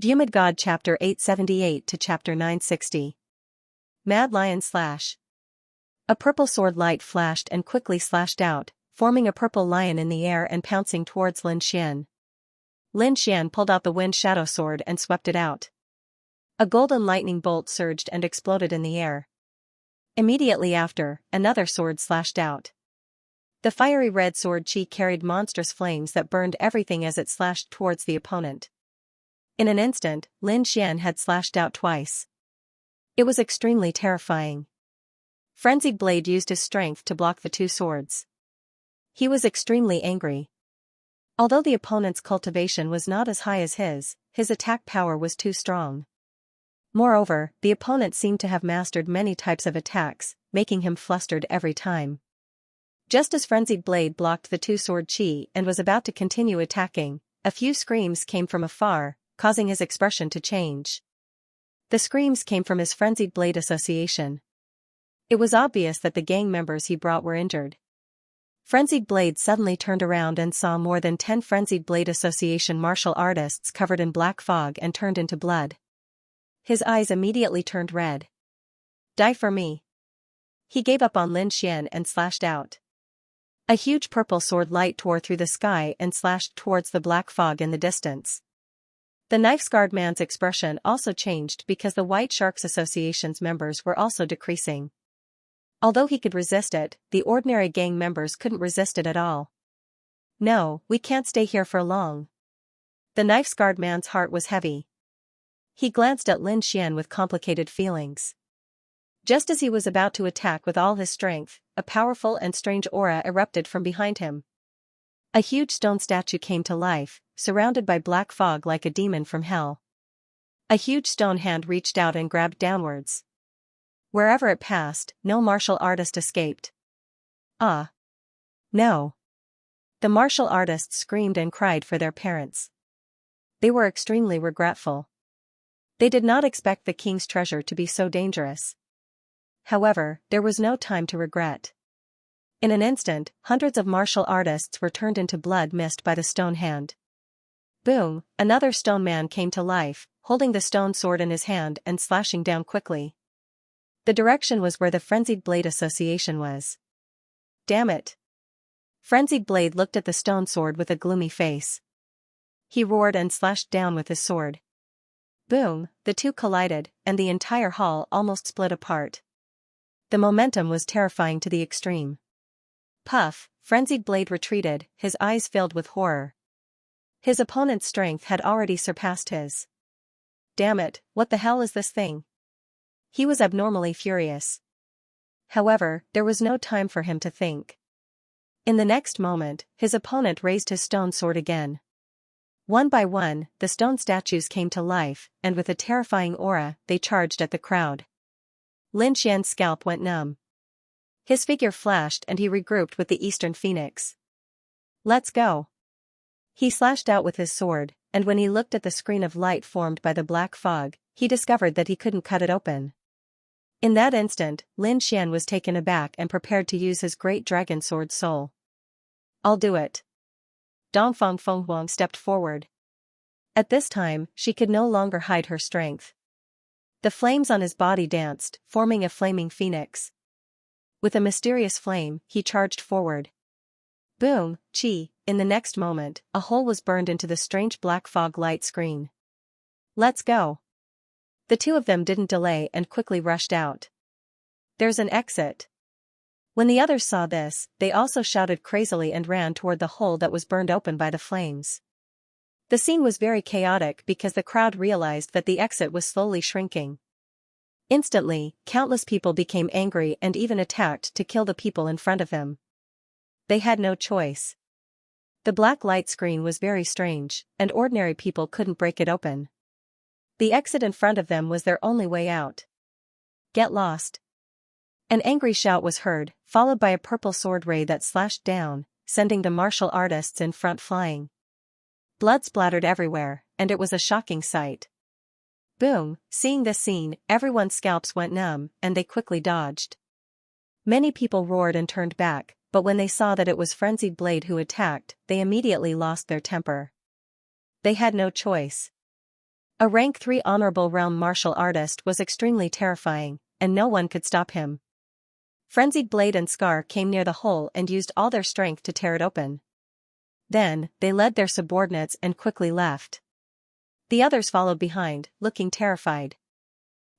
Vhumad God Chapter 878 to Chapter 960. Mad Lion Slash. A purple sword light flashed and quickly slashed out, forming a purple lion in the air and pouncing towards Lin Xian. Lin Xian pulled out the wind shadow sword and swept it out. A golden lightning bolt surged and exploded in the air. Immediately after, another sword slashed out. The fiery red sword Qi carried monstrous flames that burned everything as it slashed towards the opponent. In an instant, Lin Xian had slashed out twice. It was extremely terrifying. Frenzied Blade used his strength to block the two swords. He was extremely angry. Although the opponent's cultivation was not as high as his attack power was too strong. Moreover, the opponent seemed to have mastered many types of attacks, making him flustered every time. Just as Frenzied Blade blocked the two-sword Qi and was about to continue attacking, a few screams came from afar, causing his expression to change. The screams came from his Frenzied Blade Association. It was obvious that the gang members he brought were injured. Frenzied Blade suddenly turned around and saw more than 10 Frenzied Blade Association martial artists covered in black fog and turned into blood. His eyes immediately turned red. Die for me. He gave up on Lin Xian and slashed out. A huge purple sword light tore through the sky and slashed towards the black fog in the distance. The knife-scarred man's expression also changed because the White Sharks Association's members were also decreasing. Although he could resist it, the ordinary gang members couldn't resist it at all. No, we can't stay here for long. The knife-scarred man's heart was heavy. He glanced at Lin Xian with complicated feelings. Just as he was about to attack with all his strength, a powerful and strange aura erupted from behind him. A huge stone statue came to life, surrounded by black fog like a demon from hell. A huge stone hand reached out and grabbed downwards. Wherever it passed, no martial artist escaped. Ah! No! The martial artists screamed and cried for their parents. They were extremely regretful. They did not expect the king's treasure to be so dangerous. However, there was no time to regret. In an instant, hundreds of martial artists were turned into blood mist by the stone hand. Boom! Another stone man came to life, holding the stone sword in his hand and slashing down quickly. The direction was where the Frenzied Blade Association was. Damn it! Frenzied Blade looked at the stone sword with a gloomy face. He roared and slashed down with his sword. Boom! The two collided, and the entire hall almost split apart. The momentum was terrifying to the extreme. Puff! Frenzied Blade retreated, his eyes filled with horror. His opponent's strength had already surpassed his. Damn it, what the hell is this thing? He was abnormally furious. However, there was no time for him to think. In the next moment, his opponent raised his stone sword again. One by one, the stone statues came to life, and with a terrifying aura, they charged at the crowd. Lin Xian's scalp went numb. His figure flashed and he regrouped with the Eastern Phoenix. Let's go! He slashed out with his sword, and when he looked at the screen of light formed by the black fog, he discovered that he couldn't cut it open. In that instant, Lin Xian was taken aback and prepared to use his great dragon sword soul. I'll do it. Dongfang Fenghuang stepped forward. At this time, she could no longer hide her strength. The flames on his body danced, forming a flaming phoenix. With a mysterious flame, he charged forward. Boom! Qi! In the next moment, a hole was burned into the strange black fog light screen. Let's go! The two of them didn't delay and quickly rushed out. There's an exit. When the others saw this, they also shouted crazily and ran toward the hole that was burned open by the flames. The scene was very chaotic because the crowd realized that the exit was slowly shrinking. Instantly, countless people became angry and even attacked to kill the people in front of them. They had no choice. The black light screen was very strange, and ordinary people couldn't break it open. The exit in front of them was their only way out. Get lost! An angry shout was heard, followed by a purple sword ray that slashed down, sending the martial artists in front flying. Blood splattered everywhere, and it was a shocking sight. Boom! Seeing this scene, everyone's scalps went numb, and they quickly dodged. Many people roared and turned back, but when they saw that it was Frenzied Blade who attacked, they immediately lost their temper. They had no choice. A rank 3 honorable realm martial artist was extremely terrifying, and no one could stop him. Frenzied Blade and Scar came near the hole and used all their strength to tear it open. Then, they led their subordinates and quickly left. The others followed behind, looking terrified.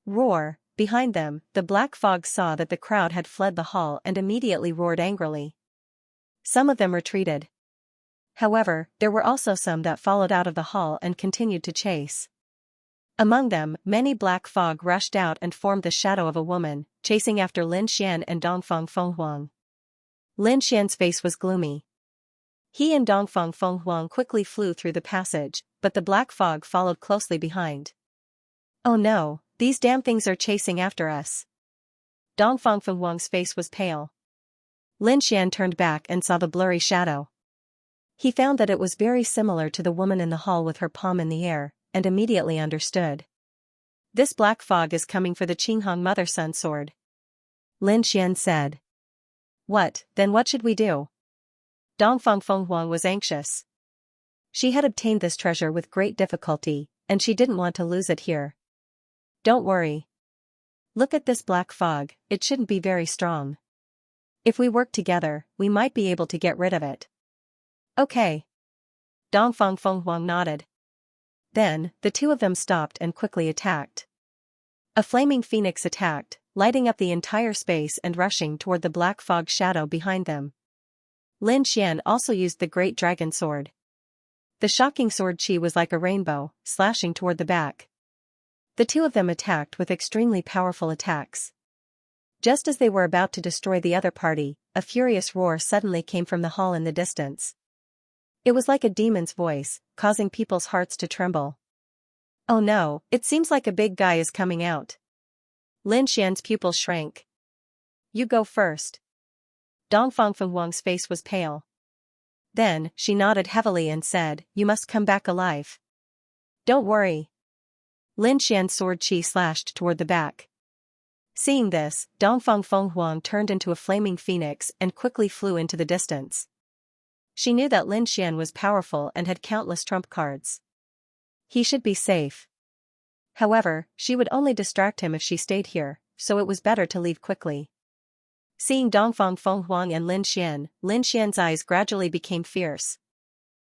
Roar! Behind them, the black fog saw that the crowd had fled the hall and immediately roared angrily. Some of them retreated. However, there were also some that followed out of the hall and continued to chase. Among them, many black fog rushed out and formed the shadow of a woman, chasing after Lin Xian and Dongfang Fenghuang. Lin Xian's face was gloomy. He and Dongfang Fenghuang quickly flew through the passage, but the black fog followed closely behind. Oh no, these damn things are chasing after us. Dongfang Fenghuang's face was pale. Lin Xian turned back and saw the blurry shadow. He found that it was very similar to the woman in the hall with her palm in the air, and immediately understood. This black fog is coming for the Qinghong mother-son sword. Lin Xian said. Then what should we do? Dongfang Fenghuang was anxious. She had obtained this treasure with great difficulty, and she didn't want to lose it here. Don't worry. Look at this black fog, it shouldn't be very strong. If we work together, we might be able to get rid of it. Okay. Dongfang Fenghuang nodded. Then, the two of them stopped and quickly attacked. A flaming phoenix attacked, lighting up the entire space and rushing toward the black fog shadow behind them. Lin Xian also used the great dragon sword. The shocking sword chi was like a rainbow, slashing toward the back. The two of them attacked with extremely powerful attacks. Just as they were about to destroy the other party, a furious roar suddenly came from the hall in the distance. It was like a demon's voice, causing people's hearts to tremble. Oh no, it seems like a big guy is coming out. Lin Xian's pupils shrank. You go first. Dongfang Fenghuang's face was pale. Then, she nodded heavily and said, You must come back alive. Don't worry. Lin Xian's sword chi slashed toward the back. Seeing this, Dongfang Fenghuang turned into a flaming phoenix and quickly flew into the distance. She knew that Lin Xian was powerful and had countless trump cards. He should be safe. However, she would only distract him if she stayed here, so it was better to leave quickly. Seeing Dongfang Fenghuang and Lin Xian's eyes gradually became fierce.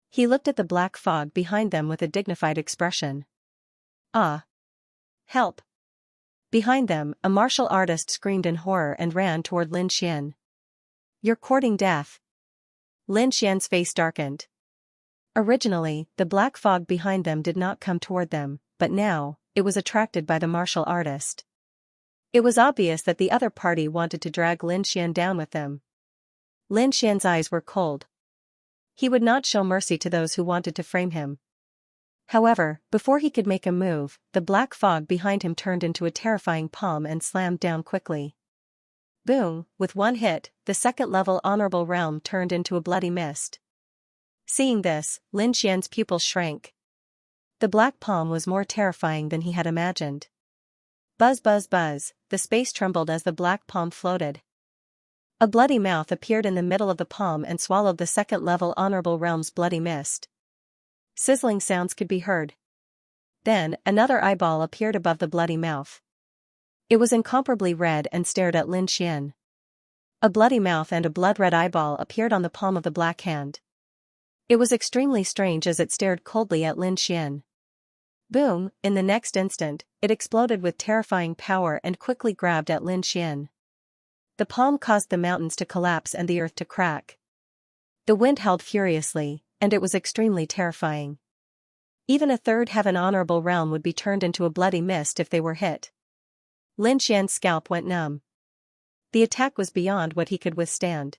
He looked at the black fog behind them with a dignified expression. Ah! Help! Behind them, a martial artist screamed in horror and ran toward Lin Xian. You're courting death. Lin Xian's face darkened. Originally, the black fog behind them did not come toward them, but now, it was attracted by the martial artist. It was obvious that the other party wanted to drag Lin Xian down with them. Lin Xian's eyes were cold. He would not show mercy to those who wanted to frame him. However, before he could make a move, the black fog behind him turned into a terrifying palm and slammed down quickly. Boom! With one hit, the second-level honorable realm turned into a bloody mist. Seeing this, Lin Xian's pupils shrank. The black palm was more terrifying than he had imagined. Buzz buzz buzz, the space trembled as the black palm floated. A bloody mouth appeared in the middle of the palm and swallowed the second-level honorable realm's bloody mist. Sizzling sounds could be heard. Then, another eyeball appeared above the bloody mouth. It was incomparably red and stared at Lin Xian. A bloody mouth and a blood-red eyeball appeared on the palm of the black hand. It was extremely strange as it stared coldly at Lin Xian. Boom! In the next instant, it exploded with terrifying power and quickly grabbed at Lin Xian. The palm caused the mountains to collapse and the earth to crack. The wind howled furiously, and it was extremely terrifying. Even a third heaven honorable realm would be turned into a bloody mist if they were hit. Lin Xian's scalp went numb. The attack was beyond what he could withstand.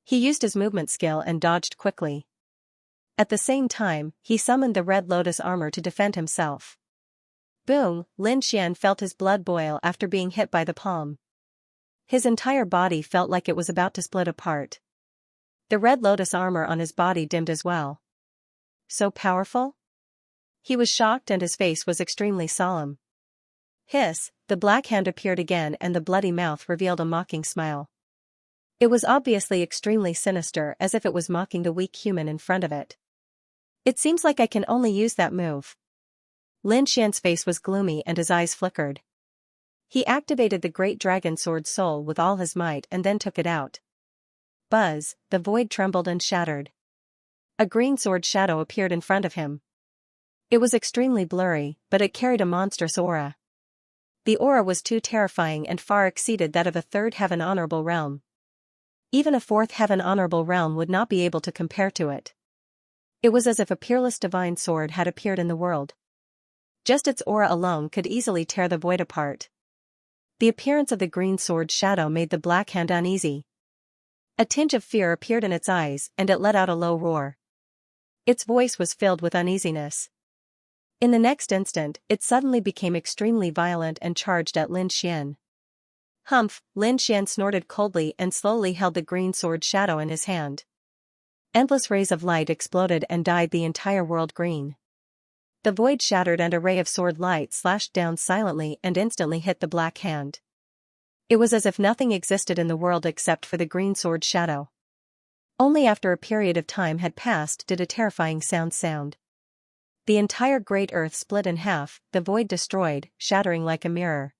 He used his movement skill and dodged quickly. At the same time, he summoned the Red Lotus armor to defend himself. Boom! Lin Xian felt his blood boil after being hit by the palm. His entire body felt like it was about to split apart. The Red Lotus armor on his body dimmed as well. So powerful? He was shocked and his face was extremely solemn. Hiss! The black hand appeared again and the bloody mouth revealed a mocking smile. It was obviously extremely sinister, as if it was mocking the weak human in front of it. It seems like I can only use that move. Lin Xian's face was gloomy and his eyes flickered. He activated the great dragon sword soul with all his might and then took it out. Buzz, the void trembled and shattered. A green sword shadow appeared in front of him. It was extremely blurry, but it carried a monstrous aura. The aura was too terrifying and far exceeded that of a third heaven honorable realm. Even a fourth heaven honorable realm would not be able to compare to it. It was as if a peerless divine sword had appeared in the world. Just its aura alone could easily tear the void apart. The appearance of the green sword shadow made the Black Hand uneasy. A tinge of fear appeared in its eyes and it let out a low roar. Its voice was filled with uneasiness. In the next instant, it suddenly became extremely violent and charged at Lin Xian. Humph! Lin Xian snorted coldly and slowly held the green sword shadow in his hand. Endless rays of light exploded and dyed the entire world green. The void shattered and a ray of sword light slashed down silently and instantly hit the Black Hand. It was as if nothing existed in the world except for the green sword shadow. Only after a period of time had passed did a terrifying sound. The entire great earth split in half, the void destroyed, shattering like a mirror.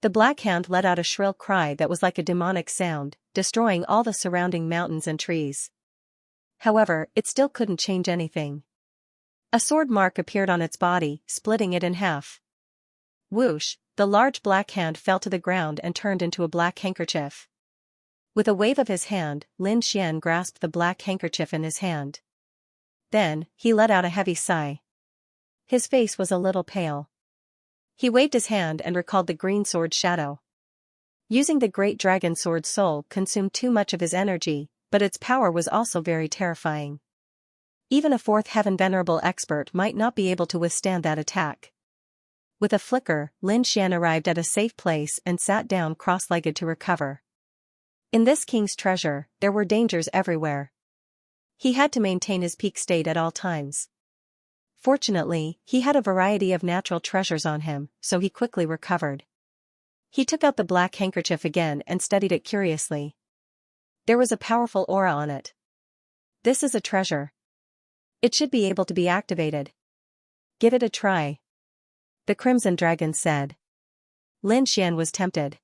The Black Hand let out a shrill cry that was like a demonic sound, destroying all the surrounding mountains and trees. However, it still couldn't change anything. A sword mark appeared on its body, splitting it in half. Whoosh! The large Black Hand fell to the ground and turned into a black handkerchief. With a wave of his hand, Lin Xian grasped the black handkerchief in his hand. Then, he let out a heavy sigh. His face was a little pale. He waved his hand and recalled the green sword shadow. Using the great dragon sword soul consumed too much of his energy, but its power was also very terrifying. Even a fourth heaven venerable expert might not be able to withstand that attack. With a flicker, Lin Xian arrived at a safe place and sat down cross-legged to recover. In this king's treasure, there were dangers everywhere. He had to maintain his peak state at all times. Fortunately, he had a variety of natural treasures on him, so he quickly recovered. He took out the black handkerchief again and studied it curiously. There was a powerful aura on it. This is a treasure. It should be able to be activated. Give it a try. The Crimson Dragon said. Lin Xian was tempted.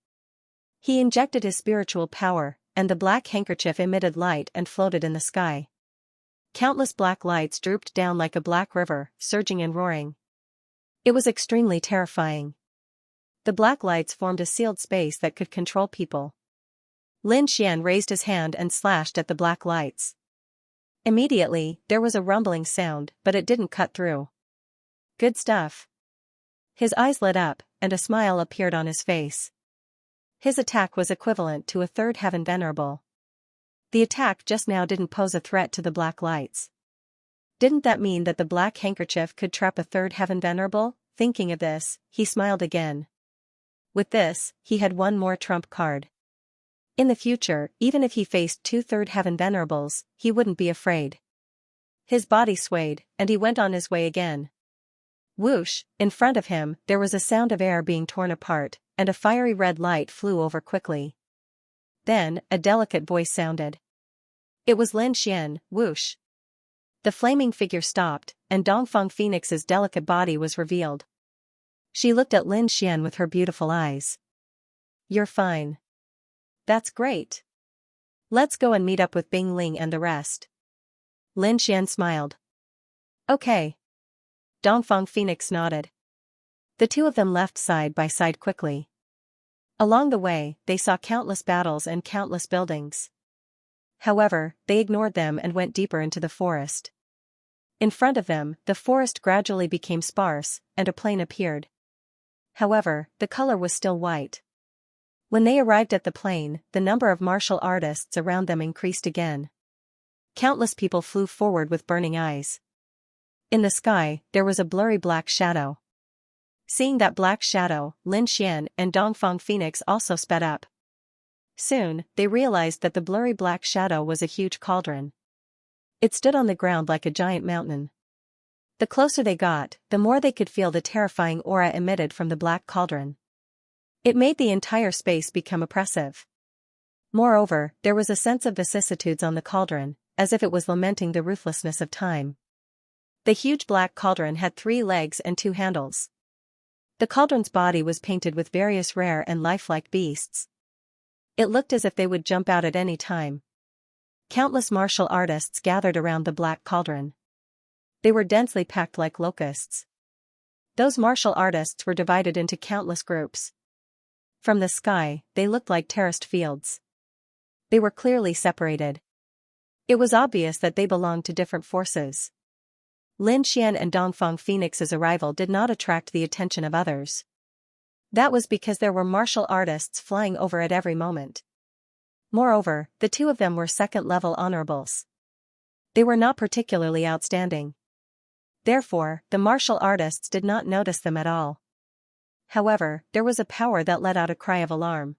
He injected his spiritual power, and the black handkerchief emitted light and floated in the sky. Countless black lights drooped down like a black river, surging and roaring. It was extremely terrifying. The black lights formed a sealed space that could control people. Lin Xian raised his hand and slashed at the black lights. Immediately, there was a rumbling sound, but it didn't cut through. Good stuff. His eyes lit up, and a smile appeared on his face. His attack was equivalent to a third heaven venerable. The attack just now didn't pose a threat to the black lights. Didn't that mean that the black handkerchief could trap a third heaven venerable? Thinking of this, he smiled again. With this, he had one more trump card. In the future, even if he faced two third heaven venerables, he wouldn't be afraid. His body swayed, and he went on his way again. Whoosh! In front of him, there was a sound of air being torn apart, and a fiery red light flew over quickly. Then, a delicate voice sounded. It was Lin Xian. Whoosh! The flaming figure stopped, and Dongfang Phoenix's delicate body was revealed. She looked at Lin Xian with her beautiful eyes. You're fine. That's great. Let's go and meet up with Bing Ling and the rest. Lin Xian smiled. Okay. Dongfang Phoenix nodded. The two of them left side by side quickly. Along the way, they saw countless battles and countless buildings. However, they ignored them and went deeper into the forest. In front of them, the forest gradually became sparse, and a plain appeared. However, the color was still white. When they arrived at the plain, the number of martial artists around them increased again. Countless people flew forward with burning eyes. In the sky, there was a blurry black shadow. Seeing that black shadow, Lin Xian and Dongfang Phoenix also sped up. Soon, they realized that the blurry black shadow was a huge cauldron. It stood on the ground like a giant mountain. The closer they got, the more they could feel the terrifying aura emitted from the black cauldron. It made the entire space become oppressive. Moreover, there was a sense of vicissitudes on the cauldron, as if it was lamenting the ruthlessness of time. The huge black cauldron had 3 legs and 2 handles. The cauldron's body was painted with various rare and lifelike beasts. It looked as if they would jump out at any time. Countless martial artists gathered around the black cauldron. They were densely packed like locusts. Those martial artists were divided into countless groups. From the sky, they looked like terraced fields. They were clearly separated. It was obvious that they belonged to different forces. Lin Xian and Dongfang Phoenix's arrival did not attract the attention of others. That was because there were martial artists flying over at every moment. Moreover, the 2 of them were second-level honorables. They were not particularly outstanding. Therefore, the martial artists did not notice them at all. However, there was a power that let out a cry of alarm.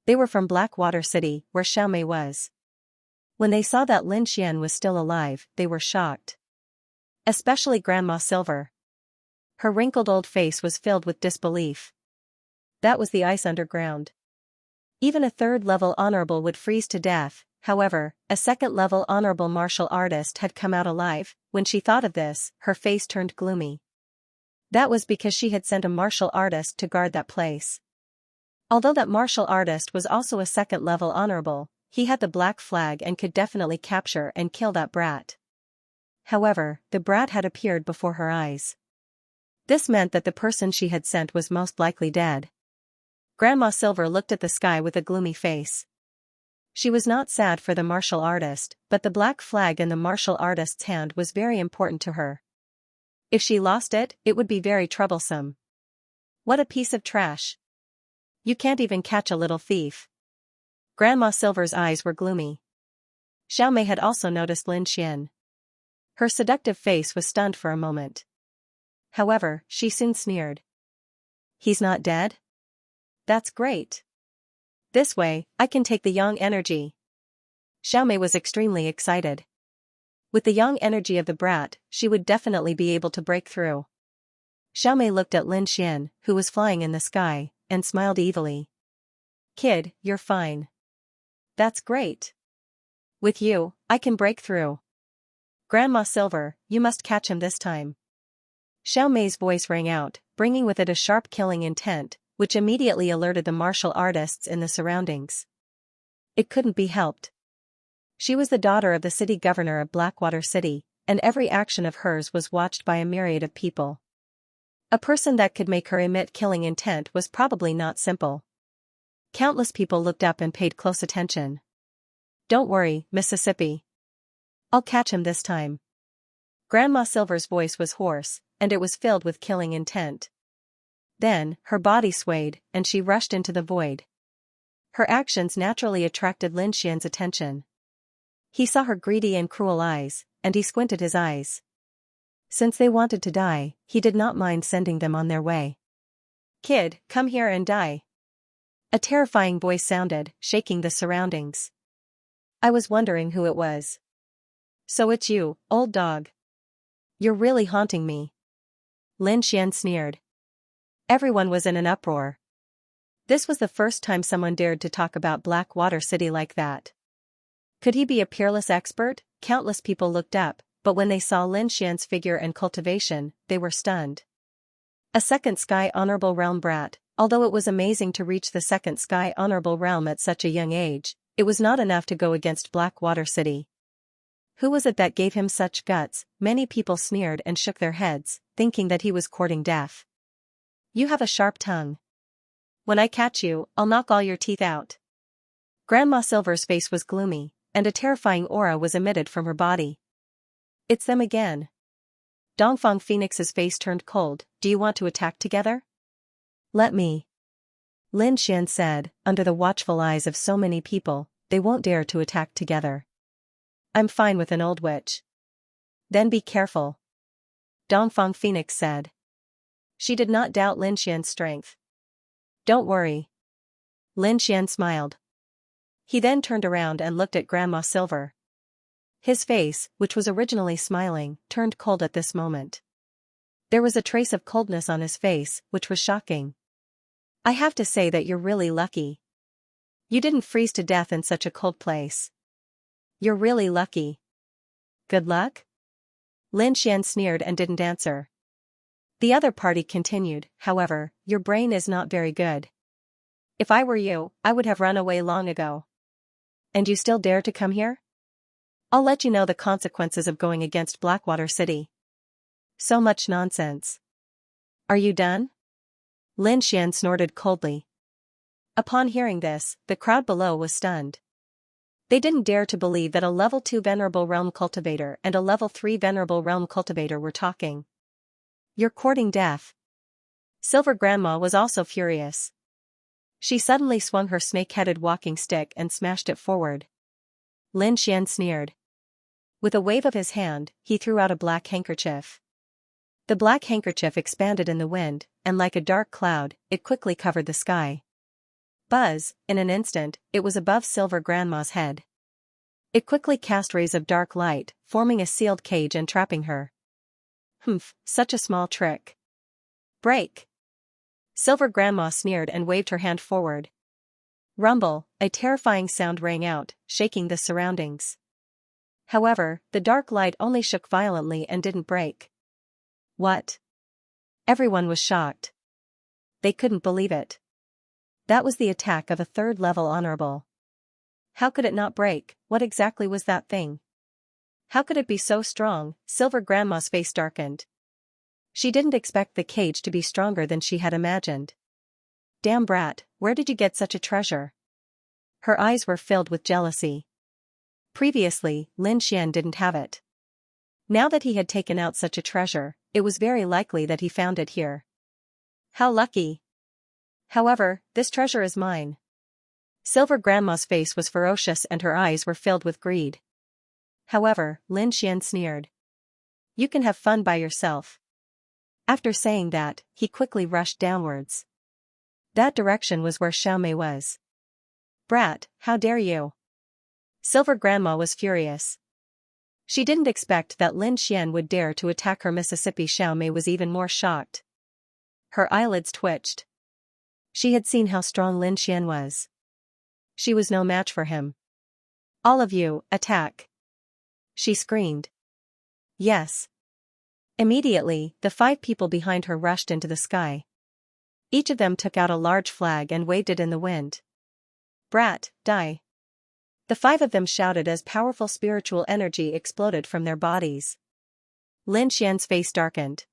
They were from Blackwater City, where Xiaomei was. When they saw that Lin Xian was still alive, they were shocked. Especially Grandma Silver. Her wrinkled old face was filled with disbelief. That was the ice underground. Even a 3rd-level honorable would freeze to death. However, a 2nd-level honorable martial artist had come out alive. When she thought of this, her face turned gloomy. That was because she had sent a martial artist to guard that place. Although that martial artist was also a 2nd-level honorable, he had the black flag and could definitely capture and kill that brat. However, the brat had appeared before her eyes. This meant that the person she had sent was most likely dead. Grandma Silver looked at the sky with a gloomy face. She was not sad for the martial artist, but the black flag in the martial artist's hand was very important to her. If she lost it, it would be very troublesome. What a piece of trash. You can't even catch a little thief. Grandma Silver's eyes were gloomy. Xiaomei had also noticed Lin Xian. Her seductive face was stunned for a moment. However, she soon sneered. He's not dead? That's great. This way, I can take the yang energy. Xiaomei was extremely excited. With the yang energy of the brat, she would definitely be able to break through. Xiaomei looked at Lin Xian, who was flying in the sky, and smiled evilly. Kid, you're fine. That's great. With you, I can break through. Grandma Silver, you must catch him this time. Xiaomei's voice rang out, bringing with it a sharp killing intent, which immediately alerted the martial artists in the surroundings. It couldn't be helped. She was the daughter of the city governor of Blackwater City, and every action of hers was watched by a myriad of people. A person that could make her emit killing intent was probably not simple. Countless people looked up and paid close attention. Don't worry, Mississippi. I'll catch him this time. Grandma Silver's voice was hoarse, and it was filled with killing intent. Then, her body swayed, and she rushed into the void. Her actions naturally attracted Lin Xian's attention. He saw her greedy and cruel eyes, and he squinted his eyes. Since they wanted to die, he did not mind sending them on their way. Kid, come here and die. A terrifying voice sounded, shaking the surroundings. I was wondering who it was. So it's you, old dog. You're really haunting me. Lin Xian sneered. Everyone was in an uproar. This was the first time someone dared to talk about Blackwater City like that. Could he be a peerless expert? Countless people looked up, but when they saw Lin Xian's figure and cultivation, they were stunned. A 2nd Sky Honorable Realm brat. Although it was amazing to reach the 2nd Sky Honorable Realm at such a young age, it was not enough to go against Blackwater City. Who was it that gave him such guts? Many people sneered and shook their heads, thinking that he was courting death. You have a sharp tongue. When I catch you, I'll knock all your teeth out. Grandma Silver's face was gloomy, and a terrifying aura was emitted from her body. It's them again. Dongfang Phoenix's face turned cold. Do you want to attack together? Let me. Lin Xian said, under the watchful eyes of so many people, they won't dare to attack together. I'm fine with an old witch. Then be careful. Dongfang Phoenix said. She did not doubt Lin Xian's strength. Don't worry. Lin Xian smiled. He then turned around and looked at Grandma Silver. His face, which was originally smiling, turned cold at this moment. There was a trace of coldness on his face, which was shocking. I have to say that you're really lucky. You didn't freeze to death in such a cold place. You're really lucky. Good luck? Lin Xian sneered and didn't answer. The other party continued, however, your brain is not very good. If I were you, I would have run away long ago. And you still dare to come here? I'll let you know the consequences of going against Blackwater City. So much nonsense. Are you done? Lin Xian snorted coldly. Upon hearing this, the crowd below was stunned. They didn't dare to believe that a level 2 Venerable Realm Cultivator and a level 3 Venerable Realm Cultivator were talking. You're courting death. Silver Grandma was also furious. She suddenly swung her snake-headed walking stick and smashed it forward. Lin Xian sneered. With a wave of his hand, he threw out a black handkerchief. The black handkerchief expanded in the wind, and like a dark cloud, it quickly covered the sky. Buzz, in an instant, it was above Silver Grandma's head. It quickly cast rays of dark light, forming a sealed cage and trapping her. Humph, such a small trick. Break! Silver Grandma sneered and waved her hand forward. Rumble, a terrifying sound rang out, shaking the surroundings. However, the dark light only shook violently and didn't break. What? Everyone was shocked. They couldn't believe it. That was the attack of a third-level honorable. How could it not break? What exactly was that thing? How could it be so strong? Silver Grandma's face darkened. She didn't expect the cage to be stronger than she had imagined. Damn brat, where did you get such a treasure? Her eyes were filled with jealousy. Previously, Lin Xian didn't have it. Now that he had taken out such a treasure, it was very likely that he found it here. How lucky! However, this treasure is mine. Silver Grandma's face was ferocious and her eyes were filled with greed. However, Lin Xian sneered. You can have fun by yourself. After saying that, he quickly rushed downwards. That direction was where Xiaomei was. Brat, how dare you? Silver Grandma was furious. She didn't expect that Lin Xian would dare to attack her. Mississippi Xiaomei was even more shocked. Her eyelids twitched. She had seen how strong Lin Xian was. She was no match for him. All of you, attack! She screamed. Yes. Immediately, the 5 people behind her rushed into the sky. Each of them took out a large flag and waved it in the wind. Brat, die! The 5 of them shouted as powerful spiritual energy exploded from their bodies. Lin Xian's face darkened.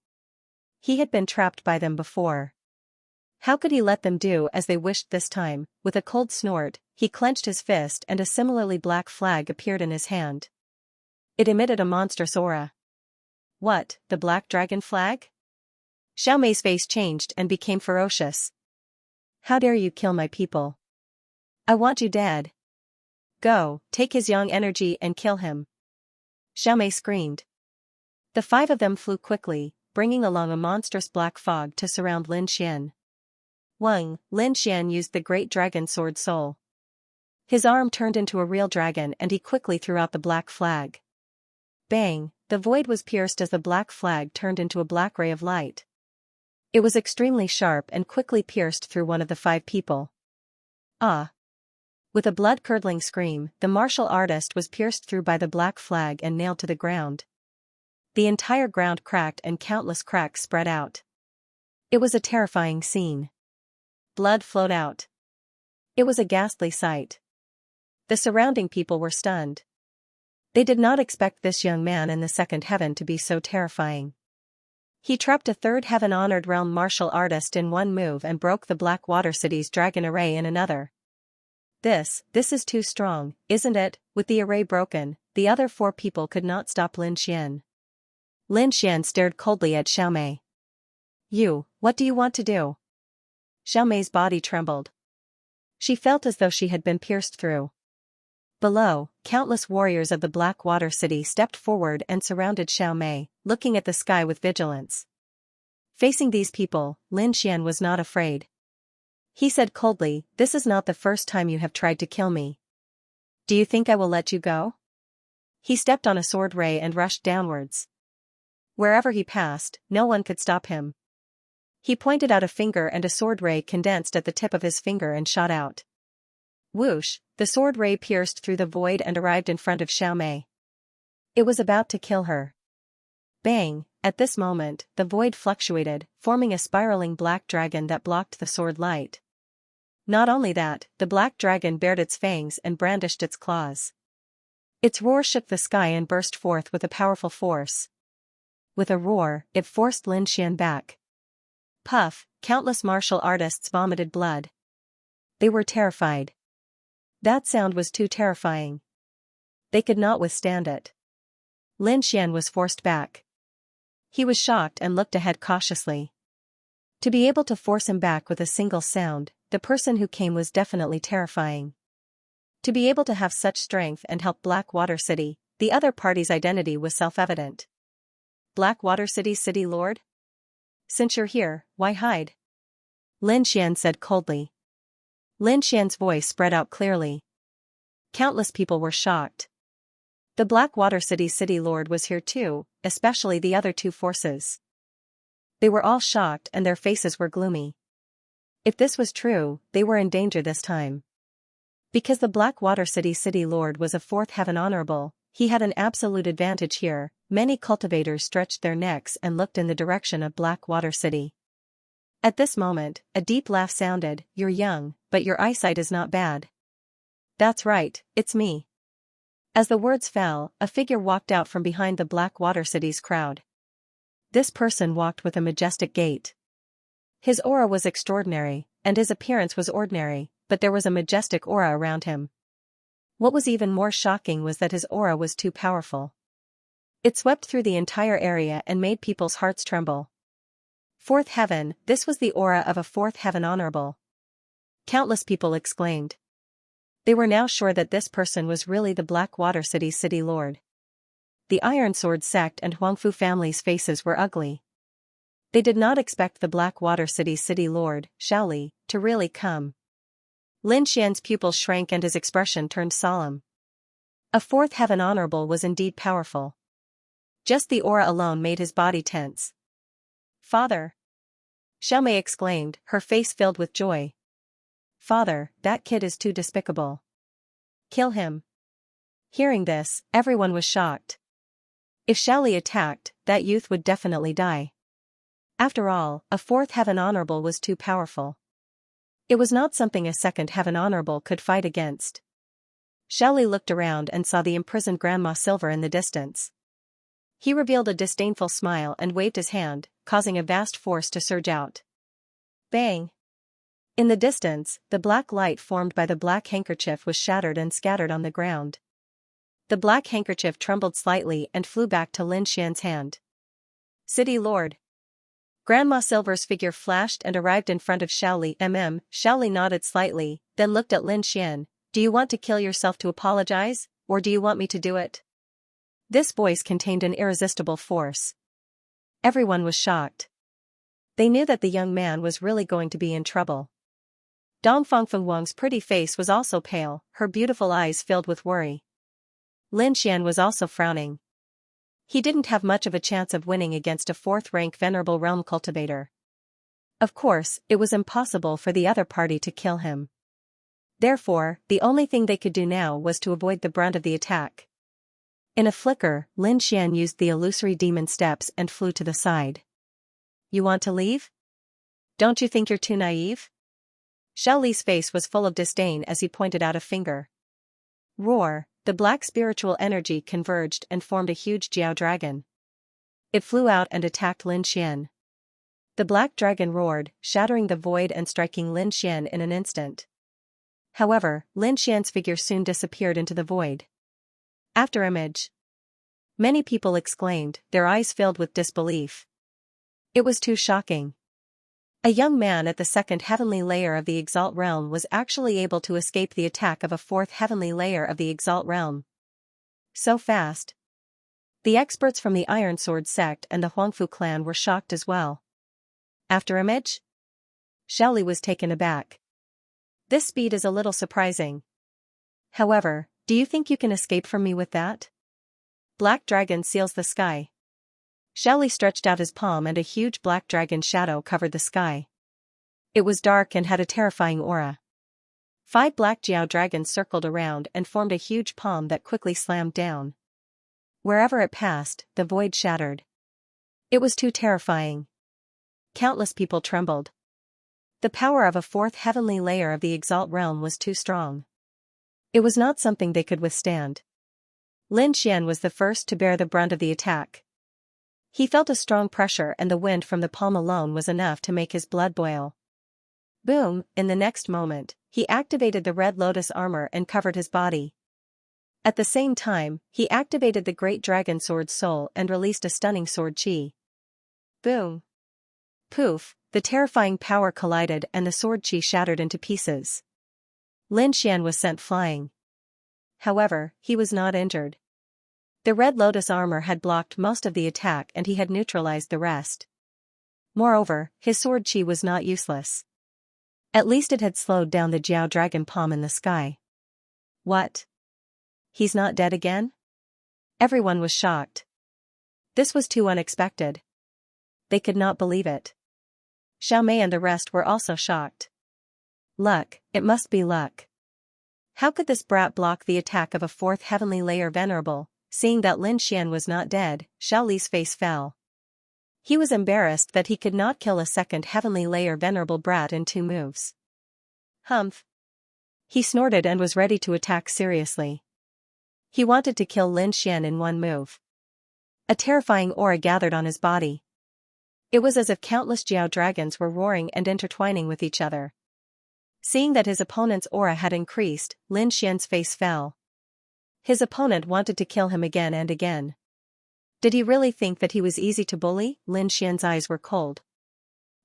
He had been trapped by them before. How could he let them do as they wished this time? With a cold snort, he clenched his fist and a similarly black flag appeared in his hand. It emitted a monstrous aura. What, the black dragon flag? Xiaomei's face changed and became ferocious. How dare you kill my people? I want you dead. Go, take his yang energy and kill him. Xiaomei screamed. The 5 of them flew quickly, bringing along a monstrous black fog to surround Lin Xian. Lin Xian used the great dragon sword soul. His arm turned into a real dragon and he quickly threw out the black flag. Bang, the void was pierced as the black flag turned into a black ray of light. It was extremely sharp and quickly pierced through one of the 5 people. Ah! With a blood-curdling scream, the martial artist was pierced through by the black flag and nailed to the ground. The entire ground cracked and countless cracks spread out. It was a terrifying scene. Blood flowed out. It was a ghastly sight. The surrounding people were stunned. They did not expect this young man in the second heaven to be so terrifying. He trapped a third heaven-honored realm martial artist in one move and broke the Blackwater City's dragon array in another. This is too strong, isn't it? With the array broken, the other 4 people could not stop Lin Xian. Lin Xian stared coldly at Xiaomei. You, what do you want to do? Xiaomei's body trembled. She felt as though she had been pierced through. Below, countless warriors of the Blackwater City stepped forward and surrounded Xiaomei, looking at the sky with vigilance. Facing these people, Lin Xian was not afraid. He said coldly, this is not the first time you have tried to kill me. Do you think I will let you go? He stepped on a sword ray and rushed downwards. Wherever he passed, no one could stop him. He pointed out a finger and a sword ray condensed at the tip of his finger and shot out. Whoosh, the sword ray pierced through the void and arrived in front of Xiaomei. It was about to kill her. Bang! At this moment, the void fluctuated, forming a spiraling black dragon that blocked the sword light. Not only that, the black dragon bared its fangs and brandished its claws. Its roar shook the sky and burst forth with a powerful force. With a roar, it forced Lin Xian back. Puff! Countless martial artists vomited blood. They were terrified. That sound was too terrifying. They could not withstand it. Lin Xian was forced back. He was shocked and looked ahead cautiously. To be able to force him back with a single sound, the person who came was definitely terrifying. To be able to have such strength and help Blackwater City, the other party's identity was self-evident. Blackwater City's city lord? Since you're here, why hide? Lin Xian said coldly. Lin Xian's voice spread out clearly. Countless people were shocked. The Blackwater City's city lord was here too, especially the other two forces. They were all shocked and their faces were gloomy. If this was true, they were in danger this time. Because the Blackwater City's city lord was a fourth heaven honorable, he had an absolute advantage here. Many cultivators stretched their necks and looked in the direction of Blackwater City. At this moment, a deep laugh sounded. You're young, but your eyesight is not bad. That's right, it's me. As the words fell, a figure walked out from behind the Blackwater City's crowd. This person walked with a majestic gait. His aura was extraordinary, and his appearance was ordinary, but there was a majestic aura around him. What was even more shocking was that his aura was too powerful. It swept through the entire area and made people's hearts tremble. Fourth heaven, this was the aura of a fourth heaven honorable. Countless people exclaimed. They were now sure that this person was really the Blackwater City's city lord. The Iron Sword sect and Huangfu family's faces were ugly. They did not expect the Blackwater City's city lord, Xiaoli, to really come. Lin Xian's pupils shrank and his expression turned solemn. A fourth heaven honorable was indeed powerful. Just the aura alone made his body tense. Father! Xiaomei exclaimed, her face filled with joy. Father, that kid is too despicable. Kill him. Hearing this, everyone was shocked. If Xiaoli attacked, that youth would definitely die. After all, a fourth heaven honorable was too powerful. It was not something a second heaven honorable could fight against. Xiaoli looked around and saw the imprisoned Grandma Silver in the distance. He revealed a disdainful smile and waved his hand, causing a vast force to surge out. Bang! In the distance, the black light formed by the black handkerchief was shattered and scattered on the ground. The black handkerchief trembled slightly and flew back to Lin Xian's hand. City Lord! Grandma Silver's figure flashed and arrived in front of Xiaoli. Xiaoli nodded slightly, then looked at Lin Xian. Do you want to kill yourself to apologize, or do you want me to do it? This voice contained an irresistible force. Everyone was shocked. They knew that the young man was really going to be in trouble. Dongfang Fengwang's pretty face was also pale, her beautiful eyes filled with worry. Lin Xian was also frowning. He didn't have much of a chance of winning against a fourth-rank Venerable Realm cultivator. Of course, it was impossible for the other party to kill him. Therefore, the only thing they could do now was to avoid the brunt of the attack. In a flicker, Lin Xian used the illusory demon steps and flew to the side. You want to leave? Don't you think you're too naive? Xiaoli's face was full of disdain as he pointed out a finger. Roar! The black spiritual energy converged and formed a huge Jiao dragon. It flew out and attacked Lin Xian. The black dragon roared, shattering the void and striking Lin Xian in an instant. However, Lin Xian's figure soon disappeared into the void. After image. Many people exclaimed, their eyes filled with disbelief. It was too shocking. A young man at the second heavenly layer of the Exalt realm was actually able to escape the attack of a fourth heavenly layer of the Exalt realm. So fast. The experts from the Iron Sword sect and the Huangfu clan were shocked as well. After image? Xiaoli was taken aback. This speed is a little surprising. However, do you think you can escape from me with that? Black dragon seals the sky. Xiaoli stretched out his palm and a huge black dragon shadow covered the sky. It was dark and had a terrifying aura. 5 black Jiao dragons circled around and formed a huge palm that quickly slammed down. Wherever it passed, the void shattered. It was too terrifying. Countless people trembled. The power of a fourth heavenly layer of the Exalt realm was too strong. It was not something they could withstand. Lin Xian was the first to bear the brunt of the attack. He felt a strong pressure, and the wind from the palm alone was enough to make his blood boil. Boom! In the next moment, he activated the Red Lotus armor and covered his body. At the same time, he activated the Great Dragon Sword Soul and released a stunning sword chi. Boom! Poof! The terrifying power collided and the sword chi shattered into pieces. Lin Xian was sent flying. However, he was not injured. The Red Lotus armor had blocked most of the attack and he had neutralized the rest. Moreover, his sword chi was not useless. At least it had slowed down the Jiao Dragon palm in the sky. What? He's not dead again? Everyone was shocked. This was too unexpected. They could not believe it. Xiao Mei and the rest were also shocked. Luck, it must be luck. How could this brat block the attack of a fourth heavenly layer venerable? Seeing that Lin Xian was not dead, Xiao Li's face fell. He was embarrassed that he could not kill a second heavenly layer venerable brat in 2 moves. Humph. He snorted and was ready to attack seriously. He wanted to kill Lin Xian in 1 move. A terrifying aura gathered on his body. It was as if countless Jiao dragons were roaring and intertwining with each other. Seeing that his opponent's aura had increased, Lin Xian's face fell. His opponent wanted to kill him again and again. Did he really think that he was easy to bully? Lin Xian's eyes were cold.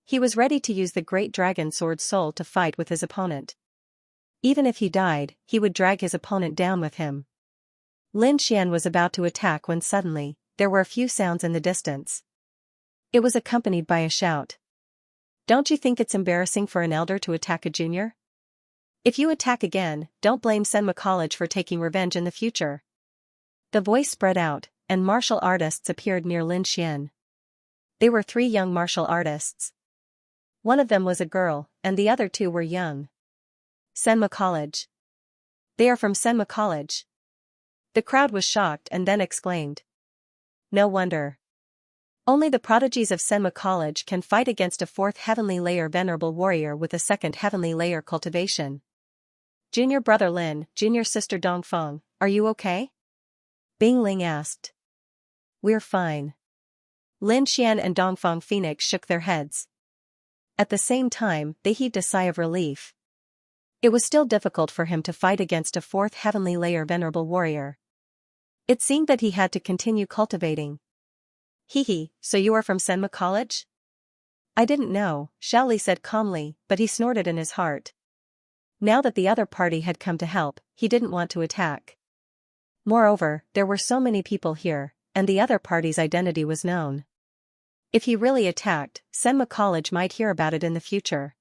He was ready to use the Great Dragon Sword Soul to fight with his opponent. Even if he died, he would drag his opponent down with him. Lin Xian was about to attack when suddenly, there were a few sounds in the distance. It was accompanied by a shout. Don't you think it's embarrassing for an elder to attack a junior? If you attack again, don't blame Senma College for taking revenge in the future. The voice spread out, and martial artists appeared near Lin Xian. They were 3 young martial artists. One of them was a girl, and the other 2 were young. Senma College. They are from Senma College. The crowd was shocked and then exclaimed. No wonder. Only the prodigies of Senma College can fight against a 4th heavenly layer venerable warrior with a 2nd heavenly layer cultivation. Junior brother Lin, junior sister Dongfeng, are you okay? Bing Ling asked. We're fine. Lin Xian and Dongfeng Phoenix shook their heads. At the same time, they heaved a sigh of relief. It was still difficult for him to fight against a 4th heavenly layer venerable warrior. It seemed that he had to continue cultivating. Hee, so you are from Senma College? I didn't know, Xiao Li said calmly, but he snorted in his heart. Now that the other party had come to help, he didn't want to attack. Moreover, there were so many people here, and the other party's identity was known. If he really attacked, Senma College might hear about it in the future.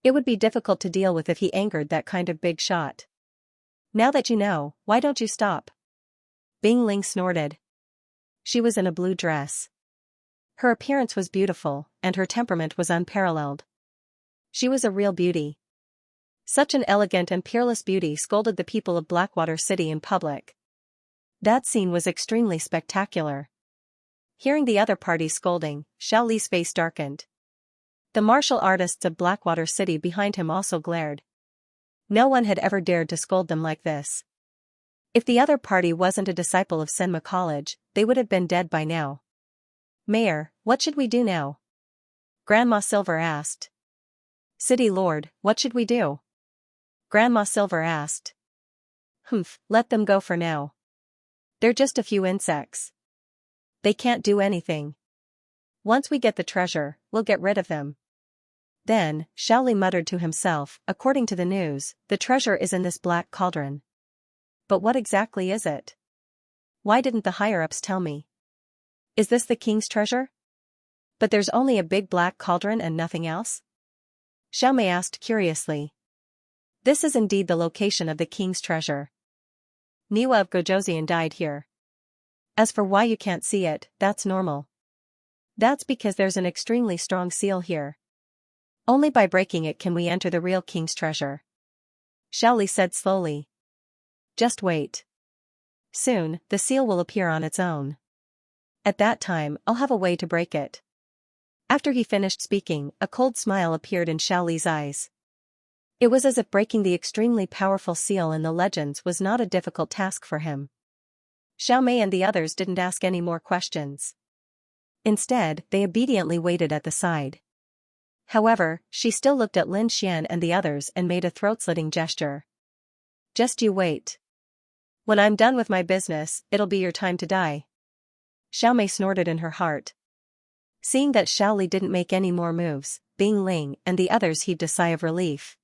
It would be difficult to deal with if he angered that kind of big shot. Now that you know, why don't you stop? Bing Ling snorted. She was in a blue dress. Her appearance was beautiful, and her temperament was unparalleled. She was a real beauty. Such an elegant and peerless beauty scolded the people of Blackwater City in public. That scene was extremely spectacular. Hearing the other party scolding, Xiao Li's face darkened. The martial artists of Blackwater City behind him also glared. No one had ever dared to scold them like this. If the other party wasn't a disciple of Senma College, they would have been dead by now. Mayor, what should we do now? Grandma Silver asked. City Lord, what should we do? Grandma Silver asked. Let them go for now. They're just a few insects. They can't do anything. Once we get the treasure, we'll get rid of them. Then, Xiao Li muttered to himself, according to the news, the treasure is in this black cauldron. But what exactly is it? Why didn't the higher-ups tell me? Is this the king's treasure? But there's only a big black cauldron and nothing else? Xiao Mei asked curiously. This is indeed the location of the king's treasure. Niwa of Gojoseon died here. As for why you can't see it, that's normal. That's because there's an extremely strong seal here. Only by breaking it can we enter the real king's treasure. Xiao Li said slowly. Just wait. Soon, the seal will appear on its own. At that time, I'll have a way to break it. After he finished speaking, a cold smile appeared in Xiaoli's eyes. It was as if breaking the extremely powerful seal in the legends was not a difficult task for him. Xiao Mei and the others didn't ask any more questions. Instead, they obediently waited at the side. However, she still looked at Lin Xian and the others and made a throat-slitting gesture. Just you wait. When I'm done with my business, it'll be your time to die. Xiao Mei snorted in her heart. Seeing that Xiaoli didn't make any more moves, Bing Ling and the others heaved a sigh of relief.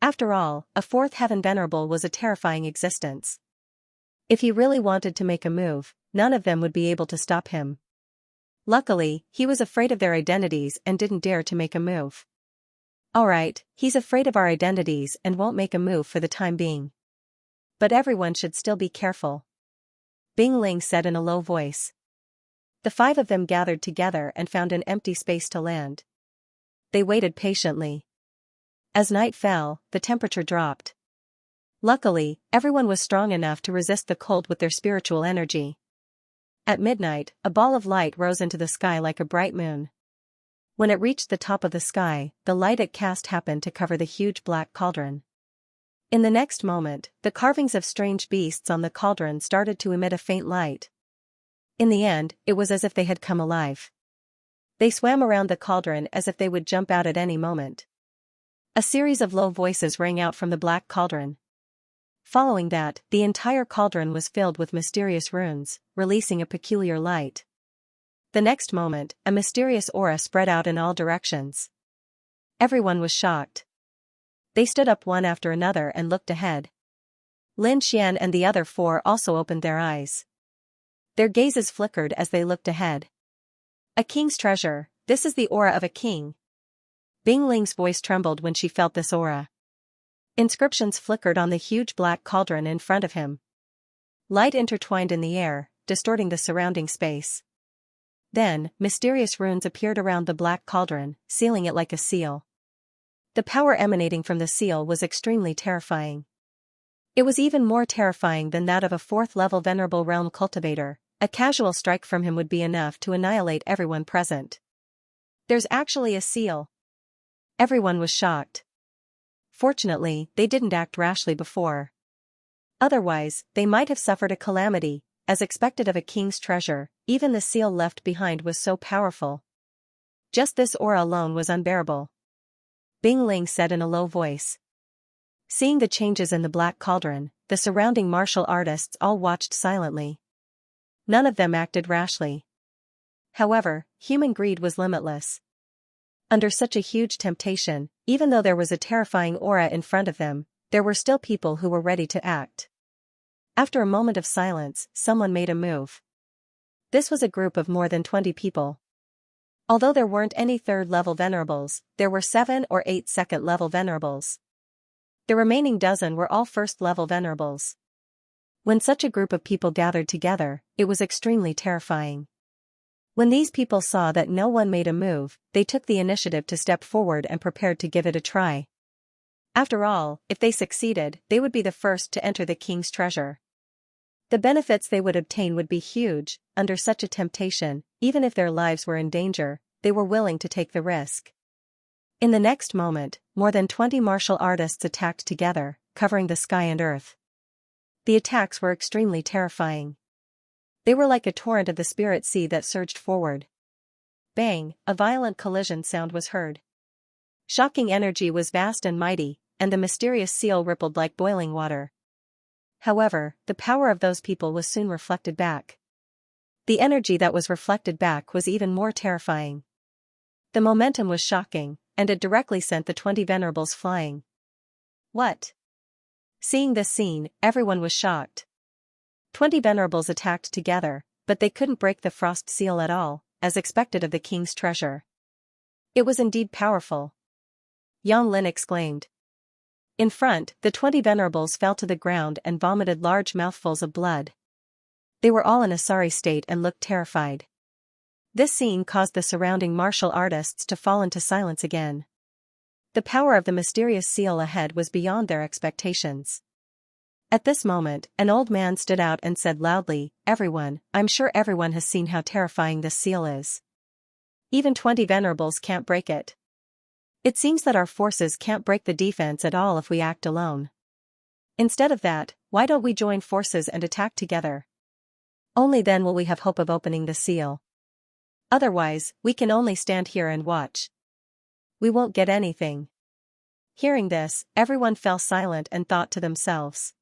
After all, a fourth heaven venerable was a terrifying existence. If he really wanted to make a move, none of them would be able to stop him. Luckily, he was afraid of their identities and didn't dare to make a move. Alright, he's afraid of our identities and won't make a move for the time being. But everyone should still be careful. Bing Ling said in a low voice. The five of them gathered together and found an empty space to land. They waited patiently. As night fell, the temperature dropped. Luckily, everyone was strong enough to resist the cold with their spiritual energy. At midnight, a ball of light rose into the sky like a bright moon. When it reached the top of the sky, the light it cast happened to cover the huge black cauldron. In the next moment, the carvings of strange beasts on the cauldron started to emit a faint light. In the end, it was as if they had come alive. They swam around the cauldron as if they would jump out at any moment. A series of low voices rang out from the black cauldron. Following that, the entire cauldron was filled with mysterious runes, releasing a peculiar light. The next moment, a mysterious aura spread out in all directions. Everyone was shocked. They stood up one after another and looked ahead. Lin Xian and the other four also opened their eyes. Their gazes flickered as they looked ahead. A king's treasure, this is the aura of a king. Bing Ling's voice trembled when she felt this aura. Inscriptions flickered on the huge black cauldron in front of him. Light intertwined in the air, distorting the surrounding space. Then, mysterious runes appeared around the black cauldron, sealing it like a seal. The power emanating from the seal was extremely terrifying. It was even more terrifying than that of a fourth-level Venerable Realm cultivator. A casual strike from him would be enough to annihilate everyone present. There's actually a seal. Everyone was shocked. Fortunately, they didn't act rashly before. Otherwise, they might have suffered a calamity, as expected of a king's treasure. Even the seal left behind was so powerful. Just this aura alone was unbearable. Bing Ling said in a low voice. Seeing the changes in the black cauldron, the surrounding martial artists all watched silently. None of them acted rashly. However, human greed was limitless. Under such a huge temptation, even though there was a terrifying aura in front of them, there were still people who were ready to act. After a moment of silence, someone made a move. This was a group of more than 20 people. Although there weren't any third-level venerables, there were 7 or 8 second-level venerables. The remaining dozen were all first-level venerables. When such a group of people gathered together, it was extremely terrifying. When these people saw that no one made a move, they took the initiative to step forward and prepared to give it a try. After all, if they succeeded, they would be the first to enter the king's treasure. The benefits they would obtain would be huge. Under such a temptation, even if their lives were in danger, they were willing to take the risk. In the next moment, more than 20 martial artists attacked together, covering the sky and earth. The attacks were extremely terrifying. They were like a torrent of the spirit sea that surged forward. Bang, a violent collision sound was heard. Shocking energy was vast and mighty, and the mysterious seal rippled like boiling water. However, the power of those people was soon reflected back. The energy that was reflected back was even more terrifying. The momentum was shocking, and it directly sent the 20 venerables flying. What? Seeing this scene, everyone was shocked. 20 venerables attacked together, but they couldn't break the frost seal at all, as expected of the king's treasure. It was indeed powerful. Yang Lin exclaimed. In front, the 20 venerables fell to the ground and vomited large mouthfuls of blood. They were all in a sorry state and looked terrified. This scene caused the surrounding martial artists to fall into silence again. The power of the mysterious seal ahead was beyond their expectations. At this moment, an old man stood out and said loudly, "Everyone, I'm sure everyone has seen how terrifying this seal is. Even 20 venerables can't break it. It seems that our forces can't break the defense at all if we act alone. Instead of that, why don't we join forces and attack together? Only then will we have hope of opening the seal. Otherwise, we can only stand here and watch. We won't get anything." Hearing this, everyone fell silent and thought to themselves.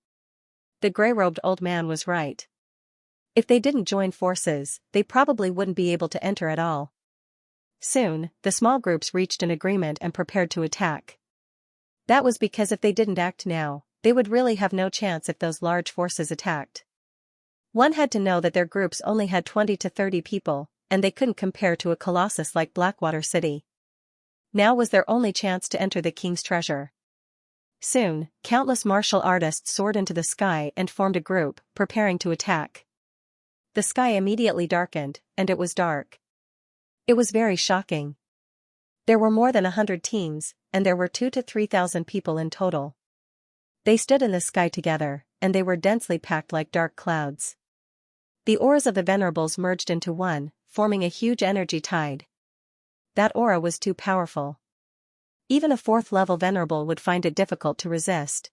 The gray-robed old man was right. If they didn't join forces, they probably wouldn't be able to enter at all. Soon, the small groups reached an agreement and prepared to attack. That was because if they didn't act now, they would really have no chance if those large forces attacked. One had to know that their groups only had 20 to 30 people, and they couldn't compare to a colossus like Blackwater City. Now was their only chance to enter the king's treasure. Soon, countless martial artists soared into the sky and formed a group, preparing to attack. The sky immediately darkened, and it was dark. It was very shocking. There were more than 100 teams, and there were 2,000 to 3,000 people in total. They stood in the sky together, and they were densely packed like dark clouds. The auras of the venerables merged into one, forming a huge energy tide. That aura was too powerful. Even a 4th-level venerable would find it difficult to resist.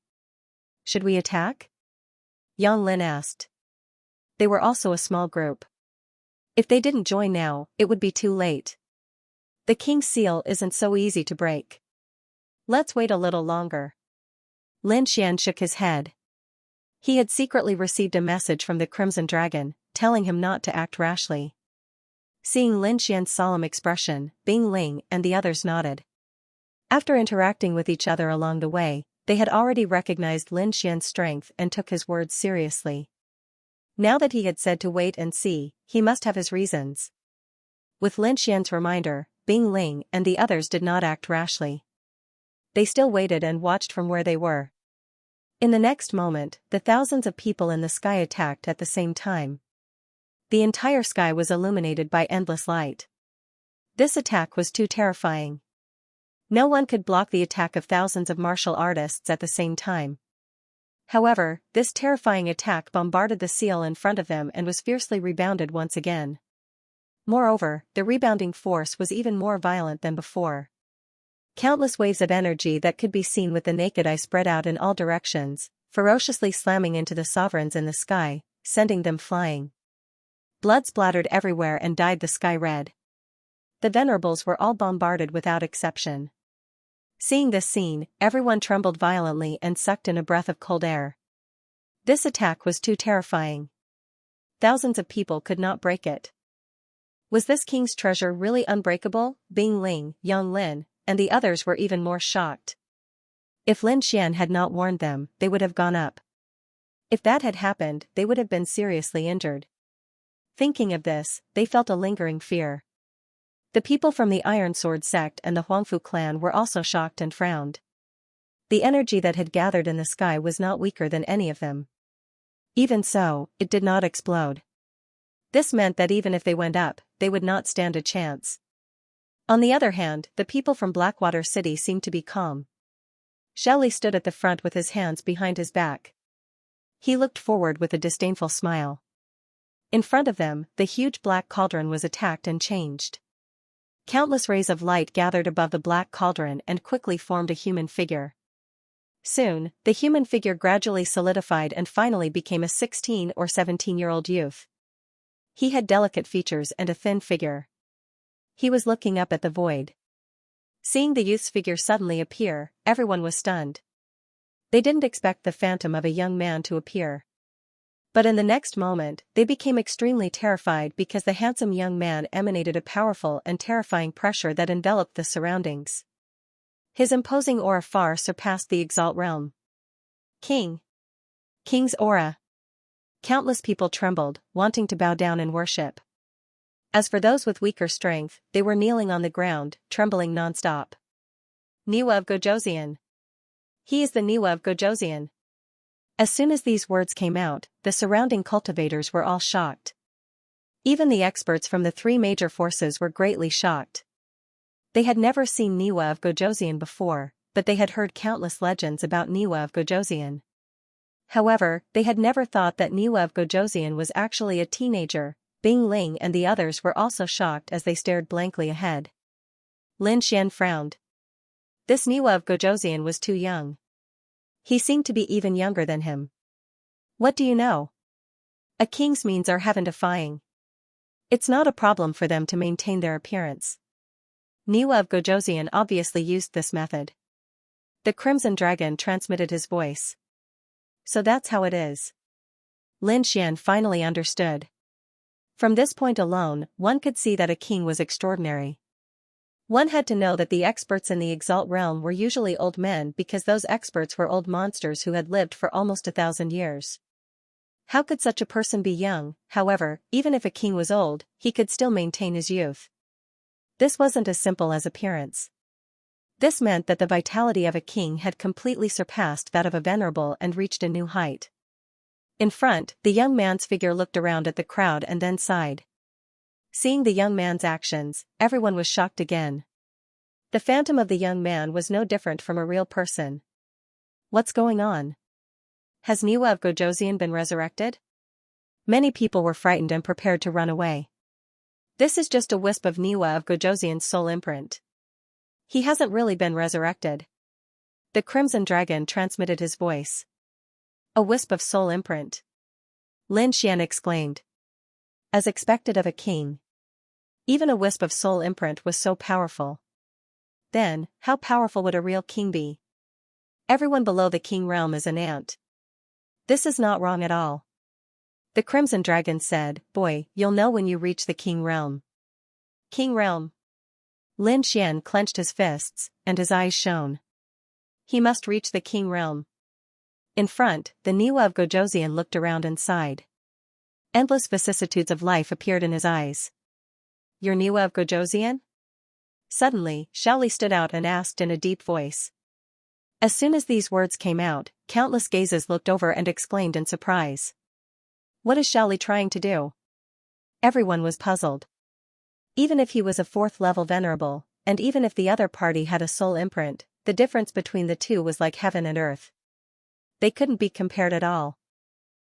"Should we attack?" Yang Lin asked. They were also a small group. If they didn't join now, it would be too late. The king's seal isn't so easy to break. Let's wait a little longer. Lin Xian shook his head. He had secretly received a message from the Crimson Dragon, telling him not to act rashly. Seeing Lin Xian's solemn expression, Bing Ling and the others nodded. After interacting with each other along the way, they had already recognized Lin Xian's strength and took his words seriously. Now that he had said to wait and see, he must have his reasons. With Lin Xian's reminder, Bing Ling and the others did not act rashly. They still waited and watched from where they were. In the next moment, the thousands of people in the sky attacked at the same time. The entire sky was illuminated by endless light. This attack was too terrifying. No one could block the attack of thousands of martial artists at the same time. However, this terrifying attack bombarded the seal in front of them and was fiercely rebounded once again. Moreover, the rebounding force was even more violent than before. Countless waves of energy that could be seen with the naked eye spread out in all directions, ferociously slamming into the sovereigns in the sky, sending them flying. Blood splattered everywhere and dyed the sky red. The venerables were all bombarded without exception. Seeing this scene, everyone trembled violently and sucked in a breath of cold air. This attack was too terrifying. Thousands of people could not break it. Was this king's treasure really unbreakable? Bing Ling, Yang Lin, and the others were even more shocked. If Lin Xian had not warned them, they would have gone up. If that had happened, they would have been seriously injured. Thinking of this, they felt a lingering fear. The people from the Iron Sword sect and the Huangfu clan were also shocked and frowned. The energy that had gathered in the sky was not weaker than any of them. Even so, it did not explode. This meant that even if they went up, they would not stand a chance. On the other hand, the people from Blackwater City seemed to be calm. Shelley stood at the front with his hands behind his back. He looked forward with a disdainful smile. In front of them, the huge black cauldron was attacked and changed. Countless rays of light gathered above the black cauldron and quickly formed a human figure. Soon, the human figure gradually solidified and finally became a 16 or 17-year-old youth. He had delicate features and a thin figure. He was looking up at the void. Seeing the youth's figure suddenly appear, everyone was stunned. They didn't expect the phantom of a young man to appear. But in the next moment, they became extremely terrified because the handsome young man emanated a powerful and terrifying pressure that enveloped the surroundings. His imposing aura far surpassed the Exalt realm. King's aura. Countless people trembled, wanting to bow down in worship. As for those with weaker strength, they were kneeling on the ground, trembling non-stop. Niwa of Gojoseon. He is the Niwa of Gojoseon. As soon as these words came out, the surrounding cultivators were all shocked. Even the experts from the 3 major forces were greatly shocked. They had never seen Niwa of Gojoseon before, but they had heard countless legends about Niwa of Gojoseon. However, they had never thought that Niuev Gojosian was actually a teenager. Bing Ling and the others were also shocked as they stared blankly ahead. Lin Xian frowned. This Niuev Gojosian was too young. He seemed to be even younger than him. What do you know? A king's means are heaven-defying. It's not a problem for them to maintain their appearance. Niuev Gojosian obviously used this method. The Crimson Dragon transmitted his voice. So that's how it is. Lin Xian finally understood. From this point alone, one could see that a king was extraordinary. One had to know that the experts in the Exalt realm were usually old men because those experts were old monsters who had lived for almost 1,000 years. How could such a person be young? However, even if a king was old, he could still maintain his youth. This wasn't as simple as appearance. This meant that the vitality of a king had completely surpassed that of a venerable and reached a new height. In front, the young man's figure looked around at the crowd and then sighed. Seeing the young man's actions, everyone was shocked again. The phantom of the young man was no different from a real person. What's going on? Has Niuev Gojosian been resurrected? Many people were frightened and prepared to run away. This is just a wisp of Niuev Gojosian's soul imprint. He hasn't really been resurrected. The Crimson Dragon transmitted his voice. A wisp of soul imprint. Lin Xian exclaimed. As expected of a king. Even a wisp of soul imprint was so powerful. Then, how powerful would a real king be? Everyone below the king realm is an ant. This is not wrong at all. The Crimson Dragon said, Boy, you'll know when you reach the king realm. King realm. Lin Xian clenched his fists, and his eyes shone. He must reach the king realm. In front, the Niuev Gojosian looked around and sighed. Endless vicissitudes of life appeared in his eyes. You're Niuev Gojosian? Suddenly, Xiaoli stood out and asked in a deep voice. As soon as these words came out, countless gazes looked over and exclaimed in surprise. What is Xiaoli trying to do? Everyone was puzzled. Even if he was a 4th-level venerable, and even if the other party had a soul imprint, the difference between the two was like heaven and earth. They couldn't be compared at all.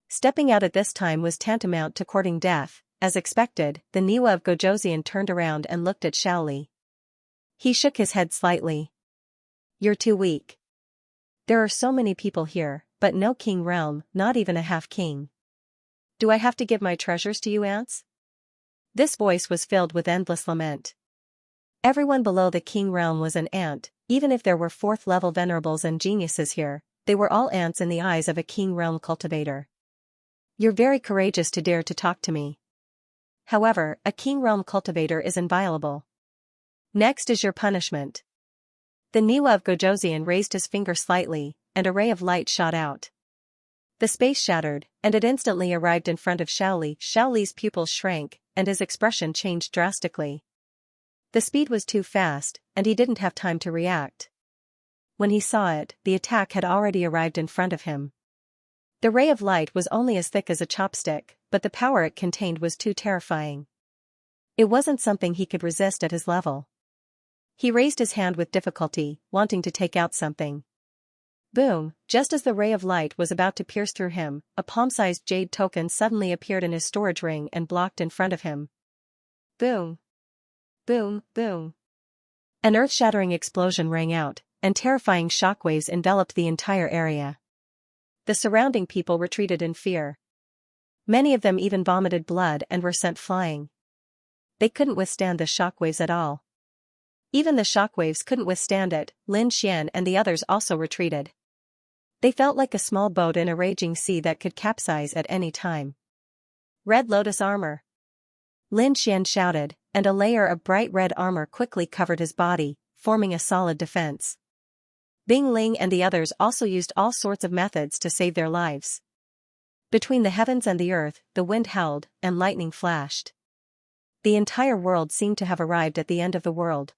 Stepping out at this time was tantamount to courting death. As expected, the Niuev Gojosian turned around and looked at Xiaoli. He shook his head slightly. You're too weak. There are so many people here, but no king realm, not even a half-king. Do I have to give my treasures to you ants? This voice was filled with endless lament. Everyone below the king realm was an ant, even if there were 4th-level venerables and geniuses here, they were all ants in the eyes of a king realm cultivator. You're very courageous to dare to talk to me. However, a king realm cultivator is inviolable. Next is your punishment. The Niuev Gojosian raised his finger slightly, and a ray of light shot out. The space shattered, and it instantly arrived in front of Xiaoli. Xiaoli's pupils shrank, and his expression changed drastically. The speed was too fast, and he didn't have time to react. When he saw it, the attack had already arrived in front of him. The ray of light was only as thick as a chopstick, but the power it contained was too terrifying. It wasn't something he could resist at his level. He raised his hand with difficulty, wanting to take out something. Boom! Just as the ray of light was about to pierce through him, a palm-sized jade token suddenly appeared in his storage ring and blocked in front of him. Boom! Boom! Boom! An earth-shattering explosion rang out, and terrifying shockwaves enveloped the entire area. The surrounding people retreated in fear. Many of them even vomited blood and were sent flying. They couldn't withstand the shockwaves at all. Even the shockwaves couldn't withstand it. Lin Xian and the others also retreated. They felt like a small boat in a raging sea that could capsize at any time. Red Lotus armor. Lin Xian shouted, and a layer of bright red armor quickly covered his body, forming a solid defense. Bing Ling and the others also used all sorts of methods to save their lives. Between the heavens and the earth, the wind howled, and lightning flashed. The entire world seemed to have arrived at the end of the world.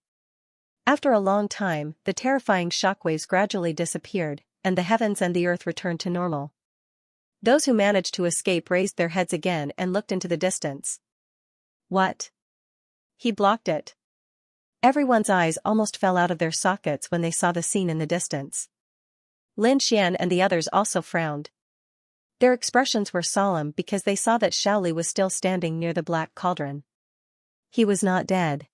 After a long time, the terrifying shockwaves gradually disappeared, and the heavens and the earth returned to normal. Those who managed to escape raised their heads again and looked into the distance. What? He blocked it. Everyone's eyes almost fell out of their sockets when they saw the scene in the distance. Lin Xian and the others also frowned. Their expressions were solemn because they saw that Xiaoli was still standing near the black cauldron. He was not dead.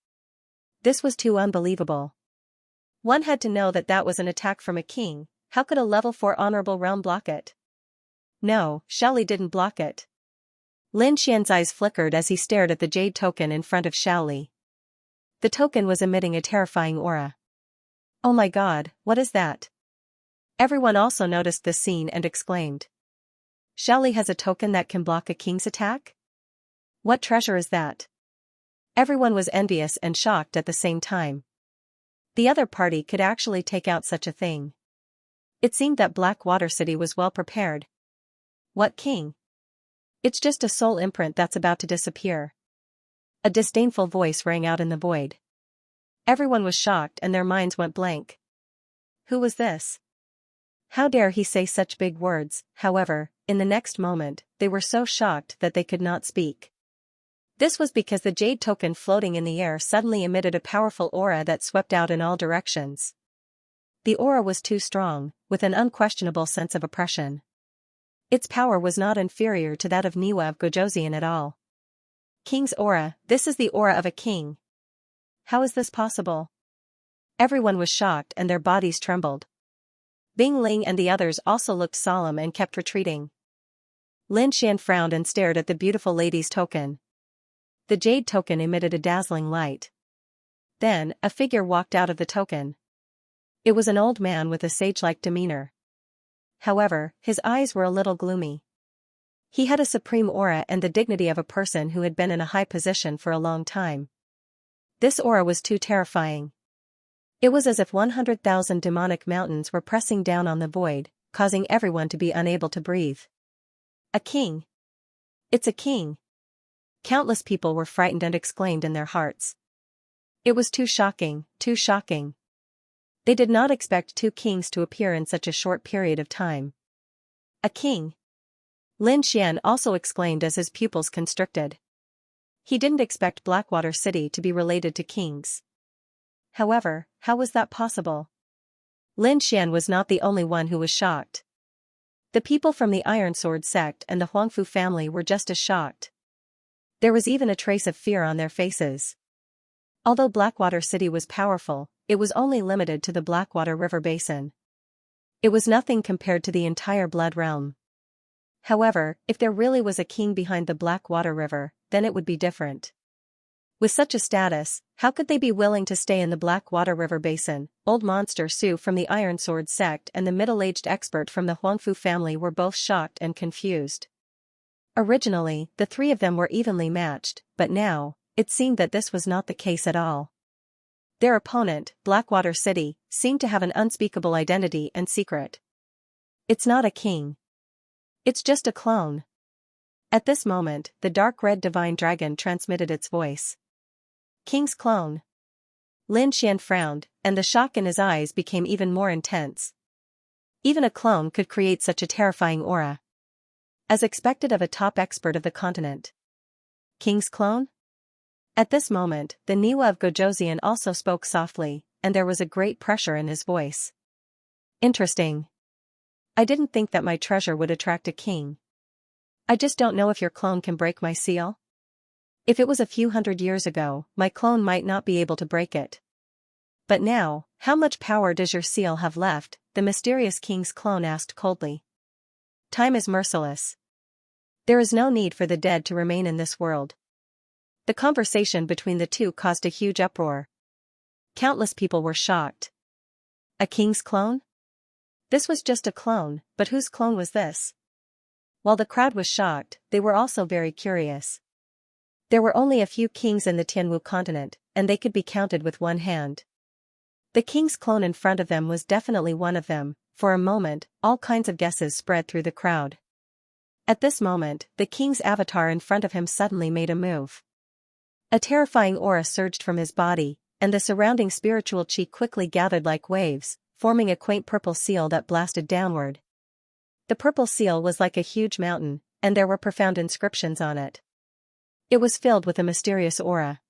This was too unbelievable. One had to know that that was an attack from a king. How could a level 4 honorable realm block it? No, Xiaoli didn't block it. Lin Xian's eyes flickered as he stared at the jade token in front of Xiaoli. The token was emitting a terrifying aura. Oh my god, what is that? Everyone also noticed this scene and exclaimed. Xiaoli has a token that can block a king's attack? What treasure is that? Everyone was envious and shocked at the same time. The other party could actually take out such a thing. It seemed that Blackwater City was well prepared. What king? It's just a soul imprint that's about to disappear. A disdainful voice rang out in the void. Everyone was shocked and their minds went blank. Who was this? How dare he say such big words? However, in the next moment, they were so shocked that they could not speak. This was because the jade token floating in the air suddenly emitted a powerful aura that swept out in all directions. The aura was too strong, with an unquestionable sense of oppression. Its power was not inferior to that of Niwa of Gojosian at all. King's aura, this is the aura of a king. How is this possible? Everyone was shocked and their bodies trembled. Bing Ling and the others also looked solemn and kept retreating. Lin Xian frowned and stared at the beautiful lady's token. The jade token emitted a dazzling light. Then, a figure walked out of the token. It was an old man with a sage-like demeanor. However, his eyes were a little gloomy. He had a supreme aura and the dignity of a person who had been in a high position for a long time. This aura was too terrifying. It was as if 100,000 demonic mountains were pressing down on the void, causing everyone to be unable to breathe. A king. It's a king. Countless people were frightened and exclaimed in their hearts. It was too shocking, too shocking. They did not expect two kings to appear in such a short period of time. A king. Lin Xian also exclaimed as his pupils constricted. He didn't expect Blackwater City to be related to kings. However, how was that possible? Lin Xian was not the only one who was shocked. The people from the Iron Sword sect and the Huangfu family were just as shocked. There was even a trace of fear on their faces. Although Blackwater City was powerful, it was only limited to the Blackwater River Basin. It was nothing compared to the entire Blood Realm. However, if there really was a king behind the Blackwater River, then it would be different. With such a status, how could they be willing to stay in the Blackwater River Basin? Old Monster Su from the Iron Sword sect and the middle-aged expert from the Huangfu family were both shocked and confused. Originally, the three of them were evenly matched, but now, it seemed that this was not the case at all. Their opponent, Blackwater City, seemed to have an unspeakable identity and secret. It's not a king. It's just a clone. At this moment, the dark red divine dragon transmitted its voice. King's clone. Lin Xian frowned, and the shock in his eyes became even more intense. Even a clone could create such a terrifying aura. As expected of a top expert of the continent. King's clone? At this moment, the Niwa of Gojosian also spoke softly, and there was a great pressure in his voice. Interesting. I didn't think that my treasure would attract a king. I just don't know if your clone can break my seal. If it was a few hundred years ago, my clone might not be able to break it. But now, how much power does your seal have left? The mysterious king's clone asked coldly. Time is merciless. There is no need for the dead to remain in this world. The conversation between the two caused a huge uproar. Countless people were shocked. A king's clone? This was just a clone, but whose clone was this? While the crowd was shocked, they were also very curious. There were only a few kings in the Tianwu continent, and they could be counted with one hand. The king's clone in front of them was definitely one of them. For a moment, all kinds of guesses spread through the crowd. At this moment, the king's avatar in front of him suddenly made a move. A terrifying aura surged from his body, and the surrounding spiritual chi quickly gathered like waves, forming a quaint purple seal that blasted downward. The purple seal was like a huge mountain, and there were profound inscriptions on it. It was filled with a mysterious aura.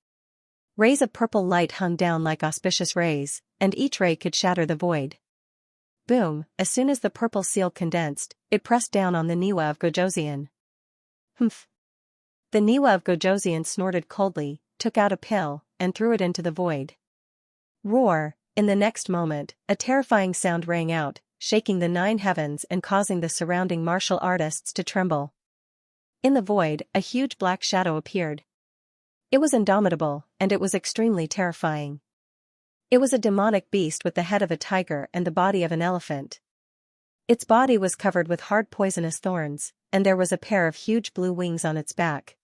Rays of purple light hung down like auspicious rays, and each ray could shatter the void. Boom, as soon as the purple seal condensed, it pressed down on the Niwa of Gojosian. Humph. The Niwa of Gojosian snorted coldly, took out a pill, and threw it into the void. Roar! In the next moment, a terrifying sound rang out, shaking the 9 heavens and causing the surrounding martial artists to tremble. In the void, a huge black shadow appeared. It was indomitable, and it was extremely terrifying. It was a demonic beast with the head of a tiger and the body of an elephant. Its body was covered with hard poisonous thorns, and there was a pair of huge blue wings on its back.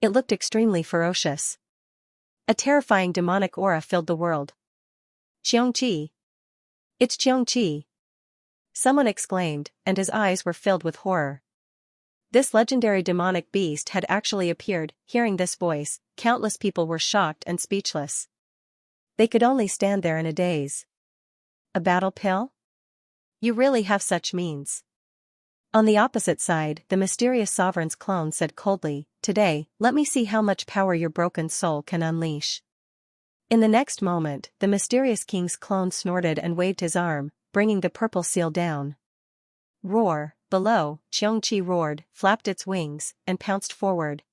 It looked extremely ferocious. A terrifying demonic aura filled the world. Xianxia! It's Xianxia! Someone exclaimed, and his eyes were filled with horror. This legendary demonic beast had actually appeared. Hearing this voice, countless people were shocked and speechless. They could only stand there in a daze. A battle pill? You really have such means. On the opposite side, the mysterious sovereign's clone said coldly, "Today, let me see how much power your broken soul can unleash." In the next moment, the mysterious king's clone snorted and waved his arm, bringing the purple seal down. Roar! Below, Xianxia roared, flapped its wings, and pounced forward.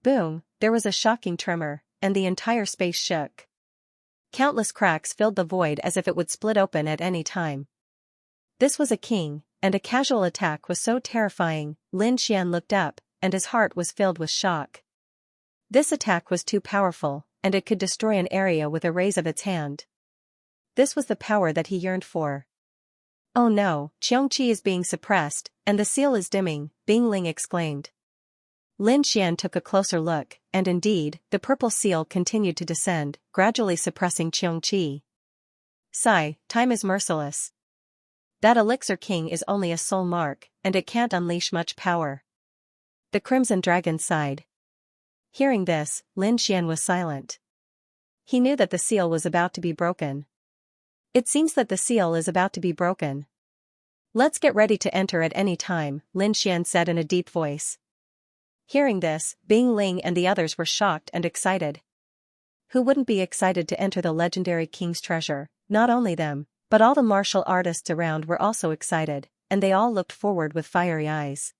Boom! There was a shocking tremor, and the entire space shook. Countless cracks filled the void as if it would split open at any time. This was a king, and a casual attack was so terrifying. Lin Xian looked up, and his heart was filled with shock. This attack was too powerful, and it could destroy an area with a raise of its hand. This was the power that he yearned for. Oh no, Xianxia is being suppressed, and the seal is dimming, Bing Ling exclaimed. Lin Xian took a closer look, and indeed, the purple seal continued to descend, gradually suppressing Xianxia. Sigh, time is merciless. That elixir king is only a soul mark, and it can't unleash much power. The Crimson Dragon sighed. Hearing this, Lin Xian was silent. He knew that the seal was about to be broken. It seems that the seal is about to be broken. Let's get ready to enter at any time, Lin Xian said in a deep voice. Hearing this, Bing Ling and the others were shocked and excited. Who wouldn't be excited to enter the legendary king's treasure? Not only them, but all the martial artists around were also excited, and they all looked forward with fiery eyes.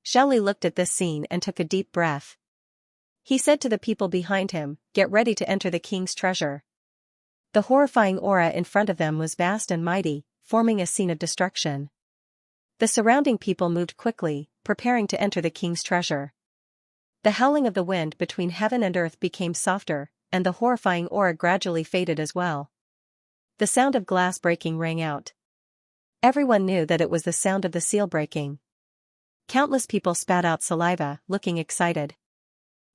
Xiaoli looked at this scene and took a deep breath. He said to the people behind him, "Get ready to enter the king's treasure." The horrifying aura in front of them was vast and mighty, forming a scene of destruction. The surrounding people moved quickly, preparing to enter the king's treasure. The howling of the wind between heaven and earth became softer, and the horrifying aura gradually faded as well. The sound of glass breaking rang out. Everyone knew that it was the sound of the seal breaking. Countless people spat out saliva, looking excited.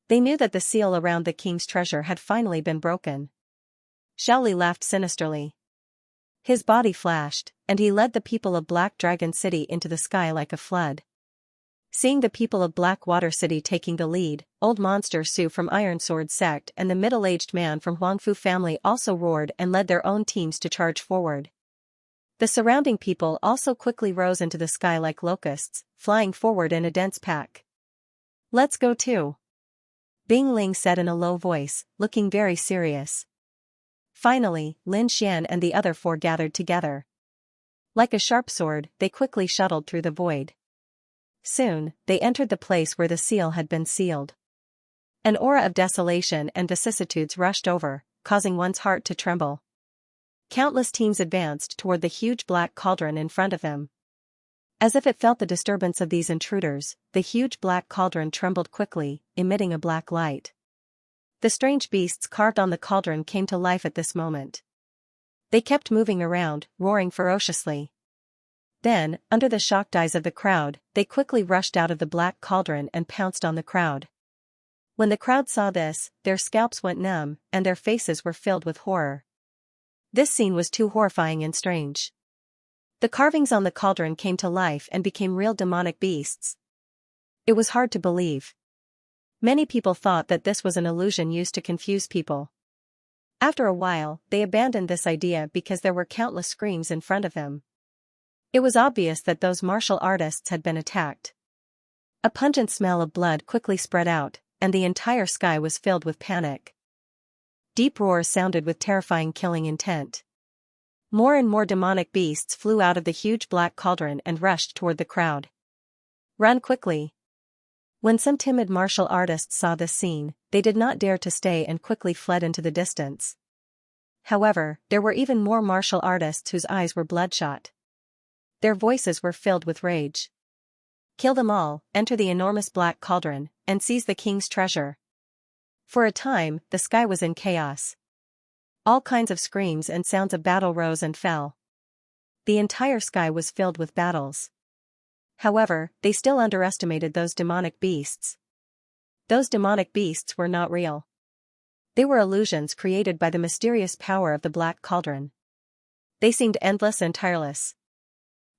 They knew that the seal around the king's treasure had finally been broken. Xiaoli laughed sinisterly. His body flashed, and he led the people of Black Dragon City into the sky like a flood. Seeing the people of Blackwater City taking the lead, Old Monster Su from Iron Sword Sect and the middle-aged man from Huangfu family also roared and led their own teams to charge forward. The surrounding people also quickly rose into the sky like locusts, flying forward in a dense pack. "Let's go too," Bing Ling said in a low voice, looking very serious. Finally, Lin Xian and the other 4 gathered together. Like a sharp sword, they quickly shuttled through the void. Soon, they entered the place where the seal had been sealed. An aura of desolation and vicissitudes rushed over, causing one's heart to tremble. Countless teams advanced toward the huge black cauldron in front of them. As if it felt the disturbance of these intruders, the huge black cauldron trembled quickly, emitting a black light. The strange beasts carved on the cauldron came to life at this moment. They kept moving around, roaring ferociously. Then, under the shocked eyes of the crowd, they quickly rushed out of the black cauldron and pounced on the crowd. When the crowd saw this, their scalps went numb, and their faces were filled with horror. This scene was too horrifying and strange. The carvings on the cauldron came to life and became real demonic beasts. It was hard to believe. Many people thought that this was an illusion used to confuse people. After a while, they abandoned this idea because there were countless screams in front of them. It was obvious that those martial artists had been attacked. A pungent smell of blood quickly spread out, and the entire sky was filled with panic. Deep roars sounded with terrifying killing intent. More and more demonic beasts flew out of the huge black cauldron and rushed toward the crowd. Run quickly. When some timid martial artists saw this scene, they did not dare to stay and quickly fled into the distance. However, there were even more martial artists whose eyes were bloodshot. Their voices were filled with rage. Kill them all, enter the enormous black cauldron, and seize the king's treasure. For a time, the sky was in chaos. All kinds of screams and sounds of battle rose and fell. The entire sky was filled with battles. However, they still underestimated those demonic beasts. Those demonic beasts were not real. They were illusions created by the mysterious power of the black cauldron. They seemed endless and tireless.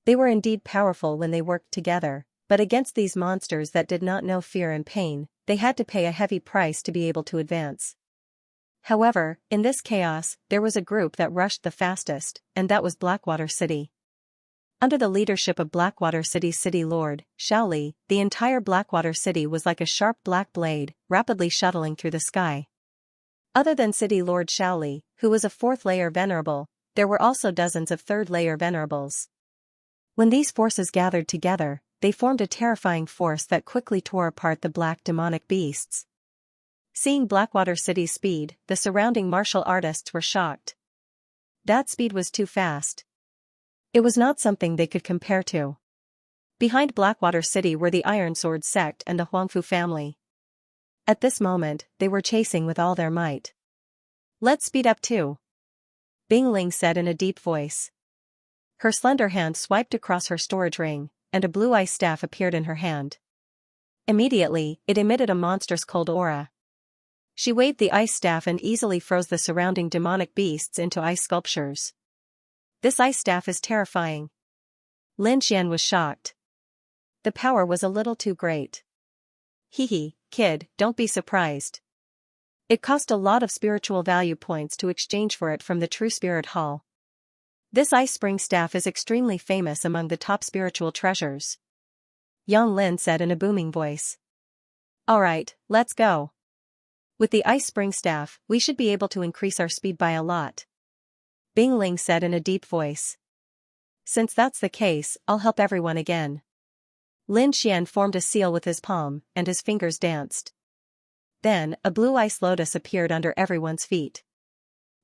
They were indeed powerful when they worked together, but against these monsters that did not know fear and pain, they had to pay a heavy price to be able to advance. However, in this chaos, there was a group that rushed the fastest, and that was Blackwater City. Under the leadership of Blackwater City's city lord, Xiaoli, the entire Blackwater City was like a sharp black blade, rapidly shuttling through the sky. Other than city lord Xiaoli, who was a fourth-layer venerable, there were also dozens of third-layer venerables. When these forces gathered together, they formed a terrifying force that quickly tore apart the black demonic beasts. Seeing Blackwater City's speed, the surrounding martial artists were shocked. That speed was too fast. It was not something they could compare to. Behind Blackwater City were the Iron Sword sect and the Huangfu family. At this moment, they were chasing with all their might. Let's speed up too, Bing Ling said in a deep voice. Her slender hand swiped across her storage ring, and a blue ice staff appeared in her hand. Immediately, it emitted a monstrous cold aura. She waved the ice staff and easily froze the surrounding demonic beasts into ice sculptures. This ice staff is terrifying. Lin Xian was shocked. The power was a little too great. Hee, kid, don't be surprised. It cost a lot of spiritual value points to exchange for it from the True Spirit Hall. This ice spring staff is extremely famous among the top spiritual treasures. Yang Lin said in a booming voice. Alright, let's go. With the ice spring staff, we should be able to increase our speed by a lot, Bing Ling said in a deep voice. Since that's the case, I'll help everyone again. Lin Xian formed a seal with his palm, and his fingers danced. Then, a blue ice lotus appeared under everyone's feet.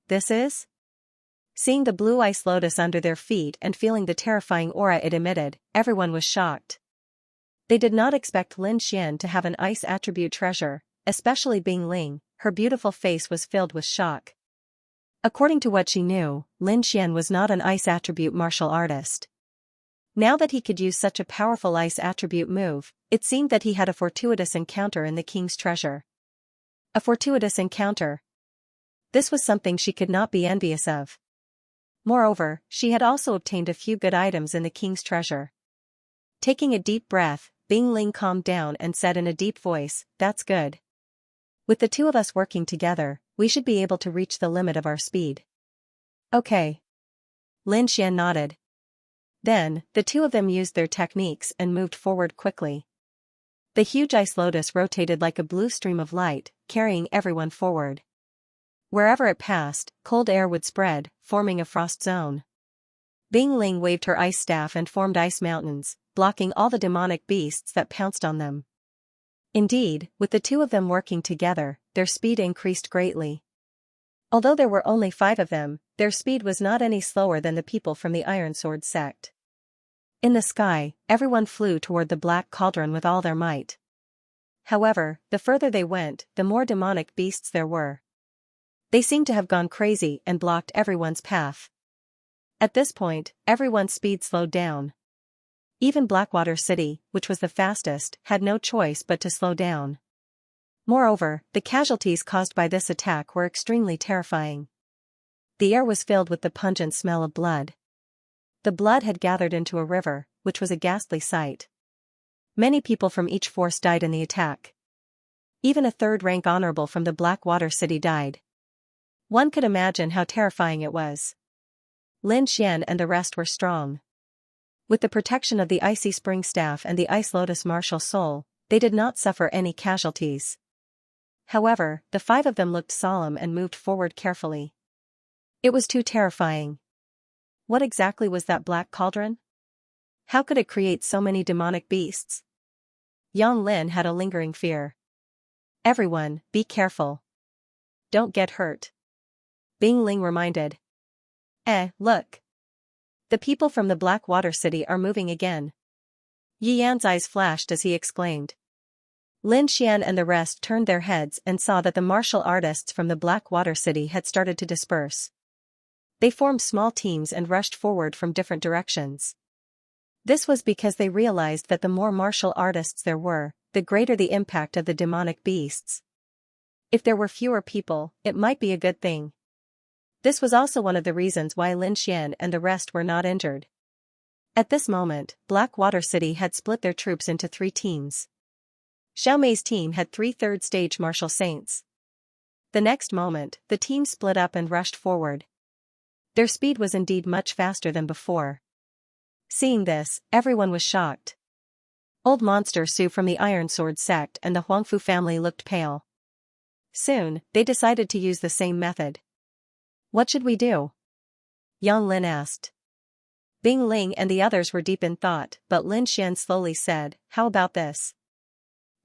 This is? Seeing the blue ice lotus under their feet and feeling the terrifying aura it emitted, everyone was shocked. They did not expect Lin Xian to have an ice attribute treasure, especially Bing Ling. Her beautiful face was filled with shock. According to what she knew, Lin Xian was not an ice attribute martial artist. Now that he could use such a powerful ice attribute move, it seemed that he had a fortuitous encounter in the king's treasure. A fortuitous encounter. This was something she could not be envious of. Moreover, she had also obtained a few good items in the king's treasure. Taking a deep breath, Bing Ling calmed down and said in a deep voice, "That's good. With the two of us working together, we should be able to reach the limit of our speed." Okay. Lin Xian nodded. Then, the two of them used their techniques and moved forward quickly. The huge ice lotus rotated like a blue stream of light, carrying everyone forward. Wherever it passed, cold air would spread, forming a frost zone. Bing Ling waved her ice staff and formed ice mountains, blocking all the demonic beasts that pounced on them. Indeed, with the two of them working together, their speed increased greatly. Although there were only 5 of them, their speed was not any slower than the people from the Iron Sword sect. In the sky, everyone flew toward the black cauldron with all their might. However, the further they went, the more demonic beasts there were. They seemed to have gone crazy and blocked everyone's path. At this point, everyone's speed slowed down. Even Blackwater City, which was the fastest, had no choice but to slow down. Moreover, the casualties caused by this attack were extremely terrifying. The air was filled with the pungent smell of blood. The blood had gathered into a river, which was a ghastly sight. Many people from each force died in the attack. Even a third-rank honorable from the Blackwater City died. One could imagine how terrifying it was. Lin Xian and the rest were strong. With the protection of the icy spring staff and the ice lotus martial soul, they did not suffer any casualties. However, the 5 of them looked solemn and moved forward carefully. It was too terrifying. What exactly was that black cauldron? How could it create so many demonic beasts? Yang Lin had a lingering fear. Everyone, be careful. Don't get hurt. Bing Ling reminded. Look. The people from the Black Water City are moving again. Yi Yan's eyes flashed as he exclaimed. Lin Xian and the rest turned their heads and saw that the martial artists from the Black Water City had started to disperse. They formed small teams and rushed forward from different directions. This was because they realized that the more martial artists there were, the greater the impact of the demonic beasts. If there were fewer people, it might be a good thing. This was also one of the reasons why Lin Xian and the rest were not injured. At this moment, Black Water City had split their troops into 3 teams. Xiao Mei's team had 3 third-stage martial saints. The next moment, the team split up and rushed forward. Their speed was indeed much faster than before. Seeing this, everyone was shocked. Old Monster Su from the Iron Sword sect and the Huangfu family looked pale. Soon, they decided to use the same method. What should we do? Yang Lin asked. Bing Ling and the others were deep in thought, but Lin Xian slowly said, how about this?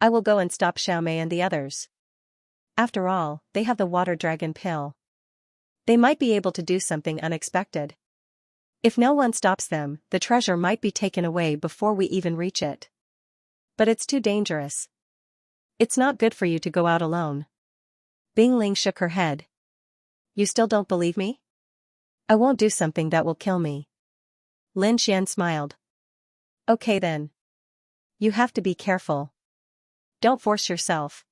I will go and stop Xiao Mei and the others. After all, they have the water dragon pill. They might be able to do something unexpected. If no one stops them, the treasure might be taken away before we even reach it. But it's too dangerous. It's not good for you to go out alone. Bing Ling shook her head. You still don't believe me? I won't do something that will kill me. Lin Xian smiled. Okay then. You have to be careful. Don't force yourself.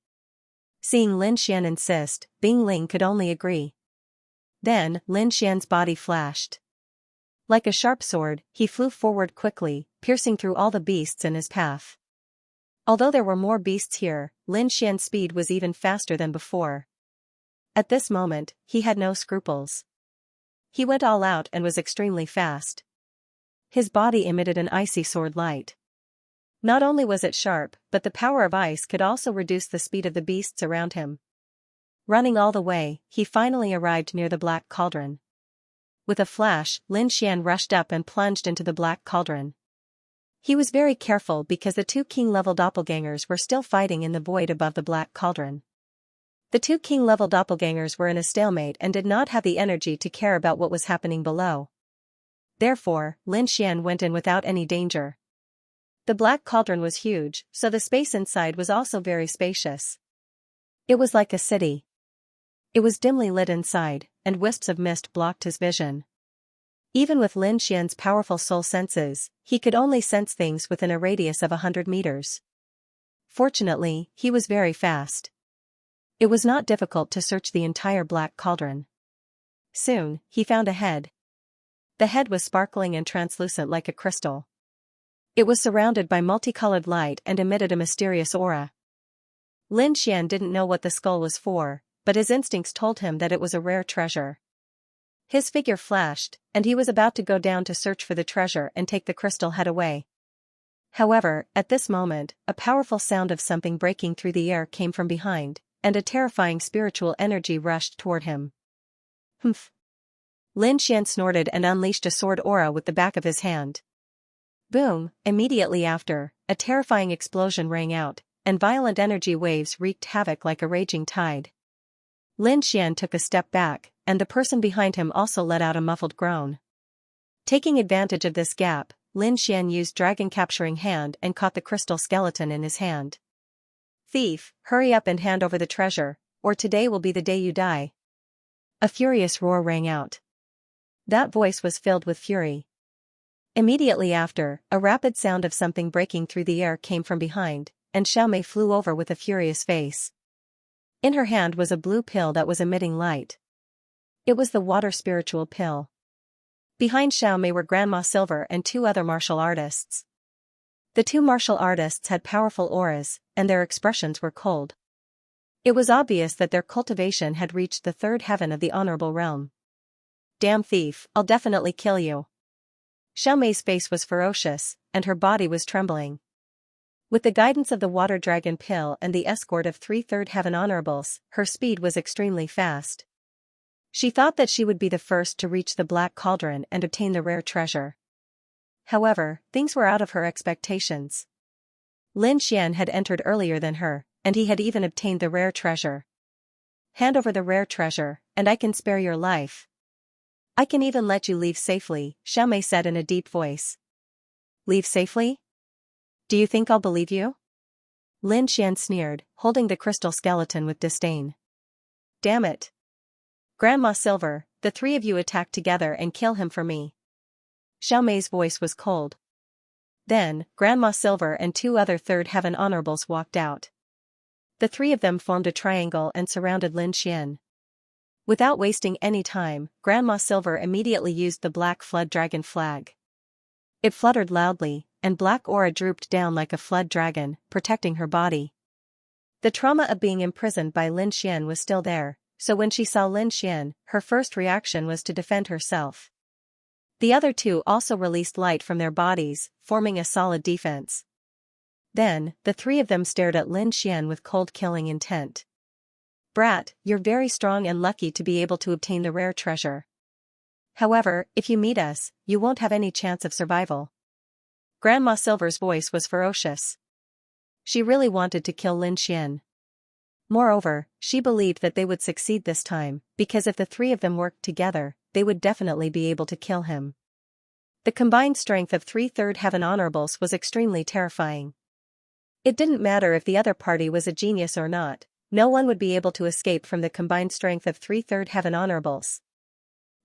Seeing Lin Xian insist, Bing Ling could only agree. Then, Lin Xian's body flashed. Like a sharp sword, he flew forward quickly, piercing through all the beasts in his path. Although there were more beasts here, Lin Xian's speed was even faster than before. At this moment, he had no scruples. He went all out and was extremely fast. His body emitted an icy sword light. Not only was it sharp, but the power of ice could also reduce the speed of the beasts around him. Running all the way, he finally arrived near the black cauldron. With a flash, Lin Xian rushed up and plunged into the black cauldron. He was very careful because the 2 king-level doppelgangers were still fighting in the void above the black cauldron. The 2 king-level doppelgangers were in a stalemate and did not have the energy to care about what was happening below. Therefore, Lin Xian went in without any danger. The black cauldron was huge, so the space inside was also very spacious. It was like a city. It was dimly lit inside, and wisps of mist blocked his vision. Even with Lin Xian's powerful soul senses, he could only sense things within a radius of 100 meters. Fortunately, he was very fast. It was not difficult to search the entire black cauldron. Soon, he found a head. The head was sparkling and translucent like a crystal. It was surrounded by multicolored light and emitted a mysterious aura. Lin Xian didn't know what the skull was for, but his instincts told him that it was a rare treasure. His figure flashed, and he was about to go down to search for the treasure and take the crystal head away. However, at this moment, a powerful sound of something breaking through the air came from behind, and a terrifying spiritual energy rushed toward him. Humph! Lin Xian snorted and unleashed a sword aura with the back of his hand. Boom! Immediately after, a terrifying explosion rang out, and violent energy waves wreaked havoc like a raging tide. Lin Xian took a step back, and the person behind him also let out a muffled groan. Taking advantage of this gap, Lin Xian used Dragon Capturing Hand and caught the crystal skeleton in his hand. Thief, hurry up and hand over the treasure, or today will be the day you die. A furious roar rang out. That voice was filled with fury. Immediately after, a rapid sound of something breaking through the air came from behind, and Xiao Mei flew over with a furious face. In her hand was a blue pill that was emitting light. It was the water spiritual pill. Behind Xiao Mei were Grandma Silver and 2 other martial artists. The 2 martial artists had powerful auras, and their expressions were cold. It was obvious that their cultivation had reached the 3rd heaven of the honorable realm. Damn thief, I'll definitely kill you. Xiao Mei's face was ferocious, and her body was trembling. With the guidance of the water dragon pill and the escort of 3 third heaven honorables, her speed was extremely fast. She thought that she would be the first to reach the Black Cauldron and obtain the rare treasure. However, things were out of her expectations. Lin Xian had entered earlier than her, and he had even obtained the rare treasure. Hand over the rare treasure, and I can spare your life. I can even let you leave safely, Xiaomei said in a deep voice. Leave safely? Do you think I'll believe you? Lin Xian sneered, holding the crystal skeleton with disdain. Damn it. Grandma Silver, the three of you attack together and kill him for me. Xiaomei's voice was cold. Then, Grandma Silver and two other Third Heaven Honorables walked out. The three of them formed a triangle and surrounded Lin Xian. Without wasting any time, Grandma Silver immediately used the Black Flood Dragon flag. It fluttered loudly, and black aura drooped down like a flood dragon, protecting her body. The trauma of being imprisoned by Lin Xian was still there, so when she saw Lin Xian, her first reaction was to defend herself. The other two also released light from their bodies, forming a solid defense. Then, the three of them stared at Lin Xian with cold killing intent. Brat, you're very strong and lucky to be able to obtain the rare treasure. However, if you meet us, you won't have any chance of survival. Grandma Silver's voice was ferocious. She really wanted to kill Lin Xian. Moreover, she believed that they would succeed this time, because if the three of them worked together, they would definitely be able to kill him. The combined strength of three Third Heaven Honorables was extremely terrifying. It didn't matter if the other party was a genius or not, no one would be able to escape from the combined strength of three Third Heaven Honorables.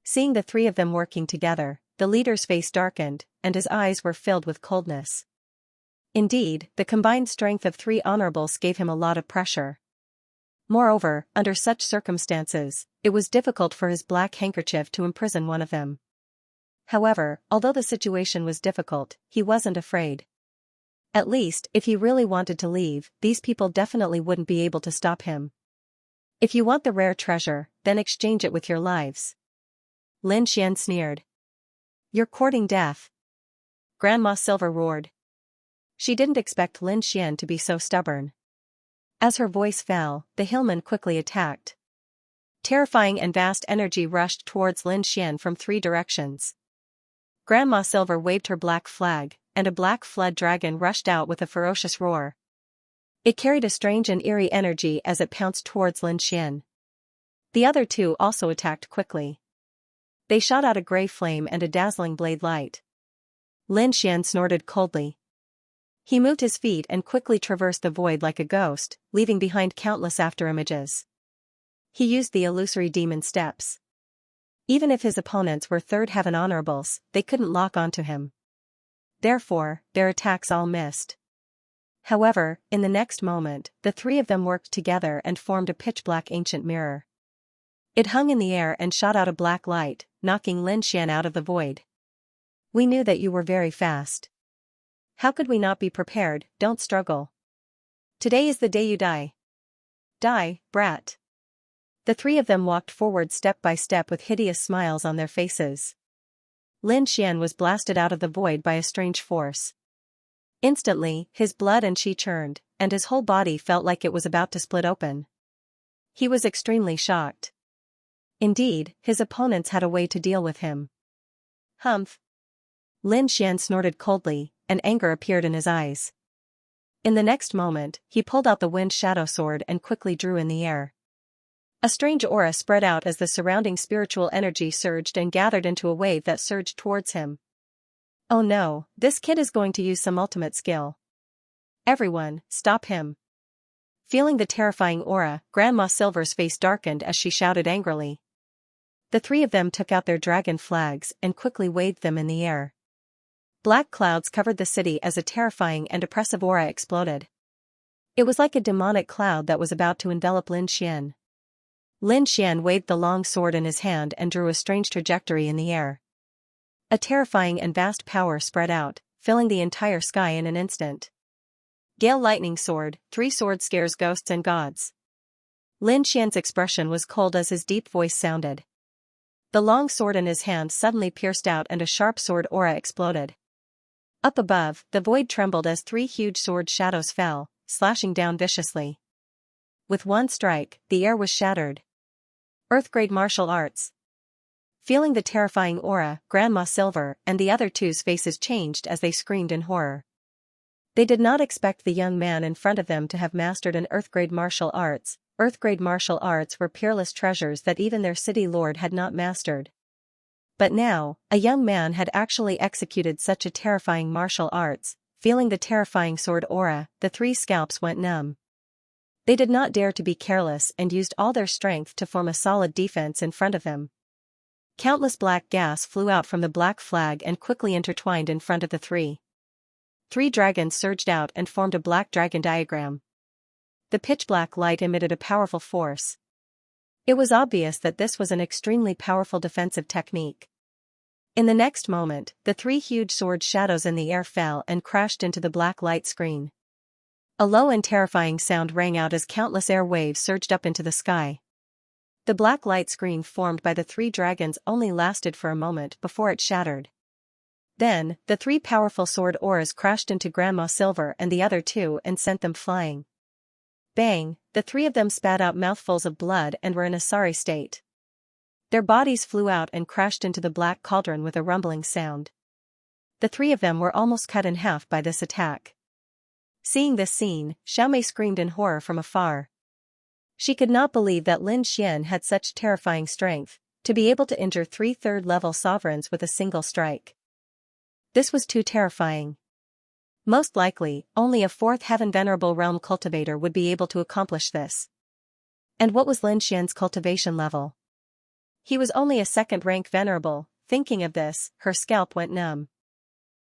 Seeing the three of them working together, the leader's face darkened, and his eyes were filled with coldness. Indeed, the combined strength of three honorables gave him a lot of pressure. Moreover, under such circumstances, it was difficult for his black handkerchief to imprison one of them. However, although the situation was difficult, he wasn't afraid. At least, if he really wanted to leave, these people definitely wouldn't be able to stop him. If you want the rare treasure, then exchange it with your lives. Lin Xian sneered. You're courting death. Grandma Silver roared. She didn't expect Lin Xian to be so stubborn. As her voice fell, the hillman quickly attacked. Terrifying and vast energy rushed towards Lin Xian from three directions. Grandma Silver waved her black flag, and a black flood dragon rushed out with a ferocious roar. It carried a strange and eerie energy as it pounced towards Lin Xian. The other two also attacked quickly. They shot out a gray flame and a dazzling blade light. Lin Xian snorted coldly. He moved his feet and quickly traversed the void like a ghost, leaving behind countless afterimages. He used the illusory demon steps. Even if his opponents were Third Heaven Honorables, they couldn't lock onto him. Therefore, their attacks all missed. However, in the next moment, the three of them worked together and formed a pitch-black ancient mirror. It hung in the air and shot out a black light, knocking Lin Xian out of the void. We knew that you were very fast. How could we not be prepared? Don't struggle. Today is the day you die. Die, brat. The three of them walked forward step by step with hideous smiles on their faces. Lin Xian was blasted out of the void by a strange force. Instantly, his blood and qi churned, and his whole body felt like it was about to split open. He was extremely shocked. Indeed, his opponents had a way to deal with him. Humph. Lin Xian snorted coldly, and anger appeared in his eyes. In the next moment, he pulled out the wind shadow sword and quickly drew in the air. A strange aura spread out as the surrounding spiritual energy surged and gathered into a wave that surged towards him. Oh no, this kid is going to use some ultimate skill. Everyone, stop him. Feeling the terrifying aura, Grandma Silver's face darkened as she shouted angrily. The three of them took out their dragon flags and quickly waved them in the air. Black clouds covered the city as a terrifying and oppressive aura exploded. It was like a demonic cloud that was about to envelop Lin Xian. Lin Xian waved the long sword in his hand and drew a strange trajectory in the air. A terrifying and vast power spread out, filling the entire sky in an instant. Gale Lightning Sword, 3 swords scares ghosts and gods. Lin Xian's expression was cold as his deep voice sounded. The long sword in his hand suddenly pierced out and a sharp sword aura exploded. Up above, the void trembled as 3 huge sword shadows fell, slashing down viciously. With one strike, the air was shattered. Earth-grade martial arts. Feeling the terrifying aura, Grandma Silver and the other two's faces changed as they screamed in horror. They did not expect the young man in front of them to have mastered an Earth-grade martial arts. Earth-grade martial arts were peerless treasures that even their city lord had not mastered. But now, a young man had actually executed such a terrifying martial arts. Feeling the terrifying sword aura, the three scalps went numb. They did not dare to be careless and used all their strength to form a solid defense in front of them. Countless black gas flew out from the black flag and quickly intertwined in front of the three. Three dragons surged out and formed a black dragon diagram. The pitch-black light emitted a powerful force. It was obvious that this was an extremely powerful defensive technique. In the next moment, the three huge sword shadows in the air fell and crashed into the black light screen. A low and terrifying sound rang out as countless air waves surged up into the sky. The black light screen formed by the three dragons only lasted for a moment before it shattered. Then, the three powerful sword auras crashed into Grandma Silver and the other two and sent them flying. Bang, the three of them spat out mouthfuls of blood and were in a sorry state. Their bodies flew out and crashed into the black cauldron with a rumbling sound. The three of them were almost cut in half by this attack. Seeing this scene, Xiaomei screamed in horror from afar. She could not believe that Lin Xian had such terrifying strength, to be able to injure three third-level sovereigns with a single strike. This was too terrifying. Most likely, only a fourth heaven venerable realm cultivator would be able to accomplish this. And what was Lin Xian's cultivation level? He was only a second-rank venerable. Thinking of this, her scalp went numb.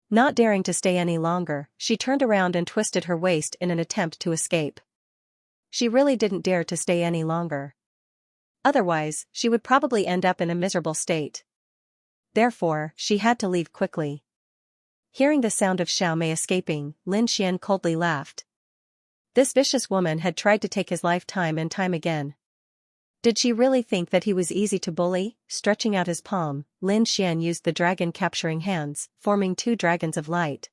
Not daring to stay any longer, she turned around and twisted her waist in an attempt to escape. She really didn't dare to stay any longer. Otherwise, she would probably end up in a miserable state. Therefore, she had to leave quickly. Hearing the sound of Xiaomei escaping, Lin Xian coldly laughed. This vicious woman had tried to take his life time and time again. Did she really think that he was easy to bully? Stretching out his palm, Lin Xian used the dragon-capturing hands, forming two dragons of light.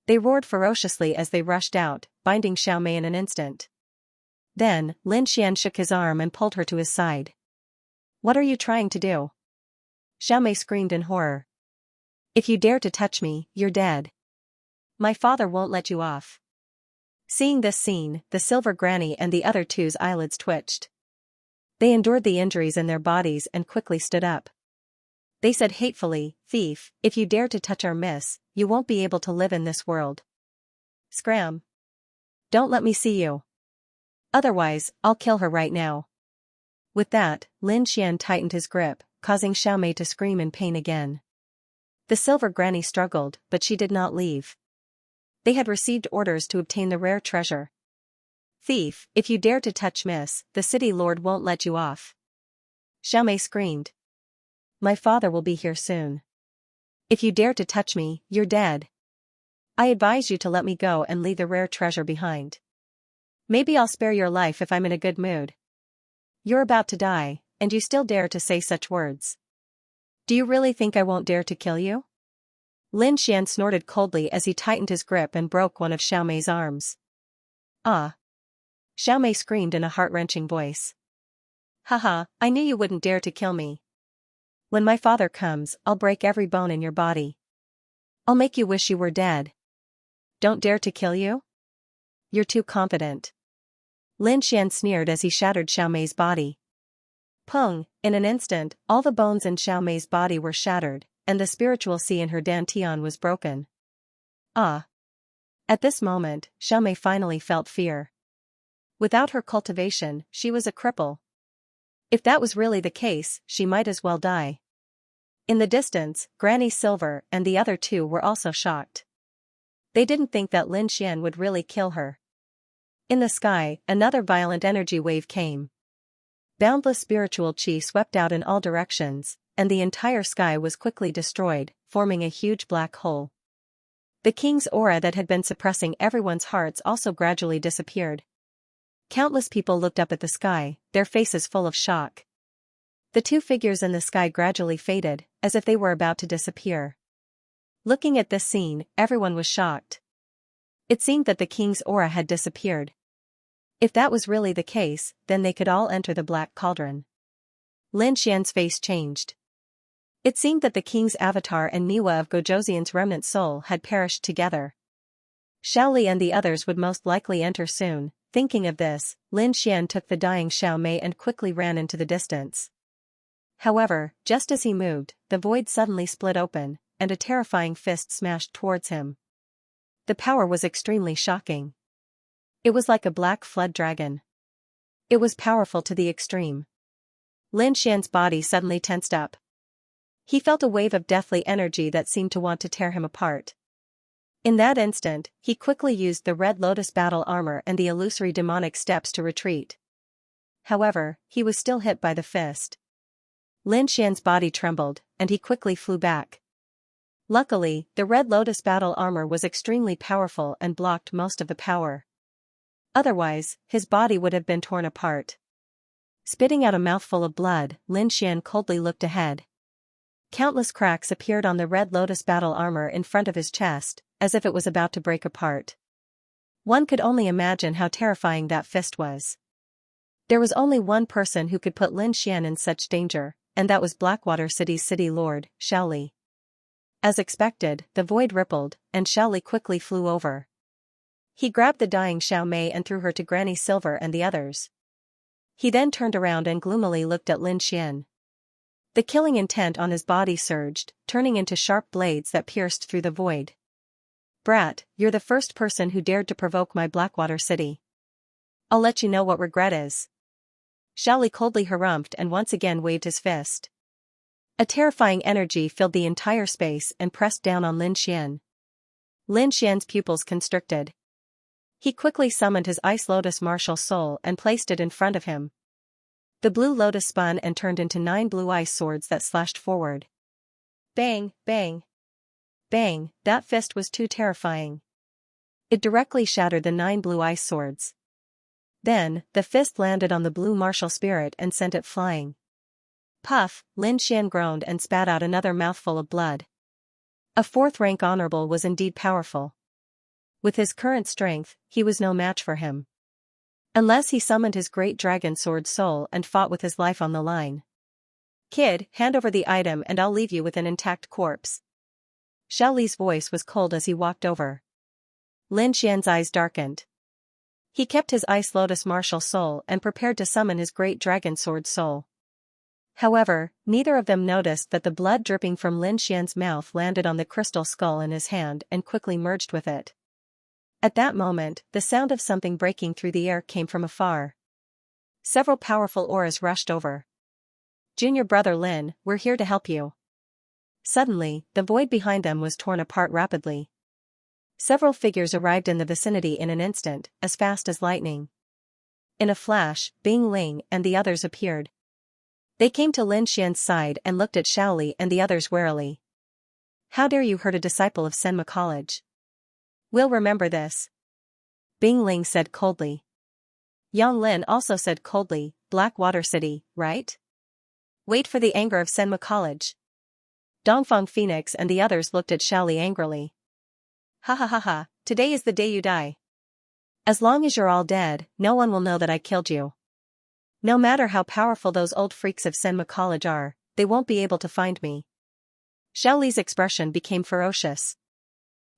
They roared ferociously as they rushed out, binding Xiaomei in an instant. Then, Lin Xian shook his arm and pulled her to his side. "What are you trying to do?" Xiaomei screamed in horror. "If you dare to touch me, you're dead. My father won't let you off." Seeing this scene, the Silver Granny and the other two's eyelids twitched. They endured the injuries in their bodies and quickly stood up. They said hatefully, "Thief, if you dare to touch our miss, you won't be able to live in this world. Scram! Don't let me see you. Otherwise, I'll kill her right now." With that, Lin Xian tightened his grip, causing Xiaomei to scream in pain again. The Silver Granny struggled, but she did not leave. They had received orders to obtain the rare treasure. "Thief, if you dare to touch Miss, the city lord won't let you off." Xiaomei screamed. "My father will be here soon. If you dare to touch me, you're dead. I advise you to let me go and leave the rare treasure behind. Maybe I'll spare your life if I'm in a good mood. You're about to die, and you still dare to say such words. Do you really think I won't dare to kill you?" Lin Xian snorted coldly as he tightened his grip and broke one of Xiaomei's arms. "Ah!" Xiaomei screamed in a heart-wrenching voice. "Haha, I knew you wouldn't dare to kill me. When my father comes, I'll break every bone in your body. I'll make you wish you were dead. Don't dare to kill you? You're too confident." Lin Xian sneered as he shattered Xiaomei's body. Pung, in an instant, all the bones in Xiaomei's body were shattered, and the spiritual sea in her dantian was broken. Ah! At this moment, Xiaomei finally felt fear. Without her cultivation, she was a cripple. If that was really the case, she might as well die. In the distance, Granny Silver and the other two were also shocked. They didn't think that Lin Xian would really kill her. In the sky, another violent energy wave came. Boundless spiritual chi swept out in all directions, and the entire sky was quickly destroyed, forming a huge black hole. The king's aura that had been suppressing everyone's hearts also gradually disappeared. Countless people looked up at the sky, their faces full of shock. The two figures in the sky gradually faded, as if they were about to disappear. Looking at this scene, everyone was shocked. It seemed that the king's aura had disappeared. If that was really the case, then they could all enter the black cauldron. Lin Xian's face changed. It seemed that the king's avatar and Miwa of Gojoseon's remnant soul had perished together. Xiaoli and the others would most likely enter soon. Thinking of this, Lin Xian took the dying Xiao Mei and quickly ran into the distance. However, just as he moved, the void suddenly split open, and a terrifying fist smashed towards him. The power was extremely shocking. It was like a black flood dragon. It was powerful to the extreme. Lin Xian's body suddenly tensed up. He felt a wave of deathly energy that seemed to want to tear him apart. In that instant, he quickly used the Red Lotus battle armor and the illusory demonic steps to retreat. However, he was still hit by the fist. Lin Xian's body trembled, and he quickly flew back. Luckily, the Red Lotus battle armor was extremely powerful and blocked most of the power. Otherwise, his body would have been torn apart. Spitting out a mouthful of blood, Lin Xian coldly looked ahead. Countless cracks appeared on the Red Lotus battle armor in front of his chest, as if it was about to break apart. One could only imagine how terrifying that fist was. There was only one person who could put Lin Xian in such danger, and that was Blackwater City's city lord, Xiaoli. As expected, the void rippled, and Xiaoli quickly flew over. He grabbed the dying Xiao Mei and threw her to Granny Silver and the others. He then turned around and gloomily looked at Lin Xian. The killing intent on his body surged, turning into sharp blades that pierced through the void. Brat, you're the first person who dared to provoke my Blackwater City. I'll let you know what regret is. Xiaoli coldly harumphed and once again waved his fist. A terrifying energy filled the entire space and pressed down on Lin Xian. Lin Xian's pupils constricted. He quickly summoned his Ice Lotus martial soul and placed it in front of him. The blue lotus spun and turned into 9 blue ice swords that slashed forward. Bang, bang. Bang, that fist was too terrifying. It directly shattered the 9 blue ice swords. Then, the fist landed on the blue martial spirit and sent it flying. Puff, Lin Xian groaned and spat out another mouthful of blood. A 4th rank honorable was indeed powerful. With his current strength, he was no match for him. Unless he summoned his great dragon sword soul and fought with his life on the line. Kid, hand over the item and I'll leave you with an intact corpse. Xiaoli's voice was cold as he walked over. Lin Xian's eyes darkened. He kept his Ice Lotus martial soul and prepared to summon his great dragon sword soul. However, neither of them noticed that the blood dripping from Lin Xian's mouth landed on the crystal skull in his hand and quickly merged with it. At that moment, the sound of something breaking through the air came from afar. Several powerful auras rushed over. Junior brother Lin, we're here to help you. Suddenly, the void behind them was torn apart rapidly. Several figures arrived in the vicinity in an instant, as fast as lightning. In a flash, Bing Ling and the others appeared. They came to Lin Xian's side and looked at Xiaoli and the others warily. How dare you hurt a disciple of Senma College? We'll remember this. Bing Ling said coldly. Yang Lin also said coldly, Blackwater City, right? Wait for the anger of Senma College. Dongfang Phoenix and the others looked at Xiaoli angrily. Ha ha ha ha, today is the day you die. As long as you're all dead, no one will know that I killed you. No matter how powerful those old freaks of Senma College are, they won't be able to find me. Xiaoli's expression became ferocious.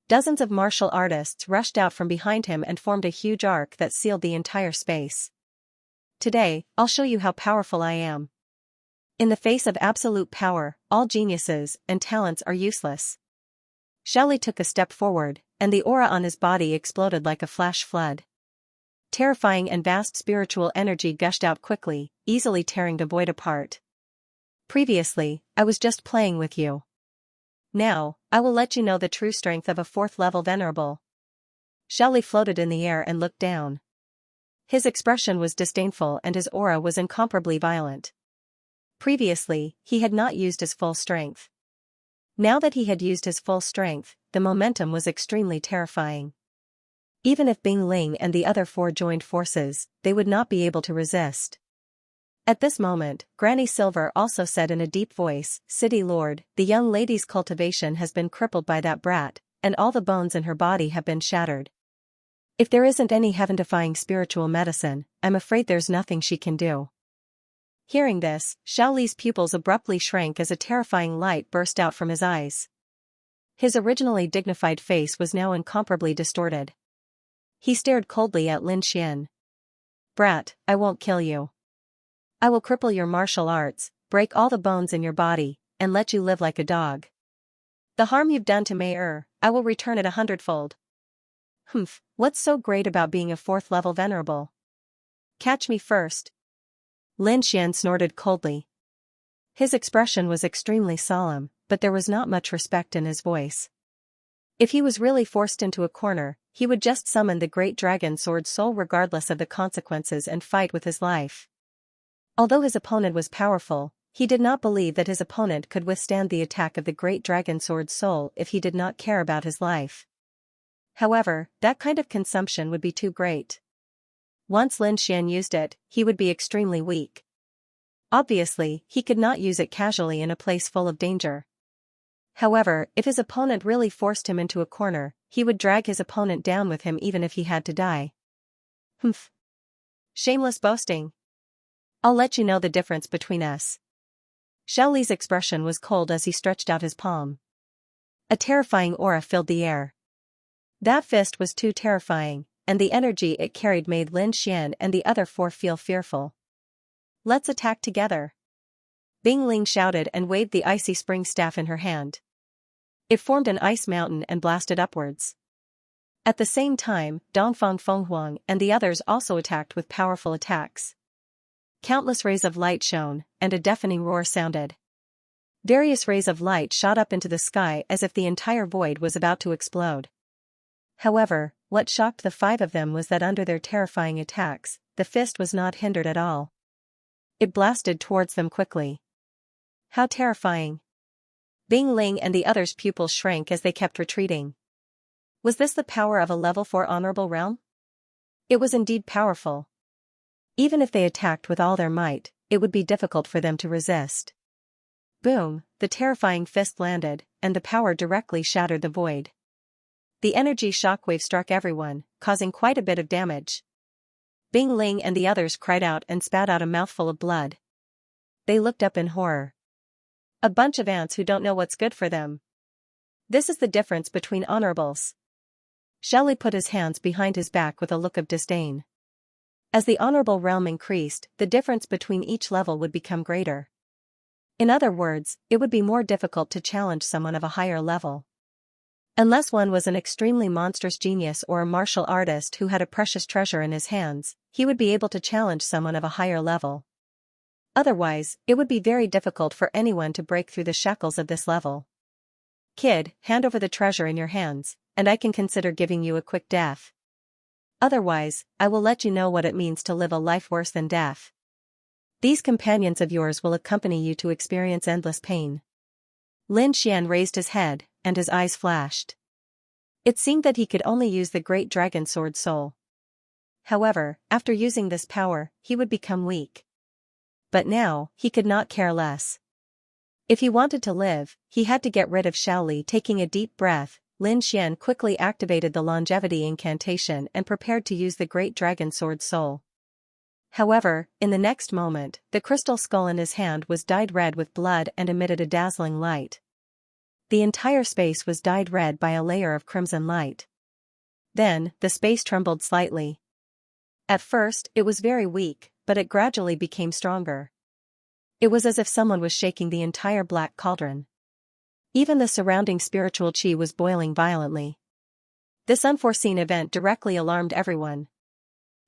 Dozens of martial artists rushed out from behind him and formed a huge arc that sealed the entire space. Today, I'll show you how powerful I am. In the face of absolute power, all geniuses and talents are useless. Xiaoli took a step forward, and the aura on his body exploded like a flash flood. Terrifying and vast spiritual energy gushed out quickly, easily tearing the void apart. Previously, I was just playing with you. Now, I will let you know the true strength of a 4th-level venerable. Xiaoli floated in the air and looked down. His expression was disdainful and his aura was incomparably violent. Previously, he had not used his full strength. Now that he had used his full strength, the momentum was extremely terrifying. Even if Bing Ling and the other 4 joined forces, they would not be able to resist. At this moment, Granny Silver also said in a deep voice, City Lord, the young lady's cultivation has been crippled by that brat, and all the bones in her body have been shattered. If there isn't any heaven-defying spiritual medicine, I'm afraid there's nothing she can do. Hearing this, Xiao Li's pupils abruptly shrank as a terrifying light burst out from his eyes. His originally dignified face was now incomparably distorted. He stared coldly at Lin Xian. "Brat, I won't kill you. I will cripple your martial arts, break all the bones in your body, and let you live like a dog. The harm you've done to Mei I will return it 100-fold. Humph, what's so great about being a 4th-level venerable? Catch me first." Lin Xian snorted coldly. His expression was extremely solemn, but there was not much respect in his voice. If he was really forced into a corner, he would just summon the great dragon sword soul regardless of the consequences and fight with his life. Although his opponent was powerful, he did not believe that his opponent could withstand the attack of the great dragon sword soul if he did not care about his life. However, that kind of consumption would be too great. Once Lin Xian used it, he would be extremely weak. Obviously, he could not use it casually in a place full of danger. However, if his opponent really forced him into a corner, he would drag his opponent down with him even if he had to die. Humph. Shameless boasting. I'll let you know the difference between us. Xiao Li's expression was cold as he stretched out his palm. A terrifying aura filled the air. That fist was too terrifying, and the energy it carried made Lin Xian and the other 4 feel fearful. "Let's attack together." Bing Ling shouted and waved the icy spring staff in her hand. It formed an ice mountain and blasted upwards. At the same time, Dongfang Fenghuang and the others also attacked with powerful attacks. Countless rays of light shone, and a deafening roar sounded. Various rays of light shot up into the sky as if the entire void was about to explode. However, what shocked the 5 of them was that under their terrifying attacks, the fist was not hindered at all. It blasted towards them quickly. How terrifying! Bing Ling and the others' pupils shrank as they kept retreating. Was this the power of a level 4 honorable realm? It was indeed powerful. Even if they attacked with all their might, it would be difficult for them to resist. Boom, the terrifying fist landed, and the power directly shattered the void. The energy shockwave struck everyone, causing quite a bit of damage. Bing Ling and the others cried out and spat out a mouthful of blood. They looked up in horror. A bunch of ants who don't know what's good for them. This is the difference between honorables. Xiao Li put his hands behind his back with a look of disdain. As the honorable realm increased, the difference between each level would become greater. In other words, it would be more difficult to challenge someone of a higher level. Unless one was an extremely monstrous genius or a martial artist who had a precious treasure in his hands, he would be able to challenge someone of a higher level. Otherwise, it would be very difficult for anyone to break through the shackles of this level. Kid, hand over the treasure in your hands, and I can consider giving you a quick death. Otherwise, I will let you know what it means to live a life worse than death. These companions of yours will accompany you to experience endless pain. Lin Xian raised his head, and his eyes flashed. It seemed that he could only use the great dragon sword soul. However, after using this power, he would become weak. But now, he could not care less. If he wanted to live, he had to get rid of Xiao Li. Taking a deep breath, Lin Xian quickly activated the longevity incantation and prepared to use the great dragon sword soul. However, in the next moment, the crystal skull in his hand was dyed red with blood and emitted a dazzling light. The entire space was dyed red by a layer of crimson light. Then, the space trembled slightly. At first, it was very weak, but it gradually became stronger. It was as if someone was shaking the entire black cauldron. Even the surrounding spiritual chi was boiling violently. This unforeseen event directly alarmed everyone.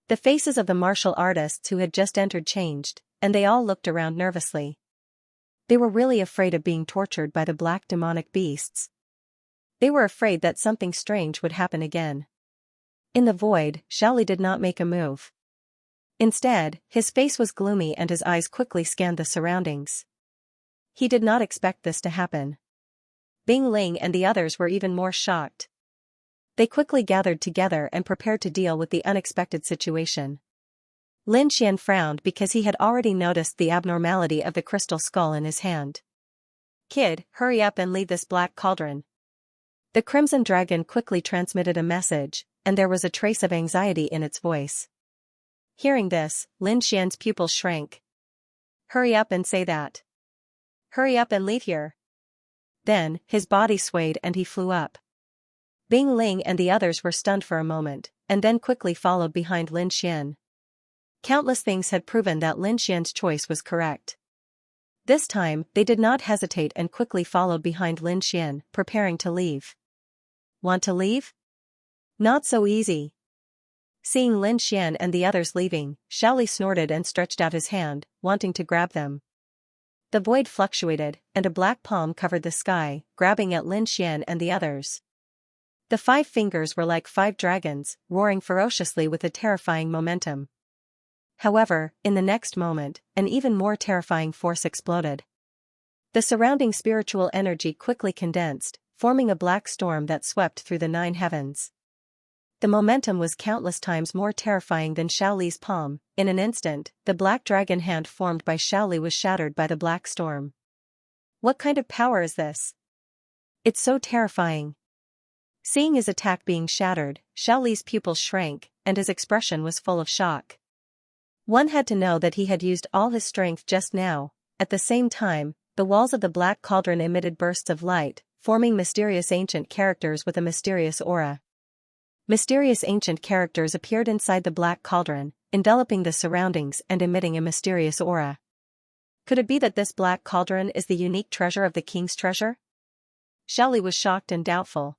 The faces of the martial artists who had just entered changed, and they all looked around nervously. They were really afraid of being tortured by the black demonic beasts. They were afraid that something strange would happen again. In the void, Xiao Li did not make a move. Instead, his face was gloomy and his eyes quickly scanned the surroundings. He did not expect this to happen. Bing Ling and the others were even more shocked. They quickly gathered together and prepared to deal with the unexpected situation. Lin Xian frowned because he had already noticed the abnormality of the crystal skull in his hand. Kid, hurry up and leave this black cauldron. The Crimson Dragon quickly transmitted a message, and there was a trace of anxiety in its voice. Hearing this, Lin Xian's pupils shrank. Hurry up and say that. Hurry up and leave here. Then, his body swayed and he flew up. Bing Ling and the others were stunned for a moment, and then quickly followed behind Lin Xian. Countless things had proven that Lin Xian's choice was correct. This time, they did not hesitate and quickly followed behind Lin Xian, preparing to leave. Want to leave? Not so easy. Seeing Lin Xian and the others leaving, Xiaoli snorted and stretched out his hand, wanting to grab them. The void fluctuated, and a black palm covered the sky, grabbing at Lin Xian and the others. The 5 fingers were like 5 dragons, roaring ferociously with a terrifying momentum. However, in the next moment, an even more terrifying force exploded. The surrounding spiritual energy quickly condensed, forming a black storm that swept through the 9 heavens. The momentum was countless times more terrifying than Xiaoli's palm. In an instant, the black dragon hand formed by Xiaoli was shattered by the black storm. What kind of power is this? It's so terrifying. Seeing his attack being shattered, Xiaoli's pupils shrank, and his expression was full of shock. One had to know that he had used all his strength just now. At the same time, the walls of the black cauldron emitted bursts of light, forming mysterious ancient characters with a mysterious aura. Mysterious ancient characters appeared inside the black cauldron, enveloping the surroundings and emitting a mysterious aura. Could it be that this black cauldron is the unique treasure of the king's treasure? Xiaoli was shocked and doubtful.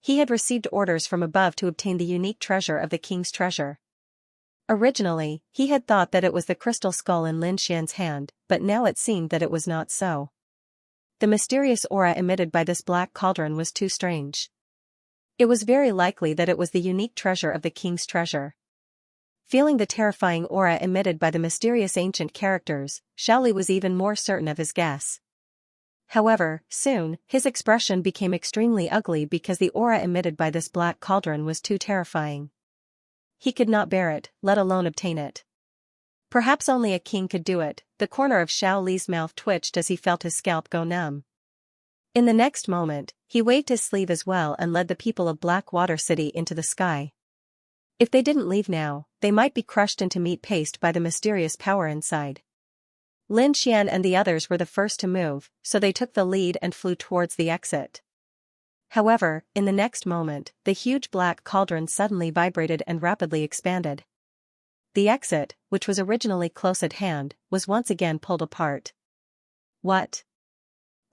He had received orders from above to obtain the unique treasure of the king's treasure. Originally, he had thought that it was the crystal skull in Lin Xian's hand, but now it seemed that it was not so. The mysterious aura emitted by this black cauldron was too strange. It was very likely that it was the unique treasure of the king's treasure. Feeling the terrifying aura emitted by the mysterious ancient characters, Xiaoli was even more certain of his guess. However, soon, his expression became extremely ugly because the aura emitted by this black cauldron was too terrifying. He could not bear it, let alone obtain it. Perhaps only a king could do it. The corner of Xiaoli's mouth twitched as he felt his scalp go numb. In the next moment, he waved his sleeve as well and led the people of Blackwater City into the sky. If they didn't leave now, they might be crushed into meat paste by the mysterious power inside. Lin Xian and the others were the first to move, so they took the lead and flew towards the exit. However, in the next moment, the huge black cauldron suddenly vibrated and rapidly expanded. The exit, which was originally close at hand, was once again pulled apart. What?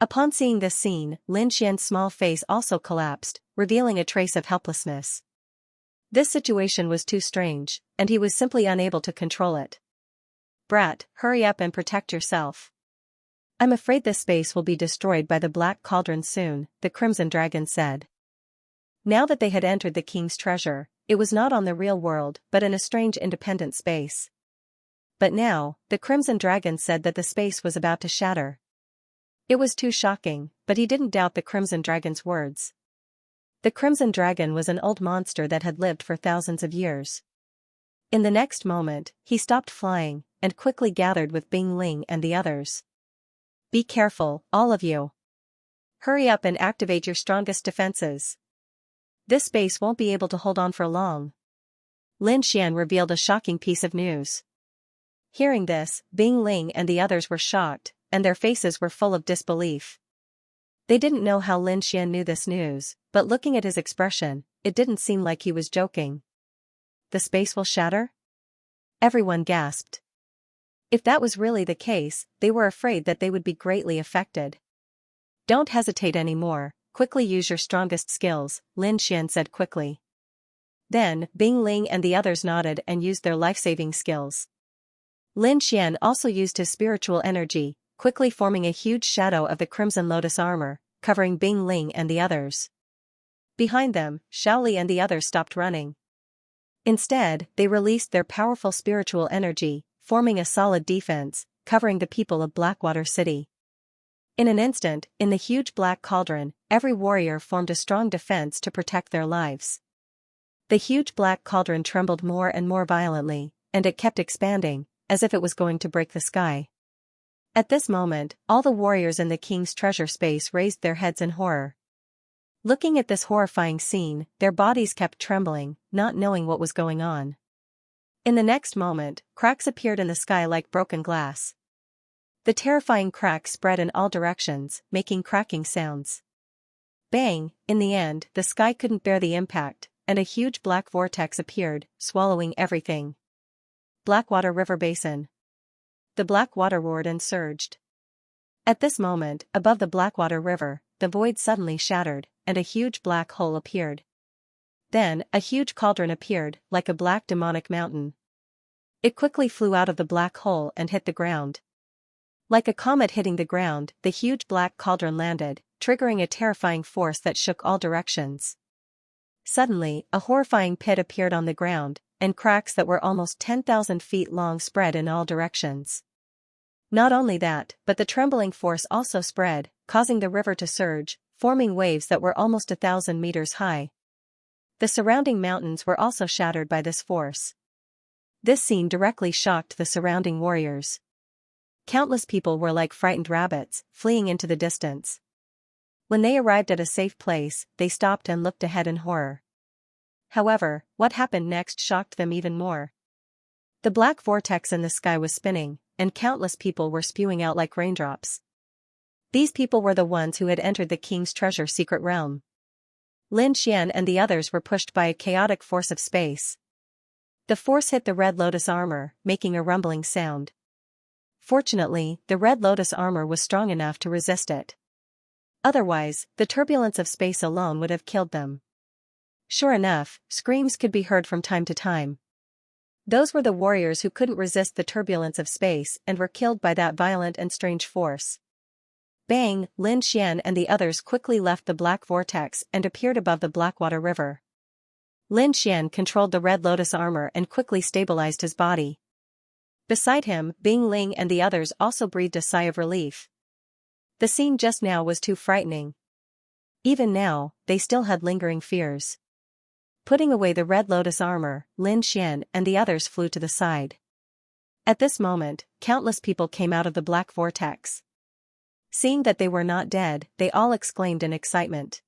Upon seeing this scene, Lin Xian's small face also collapsed, revealing a trace of helplessness. This situation was too strange, and he was simply unable to control it. Brat, hurry up and protect yourself. I'm afraid this space will be destroyed by the black cauldron soon, the Crimson Dragon said. Now that they had entered the king's treasure, it was not on the real world but in a strange independent space. But now, the Crimson Dragon said that the space was about to shatter. It was too shocking, but he didn't doubt the Crimson Dragon's words. The Crimson Dragon was an old monster that had lived for thousands of years. In the next moment, he stopped flying, and quickly gathered with Bing Ling and the others. Be careful, all of you. Hurry up and activate your strongest defenses. This space won't be able to hold on for long. Lin Xian revealed a shocking piece of news. Hearing this, Bing Ling and the others were shocked, and their faces were full of disbelief. They didn't know how Lin Xian knew this news, but looking at his expression, it didn't seem like he was joking. The space will shatter? Everyone gasped. If that was really the case, they were afraid that they would be greatly affected. Don't hesitate anymore, quickly use your strongest skills, Lin Xian said quickly. Then, Bing Ling and the others nodded and used their life-saving skills. Lin Xian also used his spiritual energy, quickly forming a huge shadow of the Crimson Lotus armor, covering Bing Ling and the others. Behind them, Xiaoli and the others stopped running. Instead, they released their powerful spiritual energy, forming a solid defense, covering the people of Blackwater City. In an instant, in the huge black cauldron, every warrior formed a strong defense to protect their lives. The huge black cauldron trembled more and more violently, and it kept expanding, as if it was going to break the sky. At this moment, all the warriors in the king's treasure space raised their heads in horror. Looking at this horrifying scene, their bodies kept trembling, not knowing what was going on. In the next moment, cracks appeared in the sky like broken glass. The terrifying crack spread in all directions, making cracking sounds. Bang! In the end, the sky couldn't bear the impact, and a huge black vortex appeared, swallowing everything. Blackwater River Basin. The black water roared and surged. At this moment, above the Blackwater River, the void suddenly shattered, and a huge black hole appeared. Then, a huge cauldron appeared, like a black demonic mountain. It quickly flew out of the black hole and hit the ground. Like a comet hitting the ground, the huge black cauldron landed, triggering a terrifying force that shook all directions. Suddenly, a horrifying pit appeared on the ground, and cracks that were almost 10,000 feet long spread in all directions. Not only that, but the trembling force also spread, causing the river to surge, forming waves that were almost 1,000 meters high. The surrounding mountains were also shattered by this force. This scene directly shocked the surrounding warriors. Countless people were like frightened rabbits, fleeing into the distance. When they arrived at a safe place, they stopped and looked ahead in horror. However, what happened next shocked them even more. The black vortex in the sky was spinning, and countless people were spewing out like raindrops. These people were the ones who had entered the king's treasure secret realm. Lin Xian and the others were pushed by a chaotic force of space. The force hit the Red Lotus armor, making a rumbling sound. Fortunately, the Red Lotus armor was strong enough to resist it. Otherwise, the turbulence of space alone would have killed them. Sure enough, screams could be heard from time to time. Those were the warriors who couldn't resist the turbulence of space and were killed by that violent and strange force. Bang! Lin Xian and the others quickly left the black vortex and appeared above the Blackwater River. Lin Xian controlled the Red Lotus armor and quickly stabilized his body. Beside him, Bing Ling and the others also breathed a sigh of relief. The scene just now was too frightening. Even now, they still had lingering fears. Putting away the Red Lotus armor, Lin Xian and the others flew to the side. At this moment, countless people came out of the black vortex. Seeing that they were not dead, they all exclaimed in excitement.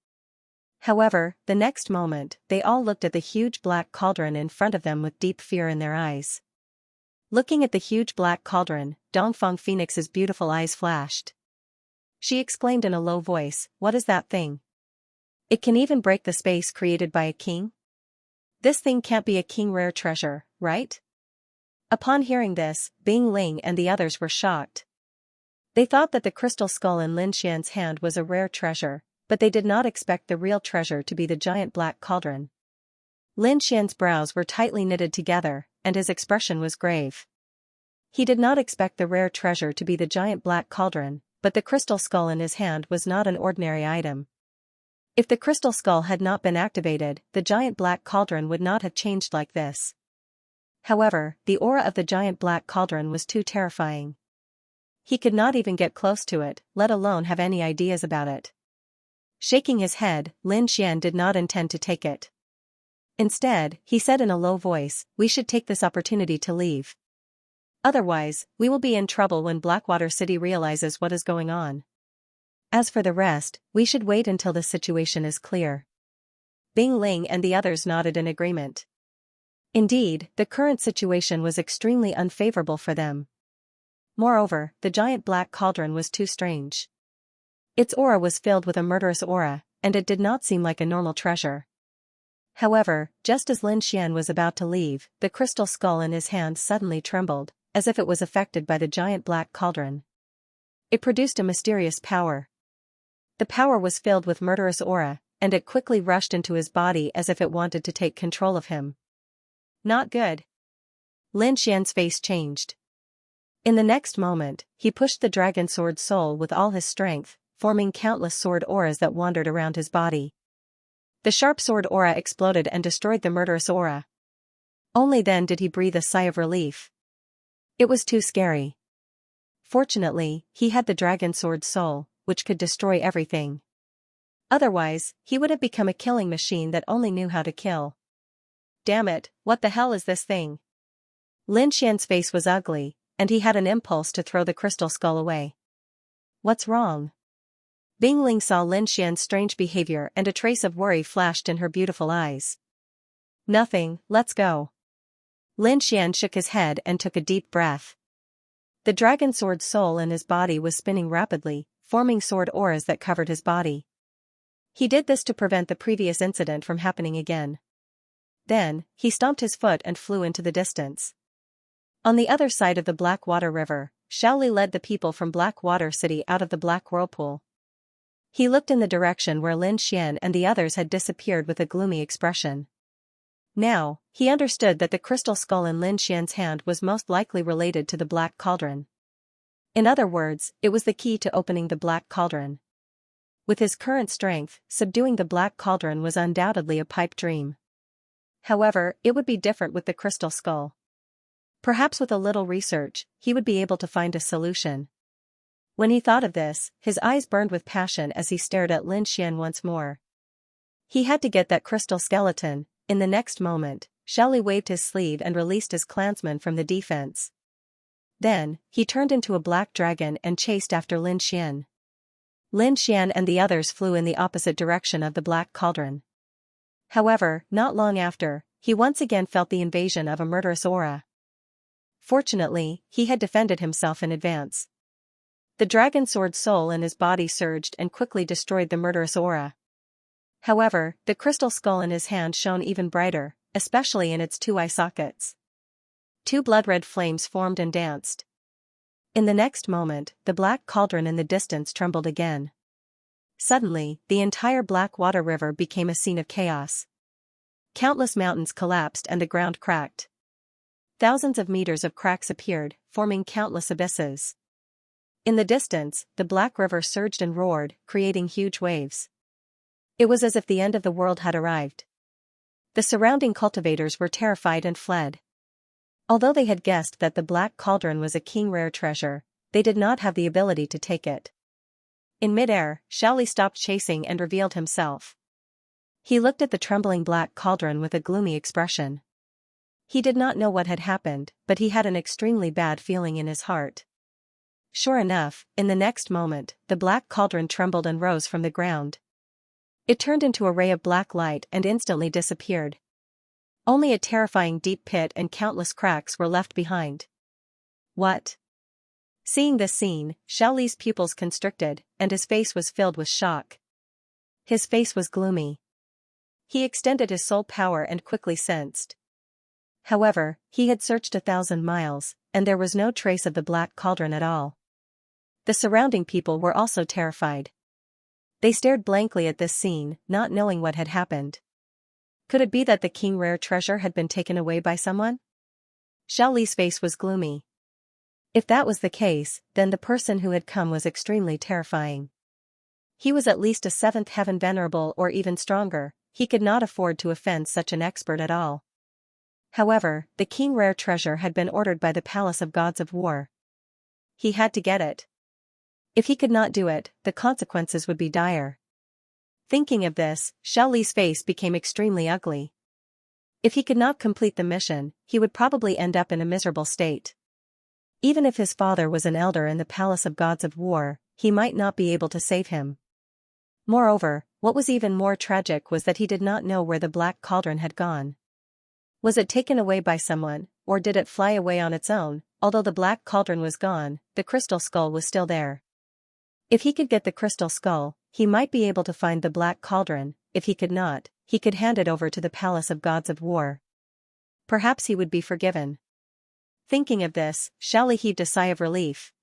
However, the next moment, they all looked at the huge black cauldron in front of them with deep fear in their eyes. Looking at the huge black cauldron, Dongfang Phoenix's beautiful eyes flashed. She exclaimed in a low voice, "What is that thing? It can even break the space created by a king? This thing can't be a king rare treasure, right?" Upon hearing this, Bing Ling and the others were shocked. They thought that the crystal skull in Lin Xian's hand was a rare treasure, but they did not expect the real treasure to be the giant black cauldron. Lin Xian's brows were tightly knitted together, and his expression was grave. He did not expect the rare treasure to be the giant black cauldron, but the crystal skull in his hand was not an ordinary item. If the crystal skull had not been activated, the giant black cauldron would not have changed like this. However, the aura of the giant black cauldron was too terrifying. He could not even get close to it, let alone have any ideas about it. Shaking his head, Lin Xian did not intend to take it. Instead, he said in a low voice, "We should take this opportunity to leave. Otherwise, we will be in trouble when Blackwater City realizes what is going on. As for the rest, we should wait until the situation is clear." Bing Ling and the others nodded in agreement. Indeed, the current situation was extremely unfavorable for them. Moreover, the giant black cauldron was too strange. Its aura was filled with a murderous aura, and it did not seem like a normal treasure. However, just as Lin Xian was about to leave, the crystal skull in his hand suddenly trembled, as if it was affected by the giant black cauldron. It produced a mysterious power. The power was filled with murderous aura, and it quickly rushed into his body as if it wanted to take control of him. Not good. Lin Xian's face changed. In the next moment, he pushed the dragon sword soul with all his strength, forming countless sword auras that wandered around his body. The sharp sword aura exploded and destroyed the murderous aura. Only then did he breathe a sigh of relief. It was too scary. Fortunately, he had the dragon sword soul, which could destroy everything. Otherwise, he would have become a killing machine that only knew how to kill. Damn it, what the hell is this thing? Lin Xian's face was ugly, and he had an impulse to throw the crystal skull away. What's wrong? Bing Ling saw Lin Xian's strange behavior and a trace of worry flashed in her beautiful eyes. Nothing, let's go. Lin Xian shook his head and took a deep breath. The dragon sword soul in his body was spinning rapidly, forming sword auras that covered his body. He did this to prevent the previous incident from happening again. Then, he stomped his foot and flew into the distance. On the other side of the Black Water River, Xiaoli led the people from Black Water City out of the Black Whirlpool. He looked in the direction where Lin Xian and the others had disappeared with a gloomy expression. Now, he understood that the crystal skull in Lin Xian's hand was most likely related to the Black Cauldron. In other words, it was the key to opening the Black Cauldron. With his current strength, subduing the Black Cauldron was undoubtedly a pipe dream. However, it would be different with the crystal skull. Perhaps with a little research, he would be able to find a solution. When he thought of this, his eyes burned with passion as he stared at Lin Xian once more. He had to get that crystal skeleton. In the next moment, Xiaoli waved his sleeve and released his clansmen from the defense. Then, he turned into a black dragon and chased after Lin Xian. Lin Xian and the others flew in the opposite direction of the Black Cauldron. However, not long after, he once again felt the invasion of a murderous aura. Fortunately, he had defended himself in advance. The dragon sword soul in his body surged and quickly destroyed the murderous aura. However, the crystal skull in his hand shone even brighter, especially in its two eye sockets. Two blood-red flames formed and danced. In the next moment, the Black Cauldron in the distance trembled again. Suddenly, the entire Black Water River became a scene of chaos. Countless mountains collapsed and the ground cracked. Thousands of meters of cracks appeared, forming countless abysses. In the distance, the Black River surged and roared, creating huge waves. It was as if the end of the world had arrived. The surrounding cultivators were terrified and fled. Although they had guessed that the Black Cauldron was a king rare treasure, they did not have the ability to take it. In midair, Xiaoli stopped chasing and revealed himself. He looked at the trembling Black Cauldron with a gloomy expression. He did not know what had happened, but he had an extremely bad feeling in his heart. Sure enough, in the next moment, the Black Cauldron trembled and rose from the ground. It turned into a ray of black light and instantly disappeared. Only a terrifying deep pit and countless cracks were left behind. What? Seeing this scene, Xiaoli's pupils constricted, and his face was filled with shock. His face was gloomy. He extended his soul power and quickly sensed. However, he had searched 1,000 miles, and there was no trace of the Black Cauldron at all. The surrounding people were also terrified. They stared blankly at this scene, not knowing what had happened. Could it be that the king rare treasure had been taken away by someone? Xiaoli's face was gloomy. If that was the case, then the person who had come was extremely terrifying. He was at least a 7th heaven venerable or even stronger. He could not afford to offend such an expert at all. However, the king rare treasure had been ordered by the Palace of Gods of War. He had to get it. If he could not do it, the consequences would be dire. Thinking of this, Xiaoli's face became extremely ugly. If he could not complete the mission, he would probably end up in a miserable state. Even if his father was an elder in the Palace of Gods of War, he might not be able to save him. Moreover, what was even more tragic was that he did not know where the Black Cauldron had gone. Was it taken away by someone, or did it fly away on its own? Although the Black Cauldron was gone, the crystal skull was still there. If he could get the crystal skull, he might be able to find the Black Cauldron. If he could not, he could hand it over to the Palace of Gods of War. Perhaps he would be forgiven. Thinking of this, Xiaoli heaved a sigh of relief.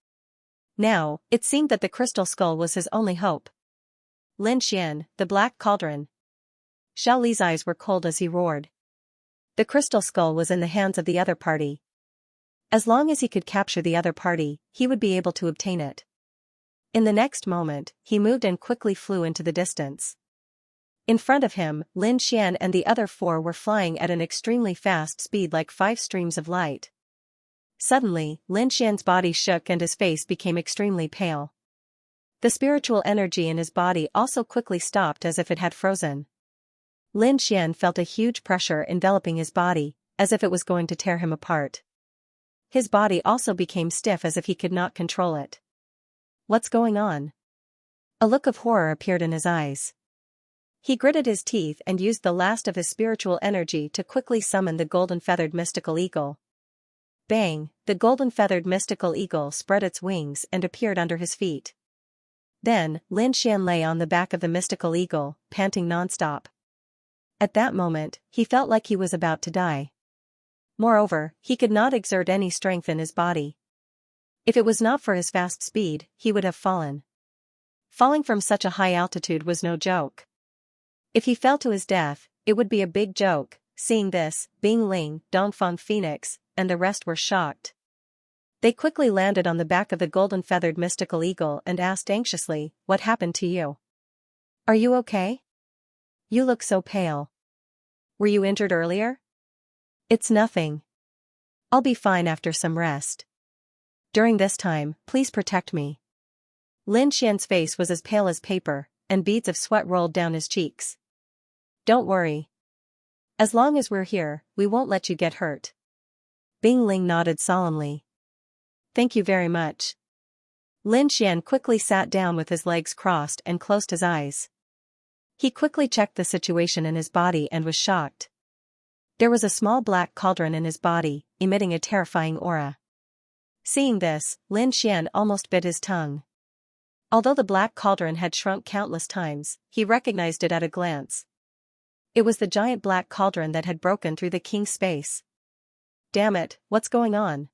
Now, it seemed that the crystal skull was his only hope. Lin Xian, the Black Cauldron. Xiaoli's eyes were cold as he roared. The crystal skull was in the hands of the other party. As long as he could capture the other party, he would be able to obtain it. In the next moment, he moved and quickly flew into the distance. In front of him, Lin Xian and the other 4 were flying at an extremely fast speed like 5 streams of light. Suddenly, Lin Xian's body shook and his face became extremely pale. The spiritual energy in his body also quickly stopped as if it had frozen. Lin Xian felt a huge pressure enveloping his body, as if it was going to tear him apart. His body also became stiff as if he could not control it. What's going on? A look of horror appeared in his eyes. He gritted his teeth and used the last of his spiritual energy to quickly summon the golden-feathered mystical eagle. Bang, the golden-feathered mystical eagle spread its wings and appeared under his feet. Then, Lin Xian lay on the back of the mystical eagle, panting nonstop. At that moment, he felt like he was about to die. Moreover, he could not exert any strength in his body. If it was not for his fast speed, he would have fallen. Falling from such a high altitude was no joke. If he fell to his death, it would be a big joke. Seeing this, Bing Ling, Dongfang Phoenix, and the rest were shocked. They quickly landed on the back of the golden-feathered mystical eagle and asked anxiously, "What happened to you? Are you okay? You look so pale. Were you injured earlier?" "It's nothing. I'll be fine after some rest. During this time, please protect me." Lin Xian's face was as pale as paper, and beads of sweat rolled down his cheeks. "Don't worry. As long as we're here, we won't let you get hurt." Bing Ling nodded solemnly. "Thank you very much." Lin Xian quickly sat down with his legs crossed and closed his eyes. He quickly checked the situation in his body and was shocked. There was a small black cauldron in his body, emitting a terrifying aura. Seeing this, Lin Xian almost bit his tongue. Although the black cauldron had shrunk countless times, he recognized it at a glance. It was the giant black cauldron that had broken through the king's space. "Damn it, what's going on?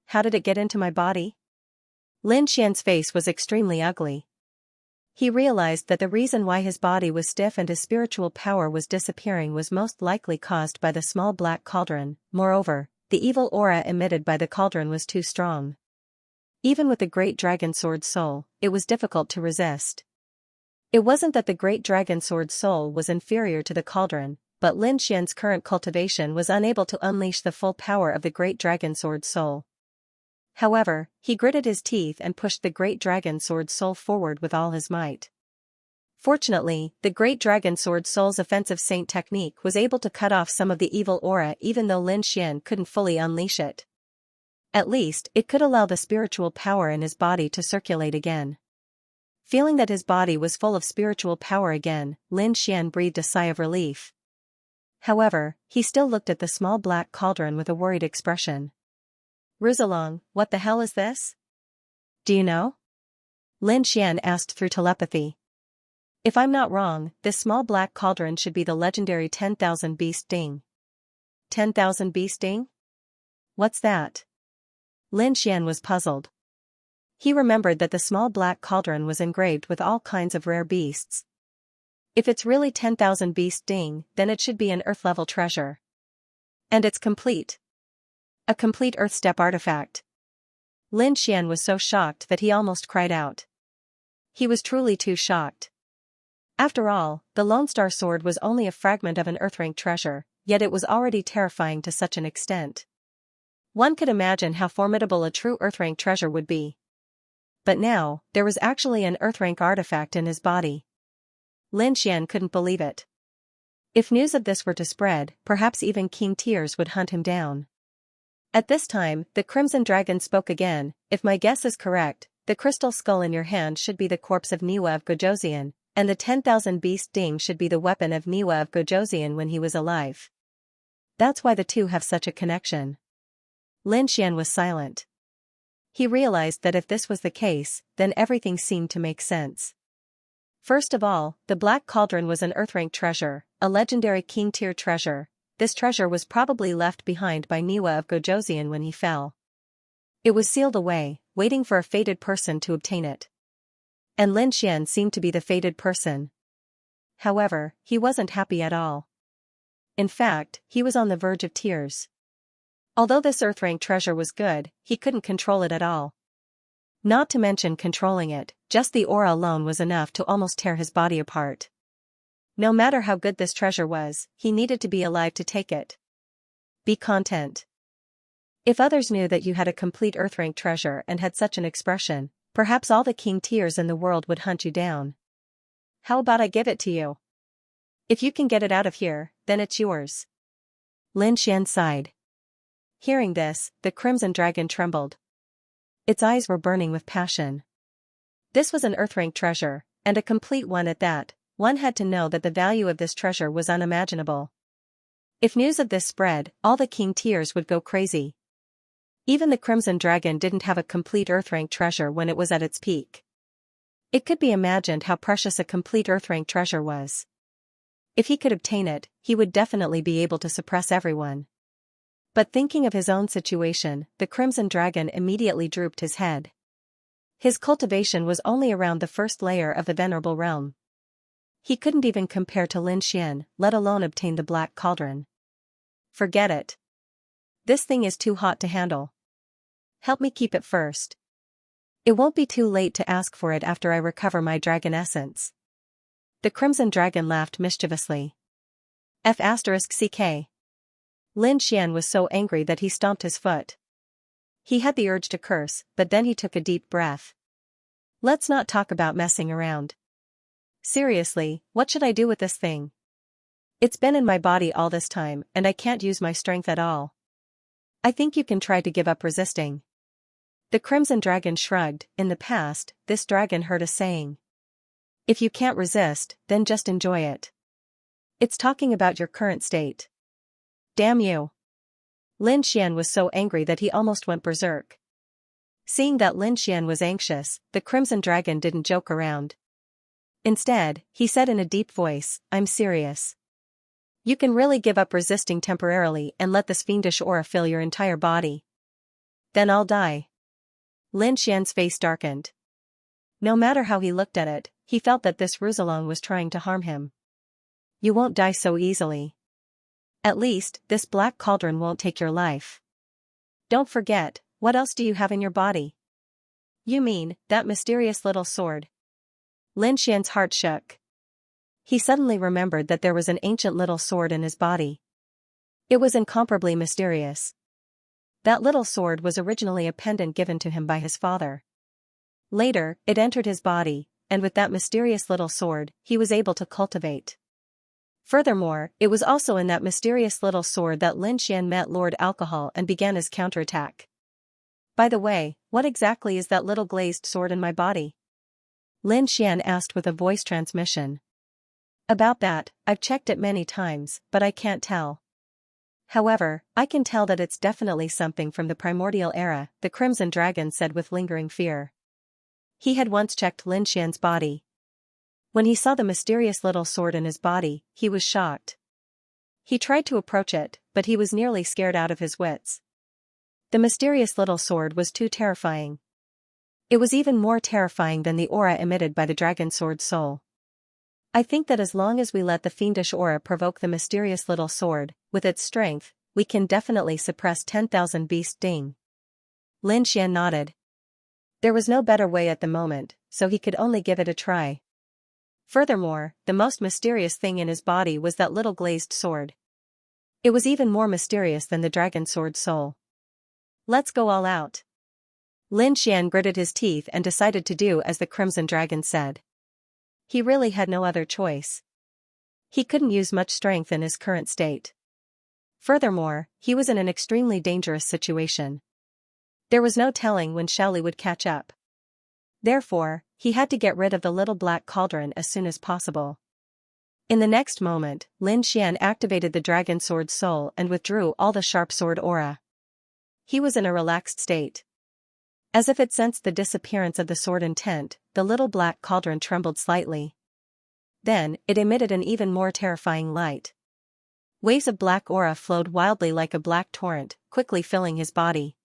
How did it get into my body?" Lin Xian's face was extremely ugly. He realized that the reason why his body was stiff and his spiritual power was disappearing was most likely caused by the small black cauldron. Moreover, the evil aura emitted by the cauldron was too strong. Even with the great dragon sword soul, it was difficult to resist. It wasn't that the great dragon sword soul was inferior to the cauldron, but Lin Xian's current cultivation was unable to unleash the full power of the great dragon sword soul. However, he gritted his teeth and pushed the great dragon sword soul forward with all his might. Fortunately, the great dragon sword soul's offensive saint technique was able to cut off some of the evil aura even though Lin Xian couldn't fully unleash it. At least, it could allow the spiritual power in his body to circulate again. Feeling that his body was full of spiritual power again, Lin Xian breathed a sigh of relief. However, he still looked at the small black cauldron with a worried expression. "Ruzalong, what the hell is this? Do you know?" Lin Xian asked through telepathy. "If I'm not wrong, this small black cauldron should be the legendary 10,000 beast ding." 10,000 beast ding? What's that? Lin Xian was puzzled. He remembered that the small black cauldron was engraved with all kinds of rare beasts. If it's really 10,000 beast ding, then it should be an Earth-level treasure. And it's complete. A complete Earth-step artifact. Lin Xian was so shocked that he almost cried out. He was truly too shocked. After all, the Lone Star Sword was only a fragment of an Earth-rank treasure, yet it was already terrifying to such an extent. One could imagine how formidable a true Earth-rank treasure would be. But now, there was actually an Earth-rank artifact in his body. Lin Xian couldn't believe it. If news of this were to spread, perhaps even King Tears would hunt him down. At this time, the Crimson Dragon spoke again. "If my guess is correct, the crystal skull in your hand should be the corpse of Niwa of Gojoseon, and the 10,000 beast ding should be the weapon of Niwa of Gojoseon when he was alive. That's why the two have such a connection." Lin Xian was silent. He realized that if this was the case, then everything seemed to make sense. First of all, the Black Cauldron was an Earth-rank treasure, a legendary king-tier treasure. This treasure was probably left behind by Niwa of Gojoseon when he fell. It was sealed away, waiting for a fated person to obtain it. And Lin Xian seemed to be the fated person. However, he wasn't happy at all. In fact, he was on the verge of tears. Although this Earth-rank treasure was good, he couldn't control it at all. Not to mention controlling it, just the aura alone was enough to almost tear his body apart. No matter how good this treasure was, he needed to be alive to take it. Be content. If others knew that you had a complete Earth-rank treasure and had such an expression, perhaps all the king tears in the world would hunt you down. How about I give it to you? If you can get it out of here, then it's yours. Lin Xian sighed. Hearing this, the Crimson Dragon trembled. Its eyes were burning with passion. This was an Earth-rank treasure, and a complete one at that. One had to know that the value of this treasure was unimaginable. If news of this spread, all the king tears would go crazy. Even the Crimson Dragon didn't have a complete Earth-rank treasure when it was at its peak. It could be imagined how precious a complete Earth-rank treasure was. If he could obtain it, he would definitely be able to suppress everyone. But thinking of his own situation, the Crimson Dragon immediately drooped his head. His cultivation was only around the first layer of the Venerable Realm. He couldn't even compare to Lin Xian, let alone obtain the Black Cauldron. Forget it. This thing is too hot to handle. Help me keep it first. It won't be too late to ask for it after I recover my dragon essence. The Crimson Dragon laughed mischievously. F***ck. Lin Xian was so angry that he stomped his foot. He had the urge to curse, but then he took a deep breath. Let's not talk about messing around. Seriously, what should I do with this thing? It's been in my body all this time, and I can't use my strength at all. I think you can try to give up resisting. The Crimson Dragon shrugged. In the past, this dragon heard a saying. If you can't resist, then just enjoy it. It's talking about your current state. Damn you. Lin Xian was so angry that he almost went berserk. Seeing that Lin Xian was anxious, the Crimson Dragon didn't joke around. Instead, he said in a deep voice, I'm serious. You can really give up resisting temporarily and let this fiendish aura fill your entire body. Then I'll die. Lin Xian's face darkened. No matter how he looked at it, he felt that this Ruzalong was trying to harm him. You won't die so easily. At least, this Black Cauldron won't take your life. Don't forget, what else do you have in your body? You mean, that mysterious little sword? Lin Xian's heart shook. He suddenly remembered that there was an ancient little sword in his body. It was incomparably mysterious. That little sword was originally a pendant given to him by his father. Later, it entered his body, and with that mysterious little sword, he was able to cultivate. Furthermore, it was also in that mysterious little sword that Lin Xian met Lord Alcohol and began his counterattack. By the way, what exactly is that little glazed sword in my body? Lin Xian asked with a voice transmission. About that, I've checked it many times, but I can't tell. However, I can tell that it's definitely something from the primordial era, the Crimson Dragon said with lingering fear. He had once checked Lin Xian's body. When he saw the mysterious little sword in his body, he was shocked. He tried to approach it, but he was nearly scared out of his wits. The mysterious little sword was too terrifying. It was even more terrifying than the aura emitted by the dragon sword soul. I think that as long as we let the fiendish aura provoke the mysterious little sword, with its strength, we can definitely suppress 10,000 beast ding. Lin Xian nodded. There was no better way at the moment, so he could only give it a try. Furthermore, the most mysterious thing in his body was that little glazed sword. It was even more mysterious than the dragon sword soul. Let's go all out. Lin Xian gritted his teeth and decided to do as the Crimson Dragon said. He really had no other choice. He couldn't use much strength in his current state. Furthermore, he was in an extremely dangerous situation. There was no telling when Shaoli would catch up. Therefore, he had to get rid of the little Black Cauldron as soon as possible. In the next moment, Lin Xian activated the dragon sword soul and withdrew all the sharp sword aura. He was in a relaxed state. As if it sensed the disappearance of the sword intent, the little Black Cauldron trembled slightly. Then, it emitted an even more terrifying light. Waves of black aura flowed wildly like a black torrent, quickly filling his body.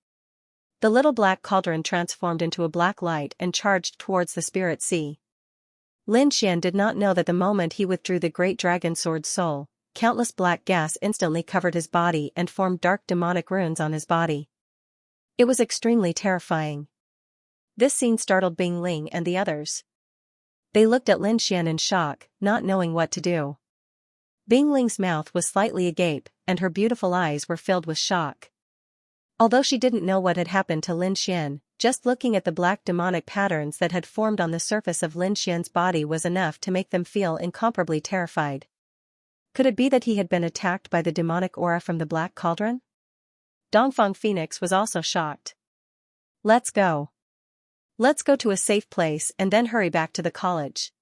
The little Black Cauldron transformed into a black light and charged towards the spirit sea. Lin Xian did not know that the moment he withdrew the great dragon sword soul, countless black gas instantly covered his body and formed dark demonic runes on his body. It was extremely terrifying. This scene startled Bing Ling and the others. They looked at Lin Xian in shock, not knowing what to do. Bing Ling's mouth was slightly agape, and her beautiful eyes were filled with shock. Although she didn't know what had happened to Lin Xian, just looking at the black demonic patterns that had formed on the surface of Lin Xian's body was enough to make them feel incomparably terrified. Could it be that he had been attacked by the demonic aura from the Black Cauldron? Dongfang Phoenix was also shocked. Let's go. Let's go to a safe place and then hurry back to the college.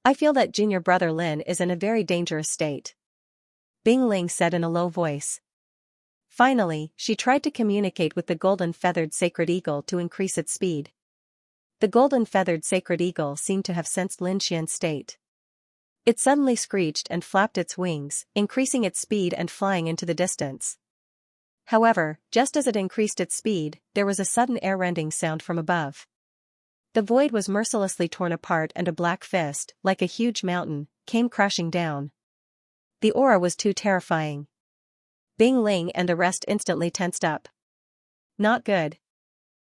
I feel that junior brother Lin is in a very dangerous state. Bing Ling said in a low voice. Finally, she tried to communicate with the golden-feathered sacred eagle to increase its speed. The golden-feathered sacred eagle seemed to have sensed Lin Xian's state. It suddenly screeched and flapped its wings, increasing its speed and flying into the distance. However, just as it increased its speed, there was a sudden air-rending sound from above. The void was mercilessly torn apart and a black fist, like a huge mountain, came crashing down. The aura was too terrifying. Bing Ling and the rest instantly tensed up. Not good.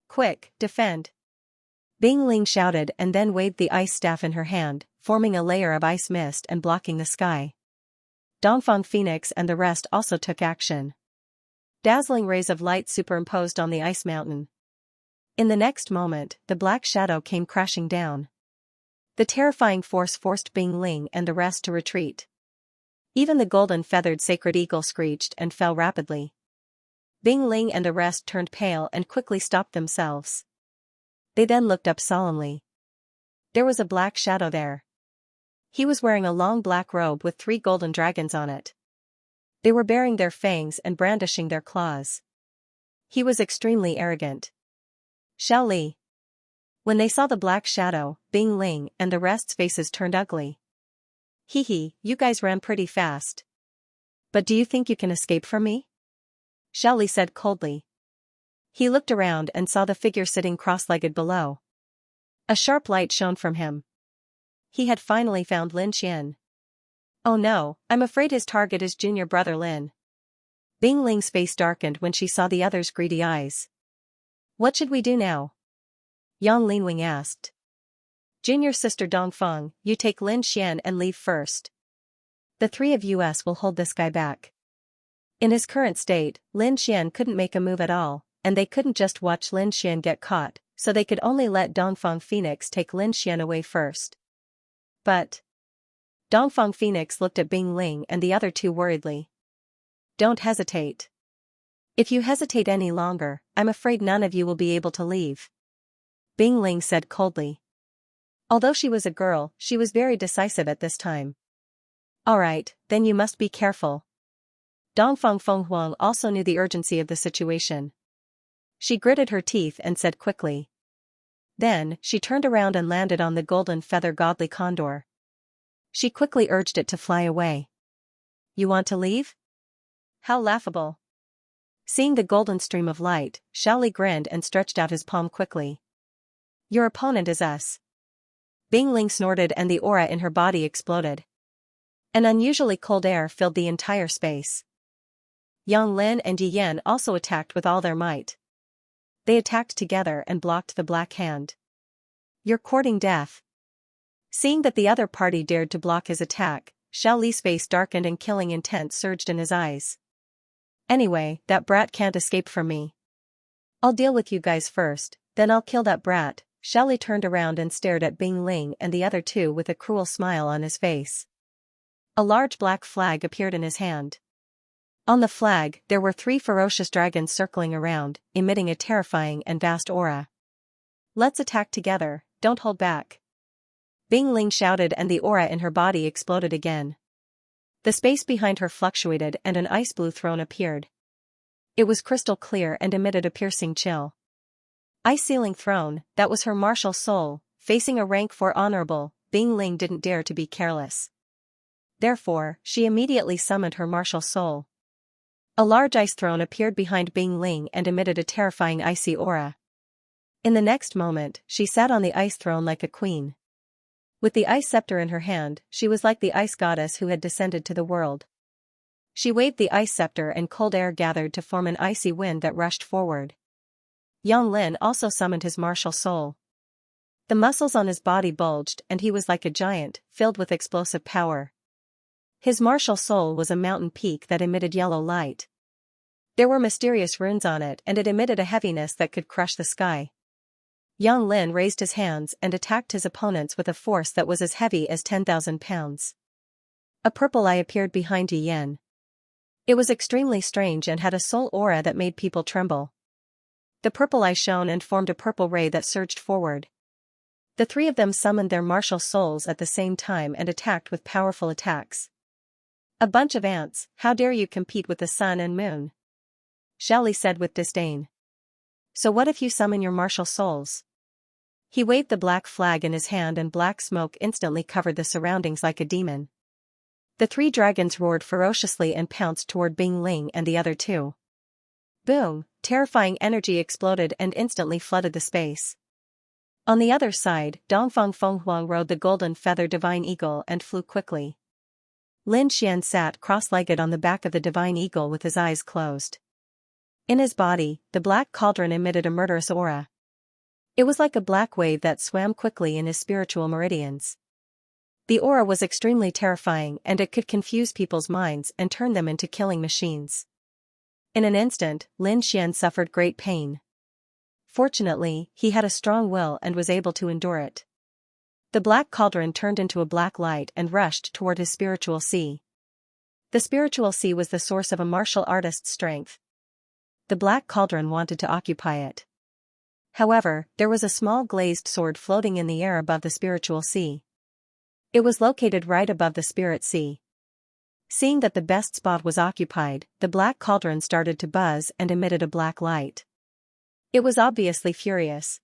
Quick, defend. Bing Ling shouted and then waved the ice staff in her hand, forming a layer of ice mist and blocking the sky. Dongfang Phoenix and the rest also took action. Dazzling rays of light superimposed on the ice mountain. In the next moment, the black shadow came crashing down. The terrifying force forced Bing Ling and the rest to retreat. Even the golden-feathered sacred eagle screeched and fell rapidly. Bing Ling and the rest turned pale and quickly stopped themselves. They then looked up solemnly. There was a black shadow there. He was wearing a long black robe with 3 golden dragons on it. They were baring their fangs and brandishing their claws. He was extremely arrogant. Xiao Li. When they saw the black shadow, Bing Ling and the rest's faces turned ugly. Hee hee, you guys ran pretty fast. But do you think you can escape from me? Xiao Li said coldly. He looked around and saw the figure sitting cross-legged below. A sharp light shone from him. He had finally found Lin Xian. Oh no, I'm afraid his target is junior brother Lin. Bing Ling's face darkened when she saw the other's greedy eyes. What should we do now? Yang Linwing asked. Junior sister Dongfeng, you take Lin Xian and leave first. The 3 of us will hold this guy back. In his current state, Lin Xian couldn't make a move at all, and they couldn't just watch Lin Xian get caught, so they could only let Dongfang Phoenix take Lin Xian away first. But Dongfang Phoenix looked at Bing Ling and the other 2 worriedly. Don't hesitate. If you hesitate any longer, I'm afraid none of you will be able to leave. Bing Ling said coldly. Although she was a girl, she was very decisive at this time. Alright, then you must be careful. Dongfang Fenghuang also knew the urgency of the situation. She gritted her teeth and said quickly. Then, she turned around and landed on the golden feather godly condor. She quickly urged it to fly away. You want to leave? How laughable. Seeing the golden stream of light, Xiao Li grinned and stretched out his palm quickly. Your opponent is us. Bing Ling snorted and the aura in her body exploded. An unusually cold air filled the entire space. Yang Lin and Yi Yan also attacked with all their might. They attacked together and blocked the black hand. You're courting death. Seeing that the other party dared to block his attack, Xiao Li's face darkened and killing intent surged in his eyes. Anyway, that brat can't escape from me. I'll deal with you guys first, then I'll kill that brat. Xiao Li turned around and stared at Bing Ling and the other 2 with a cruel smile on his face. A large black flag appeared in his hand. On the flag, there were 3 ferocious dragons circling around, emitting a terrifying and vast aura. Let's attack together, don't hold back. Bing Ling shouted and the aura in her body exploded again. The space behind her fluctuated and an ice blue throne appeared. It was crystal clear and emitted a piercing chill. Ice Ceiling Throne, that was her martial soul, facing a rank 4 honorable, Bing Ling didn't dare to be careless. Therefore, she immediately summoned her martial soul. A large ice throne appeared behind Bing Ling and emitted a terrifying icy aura. In the next moment, she sat on the ice throne like a queen. With the ice scepter in her hand, she was like the ice goddess who had descended to the world. She waved the ice scepter and cold air gathered to form an icy wind that rushed forward. Yang Lin also summoned his martial soul. The muscles on his body bulged and he was like a giant, filled with explosive power. His martial soul was a mountain peak that emitted yellow light. There were mysterious runes on it and it emitted a heaviness that could crush the sky. Yang Lin raised his hands and attacked his opponents with a force that was as heavy as 10,000 pounds. A purple eye appeared behind Yi Yan. It was extremely strange and had a soul aura that made people tremble. The purple eye shone and formed a purple ray that surged forward. The 3 of them summoned their martial souls at the same time and attacked with powerful attacks. A bunch of ants, how dare you compete with the sun and moon? Xiaoli said with disdain. So what if you summon your martial souls? He waved the black flag in his hand and black smoke instantly covered the surroundings like a demon. The three dragons roared ferociously and pounced toward Bing Ling and the other two. Boom, terrifying energy exploded and instantly flooded the space. On the other side, Dongfang Fenghuang rode the golden feather divine eagle and flew quickly. Lin Xian sat cross-legged on the back of the divine eagle with his eyes closed. In his body, the black cauldron emitted a murderous aura. It was like a black wave that swam quickly in his spiritual meridians. The aura was extremely terrifying and it could confuse people's minds and turn them into killing machines. In an instant, Lin Xian suffered great pain. Fortunately, he had a strong will and was able to endure it. The black cauldron turned into a black light and rushed toward his spiritual sea. The spiritual sea was the source of a martial artist's strength. The black cauldron wanted to occupy it. However, there was a small glazed sword floating in the air above the spiritual sea. It was located right above the spirit sea. Seeing that the best spot was occupied, the black cauldron started to buzz and emitted a black light. It was obviously furious.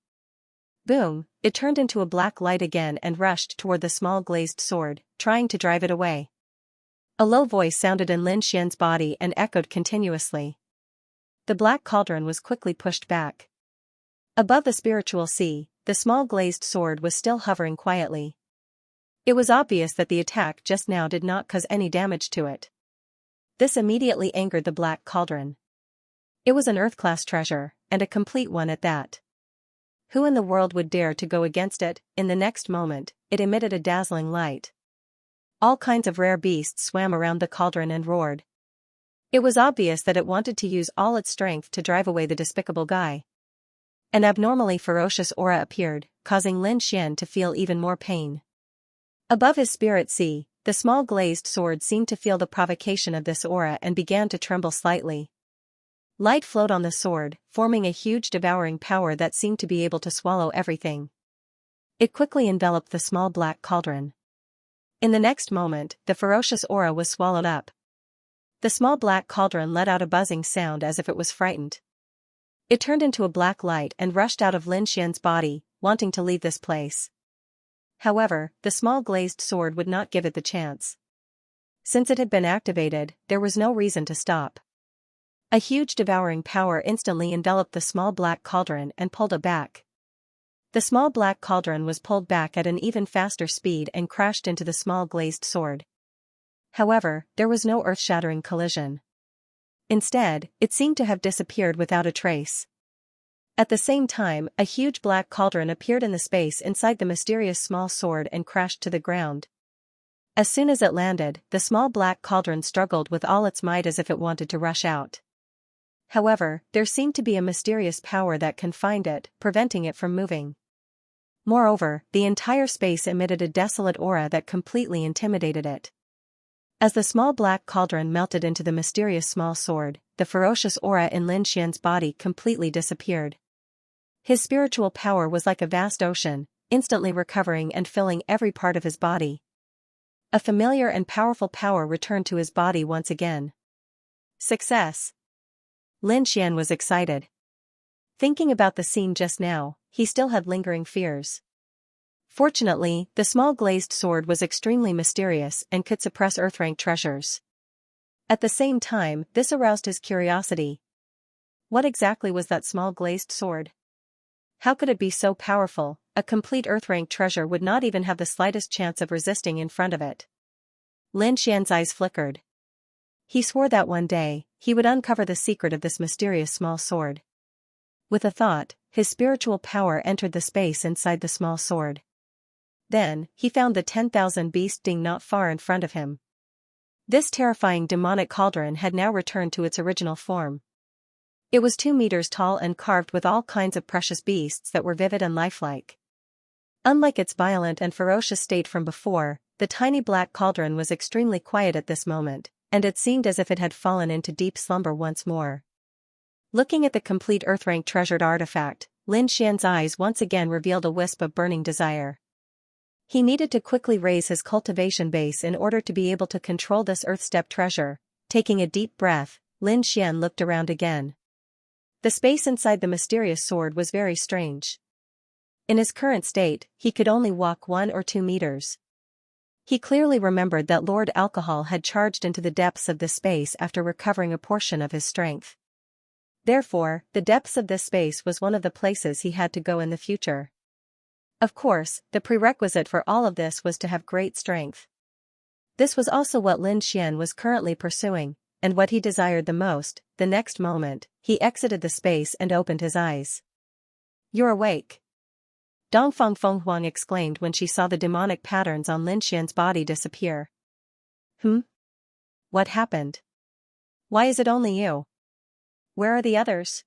Boom, it turned into a black light again and rushed toward the small glazed sword, trying to drive it away. A low voice sounded in Lin Xian's body and echoed continuously. The black cauldron was quickly pushed back. Above the spiritual sea, the small glazed sword was still hovering quietly. It was obvious that the attack just now did not cause any damage to it. This immediately angered the black cauldron. It was an Earth-class treasure, and a complete one at that. Who in the world would dare to go against it? In the next moment, it emitted a dazzling light. All kinds of rare beasts swam around the cauldron and roared. It was obvious that it wanted to use all its strength to drive away the despicable guy. An abnormally ferocious aura appeared, causing Lin Xian to feel even more pain. Above his spirit sea, the small glazed sword seemed to feel the provocation of this aura and began to tremble slightly. Light flowed on the sword, forming a huge devouring power that seemed to be able to swallow everything. It quickly enveloped the small black cauldron. In the next moment, the ferocious aura was swallowed up. The small black cauldron let out a buzzing sound as if it was frightened. It turned into a black light and rushed out of Lin Xian's body, wanting to leave this place. However, the small glazed sword would not give it the chance. Since it had been activated, there was no reason to stop. A huge devouring power instantly enveloped the small black cauldron and pulled it back. The small black cauldron was pulled back at an even faster speed and crashed into the small glazed sword. However, there was no earth-shattering collision. Instead, it seemed to have disappeared without a trace. At the same time, a huge black cauldron appeared in the space inside the mysterious small sword and crashed to the ground. As soon as it landed, the small black cauldron struggled with all its might as if it wanted to rush out. However, there seemed to be a mysterious power that confined it, preventing it from moving. Moreover, the entire space emitted a desolate aura that completely intimidated it. As the small black cauldron melted into the mysterious small sword, the ferocious aura in Lin Xian's body completely disappeared. His spiritual power was like a vast ocean, instantly recovering and filling every part of his body. A familiar and powerful power returned to his body once again. Success! Lin Xian was excited. Thinking about the scene just now, he still had lingering fears. Fortunately, the small glazed sword was extremely mysterious and could suppress Earth-rank treasures. At the same time, this aroused his curiosity. What exactly was that small glazed sword? How could it be so powerful? A complete Earth-rank treasure would not even have the slightest chance of resisting in front of it. Lin Xian's eyes flickered. He swore that one day, he would uncover the secret of this mysterious small sword. With a thought, his spiritual power entered the space inside the small sword. Then, he found the 10,000 beast being not far in front of him. This terrifying demonic cauldron had now returned to its original form. It was 2 meters tall and carved with all kinds of precious beasts that were vivid and lifelike. Unlike its violent and ferocious state from before, the tiny black cauldron was extremely quiet at this moment, and it seemed as if it had fallen into deep slumber once more. Looking at the complete Earth-rank treasured artifact, Lin Xian's eyes once again revealed a wisp of burning desire. He needed to quickly raise his cultivation base in order to be able to control this Earth-step treasure. Taking a deep breath, Lin Xian looked around again. The space inside the mysterious sword was very strange. In his current state, he could only walk 1 or 2 meters. He clearly remembered that Lord Alcohol had charged into the depths of this space after recovering a portion of his strength. Therefore, the depths of this space was one of the places he had to go in the future. Of course, the prerequisite for all of this was to have great strength. This was also what Lin Xian was currently pursuing, and what he desired the most. The next moment, he exited the space and opened his eyes. "You're awake!" Dongfang Fenghuang exclaimed when she saw the demonic patterns on Lin Xian's body disappear. What happened? Why is it only you? Where are the others?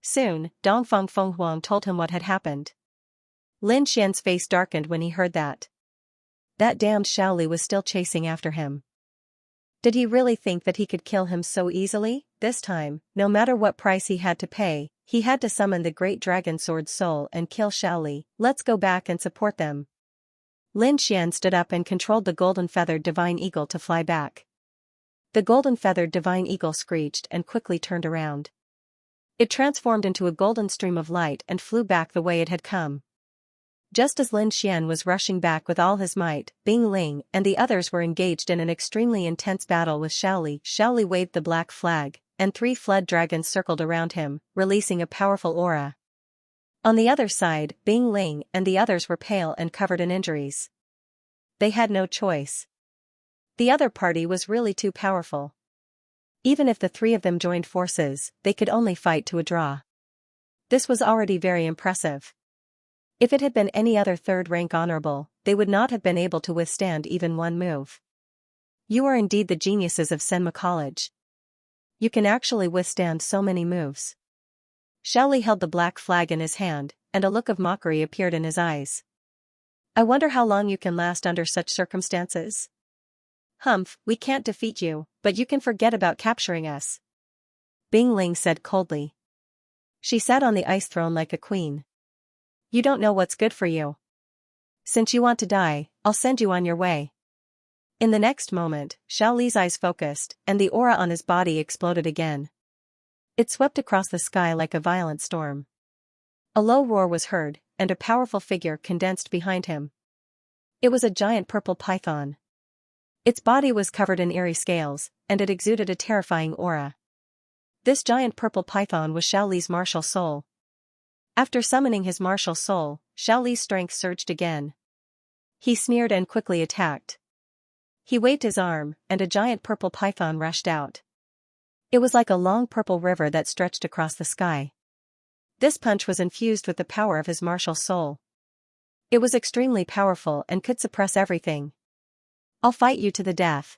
Soon, Dongfang Fenghuang told him what had happened. Lin Xian's face darkened when he heard that. That damned Shaoli was still chasing after him. Did he really think that he could kill him so easily? This time, no matter what price he had to pay, he had to summon the great dragon sword soul and kill Shaoli. Let's go back and support them. Lin Xian stood up and controlled the golden-feathered divine eagle to fly back. The golden-feathered divine eagle screeched and quickly turned around. It transformed into a golden stream of light and flew back the way it had come. Just as Lin Xian was rushing back with all his might, Bing Ling and the others were engaged in an extremely intense battle with Shaoli. Shaoli waved the black flag, and 3 flood dragons circled around him, releasing a powerful aura. On the other side, Bing Ling and the others were pale and covered in injuries. They had no choice. The other party was really too powerful. Even if the 3 of them joined forces, they could only fight to a draw. This was already very impressive. If it had been any other third-rank honorable, they would not have been able to withstand even one move. You are indeed the geniuses of Senma College. You can actually withstand so many moves. Shaoli held the black flag in his hand, and a look of mockery appeared in his eyes. I wonder how long you can last under such circumstances. Humph, we can't defeat you, but you can forget about capturing us. Bing Ling said coldly. She sat on the ice throne like a queen. You don't know what's good for you. Since you want to die, I'll send you on your way. In the next moment, Shaoli's eyes focused, and the aura on his body exploded again. It swept across the sky like a violent storm. A low roar was heard, and a powerful figure condensed behind him. It was a giant purple python. Its body was covered in eerie scales, and it exuded a terrifying aura. This giant purple python was Shaoli's martial soul. After summoning his martial soul, Shaoli's strength surged again. He sneered and quickly attacked. He waved his arm, and a giant purple python rushed out. It was like a long purple river that stretched across the sky. This punch was infused with the power of his martial soul. It was extremely powerful and could suppress everything. I'll fight you to the death.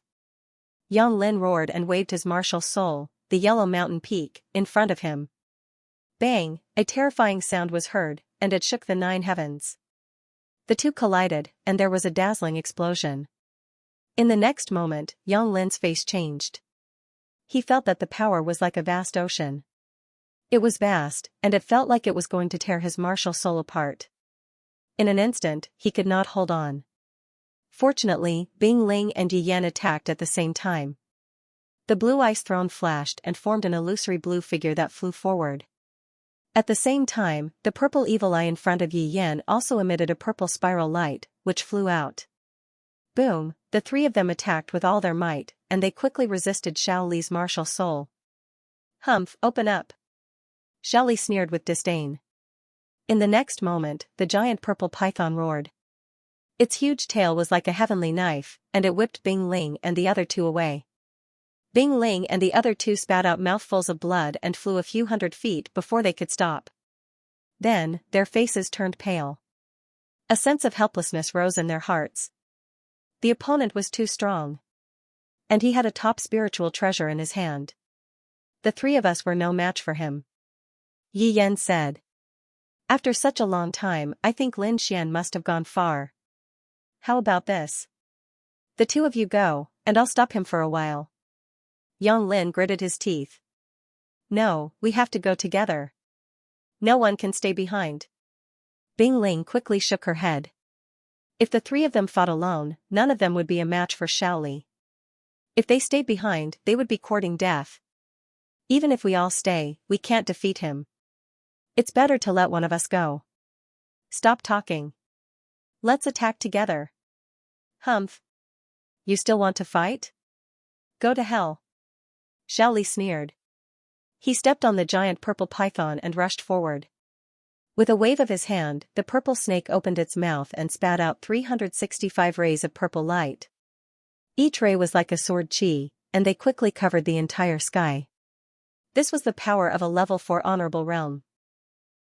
Yang Lin roared and waved his martial soul, the yellow mountain peak, in front of him. Bang, a terrifying sound was heard, and it shook the 9 heavens. The two collided, and there was a dazzling explosion. In the next moment, Yang Lin's face changed. He felt that the power was like a vast ocean. It was vast, and it felt like it was going to tear his martial soul apart. In an instant, he could not hold on. Fortunately, Bing Ling and Yi Yan attacked at the same time. The blue ice throne flashed and formed an illusory blue figure that flew forward. At the same time, the purple evil eye in front of Yi Yan also emitted a purple spiral light, which flew out. Boom, the 3 of them attacked with all their might, and they quickly resisted Shaoli's martial soul. Humph, open up. Shaoli sneered with disdain. In the next moment, the giant purple python roared. Its huge tail was like a heavenly knife, and it whipped Bing Ling and the other 2 away. Bing Ling and the other 2 spat out mouthfuls of blood and flew a few hundred feet before they could stop. Then, their faces turned pale. A sense of helplessness rose in their hearts. The opponent was too strong. And he had a top spiritual treasure in his hand. The 3 of us were no match for him. Yi Yan said. After such a long time, I think Lin Xian must have gone far. How about this? The 2 of you go, and I'll stop him for a while. Yang Lin gritted his teeth. No, we have to go together. No one can stay behind. Bing Ling quickly shook her head. If the 3 of them fought alone, none of them would be a match for Shaoli. If they stayed behind, they would be courting death. Even if we all stay, we can't defeat him. It's better to let one of us go. Stop talking. Let's attack together. Humph. You still want to fight? Go to hell. Xiaoli sneered. He stepped on the giant purple python and rushed forward. With a wave of his hand, the purple snake opened its mouth and spat out 365 rays of purple light. Each ray was like a sword chi, and they quickly covered the entire sky. This was the power of a level 4 honorable realm.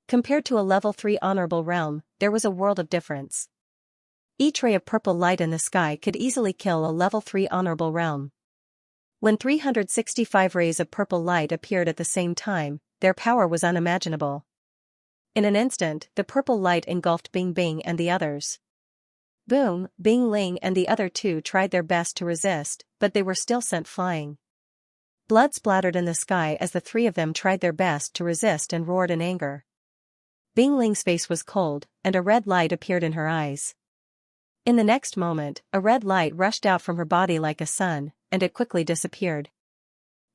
Compared to a level 3 honorable realm, there was a world of difference. Each ray of purple light in the sky could easily kill a level 3 honorable realm. When 365 rays of purple light appeared at the same time, their power was unimaginable. In an instant, the purple light engulfed Bing Bing and the others. Boom, Bing Ling and the other two tried their best to resist, but they were still sent flying. Blood splattered in the sky as the three of them tried their best to resist and roared in anger. Bing Ling's face was cold, and a red light appeared in her eyes. In the next moment, a red light rushed out from her body like a sun, and it quickly disappeared.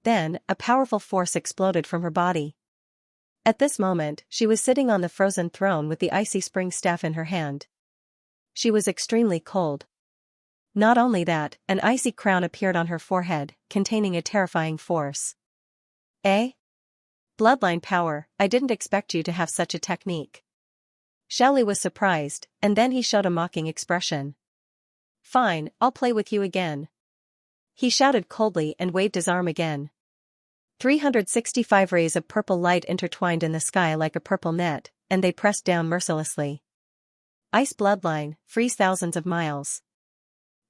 Then, a powerful force exploded from her body. At this moment, she was sitting on the frozen throne with the icy spring staff in her hand. She was extremely cold. Not only that, an icy crown appeared on her forehead, containing a terrifying force. Eh? Bloodline power, I didn't expect you to have such a technique. Xiaoli was surprised, and then he showed a mocking expression. Fine, I'll play with you again. He shouted coldly and waved his arm again. 365 rays of purple light intertwined in the sky like a purple net, and they pressed down mercilessly. Ice bloodline, freeze thousands of miles.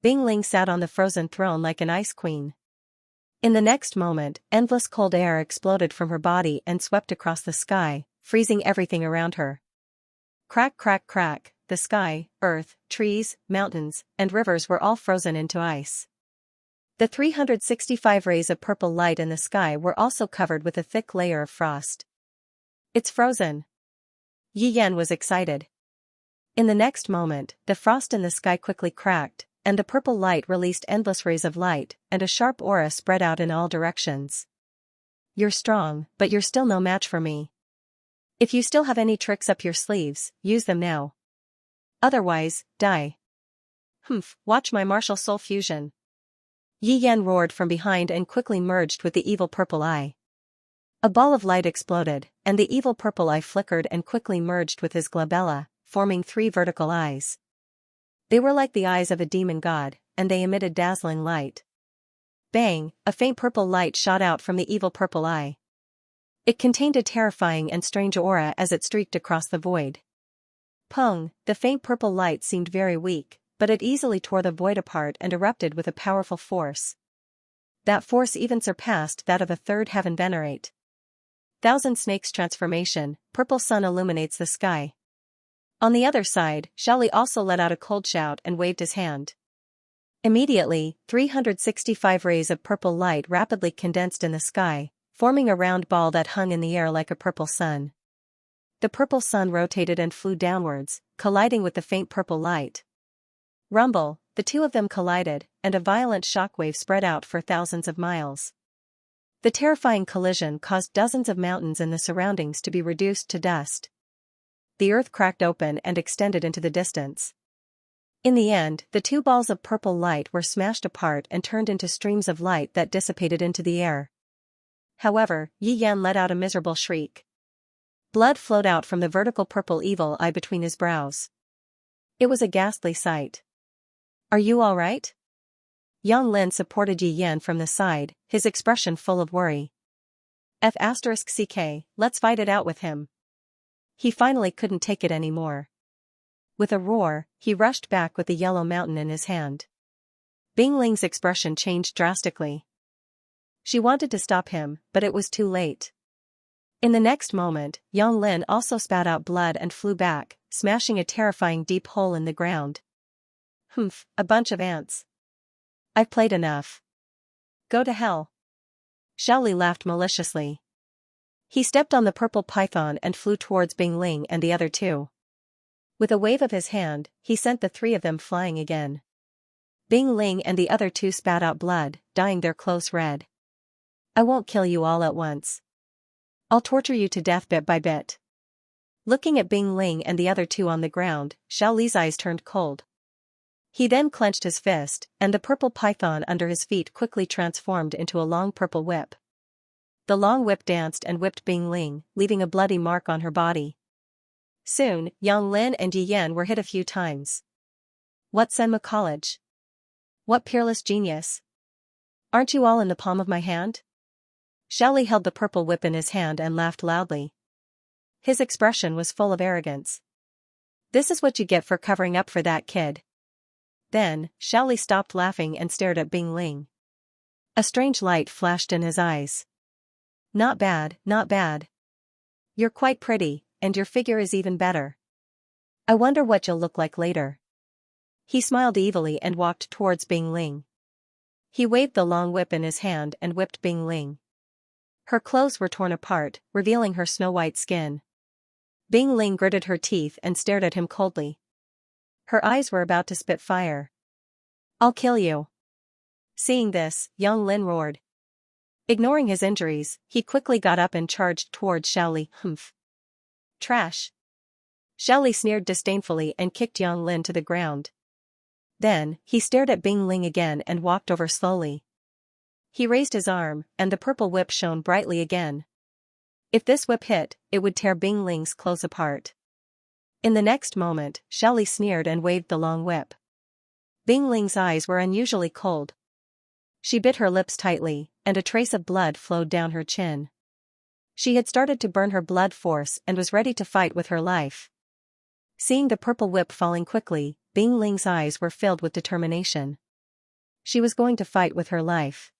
Bing Ling sat on the frozen throne like an ice queen. In the next moment, endless cold air exploded from her body and swept across the sky, freezing everything around her. Crack, crack, crack, the sky, earth, trees, mountains, and rivers were all frozen into ice. The 365 rays of purple light in the sky were also covered with a thick layer of frost. It's frozen. Yi Yan was excited. In the next moment, the frost in the sky quickly cracked, and the purple light released endless rays of light, and a sharp aura spread out in all directions. You're strong, but you're still no match for me. If you still have any tricks up your sleeves, use them now. Otherwise, die. Humph, watch my martial soul fusion. Yi Yan roared from behind and quickly merged with the evil purple eye. A ball of light exploded, and the evil purple eye flickered and quickly merged with his glabella, forming 3 vertical eyes. They were like the eyes of a demon god, and they emitted dazzling light. Bang, a faint purple light shot out from the evil purple eye. It contained a terrifying and strange aura as it streaked across the void. Pung, the faint purple light seemed very weak, but it easily tore the void apart and erupted with a powerful force. That force even surpassed that of a third heaven venerate. Thousand Snakes transformation, purple sun illuminates the sky. On the other side, Xiaoli also let out a cold shout and waved his hand. Immediately, 365 rays of purple light rapidly condensed in the sky, forming a round ball that hung in the air like a purple sun. The purple sun rotated and flew downwards, colliding with the faint purple light. Rumble, the two of them collided, and a violent shockwave spread out for thousands of miles. The terrifying collision caused dozens of mountains in the surroundings to be reduced to dust. The earth cracked open and extended into the distance. In the end, the 2 balls of purple light were smashed apart and turned into streams of light that dissipated into the air. However, Yi Yan let out a miserable shriek. Blood flowed out from the vertical purple evil eye between his brows. It was a ghastly sight. Are you all right? Yang Lin supported Yi Yan from the side, his expression full of worry. F***ck, let's fight it out with him. He finally couldn't take it anymore. With a roar, he rushed back with the yellow mountain in his hand. Bing Ling's expression changed drastically. She wanted to stop him, but it was too late. In the next moment, Yang Lin also spat out blood and flew back, smashing a terrifying deep hole in the ground. Humph, a bunch of ants. I've played enough. Go to hell. Xiaoli laughed maliciously. He stepped on the purple python and flew towards Bing Ling and the other two. With a wave of his hand, he sent the 3 of them flying again. Bing Ling and the other two spat out blood, dyeing their clothes red. I won't kill you all at once. I'll torture you to death bit by bit. Looking at Bing Ling and the other two on the ground, Xiao Li's eyes turned cold. He then clenched his fist, and the purple python under his feet quickly transformed into a long purple whip. The long whip danced and whipped Bing Ling, leaving a bloody mark on her body. Soon, Yang Lin and Yi Yan were hit a few times. What Senma College? What peerless genius? Aren't you all in the palm of my hand? Xiao Li held the purple whip in his hand and laughed loudly. His expression was full of arrogance. This is what you get for covering up for that kid. Then, Xiao Li stopped laughing and stared at Bing Ling. A strange light flashed in his eyes. Not bad, not bad. You're quite pretty, and your figure is even better. I wonder what you'll look like later. He smiled evilly and walked towards Bing Ling. He waved the long whip in his hand and whipped Bing Ling. Her clothes were torn apart, revealing her snow-white skin. Bing Ling gritted her teeth and stared at him coldly. Her eyes were about to spit fire. I'll kill you. Seeing this, Yang Lin roared. Ignoring his injuries, he quickly got up and charged towards Xiao Li. Humph. Trash. Xiao Li sneered disdainfully and kicked Yang Lin to the ground. Then, he stared at Bing Ling again and walked over slowly. He raised his arm, and the purple whip shone brightly again. If this whip hit, it would tear Bing Ling's clothes apart. In the next moment, Xiao Li sneered and waved the long whip. Bing Ling's eyes were unusually cold. She bit her lips tightly, and a trace of blood flowed down her chin. She had started to burn her blood force and was ready to fight with her life. Seeing the purple whip falling quickly, Bing Ling's eyes were filled with determination. She was going to fight with her life.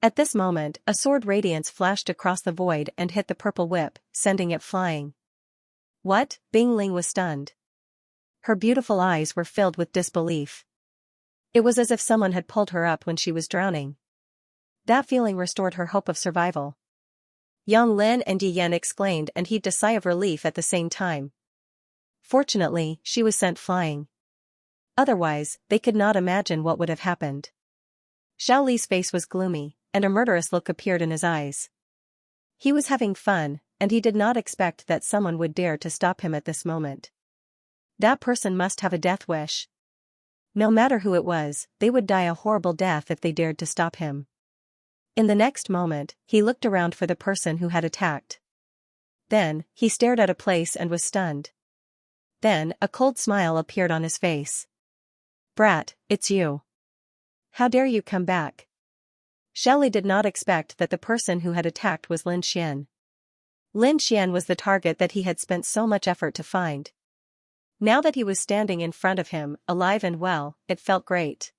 At this moment, a sword radiance flashed across the void and hit the purple whip, sending it flying. What? Bing Ling was stunned. Her beautiful eyes were filled with disbelief. It was as if someone had pulled her up when she was drowning. That feeling restored her hope of survival. Yang Lin and Yi Yan exclaimed and heaved a sigh of relief at the same time. Fortunately, she was sent flying. Otherwise, they could not imagine what would have happened. Xiao Li's face was gloomy, and a murderous look appeared in his eyes. He was having fun, and he did not expect that someone would dare to stop him at this moment. That person must have a death wish. No matter who it was, they would die a horrible death if they dared to stop him. In the next moment, he looked around for the person who had attacked. Then, he stared at a place and was stunned. Then, a cold smile appeared on his face. Brat, it's you. How dare you come back? Xiao Li did not expect that the person who had attacked was Lin Xian. Lin Xian was the target that he had spent so much effort to find. Now that he was standing in front of him, alive and well, it felt great.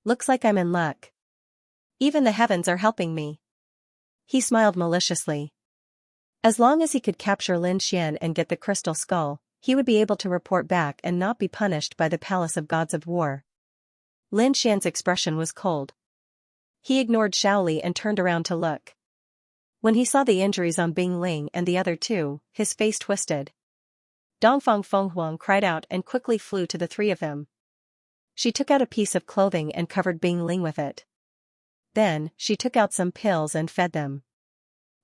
Looks like I'm in luck. Even the heavens are helping me. He smiled maliciously. As long as he could capture Lin Xian and get the crystal skull, he would be able to report back and not be punished by the Palace of Gods of War. Lin Xian's expression was cold. He ignored Xiao Li and turned around to look. When he saw the injuries on Bing Ling and the other two, his face twisted. Dongfang Fenghuang cried out and quickly flew to the three of them. She took out a piece of clothing and covered Bing Ling with it. Then, she took out some pills and fed them.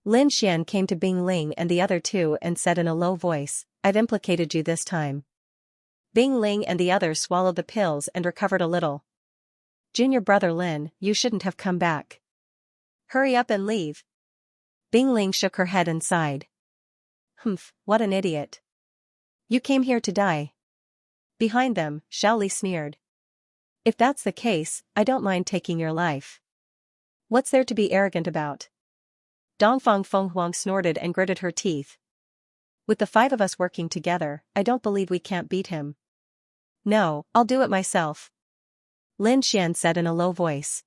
Lin Xian came to Bing Ling and the other two and said in a low voice, I've implicated you this time. Bing Ling and the others swallowed the pills and recovered a little. Junior brother Lin, you shouldn't have come back. Hurry up and leave. Bing Ling shook her head and sighed. Humph, what an idiot. You came here to die. Behind them, Xiao Li sneered. If that's the case, I don't mind taking your life. What's there to be arrogant about? Dongfang Fenghuang snorted and gritted her teeth. With the five of us working together, I don't believe we can't beat him. No, I'll do it myself. Lin Xian said in a low voice.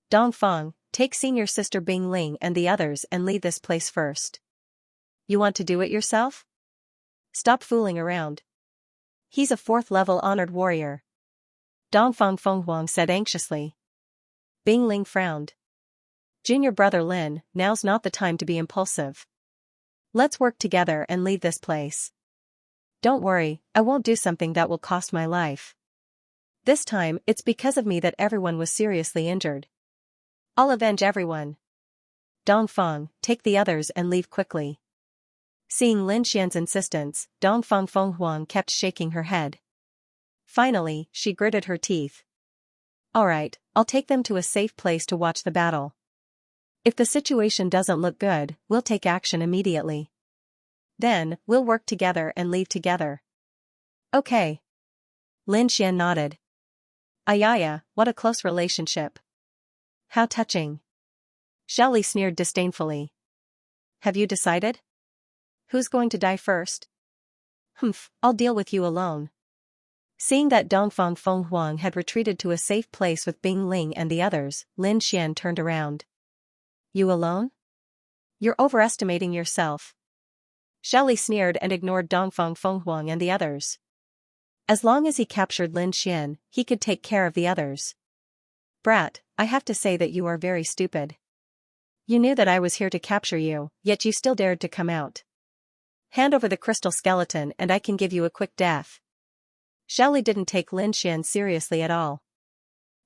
Dongfang, take senior sister Bing Ling and the others and leave this place first. You want to do it yourself? Stop fooling around. He's a 4th-level honored warrior. Dongfang Fenghuang said anxiously. Bing Ling frowned. Junior brother Lin, now's not the time to be impulsive. Let's work together and leave this place. Don't worry, I won't do something that will cost my life. This time, it's because of me that everyone was seriously injured. I'll avenge everyone. Dongfang, take the others and leave quickly. Seeing Lin Xian's insistence, Dongfang Fenghuang kept shaking her head. Finally, she gritted her teeth. Alright, I'll take them to a safe place to watch the battle. If the situation doesn't look good, we'll take action immediately. Then, we'll work together and leave together. Okay. Lin Xian nodded. Ayaya, what a close relationship. How touching. Xiao Li sneered disdainfully. Have you decided? Who's going to die first? Humph, I'll deal with you alone. Seeing that Dongfang Fenghuang had retreated to a safe place with Bing Ling and the others, Lin Xian turned around. You alone? You're overestimating yourself. Xiao Li sneered and ignored Dongfang Fenghuang and the others. As long as he captured Lin Xian, he could take care of the others. Brat, I have to say that you are very stupid. You knew that I was here to capture you, yet you still dared to come out. Hand over the crystal skeleton and I can give you a quick death. Xiao Li didn't take Lin Xian seriously at all.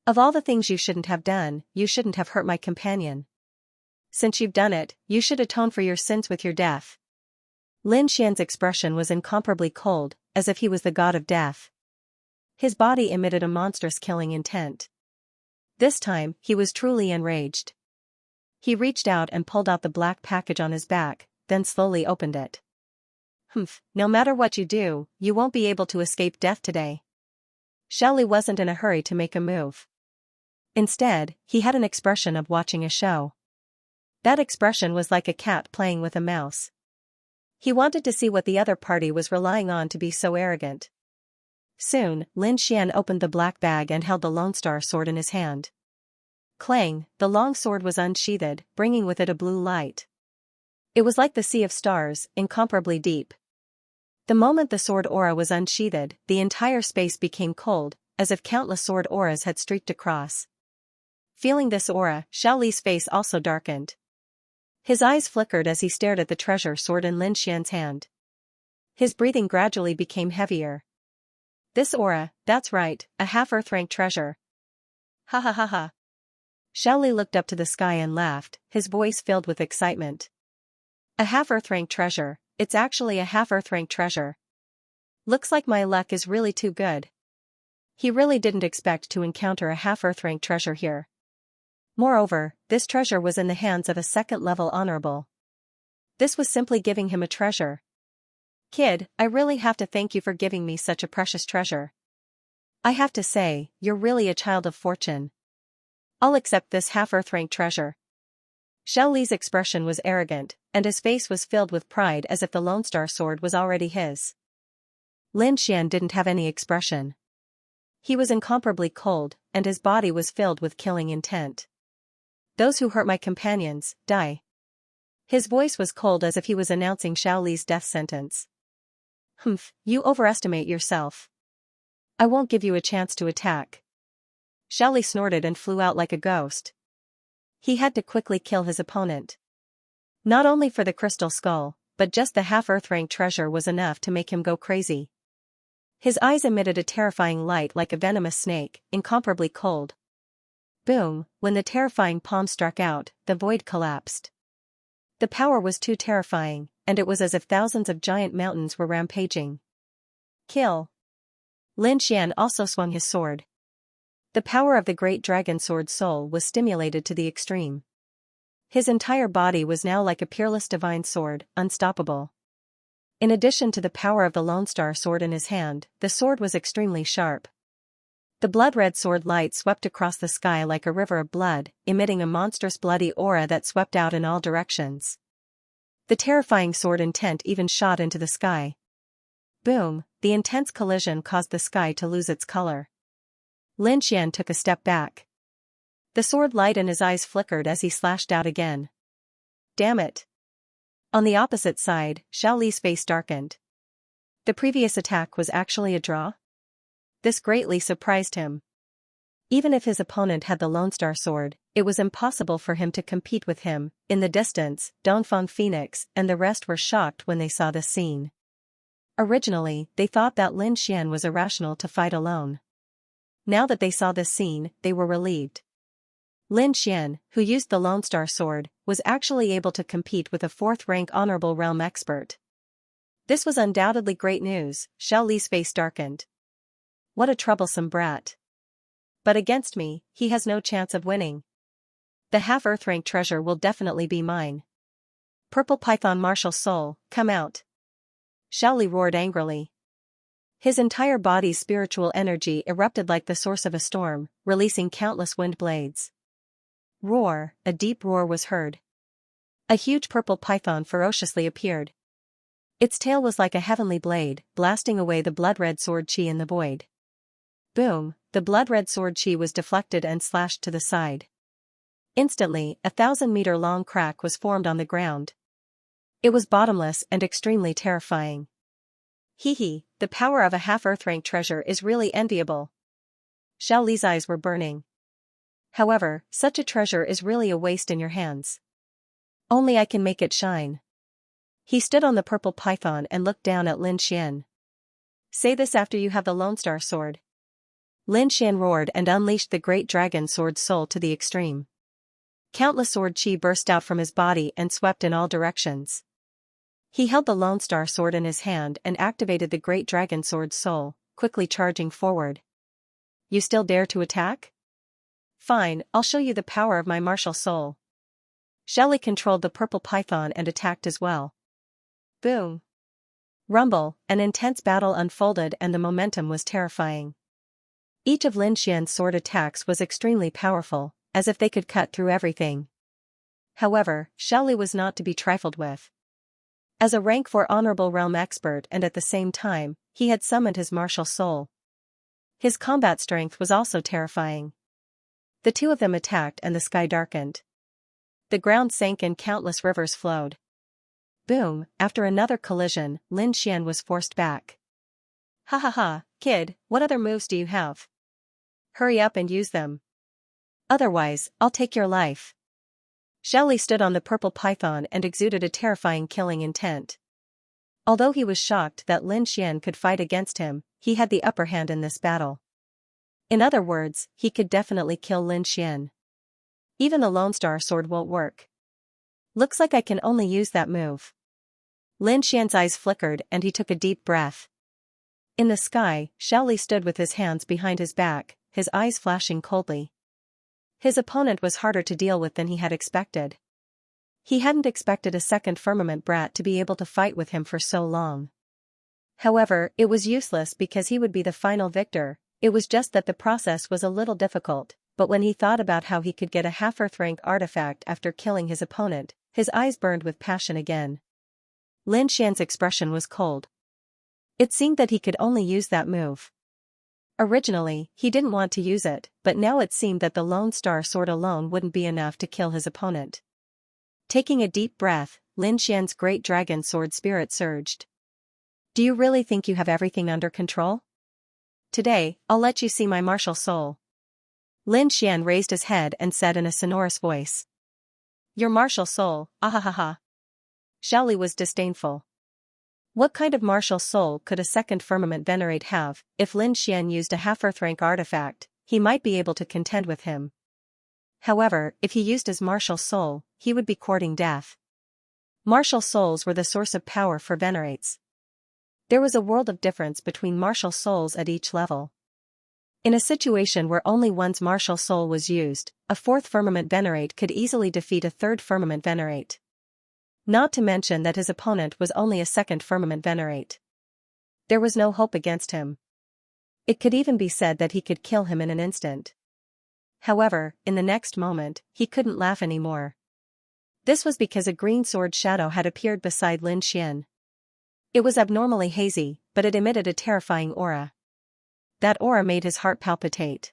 Of all the things you shouldn't have done, you shouldn't have hurt my companion. Since you've done it, you should atone for your sins with your death. Lin Xian's expression was incomparably cold, as if he was the god of death. His body emitted a monstrous killing intent. This time, he was truly enraged. He reached out and pulled out the black package on his back, then slowly opened it. Humph, no matter what you do, you won't be able to escape death today. Xiao Li wasn't in a hurry to make a move. Instead, he had an expression of watching a show. That expression was like a cat playing with a mouse. He wanted to see what the other party was relying on to be so arrogant. Soon, Lin Xian opened the black bag and held the Lone Star sword in his hand. Clang, the long sword was unsheathed, bringing with it a blue light. It was like the sea of stars, incomparably deep. The moment the sword aura was unsheathed, the entire space became cold, as if countless sword auras had streaked across. Feeling this aura, Xiao Li's face also darkened. His eyes flickered as he stared at the treasure sword in Lin Xian's hand. His breathing gradually became heavier. This aura, that's right, a half-earth rank treasure. Ha ha ha ha. Xiao Li looked up to the sky and laughed, his voice filled with excitement. A half-earth rank treasure, it's actually a half-earth rank treasure. Looks like my luck is really too good. He really didn't expect to encounter a half-earth rank treasure here. Moreover, this treasure was in the hands of a second-level honorable. This was simply giving him a treasure. Kid, I really have to thank you for giving me such a precious treasure. I have to say, you're really a child of fortune. I'll accept this half-earth rank treasure. Xiao Li's expression was arrogant, and his face was filled with pride as if the Lone Star sword was already his. Lin Xian didn't have any expression. He was incomparably cold, and his body was filled with killing intent. Those who hurt my companions, die. His voice was cold as if he was announcing Xiao Li's death sentence. Humph, you overestimate yourself. I won't give you a chance to attack. Xiao Li snorted and flew out like a ghost. He had to quickly kill his opponent. Not only for the crystal skull, but just the half-earth rank treasure was enough to make him go crazy. His eyes emitted a terrifying light like a venomous snake, incomparably cold. Boom, when the terrifying palm struck out, the void collapsed. The power was too terrifying, and it was as if thousands of giant mountains were rampaging. Kill. Lin Xian also swung his sword. The power of the great dragon sword soul was stimulated to the extreme. His entire body was now like a peerless divine sword, unstoppable. In addition to the power of the Lone Star sword in his hand, the sword was extremely sharp. The blood-red sword light swept across the sky like a river of blood, emitting a monstrous bloody aura that swept out in all directions. The terrifying sword intent even shot into the sky. Boom, the intense collision caused the sky to lose its color. Lin Xian took a step back. The sword light in his eyes flickered as he slashed out again. Damn it. On the opposite side, Xiao Li's face darkened. The previous attack was actually a draw? This greatly surprised him. Even if his opponent had the Lone Star sword, it was impossible for him to compete with him. In the distance, Dongfang Phoenix and the rest were shocked when they saw this scene. Originally, they thought that Lin Xian was irrational to fight alone. Now that they saw this scene, they were relieved. Lin Xian, who used the Lone Star Sword, was actually able to compete with a 4th-rank Honorable Realm expert. This was undoubtedly great news. Xiao Li's face darkened. What a troublesome brat. But against me, he has no chance of winning. The half-Earth-rank treasure will definitely be mine. Purple Python Martial Soul, come out. Xiao Li roared angrily. His entire body's spiritual energy erupted like the source of a storm, releasing countless wind blades. Roar, a deep roar was heard. A huge purple python ferociously appeared. Its tail was like a heavenly blade, blasting away the blood-red sword chi in the void. Boom, the blood-red sword chi was deflected and slashed to the side. Instantly, a 1,000-meter-long crack was formed on the ground. It was bottomless and extremely terrifying. Hee, the power of a half-Earth-rank treasure is really enviable. Xiao Li's eyes were burning. However, such a treasure is really a waste in your hands. Only I can make it shine. He stood on the purple python and looked down at Lin Xian. Say this after you have the Lone Star Sword. Lin Xian roared and unleashed the great dragon sword soul to the extreme. Countless sword chi burst out from his body and swept in all directions. He held the Lone Star Sword in his hand and activated the great dragon sword soul, quickly charging forward. You still dare to attack? Fine, I'll show you the power of my martial soul. Xiao Li controlled the purple python and attacked as well. Boom. Rumble, an intense battle unfolded and the momentum was terrifying. Each of Lin Xian's sword attacks was extremely powerful, as if they could cut through everything. However, Xiao Li was not to be trifled with. As a rank 4 Honorable Realm expert and at the same time, he had summoned his martial soul. His combat strength was also terrifying. The two of them attacked and the sky darkened. The ground sank and countless rivers flowed. Boom, after another collision, Lin Xian was forced back. Ha ha ha, kid, what other moves do you have? Hurry up and use them. Otherwise, I'll take your life. Xiao Li stood on the purple python and exuded a terrifying killing intent. Although he was shocked that Lin Xian could fight against him, he had the upper hand in this battle. In other words, he could definitely kill Lin Xian. Even the Lone Star Sword won't work. Looks like I can only use that move. Lin Xian's eyes flickered and he took a deep breath. In the sky, Xiao Li stood with his hands behind his back, his eyes flashing coldly. His opponent was harder to deal with than he had expected. He hadn't expected a second firmament brat to be able to fight with him for so long. However, it was useless because he would be the final victor. It was just that the process was a little difficult, but when he thought about how he could get a half-Earth rank artifact after killing his opponent, his eyes burned with passion again. Lin Xian's expression was cold. It seemed that he could only use that move. Originally, he didn't want to use it, but now it seemed that the Lone Star Sword alone wouldn't be enough to kill his opponent. Taking a deep breath, Lin Xian's great dragon sword spirit surged. Do you really think you have everything under control? Today, I'll let you see my martial soul. Lin Xian raised his head and said in a sonorous voice. Your martial soul, ahahaha. Xiao Li was disdainful. What kind of martial soul could a second firmament venerate have? If Lin Xian used a half-Earth rank artifact, he might be able to contend with him. However, if he used his martial soul, he would be courting death. Martial souls were the source of power for venerates. There was a world of difference between martial souls at each level. In a situation where only one's martial soul was used, a 4th firmament venerate could easily defeat a 3rd firmament venerate. Not to mention that his opponent was only a 2nd firmament venerate. There was no hope against him. It could even be said that he could kill him in an instant. However, in the next moment, he couldn't laugh anymore. This was because a green sword shadow had appeared beside Lin Xian. It was abnormally hazy, but it emitted a terrifying aura. That aura made his heart palpitate.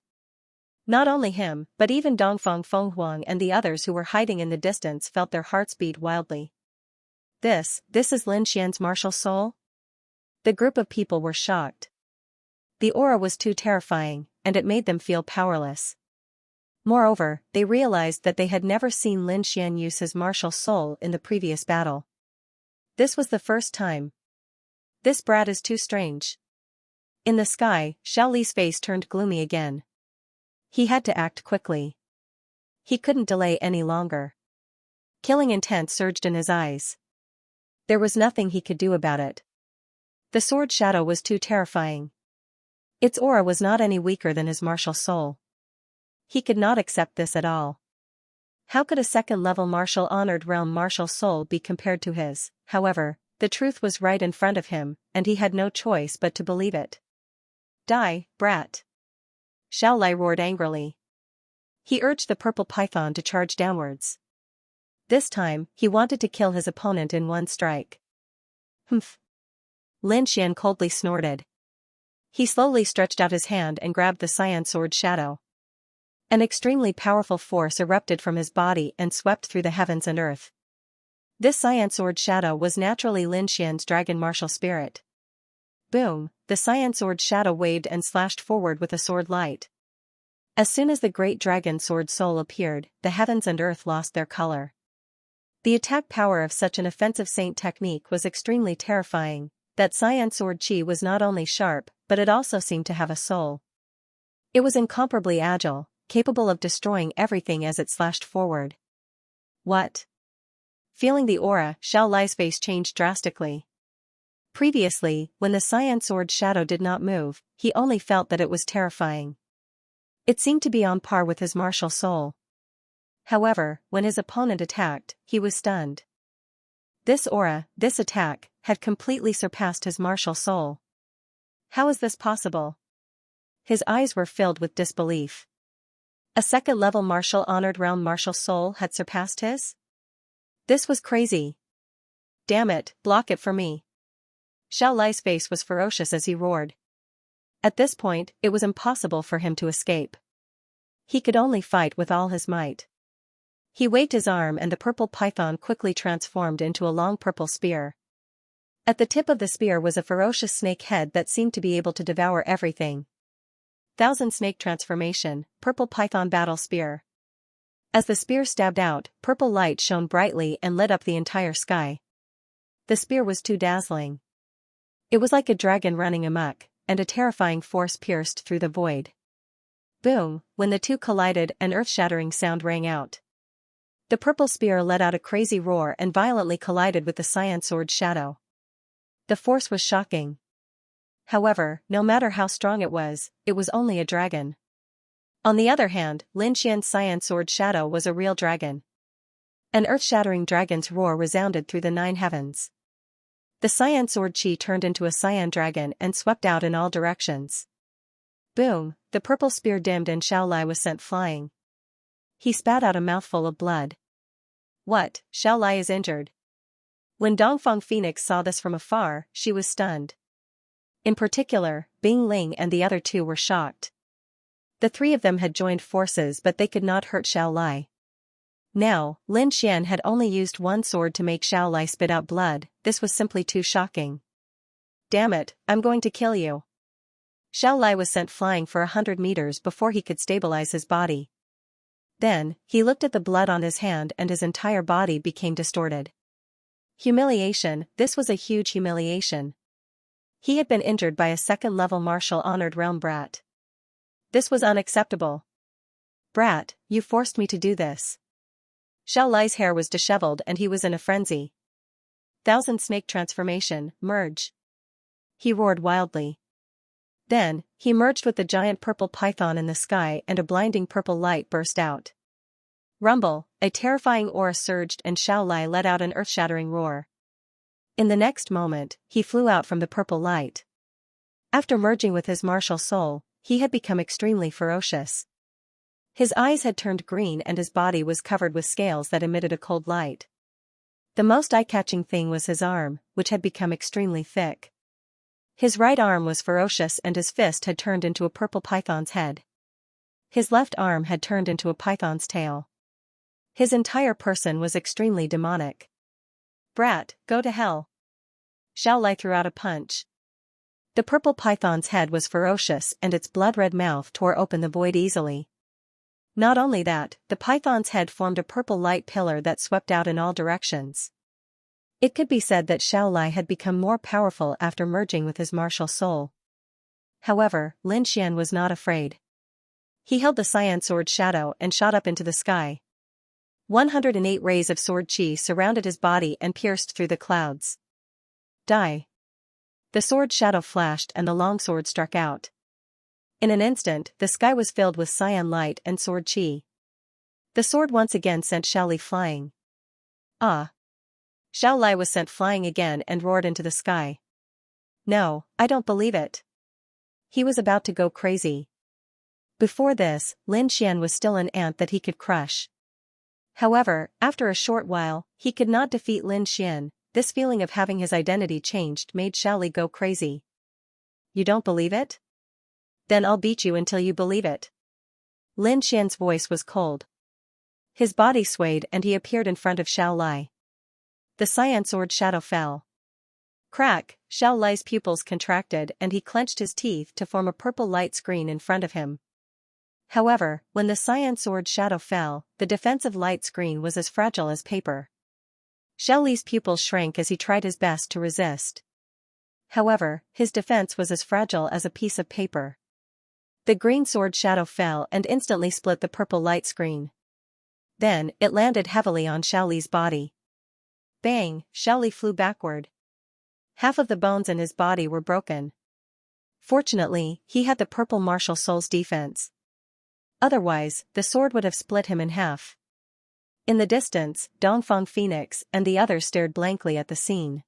Not only him, but even Dongfang Fenghuang and the others who were hiding in the distance felt their hearts beat wildly. This is Lin Xian's martial soul? The group of people were shocked. The aura was too terrifying, and it made them feel powerless. Moreover, they realized that they had never seen Lin Xian use his martial soul in the previous battle. This was the first time. This brat is too strange. In the sky, Xiao Li's face turned gloomy again. He had to act quickly. He couldn't delay any longer. Killing intent surged in his eyes. There was nothing he could do about it. The sword shadow was too terrifying. Its aura was not any weaker than his martial soul. He could not accept this at all. How could a second-level martial honored realm martial soul be compared to his? However, the truth was right in front of him, and he had no choice but to believe it. Die, brat! Xiaolai roared angrily. He urged the purple python to charge downwards. This time, he wanted to kill his opponent in one strike. Humph! Lin Xian coldly snorted. He slowly stretched out his hand and grabbed the cyan sword shadow. An extremely powerful force erupted from his body and swept through the heavens and earth. This cyan sword shadow was naturally Lin Xian's dragon martial spirit. Boom! The cyan sword shadow waved and slashed forward with a sword light. As soon as the great dragon sword soul appeared, the heavens and earth lost their color. The attack power of such an offensive saint technique was extremely terrifying. That cyan sword chi was not only sharp, but it also seemed to have a soul. It was incomparably agile, capable of destroying everything as it slashed forward. What? Feeling the aura, Xiaolai's face changed drastically. Previously, when the cyan sword shadow did not move, he only felt that it was terrifying. It seemed to be on par with his martial soul. However, when his opponent attacked, he was stunned. This aura, this attack, had completely surpassed his martial soul. How is this possible? His eyes were filled with disbelief. A second-level martial honored realm martial soul had surpassed his? This was crazy. Damn it, block it for me. Xiaolai's face was ferocious as he roared. At this point, it was impossible for him to escape. He could only fight with all his might. He waved his arm and the purple python quickly transformed into a long purple spear. At the tip of the spear was a ferocious snake head that seemed to be able to devour everything. Thousand Snake Transformation, Purple Python Battle Spear. As the spear stabbed out, purple light shone brightly and lit up the entire sky. The spear was too dazzling. It was like a dragon running amok, and a terrifying force pierced through the void. Boom! When the two collided, an earth-shattering sound rang out. The purple spear let out a crazy roar and violently collided with the cyan sword shadow. The force was shocking. However, no matter how strong it was only a dragon. On the other hand, Lin Xian's cyan sword shadow was a real dragon. An earth-shattering dragon's roar resounded through the 9 heavens. The cyan sword chi turned into a cyan dragon and swept out in all directions. Boom! The purple spear dimmed and Xiaolai was sent flying. He spat out a mouthful of blood. What? Xiaolai is injured. When Dongfang Phoenix saw this from afar, she was stunned. In particular, Bing Ling and the other two were shocked. The 3 of them had joined forces but they could not hurt Xiaolai. Now, Lin Xian had only used one sword to make Xiaolai spit out blood. This was simply too shocking. Damn it, I'm going to kill you. Xiaolai was sent flying for 100 meters before he could stabilize his body. Then, he looked at the blood on his hand and his entire body became distorted. Humiliation, this was a huge humiliation. He had been injured by a second-level martial honored realm brat. This was unacceptable. Brat, you forced me to do this. Xiaolai's hair was disheveled and he was in a frenzy. Thousand Snake Transformation, merge. He roared wildly. Then, he merged with the giant purple python in the sky and a blinding purple light burst out. Rumble, a terrifying aura surged and Xiaolai let out an earth-shattering roar. In the next moment, he flew out from the purple light. After merging with his martial soul, he had become extremely ferocious. His eyes had turned green and his body was covered with scales that emitted a cold light. The most eye-catching thing was his arm, which had become extremely thick. His right arm was ferocious and his fist had turned into a purple python's head. His left arm had turned into a python's tail. His entire person was extremely demonic. Brat, go to hell. Xiaolai threw out a punch. The purple python's head was ferocious and its blood-red mouth tore open the void easily. Not only that, the python's head formed a purple light pillar that swept out in all directions. It could be said that Xiaolai had become more powerful after merging with his martial soul. However, Lin Xian was not afraid. He held the cyan sword shadow and shot up into the sky. 108 rays of sword chi surrounded his body and pierced through the clouds. Die. The sword shadow flashed and the longsword struck out. In an instant, the sky was filled with cyan light and sword chi. The sword once again sent Xiaoli flying. Ah! Xiaoli was sent flying again and roared into the sky. No, I don't believe it. He was about to go crazy. Before this, Lin Xian was still an ant that he could crush. However, after a short while, he could not defeat Lin Xian. This feeling of having his identity changed made Xiaoli go crazy. You don't believe it? Then I'll beat you until you believe it. Lin Xian's voice was cold. His body swayed and he appeared in front of Xiaoli. The cyan sword shadow fell. Crack, Xiaoli's pupils contracted and he clenched his teeth to form a purple light screen in front of him. However, when the cyan sword shadow fell, the defensive light screen was as fragile as paper. Xiaoli's pupils shrank as he tried his best to resist. However, his defense was as fragile as a piece of paper. The green sword shadow fell and instantly split the purple light screen. Then, it landed heavily on Xiaoli's body. Bang, Xiaoli flew backward. Half of the bones in his body were broken. Fortunately, he had the purple martial soul's defense. Otherwise, the sword would have split him in half. In the distance, Dongfang Phoenix and the others stared blankly at the scene.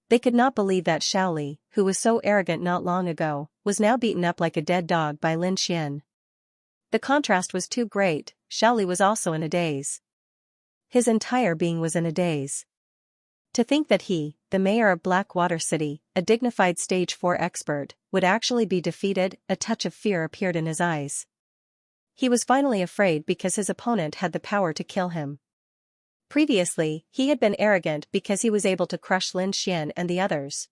They could not believe that Xiaoli, who was so arrogant not long ago, was now beaten up like a dead dog by Lin Xian. The contrast was too great. Xiaoli was also in a daze. His entire being was in a daze. To think that he, the mayor of Blackwater City, a dignified stage 4 expert, would actually be defeated, a touch of fear appeared in his eyes. He was finally afraid because his opponent had the power to kill him. Previously, he had been arrogant because he was able to crush Lin Xian and the others.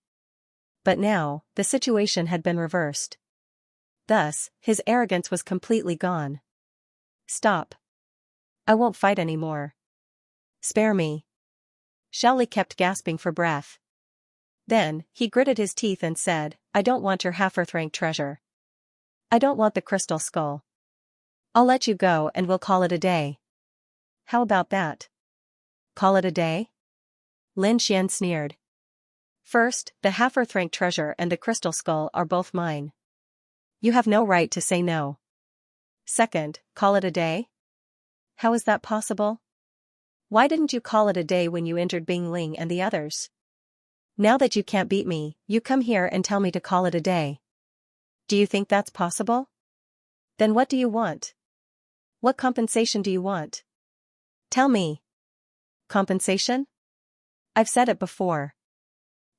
But now, the situation had been reversed. Thus, his arrogance was completely gone. Stop. I won't fight anymore. Spare me. Xiaoli kept gasping for breath. Then, he gritted his teeth and said, I don't want your half-earth rank treasure. I don't want the crystal skull. I'll let you go and we'll call it a day. How about that? Call it a day? Lin Xian sneered. First, the half-earth rank treasure and the crystal skull are both mine. You have no right to say no. Second, call it a day? How is that possible? Why didn't you call it a day when you injured Bing Ling and the others? Now that you can't beat me, you come here and tell me to call it a day. Do you think that's possible? Then what do you want? What compensation do you want? Tell me. Compensation? I've said it before.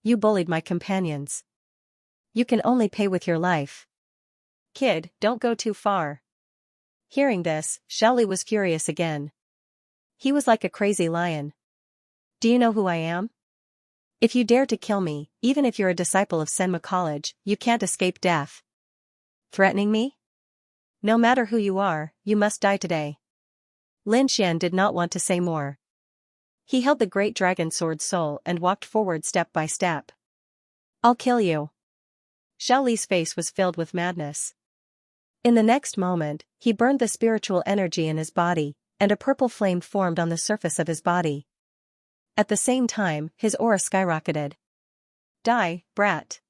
You bullied my companions. You can only pay with your life. Kid, don't go too far. Hearing this, Xiaoli was furious again. He was like a crazy lion. Do you know who I am? If you dare to kill me, even if you're a disciple of Senma College, you can't escape death. Threatening me? No matter who you are, you must die today. Lin Xian did not want to say more. He held the great dragon sword soul and walked forward step by step. I'll kill you. Xiaoli's face was filled with madness. In the next moment, he burned the spiritual energy in his body, and a purple flame formed on the surface of his body. At the same time, his aura skyrocketed. Die, brat.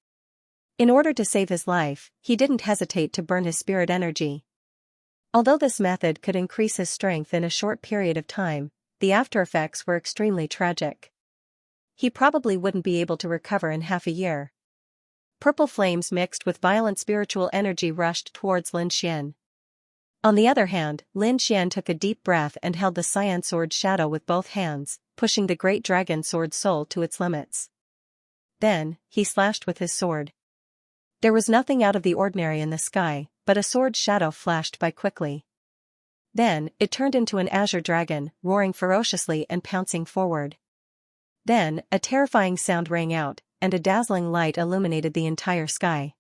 In order to save his life, he didn't hesitate to burn his spirit energy. Although this method could increase his strength in a short period of time, the after-effects were extremely tragic. He probably wouldn't be able to recover in half a year. Purple flames mixed with violent spiritual energy rushed towards Lin Xian. On the other hand, Lin Xian took a deep breath and held the cyan sword shadow with both hands, pushing the great dragon sword soul to its limits. Then, he slashed with his sword. There was nothing out of the ordinary in the sky, but a sword shadow flashed by quickly. Then, it turned into an azure dragon, roaring ferociously and pouncing forward. Then, a terrifying sound rang out, and a dazzling light illuminated the entire sky.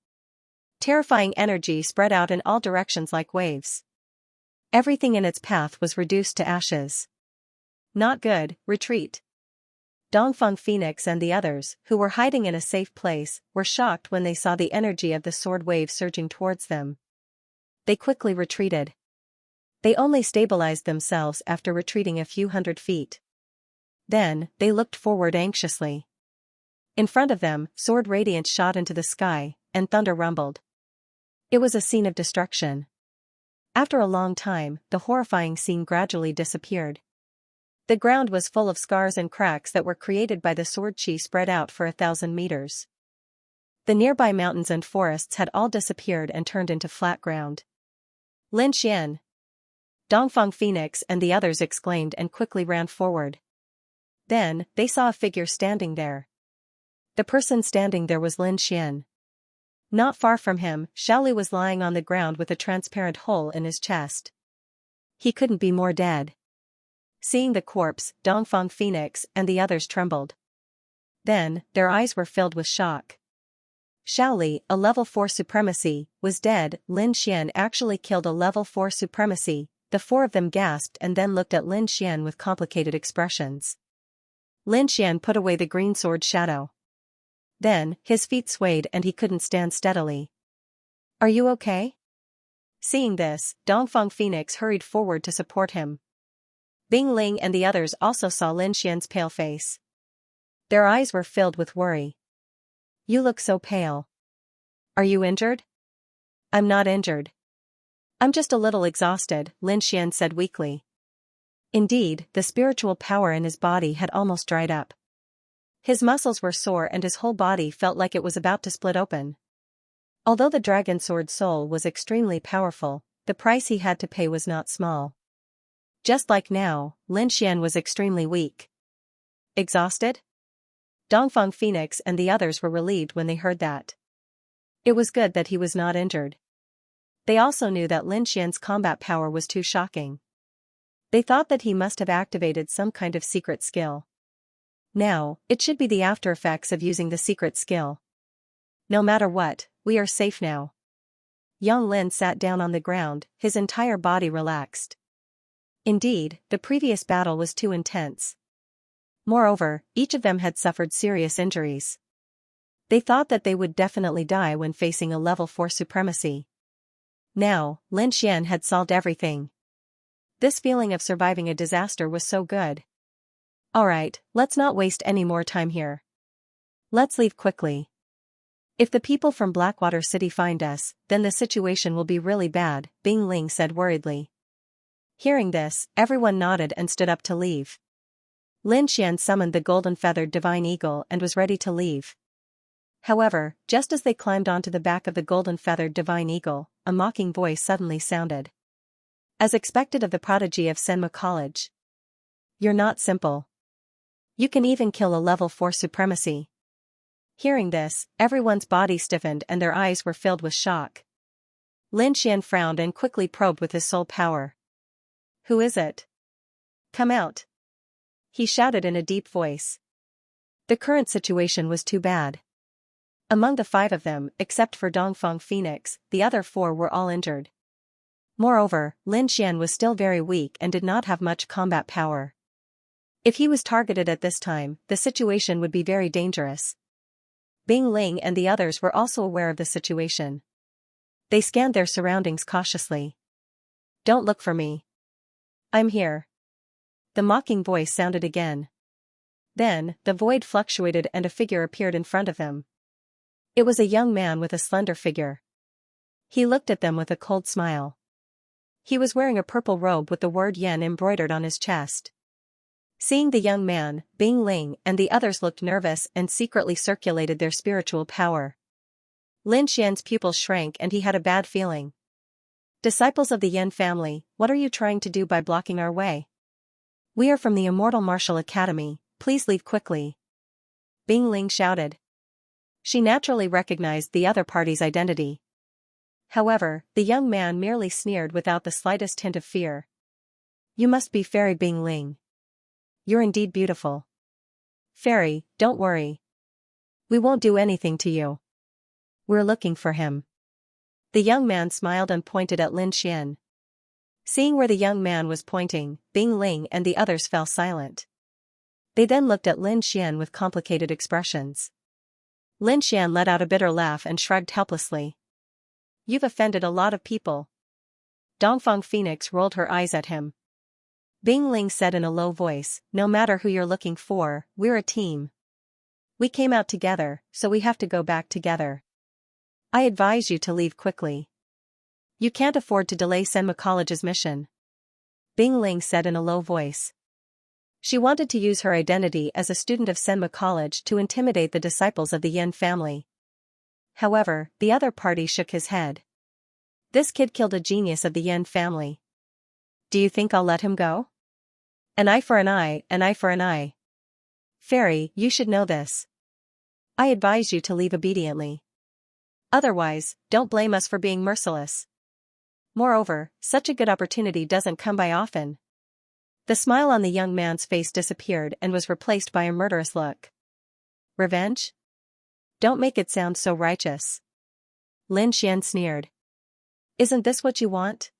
Terrifying energy spread out in all directions like waves. Everything in its path was reduced to ashes. Not good, retreat. Dongfang Phoenix and the others, who were hiding in a safe place, were shocked when they saw the energy of the sword wave surging towards them. they quickly retreated. They only stabilized themselves after retreating a few hundred feet. Then, they looked forward anxiously. In front of them, sword radiance shot into the sky, and thunder rumbled. It was a scene of destruction. After a long time, the horrifying scene gradually disappeared. The ground was full of scars and cracks that were created by the sword chi spread out for 1,000 meters. The nearby mountains and forests had all disappeared and turned into flat ground. Lin Xian, Dongfang Phoenix and the others exclaimed and quickly ran forward. Then, they saw a figure standing there. The person standing there was Lin Xian. Not far from him, Xiaoli was lying on the ground with a transparent hole in his chest. He couldn't be more dead. Seeing the corpse, Dongfang Phoenix and the others trembled. Then, their eyes were filled with shock. Xiaoli, a level 4 supremacy, was dead. Lin Xian actually killed a level 4 supremacy. The four of them gasped and then looked at Lin Xian with complicated expressions. Lin Xian put away the green sword shadow. Then, his feet swayed and he couldn't stand steadily. Are you okay? Seeing this, Dongfang Phoenix hurried forward to support him. Bing Ling and the others also saw Lin Xian's pale face. Their eyes were filled with worry. You look so pale. Are you injured? I'm not injured. I'm just a little exhausted, Lin Xian said weakly. Indeed, the spiritual power in his body had almost dried up. His muscles were sore and his whole body felt like it was about to split open. Although the dragon sword soul was extremely powerful, the price he had to pay was not small. Just like now, Lin Xian was extremely weak. Exhausted? Dongfang Phoenix and the others were relieved when they heard that. It was good that he was not injured. They also knew that Lin Xian's combat power was too shocking. They thought that he must have activated some kind of secret skill. Now, it should be the after effects of using the secret skill. No matter what, we are safe now. Young Lin sat down on the ground, his entire body relaxed. Indeed, the previous battle was too intense. Moreover, each of them had suffered serious injuries. They thought that they would definitely die when facing a level 4 supremacy. Now, Lin Xian had solved everything. This feeling of surviving a disaster was so good. Alright, let's not waste any more time here. Let's leave quickly. If the people from Blackwater City find us, then the situation will be really bad, Bing Ling said worriedly. Hearing this, everyone nodded and stood up to leave. Lin Xian summoned the golden-feathered divine eagle and was ready to leave. However, just as they climbed onto the back of the golden-feathered divine eagle, a mocking voice suddenly sounded. As expected of the prodigy of Senma College. You're not simple. You can even kill a level 4 supremacy. Hearing this, everyone's body stiffened and their eyes were filled with shock. Lin Xian frowned and quickly probed with his soul power. Who is it? Come out. He shouted in a deep voice. The current situation was too bad. Among the 5 of them, except for Dongfang Phoenix, the other 4 were all injured. Moreover, Lin Xian was still very weak and did not have much combat power. If he was targeted at this time, the situation would be very dangerous. Bing Ling and the others were also aware of the situation. They scanned their surroundings cautiously. Don't look for me. I'm here. The mocking voice sounded again. Then, the void fluctuated and a figure appeared in front of them. It was a young man with a slender figure. He looked at them with a cold smile. He was wearing a purple robe with the word Yen embroidered on his chest. Seeing the young man, Bing Ling and the others looked nervous and secretly circulated their spiritual power. Lin Xian's pupils shrank and he had a bad feeling. Disciples of the Yen family, what are you trying to do by blocking our way? We are from the Immortal Martial Academy, please leave quickly. Bing Ling shouted. She naturally recognized the other party's identity. However, the young man merely sneered without the slightest hint of fear. You must be Fairy Bing Ling. You're indeed beautiful. Fairy, don't worry. We won't do anything to you. We're looking for him. The young man smiled and pointed at Lin Xian. Seeing where the young man was pointing, Bing Ling and the others fell silent. They then looked at Lin Xian with complicated expressions. Lin Xian let out a bitter laugh and shrugged helplessly. You've offended a lot of people. Dongfang Phoenix rolled her eyes at him. Bing Ling said in a low voice, "No matter who you're looking for, we're a team. We came out together, so we have to go back together. I advise you to leave quickly. You can't afford to delay Senma College's mission." Bing Ling said in a low voice. She wanted to use her identity as a student of Senma College to intimidate the disciples of the Yin family. However, the other party shook his head. "This kid killed a genius of the Yin family. Do you think I'll let him go? An eye for an eye, an eye for an eye. Fairy, you should know this. I advise you to leave obediently. Otherwise, don't blame us for being merciless. Moreover, such a good opportunity doesn't come by often." The smile on the young man's face disappeared and was replaced by a murderous look. "Revenge? Don't make it sound so righteous." Lin Xian sneered. "Isn't this what you want?"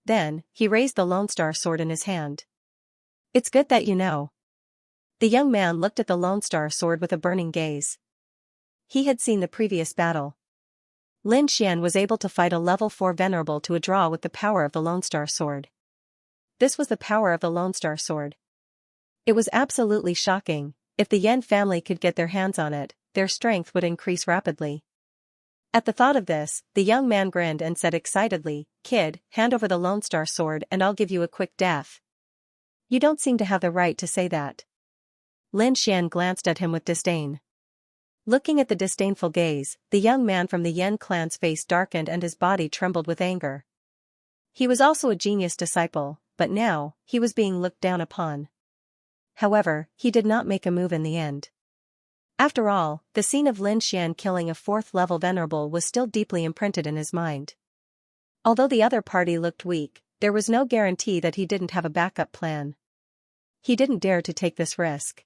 Then, he raised the Lone Star sword in his hand. "It's good that you know." The young man looked at the Lone Star sword with a burning gaze. He had seen the previous battle. Lin Xian was able to fight a level 4 venerable to a draw with the power of the Lone Star sword. This was the power of the Lone Star sword. It was absolutely shocking. If the Yen family could get their hands on it, their strength would increase rapidly. At the thought of this, the young man grinned and said excitedly, "Kid, hand over the Lone Star sword and I'll give you a quick death." "You don't seem to have the right to say that." Lin Xian glanced at him with disdain. Looking at the disdainful gaze, the young man from the Yen clan's face darkened and his body trembled with anger. He was also a genius disciple, but now, he was being looked down upon. However, he did not make a move in the end. After all, the scene of Lin Xian killing a 4th-level venerable was still deeply imprinted in his mind. Although the other party looked weak, there was no guarantee that he didn't have a backup plan. He didn't dare to take this risk.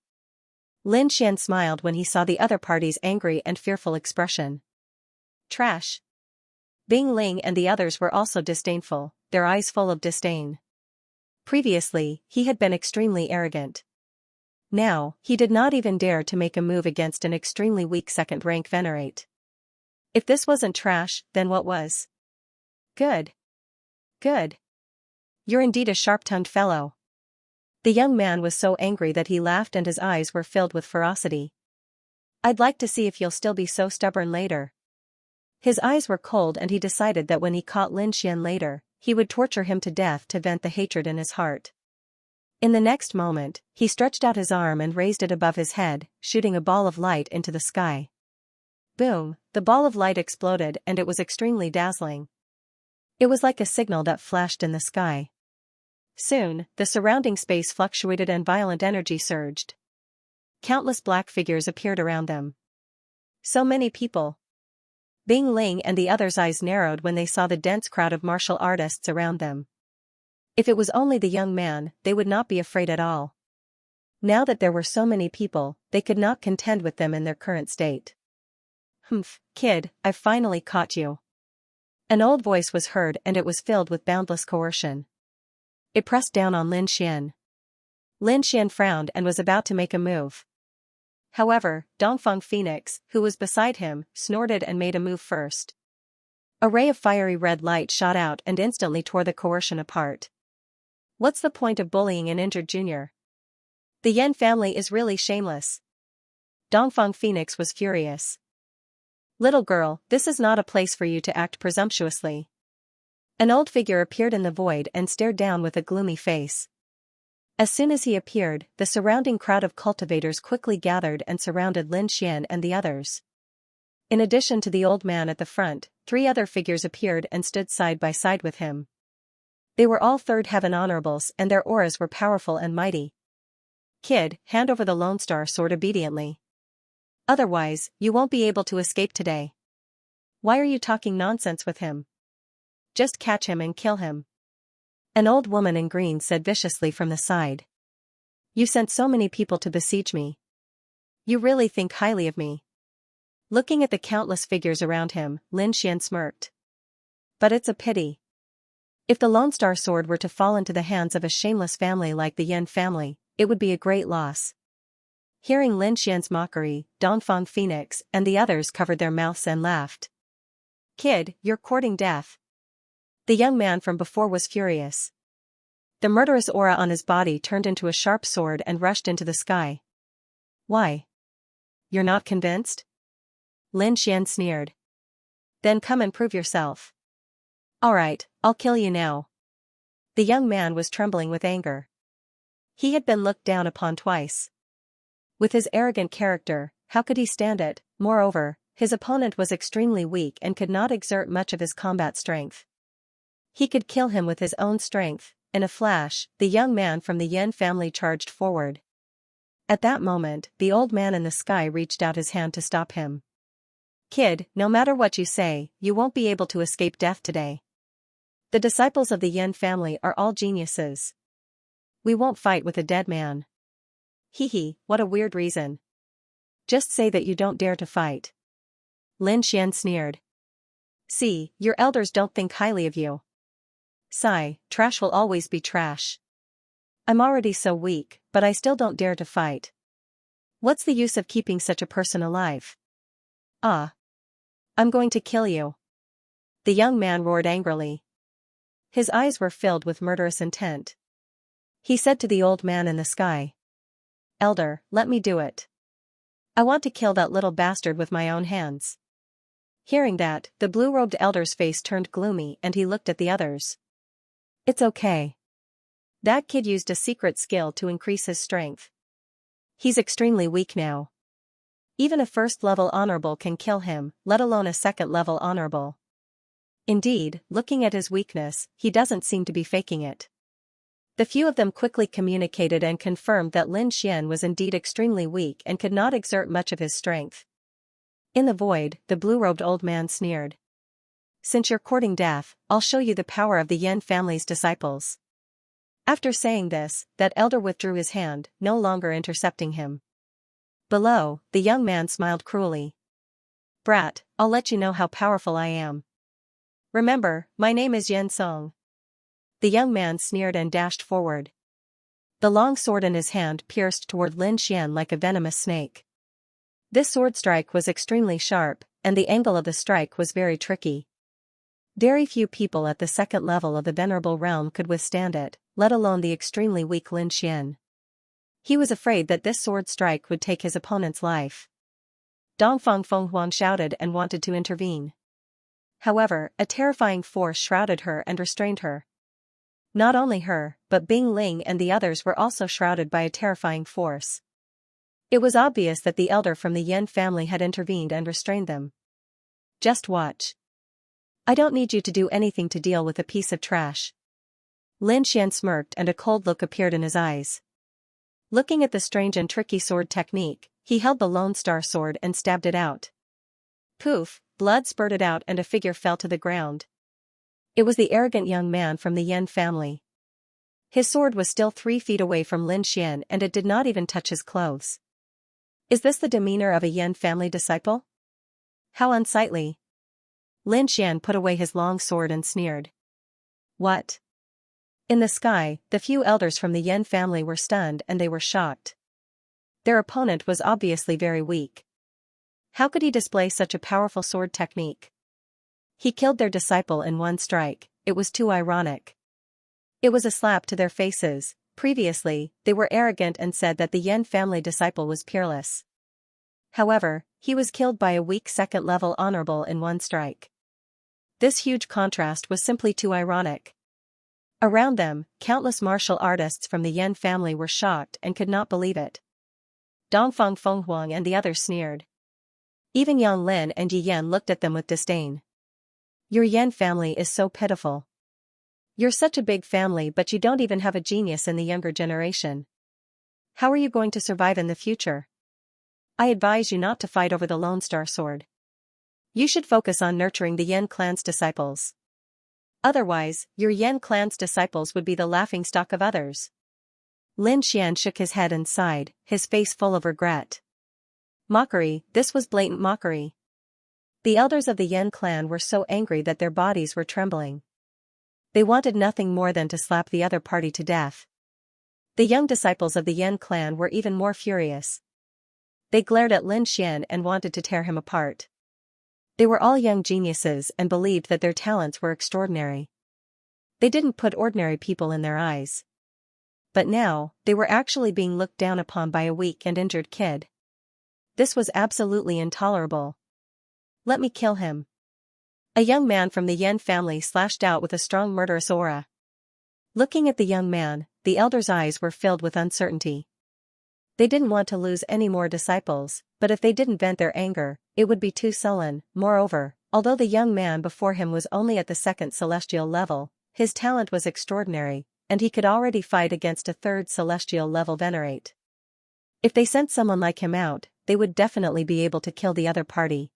Lin Xian smiled when he saw the other party's angry and fearful expression. Trash. Bing Ling and the others were also disdainful, their eyes full of disdain. Previously, he had been extremely arrogant. Now, he did not even dare to make a move against an extremely weak second-rank venerate. If this wasn't trash, then what was? Good. Good. You're indeed a sharp-tongued fellow. The young man was so angry that he laughed and his eyes were filled with ferocity. "I'd like to see if you'll still be so stubborn later." His eyes were cold and he decided that when he caught Lin Xian later, he would torture him to death to vent the hatred in his heart. In the next moment, he stretched out his arm and raised it above his head, shooting a ball of light into the sky. Boom, the ball of light exploded and it was extremely dazzling. It was like a signal that flashed in the sky. Soon, the surrounding space fluctuated and violent energy surged. Countless black figures appeared around them. So many people. Bing Ling and the others' eyes narrowed when they saw the dense crowd of martial artists around them. If it was only the young man, they would not be afraid at all. Now that there were so many people, they could not contend with them in their current state. "Humph, kid, I've finally caught you." An old voice was heard and it was filled with boundless coercion. It pressed down on Lin Xian. Lin Xian frowned and was about to make a move. However, Dongfang Phoenix, who was beside him, snorted and made a move first. A ray of fiery red light shot out and instantly tore the coercion apart. What's the point of bullying an injured junior? The Yen family is really shameless. Dongfang Phoenix was furious. "Little girl, this is not a place for you to act presumptuously." An old figure appeared in the void and stared down with a gloomy face. As soon as he appeared, the surrounding crowd of cultivators quickly gathered and surrounded Lin Xian and the others. In addition to the old man at the front, 3 other figures appeared and stood side by side with him. They were all third heaven honorables and their auras were powerful and mighty. "Kid, hand over the Lone Star sword obediently. Otherwise, you won't be able to escape today." "Why are you talking nonsense with him? Just catch him and kill him." An old woman in green said viciously from the side. "You sent so many people to besiege me. You really think highly of me." Looking at the countless figures around him, Lin Xian smirked. "But it's a pity. If the Lone Star sword were to fall into the hands of a shameless family like the Yen family, it would be a great loss." Hearing Lin Xian's mockery, Dongfang Phoenix and the others covered their mouths and laughed. "Kid, you're courting death. The young man from before was furious. The murderous aura on his body turned into a sharp sword and rushed into the sky. Why? You're not convinced? Lin Xian sneered. Then come and prove yourself. Alright, I'll kill you now. The young man was trembling with anger. He had been looked down upon twice. With his arrogant character, how could he stand it? Moreover, his opponent was extremely weak and could not exert much of his combat strength. He could kill him with his own strength. In a flash, the young man from the Yan family charged forward. At that moment, the old man in the sky reached out his hand to stop him. Kid, no matter what you say, you won't be able to escape death today. The disciples of the Yan family are all geniuses. We won't fight with a dead man. Hee, what a weird reason. Just say that you don't dare to fight. Lin Xian sneered. See, your elders don't think highly of you. Sigh, trash will always be trash. I'm already so weak, but I still don't dare to fight. What's the use of keeping such a person alive? Ah. I'm going to kill you. The young man roared angrily. His eyes were filled with murderous intent. He said to the old man in the sky. Elder, let me do it. I want to kill that little bastard with my own hands. Hearing that, the blue-robed elder's face turned gloomy and he looked at the others. It's okay. That kid used a secret skill to increase his strength. He's extremely weak now. Even a first-level honorable can kill him, let alone a second-level honorable. Indeed, looking at his weakness, he doesn't seem to be faking it. The few of them quickly communicated and confirmed that Lin Xian was indeed extremely weak and could not exert much of his strength. In the void, the blue-robed old man sneered. Since you're courting death, I'll show you the power of the Yan family's disciples. After saying this, that elder withdrew his hand, no longer intercepting him. Below, the young man smiled cruelly. Brat, I'll let you know how powerful I am. Remember, my name is Yen Song. The young man sneered and dashed forward. The long sword in his hand pierced toward Lin Xian like a venomous snake. This sword strike was extremely sharp, and the angle of the strike was very tricky. Very few people at the second level of the venerable realm could withstand it, let alone the extremely weak Lin Xian. He was afraid that this sword strike would take his opponent's life. Dongfang Fenghuang shouted and wanted to intervene. However, a terrifying force shrouded her and restrained her. Not only her, but Bing Ling and the others were also shrouded by a terrifying force. It was obvious that the elder from the Yan family had intervened and restrained them. Just watch. I don't need you to do anything to deal with a piece of trash. Lin Xian smirked and a cold look appeared in his eyes. Looking at the strange and tricky sword technique, he held the Lone Star sword and stabbed it out. Poof, blood spurted out and a figure fell to the ground. It was the arrogant young man from the Yan family. His sword was still 3 feet away from Lin Xian and it did not even touch his clothes. Is this the demeanor of a Yan family disciple? How unsightly. Lin Xian put away his long sword and sneered. What? In the sky, the few elders from the Yan family were stunned and they were shocked. Their opponent was obviously very weak. How could he display such a powerful sword technique? He killed their disciple in one strike, it was too ironic. It was a slap to their faces. Previously, they were arrogant and said that the Yan family disciple was peerless. However, he was killed by a weak second-level honorable in one strike. This huge contrast was simply too ironic. Around them, countless martial artists from the Yan family were shocked and could not believe it. Dongfang Fenghuang and the others sneered. Even Yang Lin and Yi Yan looked at them with disdain. Your Yan family is so pitiful. You're such a big family but you don't even have a genius in the younger generation. How are you going to survive in the future? I advise you not to fight over the Lone Star sword. You should focus on nurturing the Yan clan's disciples. Otherwise, your Yan clan's disciples would be the laughingstock of others. Lin Xian shook his head and sighed, his face full of regret. Mockery, this was blatant mockery. The elders of the Yan clan were so angry that their bodies were trembling. They wanted nothing more than to slap the other party to death. The young disciples of the Yan clan were even more furious. They glared at Lin Xian and wanted to tear him apart. They were all young geniuses and believed that their talents were extraordinary. They didn't put ordinary people in their eyes. But now, they were actually being looked down upon by a weak and injured kid. This was absolutely intolerable. Let me kill him. A young man from the Yen family slashed out with a strong murderous aura. Looking at the young man, the elder's eyes were filled with uncertainty. They didn't want to lose any more disciples, but if they didn't vent their anger, it would be too sullen. Moreover, although the young man before him was only at the second celestial level, his talent was extraordinary, and he could already fight against a third celestial level venerate. If they sent someone like him out, they would definitely be able to kill the other party.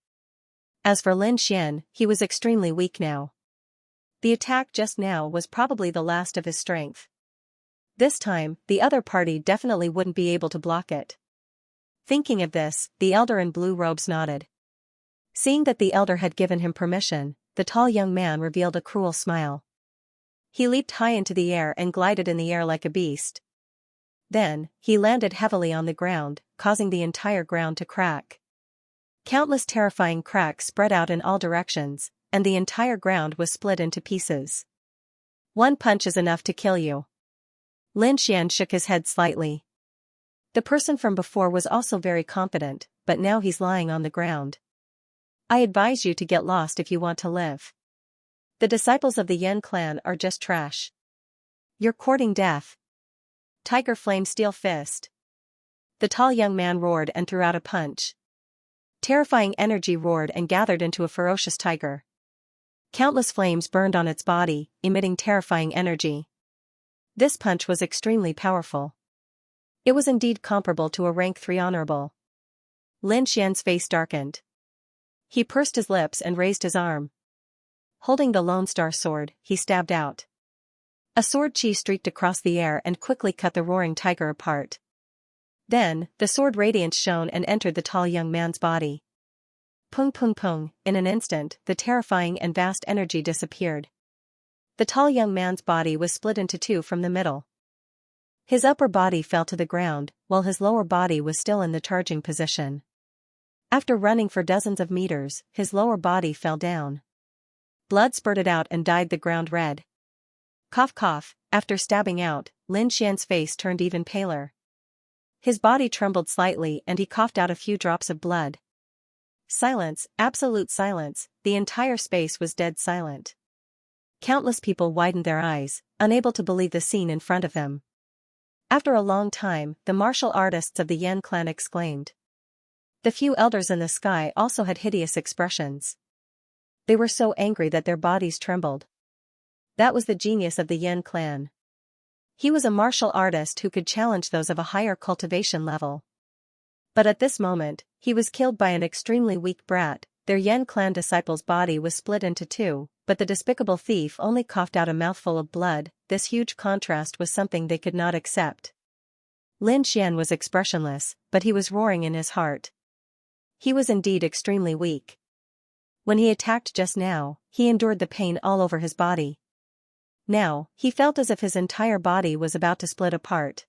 As for Lin Xian, he was extremely weak now. The attack just now was probably the last of his strength. This time, the other party definitely wouldn't be able to block it. Thinking of this, the elder in blue robes nodded. Seeing that the elder had given him permission, the tall young man revealed a cruel smile. He leaped high into the air and glided in the air like a beast. Then, he landed heavily on the ground, causing the entire ground to crack. Countless terrifying cracks spread out in all directions, and the entire ground was split into pieces. One punch is enough to kill you. Lin Xian shook his head slightly. The person from before was also very confident, but now he's lying on the ground. I advise you to get lost if you want to live. The disciples of the Yen clan are just trash. You're courting death. Tiger Flame Steel Fist. The tall young man roared and threw out a punch. Terrifying energy roared and gathered into a ferocious tiger. Countless flames burned on its body, emitting terrifying energy. This punch was extremely powerful. It was indeed comparable to a rank 3 honorable. Lin Xian's face darkened. He pursed his lips and raised his arm. Holding the Lone Star sword, he stabbed out. A sword chi streaked across the air and quickly cut the roaring tiger apart. Then, the sword radiance shone and entered the tall young man's body. Pung pung pung, in an instant, the terrifying and vast energy disappeared. The tall young man's body was split into two from the middle. His upper body fell to the ground, while his lower body was still in the charging position. After running for dozens of meters, his lower body fell down. Blood spurted out and dyed the ground red. Cough cough, after stabbing out, Lin Xian's face turned even paler. His body trembled slightly and he coughed out a few drops of blood. Silence, absolute silence, the entire space was dead silent. Countless people widened their eyes, unable to believe the scene in front of them. After a long time, the martial artists of the Yen clan exclaimed. The few elders in the sky also had hideous expressions. They were so angry that their bodies trembled. That was the genius of the Yen clan. He was a martial artist who could challenge those of a higher cultivation level. But at this moment, he was killed by an extremely weak brat. Their Yen clan disciple's body was split into two, but the despicable thief only coughed out a mouthful of blood. This huge contrast was something they could not accept. Lin Xian was expressionless, but he was roaring in his heart. He was indeed extremely weak. When he attacked just now, he endured the pain all over his body. Now, he felt as if his entire body was about to split apart.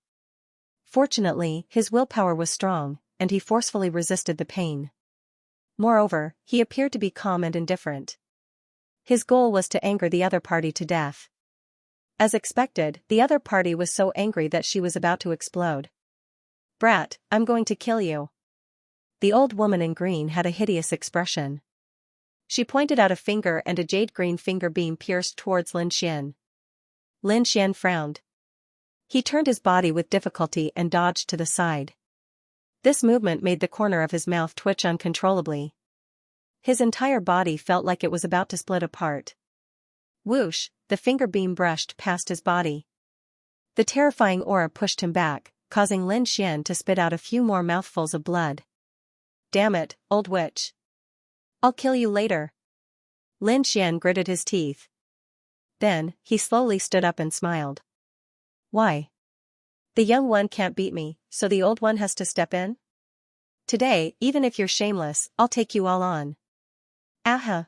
Fortunately, his willpower was strong, and he forcefully resisted the pain. Moreover, he appeared to be calm and indifferent. His goal was to anger the other party to death. As expected, the other party was so angry that she was about to explode. Brat, I'm going to kill you. The old woman in green had a hideous expression. She pointed out a finger and a jade-green finger beam pierced towards Lin Xian. Lin Xian frowned. He turned his body with difficulty and dodged to the side. This movement made the corner of his mouth twitch uncontrollably. His entire body felt like it was about to split apart. Whoosh, the finger beam brushed past his body. The terrifying aura pushed him back, causing Lin Xian to spit out a few more mouthfuls of blood. Damn it, old witch. I'll kill you later. Lin Xian gritted his teeth. Then, he slowly stood up and smiled. Why? The young one can't beat me, so the old one has to step in? Today, even if you're shameless, I'll take you all on. Aha!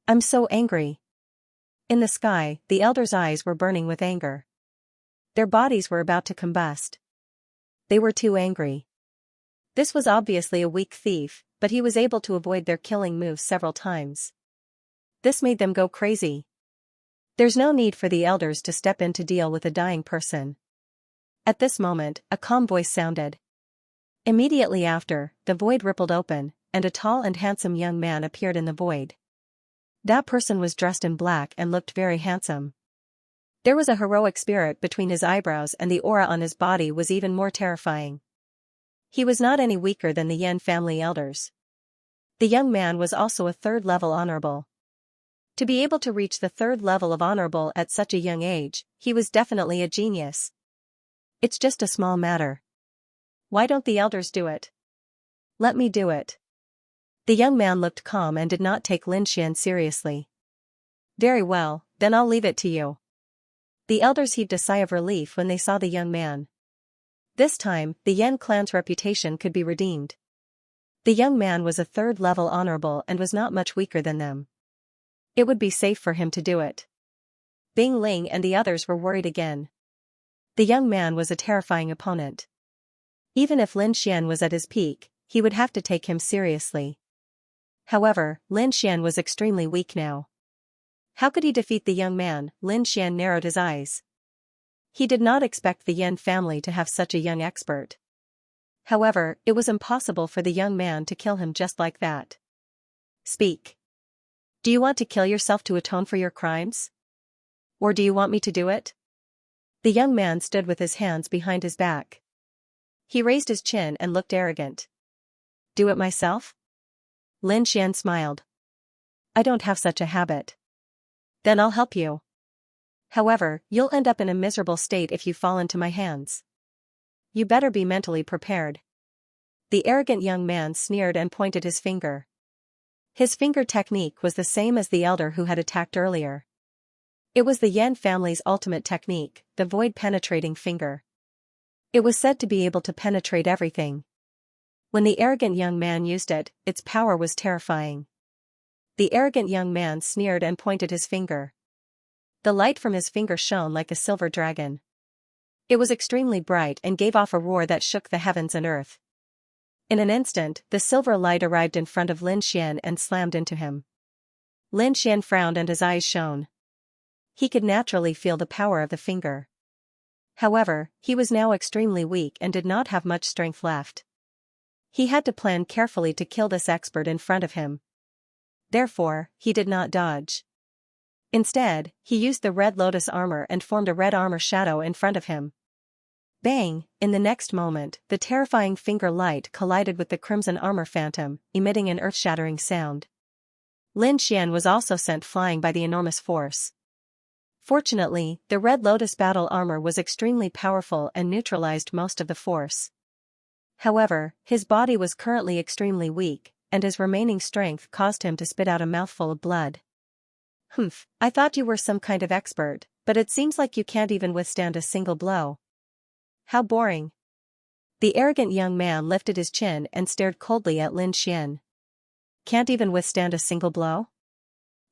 I'm so angry. In the sky, the elders' eyes were burning with anger. Their bodies were about to combust. They were too angry. This was obviously a weak thief, but he was able to avoid their killing moves several times. This made them go crazy. There's no need for the elders to step in to deal with a dying person. At this moment, a calm voice sounded. Immediately after, the void rippled open, and a tall and handsome young man appeared in the void. That person was dressed in black and looked very handsome. There was a heroic spirit between his eyebrows, and the aura on his body was even more terrifying. He was not any weaker than the Yan family elders. The young man was also a third-level honorable. To be able to reach the third level of honorable at such a young age, he was definitely a genius. It's just a small matter. Why don't the elders do it? Let me do it. The young man looked calm and did not take Lin Xian seriously. Very well, then I'll leave it to you. The elders heaved a sigh of relief when they saw the young man. This time, the Yan clan's reputation could be redeemed. The young man was a third-level honorable and was not much weaker than them. It would be safe for him to do it. Bing Ling and the others were worried again. The young man was a terrifying opponent. Even if Lin Xian was at his peak, he would have to take him seriously. However, Lin Xian was extremely weak now. How could he defeat the young man? Lin Xian narrowed his eyes. He did not expect the Yan family to have such a young expert. However, it was impossible for the young man to kill him just like that. Speak. Do you want to kill yourself to atone for your crimes? Or do you want me to do it? The young man stood with his hands behind his back. He raised his chin and looked arrogant. Do it myself? Lin Xian smiled. I don't have such a habit. Then I'll help you. However, you'll end up in a miserable state if you fall into my hands. You better be mentally prepared. The arrogant young man sneered and pointed his finger. His finger technique was the same as the elder who had attacked earlier. It was the Yan family's ultimate technique, the void-penetrating finger. It was said to be able to penetrate everything. When the arrogant young man used it, its power was terrifying. The arrogant young man sneered and pointed his finger. The light from his finger shone like a silver dragon. It was extremely bright and gave off a roar that shook the heavens and earth. In an instant, the silver light arrived in front of Lin Xian and slammed into him. Lin Xian frowned and his eyes shone. He could naturally feel the power of the finger. However, he was now extremely weak and did not have much strength left. He had to plan carefully to kill this expert in front of him. Therefore, he did not dodge. Instead, he used the red lotus armor and formed a red armor shadow in front of him. Bang! In the next moment, the terrifying finger light collided with the crimson armor phantom, emitting an earth-shattering sound. Lin Xian was also sent flying by the enormous force. Fortunately, the red lotus battle armor was extremely powerful and neutralized most of the force. However, his body was currently extremely weak, and his remaining strength caused him to spit out a mouthful of blood. Humph, I thought you were some kind of expert, but it seems like you can't even withstand a single blow. How boring. The arrogant young man lifted his chin and stared coldly at Lin Xian. Can't even withstand a single blow?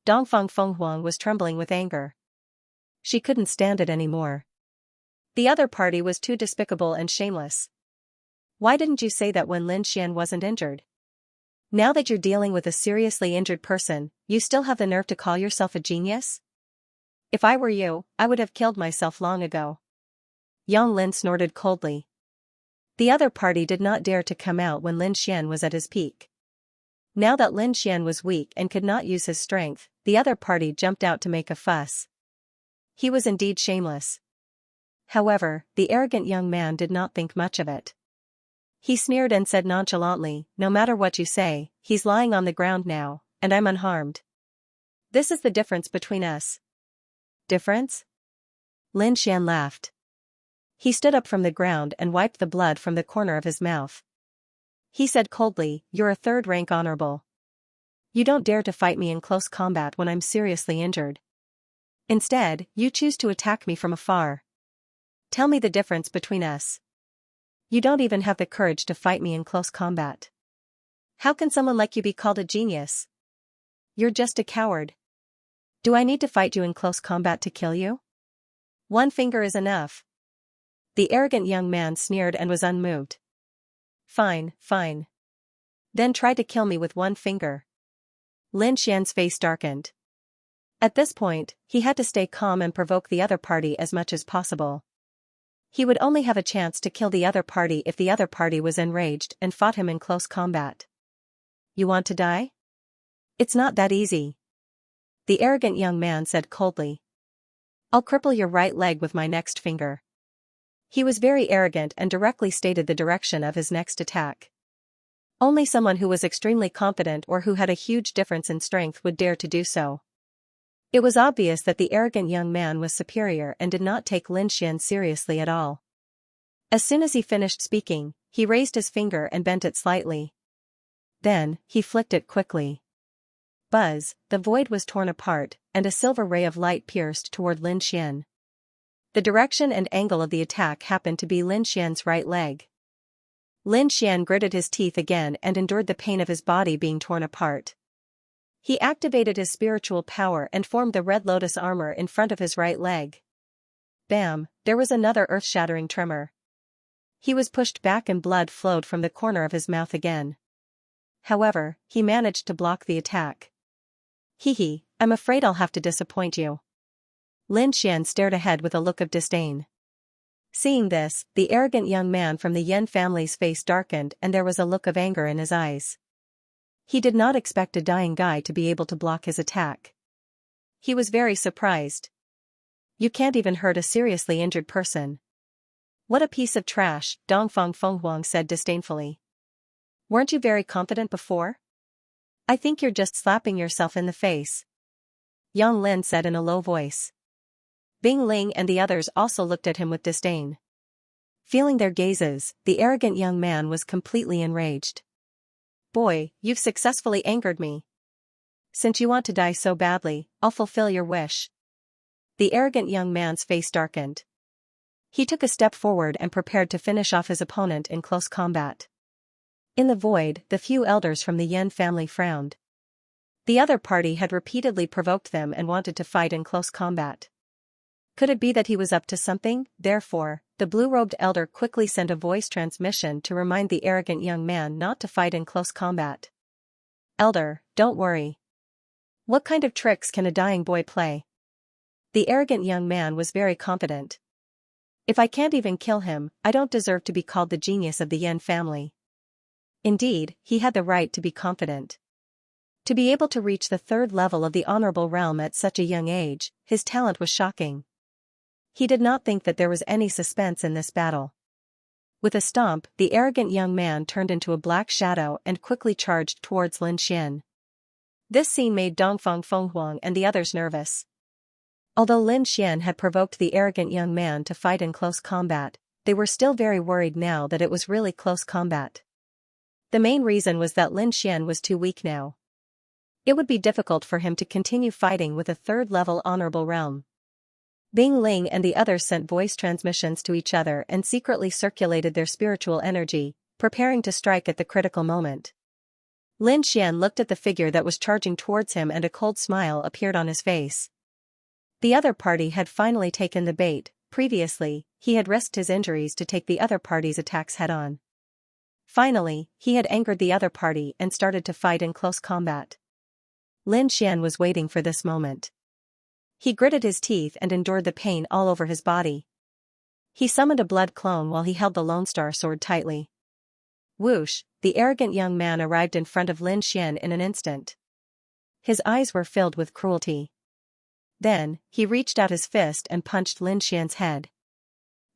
Dongfang Fenghuang was trembling with anger. She couldn't stand it anymore. The other party was too despicable and shameless. Why didn't you say that when Lin Xian wasn't injured? Now that you're dealing with a seriously injured person, you still have the nerve to call yourself a genius? If I were you, I would have killed myself long ago. Yang Lin snorted coldly. The other party did not dare to come out when Lin Xian was at his peak. Now that Lin Xian was weak and could not use his strength, the other party jumped out to make a fuss. He was indeed shameless. However, the arrogant young man did not think much of it. He sneered and said nonchalantly, no matter what you say, he's lying on the ground now, and I'm unharmed. This is the difference between us. Difference? Lin Xian laughed. He stood up from the ground and wiped the blood from the corner of his mouth. He said coldly, you're a third-rank honorable. You don't dare to fight me in close combat when I'm seriously injured. Instead, you choose to attack me from afar. Tell me the difference between us. You don't even have the courage to fight me in close combat. How can someone like you be called a genius? You're just a coward. Do I need to fight you in close combat to kill you? One finger is enough. The arrogant young man sneered and was unmoved. Fine, fine. Then try to kill me with one finger. Lin Xian's face darkened. At this point, he had to stay calm and provoke the other party as much as possible. He would only have a chance to kill the other party if the other party was enraged and fought him in close combat. You want to die? It's not that easy. The arrogant young man said coldly. I'll cripple your right leg with my next finger. He was very arrogant and directly stated the direction of his next attack. Only someone who was extremely confident or who had a huge difference in strength would dare to do so. It was obvious that the arrogant young man was superior and did not take Lin Xian seriously at all. As soon as he finished speaking, he raised his finger and bent it slightly. Then, he flicked it quickly. Buzz, the void was torn apart, and a silver ray of light pierced toward Lin Xian. The direction and angle of the attack happened to be Lin Xian's right leg. Lin Xian gritted his teeth again and endured the pain of his body being torn apart. He activated his spiritual power and formed the red lotus armor in front of his right leg. Bam, there was another earth-shattering tremor. He was pushed back and blood flowed from the corner of his mouth again. However, he managed to block the attack. Hee, I'm afraid I'll have to disappoint you. Lin Xian stared ahead with a look of disdain. Seeing this, the arrogant young man from the Yan family's face darkened and there was a look of anger in his eyes. He did not expect a dying guy to be able to block his attack. He was very surprised. You can't even hurt a seriously injured person. What a piece of trash, Dongfang Fenghuang said disdainfully. Weren't you very confident before? I think you're just slapping yourself in the face. Yang Lin said in a low voice. Bing Ling and the others also looked at him with disdain. Feeling their gazes, the arrogant young man was completely enraged. Boy, you've successfully angered me. Since you want to die so badly, I'll fulfill your wish. The arrogant young man's face darkened. He took a step forward and prepared to finish off his opponent in close combat. In the void, the few elders from the Yan family frowned. The other party had repeatedly provoked them and wanted to fight in close combat. Could it be that he was up to something? Therefore, the blue-robed elder quickly sent a voice transmission to remind the arrogant young man not to fight in close combat. Elder, don't worry. What kind of tricks can a dying boy play? The arrogant young man was very confident. If I can't even kill him, I don't deserve to be called the genius of the Yan family. Indeed, he had the right to be confident. To be able to reach the third level of the honorable realm at such a young age, his talent was shocking. He did not think that there was any suspense in this battle. With a stomp, the arrogant young man turned into a black shadow and quickly charged towards Lin Xian. This scene made Dongfang Fenghuang and the others nervous. Although Lin Xian had provoked the arrogant young man to fight in close combat, they were still very worried now that it was really close combat. The main reason was that Lin Xian was too weak now. It would be difficult for him to continue fighting with a third-level honorable realm. Bing Ling and the others sent voice transmissions to each other and secretly circulated their spiritual energy, preparing to strike at the critical moment. Lin Xian looked at the figure that was charging towards him and a cold smile appeared on his face. The other party had finally taken the bait. Previously, he had risked his injuries to take the other party's attacks head-on. Finally, he had angered the other party and started to fight in close combat. Lin Xian was waiting for this moment. He gritted his teeth and endured the pain all over his body. He summoned a blood clone while he held the Lone Star sword tightly. Whoosh, the arrogant young man arrived in front of Lin Xian in an instant. His eyes were filled with cruelty. Then, he reached out his fist and punched Lin Xian's head.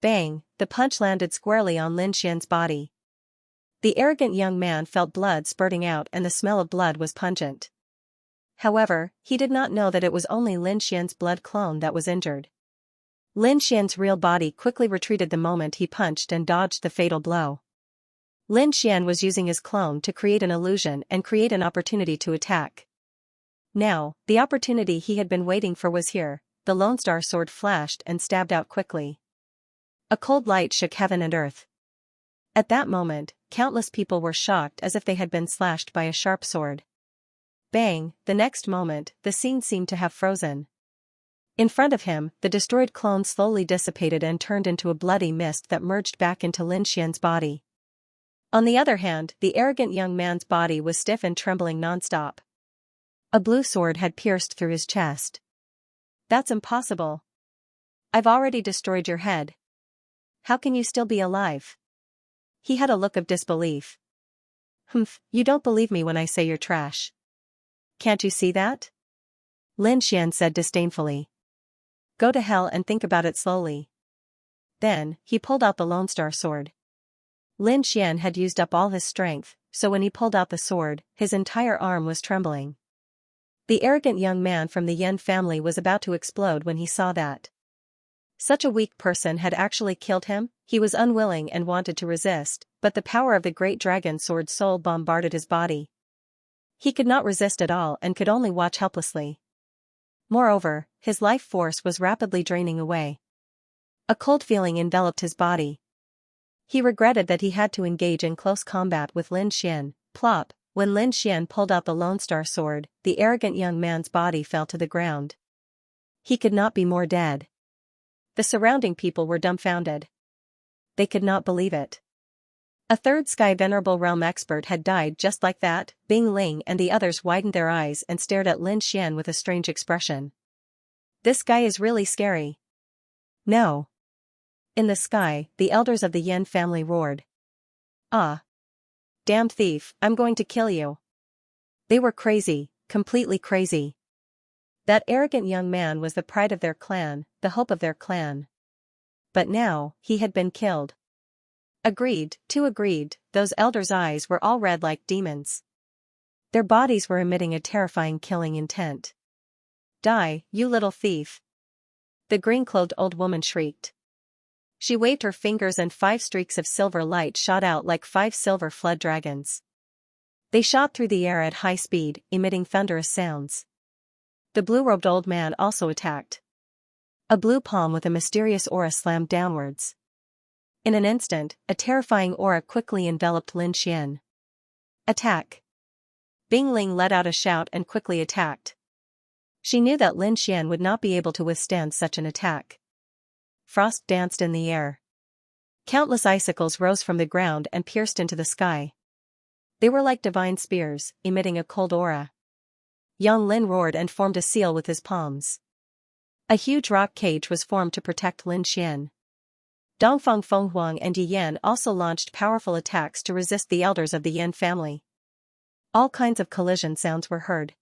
Bang, the punch landed squarely on Lin Xian's body. The arrogant young man felt blood spurting out and the smell of blood was pungent. However, he did not know that it was only Lin Xian's blood clone that was injured. Lin Xian's real body quickly retreated the moment he punched and dodged the fatal blow. Lin Xian was using his clone to create an illusion and create an opportunity to attack. Now, the opportunity he had been waiting for was here. The Lone Star sword flashed and stabbed out quickly. A cold light shook heaven and earth. At that moment, countless people were shocked as if they had been slashed by a sharp sword. Bang, the next moment, the scene seemed to have frozen. In front of him, the destroyed clone slowly dissipated and turned into a bloody mist that merged back into Lin Xian's body. On the other hand, the arrogant young man's body was stiff and trembling non-stop. A blue sword had pierced through his chest. That's impossible. I've already destroyed your head. How can you still be alive? He had a look of disbelief. Humph, you don't believe me when I say you're trash. Can't you see that? Lin Xian said disdainfully. Go to hell and think about it slowly. Then, he pulled out the Lone Star sword. Lin Xian had used up all his strength, so when he pulled out the sword, his entire arm was trembling. The arrogant young man from the Yan family was about to explode when he saw that such a weak person had actually killed him. He was unwilling and wanted to resist, but the power of the great dragon sword soul bombarded his body. He could not resist at all and could only watch helplessly. Moreover, his life force was rapidly draining away. A cold feeling enveloped his body. He regretted that he had to engage in close combat with Lin Xian. Plop, when Lin Xian pulled out the Lone Star sword, the arrogant young man's body fell to the ground. He could not be more dead. The surrounding people were dumbfounded. They could not believe it. A third Sky Venerable Realm expert had died just like that. Bing Ling and the others widened their eyes and stared at Lin Xian with a strange expression. This guy is really scary. No. In the sky, the elders of the Yan family roared. Ah. Damned thief, I'm going to kill you. They were crazy, completely crazy. That arrogant young man was the pride of their clan, the hope of their clan. But now, he had been killed. Agreed, those elders' eyes were all red like demons. Their bodies were emitting a terrifying killing intent. Die, you little thief. The green-clothed old woman shrieked. She waved her fingers and 5 streaks of silver light shot out like 5 silver flood dragons. They shot through the air at high speed, emitting thunderous sounds. The blue-robed old man also attacked. A blue palm with a mysterious aura slammed downwards. In an instant, a terrifying aura quickly enveloped Lin Xian. Attack! Bing Ling let out a shout and quickly attacked. She knew that Lin Xian would not be able to withstand such an attack. Frost danced in the air. Countless icicles rose from the ground and pierced into the sky. They were like divine spears, emitting a cold aura. Yang Lin roared and formed a seal with his palms. A huge rock cage was formed to protect Lin Xian. Dongfang Fenghuang and Yi Yan also launched powerful attacks to resist the elders of the Yan family. All kinds of collision sounds were heard.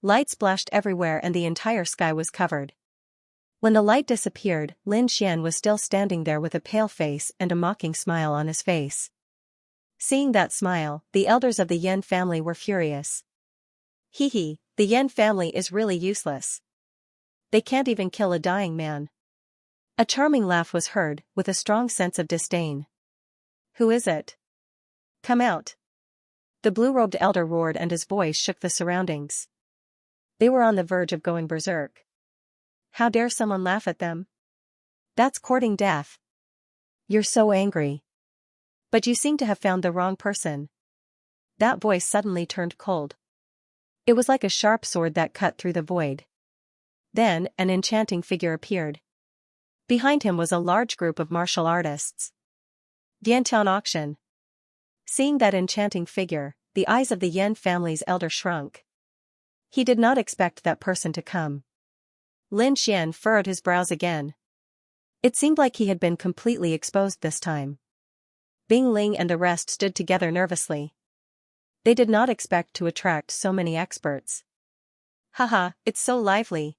Light splashed everywhere and the entire sky was covered. When the light disappeared, Lin Xian was still standing there with a pale face and a mocking smile on his face. Seeing that smile, the elders of the Yan family were furious. Hee, the Yan family is really useless. They can't even kill a dying man. A charming laugh was heard, with a strong sense of disdain. Who is it? Come out. The blue-robed elder roared and his voice shook the surroundings. They were on the verge of going berserk. How dare someone laugh at them? That's courting death. You're so angry. But you seem to have found the wrong person. That voice suddenly turned cold. It was like a sharp sword that cut through the void. Then, an enchanting figure appeared. Behind him was a large group of martial artists. Diantown auction. Seeing that enchanting figure, the eyes of the Yan family's elder shrunk. He did not expect that person to come. Lin Xian furrowed his brows again. It seemed like he had been completely exposed this time. Bing Ling and the rest stood together nervously. They did not expect to attract so many experts. Haha, it's so lively.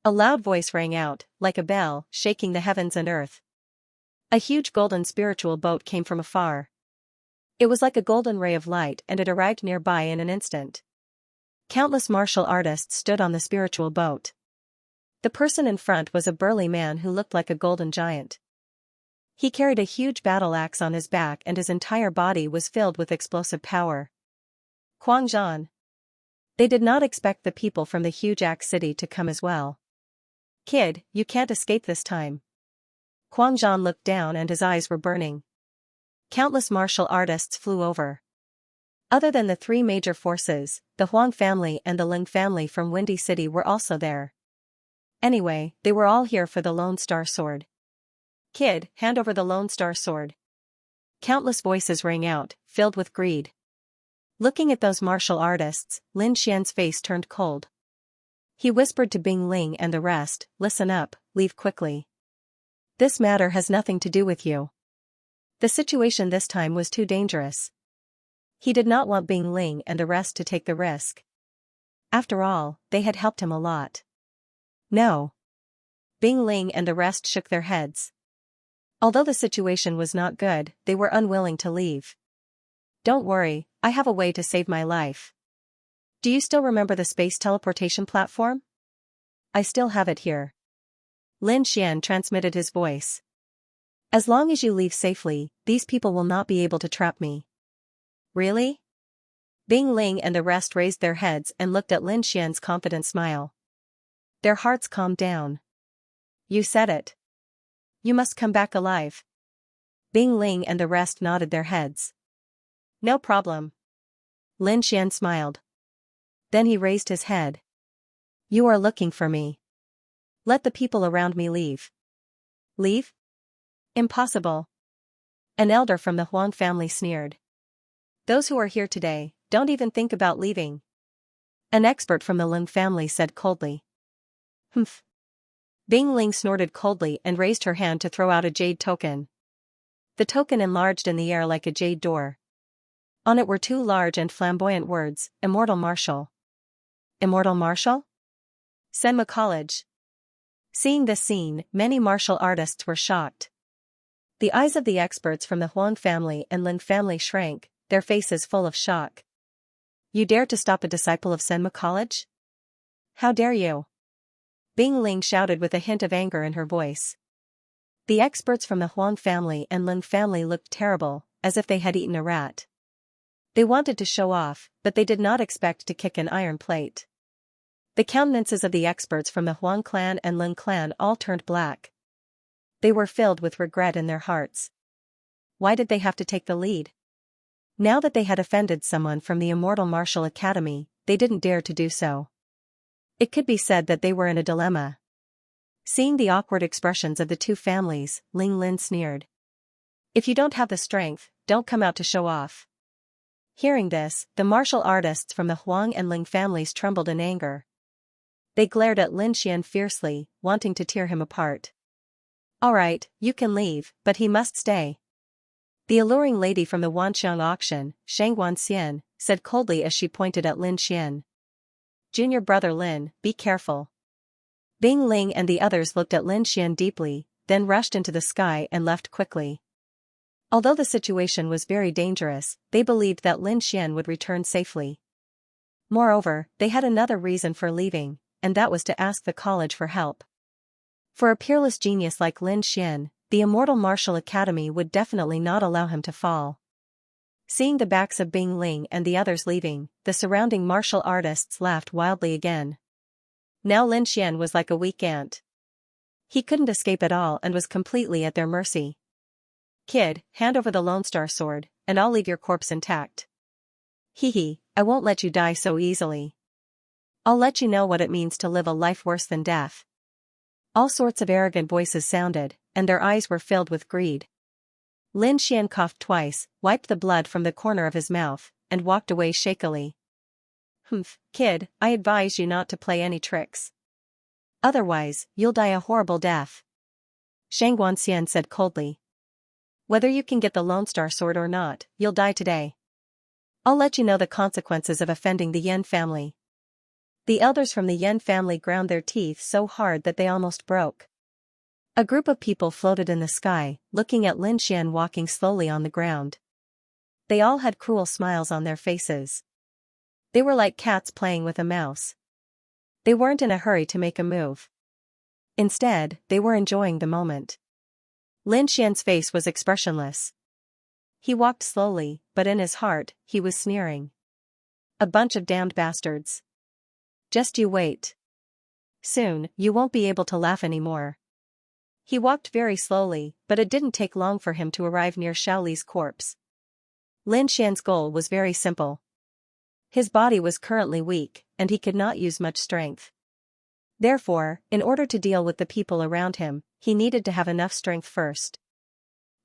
A loud voice rang out, like a bell, shaking the heavens and earth. A huge golden spiritual boat came from afar. It was like a golden ray of light and it arrived nearby in an instant. Countless martial artists stood on the spiritual boat. The person in front was a burly man who looked like a golden giant. He carried a huge battle axe on his back and his entire body was filled with explosive power. Guangzhan. They did not expect the people from the huge axe city to come as well. Kid, you can't escape this time. Guangzhan looked down and his eyes were burning. Countless martial artists flew over. Other than the 3 major forces, the Huang family and the Ling family from Windy City were also there. Anyway, they were all here for the Lone Star Sword. Kid, hand over the Lone Star Sword. Countless voices rang out, filled with greed. Looking at those martial artists, Lin Xian's face turned cold. He whispered to Bing Ling and the rest, "Listen up, leave quickly. This matter has nothing to do with you." The situation this time was too dangerous. He did not want Bing Ling and the rest to take the risk. After all, they had helped him a lot. No. Bing Ling and the rest shook their heads. Although the situation was not good, they were unwilling to leave. "Don't worry, I have a way to save my life. Do you still remember the space teleportation platform? I still have it here." Lin Xian transmitted his voice. "As long as you leave safely, these people will not be able to trap me." "Really?" Bing Ling and the rest raised their heads and looked at Lin Xian's confident smile. Their hearts calmed down. "You said it. You must come back alive." Bing Ling and the rest nodded their heads. "No problem." Lin Xian smiled. Then he raised his head. "You are looking for me. Let the people around me leave." "Leave? Impossible." An elder from the Huang family sneered. "Those who are here today, don't even think about leaving." An expert from the Lin family said coldly. "Humph." Bing Ling snorted coldly and raised her hand to throw out a jade token. The token enlarged in the air like a jade door. On it were two large and flamboyant words, "Immortal Martial." Immortal Martial? Senma College. Seeing this scene, many martial artists were shocked. The eyes of the experts from the Huang family and Lin family shrank, their faces full of shock. "You dare to stop a disciple of Senma College? How dare you?" Bing Ling shouted with a hint of anger in her voice. The experts from the Huang family and Lin family looked terrible, as if they had eaten a rat. They wanted to show off, but they did not expect to kick an iron plate. The countenances of the experts from the Huang clan and Lin clan all turned black. They were filled with regret in their hearts. Why did they have to take the lead? Now that they had offended someone from the Immortal Martial Academy, they didn't dare to do so. It could be said that they were in a dilemma. Seeing the awkward expressions of the two families, Ling Lin sneered. "If you don't have the strength, don't come out to show off." Hearing this, the martial artists from the Huang and Ling families trembled in anger. They glared at Lin Xian fiercely, wanting to tear him apart. "All right, you can leave, but he must stay." The alluring lady from the Wanxiang auction, Xianxia, said coldly as she pointed at Lin Xian. "Junior brother Lin, be careful." Bing Ling and the others looked at Lin Xian deeply, then rushed into the sky and left quickly. Although the situation was very dangerous, they believed that Lin Xian would return safely. Moreover, they had another reason for leaving, and that was to ask the college for help. For a peerless genius like Lin Xian, the Immortal Martial Academy would definitely not allow him to fall. Seeing the backs of Bing Ling and the others leaving, the surrounding martial artists laughed wildly again. Now Lin Xian was like a weak ant. He couldn't escape at all and was completely at their mercy. "Kid, hand over the Lone Star sword, and I'll leave your corpse intact." "Hee, I won't let you die so easily. I'll let you know what it means to live a life worse than death." All sorts of arrogant voices sounded, and their eyes were filled with greed. Lin Xian coughed twice, wiped the blood from the corner of his mouth, and walked away shakily. "Humph, kid, I advise you not to play any tricks. Otherwise, you'll die a horrible death." Xianxia said coldly. "Whether you can get the Lone Star sword or not, you'll die today. I'll let you know the consequences of offending the Yan family." The elders from the Yan family ground their teeth so hard that they almost broke. A group of people floated in the sky, looking at Lin Xian walking slowly on the ground. They all had cruel smiles on their faces. They were like cats playing with a mouse. They weren't in a hurry to make a move. Instead, they were enjoying the moment. Lin Xian's face was expressionless. He walked slowly, but in his heart, he was sneering. "A bunch of damned bastards. Just you wait. Soon, you won't be able to laugh anymore." He walked very slowly, but it didn't take long for him to arrive near Xiaoli's corpse. Lin Xian's goal was very simple. His body was currently weak, and he could not use much strength. Therefore, in order to deal with the people around him, he needed to have enough strength first.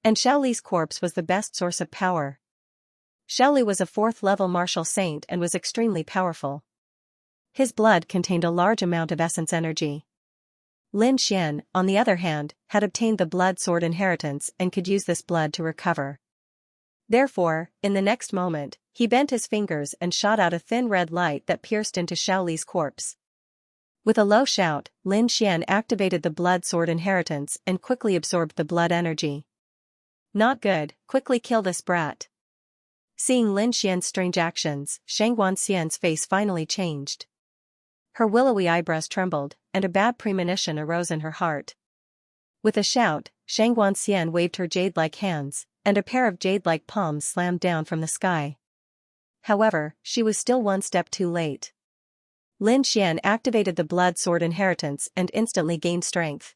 And Xiaoli's corpse was the best source of power. Xiaoli was a 4th-level martial saint and was extremely powerful. His blood contained a large amount of essence energy. Lin Xian, on the other hand, had obtained the blood sword inheritance and could use this blood to recover. Therefore, in the next moment, he bent his fingers and shot out a thin red light that pierced into Xiaoli's corpse. With a low shout, Lin Xian activated the blood sword inheritance and quickly absorbed the blood energy. Not good, quickly kill this brat. Seeing Lin Xian's strange actions, Xianxia's face finally changed. Her willowy eyebrows trembled, and a bad premonition arose in her heart. With a shout, Xianxia waved her jade-like hands, and a pair of jade-like palms slammed down from the sky. However, she was still one step too late. Lin Xian activated the blood sword inheritance and instantly gained strength.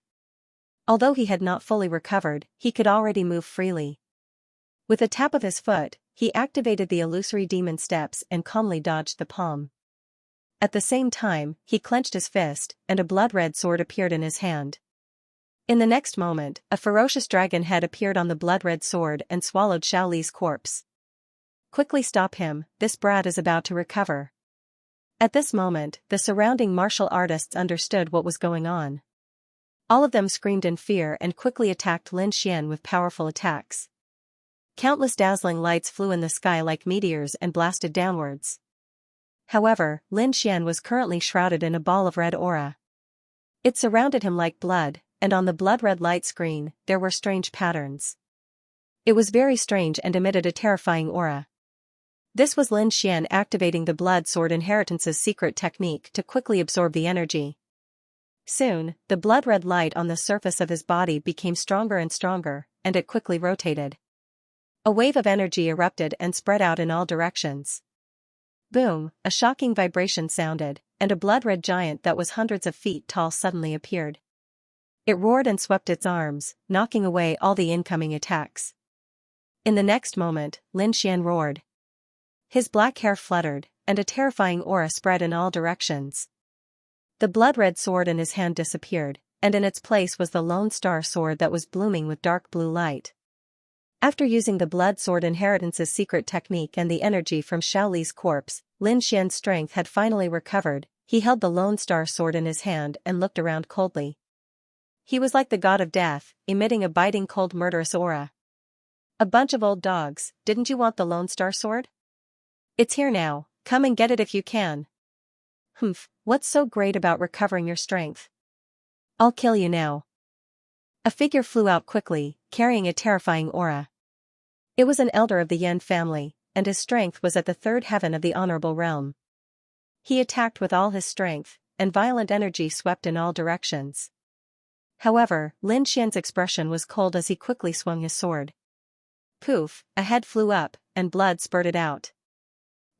Although he had not fully recovered, he could already move freely. With a tap of his foot, he activated the illusory demon steps and calmly dodged the palm. At the same time, he clenched his fist, and a blood-red sword appeared in his hand. In the next moment, a ferocious dragon head appeared on the blood-red sword and swallowed Xiaoli's corpse. Quickly stop him, this brat is about to recover. At this moment, the surrounding martial artists understood what was going on. All of them screamed in fear and quickly attacked Lin Xian with powerful attacks. Countless dazzling lights flew in the sky like meteors and blasted downwards. However, Lin Xian was currently shrouded in a ball of red aura. It surrounded him like blood, and on the blood-red light screen, there were strange patterns. It was very strange and emitted a terrifying aura. This was Lin Xian activating the blood sword inheritance's secret technique to quickly absorb the energy. Soon, the blood-red light on the surface of his body became stronger and stronger, and it quickly rotated. A wave of energy erupted and spread out in all directions. Boom, a shocking vibration sounded, and a blood-red giant that was hundreds of feet tall suddenly appeared. It roared and swept its arms, knocking away all the incoming attacks. In the next moment, Lin Xian roared. His black hair fluttered, and a terrifying aura spread in all directions. The blood-red sword in his hand disappeared, and in its place was the Lone Star sword that was blooming with dark blue light. After using the blood sword inheritance's secret technique and the energy from Xiaoli's corpse, Lin Xian's strength had finally recovered. He held the Lone Star sword in his hand and looked around coldly. He was like the god of death, emitting a biting cold murderous aura. A bunch of old dogs, didn't you want the Lone Star sword? It's here now, come and get it if you can. Humph, what's so great about recovering your strength? I'll kill you now. A figure flew out quickly, carrying a terrifying aura. It was an elder of the Yan family, and his strength was at the third heaven of the honorable realm. He attacked with all his strength, and violent energy swept in all directions. However, Lin Xian's expression was cold as he quickly swung his sword. Poof, a head flew up, and blood spurted out.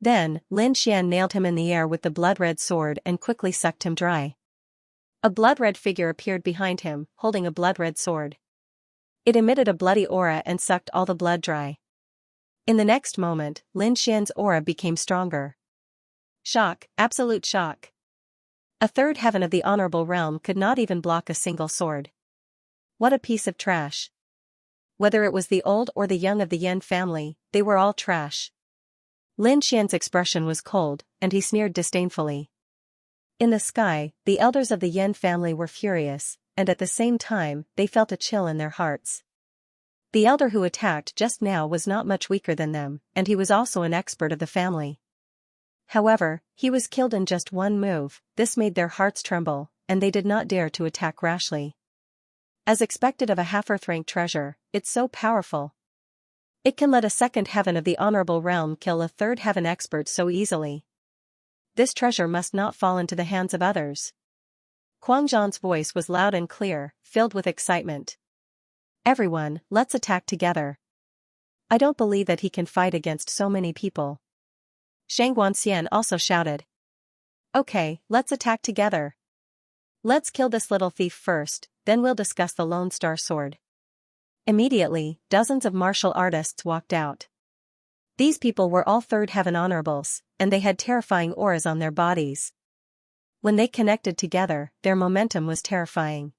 Then, Lin Xian nailed him in the air with the blood-red sword and quickly sucked him dry. A blood-red figure appeared behind him, holding a blood-red sword. It emitted a bloody aura and sucked all the blood dry. In the next moment, Lin Xian's aura became stronger. Shock, absolute shock. A third heaven of the honorable realm could not even block a single sword. What a piece of trash. Whether it was the old or the young of the Yan family, they were all trash. Lin Xian's expression was cold, and he sneered disdainfully. In the sky, the elders of the Yan family were furious, and at the same time, they felt a chill in their hearts. The elder who attacked just now was not much weaker than them, and he was also an expert of the family. However, he was killed in just one move. This made their hearts tremble, and they did not dare to attack rashly. As expected of a half-earth-rank treasure, it's so powerful. It can let a second heaven of the honorable realm kill a third heaven expert so easily. This treasure must not fall into the hands of others. Quang Zhan's voice was loud and clear, filled with excitement. Everyone, let's attack together. I don't believe that he can fight against so many people. Xianxia also shouted. Okay, let's attack together. Let's kill this little thief first, then we'll discuss the Lone Star sword. Immediately, dozens of martial artists walked out. These people were all third heaven honorables, and they had terrifying auras on their bodies. When they connected together, their momentum was terrifying.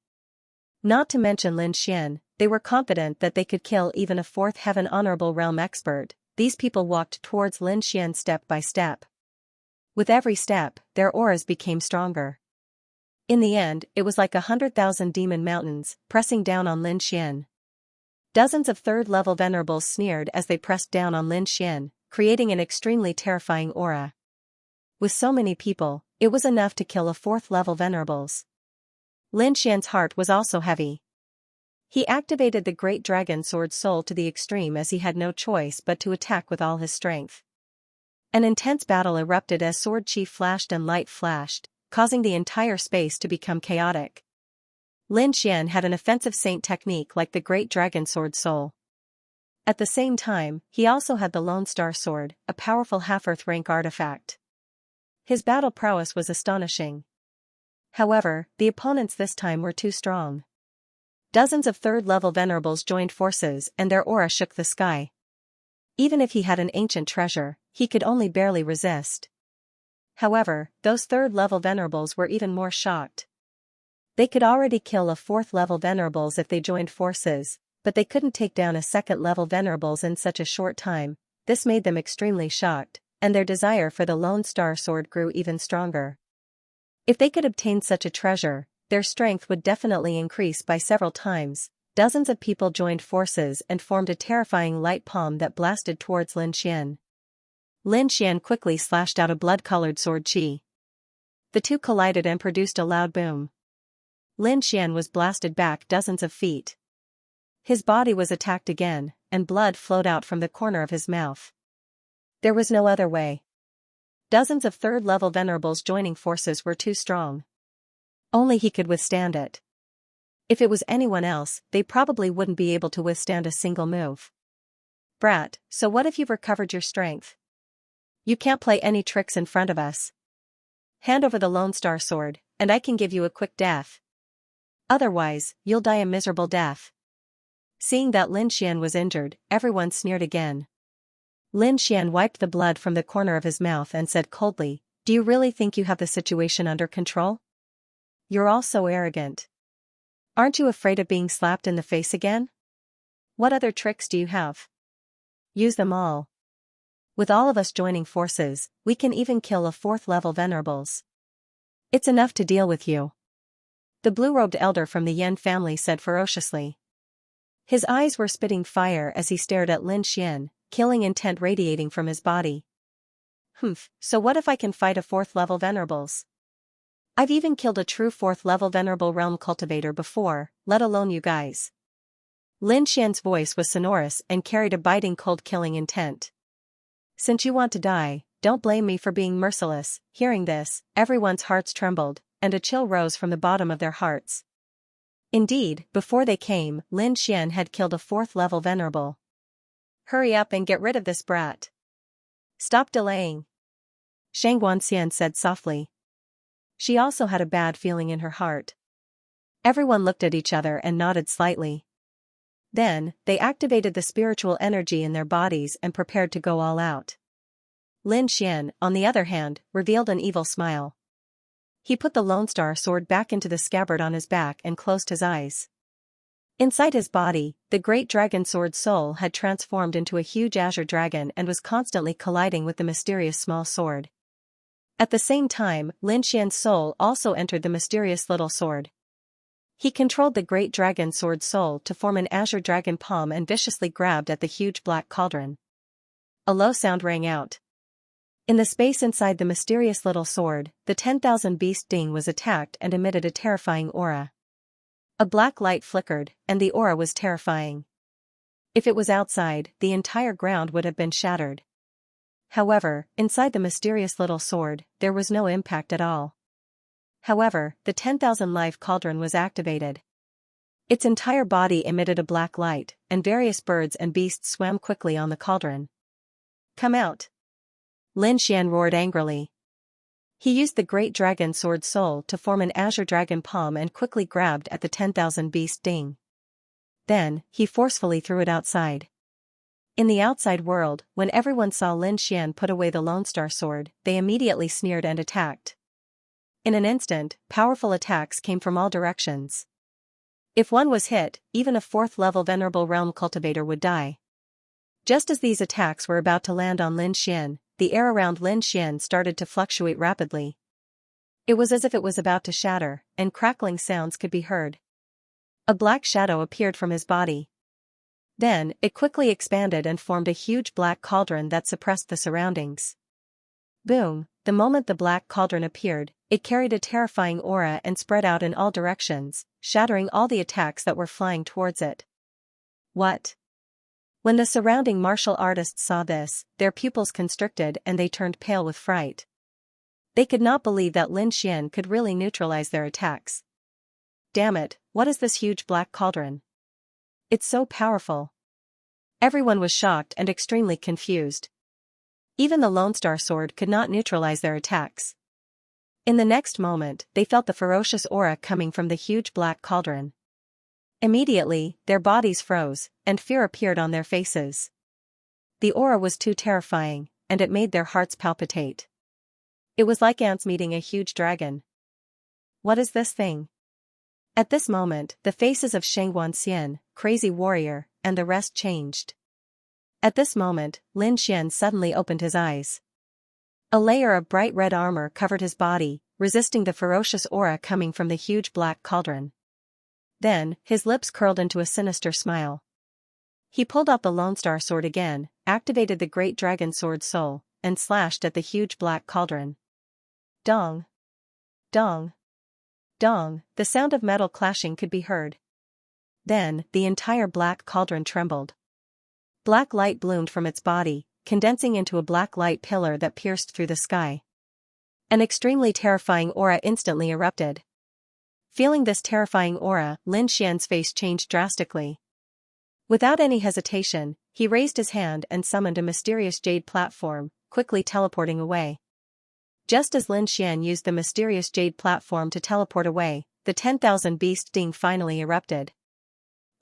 Not to mention Lin Xian, they were confident that they could kill even a fourth heaven honorable realm expert. These people walked towards Lin Xian step by step. With every step, their auras became stronger. In the end, it was like 100,000 demon mountains, pressing down on Lin Xian. Dozens of third-level venerables sneered as they pressed down on Lin Xian, creating an extremely terrifying aura. With so many people, it was enough to kill a fourth-level venerables. Lin Xian's heart was also heavy. He activated the Great Dragon Sword Soul to the extreme as he had no choice but to attack with all his strength. An intense battle erupted as sword chi flashed and light flashed, causing the entire space to become chaotic. Lin Xian had an offensive saint technique like the Great Dragon Sword Soul. At the same time, he also had the Lone Star Sword, a powerful half-earth rank artifact. His battle prowess was astonishing. However, the opponents this time were too strong. Dozens of third-level venerables joined forces and their aura shook the sky. Even if he had an ancient treasure, he could only barely resist. However, those third-level venerables were even more shocked. They could already kill a fourth-level venerables if they joined forces, but they couldn't take down a second-level venerables in such a short time. This made them extremely shocked, and their desire for the Lone Star Sword grew even stronger. If they could obtain such a treasure, their strength would definitely increase by several times. Dozens of people joined forces and formed a terrifying light palm that blasted towards Lin Xian. Lin Xian quickly slashed out a blood-colored sword chi. The two collided and produced a loud boom. Lin Xian was blasted back dozens of feet. His body was attacked again, and blood flowed out from the corner of his mouth. There was no other way. Dozens of third-level venerables joining forces were too strong. Only he could withstand it. If it was anyone else, they probably wouldn't be able to withstand a single move. Brat, so what if you've recovered your strength? You can't play any tricks in front of us. Hand over the Lone Star Sword, and I can give you a quick death. Otherwise, you'll die a miserable death. Seeing that Lin Xian was injured, everyone sneered again. Lin Xian wiped the blood from the corner of his mouth and said coldly, "Do you really think you have the situation under control? You're all so arrogant. Aren't you afraid of being slapped in the face again? What other tricks do you have? Use them all. With all of us joining forces, we can even kill a fourth-level venerables. It's enough to deal with you." The blue-robed elder from the Yan family said ferociously. His eyes were spitting fire as he stared at Lin Xian, killing intent radiating from his body. So what if I can fight a fourth-level venerables? I've even killed a true fourth-level venerable realm cultivator before, let alone you guys. Lin Xian's voice was sonorous and carried a biting cold killing intent. Since you want to die, don't blame me for being merciless. Hearing this, everyone's hearts trembled, and a chill rose from the bottom of their hearts. Indeed, before they came, Lin Xian had killed a fourth-level venerable. Hurry up and get rid of this brat. Stop delaying. Xianxia said softly. She also had a bad feeling in her heart. Everyone looked at each other and nodded slightly. Then, they activated the spiritual energy in their bodies and prepared to go all out. Lin Xian, on the other hand, revealed an evil smile. He put the Lone Star Sword back into the scabbard on his back and closed his eyes. Inside his body, the Great Dragon Sword Soul had transformed into a huge azure dragon and was constantly colliding with the mysterious small sword. At the same time, Lin Xian's soul also entered the mysterious little sword. He controlled the Great Dragon Sword Soul to form an azure dragon palm and viciously grabbed at the huge black cauldron. A low sound rang out. In the space inside the mysterious little sword, the 10,000 beast ding was attacked and emitted a terrifying aura. A black light flickered, and the aura was terrifying. If it was outside, the entire ground would have been shattered. However, inside the mysterious little sword, there was no impact at all. However, the 10,000 life cauldron was activated. Its entire body emitted a black light, and various birds and beasts swam quickly on the cauldron. Come out! Lin Xian roared angrily. He used the Great Dragon Sword Soul to form an azure dragon palm and quickly grabbed at the 10,000 beast ding. Then, he forcefully threw it outside. In the outside world, when everyone saw Lin Xian put away the Lone Star Sword, they immediately sneered and attacked. In an instant, powerful attacks came from all directions. If one was hit, even a fourth-level venerable realm cultivator would die. Just as these attacks were about to land on Lin Xian, the air around Lin Xian started to fluctuate rapidly. It was as if it was about to shatter, and crackling sounds could be heard. A black shadow appeared from his body. Then, it quickly expanded and formed a huge black cauldron that suppressed the surroundings. Boom! The moment the black cauldron appeared, it carried a terrifying aura and spread out in all directions, shattering all the attacks that were flying towards it. What? When the surrounding martial artists saw this, their pupils constricted and they turned pale with fright. They could not believe that Lin Xian could really neutralize their attacks. Damn it, what is this huge black cauldron? It's so powerful. Everyone was shocked and extremely confused. Even the Lone Star Sword could not neutralize their attacks. In the next moment, they felt the ferocious aura coming from the huge black cauldron. Immediately, their bodies froze, and fear appeared on their faces. The aura was too terrifying, and it made their hearts palpitate. It was like ants meeting a huge dragon. What is this thing? At this moment, the faces of Xianxia, Crazy Warrior, and the rest changed. At this moment, Lin Xian suddenly opened his eyes. A layer of bright red armor covered his body, resisting the ferocious aura coming from the huge black cauldron. Then, his lips curled into a sinister smile. He pulled out the Lone Star Sword again, activated the Great Dragon Sword Soul, and slashed at the huge black cauldron. Dong! Dong! Dong! The sound of metal clashing could be heard. Then, the entire black cauldron trembled. Black light bloomed from its body, condensing into a black light pillar that pierced through the sky. An extremely terrifying aura instantly erupted. Feeling this terrifying aura, Lin Xian's face changed drastically. Without any hesitation, he raised his hand and summoned a mysterious jade platform, quickly teleporting away. Just as Lin Xian used the mysterious jade platform to teleport away, the 10,000 beast sting finally erupted.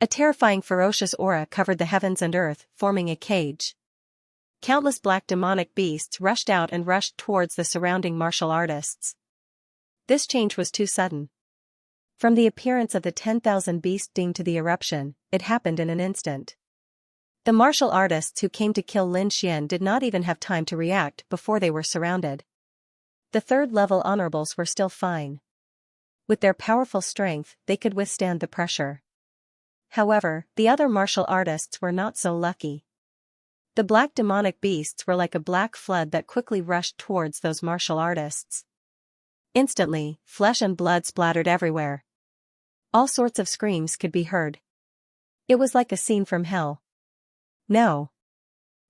A terrifying ferocious aura covered the heavens and earth, forming a cage. Countless black demonic beasts rushed out and rushed towards the surrounding martial artists. This change was too sudden. From the appearance of the 10,000 beast sting to the eruption, it happened in an instant. The martial artists who came to kill Lin Xian did not even have time to react before they were surrounded. The third-level honorables were still fine. With their powerful strength, they could withstand the pressure. However, the other martial artists were not so lucky. The black demonic beasts were like a black flood that quickly rushed towards those martial artists. Instantly, flesh and blood splattered everywhere. All sorts of screams could be heard. It was like a scene from hell. No.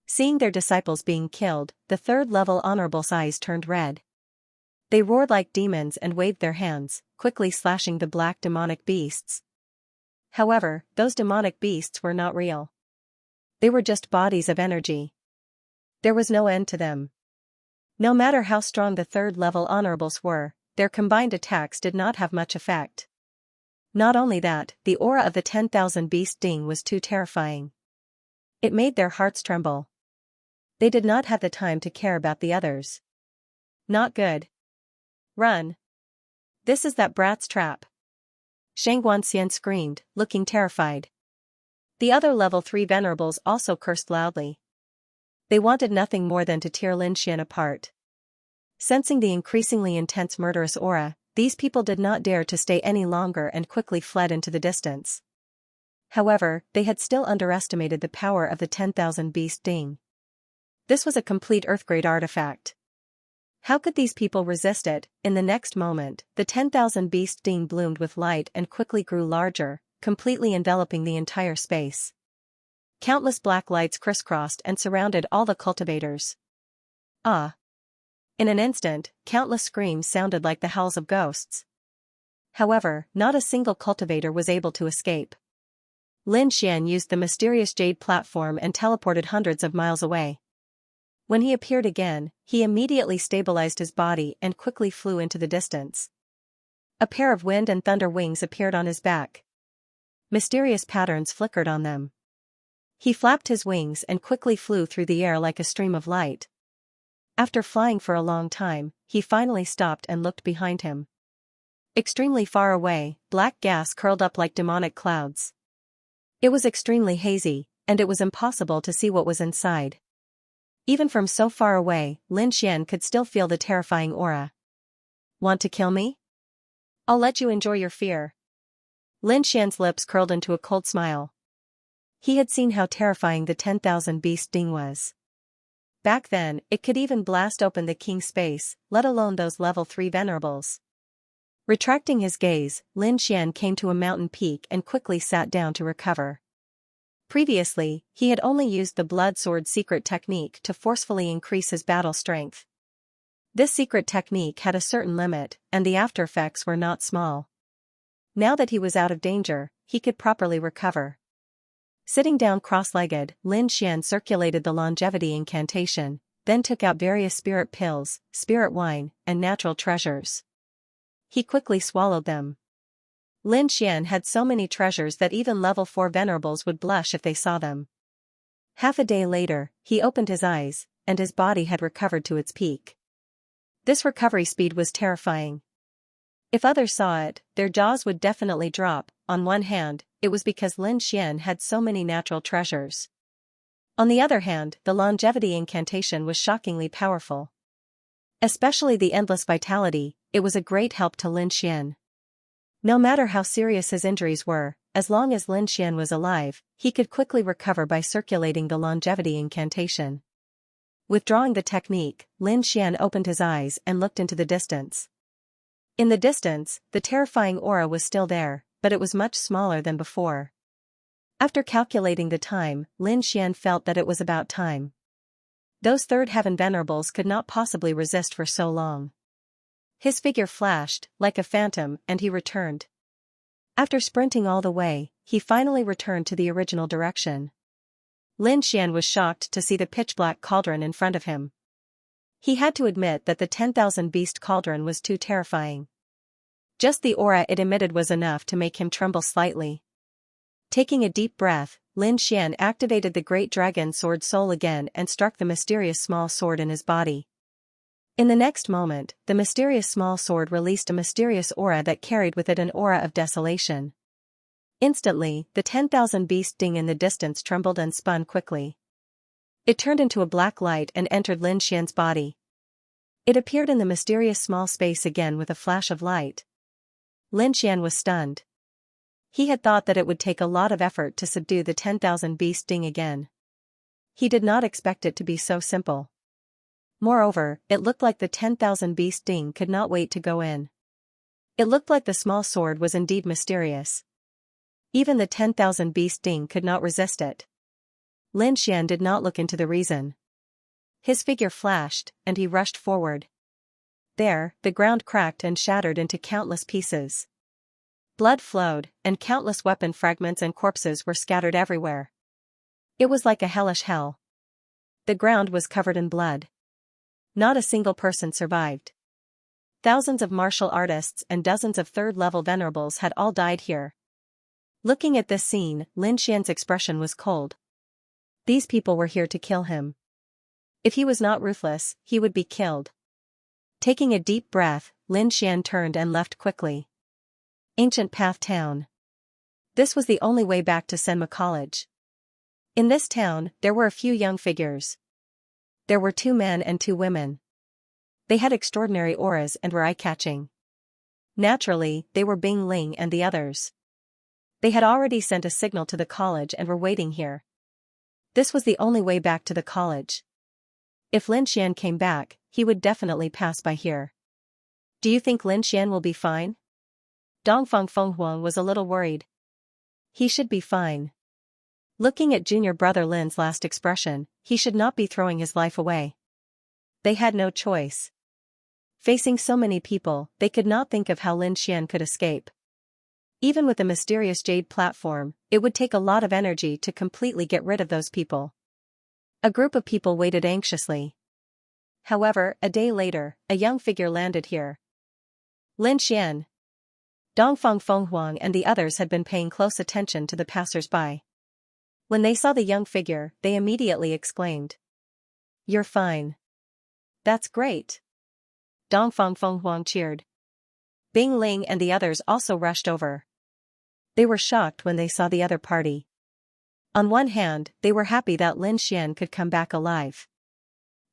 Seeing their disciples being killed, the third-level honorables' eyes turned red. They roared like demons and waved their hands, quickly slashing the black demonic beasts. However, those demonic beasts were not real. They were just bodies of energy. There was no end to them. No matter how strong the third-level honorables were, their combined attacks did not have much effect. Not only that, the aura of the 10,000 beast sting was too terrifying. It made their hearts tremble. They did not have the time to care about the others. Not good. Run. This is that brat's trap. Xianxia screamed, looking terrified. The other level 3 venerables also cursed loudly. They wanted nothing more than to tear Lin Xian apart. Sensing the increasingly intense murderous aura, these people did not dare to stay any longer and quickly fled into the distance. However, they had still underestimated the power of the 10,000 beast sting. This was a complete Earthgrade artifact. How could these people resist it? In the next moment, the 10,000 beast sting bloomed with light and quickly grew larger, completely enveloping the entire space. Countless black lights crisscrossed and surrounded all the cultivators. Ah! In an instant, countless screams sounded like the howls of ghosts. However, not a single cultivator was able to escape. Lin Xian used the mysterious jade platform and teleported hundreds of miles away. When he appeared again, he immediately stabilized his body and quickly flew into the distance. A pair of wind and thunder wings appeared on his back. Mysterious patterns flickered on them. He flapped his wings and quickly flew through the air like a stream of light. After flying for a long time, he finally stopped and looked behind him. Extremely far away, black gas curled up like demonic clouds. It was extremely hazy, and it was impossible to see what was inside. Even from so far away, Lin Xian could still feel the terrifying aura. Want to kill me? I'll let you enjoy your fear. Lin Xian's lips curled into a cold smile. He had seen how terrifying the 10,000 beast sting was. Back then, it could even blast open the king's space, let alone those level 3 venerables. Retracting his gaze, Lin Xian came to a mountain peak and quickly sat down to recover. Previously, he had only used the blood sword secret technique to forcefully increase his battle strength. This secret technique had a certain limit, and the aftereffects were not small. Now that he was out of danger, he could properly recover. Sitting down cross-legged, Lin Xian circulated the longevity incantation, then took out various spirit pills, spirit wine, and natural treasures. He quickly swallowed them. Lin Xian had so many treasures that even level 4 venerables would blush if they saw them. Half a day later, he opened his eyes, and his body had recovered to its peak. This recovery speed was terrifying. If others saw it, their jaws would definitely drop. On one hand, it was because Lin Xian had so many natural treasures. On the other hand, the longevity incantation was shockingly powerful. Especially the endless vitality, it was a great help to Lin Xian. No matter how serious his injuries were, as long as Lin Xian was alive, he could quickly recover by circulating the longevity incantation. Withdrawing the technique, Lin Xian opened his eyes and looked into the distance. In the distance, the terrifying aura was still there, but it was much smaller than before. After calculating the time, Lin Xian felt that it was about time. Those third heaven venerables could not possibly resist for so long. His figure flashed, like a phantom, and he returned. After sprinting all the way, he finally returned to the original direction. Lin Xian was shocked to see the pitch-black cauldron in front of him. He had to admit that the 10,000 beast cauldron was too terrifying. Just the aura it emitted was enough to make him tremble slightly. Taking a deep breath, Lin Xian activated the great dragon sword soul again and struck the mysterious small sword in his body. In the next moment, the mysterious small sword released a mysterious aura that carried with it an aura of desolation. Instantly, the 10,000 beast sting in the distance trembled and spun quickly. It turned into a black light and entered Lin Xian's body. It appeared in the mysterious small space again with a flash of light. Lin Xian was stunned. He had thought that it would take a lot of effort to subdue the 10,000 beast sting again. He did not expect it to be so simple. Moreover, it looked like the 10,000 beast sting could not wait to go in. It looked like the small sword was indeed mysterious. Even the 10,000 beast sting could not resist it. Lin Xian did not look into the reason. His figure flashed, and he rushed forward. There, the ground cracked and shattered into countless pieces. Blood flowed, and countless weapon fragments and corpses were scattered everywhere. It was like a hellish hell. The ground was covered in blood. Not a single person survived. Thousands of martial artists and dozens of third-level venerables had all died here. Looking at this scene, Lin Xian's expression was cold. These people were here to kill him. If he was not ruthless, he would be killed. Taking a deep breath, Lin Xian turned and left quickly. Ancient Path Town. This was the only way back to Senma College. In this town, there were a few young figures. There were 2 men and 2 women. They had extraordinary auras and were eye-catching. Naturally, they were Bing Ling and the others. They had already sent a signal to the college and were waiting here. This was the only way back to the college. If Lin Xian came back, he would definitely pass by here. Do you think Lin Xian will be fine? Dongfang Fenghuang was a little worried. He should be fine. Looking at junior brother Lin's last expression, he should not be throwing his life away. They had no choice. Facing so many people, they could not think of how Lin Xian could escape. Even with the mysterious jade platform, it would take a lot of energy to completely get rid of those people. A group of people waited anxiously. However, a day later, a young figure landed here. Lin Xian. Dongfang Fenghuang and the others had been paying close attention to the passers-by. When they saw the young figure, they immediately exclaimed. You're fine. That's great. Dongfang Fenghuang cheered. Bing Ling and the others also rushed over. They were shocked when they saw the other party. On one hand, they were happy that Lin Xian could come back alive.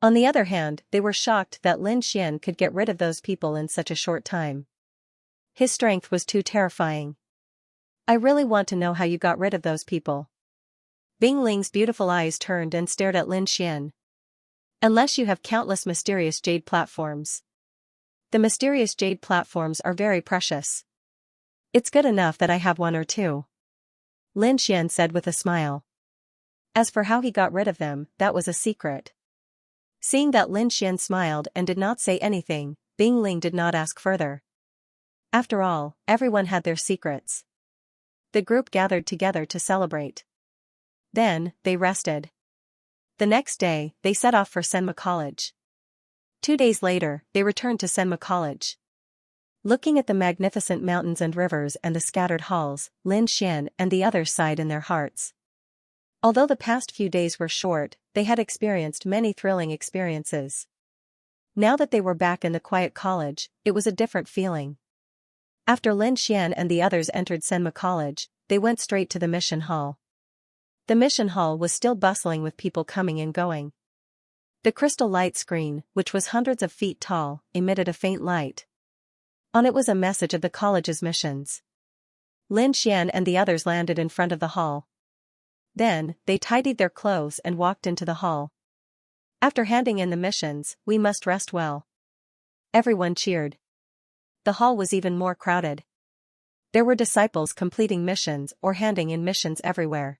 On the other hand, they were shocked that Lin Xian could get rid of those people in such a short time. His strength was too terrifying. I really want to know how you got rid of those people. Bing Ling's beautiful eyes turned and stared at Lin Xian. Unless you have countless mysterious jade platforms. The mysterious jade platforms are very precious. It's good enough that I have one or two. Lin Xian said with a smile. As for how he got rid of them, that was a secret. Seeing that Lin Xian smiled and did not say anything, Bing Ling did not ask further. After all, everyone had their secrets. The group gathered together to celebrate. Then, they rested. The next day, they set off for Senma College. 2 days later, they returned to Senma College. Looking at the magnificent mountains and rivers and the scattered halls, Lin Xian and the others sighed in their hearts. Although the past few days were short, they had experienced many thrilling experiences. Now that they were back in the quiet college, it was a different feeling. After Lin Xian and the others entered Senma College, they went straight to the mission hall. The mission hall was still bustling with people coming and going. The crystal light screen, which was hundreds of feet tall, emitted a faint light. On it was a message of the college's missions. Lin Xian and the others landed in front of the hall. Then, they tidied their clothes and walked into the hall. After handing in the missions, we must rest well. Everyone cheered. The hall was even more crowded. There were disciples completing missions or handing in missions everywhere.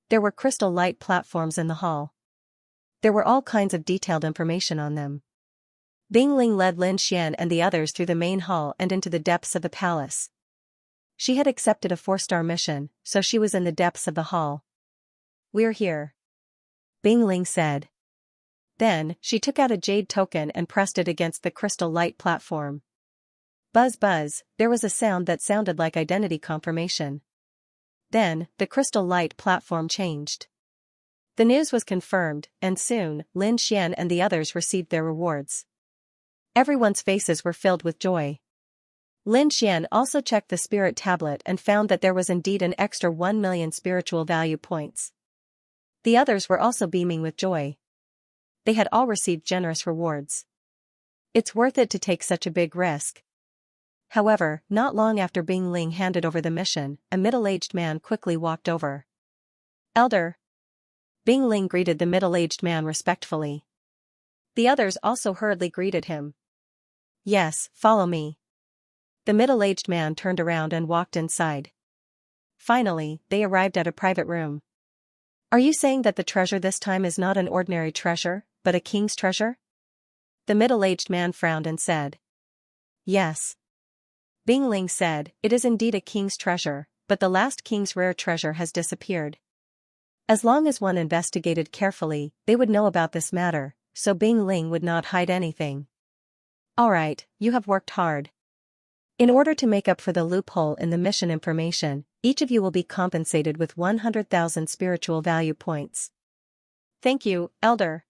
There were crystal light platforms in the hall. There were all kinds of detailed information on them. Bing Ling led Lin Xian and the others through the main hall and into the depths of the palace. She had accepted a 4-star mission, so she was in the depths of the hall. We're here. Bing Ling said. Then, she took out a jade token and pressed it against the crystal light platform. Buzz buzz, there was a sound that sounded like identity confirmation. Then, the crystal light platform changed. The news was confirmed, and soon, Lin Xian and the others received their rewards. Everyone's faces were filled with joy. Lin Xian also checked the spirit tablet and found that there was indeed an extra 1 million spiritual value points. The others were also beaming with joy. They had all received generous rewards. It's worth it to take such a big risk. However, not long after Bing Ling handed over the mission, a middle-aged man quickly walked over. Elder. Bing Ling greeted the middle-aged man respectfully. The others also hurriedly greeted him. Yes, follow me. The middle-aged man turned around and walked inside. Finally, they arrived at a private room. Are you saying that the treasure this time is not an ordinary treasure, but a king's treasure? The middle-aged man frowned and said. Yes. Bing Ling said, it is indeed a king's treasure, but the last king's rare treasure has disappeared. As long as one investigated carefully, they would know about this matter, so Bing Ling would not hide anything. Alright, you have worked hard. In order to make up for the loophole in the mission information, each of you will be compensated with 100,000 spiritual value points. Thank you, Elder.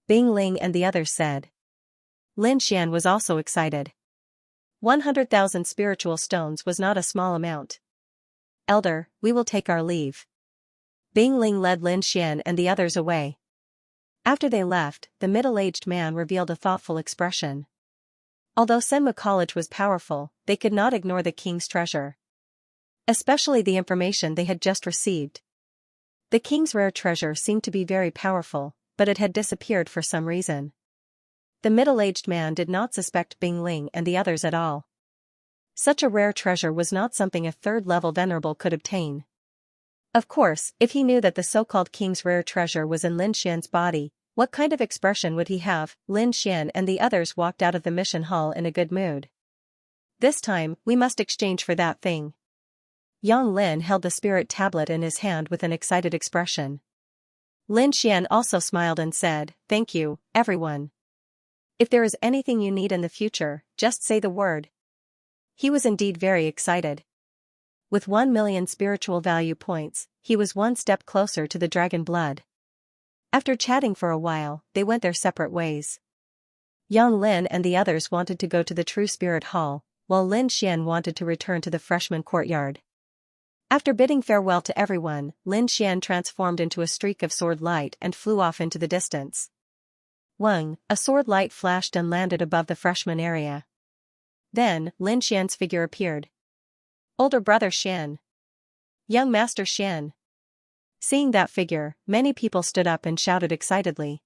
Bing Ling and the others said. Lin Xian was also excited. 100,000 spiritual stones was not a small amount. Elder, we will take our leave. Bing Ling led Lin Xian and the others away. After they left, the middle-aged man revealed a thoughtful expression. Although Senma College was powerful, they could not ignore the king's treasure. Especially the information they had just received. The king's rare treasure seemed to be very powerful, but it had disappeared for some reason. The middle-aged man did not suspect Bing Ling and the others at all. Such a rare treasure was not something a third-level venerable could obtain. Of course, if he knew that the so-called king's rare treasure was in Lin Xian's body, what kind of expression would he have? Lin Xian and the others walked out of the mission hall in a good mood. This time, we must exchange for that thing. Yang Lin held the spirit tablet in his hand with an excited expression. Lin Xian also smiled and said, thank you, everyone. If there is anything you need in the future, just say the word. He was indeed very excited. With 1 million spiritual value points, he was one step closer to the dragon blood. After chatting for a while, they went their separate ways. Yang Lin and the others wanted to go to the True Spirit Hall, while Lin Xian wanted to return to the freshman courtyard. After bidding farewell to everyone, Lin Xian transformed into a streak of sword light and flew off into the distance. Wang, a sword light flashed and landed above the freshman area. Then, Lin Xian's figure appeared. Older brother Xian. Young master Xian. Seeing that figure, many people stood up and shouted excitedly.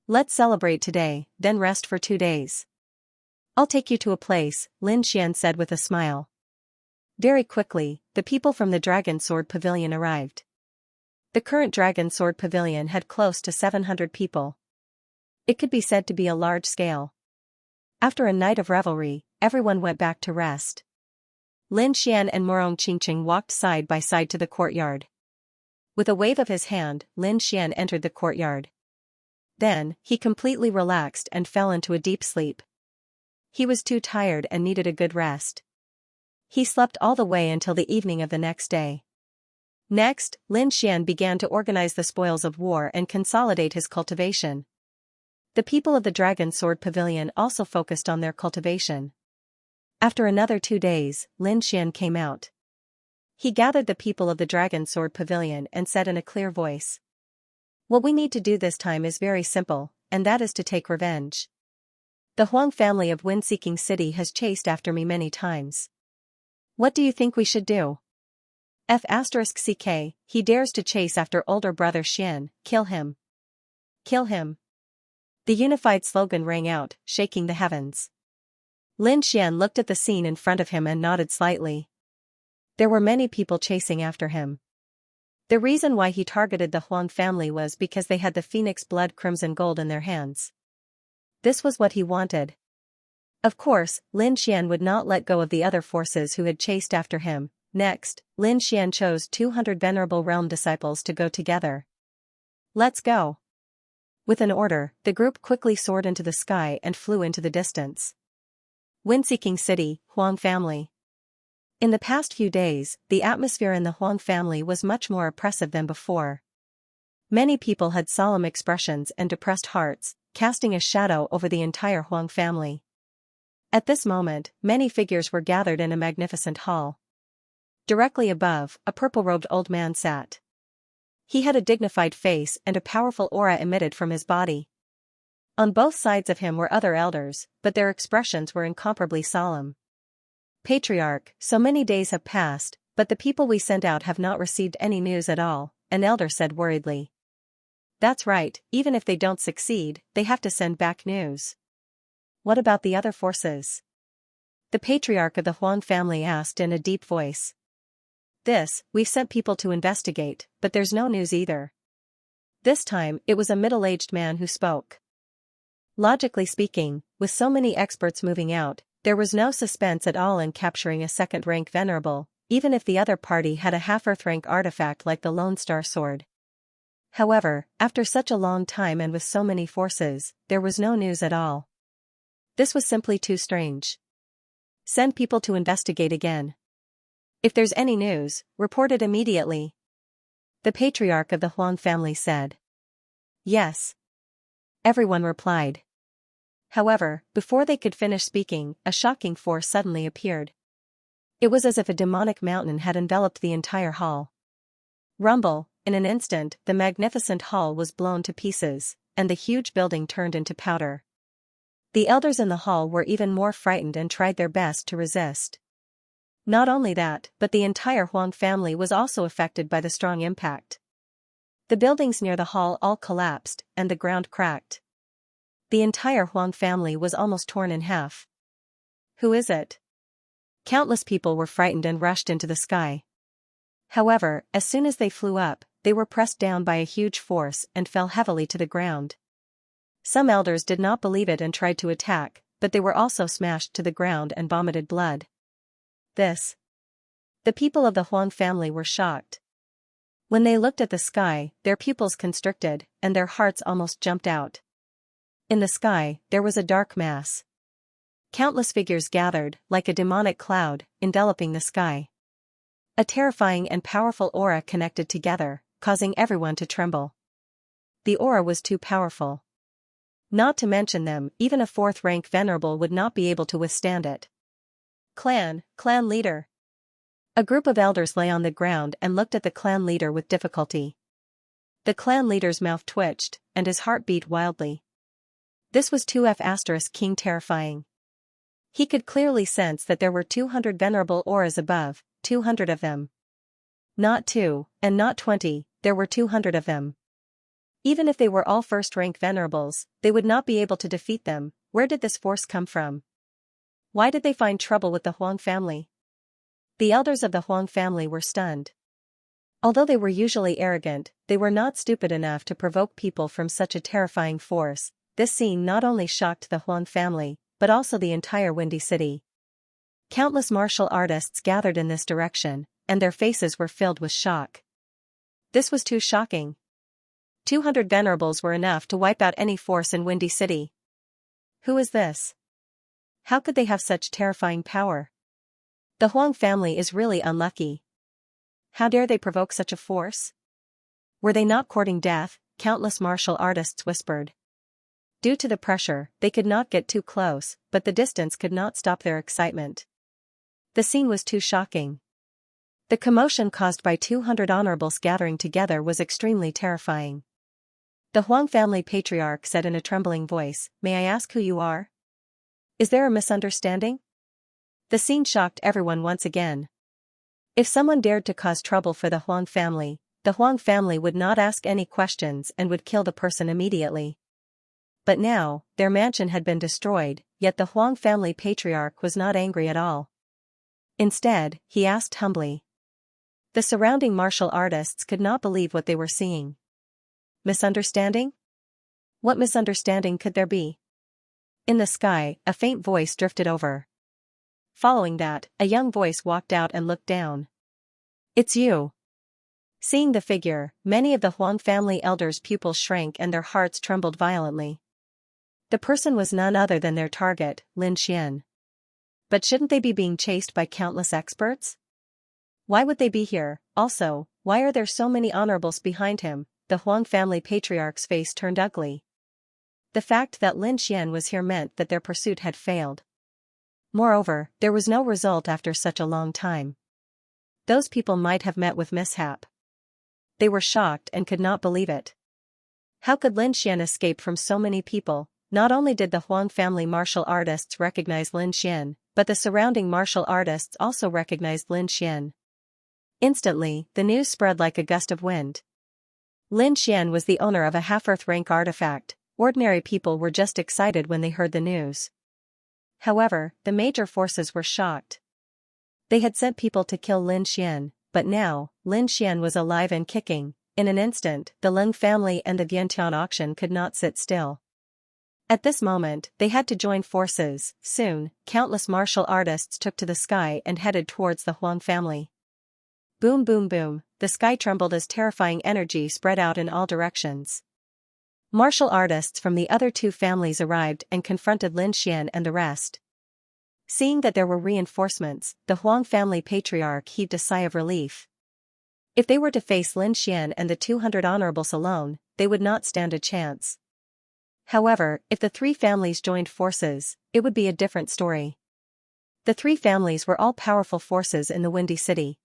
Let's celebrate today, then rest for 2 days. I'll take you to a place, Lin Xian said with a smile. Very quickly, the people from the Dragon Sword Pavilion arrived. The current Dragon Sword Pavilion had close to 700 people. It could be said to be a large scale. After a night of revelry, everyone went back to rest. Lin Xian and Morong Qingqing walked side by side to the courtyard. With a wave of his hand, Lin Xian entered the courtyard. Then, he completely relaxed and fell into a deep sleep. He was too tired and needed a good rest. He slept all the way until the evening of the next day. Next, Lin Xian began to organize the spoils of war and consolidate his cultivation. The people of the Dragon Sword Pavilion also focused on their cultivation. After another 2 days, Lin Xian came out. He gathered the people of the Dragon Sword Pavilion and said in a clear voice. What we need to do this time is very simple, and that is to take revenge. The Huang family of Wind-Seeking City has chased after me many times. What do you think we should do? F***ck, he dares to chase after older brother Xian, kill him. Kill him. The unified slogan rang out, shaking the heavens. Lin Xian looked at the scene in front of him and nodded slightly. There were many people chasing after him. The reason why he targeted the Huang family was because they had the phoenix blood crimson gold in their hands. This was what he wanted. Of course, Lin Xian would not let go of the other forces who had chased after him. Next, Lin Xian chose 200 venerable realm disciples to go together. Let's go. With an order, the group quickly soared into the sky and flew into the distance. Wind-Seeking City, Huang family. In the past few days, the atmosphere in the Huang family was much more oppressive than before. Many people had solemn expressions and depressed hearts, casting a shadow over the entire Huang family. At this moment, many figures were gathered in a magnificent hall. Directly above, a purple-robed old man sat. He had a dignified face and a powerful aura emitted from his body. On both sides of him were other elders, but their expressions were incomparably solemn. Patriarch, so many days have passed, but the people we sent out have not received any news at all, an elder said worriedly. That's right, even if they don't succeed, they have to send back news. What about the other forces? The patriarch of the Huang family asked in a deep voice. We've sent people to investigate, but there's no news either. This time, it was a middle-aged man who spoke. Logically speaking, with so many experts moving out, there was no suspense at all in capturing a second-rank venerable, even if the other party had a half-earth rank artifact like the Lone Star Sword. However, after such a long time and with so many forces, there was no news at all. This was simply too strange. Send people to investigate again. If there's any news, report it immediately. The patriarch of the Huang family said. Yes. Everyone replied. However, before they could finish speaking, a shocking force suddenly appeared. It was as if a demonic mountain had enveloped the entire hall. Rumble, in an instant, the magnificent hall was blown to pieces, and the huge building turned into powder. The elders in the hall were even more frightened and tried their best to resist. Not only that, but the entire Huang family was also affected by the strong impact. The buildings near the hall all collapsed, and the ground cracked. The entire Huang family was almost torn in half. Who is it? Countless people were frightened and rushed into the sky. However, as soon as they flew up, they were pressed down by a huge force and fell heavily to the ground. Some elders did not believe it and tried to attack, but they were also smashed to the ground and vomited blood. The people of the Huang family were shocked. When they looked at the sky, their pupils constricted, and their hearts almost jumped out. In the sky, there was a dark mass. Countless figures gathered, like a demonic cloud, enveloping the sky. A terrifying and powerful aura connected together, causing everyone to tremble. The aura was too powerful. Not to mention them, even a fourth-rank venerable would not be able to withstand it. Clan leader. A group of elders lay on the ground and looked at the clan leader with difficulty. The clan leader's mouth twitched, and his heart beat wildly. This was 2F asterisk king terrifying. He could clearly sense that there were 200 venerable auras above, 200 of them. Not 2, and not 20, there were 200 of them. Even if they were all first-rank venerables, they would not be able to defeat them. Where did this force come from? Why did they find trouble with the Huang family? The elders of the Huang family were stunned. Although they were usually arrogant, they were not stupid enough to provoke people from such a terrifying force. This scene not only shocked the Huang family, but also the entire Windy City. Countless martial artists gathered in this direction, and their faces were filled with shock. This was too shocking. 200 venerables were enough to wipe out any force in Windy City. Who is this? How could they have such terrifying power? The Huang family is really unlucky. How dare they provoke such a force? Were they not courting death? Countless martial artists whispered. Due to the pressure, they could not get too close, but the distance could not stop their excitement. The scene was too shocking. The commotion caused by 200 honorables gathering together was extremely terrifying. The Huang family patriarch said in a trembling voice, "May I ask who you are? Is there a misunderstanding?" The scene shocked everyone once again. If someone dared to cause trouble for the Huang family would not ask any questions and would kill the person immediately. But now, their mansion had been destroyed, yet the Huang family patriarch was not angry at all. Instead, he asked humbly. The surrounding martial artists could not believe what they were seeing. Misunderstanding? What misunderstanding could there be? In the sky, a faint voice drifted over. Following that, a young voice walked out and looked down. "It's you." Seeing the figure, many of the Huang family elders' pupils shrank and their hearts trembled violently. The person was none other than their target, Lin Xian. But shouldn't they be being chased by countless experts? Why would they be here? Also, why are there so many honorables behind him? The Huang family patriarch's face turned ugly. The fact that Lin Xian was here meant that their pursuit had failed. Moreover, there was no result after such a long time. Those people might have met with mishap. They were shocked and could not believe it. How could Lin Xian escape from so many people? Not only did the Huang family martial artists recognize Lin Xian, but the surrounding martial artists also recognized Lin Xian. Instantly, the news spread like a gust of wind. Lin Xian was the owner of a half-Earth rank artifact. Ordinary people were just excited when they heard the news. However, the major forces were shocked. They had sent people to kill Lin Xian, but now, Lin Xian was alive and kicking. In an instant, the Lin family and the Vientiane auction could not sit still. At this moment, they had to join forces. Soon, countless martial artists took to the sky and headed towards the Huang family. Boom boom boom, the sky trembled as terrifying energy spread out in all directions. Martial artists from the other two families arrived and confronted Lin Xian and the rest. Seeing that there were reinforcements, the Huang family patriarch heaved a sigh of relief. If they were to face Lin Xian and the 200 honorables alone, they would not stand a chance. However, if the three families joined forces, it would be a different story. The three families were all powerful forces in the Windy City.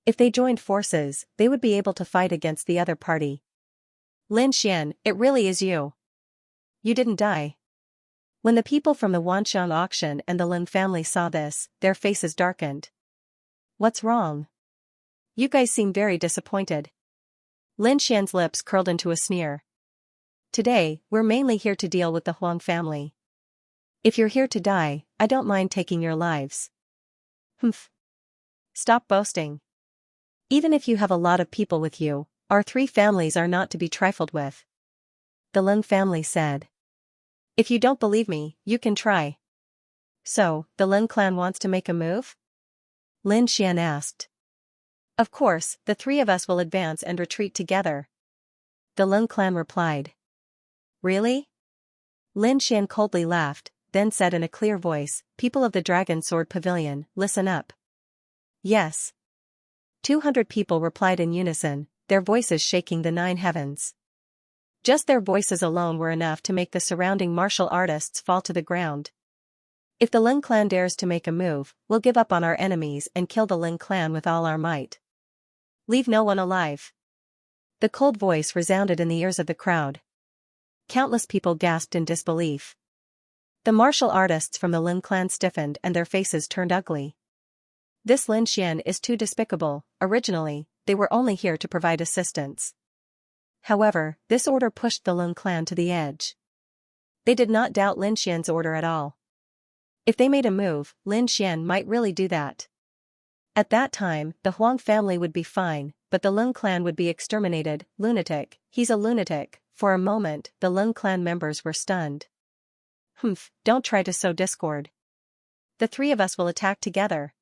If they joined forces, they would be able to fight against the other party. Lin Xian, it really is you. You didn't die. When the people from the Wanxiang auction and the Lin family saw this, their faces darkened. What's wrong? You guys seem very disappointed. Lin Xian's lips curled into a sneer. Today, we're mainly here to deal with the Huang family. If you're here to die, I don't mind taking your lives. Humph. Stop boasting. Even if you have a lot of people with you, our three families are not to be trifled with. The Lin family said. If you don't believe me, you can try. So, the Lin clan wants to make a move? Lin Xian asked. Of course, the three of us will advance and retreat together. The Lin clan replied. Really? Lin Xian coldly laughed, then said in a clear voice, People of the Dragon Sword Pavilion, listen up. Yes. 200 people replied in unison, their voices shaking the 9 heavens. Just their voices alone were enough to make the surrounding martial artists fall to the ground. If the Lin clan dares to make a move, we'll give up on our enemies and kill the Lin clan with all our might. Leave no one alive. The cold voice resounded in the ears of the crowd. Countless people gasped in disbelief. The martial artists from the Lin clan stiffened and their faces turned ugly. This Lin Xian is too despicable. Originally, they were only here to provide assistance. However, this order pushed the Lin clan to the edge. They did not doubt Lin Xian's order at all. If they made a move, Lin Xian might really do that. At that time, the Huang family would be fine, but the Lin clan would be exterminated. Lunatic, he's a lunatic. For a moment, the Lin clan members were stunned. Humph, don't try to sow discord. The three of us will attack together.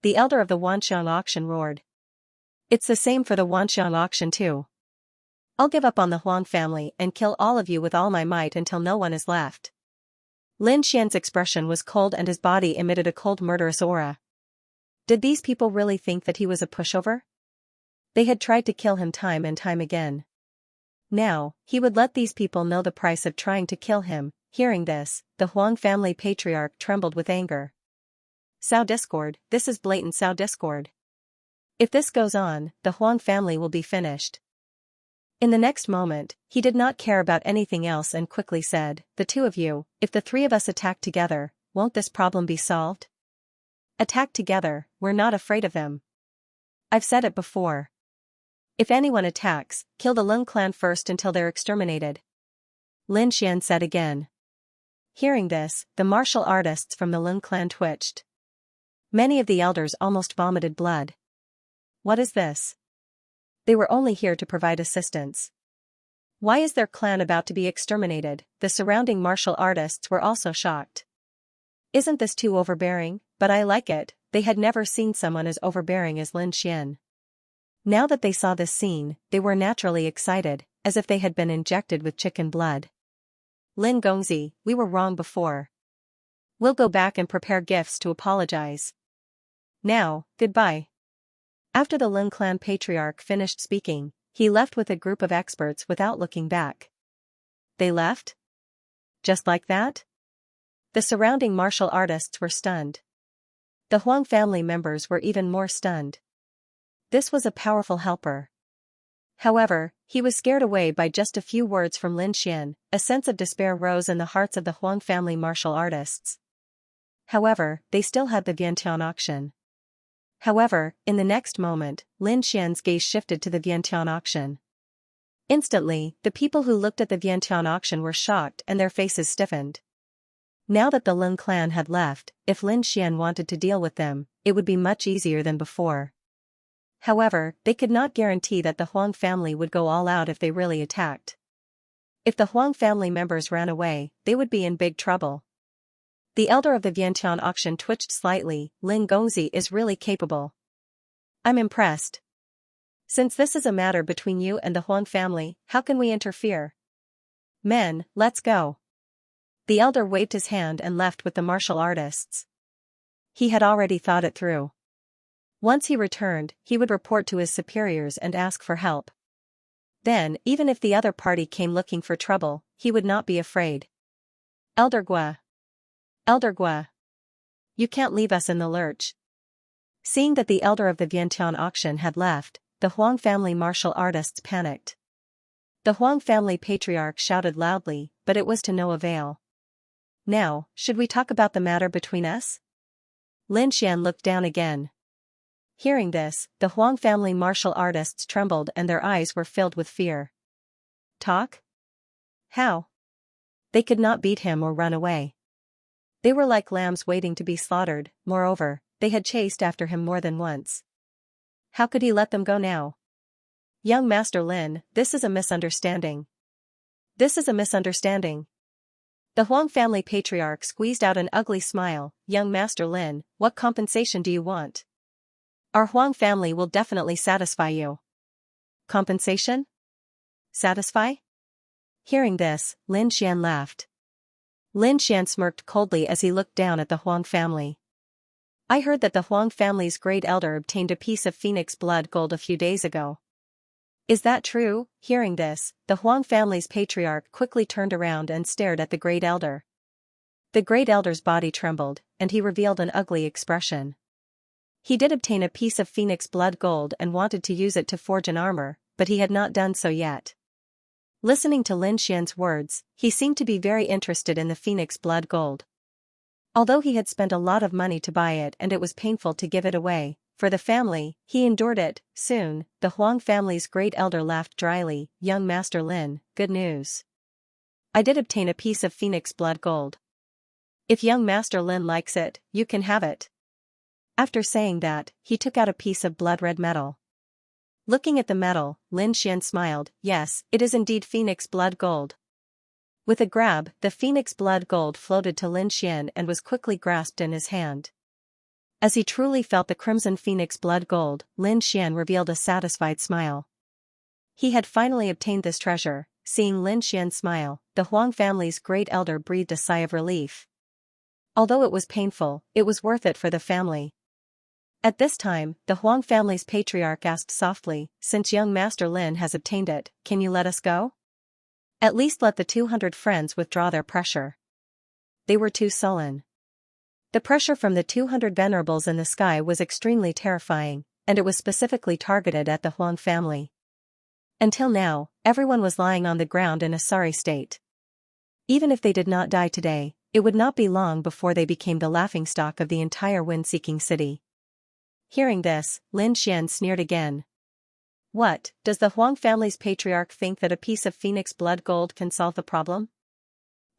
The elder of the Wanxiang auction roared. It's the same for the Wanxiang auction too. I'll give up on the Huang family and kill all of you with all my might until no one is left. Lin Xian's expression was cold and his body emitted a cold murderous aura. Did these people really think that he was a pushover? They had tried to kill him time and time again. Now, he would let these people know the price of trying to kill him. Hearing this, the Huang family patriarch trembled with anger. Sow discord, this is blatant sow discord. If this goes on, the Huang family will be finished. In the next moment, he did not care about anything else and quickly said, the two of you, if the three of us attack together, won't this problem be solved? Attack together, we're not afraid of them. I've said it before. If anyone attacks, kill the Lin clan first until they're exterminated. Lin Xian said again. Hearing this, the martial artists from the Lin clan twitched. Many of the elders almost vomited blood. What is this? They were only here to provide assistance. Why is their clan about to be exterminated? The surrounding martial artists were also shocked. Isn't this too overbearing? But I like it. They had never seen someone as overbearing as Lin Xian. Now that they saw this scene, they were naturally excited, as if they had been injected with chicken blood. Lin Gongzi, we were wrong before. We'll go back and prepare gifts to apologize. Now, goodbye. After the Lin clan patriarch finished speaking, he left with a group of experts without looking back. They left? Just like that? The surrounding martial artists were stunned. The Huang family members were even more stunned. This was a powerful helper. However, he was scared away by just a few words from Lin Xian. A sense of despair rose in the hearts of the Huang family martial artists. However, they still had the Vientiane auction. However, in the next moment, Lin Xian's gaze shifted to the Vientiane auction. Instantly, the people who looked at the Vientiane auction were shocked and their faces stiffened. Now that the Lin clan had left, if Lin Xian wanted to deal with them, it would be much easier than before. However, they could not guarantee that the Huang family would go all out if they really attacked. If the Huang family members ran away, they would be in big trouble. The elder of the Vientiane auction twitched slightly. Lin Gongzi is really capable. I'm impressed. Since this is a matter between you and the Huang family, how can we interfere? Men, let's go. The elder waved his hand and left with the martial artists. He had already thought it through. Once he returned, he would report to his superiors and ask for help. Then, even if the other party came looking for trouble, he would not be afraid. Elder Gua. Elder Gua. You can't leave us in the lurch. Seeing that the elder of the Vientiane auction had left, the Huang family martial artists panicked. The Huang family patriarch shouted loudly, but it was to no avail. Now, should we talk about the matter between us? Lin Xian looked down again. Hearing this, the Huang family martial artists trembled and their eyes were filled with fear. Talk? How? They could not beat him or run away. They were like lambs waiting to be slaughtered. Moreover, they had chased after him more than once. How could he let them go now? Young Master Lin, this is a misunderstanding. This is a misunderstanding. The Huang family patriarch squeezed out an ugly smile. Young Master Lin, what compensation do you want? Our Huang family will definitely satisfy you. Compensation? Satisfy? Hearing this, Lin Xian laughed. Lin Xian smirked coldly as he looked down at the Huang family. I heard that the Huang family's great elder obtained a piece of phoenix blood gold a few days ago. Is that true? Hearing this, the Huang family's patriarch quickly turned around and stared at the great elder. The great elder's body trembled, and he revealed an ugly expression. He did obtain a piece of phoenix blood gold and wanted to use it to forge an armor, but he had not done so yet. Listening to Lin Xian's words, he seemed to be very interested in the phoenix blood gold. Although he had spent a lot of money to buy it and it was painful to give it away, for the family, he endured it. Soon, the Huang family's great elder laughed dryly. Young Master Lin, good news. I did obtain a piece of phoenix blood gold. If young Master Lin likes it, you can have it. After saying that, he took out a piece of blood-red metal. Looking at the metal, Lin Xian smiled. Yes, it is indeed phoenix blood gold. With a grab, the phoenix blood gold floated to Lin Xian and was quickly grasped in his hand. As he truly felt the crimson phoenix blood gold, Lin Xian revealed a satisfied smile. He had finally obtained this treasure. Seeing Lin Xian smile, the Huang family's great elder breathed a sigh of relief. Although it was painful, it was worth it for the family. At this time, the Huang family's patriarch asked softly, since young Master Lin has obtained it, can you let us go? At least let the 200 friends withdraw their pressure. They were too sullen. The pressure from the 200 venerables in the sky was extremely terrifying, and it was specifically targeted at the Huang family. Until now, everyone was lying on the ground in a sorry state. Even if they did not die today, it would not be long before they became the laughingstock of the entire wind-seeking city. Hearing this, Lin Xian sneered again. What, does the Huang family's patriarch think that a piece of phoenix blood gold can solve the problem?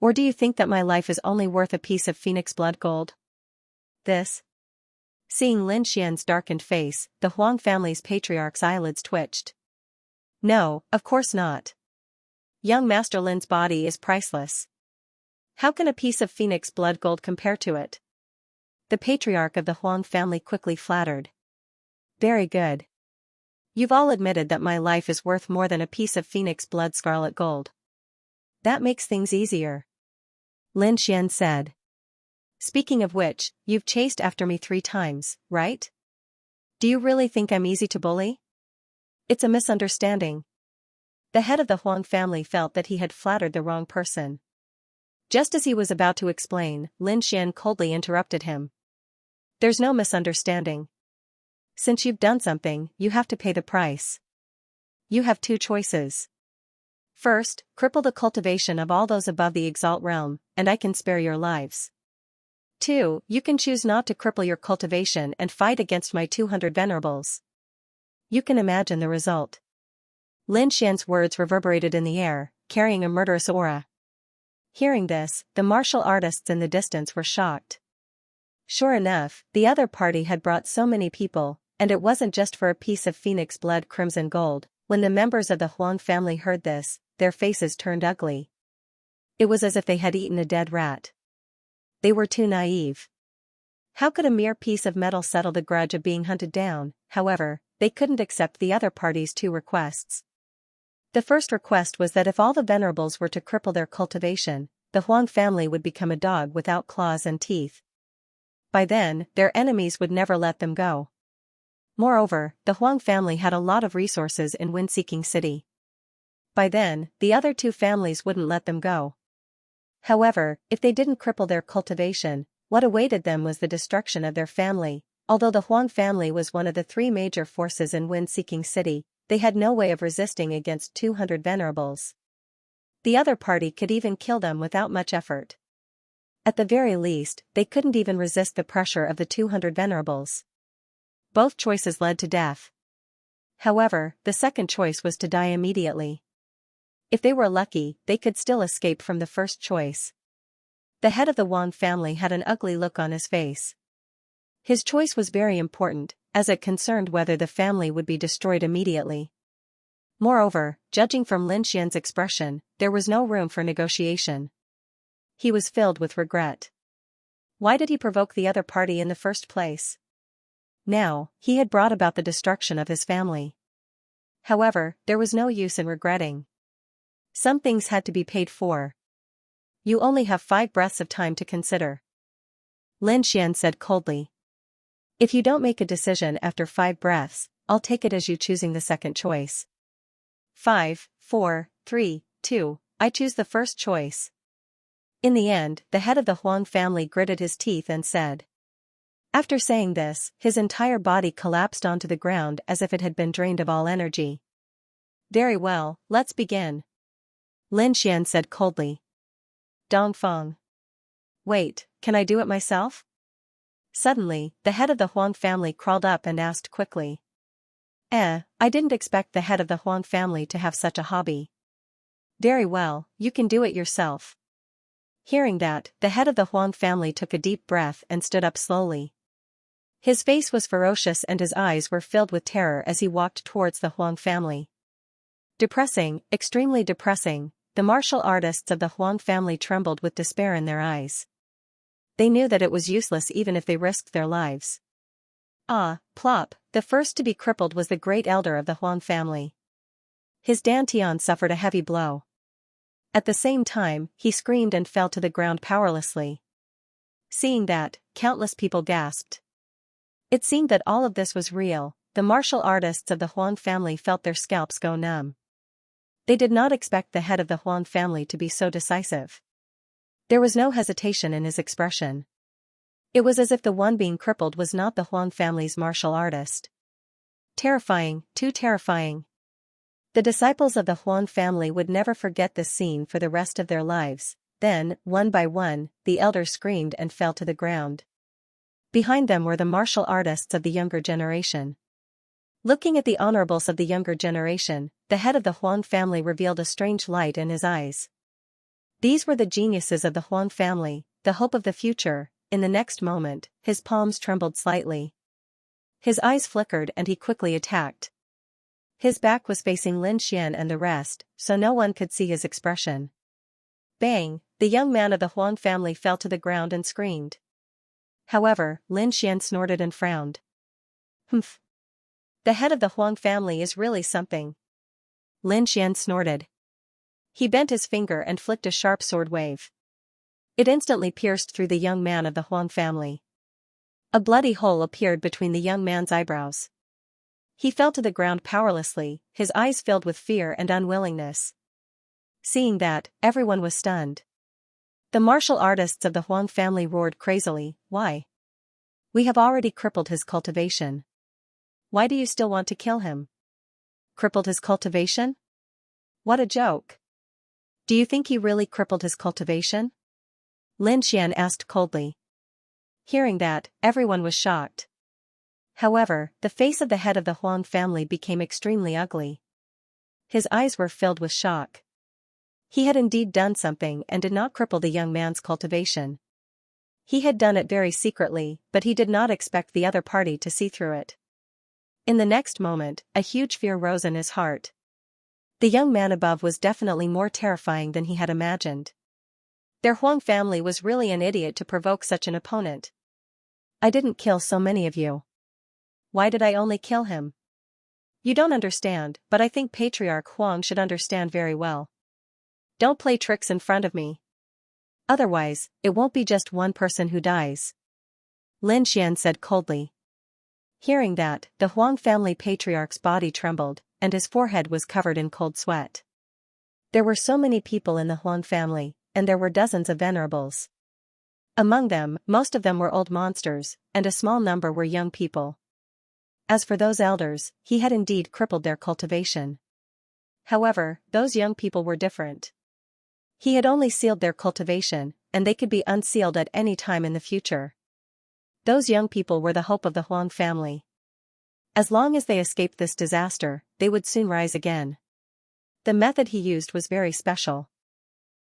Or do you think that my life is only worth a piece of phoenix blood gold? This? Seeing Lin Xian's darkened face, the Huang family's patriarch's eyelids twitched. No, of course not. Young Master Lin's body is priceless. How can a piece of phoenix blood gold compare to it? The patriarch of the Huang family quickly flattered. Very good. You've all admitted that my life is worth more than a piece of phoenix blood scarlet gold. That makes things easier. Lin Xian said. Speaking of which, you've chased after me 3 times, right? Do you really think I'm easy to bully? It's a misunderstanding. The head of the Huang family felt that he had flattered the wrong person. Just as he was about to explain, Lin Xian coldly interrupted him. There's no misunderstanding. Since you've done something, you have to pay the price. You have 2 choices. First, cripple the cultivation of all those above the Exalt realm, and I can spare your lives. 2, you can choose not to cripple your cultivation and fight against my 200 venerables. You can imagine the result. Lin Xian's words reverberated in the air, carrying a murderous aura. Hearing this, the martial artists in the distance were shocked. Sure enough, the other party had brought so many people, and it wasn't just for a piece of phoenix blood crimson gold. When the members of the Huang family heard this, their faces turned ugly. It was as if they had eaten a dead rat. They were too naive. How could a mere piece of metal settle the grudge of being hunted down? However, they couldn't accept the other party's 2 requests. The first request was that if all the venerables were to cripple their cultivation, the Huang family would become a dog without claws and teeth. By then, their enemies would never let them go. Moreover, the Huang family had a lot of resources in Wind-Seeking City. By then, the other 2 families wouldn't let them go. However, if they didn't cripple their cultivation, what awaited them was the destruction of their family. Although the Huang family was one of the 3 major forces in Wind-Seeking City, they had no way of resisting against 200 venerables. The other party could even kill them without much effort. At the very least, they couldn't even resist the pressure of the 200 venerables. Both choices led to death. However, the second choice was to die immediately. If they were lucky, they could still escape from the first choice. The head of the Huang family had an ugly look on his face. His choice was very important, as it concerned whether the family would be destroyed immediately. Moreover, judging from Lin Xian's expression, there was no room for negotiation. He was filled with regret. Why did he provoke the other party in the first place? Now, he had brought about the destruction of his family. However, there was no use in regretting. Some things had to be paid for. You only have 5 breaths of time to consider. Lin Xian said coldly. If you don't make a decision after 5 breaths, I'll take it as you choosing the second choice. 5, 4, 3, 2, I choose the first choice. In the end, the head of the Huang family gritted his teeth and said. After saying this, his entire body collapsed onto the ground as if it had been drained of all energy. Very well, let's begin. Lin Xian said coldly. Dongfeng. Wait, can I do it myself? Suddenly, the head of the Huang family crawled up and asked quickly. I didn't expect the head of the Huang family to have such a hobby. Very well, you can do it yourself. Hearing that, the head of the Huang family took a deep breath and stood up slowly. His face was ferocious and his eyes were filled with terror as he walked towards the Huang family. Depressing, extremely depressing, the martial artists of the Huang family trembled with despair in their eyes. They knew that it was useless even if they risked their lives. Plop, the first to be crippled was the great elder of the Huang family. His dantian suffered a heavy blow. At the same time, he screamed and fell to the ground powerlessly. Seeing that, countless people gasped. It seemed that all of this was real. The martial artists of the Huang family felt their scalps go numb. They did not expect the head of the Huang family to be so decisive. There was no hesitation in his expression. It was as if the one being crippled was not the Huang family's martial artist. Terrifying, too terrifying. The disciples of the Huang family would never forget this scene for the rest of their lives. Then, one by one, the elders screamed and fell to the ground. Behind them were the martial artists of the younger generation. Looking at the honorables of the younger generation, the head of the Huang family revealed a strange light in his eyes. These were the geniuses of the Huang family, the hope of the future. In the next moment, his palms trembled slightly. His eyes flickered and he quickly attacked. His back was facing Lin Xian and the rest, so no one could see his expression. Bang! The young man of the Huang family fell to the ground and screamed. However, Lin Xian snorted and frowned. Humph! The head of the Huang family is really something. Lin Xian snorted. He bent his finger and flicked a sharp sword wave. It instantly pierced through the young man of the Huang family. A bloody hole appeared between the young man's eyebrows. He fell to the ground powerlessly, his eyes filled with fear and unwillingness. Seeing that, everyone was stunned. The martial artists of the Huang family roared crazily, "Why? We have already crippled his cultivation. Why do you still want to kill him? Crippled his cultivation? What a joke. Do you think he really crippled his cultivation?" Lin Xian asked coldly. Hearing that, everyone was shocked. However, the face of the head of the Huang family became extremely ugly. His eyes were filled with shock. He had indeed done something and did not cripple the young man's cultivation. He had done it very secretly, but he did not expect the other party to see through it. In the next moment, a huge fear rose in his heart. The young man above was definitely more terrifying than he had imagined. Their Huang family was really an idiot to provoke such an opponent. I didn't kill so many of you. Why did I only kill him? You don't understand, but I think Patriarch Huang should understand very well. Don't play tricks in front of me. Otherwise, it won't be just one person who dies. Lin Xian said coldly. Hearing that, the Huang family patriarch's body trembled, and his forehead was covered in cold sweat. There were so many people in the Huang family, and there were dozens of venerables. Among them, most of them were old monsters, and a small number were young people. As for those elders, he had indeed crippled their cultivation. However, those young people were different. He had only sealed their cultivation, and they could be unsealed at any time in the future. Those young people were the hope of the Huang family. As long as they escaped this disaster, they would soon rise again. The method he used was very special.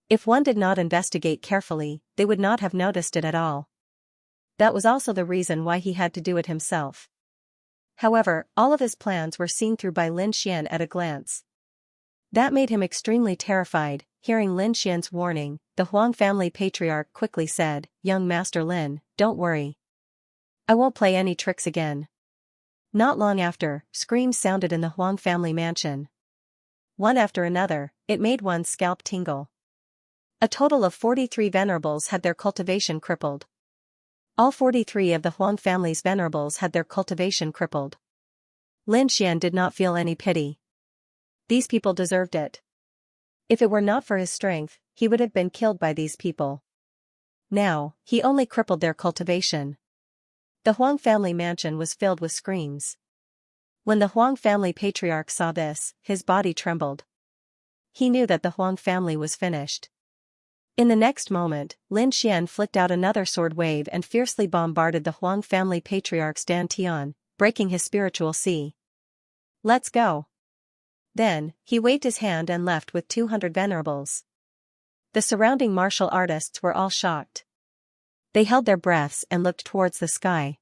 If one did not investigate carefully, they would not have noticed it at all. That was also the reason why he had to do it himself. However, all of his plans were seen through by Lin Xian at a glance. That made him extremely terrified. Hearing Lin Xian's warning, the Huang family patriarch quickly said, "Young Master Lin, don't worry. I won't play any tricks again." Not long after, screams sounded in the Huang family mansion. One after another, it made one's scalp tingle. A total of 43 venerables had their cultivation crippled. All 43 of the Huang family's venerables had their cultivation crippled. Lin Xian did not feel any pity. These people deserved it. If it were not for his strength, he would have been killed by these people. Now, he only crippled their cultivation. The Huang family mansion was filled with screams. When the Huang family patriarch saw this, his body trembled. he knew that the Huang family was finished. In the next moment, Lin Xian flicked out another sword wave and fiercely bombarded the Huang family patriarch's Dan Tian, breaking his spiritual sea. Let's go. Then, he waved his hand and left with 200 venerables. The surrounding martial artists were all shocked. They held their breaths and looked towards the sky.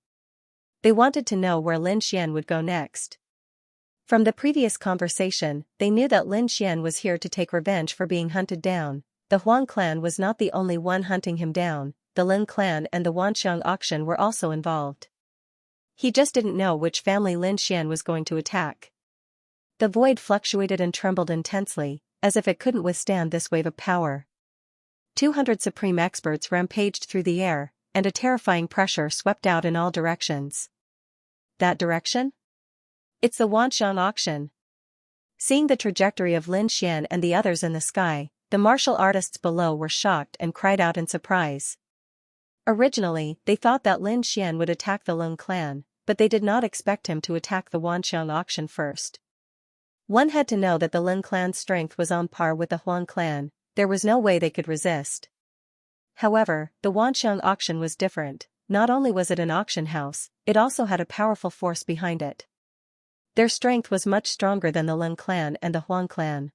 They wanted to know where Lin Xian would go next. From the previous conversation, they knew that Lin Xian was here to take revenge for being hunted down. The Huang clan was not the only one hunting him down, the Lin clan and the Wanxiang auction were also involved. He just didn't know which family Lin Xian was going to attack. The void fluctuated and trembled intensely, as if it couldn't withstand this wave of power. 200 supreme experts rampaged through the air, and a terrifying pressure swept out in all directions. That direction? It's the Wanxiang auction. Seeing the trajectory of Lin Xian and the others in the sky, the martial artists below were shocked and cried out in surprise. Originally, they thought that Lin Xian would attack the Lin clan, but they did not expect him to attack the Wanxiang auction first. One had to know that the Lin clan's strength was on par with the Huang clan. There was no way they could resist. However, the Wanxiang auction was different. Not only was it an auction house, it also had a powerful force behind it. Their strength was much stronger than the Lin clan and the Huang clan.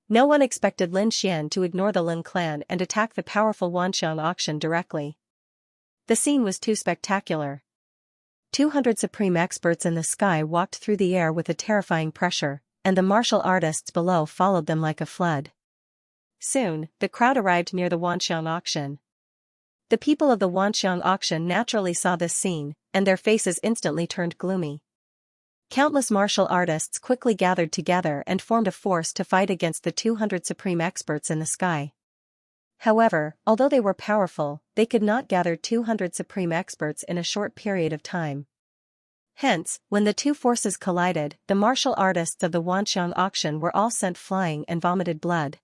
No one expected Lin Xian to ignore the Lin clan and attack the powerful Wanxiang auction directly. The scene was too spectacular. 200 supreme experts in the sky walked through the air with a terrifying pressure, and the martial artists below followed them like a flood. Soon, the crowd arrived near the Wanxiang auction. The people of the Wanxiang auction naturally saw this scene, and their faces instantly turned gloomy. Countless martial artists quickly gathered together and formed a force to fight against the 200 supreme experts in the sky. However, although they were powerful, they could not gather 200 supreme experts in a short period of time. Hence, when the two forces collided, the martial artists of the Wanxiang auction were all sent flying and vomited blood.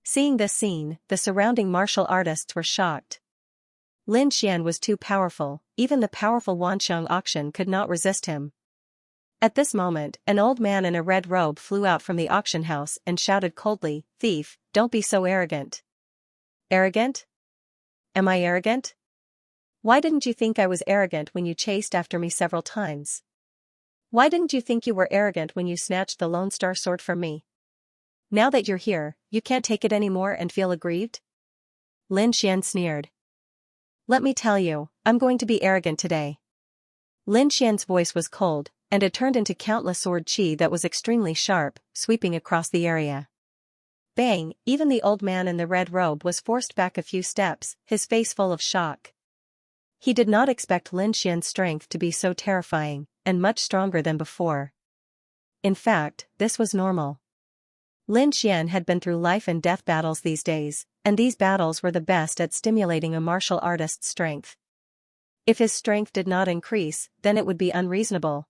Seeing this scene, the surrounding martial artists were shocked. Lin Xian was too powerful, even the powerful Wanxiang auction could not resist him. At this moment, an old man in a red robe flew out from the auction house and shouted coldly, "Thief, don't be so arrogant." Arrogant? Am I arrogant? Why didn't you think I was arrogant when you chased after me several times? Why didn't you think you were arrogant when you snatched the Lone Star sword from me? Now that you're here, you can't take it anymore and feel aggrieved? Lin Xian sneered. Let me tell you, I'm going to be arrogant today. Lin Xian's voice was cold, and it turned into countless sword qi that was extremely sharp, sweeping across the area. Bang! Even the old man in the red robe was forced back a few steps, his face full of shock. He did not expect Lin Xian's strength to be so terrifying, and much stronger than before. In fact, this was normal. Lin Xian had been through life and death battles these days, and these battles were the best at stimulating a martial artist's strength. If his strength did not increase, then it would be unreasonable.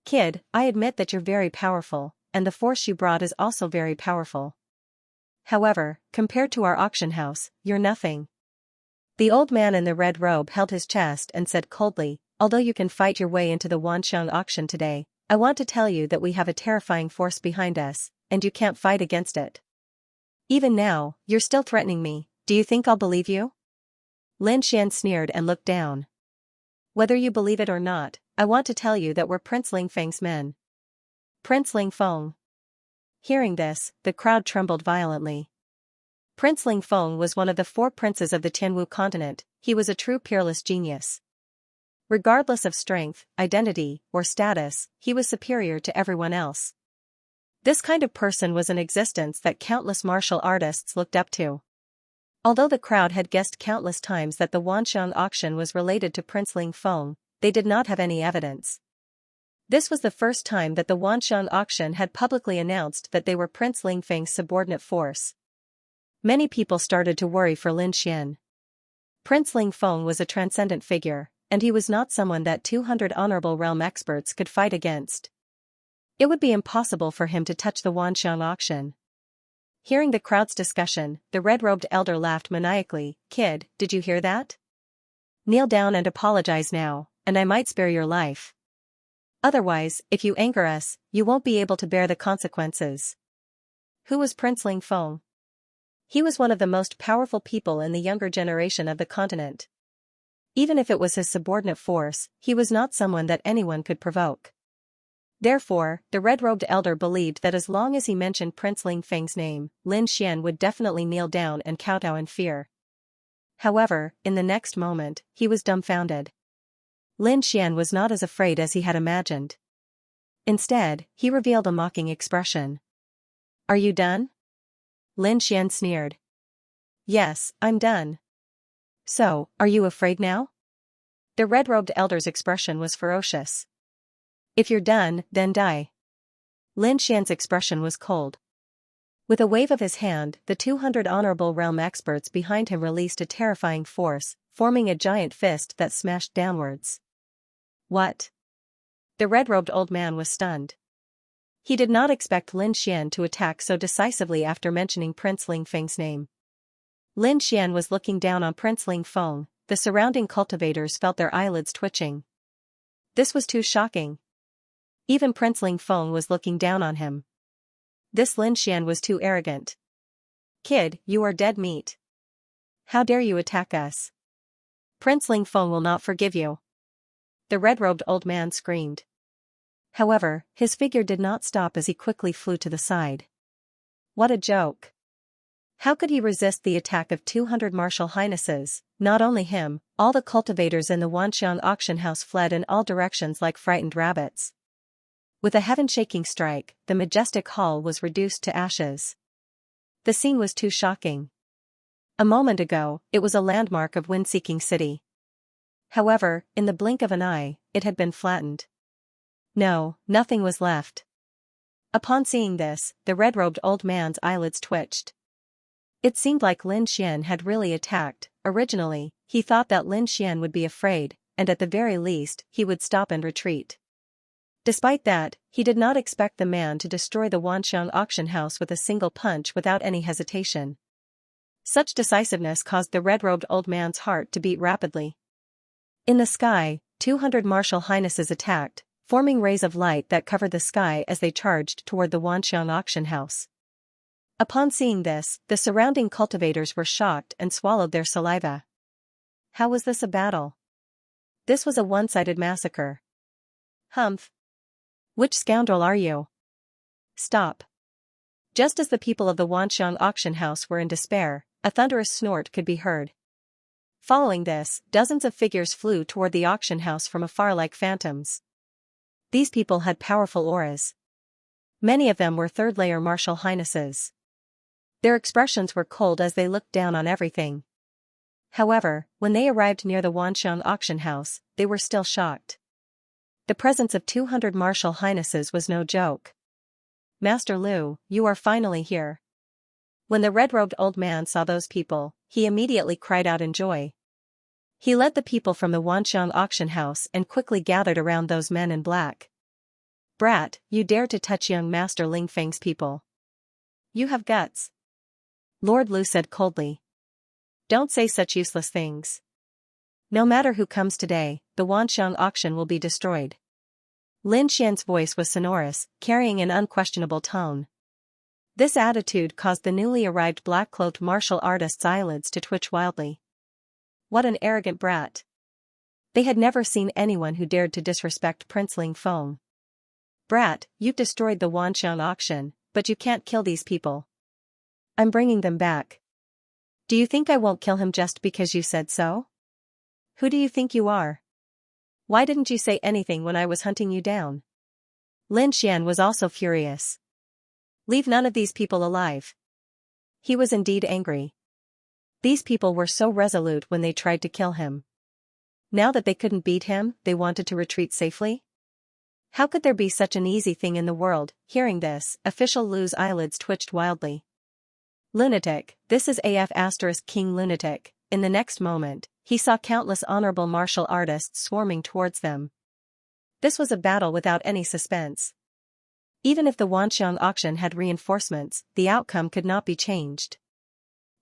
Kid, I admit that you're very powerful, and the force you brought is also very powerful. However, compared to our auction house, you're nothing. The old man in the red robe held his chest and said coldly, although you can fight your way into the Wanxiang auction today, I want to tell you that we have a terrifying force behind us, and you can't fight against it. Even now, you're still threatening me. Do you think I'll believe you? Lin Xian sneered and looked down. Whether you believe it or not, I want to tell you that we're Prince Ling Feng's men. Prince Ling Feng. Hearing this, the crowd trembled violently. Prince Ling Feng was one of the 4 princes of the Tianwu continent. He was a true peerless genius. Regardless of strength, identity, or status, he was superior to everyone else. This kind of person was an existence that countless martial artists looked up to. Although the crowd had guessed countless times that the Wanxiang auction was related to Prince Ling Feng, they did not have any evidence. This was the first time that the Wanxiang auction had publicly announced that they were Prince Ling Feng's subordinate force. Many people started to worry for Lin Xian. Prince Ling Feng was a transcendent figure, and he was not someone that 200 honorable realm experts could fight against. It would be impossible for him to touch the Wanxiang auction. Hearing the crowd's discussion, the red-robed elder laughed maniacally. Kid, did you hear that? Kneel down and apologize now, and I might spare your life. Otherwise, if you anger us, you won't be able to bear the consequences. Who was Prince Ling Feng? He was one of the most powerful people in the younger generation of the continent. Even if it was his subordinate force, he was not someone that anyone could provoke. Therefore, the red-robed elder believed that as long as he mentioned Prince Ling Feng's name, Lin Xian would definitely kneel down and kowtow in fear. However, in the next moment, he was dumbfounded. Lin Xian was not as afraid as he had imagined. Instead, he revealed a mocking expression. "Are you done?" Lin Xian sneered. "Yes, I'm done." "So, are you afraid now?" The red-robed elder's expression was ferocious. "If you're done, then die." Lin Xian's expression was cold. With a wave of his hand, the 200 honorable realm experts behind him released a terrifying force, forming a giant fist that smashed downwards. What? The red-robed old man was stunned. He did not expect Lin Xian to attack so decisively after mentioning Prince Ling Feng's name. Lin Xian was looking down on Prince Ling Feng. The surrounding cultivators felt their eyelids twitching. This was too shocking. Even Prince Ling Feng was looking down on him. This Lin Xian was too arrogant. "Kid, you are dead meat. How dare you attack us? Prince Ling Feng will not forgive you." The red-robed old man screamed. However, his figure did not stop as he quickly flew to the side. What a joke. How could he resist the attack of 200 martial highnesses? Not only him, all the cultivators in the Wanxiang auction house fled in all directions like frightened rabbits. With a heaven-shaking strike, the majestic hall was reduced to ashes. The scene was too shocking. A moment ago, it was a landmark of wind-seeking city. However, in the blink of an eye, it had been flattened. No, nothing was left. Upon seeing this, the red-robed old man's eyelids twitched. It seemed like Lin Xian had really attacked. Originally, he thought that Lin Xian would be afraid, and at the very least, he would stop and retreat. Despite that, he did not expect the man to destroy the Wanxiang auction house with a single punch without any hesitation. Such decisiveness caused the red-robed old man's heart to beat rapidly. In the sky, 200 martial highnesses attacked, forming rays of light that covered the sky as they charged toward the Wanxiang auction house. Upon seeing this, the surrounding cultivators were shocked and swallowed their saliva. How was this a battle? This was a one-sided massacre. Humph. Which scoundrel are you? Stop. Just as the people of the Wanxiang auction house were in despair, a thunderous snort could be heard. Following this, dozens of figures flew toward the auction house from afar like phantoms. These people had powerful auras. Many of them were third-layer martial highnesses. Their expressions were cold as they looked down on everything. However, when they arrived near the Wanxiang auction house, they were still shocked. The presence of 200 martial highnesses was no joke. "Master Lu, you are finally here." When the red-robed old man saw those people, he immediately cried out in joy. He led the people from the Wanxiang auction house and quickly gathered around those men in black. "Brat, you dare to touch young Master Ling Feng's people. You have guts." Lord Lu said coldly. "Don't say such useless things. No matter who comes today, the Wanxiang auction will be destroyed." Lin Xian's voice was sonorous, carrying an unquestionable tone. This attitude caused the newly arrived black-cloaked martial artist's eyelids to twitch wildly. What an arrogant brat. They had never seen anyone who dared to disrespect Prince Ling Feng. "Brat, you've destroyed the Wanxiang auction, but you can't kill these people. I'm bringing them back. Do you think I won't kill him just because you said so? Who do you think you are? Why didn't you say anything when I was hunting you down?" Lin Xian was also furious. "Leave none of these people alive." He was indeed angry. These people were so resolute when they tried to kill him. Now that they couldn't beat him, they wanted to retreat safely? How could there be such an easy thing in the world? Hearing this, official Lu's eyelids twitched wildly. Lunatic, this is AF * King Lunatic. In the next moment, he saw countless honorable martial artists swarming towards them. This was a battle without any suspense. Even if the Wanxiang auction had reinforcements, the outcome could not be changed.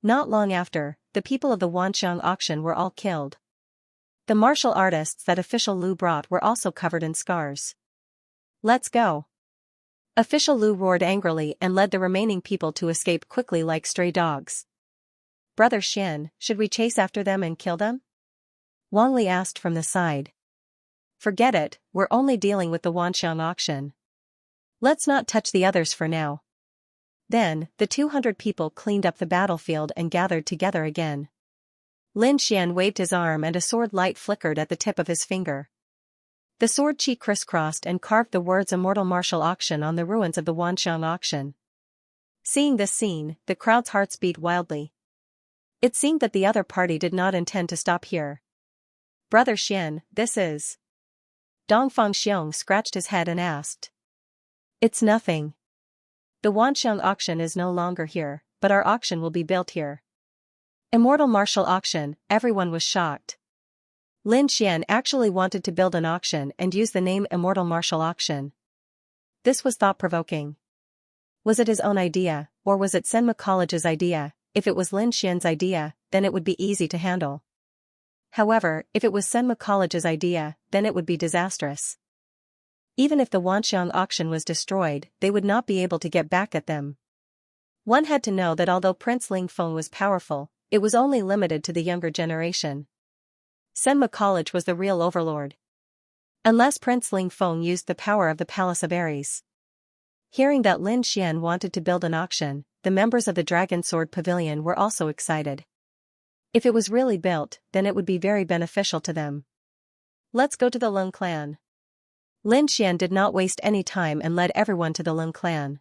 Not long after, the people of the Wanxiang auction were all killed. The martial artists that official Lu brought were also covered in scars. "Let's go." Official Lu roared angrily and led the remaining people to escape quickly like stray dogs. Brother Xian, should we chase after them and kill them? Wang Li asked from the side. Forget it, we're only dealing with the Wanxiang auction. Let's not touch the others for now. Then, the 200 people cleaned up the battlefield and gathered together again. Lin Xian waved his arm and a sword light flickered at the tip of his finger. The sword chi crisscrossed and carved the words Immortal Martial Auction on the ruins of the Wanxiang auction. Seeing this scene, the crowd's hearts beat wildly. It seemed that the other party did not intend to stop here. Brother Xian, this is... Dongfang Xiong scratched his head and asked. It's nothing. The Wanxiang auction is no longer here, but our auction will be built here. Immortal Martial Auction, everyone was shocked. Lin Xian actually wanted to build an auction and use the name Immortal Martial Auction. This was thought-provoking. Was it his own idea, or was it Senma College's idea? If it was Lin Xian's idea, then it would be easy to handle. However, if it was Senma College's idea, then it would be disastrous. Even if the Wanxiang auction was destroyed, they would not be able to get back at them. One had to know that although Prince Ling Feng was powerful, it was only limited to the younger generation. Senma College was the real overlord. Unless Prince Ling Feng used the power of the Palace of Aries. Hearing that Lin Xian wanted to build an auction, the members of the Dragon Sword Pavilion were also excited. If it was really built, then it would be very beneficial to them. Let's go to the Lung clan. Lin Xian did not waste any time and led everyone to the Lung clan.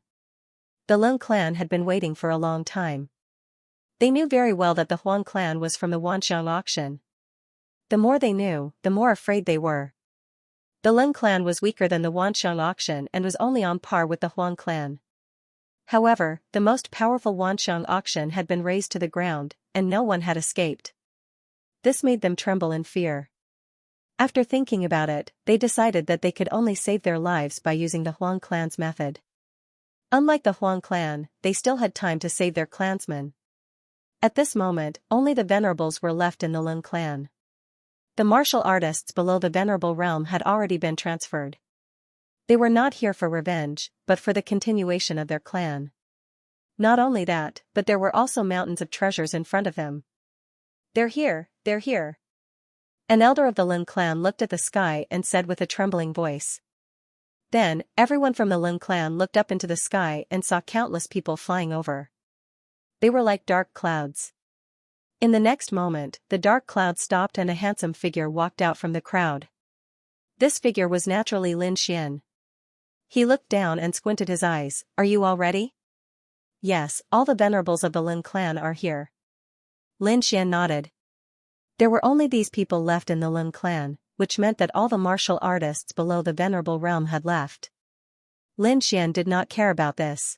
The Lung clan had been waiting for a long time. They knew very well that the Huang clan was from the Wanxiang auction. The more they knew, the more afraid they were. The Lung clan was weaker than the Wanxiang auction and was only on par with the Huang clan. However, the most powerful Wanxiang auction had been razed to the ground, and no one had escaped. This made them tremble in fear. After thinking about it, they decided that they could only save their lives by using the Huang clan's method. Unlike the Huang clan, they still had time to save their clansmen. At this moment, only the venerables were left in the Lung clan. The martial artists below the venerable realm had already been transferred. They were not here for revenge, but for the continuation of their clan. Not only that, but there were also mountains of treasures in front of them. They're here, they're here. An elder of the Lin clan looked at the sky and said with a trembling voice. Then, everyone from the Lin clan looked up into the sky and saw countless people flying over. They were like dark clouds. In the next moment, the dark cloud stopped and a handsome figure walked out from the crowd. This figure was naturally Lin Xian. He looked down and squinted his eyes. Are you all ready? Yes, all the venerables of the Lin clan are here. Lin Xian nodded. There were only these people left in the Lin clan, which meant that all the martial artists below the venerable realm had left. Lin Xian did not care about this.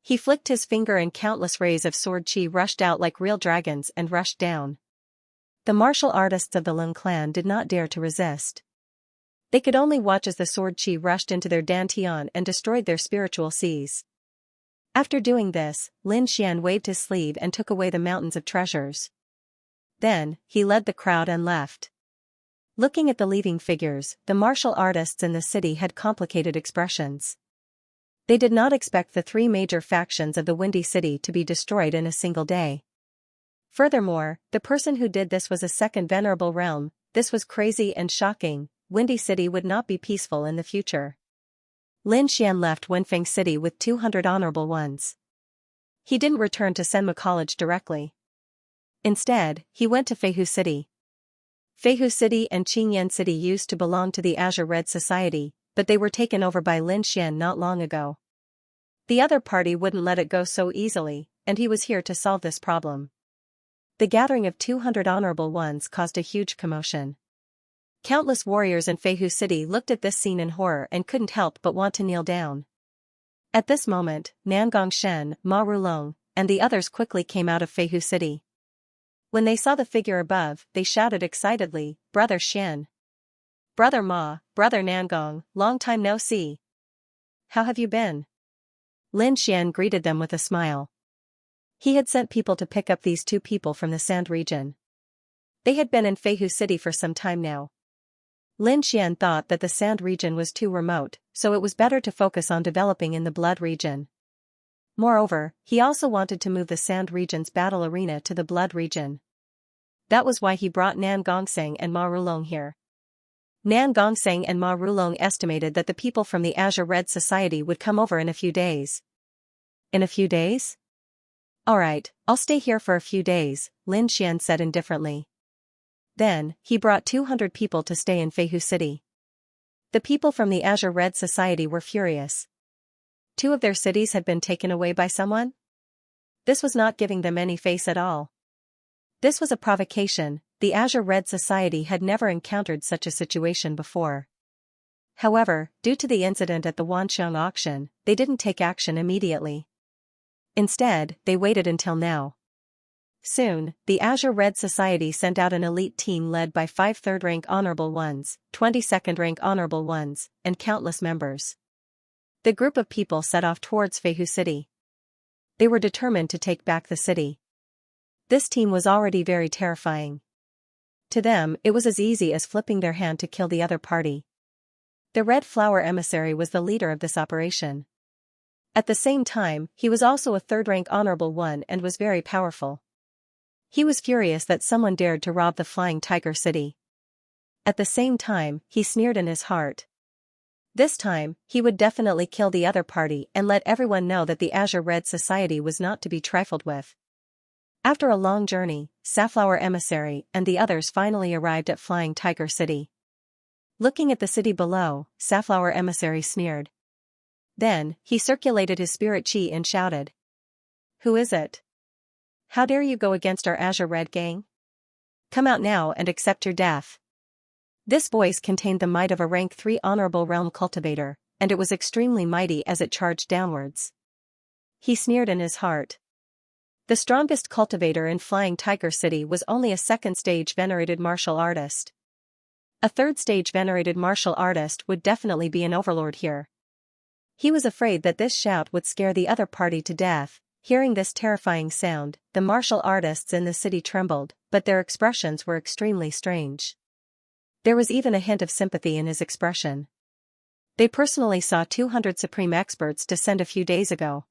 He flicked his finger and countless rays of sword chi rushed out like real dragons and rushed down. The martial artists of the Lin clan did not dare to resist. They could only watch as the sword chi rushed into their dantian and destroyed their spiritual seas. After doing this, Lin Xian waved his sleeve and took away the mountains of treasures. Then, he led the crowd and left. Looking at the leaving figures, the martial artists in the city had complicated expressions. They did not expect the three major factions of the Windy City to be destroyed in a single day. Furthermore, the person who did this was a second venerable realm. This was crazy and shocking. Windy City would not be peaceful in the future. Lin Xian left Wenfeng City with 200 honorable ones. He didn't return to Senma College directly. Instead, he went to Feihu City. Feihu City and Qingyan City used to belong to the Azure Red Society, but they were taken over by Lin Xian not long ago. The other party wouldn't let it go so easily, and he was here to solve this problem. The gathering of 200 honorable ones caused a huge commotion. Countless warriors in Feihu City looked at this scene in horror and couldn't help but want to kneel down. At this moment, Nangong Shen, Ma Rulong, and the others quickly came out of Feihu City. When they saw the figure above, they shouted excitedly, "Brother Xian! Brother Ma, Brother Nangong, long time no see. How have you been?" Lin Xian greeted them with a smile. He had sent people to pick up these two people from the Sand region. They had been in Feihu City for some time now. Lin Xian thought that the sand region was too remote, so it was better to focus on developing in the blood region. Moreover, he also wanted to move the sand region's battle arena to the blood region. That was why he brought Nan Gongseng and Ma Rulong here. Nan Gongseng and Ma Rulong estimated that the people from the Azure Red Society would come over in a few days. In a few days? Alright, I'll stay here for a few days, Lin Xian said indifferently. Then, he brought 200 people to stay in Feihu City. The people from the Azure Red Society were furious. 2 of their cities had been taken away by someone? This was not giving them any face at all. This was a provocation. The Azure Red Society had never encountered such a situation before. However, due to the incident at the Wanxiang auction, they didn't take action immediately. Instead, they waited until now. Soon, the Azure Red Society sent out an elite team led by 5 third-rank honorable ones, 20 second-rank honorable ones, and countless members. The group of people set off towards Feihu City. They were determined to take back the city. This team was already very terrifying. To them, it was as easy as flipping their hand to kill the other party. The Red Flower Emissary was the leader of this operation. At the same time, he was also a third-rank honorable one and was very powerful. He was furious that someone dared to rob the Flying Tiger City. At the same time, he sneered in his heart. This time, he would definitely kill the other party and let everyone know that the Azure Red Society was not to be trifled with. After a long journey, Safflower Emissary and the others finally arrived at Flying Tiger City. Looking at the city below, Safflower Emissary sneered. Then, he circulated his spirit chi and shouted. "Who is it? How dare you go against our Azure Red gang? Come out now and accept your death." This voice contained the might of a rank 3 honorable realm cultivator, and it was extremely mighty as it charged downwards. He sneered in his heart. The strongest cultivator in Flying Tiger City was only a second-stage venerated martial artist. A third-stage venerated martial artist would definitely be an overlord here. He was afraid that this shout would scare the other party to death. Hearing this terrifying sound, the martial artists in the city trembled, but their expressions were extremely strange. There was even a hint of sympathy in his expression. They personally saw 200 supreme experts descend a few days ago.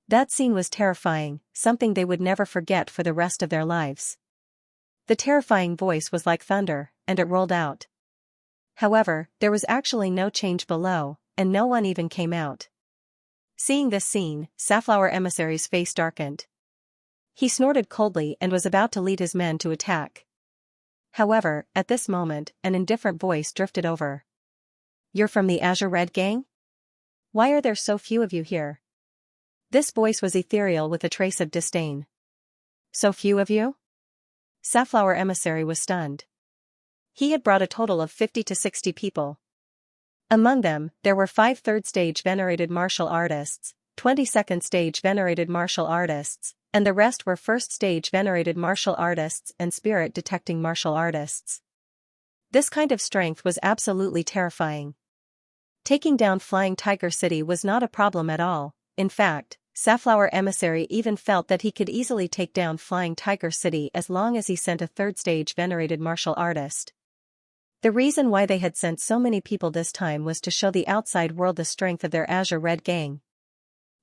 That scene was terrifying, something they would never forget for the rest of their lives. The terrifying voice was like thunder, and it rolled out. However, there was actually no change below, and no one even came out. Seeing this scene, Safflower Emissary's face darkened. He snorted coldly and was about to lead his men to attack. However, at this moment, an indifferent voice drifted over. "You're from the Azure Red Gang? Why are there so few of you here?" This voice was ethereal with a trace of disdain. "So few of you?" Safflower Emissary was stunned. He had brought a total of 50 to 60 people. Among them, there were 5 third-stage venerated martial artists, 20 second-stage venerated martial artists, and the rest were first-stage venerated martial artists and spirit-detecting martial artists. This kind of strength was absolutely terrifying. Taking down Flying Tiger City was not a problem at all. In fact, Safflower Emissary even felt that he could easily take down Flying Tiger City as long as he sent a third-stage venerated martial artist. The reason why they had sent so many people this time was to show the outside world the strength of their Azure Red Gang.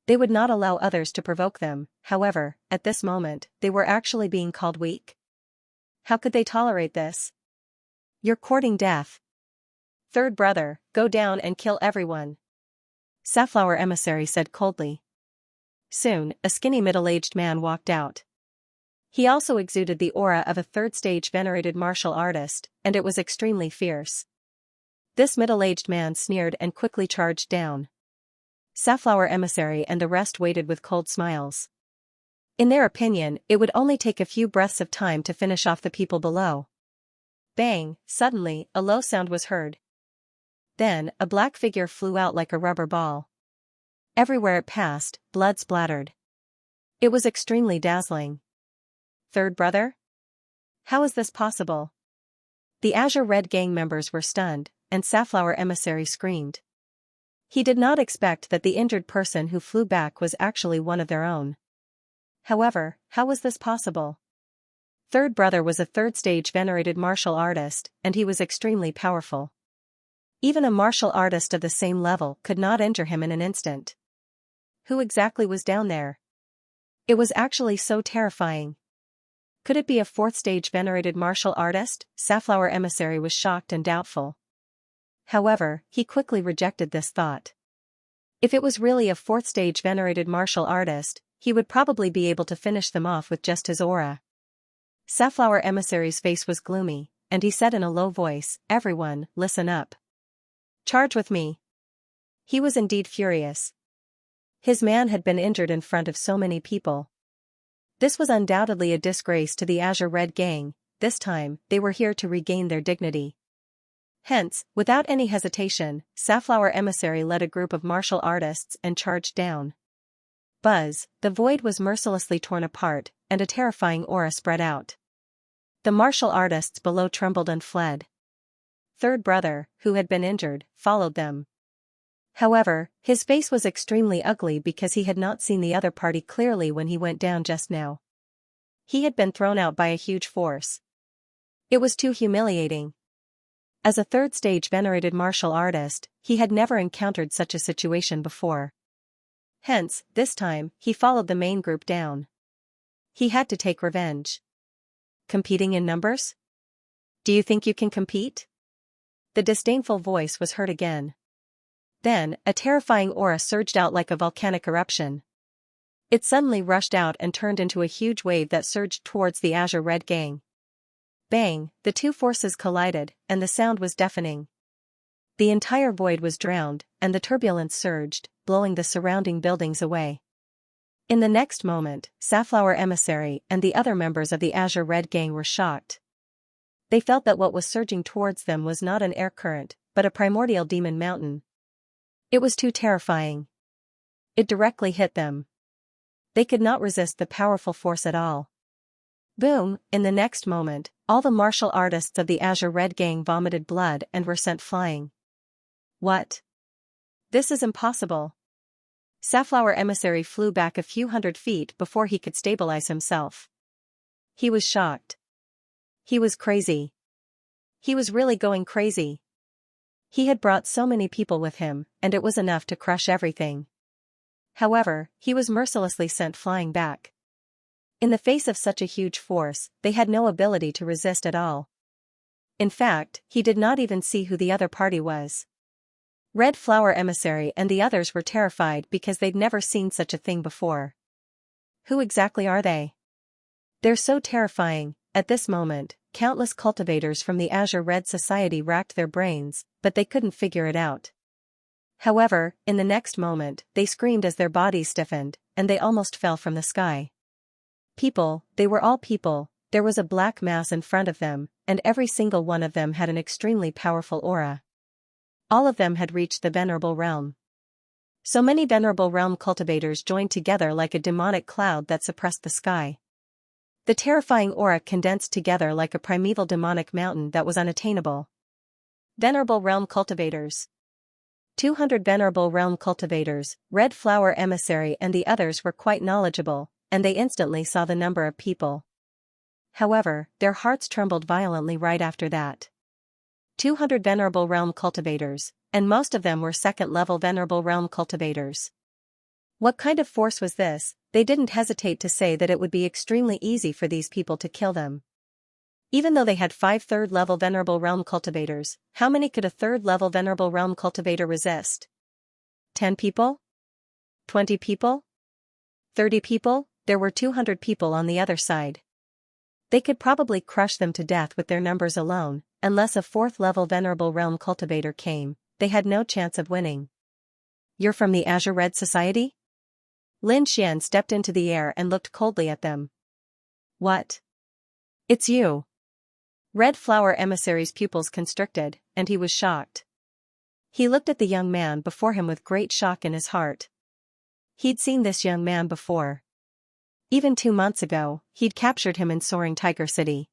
They would not allow others to provoke them. However, at this moment, they were actually being called weak. How could they tolerate this? "You're courting death. Third brother, go down and kill everyone," Safflower Emissary said coldly. Soon, a skinny middle-aged man walked out. He also exuded the aura of a third-stage venerated martial artist, and it was extremely fierce. This middle-aged man sneered and quickly charged down. Safflower Emissary and the rest waited with cold smiles. In their opinion, it would only take a few breaths of time to finish off the people below. Bang! Suddenly, a low sound was heard. Then, a black figure flew out like a rubber ball. Everywhere it passed, blood splattered. It was extremely dazzling. Third brother? How is this possible? The Azure Red Gang members were stunned, and Safflower Emissary screamed. He did not expect that the injured person who flew back was actually one of their own. However, how was this possible? Third brother was a third-stage venerated martial artist, and he was extremely powerful. Even a martial artist of the same level could not injure him in an instant. Who exactly was down there? It was actually so terrifying. Could it be a fourth-stage venerated martial artist? Safflower Emissary was shocked and doubtful. However, he quickly rejected this thought. If it was really a fourth-stage venerated martial artist, he would probably be able to finish them off with just his aura. Safflower Emissary's face was gloomy, and he said in a low voice, "Everyone, listen up. Charge with me." He was indeed furious. His man had been injured in front of so many people. This was undoubtedly a disgrace to the Azure Red Gang. This time, they were here to regain their dignity. Hence, without any hesitation, Safflower Emissary led a group of martial artists and charged down. Buzz, the void was mercilessly torn apart, and a terrifying aura spread out. The martial artists below trembled and fled. Third brother, who had been injured, followed them. However, his face was extremely ugly because he had not seen the other party clearly when he went down just now. He had been thrown out by a huge force. It was too humiliating. As a third-stage venerated martial artist, he had never encountered such a situation before. Hence, this time, he followed the main group down. He had to take revenge. Competing in numbers? Do you think you can compete? The disdainful voice was heard again. Then, a terrifying aura surged out like a volcanic eruption. It suddenly rushed out and turned into a huge wave that surged towards the Azure Red Gang. Bang, the two forces collided, and the sound was deafening. The entire void was drowned, and the turbulence surged, blowing the surrounding buildings away. In the next moment, Safflower Emissary and the other members of the Azure Red Gang were shocked. They felt that what was surging towards them was not an air current, but a primordial demon mountain. It was too terrifying. It directly hit them. They could not resist the powerful force at all. Boom, in the next moment, all the martial artists of the Azure Red Gang vomited blood and were sent flying. What? This is impossible. Safflower Emissary flew back a few hundred feet before he could stabilize himself. He was shocked. He was crazy. He was really going crazy. He had brought so many people with him, and it was enough to crush everything. However, he was mercilessly sent flying back. In the face of such a huge force, they had no ability to resist at all. In fact, he did not even see who the other party was. Red Flower Emissary and the others were terrified because they'd never seen such a thing before. Who exactly are they? They're so terrifying. At this moment, countless cultivators from the Azure Red Society racked their brains, but they couldn't figure it out. However, in the next moment, they screamed as their bodies stiffened, and they almost fell from the sky. People, they were all people. There was a black mass in front of them, and every single one of them had an extremely powerful aura. All of them had reached the Venerable Realm. So many Venerable Realm cultivators joined together like a demonic cloud that suppressed the sky. The terrifying aura condensed together like a primeval demonic mountain that was unattainable. Venerable Realm cultivators. 200 Venerable Realm cultivators, Red Flower Emissary and the others were quite knowledgeable, and they instantly saw the number of people. However, their hearts trembled violently right after that. 200 Venerable Realm cultivators, and most of them were second-level Venerable Realm cultivators. What kind of force was this? They didn't hesitate to say that it would be extremely easy for these people to kill them. Even though they had 5 third-level Venerable Realm cultivators, how many could a third-level Venerable Realm cultivator resist? 10 people? 20 people? 30 people? There were 200 people on the other side. They could probably crush them to death with their numbers alone, unless a 4th-level Venerable Realm cultivator came. They had no chance of winning. You're from the Azure Red Society? Lin Xian stepped into the air and looked coldly at them. What? It's you. Red Flower Emissary's pupils constricted, and he was shocked. He looked at the young man before him with great shock in his heart. He'd seen this young man before. Even 2 months ago, he'd captured him in Soaring Tiger City.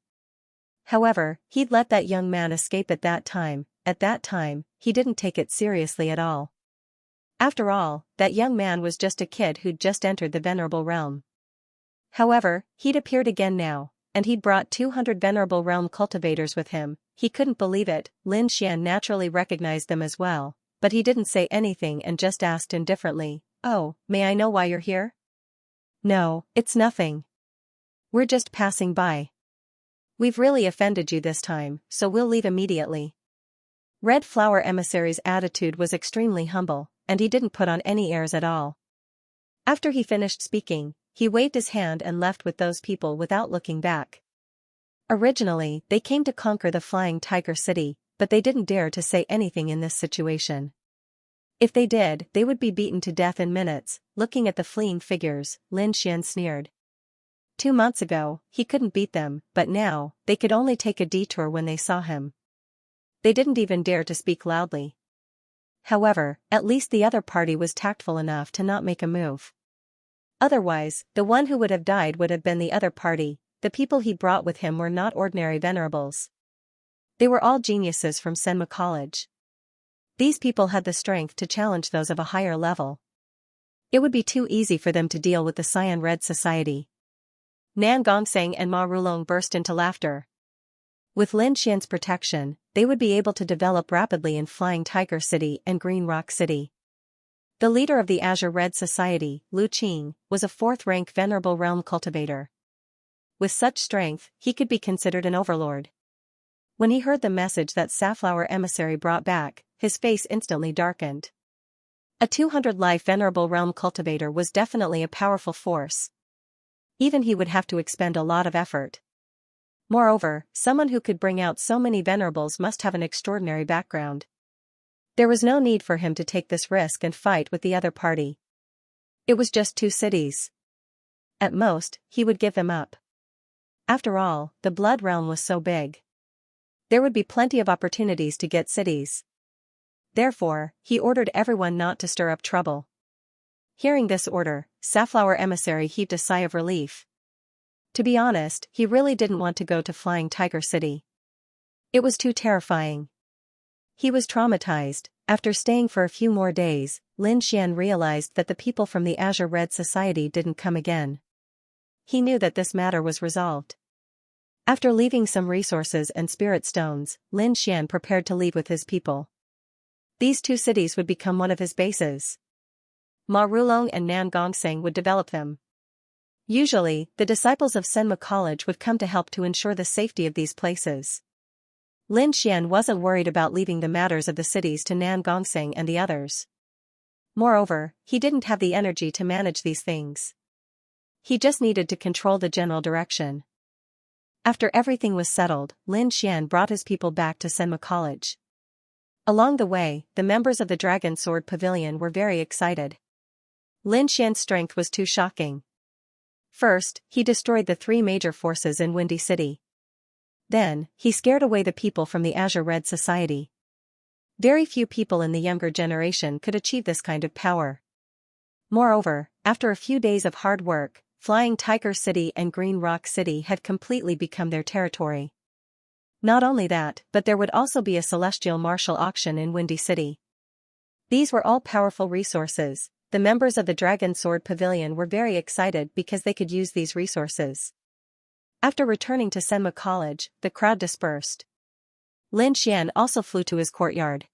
However, he'd let that young man escape at that time. At that time, he didn't take it seriously at all. After all, that young man was just a kid who'd just entered the Venerable Realm. However, he'd appeared again now, and he'd brought 200 venerable realm cultivators with him. He couldn't believe it. Lin Xian naturally recognized them as well, but he didn't say anything and just asked indifferently, "Oh, may I know why you're here?" "No, it's nothing. We're just passing by. We've really offended you this time, so we'll leave immediately." Red Flower Emissary's attitude was extremely humble, and he didn't put on any airs at all. After he finished speaking, he waved his hand and left with those people without looking back. Originally, they came to conquer the Flying Tiger City, but they didn't dare to say anything in this situation. If they did, they would be beaten to death in minutes. Looking at the fleeing figures, Lin Xian sneered. 2 months ago, he couldn't beat them, but now, they could only take a detour when they saw him. They didn't even dare to speak loudly. However, at least the other party was tactful enough to not make a move. Otherwise, the one who would have died would have been the other party. The people he brought with him were not ordinary venerables. They were all geniuses from Senma College. These people had the strength to challenge those of a higher level. It would be too easy for them to deal with the Cyan Red Society. Nan Gongseng and Ma Rulong burst into laughter. With Lin Xian's protection, they would be able to develop rapidly in Flying Tiger City and Green Rock City. The leader of the Azure Red Society, Lu Qing, was a 4th-rank Venerable Realm cultivator. With such strength, he could be considered an overlord. When he heard the message that Safflower Emissary brought back, his face instantly darkened. A 200-life Venerable Realm cultivator was definitely a powerful force. Even he would have to expend a lot of effort. Moreover, someone who could bring out so many venerables must have an extraordinary background. There was no need for him to take this risk and fight with the other party. It was just 2 cities. At most, he would give them up. After all, the Blood Realm was so big. There would be plenty of opportunities to get cities. Therefore, he ordered everyone not to stir up trouble. Hearing this order, Safflower Emissary heaved a sigh of relief. To be honest, he really didn't want to go to Flying Tiger City. It was too terrifying. He was traumatized. After staying for a few more days, Lin Xian realized that the people from the Azure Red Society didn't come again. He knew that this matter was resolved. After leaving some resources and spirit stones, Lin Xian prepared to leave with his people. These 2 cities would become one of his bases. Ma Rulong and Nan Gongseng would develop them. Usually, the disciples of Senma College would come to help to ensure the safety of these places. Lin Xian wasn't worried about leaving the matters of the cities to Nan Gongseng and the others. Moreover, he didn't have the energy to manage these things. He just needed to control the general direction. After everything was settled, Lin Xian brought his people back to Senma College. Along the way, the members of the Dragon Sword Pavilion were very excited. Lin Xian's strength was too shocking. First, he destroyed the 3 major forces in Windy City. Then, he scared away the people from the Azure Red Society. Very few people in the younger generation could achieve this kind of power. Moreover, after a few days of hard work, Flying Tiger City and Green Rock City had completely become their territory. Not only that, but there would also be a celestial martial auction in Windy City. These were all powerful resources. The members of the Dragon Sword Pavilion were very excited because they could use these resources. After returning to Senma College, the crowd dispersed. Lin Xian also flew to his courtyard.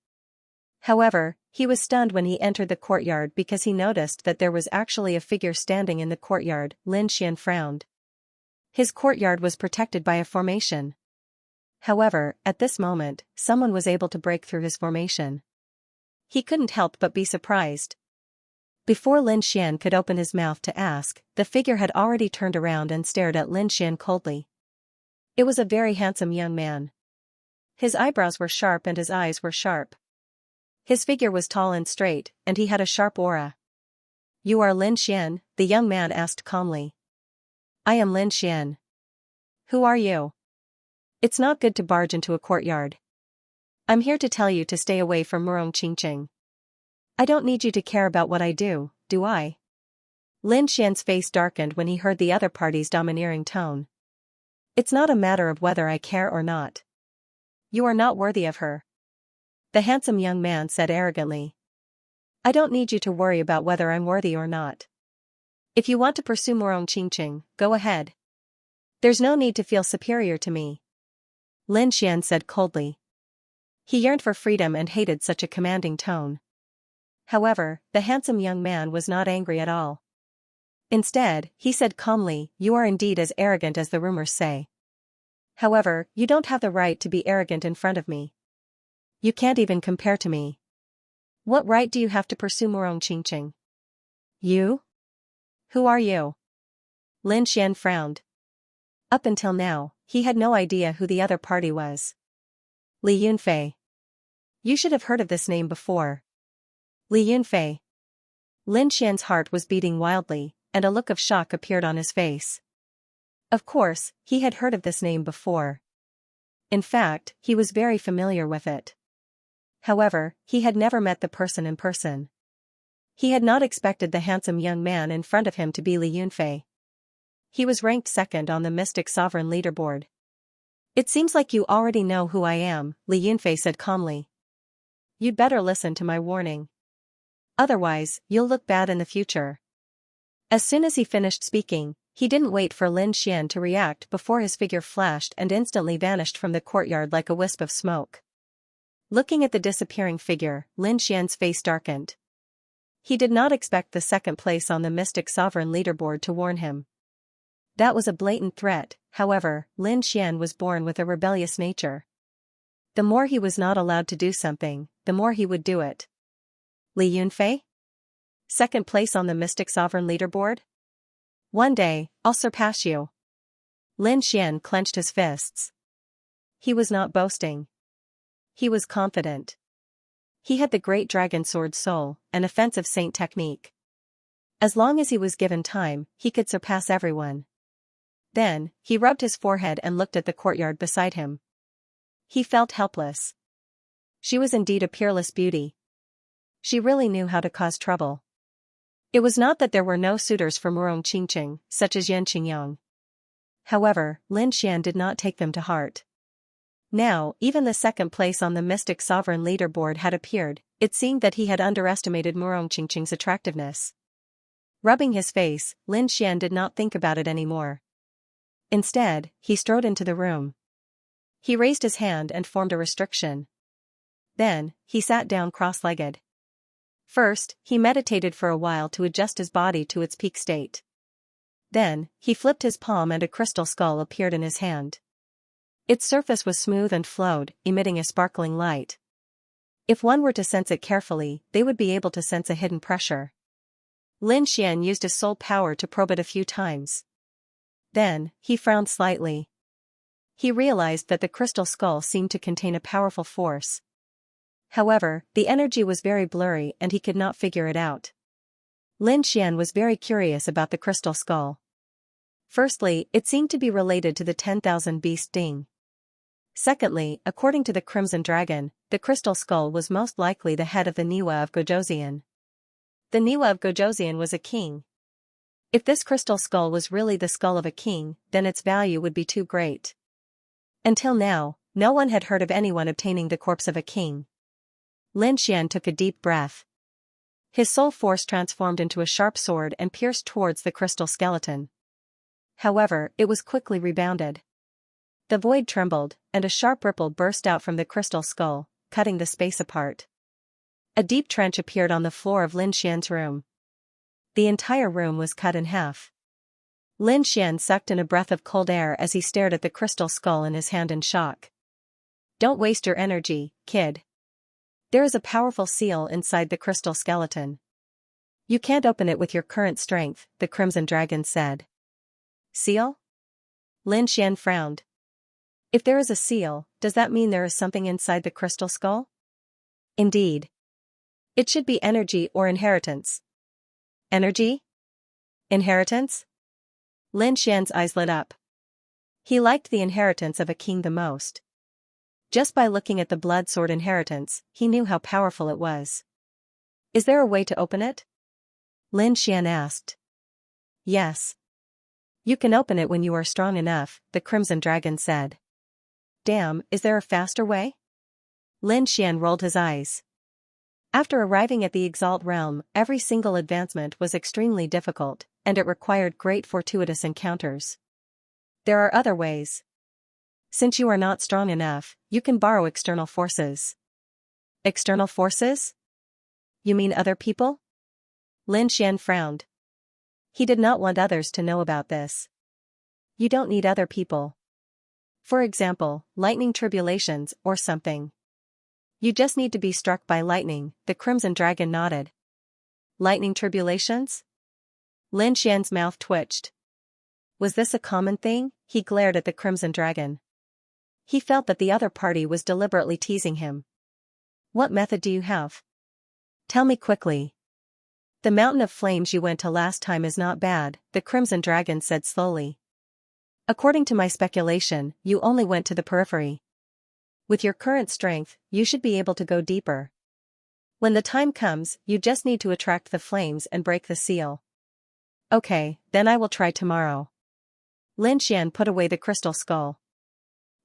However, he was stunned when he entered the courtyard because he noticed that there was actually a figure standing in the courtyard. Lin Xian frowned. His courtyard was protected by a formation. However, at this moment, someone was able to break through his formation. He couldn't help but be surprised. Before Lin Xian could open his mouth to ask, the figure had already turned around and stared at Lin Xian coldly. It was a very handsome young man. His eyebrows were sharp and his eyes were sharp. His figure was tall and straight, and he had a sharp aura. "You are Lin Xian?" the young man asked calmly. "I am Lin Xian." "Who are you?" "It's not good to barge into a courtyard. I'm here to tell you to stay away from Murong Qingqing. I don't need you to care about what I do I?" Lin Xian's face darkened when he heard the other party's domineering tone. "It's not a matter of whether I care or not. You are not worthy of her," the handsome young man said arrogantly. "I don't need you to worry about whether I'm worthy or not. If you want to pursue Murong Qingqing, go ahead. There's no need to feel superior to me, Lin Xian said coldly. He yearned for freedom and hated such a commanding tone. However, the handsome young man was not angry at all. Instead, he said calmly, "You are indeed as arrogant as the rumors say. However, you don't have the right to be arrogant in front of me. You can't even compare to me. What right do you have to pursue Murong Qingqing? You? Who are you?" Lin Xian frowned. Up until now, he had no idea who the other party was. Li Yunfei. You should have heard of this name before. Li Yunfei. Lin Xian's heart was beating wildly, and a look of shock appeared on his face. Of course, he had heard of this name before. In fact, he was very familiar with it. However, he had never met the person in person. He had not expected the handsome young man in front of him to be Li Yunfei. He was ranked second on the Mystic Sovereign leaderboard. "It seems like you already know who I am," Li Yunfei said calmly. "You'd better listen to my warning. Otherwise, you'll look bad in the future." As soon as he finished speaking, he didn't wait for Lin Xian to react before his figure flashed and instantly vanished from the courtyard like a wisp of smoke. Looking at the disappearing figure, Lin Xian's face darkened. He did not expect the second place on the Mystic Sovereign leaderboard to warn him. That was a blatant threat. However, Lin Xian was born with a rebellious nature. The more he was not allowed to do something, the more he would do it. Li Yunfei? Second place on the Mystic Sovereign leaderboard? One day, I'll surpass you. Lin Xian clenched his fists. He was not boasting. He was confident. He had the great dragon sword soul, an offensive saint technique. As long as he was given time, he could surpass everyone. Then, he rubbed his forehead and looked at the courtyard beside him. He felt helpless. She was indeed a peerless beauty. She really knew how to cause trouble. It was not that there were no suitors for Murong Qingqing, such as Yan Qingyang. However, Lin Xian did not take them to heart. Now, even the second place on the Mystic Sovereign leaderboard had appeared. It seemed that he had underestimated Murong Qingqing's attractiveness. Rubbing his face, Lin Xian did not think about it anymore. Instead, he strode into the room. He raised his hand and formed a restriction. Then, he sat down cross-legged. First, he meditated for a while to adjust his body to its peak state. Then, he flipped his palm and a crystal skull appeared in his hand. Its surface was smooth and flowed, emitting a sparkling light. If one were to sense it carefully, they would be able to sense a hidden pressure. Lin Xian used his soul power to probe it a few times. Then, he frowned slightly. He realized that the crystal skull seemed to contain a powerful force. However, the energy was very blurry and he could not figure it out. Lin Xian was very curious about the crystal skull. Firstly, it seemed to be related to the 10,000 beast Ding. Secondly, according to the Crimson Dragon, the crystal skull was most likely the head of the Niwa of Gojoseon. The Niwa of Gojoseon was a king. If this crystal skull was really the skull of a king, then its value would be too great. Until now, no one had heard of anyone obtaining the corpse of a king. Lin Xian took a deep breath. His soul force transformed into a sharp sword and pierced towards the crystal skeleton. However, it was quickly rebounded. The void trembled, and a sharp ripple burst out from the crystal skull, cutting the space apart. A deep trench appeared on the floor of Lin Xian's room. The entire room was cut in half. Lin Xian sucked in a breath of cold air as he stared at the crystal skull in his hand in shock. "Don't waste your energy, kid. There is a powerful seal inside the crystal skeleton. You can't open it with your current strength," the Crimson Dragon said. "Seal?" Lin Xian frowned. If there is a seal, does that mean there is something inside the crystal skull? Indeed. It should be energy or inheritance. Energy? Inheritance? Lin Xian's eyes lit up. He liked the inheritance of a king the most. Just by looking at the blood sword inheritance, he knew how powerful it was. "Is there a way to open it?" Lin Xian asked. "Yes. You can open it when you are strong enough," the Crimson Dragon said. "Damn, is there a faster way?" Lin Xian rolled his eyes. After arriving at the Exalt realm, every single advancement was extremely difficult, and it required great fortuitous encounters. There are other ways. Since you are not strong enough, you can borrow external forces. External forces? You mean other people? Lin Xian frowned. He did not want others to know about this. You don't need other people. For example, lightning tribulations or something. You just need to be struck by lightning, the Crimson Dragon nodded. Lightning tribulations? Lin Xian's mouth twitched. Was this a common thing? He glared at the Crimson Dragon. He felt that the other party was deliberately teasing him. What method do you have? Tell me quickly. The mountain of flames you went to last time is not bad, the Crimson Dragon said slowly. According to my speculation, you only went to the periphery. With your current strength, you should be able to go deeper. When the time comes, you just need to attract the flames and break the seal. Okay, then I will try tomorrow. Lin Xian put away the crystal skull.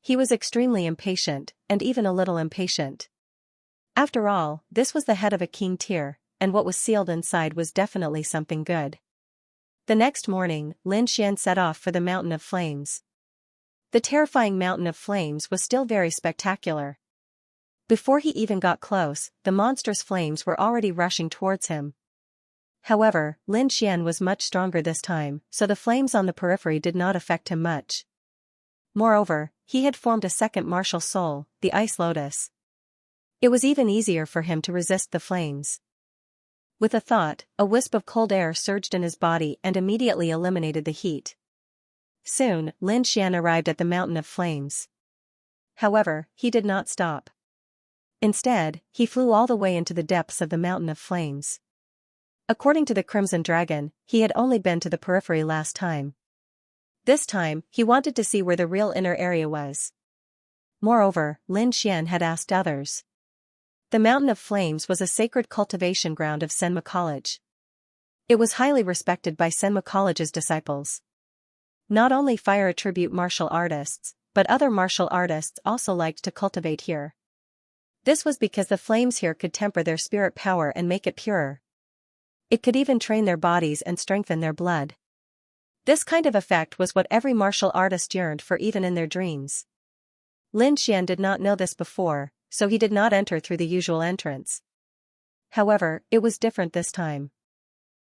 He was extremely impatient, and even a little impatient. After all, this was the head of a king tier, and what was sealed inside was definitely something good. The next morning, Lin Xian set off for the Mountain of Flames. The terrifying Mountain of Flames was still very spectacular. Before he even got close, the monstrous flames were already rushing towards him. However, Lin Xian was much stronger this time, so the flames on the periphery did not affect him much. Moreover, he had formed a second martial soul, the Ice Lotus. It was even easier for him to resist the flames. With a thought, a wisp of cold air surged in his body and immediately eliminated the heat. Soon, Lin Xian arrived at the Mountain of Flames. However, he did not stop. Instead, he flew all the way into the depths of the Mountain of Flames. According to the Crimson Dragon, he had only been to the periphery last time. This time, he wanted to see where the real inner area was. Moreover, Lin Xian had asked others. The Mountain of Flames was a sacred cultivation ground of Senma College. It was highly respected by Senma College's disciples. Not only fire attribute martial artists, but other martial artists also liked to cultivate here. This was because the flames here could temper their spirit power and make it purer. It could even train their bodies and strengthen their blood. This kind of effect was what every martial artist yearned for even in their dreams. Lin Xian did not know this before, so he did not enter through the usual entrance. However, it was different this time.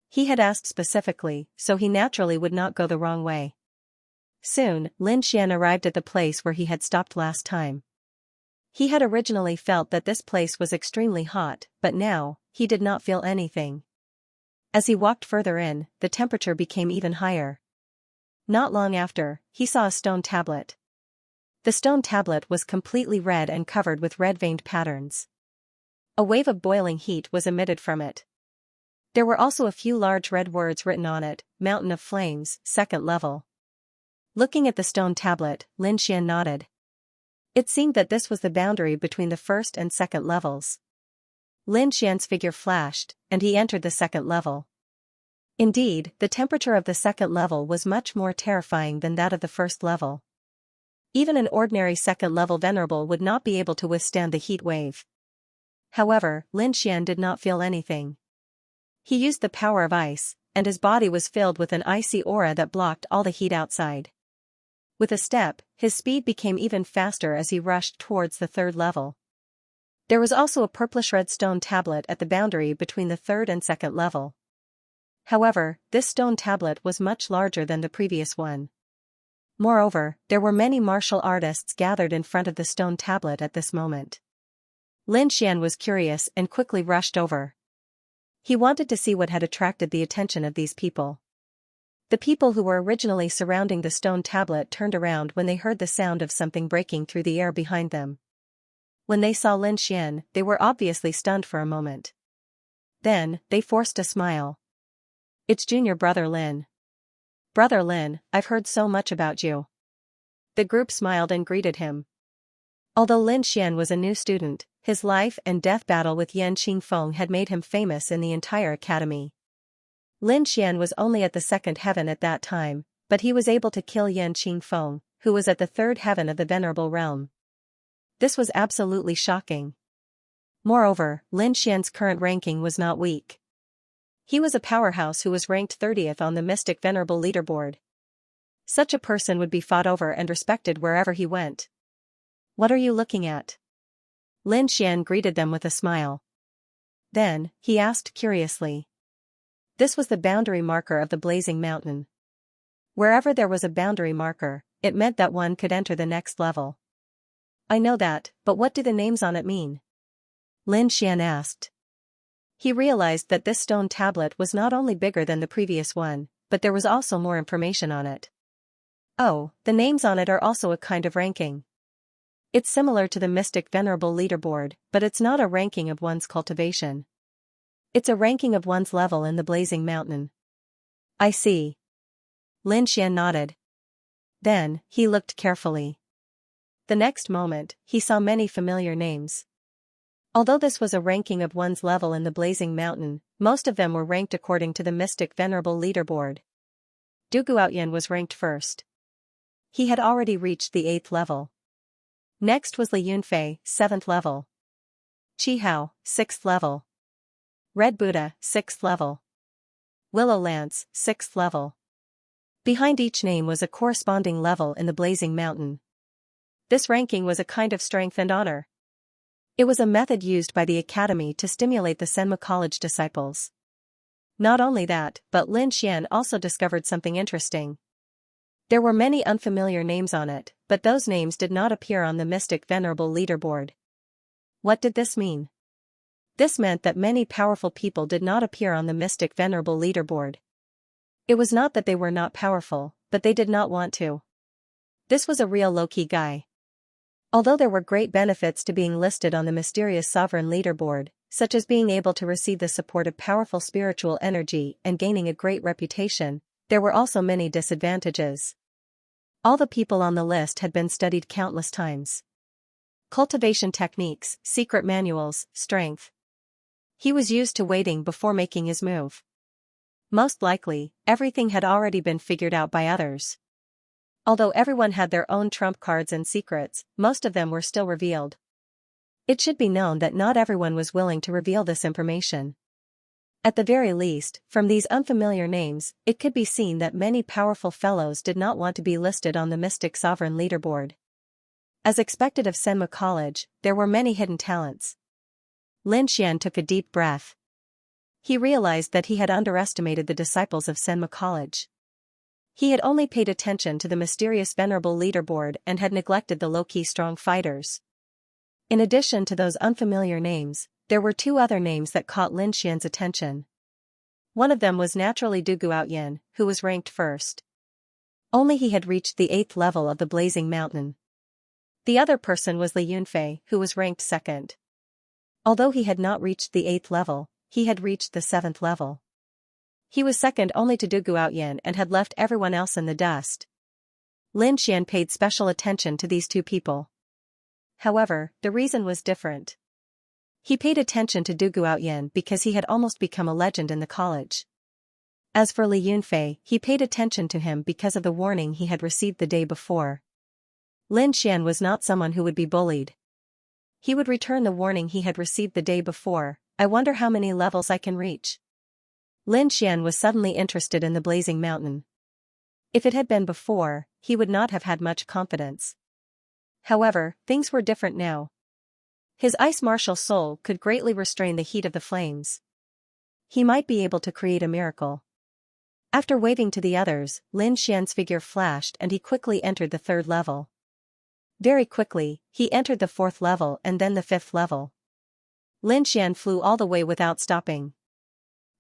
He had asked specifically, so he naturally would not go the wrong way. Soon, Lin Xian arrived at the place where he had stopped last time. He had originally felt that this place was extremely hot, but now, he did not feel anything. As he walked further in, the temperature became even higher. Not long after, he saw a stone tablet. The stone tablet was completely red and covered with red-veined patterns. A wave of boiling heat was emitted from it. There were also a few large red words written on it, Mountain of Flames, 2nd level. Looking at the stone tablet, Lin Xian nodded. It seemed that this was the boundary between the 1st and 2nd levels. Lin Xian's figure flashed, and he entered the 2nd level. Indeed, the temperature of the 2nd level was much more terrifying than that of the 1st level. Even an ordinary 2nd level venerable would not be able to withstand the heat wave. However, Lin Xian did not feel anything. He used the power of ice, and his body was filled with an icy aura that blocked all the heat outside. With a step, his speed became even faster as he rushed towards the 3rd level. There was also a purplish-red stone tablet at the boundary between the 3rd and 2nd level. However, this stone tablet was much larger than the previous one. Moreover, there were many martial artists gathered in front of the stone tablet at this moment. Lin Xian was curious and quickly rushed over. He wanted to see what had attracted the attention of these people. The people who were originally surrounding the stone tablet turned around when they heard the sound of something breaking through the air behind them. When they saw Lin Xian, they were obviously stunned for a moment. Then, they forced a smile. It's junior brother Lin. Brother Lin, I've heard so much about you. The group smiled and greeted him. Although Lin Xian was a new student, his life and death battle with Yan Qingfeng had made him famous in the entire academy. Lin Xian was only at the 2nd heaven at that time, but he was able to kill Yan Qingfeng, who was at the 3rd heaven of the Venerable Realm. This was absolutely shocking. Moreover, Lin Xian's current ranking was not weak. He was a powerhouse who was ranked 30th on the Mystic Venerable leaderboard. Such a person would be fought over and respected wherever he went. What are you looking at? Lin Xian greeted them with a smile. Then, he asked curiously. This was the boundary marker of the blazing mountain. Wherever there was a boundary marker, it meant that one could enter the next level. I know that, but what do the names on it mean? Lin Xian asked. He realized that this stone tablet was not only bigger than the previous one, but there was also more information on it. Oh, the names on it are also a kind of ranking. It's similar to the Mystic Venerable leaderboard, but it's not a ranking of one's cultivation. It's a ranking of one's level in the blazing mountain. I see. Lin Xian nodded. Then, he looked carefully. The next moment, he saw many familiar names. Although this was a ranking of one's level in the blazing mountain, most of them were ranked according to the Mystic Venerable leaderboard. Du Guotian was ranked first. He had already reached the 8th level. Next was Li Yunfei, 7th level. Qi Hao, 6th level. Red Buddha, 6th level. Willow Lance, 6th level. Behind each name was a corresponding level in the blazing mountain. This ranking was a kind of strength and honor. It was a method used by the academy to stimulate the Senma College disciples. Not only that, but Lin Xian also discovered something interesting. There were many unfamiliar names on it, but those names did not appear on the Mystic Venerable leaderboard. What did this mean? This meant that many powerful people did not appear on the Mystic Venerable leaderboard. It was not that they were not powerful, but they did not want to. This was a real low-key guy. Although there were great benefits to being listed on the mysterious sovereign leaderboard, such as being able to receive the support of powerful spiritual energy and gaining a great reputation, there were also many disadvantages. All the people on the list had been studied countless times. Cultivation techniques, secret manuals, strength. He was used to waiting before making his move. Most likely, everything had already been figured out by others. Although everyone had their own trump cards and secrets, most of them were still revealed. It should be known that not everyone was willing to reveal this information. At the very least, from these unfamiliar names, it could be seen that many powerful fellows did not want to be listed on the Mystic Sovereign leaderboard. As expected of Senma College, there were many hidden talents. Lin Xian took a deep breath. He realized that he had underestimated the disciples of Senma College. He had only paid attention to the mysterious Venerable leaderboard and had neglected the low-key strong fighters. In addition to those unfamiliar names, there were two other names that caught Lin Xian's attention. One of them was naturally Du Guotian, who was ranked first. Only he had reached the 8th level of the blazing mountain. The other person was Li Yunfei, who was ranked second. Although he had not reached the 8th level, he had reached the 7th level. He was second only to Du Guotian and had left everyone else in the dust. Lin Xian paid special attention to these two people. However, the reason was different. He paid attention to Du Guotian because he had almost become a legend in the college. As for Li Yunfei, he paid attention to him because of the warning he had received the day before. Lin Xian was not someone who would be bullied. He would return the warning he had received the day before. I wonder how many levels I can reach. Lin Xian was suddenly interested in the blazing mountain. If it had been before, he would not have had much confidence. However, things were different now. His ice martial soul could greatly restrain the heat of the flames. He might be able to create a miracle. After waving to the others, Lin Xian's figure flashed and he quickly entered the 3rd level. Very quickly, he entered the 4th level and then the 5th level. Lin Xian flew all the way without stopping.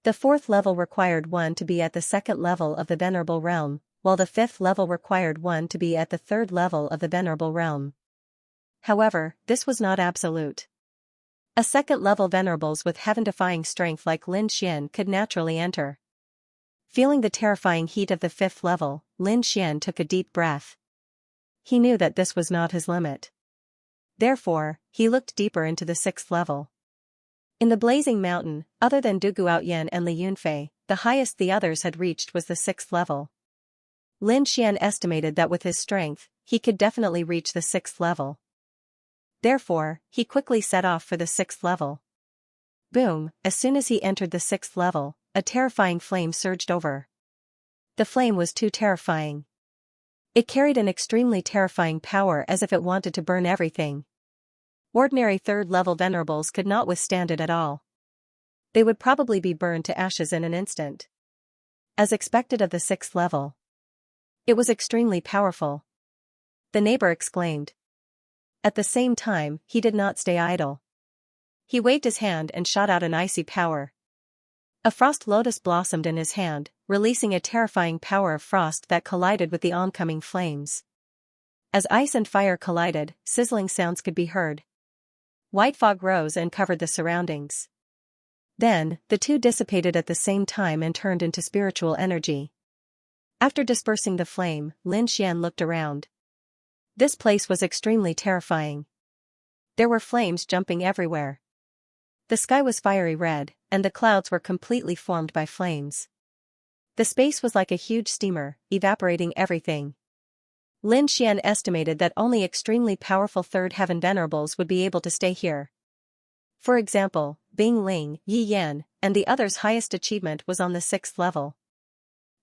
The 4th level required one to be at the 2nd level of the Venerable Realm, while the 5th level required one to be at the 3rd level of the Venerable Realm. However, this was not absolute. A 2nd-level Venerables with heaven-defying strength like Lin Xian could naturally enter. Feeling the terrifying heat of the 5th level, Lin Xian took a deep breath. He knew that this was not his limit. Therefore, he looked deeper into the 6th level. In the blazing mountain, other than Du Guotian and Li Yunfei, the highest the others had reached was the 6th level. Lin Xian estimated that with his strength, he could definitely reach the 6th level. Therefore, he quickly set off for the 6th level. Boom, as soon as he entered the 6th level, a terrifying flame surged over. The flame was too terrifying. It carried an extremely terrifying power as if it wanted to burn everything. Ordinary third-level venerables could not withstand it at all. They would probably be burned to ashes in an instant. As expected of the 6th level. It was extremely powerful. The neighbor exclaimed. At the same time, he did not stay idle. He waved his hand and shot out an icy power. A frost lotus blossomed in his hand, releasing a terrifying power of frost that collided with the oncoming flames. As ice and fire collided, sizzling sounds could be heard. White fog rose and covered the surroundings. Then, the two dissipated at the same time and turned into spiritual energy. After dispersing the flame, Lin Xian looked around. This place was extremely terrifying. There were flames jumping everywhere. The sky was fiery red, and the clouds were completely formed by flames. The space was like a huge steamer, evaporating everything. Lin Xian estimated that only extremely powerful third heaven venerables would be able to stay here. For example, Bing Ling, Yi Yan, and the others' highest achievement was on the 6th level.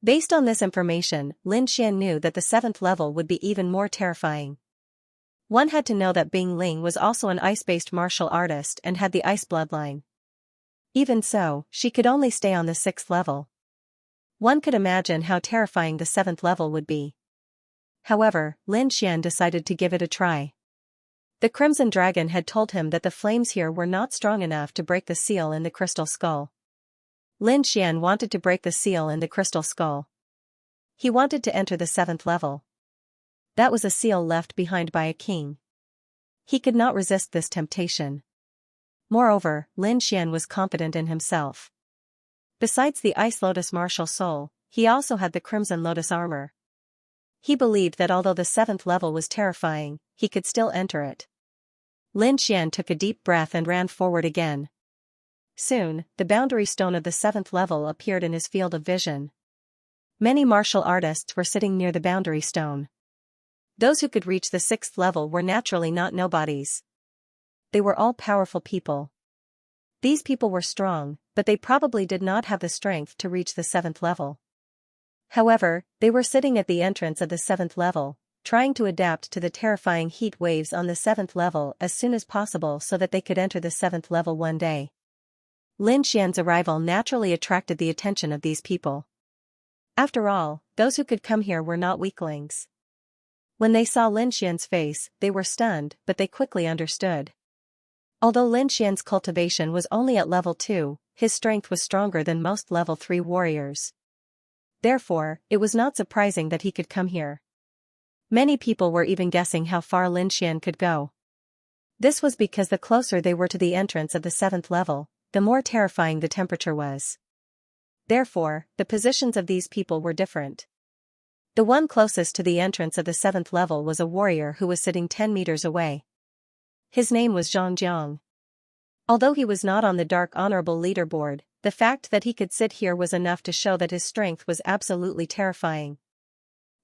Based on this information, Lin Xian knew that the 7th level would be even more terrifying. One had to know that Bing Ling was also an ice-based martial artist and had the ice bloodline. Even so, she could only stay on the 6th level. One could imagine how terrifying the 7th level would be. However, Lin Xian decided to give it a try. The Crimson Dragon had told him that the flames here were not strong enough to break the seal in the crystal skull. Lin Xian wanted to break the seal in the crystal skull. He wanted to enter the 7th level. That was a seal left behind by a king. He could not resist this temptation. Moreover, Lin Xian was confident in himself. Besides the Ice Lotus martial soul, he also had the Crimson Lotus armor. He believed that although the 7th level was terrifying, he could still enter it. Lin Xian took a deep breath and ran forward again. Soon, the boundary stone of the 7th level appeared in his field of vision. Many martial artists were sitting near the boundary stone. Those who could reach the 6th level were naturally not nobodies. They were all powerful people. These people were strong, but they probably did not have the strength to reach the 7th level. However, they were sitting at the entrance of the 7th level, trying to adapt to the terrifying heat waves on the 7th level as soon as possible so that they could enter the 7th level one day. Lin Xian's arrival naturally attracted the attention of these people. After all, those who could come here were not weaklings. When they saw Lin Xian's face, they were stunned, but they quickly understood. Although Lin Xian's cultivation was only at level 2, his strength was stronger than most level 3 warriors. Therefore, it was not surprising that he could come here. Many people were even guessing how far Lin Xian could go. This was because the closer they were to the entrance of the 7th level, the more terrifying the temperature was. Therefore, the positions of these people were different. The one closest to the entrance of the 7th level was a warrior who was sitting 10 meters away. His name was Zhang Jiang. Although he was not on the Dark Honorable leaderboard, the fact that he could sit here was enough to show that his strength was absolutely terrifying.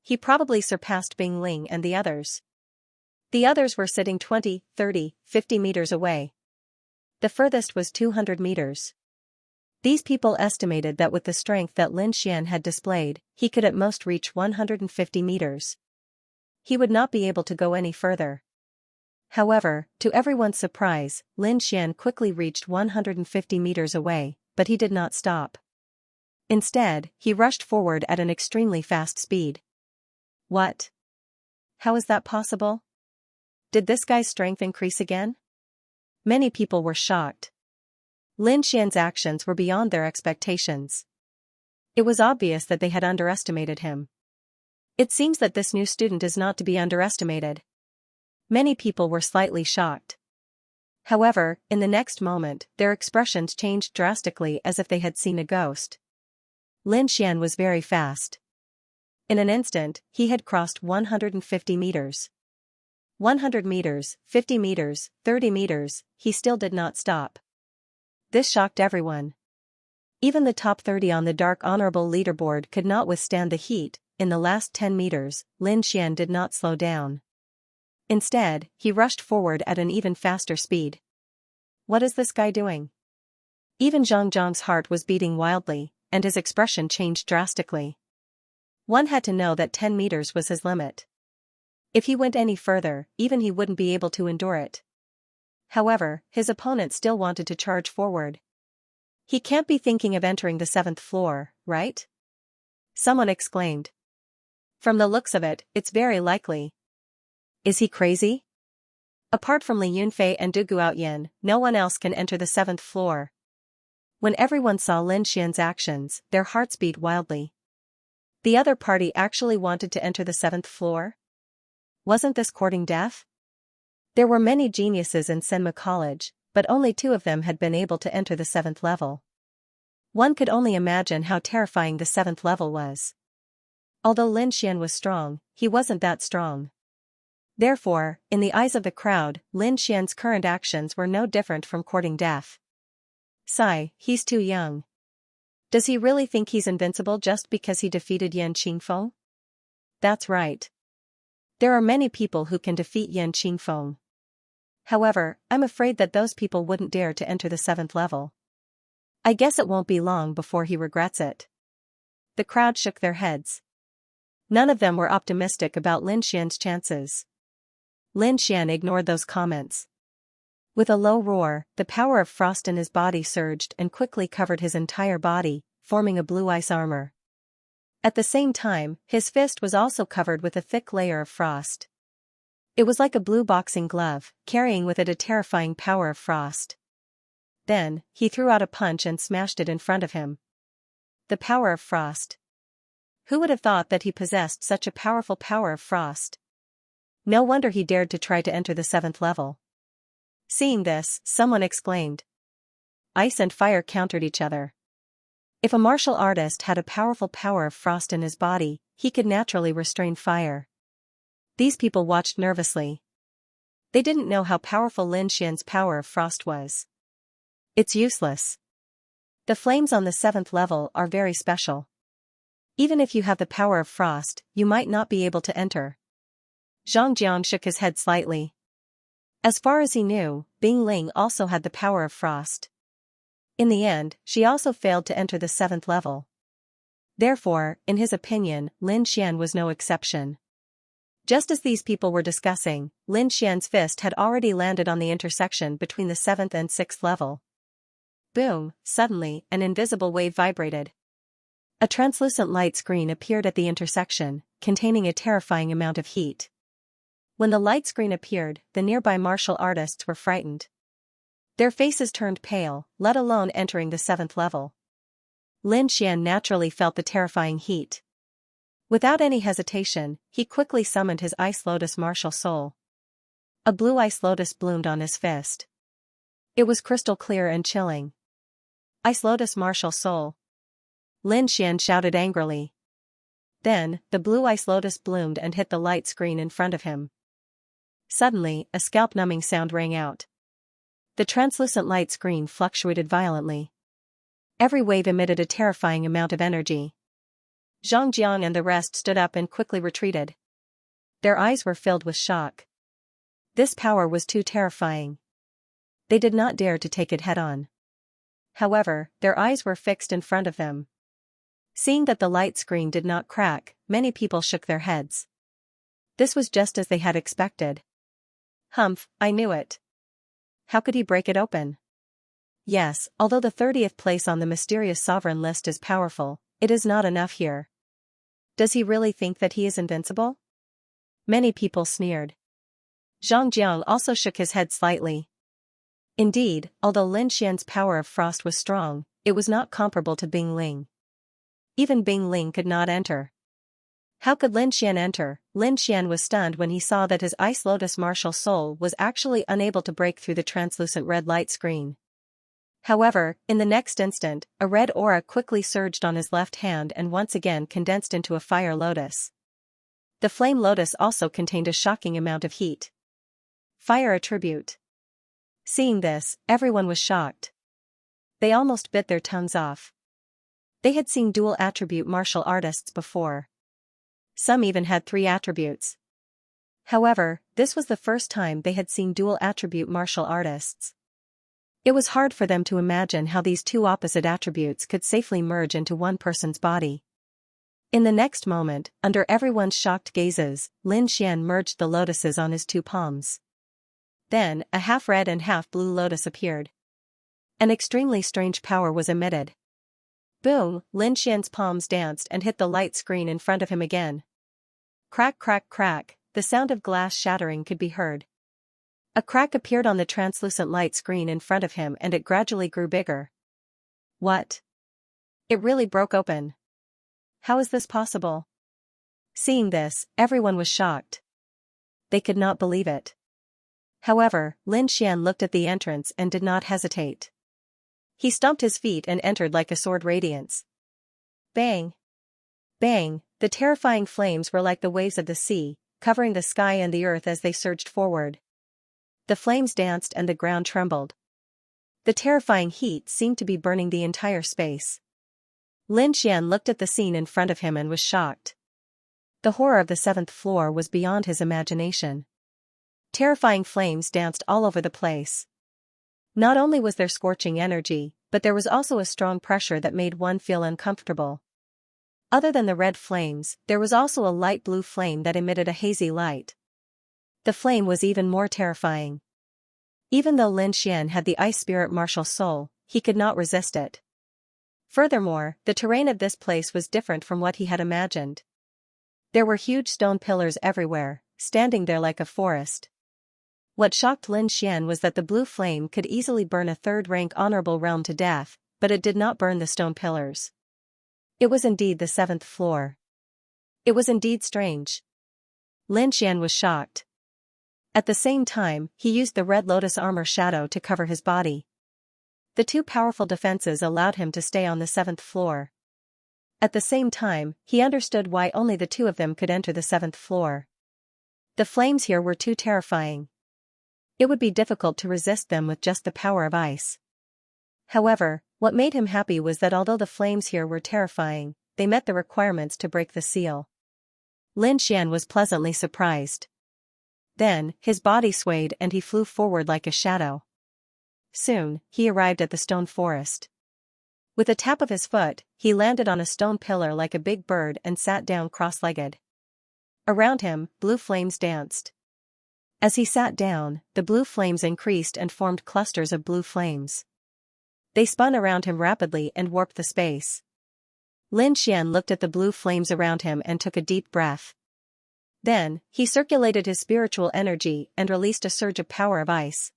He probably surpassed Bing Ling and the others. The others were sitting 20, 30, 50 meters away. The furthest was 200 meters. These people estimated that with the strength that Lin Xian had displayed, he could at most reach 150 meters. He would not be able to go any further. However, to everyone's surprise, Lin Xian quickly reached 150 meters away, but he did not stop. Instead, he rushed forward at an extremely fast speed. What? How is that possible? Did this guy's strength increase again? Many people were shocked. Lin Xian's actions were beyond their expectations. It was obvious that they had underestimated him. It seems that this new student is not to be underestimated. Many people were slightly shocked. However, in the next moment, their expressions changed drastically as if they had seen a ghost. Lin Xian was very fast. In an instant, he had crossed 150 meters. 100 meters, 50 meters, 30 meters, he still did not stop. This shocked everyone. Even the top 30 on the Dark Honorable leaderboard could not withstand the heat. In the last 10 meters, Lin Xian did not slow down. Instead, he rushed forward at an even faster speed. What is this guy doing? Even Zhang Zhang's heart was beating wildly, and his expression changed drastically. One had to know that 10 meters was his limit. If he went any further, even he wouldn't be able to endure it. However, his opponent still wanted to charge forward. He can't be thinking of entering the 7th floor, right? Someone exclaimed. From the looks of it, it's very likely. Is he crazy? Apart from Li Yunfei and Du Guoyin, no one else can enter the 7th floor. When everyone saw Lin Xian's actions, their hearts beat wildly. The other party actually wanted to enter the 7th floor? Wasn't this courting death? There were many geniuses in Senma College, but only 2 of them had been able to enter the 7th level. One could only imagine how terrifying the 7th level was. Although Lin Xian was strong, he wasn't that strong. Therefore, in the eyes of the crowd, Lin Xian's current actions were no different from courting death. Sigh, he's too young. Does he really think he's invincible just because he defeated Yan Qingfeng? That's right. There are many people who can defeat Yan Qingfeng. However, I'm afraid that those people wouldn't dare to enter the 7th level. I guess it won't be long before he regrets it. The crowd shook their heads. None of them were optimistic about Lin Xian's chances. Lin Xian ignored those comments. With a low roar, the power of frost in his body surged and quickly covered his entire body, forming a blue ice armor. At the same time, his fist was also covered with a thick layer of frost. It was like a blue boxing glove, carrying with it a terrifying power of frost. Then, he threw out a punch and smashed it in front of him. The power of frost. Who would have thought that he possessed such a powerful power of frost? No wonder he dared to try to enter the 7th level. Seeing this, someone exclaimed. Ice and fire countered each other. If a martial artist had a powerful power of frost in his body, he could naturally restrain fire. These people watched nervously. They didn't know how powerful Lin Xian's power of frost was. It's useless. The flames on the 7th level are very special. Even if you have the power of frost, you might not be able to enter. Zhang Jiang shook his head slightly. As far as he knew, Bing Ling also had the power of frost. In the end, she also failed to enter the 7th level. Therefore, in his opinion, Lin Xian was no exception. Just as these people were discussing, Lin Xian's fist had already landed on the intersection between the 7th and 6th level. Boom, suddenly, an invisible wave vibrated. A translucent light screen appeared at the intersection, containing a terrifying amount of heat. When the light screen appeared, the nearby martial artists were frightened. Their faces turned pale, let alone entering the 7th level. Lin Xian naturally felt the terrifying heat. Without any hesitation, he quickly summoned his Ice Lotus martial soul. A blue ice lotus bloomed on his fist. It was crystal clear and chilling. Ice Lotus martial soul. Lin Xian shouted angrily. Then, the blue ice lotus bloomed and hit the light screen in front of him. Suddenly, a scalp-numbing sound rang out. The translucent light screen fluctuated violently. Every wave emitted a terrifying amount of energy. Zhang Jiang and the rest stood up and quickly retreated. Their eyes were filled with shock. This power was too terrifying. They did not dare to take it head-on. However, their eyes were fixed in front of them. Seeing that the light screen did not crack, many people shook their heads. This was just as they had expected. Humph, I knew it. How could he break it open? Yes, although the 30th place on the mysterious sovereign list is powerful, it is not enough here. Does he really think that he is invincible? Many people sneered. Zhang Jiang also shook his head slightly. Indeed, although Lin Xian's power of frost was strong, it was not comparable to Bing Ling. Even Bing Ling could not enter. How could Lin Xian enter? Lin Xian was stunned when he saw that his Ice Lotus martial soul was actually unable to break through the translucent red light screen. However, in the next instant, a red aura quickly surged on his left hand and once again condensed into a fire lotus. The flame lotus also contained a shocking amount of heat. Fire attribute. Seeing this, everyone was shocked. They almost bit their tongues off. They had seen dual attribute martial artists before. Some even had 3 attributes. However, this was the first time they had seen dual attribute martial artists. It was hard for them to imagine how these 2 opposite attributes could safely merge into one person's body. In the next moment, under everyone's shocked gazes, Lin Xian merged the lotuses on his two palms. Then, a half-red and half-blue lotus appeared. An extremely strange power was emitted. Boom! Lin Xian's palms danced and hit the light screen in front of him again. Crack, crack, crack, the sound of glass shattering could be heard. A crack appeared on the translucent light screen in front of him and it gradually grew bigger. What? It really broke open. How is this possible? Seeing this, everyone was shocked. They could not believe it. However, Lin Xian looked at the entrance and did not hesitate. He stomped his feet and entered like a sword radiance. Bang! Bang! The terrifying flames were like the waves of the sea, covering the sky and the earth as they surged forward. The flames danced and the ground trembled. The terrifying heat seemed to be burning the entire space. Lin Xian looked at the scene in front of him and was shocked. The horror of the 7th floor was beyond his imagination. Terrifying flames danced all over the place. Not only was there scorching energy, but there was also a strong pressure that made one feel uncomfortable. Other than the red flames, there was also a light blue flame that emitted a hazy light. The flame was even more terrifying. Even though Lin Xian had the ice spirit martial soul, he could not resist it. Furthermore, the terrain of this place was different from what he had imagined. There were huge stone pillars everywhere, standing there like a forest. What shocked Lin Xian was that the blue flame could easily burn a third-rank honorable realm to death, but it did not burn the stone pillars. It was indeed the 7th floor. It was indeed strange. Lin Xian was shocked. At the same time, he used the red lotus armor shadow to cover his body. The two powerful defenses allowed him to stay on the 7th floor. At the same time, he understood why only the two of them could enter the 7th floor. The flames here were too terrifying. It would be difficult to resist them with just the power of ice. However, what made him happy was that although the flames here were terrifying, they met the requirements to break the seal. Lin Xian was pleasantly surprised. Then, his body swayed and he flew forward like a shadow. Soon, he arrived at the stone forest. With a tap of his foot, he landed on a stone pillar like a big bird and sat down cross-legged. Around him, blue flames danced. As he sat down, the blue flames increased and formed clusters of blue flames. They spun around him rapidly and warped the space. Lin Xian looked at the blue flames around him and took a deep breath. Then, he circulated his spiritual energy and released a surge of power of ice.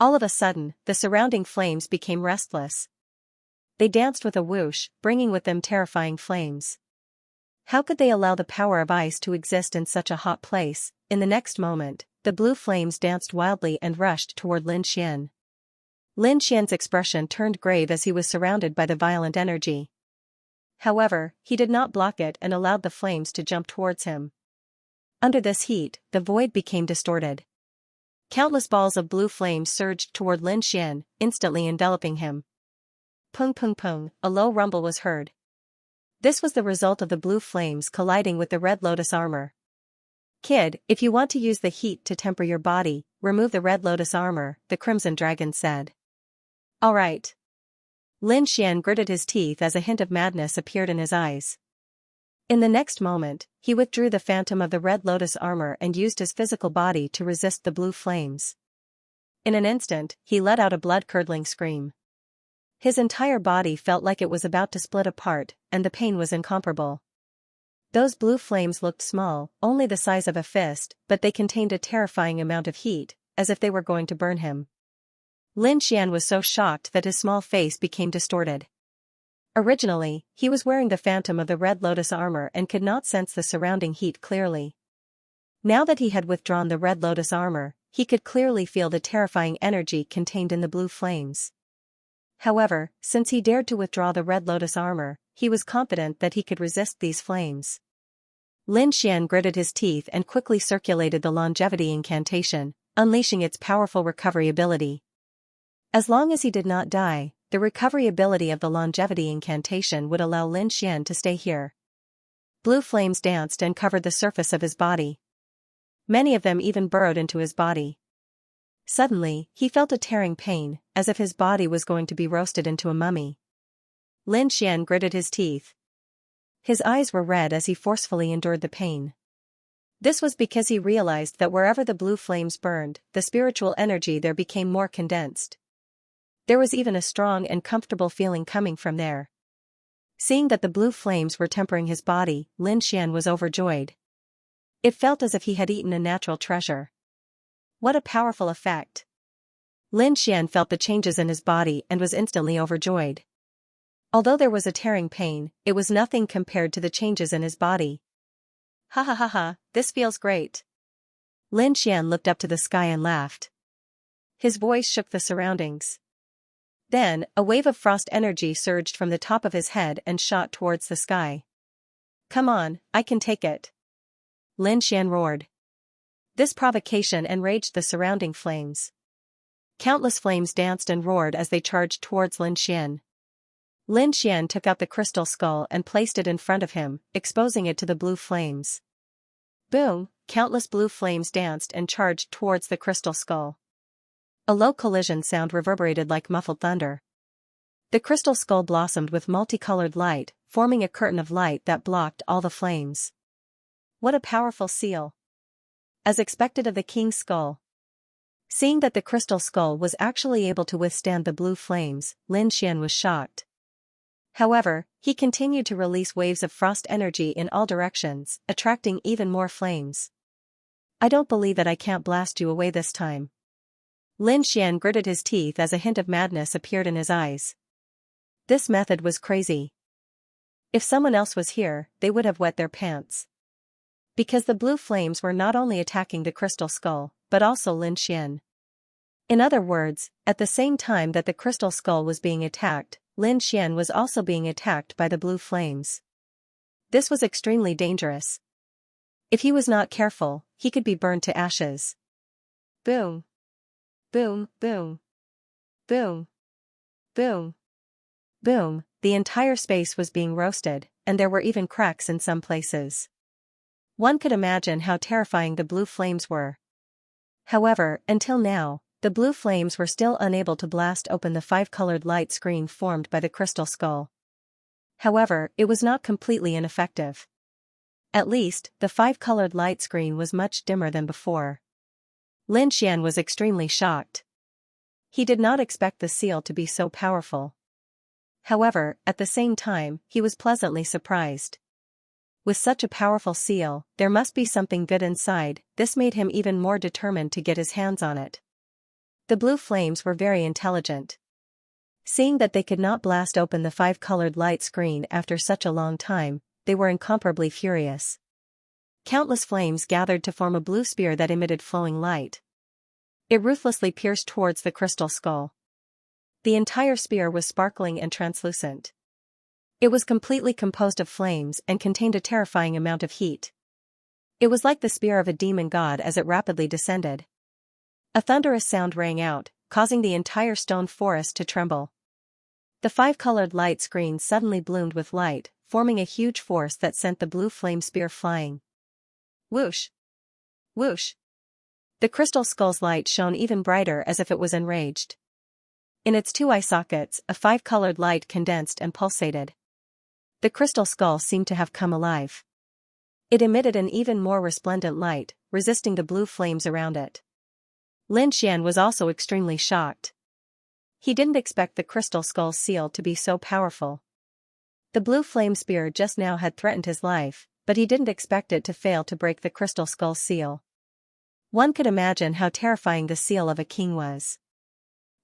All of a sudden, the surrounding flames became restless. They danced with a whoosh, bringing with them terrifying flames. How could they allow the power of ice to exist in such a hot place? In the next moment, the blue flames danced wildly and rushed toward Lin Xian. Lin Xian's expression turned grave as he was surrounded by the violent energy. However, he did not block it and allowed the flames to jump towards him. Under this heat, the void became distorted. Countless balls of blue flame surged toward Lin Xian, instantly enveloping him. Pung pung pung, a low rumble was heard. This was the result of the blue flames colliding with the red lotus armor. Kid, if you want to use the heat to temper your body, remove the red lotus armor, the crimson dragon said. All right. Lin Xian gritted his teeth as a hint of madness appeared in his eyes. In the next moment, he withdrew the phantom of the red lotus armor and used his physical body to resist the blue flames. In an instant, he let out a blood-curdling scream. His entire body felt like it was about to split apart, and the pain was incomparable. Those blue flames looked small, only the size of a fist, but they contained a terrifying amount of heat, as if they were going to burn him. Lin Xian was so shocked that his small face became distorted. Originally, he was wearing the phantom of the red lotus armor and could not sense the surrounding heat clearly. Now that he had withdrawn the red lotus armor, he could clearly feel the terrifying energy contained in the blue flames. However, since he dared to withdraw the red lotus armor, he was confident that he could resist these flames. Lin Xian gritted his teeth and quickly circulated the longevity incantation, unleashing its powerful recovery ability. As long as he did not die, the recovery ability of the longevity incantation would allow Lin Xian to stay here. Blue flames danced and covered the surface of his body. Many of them even burrowed into his body. Suddenly, he felt a tearing pain, as if his body was going to be roasted into a mummy. Lin Xian gritted his teeth. His eyes were red as he forcefully endured the pain. This was because he realized that wherever the blue flames burned, the spiritual energy there became more condensed. There was even a strong and comfortable feeling coming from there. Seeing that the blue flames were tempering his body, Lin Xian was overjoyed. It felt as if he had eaten a natural treasure. What a powerful effect! Lin Xian felt the changes in his body and was instantly overjoyed. Although there was a tearing pain, it was nothing compared to the changes in his body. Ha ha ha ha, this feels great. Lin Xian looked up to the sky and laughed. His voice shook the surroundings. Then, a wave of frost energy surged from the top of his head and shot towards the sky. Come on, I can take it. Lin Xian roared. This provocation enraged the surrounding flames. Countless flames danced and roared as they charged towards Lin Xian. Lin Xian took out the crystal skull and placed it in front of him, exposing it to the blue flames. Boom! Countless blue flames danced and charged towards the crystal skull. A low collision sound reverberated like muffled thunder. The crystal skull blossomed with multicolored light, forming a curtain of light that blocked all the flames. What a powerful seal! As expected of the king's skull. Seeing that the crystal skull was actually able to withstand the blue flames, Lin Xian was shocked. However, he continued to release waves of frost energy in all directions, attracting even more flames. I don't believe that I can't blast you away this time. Lin Xian gritted his teeth as a hint of madness appeared in his eyes. This method was crazy. If someone else was here, they would have wet their pants. Because the blue flames were not only attacking the crystal skull, but also Lin Xian. In other words, at the same time that the crystal skull was being attacked, Lin Xian was also being attacked by the blue flames. This was extremely dangerous. If he was not careful, he could be burned to ashes. Boom. Boom, boom. Boom. Boom. Boom, the entire space was being roasted, and there were even cracks in some places. One could imagine how terrifying the blue flames were. However, until now, the blue flames were still unable to blast open the five-colored light screen formed by the crystal skull. However, it was not completely ineffective. At least, the five-colored light screen was much dimmer than before. Lin Xian was extremely shocked. He did not expect the seal to be so powerful. However, at the same time, he was pleasantly surprised. With such a powerful seal, there must be something good inside. This made him even more determined to get his hands on it. The blue flames were very intelligent. Seeing that they could not blast open the five-colored light screen after such a long time, they were incomparably furious. Countless flames gathered to form a blue spear that emitted flowing light. It ruthlessly pierced towards the crystal skull. The entire spear was sparkling and translucent. It was completely composed of flames and contained a terrifying amount of heat. It was like the spear of a demon god as it rapidly descended. A thunderous sound rang out, causing the entire stone forest to tremble. The five-colored light screen suddenly bloomed with light, forming a huge force that sent the blue flame spear flying. Whoosh! Whoosh! The crystal skull's light shone even brighter as if it was enraged. In its two eye sockets, a five-colored light condensed and pulsated. The crystal skull seemed to have come alive. It emitted an even more resplendent light, resisting the blue flames around it. Lin Xian was also extremely shocked. He didn't expect the crystal skull's seal to be so powerful. The blue flame spear just now had threatened his life, but he didn't expect it to fail to break the crystal skull's seal. One could imagine how terrifying the seal of a king was.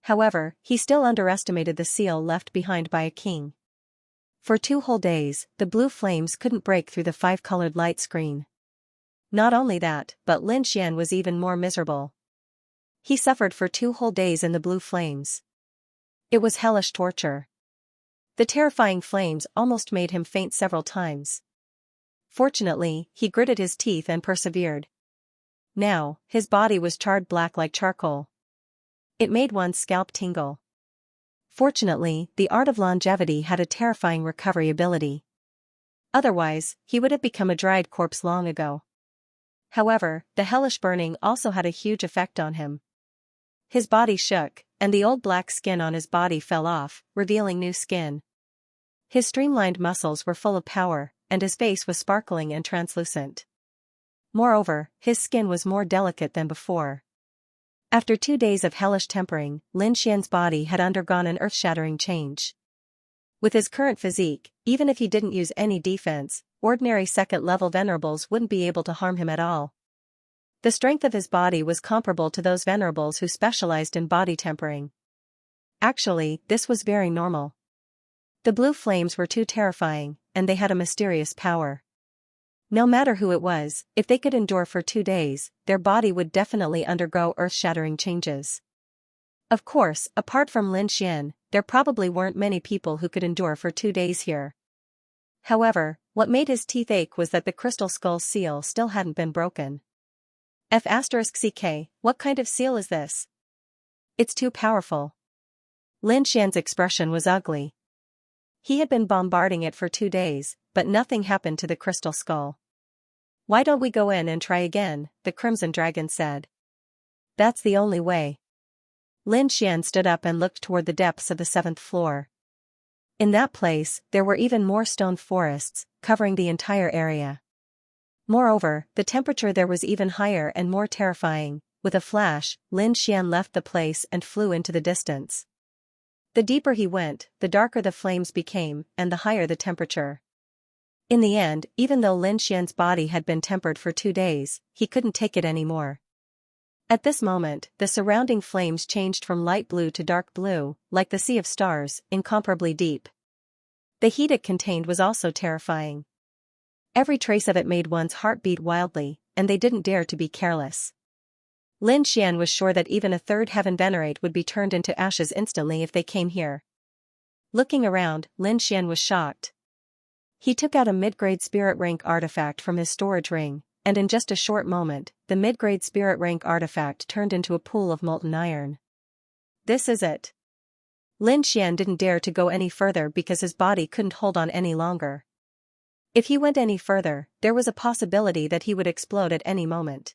However, he still underestimated the seal left behind by a king. For 2 whole days, the blue flames couldn't break through the five-colored light screen. Not only that, but Lin Xian was even more miserable. He suffered for 2 whole days in the blue flames. It was hellish torture. The terrifying flames almost made him faint several times. Fortunately, he gritted his teeth and persevered. Now, his body was charred black like charcoal. It made one's scalp tingle. Fortunately, the art of longevity had a terrifying recovery ability. Otherwise, he would have become a dried corpse long ago. However, the hellish burning also had a huge effect on him. His body shook, and the old black skin on his body fell off, revealing new skin. His streamlined muscles were full of power, and his face was sparkling and translucent. Moreover, his skin was more delicate than before. After 2 days of hellish tempering, Lin Xian's body had undergone an earth-shattering change. With his current physique, even if he didn't use any defense, ordinary second-level venerables wouldn't be able to harm him at all. The strength of his body was comparable to those venerables who specialized in body tempering. Actually, this was very normal. The blue flames were too terrifying, and they had a mysterious power. No matter who it was, if they could endure for 2 days, their body would definitely undergo earth-shattering changes. Of course, apart from Lin Xian, there probably weren't many people who could endure for 2 days here. However, what made his teeth ache was that the crystal skull seal still hadn't been broken. F***ck, what kind of seal is this? It's too powerful. Lin Xian's expression was ugly. He had been bombarding it for 2 days, but nothing happened to the crystal skull. Why don't we go in and try again, the Crimson Dragon said. That's the only way. Lin Xian stood up and looked toward the depths of the 7th floor. In that place, there were even more stone forests, covering the entire area. Moreover, the temperature there was even higher and more terrifying. With a flash, Lin Xian left the place and flew into the distance. The deeper he went, the darker the flames became, and the higher the temperature. In the end, even though Lin Xian's body had been tempered for 2 days, he couldn't take it anymore. At this moment, the surrounding flames changed from light blue to dark blue, like the sea of stars, incomparably deep. The heat it contained was also terrifying. Every trace of it made one's heart beat wildly, and they didn't dare to be careless. Lin Xian was sure that even a third heaven venerate would be turned into ashes instantly if they came here. Looking around, Lin Xian was shocked. He took out a mid-grade spirit rank artifact from his storage ring, and in just a short moment, the mid-grade spirit rank artifact turned into a pool of molten iron. This is it. Lin Xian didn't dare to go any further because his body couldn't hold on any longer. If he went any further, there was a possibility that he would explode at any moment.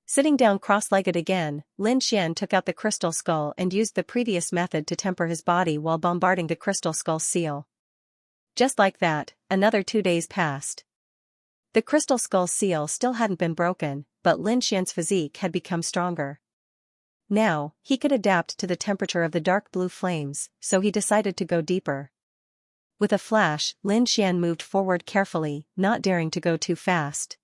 Sitting down cross-legged again, Lin Xian took out the crystal skull and used the previous method to temper his body while bombarding the crystal skull seal. Just like that, another 2 days passed. The crystal skull seal still hadn't been broken, but Lin Xian's physique had become stronger. Now, he could adapt to the temperature of the dark blue flames, so he decided to go deeper. With a flash, Lin Xian moved forward carefully, not daring to go too fast.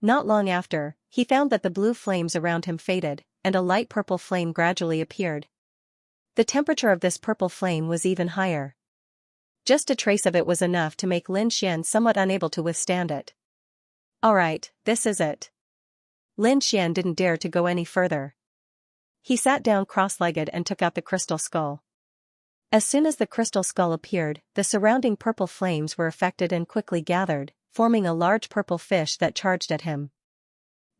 Not long after, he found that the blue flames around him faded, and a light purple flame gradually appeared. The temperature of this purple flame was even higher. Just a trace of it was enough to make Lin Xian somewhat unable to withstand it. Alright, this is it. Lin Xian didn't dare to go any further. He sat down cross-legged and took out the crystal skull. As soon as the crystal skull appeared, the surrounding purple flames were affected and quickly gathered, forming a large purple fish that charged at him.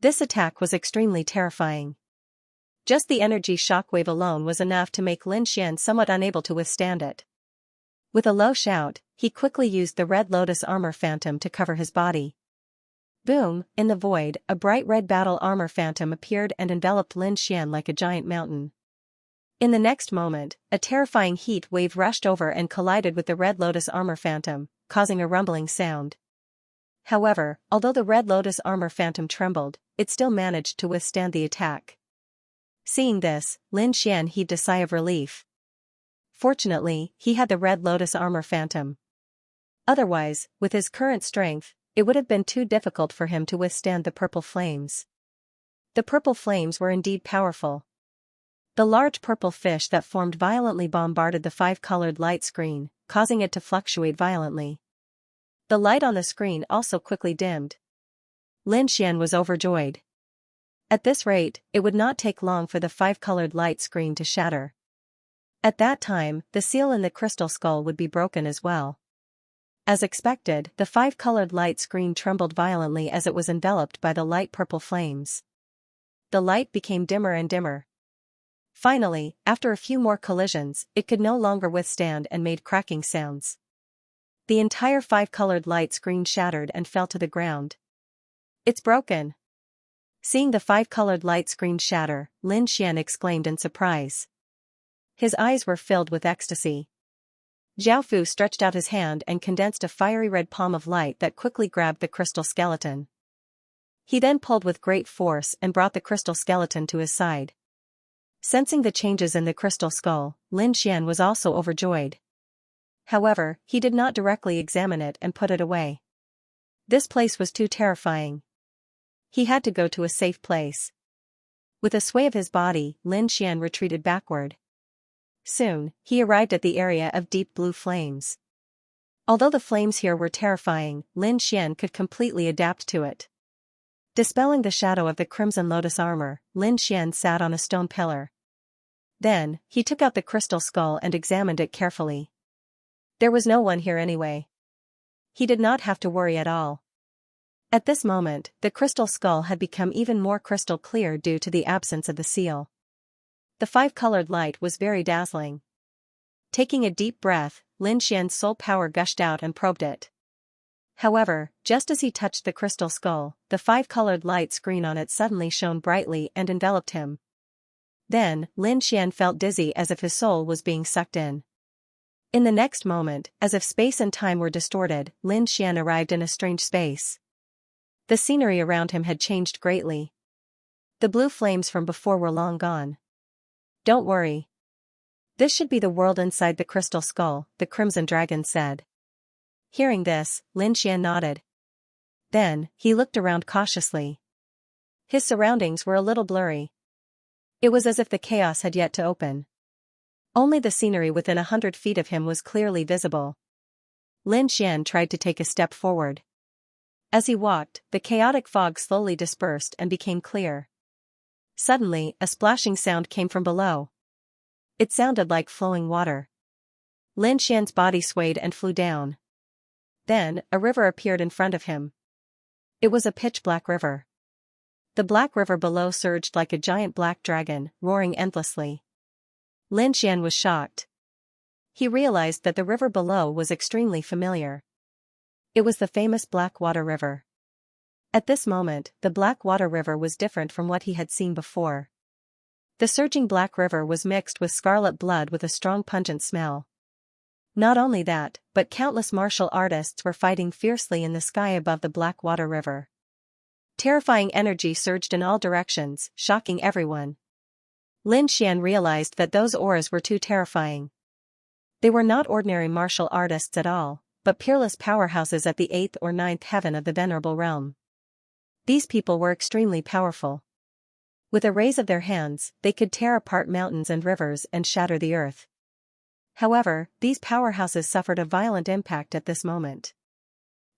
This attack was extremely terrifying. Just the energy shockwave alone was enough to make Lin Xian somewhat unable to withstand it. With a low shout, he quickly used the red lotus armor phantom to cover his body. Boom, in the void, a bright red battle armor phantom appeared and enveloped Lin Xian like a giant mountain. In the next moment, a terrifying heat wave rushed over and collided with the red lotus armor phantom, causing a rumbling sound. However, although the red lotus armor phantom trembled, it still managed to withstand the attack. Seeing this, Lin Xian heaved a sigh of relief. Fortunately, he had the red lotus armor phantom. Otherwise, with his current strength, it would have been too difficult for him to withstand the purple flames. The purple flames were indeed powerful. The large purple fish that formed violently bombarded the 5-colored light screen, causing it to fluctuate violently. The light on the screen also quickly dimmed. Lin Xian was overjoyed. At this rate, it would not take long for the 5-colored light screen to shatter. At that time, the seal in the crystal skull would be broken as well. As expected, the 5-colored light screen trembled violently as it was enveloped by the light purple flames. The light became dimmer and dimmer. Finally, after a few more collisions, it could no longer withstand and made cracking sounds. The entire 5-colored light screen shattered and fell to the ground. It's broken. Seeing the 5-colored light screen shatter, Lin Xian exclaimed in surprise. His eyes were filled with ecstasy. Xiaofu stretched out his hand and condensed a fiery red palm of light that quickly grabbed the crystal skeleton. He then pulled with great force and brought the crystal skeleton to his side. Sensing the changes in the crystal skull, Lin Xian was also overjoyed. However, he did not directly examine it and put it away. This place was too terrifying. He had to go to a safe place. With a sway of his body, Lin Xian retreated backward. Soon, he arrived at the area of deep blue flames. Although the flames here were terrifying, Lin Xian could completely adapt to it. Dispelling the shadow of the crimson lotus armor, Lin Xian sat on a stone pillar. Then, he took out the crystal skull and examined it carefully. There was no one here anyway. He did not have to worry at all. At this moment, the crystal skull had become even more crystal clear due to the absence of the seal. The five-colored light was very dazzling. Taking a deep breath, Lin Xian's soul power gushed out and probed it. However, just as he touched the crystal skull, the five-colored light screen on it suddenly shone brightly and enveloped him. Then, Lin Xian felt dizzy as if his soul was being sucked in. In the next moment, as if space and time were distorted, Lin Xian arrived in a strange space. The scenery around him had changed greatly. The blue flames from before were long gone. Don't worry. This should be the world inside the crystal skull, the Crimson Dragon said. Hearing this, Lin Xian nodded. Then, he looked around cautiously. His surroundings were a little blurry. It was as if the chaos had yet to open. Only the scenery within 100 feet of him was clearly visible. Lin Xian tried to take a step forward. As he walked, the chaotic fog slowly dispersed and became clear. Suddenly, a splashing sound came from below. It sounded like flowing water. Lin Xian's body swayed and flew down. Then, a river appeared in front of him. It was a pitch-black river. The black river below surged like a giant black dragon, roaring endlessly. Lin Xian was shocked. He realized that the river below was extremely familiar. It was the famous Blackwater River. At this moment, the Blackwater River was different from what he had seen before. The surging black river was mixed with scarlet blood with a strong pungent smell. Not only that, but countless martial artists were fighting fiercely in the sky above the Blackwater River. Terrifying energy surged in all directions, shocking everyone. Lin Xian realized that those auras were too terrifying. They were not ordinary martial artists at all, but peerless powerhouses at the 8th or 9th heaven of the Venerable Realm. These people were extremely powerful. With a raise of their hands, they could tear apart mountains and rivers and shatter the earth. However, these powerhouses suffered a violent impact at this moment.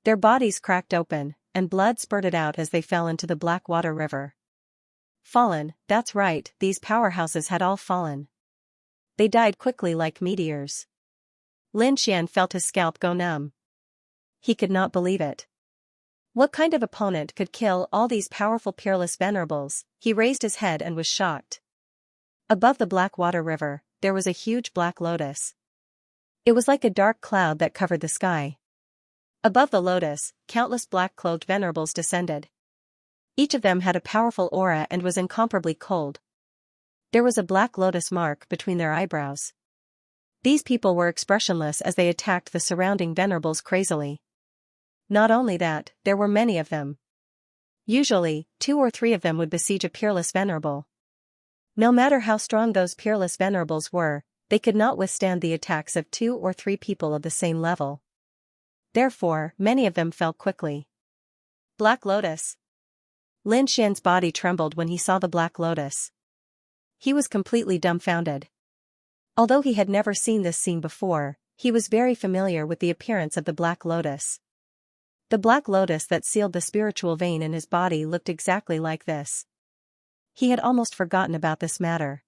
Their bodies cracked open, and blood spurted out as they fell into the Blackwater River. Fallen, that's right, these powerhouses had all fallen. They died quickly like meteors. Lin Xian felt his scalp go numb. He could not believe it. What kind of opponent could kill all these powerful peerless venerables? He raised his head and was shocked. Above the Blackwater River, there was a huge black lotus. It was like a dark cloud that covered the sky. Above the lotus, countless black-clothed venerables descended. Each of them had a powerful aura and was incomparably cold. There was a black lotus mark between their eyebrows. These people were expressionless as they attacked the surrounding venerables crazily. Not only that, there were many of them. Usually, 2 or 3 of them would besiege a peerless venerable. No matter how strong those peerless venerables were, they could not withstand the attacks of 2 or 3 people of the same level. Therefore, many of them fell quickly. Black Lotus. Lin Xian's body trembled when he saw the Black Lotus. He was completely dumbfounded. Although he had never seen this scene before, he was very familiar with the appearance of the Black Lotus. The Black Lotus that sealed the spiritual vein in his body looked exactly like this. He had almost forgotten about this matter.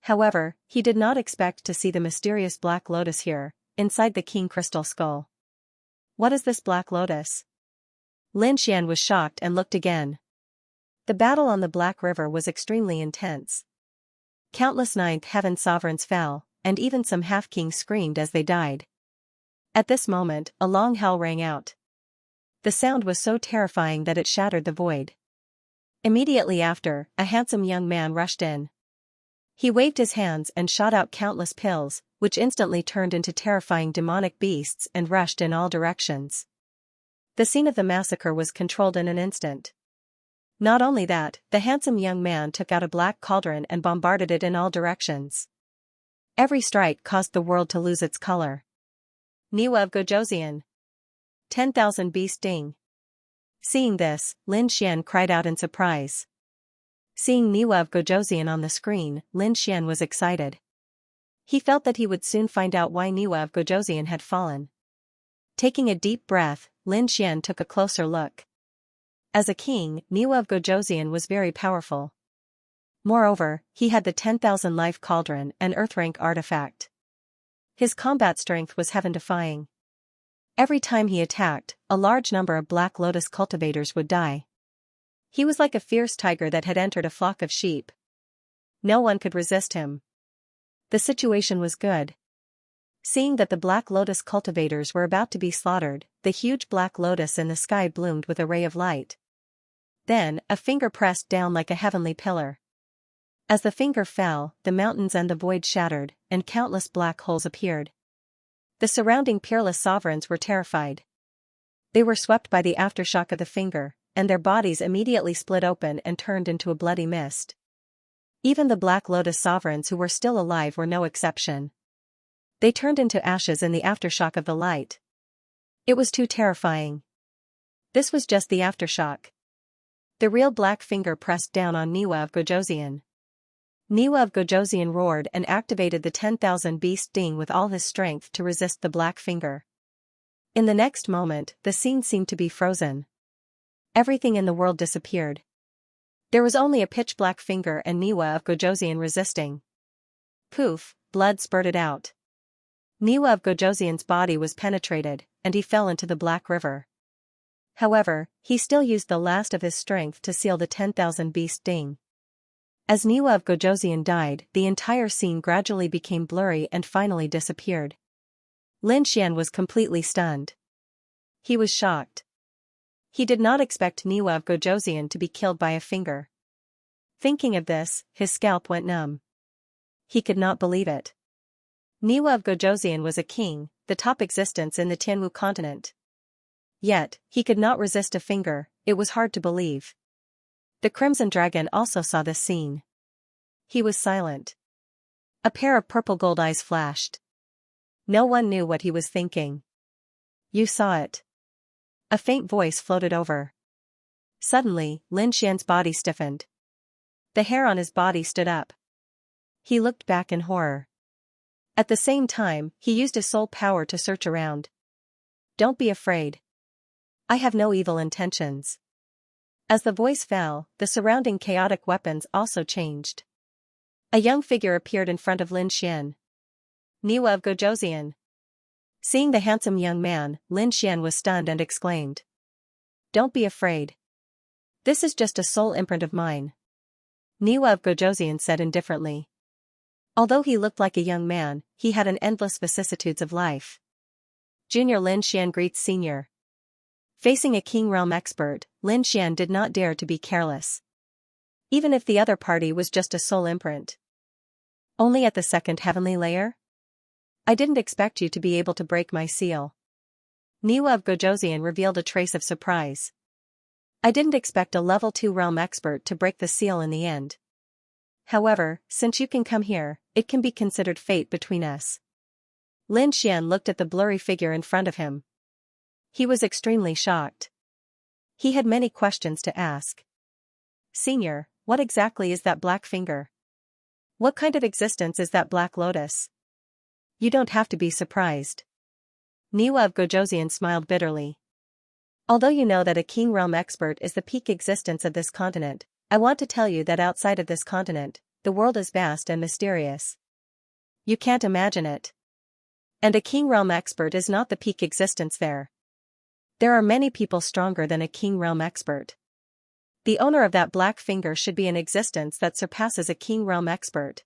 However, he did not expect to see the mysterious Black Lotus here, inside the King Crystal Skull. What is this Black Lotus? Lin Xian was shocked and looked again. The battle on the Black River was extremely intense. Countless 9th heaven sovereigns fell, and even some half-kings screamed as they died. At this moment, a long howl rang out. The sound was so terrifying that it shattered the void. Immediately after, a handsome young man rushed in. He waved his hands and shot out countless pills, which instantly turned into terrifying demonic beasts and rushed in all directions. The scene of the massacre was controlled in an instant. Not only that, the handsome young man took out a black cauldron and bombarded it in all directions. Every strike caused the world to lose its color. Niwa of Gojosian. 10,000 beast sting. Seeing this, Lin Xian cried out in surprise. Seeing Niwa of Gojosian on the screen, Lin Xian was excited. He felt that he would soon find out why Niwa of Gojosian had fallen. Taking a deep breath, Lin Xian took a closer look. As a king, Niwa of Gojosian was very powerful. Moreover, he had the 10,000 life cauldron, an earth-rank artifact. His combat strength was heaven-defying. Every time he attacked, a large number of Black Lotus cultivators would die. He was like a fierce tiger that had entered a flock of sheep. No one could resist him. The situation was good. Seeing that the Black Lotus cultivators were about to be slaughtered, the huge Black Lotus in the sky bloomed with a ray of light. Then, a finger pressed down like a heavenly pillar. As the finger fell, the mountains and the void shattered, and countless black holes appeared. The surrounding peerless sovereigns were terrified. They were swept by the aftershock of the finger, and their bodies immediately split open and turned into a bloody mist. Even the Black Lotus sovereigns who were still alive were no exception. They turned into ashes in the aftershock of the light. It was too terrifying. This was just the aftershock. The real black finger pressed down on Niwa of Gojosian. Niwa of Gojosian roared and activated the 10,000 beast sting with all his strength to resist the black finger. In the next moment, the scene seemed to be frozen. Everything in the world disappeared. There was only a pitch-black finger and Niwa of Gojosian resisting. Poof, blood spurted out. Niwa of Gojosian's body was penetrated, and he fell into the Black River. However, he still used the last of his strength to seal the 10,000 beast sting. As Niwa of Gojosian died, the entire scene gradually became blurry and finally disappeared. Lin Xian was completely stunned. He was shocked. He did not expect Niwa of Gojosian to be killed by a finger. Thinking of this, his scalp went numb. He could not believe it. Niwa of Gojosian was a king, the top existence in the Tianwu continent. Yet, he could not resist a finger. It was hard to believe. The Crimson Dragon also saw this scene. He was silent. A pair of purple gold eyes flashed. No one knew what he was thinking. You saw it. A faint voice floated over. Suddenly, Lin Xian's body stiffened. The hair on his body stood up. He looked back in horror. At the same time, he used his soul power to search around. Don't be afraid. I have no evil intentions. As the voice fell, the surrounding chaotic weapons also changed. A young figure appeared in front of Lin Xian. Niwa of Gojosian. Seeing the handsome young man, Lin Xian was stunned and exclaimed. Don't be afraid. This is just a soul imprint of mine. Niwa of Gojosian said indifferently. Although he looked like a young man, he had an endless vicissitudes of life. Junior Lin Xian greets senior. Facing a King Realm expert, Lin Xian did not dare to be careless. Even if the other party was just a soul imprint. Only at the second heavenly layer? I didn't expect you to be able to break my seal. Niwa of Gojosian revealed a trace of surprise. I didn't expect a level 2 realm expert to break the seal in the end. However, since you can come here, it can be considered fate between us. Lin Xian looked at the blurry figure in front of him. He was extremely shocked. He had many questions to ask. Senior, what exactly is that black finger? What kind of existence is that Black Lotus? You don't have to be surprised. Niwa of Gojosian smiled bitterly. Although you know that a King Realm expert is the peak existence of this continent, I want to tell you that outside of this continent, the world is vast and mysterious. You can't imagine it. And a King Realm expert is not the peak existence there. There are many people stronger than a King Realm expert. The owner of that black finger should be an existence that surpasses a King Realm expert.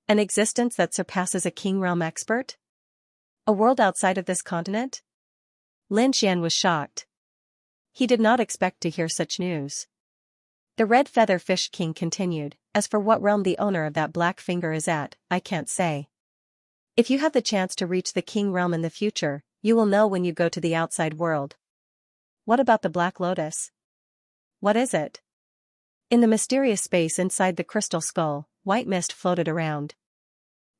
An existence that surpasses a King Realm expert? A world outside of this continent? Lin Xian was shocked. He did not expect to hear such news. The Red Feather Fish King continued, as for what realm the owner of that black finger is at, I can't say. If you have the chance to reach the king realm in the future, you will know when you go to the outside world. What about the Black Lotus? What is it? In the mysterious space inside the crystal skull, white mist floated around.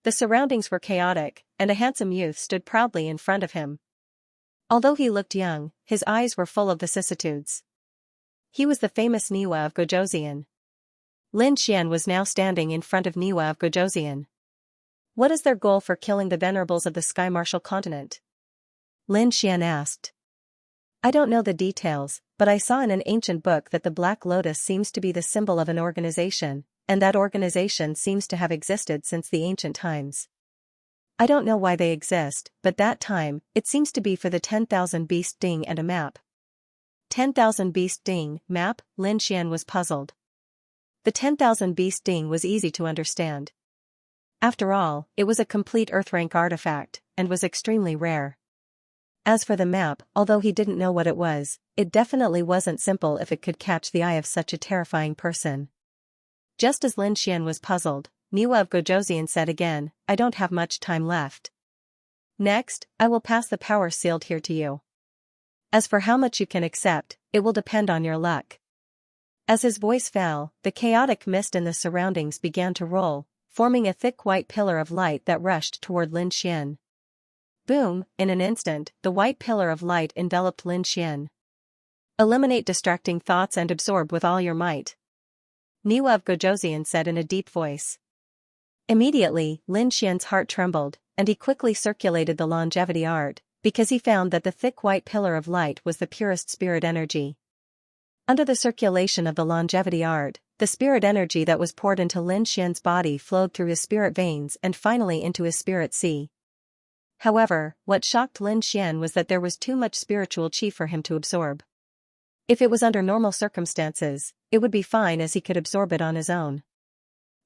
The surroundings were chaotic, and a handsome youth stood proudly in front of him. Although he looked young, his eyes were full of vicissitudes. He was the famous Niwa of Gojoseon. Lin Xian was now standing in front of Niwa of Gojoseon. What is their goal for killing the venerables of the Sky Martial continent? Lin Xian asked. I don't know the details, but I saw in an ancient book that the Black Lotus seems to be the symbol of an organization, and that organization seems to have existed since the ancient times. I don't know why they exist, but that time, it seems to be for the 10,000 beast ding and a map. 10,000 beast ding, map, Lin Xian was puzzled. The 10,000 beast ding was easy to understand. After all, it was a complete Earth-rank artifact, and was extremely rare. As for the map, although he didn't know what it was, it definitely wasn't simple if it could catch the eye of such a terrifying person. Just as Lin Xian was puzzled, Niwa of Gojoseon said again, I don't have much time left. Next, I will pass the power sealed here to you. As for how much you can accept, it will depend on your luck. As his voice fell, the chaotic mist in the surroundings began to roll, forming a thick white pillar of light that rushed toward Lin Xian. Boom, in an instant, the white pillar of light enveloped Lin Xian. Eliminate distracting thoughts and absorb with all your might. Niwa of Gojoseon said in a deep voice. Immediately, Lin Xian's heart trembled, and he quickly circulated the longevity art, because he found that the thick white pillar of light was the purest spirit energy. Under the circulation of the longevity art, the spirit energy that was poured into Lin Xian's body flowed through his spirit veins and finally into his spirit sea. However, what shocked Lin Xian was that there was too much spiritual chi for him to absorb. If it was under normal circumstances, it would be fine as he could absorb it on his own.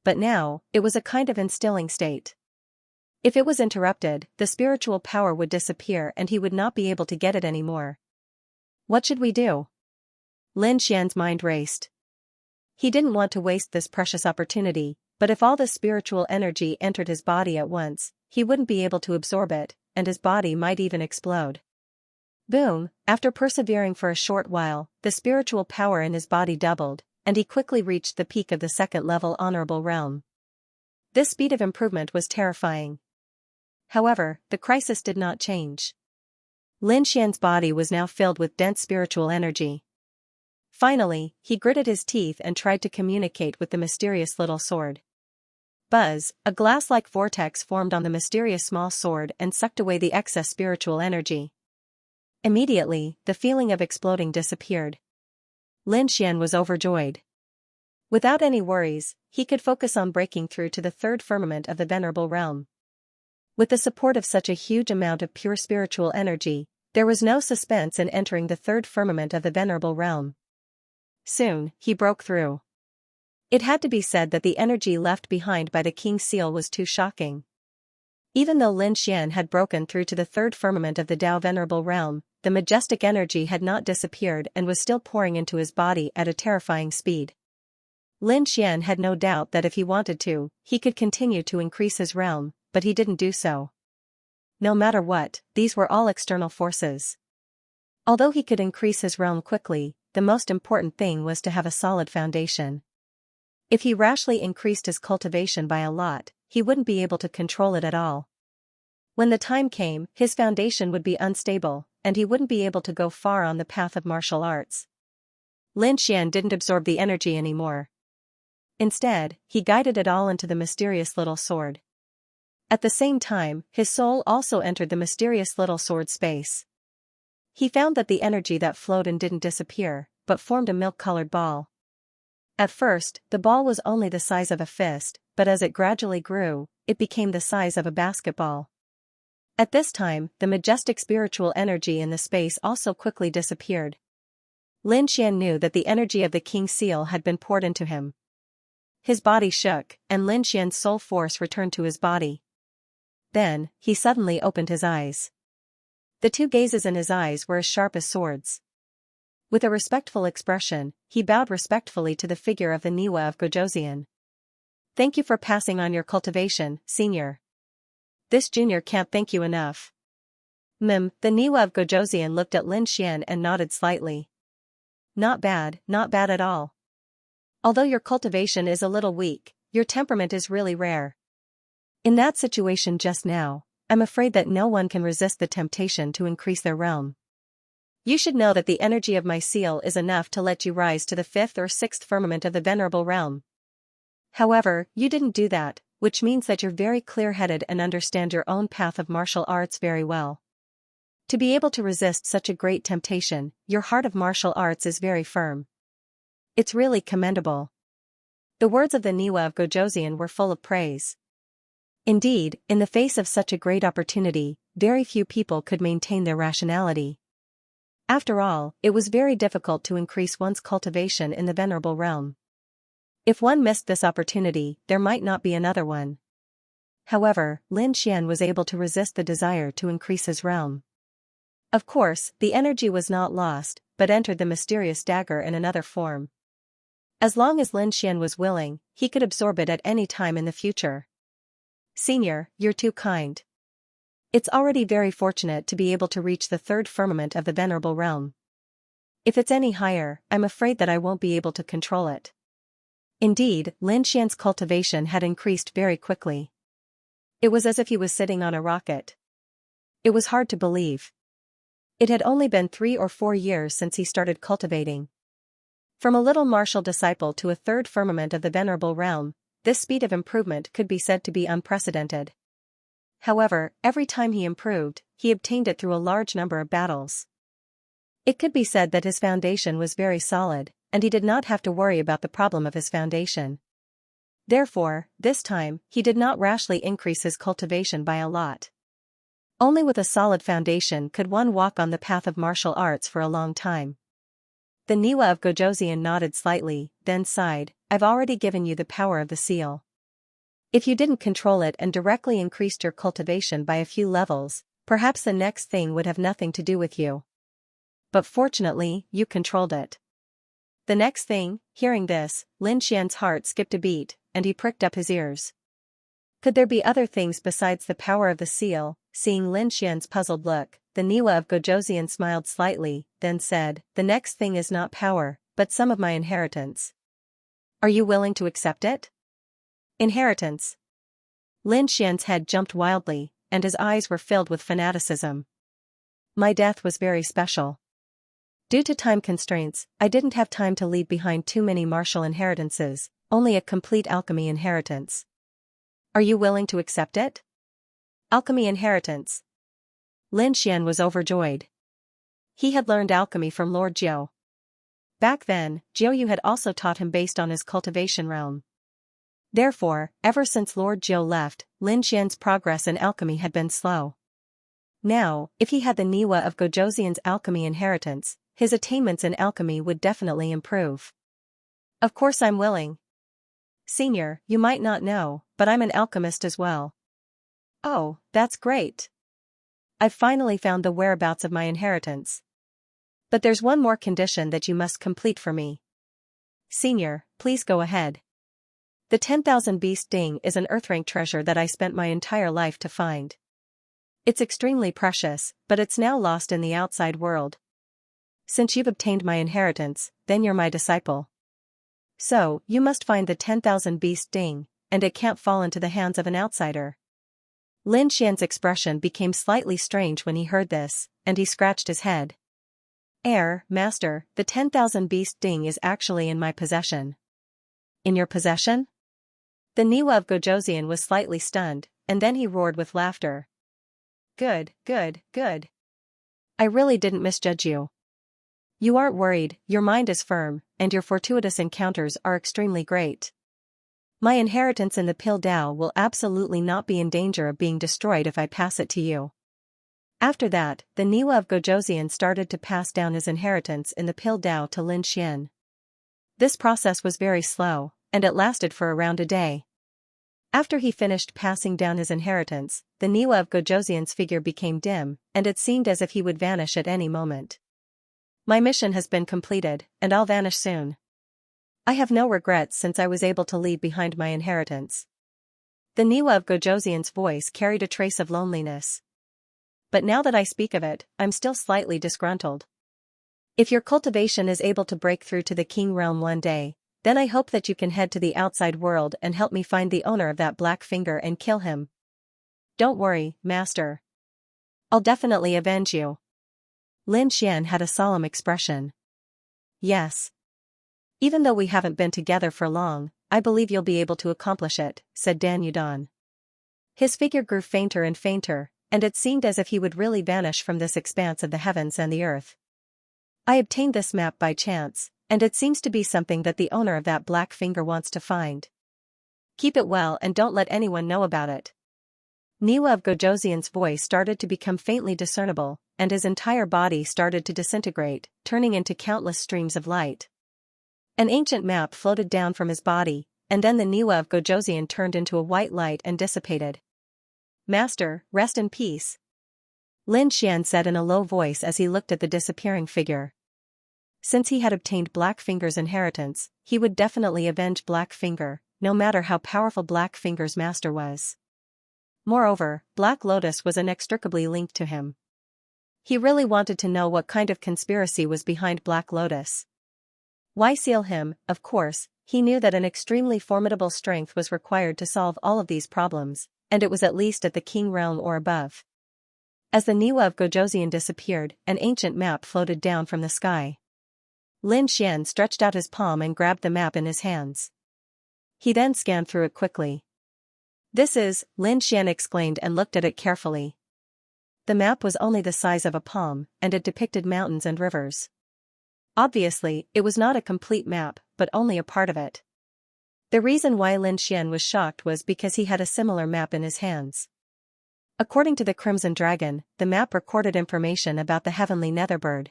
But now, it was a kind of instilling state. If it was interrupted, the spiritual power would disappear and he would not be able to get it anymore. What should we do? Lin Xian's mind raced. He didn't want to waste this precious opportunity, but if all the spiritual energy entered his body at once, he wouldn't be able to absorb it, and his body might even explode. Boom, after persevering for a short while, the spiritual power in his body doubled, and he quickly reached the peak of the second-level honorable realm. This speed of improvement was terrifying. However, the crisis did not change. Lin Xian's body was now filled with dense spiritual energy. Finally, he gritted his teeth and tried to communicate with the mysterious little sword. Buzz, a glass-like vortex formed on the mysterious small sword and sucked away the excess spiritual energy. Immediately, the feeling of exploding disappeared. Lin Xian was overjoyed. Without any worries, he could focus on breaking through to the third firmament of the venerable realm. With the support of such a huge amount of pure spiritual energy, there was no suspense in entering the third firmament of the venerable realm. Soon, he broke through. It had to be said that the energy left behind by the king's seal was too shocking. Even though Lin Xian had broken through to the third firmament of the Dao venerable realm, the majestic energy had not disappeared and was still pouring into his body at a terrifying speed. Lin Xian had no doubt that if he wanted to, he could continue to increase his realm, but he didn't do so. No matter what, these were all external forces. Although he could increase his realm quickly, the most important thing was to have a solid foundation. If he rashly increased his cultivation by a lot, he wouldn't be able to control it at all. When the time came, his foundation would be unstable, and he wouldn't be able to go far on the path of martial arts. Lin Xian didn't absorb the energy anymore. Instead, he guided it all into the mysterious little sword. At the same time, his soul also entered the mysterious little sword space. He found that the energy that flowed in didn't disappear, but formed a milk-colored ball. At first, the ball was only the size of a fist, but as it gradually grew, it became the size of a basketball. At this time, the majestic spiritual energy in the space also quickly disappeared. Lin Xian knew that the energy of the king's seal had been poured into him. His body shook, and Lin Xian's soul force returned to his body. Then, he suddenly opened his eyes. The two gazes in his eyes were as sharp as swords. With a respectful expression, he bowed respectfully to the figure of the Niwa of Gojoseon. Thank you for passing on your cultivation, senior. This junior can't thank you enough. The Niwa of Gojoseon looked at Lin Xian and nodded slightly. Not bad at all. Although your cultivation is a little weak, your temperament is really rare. In that situation just now, I'm afraid that no one can resist the temptation to increase their realm. You should know that the energy of my seal is enough to let you rise to the 5th or 6th firmament of the venerable realm. However, you didn't do that, which means that you're very clear-headed and understand your own path of martial arts very well. To be able to resist such a great temptation, your heart of martial arts is very firm. It's really commendable. The words of the Niwa of Gojoseon were full of praise. Indeed, in the face of such a great opportunity, very few people could maintain their rationality. After all, it was very difficult to increase one's cultivation in the venerable realm. If one missed this opportunity, there might not be another one. However, Lin Xian was able to resist the desire to increase his realm. Of course, the energy was not lost, but entered the mysterious dagger in another form. As long as Lin Xian was willing, he could absorb it at any time in the future. Senior, you're too kind. It's already very fortunate to be able to reach the 3rd firmament of the venerable realm. If it's any higher, I'm afraid that I won't be able to control it. Indeed, Lin Xian's cultivation had increased very quickly. It was as if he was sitting on a rocket. It was hard to believe. It had only been 3 or 4 years since he started cultivating. From a little martial disciple to a 3rd firmament of the venerable realm, this speed of improvement could be said to be unprecedented. However, every time he improved, he obtained it through a large number of battles. It could be said that his foundation was very solid, and he did not have to worry about the problem of his foundation. Therefore, this time, he did not rashly increase his cultivation by a lot. Only with a solid foundation could one walk on the path of martial arts for a long time. The Niwa of Gojoseon nodded slightly, then sighed, I've already given you the power of the seal. If you didn't control it and directly increased your cultivation by a few levels, perhaps the next thing would have nothing to do with you. But fortunately, you controlled it. The next thing, hearing this, Lin Xian's heart skipped a beat, and he pricked up his ears. Could there be other things besides the power of the seal? Seeing Lin Xian's puzzled look, the Niwa of Gojoseon smiled slightly, then said, the next thing is not power, but some of my inheritance. Are you willing to accept it? Inheritance. Lin Xian's head jumped wildly, and his eyes were filled with fanaticism. My death was very special. Due to time constraints, I didn't have time to leave behind too many martial inheritances, only a complete alchemy inheritance. Are you willing to accept it? Alchemy inheritance. Lin Xian was overjoyed. He had learned alchemy from Lord Jiu. Back then, Jiu had also taught him based on his cultivation realm. Therefore, ever since Lord Jiu left, Lin Xian's progress in alchemy had been slow. Now, if he had the Niwa of Gojoseon's alchemy inheritance, his attainments in alchemy would definitely improve. Of course I'm willing. Senior, you might not know, but I'm an alchemist as well. Oh, that's great. I've finally found the whereabouts of my inheritance. But there's one more condition that you must complete for me. Senior, please go ahead. The 10,000 beast ding is an earth-rank treasure that I spent my entire life to find. It's extremely precious, but it's now lost in the outside world. Since you've obtained my inheritance, then you're my disciple. So, you must find the 10,000 beast ding, and it can't fall into the hands of an outsider. Lin Xian's expression became slightly strange when he heard this, and he scratched his head. Master, the 10,000 beast ding is actually in my possession. In your possession? The Niwa of Gojoseon was slightly stunned, and then he roared with laughter. Good. I really didn't misjudge you. You aren't worried, your mind is firm, and your fortuitous encounters are extremely great. My inheritance in the Pildao will absolutely not be in danger of being destroyed if I pass it to you. After that, the Niwa of Gojoseon started to pass down his inheritance in the Pildao to Lin Xian. This process was very slow, and it lasted for around a day. After he finished passing down his inheritance, the Niwa of Gojoseon's figure became dim, and it seemed as if he would vanish at any moment. My mission has been completed, and I'll vanish soon. I have no regrets since I was able to leave behind my inheritance. The Niwa of Gojoseon's voice carried a trace of loneliness. But now that I speak of it, I'm still slightly disgruntled. If your cultivation is able to break through to the King realm one day, then I hope that you can head to the outside world and help me find the owner of that black finger and kill him. Don't worry, master. I'll definitely avenge you. Lin Xian had a solemn expression. Yes. Even though we haven't been together for long, I believe you'll be able to accomplish it, said Dan Yudon. His figure grew fainter and fainter, and it seemed as if he would really vanish from this expanse of the heavens and the earth. I obtained this map by chance, and it seems to be something that the owner of that black finger wants to find. Keep it well and don't let anyone know about it. Niwa of Gojoseon's voice started to become faintly discernible, and his entire body started to disintegrate, turning into countless streams of light. An ancient map floated down from his body, and then the Niwa of Gojoseon turned into a white light and dissipated. Master, rest in peace. Lin Xian said in a low voice as he looked at the disappearing figure. Since he had obtained Black Finger's inheritance, he would definitely avenge Black Finger, no matter how powerful Black Finger's master was. Moreover, Black Lotus was inextricably linked to him. He really wanted to know what kind of conspiracy was behind Black Lotus. Why seal him? Of course, he knew that an extremely formidable strength was required to solve all of these problems, and it was at least at the King realm or above. As the Niwa of Gojoseon disappeared, an ancient map floated down from the sky. Lin Xian stretched out his palm and grabbed the map in his hands. He then scanned through it quickly. This is, Lin Xian exclaimed and looked at it carefully. The map was only the size of a palm, and it depicted mountains and rivers. Obviously, it was not a complete map, but only a part of it. The reason why Lin Xian was shocked was because he had a similar map in his hands. According to the Crimson Dragon, the map recorded information about the heavenly Netherbird.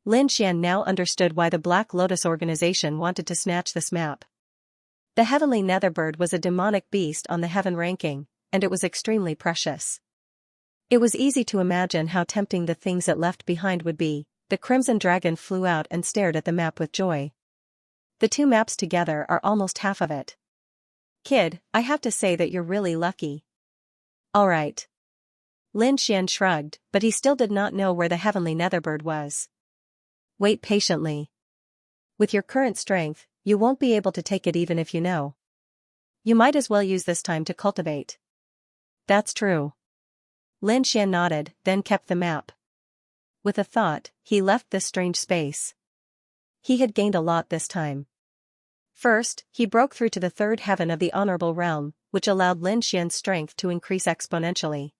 Lin Xian now understood why the Black Lotus organization wanted to snatch this map. The heavenly Netherbird was a demonic beast on the heaven ranking, and it was extremely precious. It was easy to imagine how tempting the things it left behind would be. The Crimson Dragon flew out and stared at the map with joy. The two maps together are almost half of it. Kid, I have to say that you're really lucky. Alright. Lin Xian shrugged, but he still did not know where the heavenly Netherbird was. Wait patiently. With your current strength, you won't be able to take it even if you know. You might as well use this time to cultivate. That's true. Lin Xian nodded, then kept the map. With a thought, he left this strange space. He had gained a lot this time. First, he broke through to the third heaven of the honorable realm, which allowed Lin Xian's strength to increase exponentially.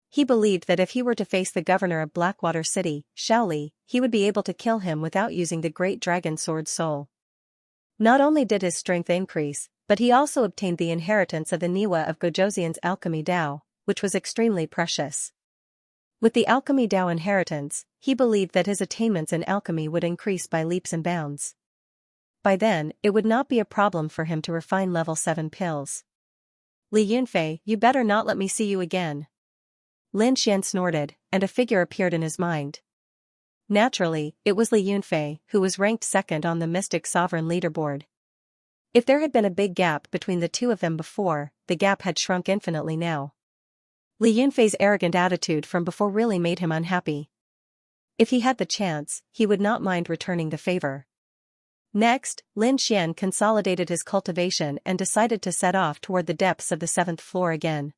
He believed that if he were to face the governor of Blackwater City, Shaoli, he would be able to kill him without using the great dragon sword soul. Not only did his strength increase, but he also obtained the inheritance of the Niwa of Gojoseon's alchemy Dao, which was extremely precious. With the alchemy Dao inheritance, he believed that his attainments in alchemy would increase by leaps and bounds. By then, it would not be a problem for him to refine level 7 pills. Li Yunfei, you better not let me see you again. Lin Xian snorted, and a figure appeared in his mind. Naturally, it was Li Yunfei, who was ranked second on the Mystic Sovereign leaderboard. If there had been a big gap between the two of them before, the gap had shrunk infinitely now. Li Yunfei's arrogant attitude from before really made him unhappy. If he had the chance, he would not mind returning the favor. Next, Lin Xian consolidated his cultivation and decided to set off toward the depths of the 7th floor again.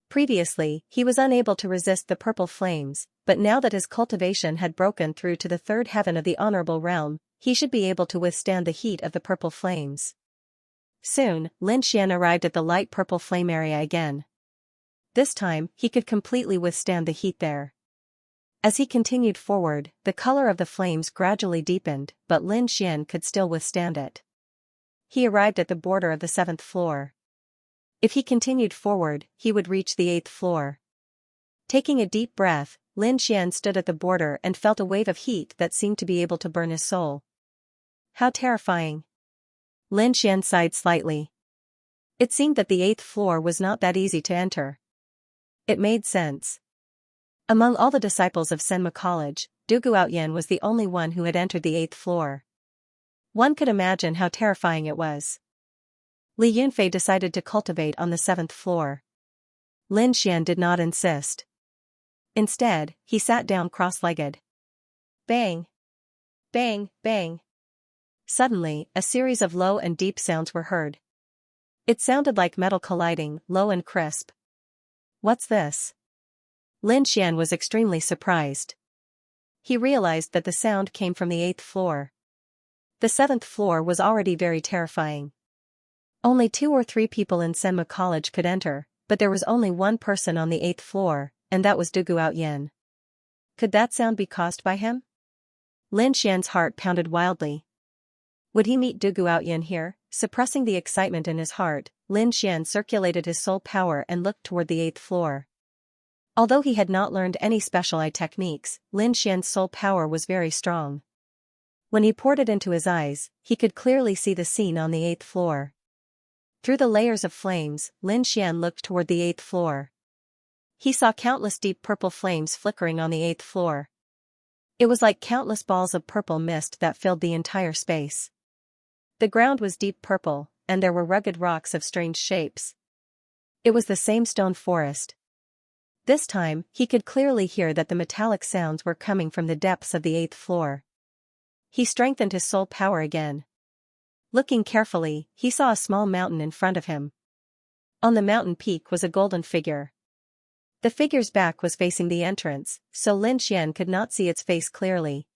Previously, he was unable to resist the purple flames, but now that his cultivation had broken through to the third heaven of the honorable realm, he should be able to withstand the heat of the purple flames. Soon, Lin Xian arrived at the light purple flame area again. This time, he could completely withstand the heat there. As he continued forward, the color of the flames gradually deepened, but Lin Xian could still withstand it. He arrived at the border of the 7th floor. If he continued forward, he would reach the 8th floor. Taking a deep breath, Lin Xian stood at the border and felt a wave of heat that seemed to be able to burn his soul. How terrifying. Lin Xian sighed slightly. It seemed that the 8th floor was not that easy to enter. It made sense. Among all the disciples of Senma College, Du Guotian was the only one who had entered the 8th floor. One could imagine how terrifying it was. Li Yunfei decided to cultivate on the 7th floor. Lin Xian did not insist. Instead, he sat down cross-legged. Bang! Bang, bang! Suddenly, a series of low and deep sounds were heard. It sounded like metal colliding, low and crisp. What's this? Lin Xian was extremely surprised. He realized that the sound came from the 8th floor. The 7th floor was already very terrifying. Only 2 or 3 people in Senma College could enter, but there was only one person on the 8th floor, and that was Du Guoyan. Could that sound be caused by him? Lin Xian's heart pounded wildly. Would he meet Du Guoyan here? Suppressing the excitement in his heart, Lin Xian circulated his soul power and looked toward the 8th floor. Although he had not learned any special eye techniques, Lin Xian's soul power was very strong. When he poured it into his eyes, he could clearly see the scene on the 8th floor. Through the layers of flames, Lin Xian looked toward the 8th floor. He saw countless deep purple flames flickering on the 8th floor. It was like countless balls of purple mist that filled the entire space. The ground was deep purple, and there were rugged rocks of strange shapes. It was the same stone forest. This time, he could clearly hear that the metallic sounds were coming from the depths of the 8th floor. He strengthened his soul power again. Looking carefully, he saw a small mountain in front of him. On the mountain peak was a golden figure. The figure's back was facing the entrance, so Lin Xian could not see its face clearly.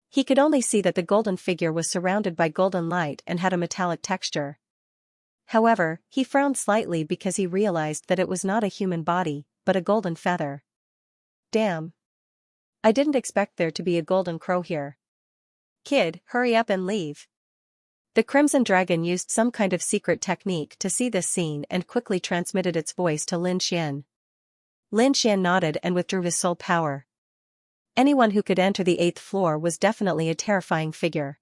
He could only see that the golden figure was surrounded by golden light and had a metallic texture. However, he frowned slightly because he realized that it was not a human body, but a golden feather. Damn! I didn't expect there to be a golden crow here. Kid, hurry up and leave. The Crimson Dragon used some kind of secret technique to see this scene and quickly transmitted its voice to Lin Xian. Lin Xian nodded and withdrew his soul power. Anyone who could enter the 8th floor was definitely a terrifying figure.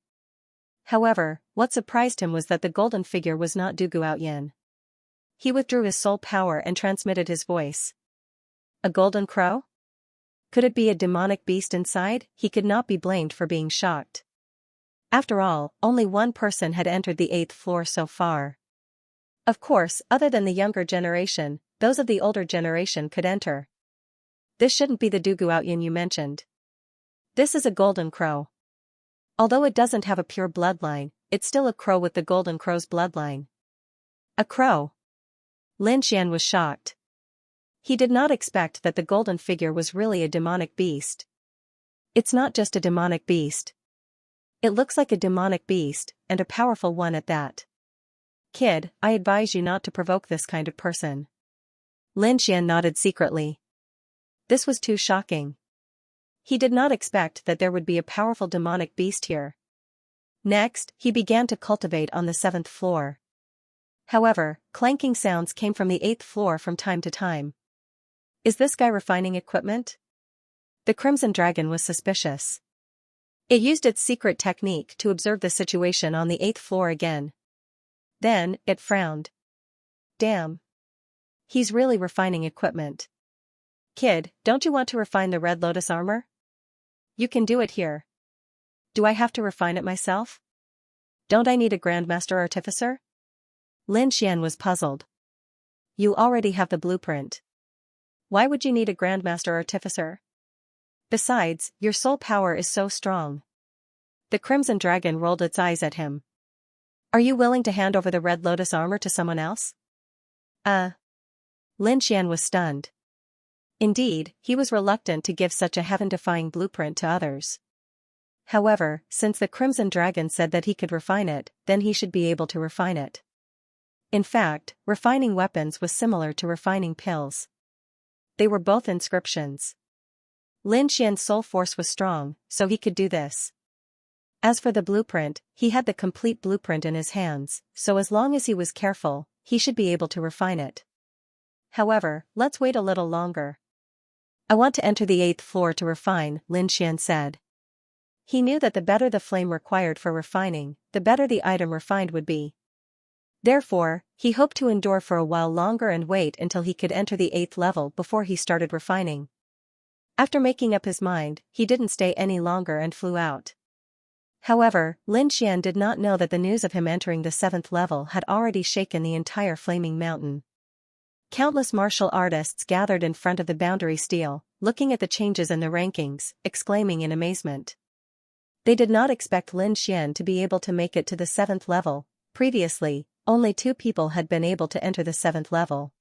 However, what surprised him was that the golden figure was not Du Guoyan. He withdrew his soul power and transmitted his voice. A golden crow? Could it be a demonic beast inside? He could not be blamed for being shocked. After all, only one person had entered the 8th floor so far. Of course, other than the younger generation, those of the older generation could enter. This shouldn't be the Du Guoyan you mentioned. This is a golden crow. Although it doesn't have a pure bloodline, it's still a crow with the golden crow's bloodline. A crow? Lin Xian was shocked. He did not expect that the golden figure was really a demonic beast. It's not just a demonic beast. It looks like a demonic beast, and a powerful one at that. Kid, I advise you not to provoke this kind of person. Lin Xian nodded secretly. This was too shocking. He did not expect that there would be a powerful demonic beast here. Next, he began to cultivate on the 7th floor. However, clanking sounds came from the 8th floor from time to time. Is this guy refining equipment? The Crimson Dragon was suspicious. It used its secret technique to observe the situation on the 8th floor again. Then, it frowned. Damn. He's really refining equipment. Kid, don't you want to refine the Red Lotus armor? You can do it here. Do I have to refine it myself? Don't I need a Grandmaster Artificer? Lin Xian was puzzled. You already have the blueprint. Why would you need a Grandmaster Artificer? Besides, your soul power is so strong. The Crimson Dragon rolled its eyes at him. Are you willing to hand over the Red Lotus armor to someone else? Lin Xian was stunned. Indeed, he was reluctant to give such a heaven-defying blueprint to others. However, since the Crimson Dragon said that he could refine it, then he should be able to refine it. In fact, refining weapons was similar to refining pills. They were both inscriptions. Lin Xian's soul force was strong, so he could do this. As for the blueprint, he had the complete blueprint in his hands, so as long as he was careful, he should be able to refine it. However, let's wait a little longer. I want to enter the 8th floor to refine, Lin Xian said. He knew that the better the flame required for refining, the better the item refined would be. Therefore, he hoped to endure for a while longer and wait until he could enter the 8th level before he started refining. After making up his mind, he didn't stay any longer and flew out. However, Lin Xian did not know that the news of him entering the 7th level had already shaken the entire Flaming Mountain. Countless martial artists gathered in front of the boundary stele, looking at the changes in the rankings, exclaiming in amazement. They did not expect Lin Xian to be able to make it to the 7th level. Previously, only 2 people had been able to enter the 7th level.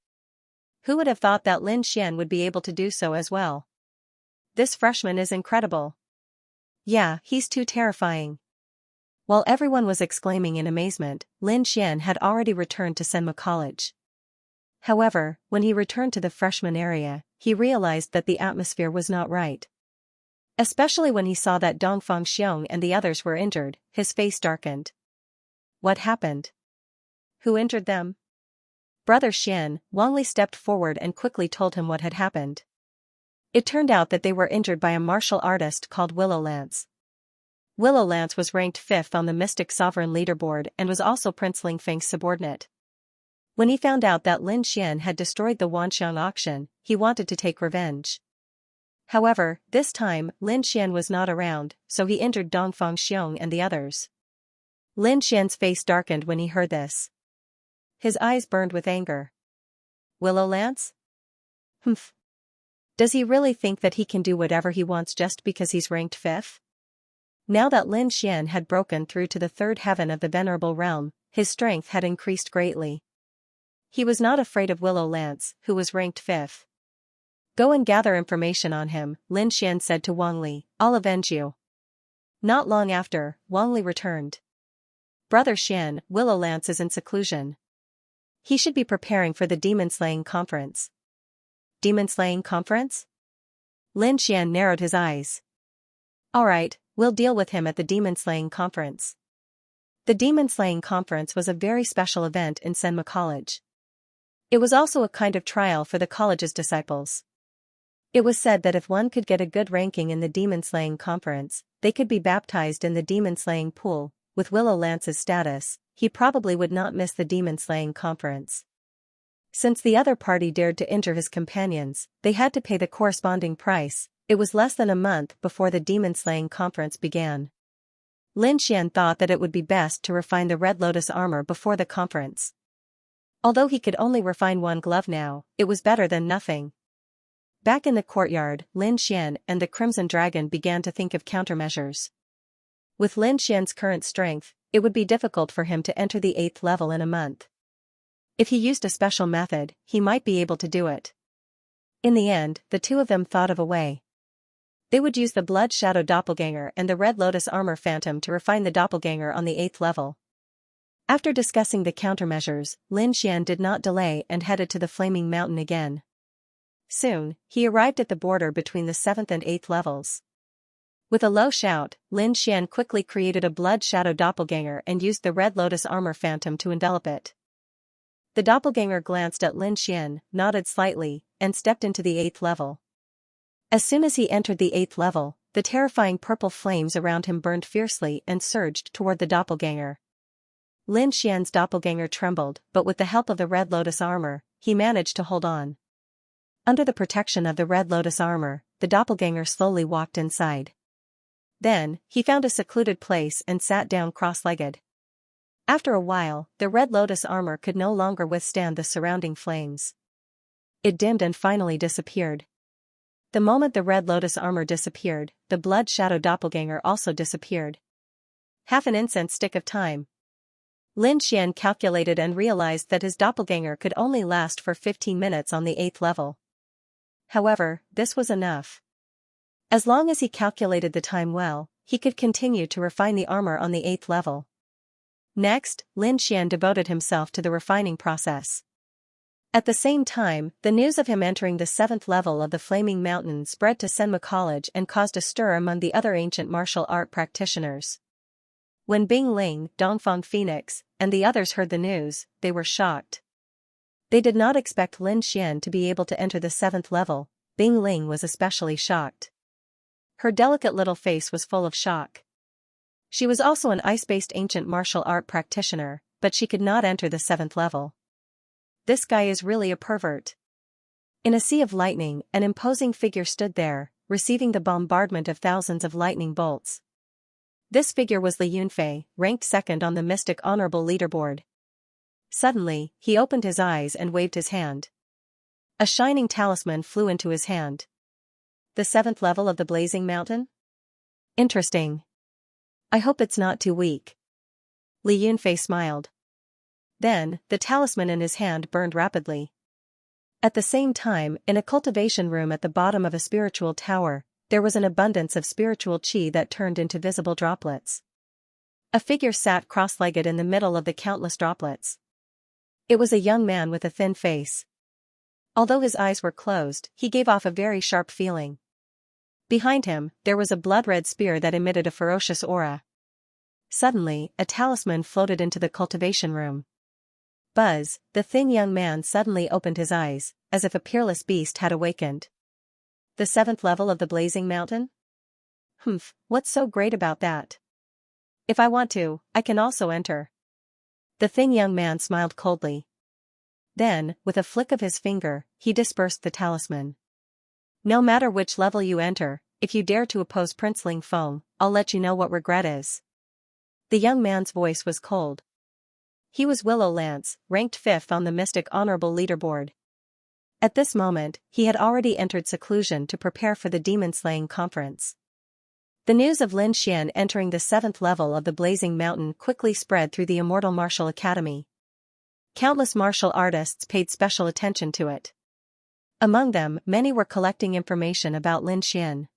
Who would have thought that Lin Xian would be able to do so as well? This freshman is incredible. Yeah, he's too terrifying. While everyone was exclaiming in amazement, Lin Xian had already returned to Senma College. However, when he returned to the freshman area, he realized that the atmosphere was not right. Especially when he saw that Dongfang Xiong and the others were injured, his face darkened. What happened? Who injured them? Brother Xian, Wang Li stepped forward and quickly told him what had happened. It turned out that they were injured by a martial artist called Willow Lance. Willow Lance was ranked 5th on the Mystic Sovereign leaderboard and was also Prince Ling Feng's subordinate. When he found out that Lin Xian had destroyed the Wanxiang auction, he wanted to take revenge. However, this time, Lin Xian was not around, so he injured Dongfang Xiong and the others. Lin Xian's face darkened when he heard this. His eyes burned with anger. Willow Lance? Humph. Does he really think that he can do whatever he wants just because he's ranked 5th? Now that Lin Xian had broken through to the 3rd heaven of the Venerable Realm, his strength had increased greatly. He was not afraid of Willow Lance, who was ranked 5th. Go and gather information on him, Lin Xian said to Wang Li. I'll avenge you. Not long after, Wang Li returned. Brother Xian, Willow Lance is in seclusion. He should be preparing for the demon-slaying conference. Demon-slaying conference? Lin Xian narrowed his eyes. Alright, we'll deal with him at the demon-slaying conference. The demon-slaying conference was a very special event in Senma College. It was also a kind of trial for the college's disciples. It was said that if one could get a good ranking in the demon-slaying conference, they could be baptized in the demon-slaying pool. With Willow Lance's status, he probably would not miss the demon-slaying conference. Since the other party dared to injure his companions, they had to pay the corresponding price. It was less than a month before the demon-slaying conference began. Lin Xian thought that it would be best to refine the Red Lotus armor before the conference. Although he could only refine 1 glove now, it was better than nothing. Back in the courtyard, Lin Xian and the Crimson Dragon began to think of countermeasures. With Lin Xian's current strength, it would be difficult for him to enter the 8th level in a month. If he used a special method, he might be able to do it. In the end, the 2 of them thought of a way. They would use the Blood Shadow Doppelganger and the Red Lotus Armor Phantom to refine the Doppelganger on the 8th level. After discussing the countermeasures, Lin Xian did not delay and headed to the Flaming Mountain again. Soon, he arrived at the border between the 7th and 8th levels. With a low shout, Lin Xian quickly created a Blood Shadow Doppelganger and used the Red Lotus Armor Phantom to envelop it. The Doppelganger glanced at Lin Xian, nodded slightly, and stepped into the 8th level. As soon as he entered the 8th level, the terrifying purple flames around him burned fiercely and surged toward the Doppelganger. Lin Xian's Doppelganger trembled, but with the help of the Red Lotus armor, he managed to hold on. Under the protection of the Red Lotus armor, the Doppelganger slowly walked inside. Then, he found a secluded place and sat down cross-legged. After a while, the Red Lotus armor could no longer withstand the surrounding flames. It dimmed and finally disappeared. The moment the Red Lotus armor disappeared, the Blood Shadow Doppelganger also disappeared. Half an incense stick of time. Lin Xian calculated and realized that his doppelganger could only last for 15 minutes on the 8th level. However, this was enough. As long as he calculated the time well, he could continue to refine the armor on the 8th level. Next, Lin Xian devoted himself to the refining process. At the same time, the news of him entering the 7th level of the Flaming Mountain spread to Senma College and caused a stir among the other ancient martial art practitioners. When Bing Ling, Dongfang Phoenix, and the others heard the news, they were shocked. They did not expect Lin Xian to be able to enter the 7th level. Bing Ling was especially shocked. Her delicate little face was full of shock. She was also an ice-based ancient martial art practitioner, but she could not enter the 7th level. This guy is really a pervert. In a sea of lightning, an imposing figure stood there, receiving the bombardment of thousands of lightning bolts. This figure was Li Yunfei, ranked second on the Mystic Honorable leaderboard. Suddenly, he opened his eyes and waved his hand. A shining talisman flew into his hand. The 7th level of the Blazing Mountain? Interesting. I hope it's not too weak. Li Yunfei smiled. Then, the talisman in his hand burned rapidly. At the same time, in a cultivation room at the bottom of a spiritual tower, there was an abundance of spiritual qi that turned into visible droplets. A figure sat cross-legged in the middle of the countless droplets. It was a young man with a thin face. Although his eyes were closed, he gave off a very sharp feeling. Behind him, there was a blood-red spear that emitted a ferocious aura. Suddenly, a talisman floated into the cultivation room. Buzz, the thin young man suddenly opened his eyes, as if a peerless beast had awakened. The 7th level of the Blazing Mountain? Humph, what's so great about that? If I want to, I can also enter. The thin young man smiled coldly. Then, with a flick of his finger, he dispersed the talisman. No matter which level you enter, if you dare to oppose Prince Ling Feng, I'll let you know what regret is. The young man's voice was cold. He was Willow Lance, ranked 5th on the Mystic Honorable leaderboard. At this moment, he had already entered seclusion to prepare for the demon-slaying conference. The news of Lin Xian entering the 7th level of the Blazing Mountain quickly spread through the Immortal Martial Academy. Countless martial artists paid special attention to it. Among them, many were collecting information about Lin Xian.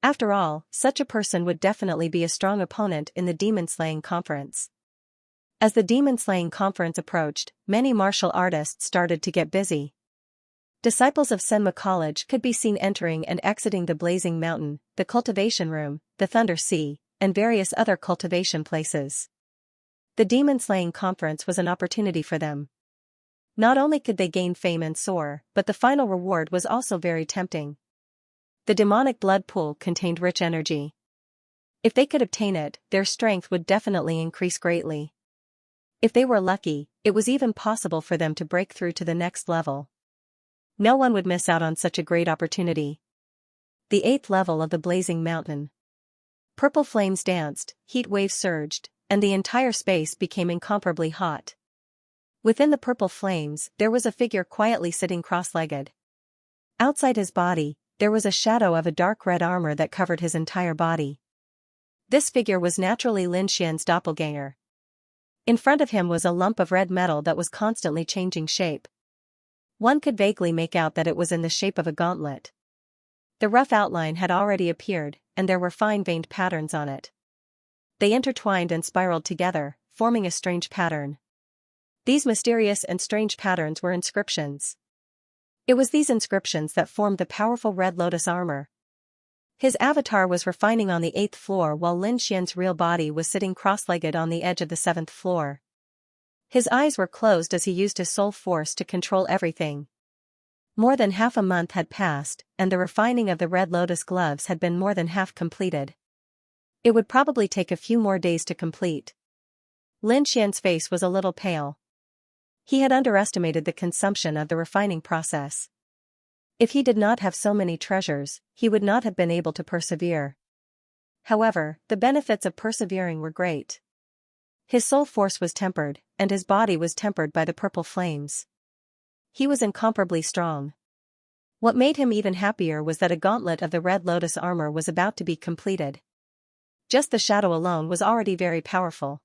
After all, such a person would definitely be a strong opponent in the demon-slaying conference. As the demon-slaying conference approached, many martial artists started to get busy. Disciples of Senma College could be seen entering and exiting the Blazing Mountain, the Cultivation Room, the Thunder Sea, and various other cultivation places. The demon-slaying conference was an opportunity for them. Not only could they gain fame and soar, but the final reward was also very tempting. The demonic blood pool contained rich energy. If they could obtain it, their strength would definitely increase greatly. If they were lucky, it was even possible for them to break through to the next level. No one would miss out on such a great opportunity. The 8th level of the Blazing Mountain. Purple flames danced, heat waves surged, and the entire space became incomparably hot. Within the purple flames, there was a figure quietly sitting cross-legged. Outside his body, there was a shadow of a dark red armor that covered his entire body. This figure was naturally Lin Xian's doppelganger. In front of him was a lump of red metal that was constantly changing shape. One could vaguely make out that it was in the shape of a gauntlet. The rough outline had already appeared, and there were fine-veined patterns on it. They intertwined and spiraled together, forming a strange pattern. These mysterious and strange patterns were inscriptions. It was these inscriptions that formed the powerful Red Lotus armor. His avatar was refining on the 8th floor while Lin Xian's real body was sitting cross-legged on the edge of the 7th floor. His eyes were closed as he used his soul force to control everything. More than half a month had passed, and the refining of the Red Lotus gloves had been more than half completed. It would probably take a few more days to complete. Lin Xian's face was a little pale. He had underestimated the consumption of the refining process. If he did not have so many treasures, he would not have been able to persevere. However, the benefits of persevering were great. His soul force was tempered, and his body was tempered by the purple flames. He was incomparably strong. What made him even happier was that a gauntlet of the Red Lotus armor was about to be completed. Just the shadow alone was already very powerful.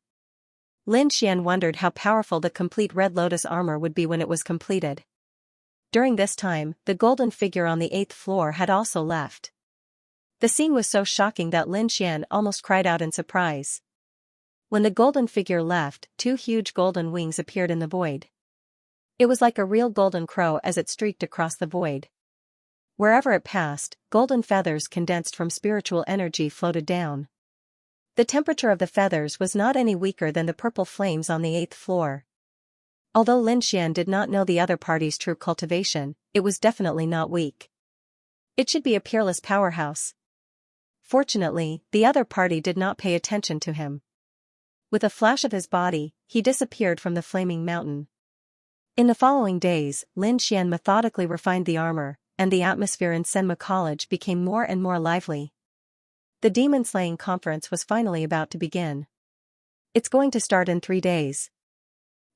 Lin Xian wondered how powerful the complete Red Lotus armor would be when it was completed. During this time, the golden figure on the 8th floor had also left. The scene was so shocking that Lin Xian almost cried out in surprise. When the golden figure left, 2 huge golden wings appeared in the void. It was like a real golden crow as it streaked across the void. Wherever it passed, golden feathers condensed from spiritual energy floated down. The temperature of the feathers was not any weaker than the purple flames on the 8th floor. Although Lin Xian did not know the other party's true cultivation, it was definitely not weak. It should be a peerless powerhouse. Fortunately, the other party did not pay attention to him. With a flash of his body, he disappeared from the flaming mountain. In the following days, Lin Xian methodically refined the armor, and the atmosphere in Senma College became more and more lively. The demon-slaying conference was finally about to begin. It's going to start in 3 days.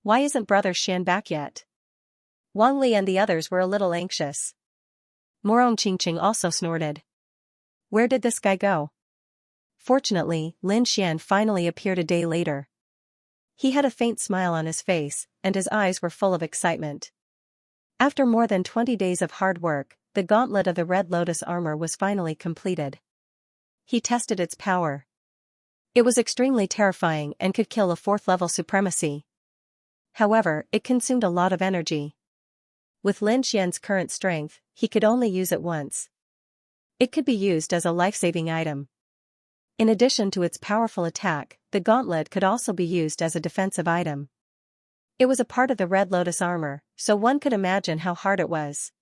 Why isn't Brother Xian back yet? Wang Li and the others were a little anxious. Morong Qingqing also snorted. Where did this guy go? Fortunately, Lin Xian finally appeared a day later. He had a faint smile on his face, and his eyes were full of excitement. After more than 20 days of hard work, the gauntlet of the Red Lotus armor was finally completed. He tested its power. It was extremely terrifying and could kill a 4th-level supremacy. However, it consumed a lot of energy. With Lin Xian's current strength, he could only use it once. It could be used as a life-saving item. In addition to its powerful attack, the gauntlet could also be used as a defensive item. It was a part of the Red Lotus armor, so one could imagine how hard it was.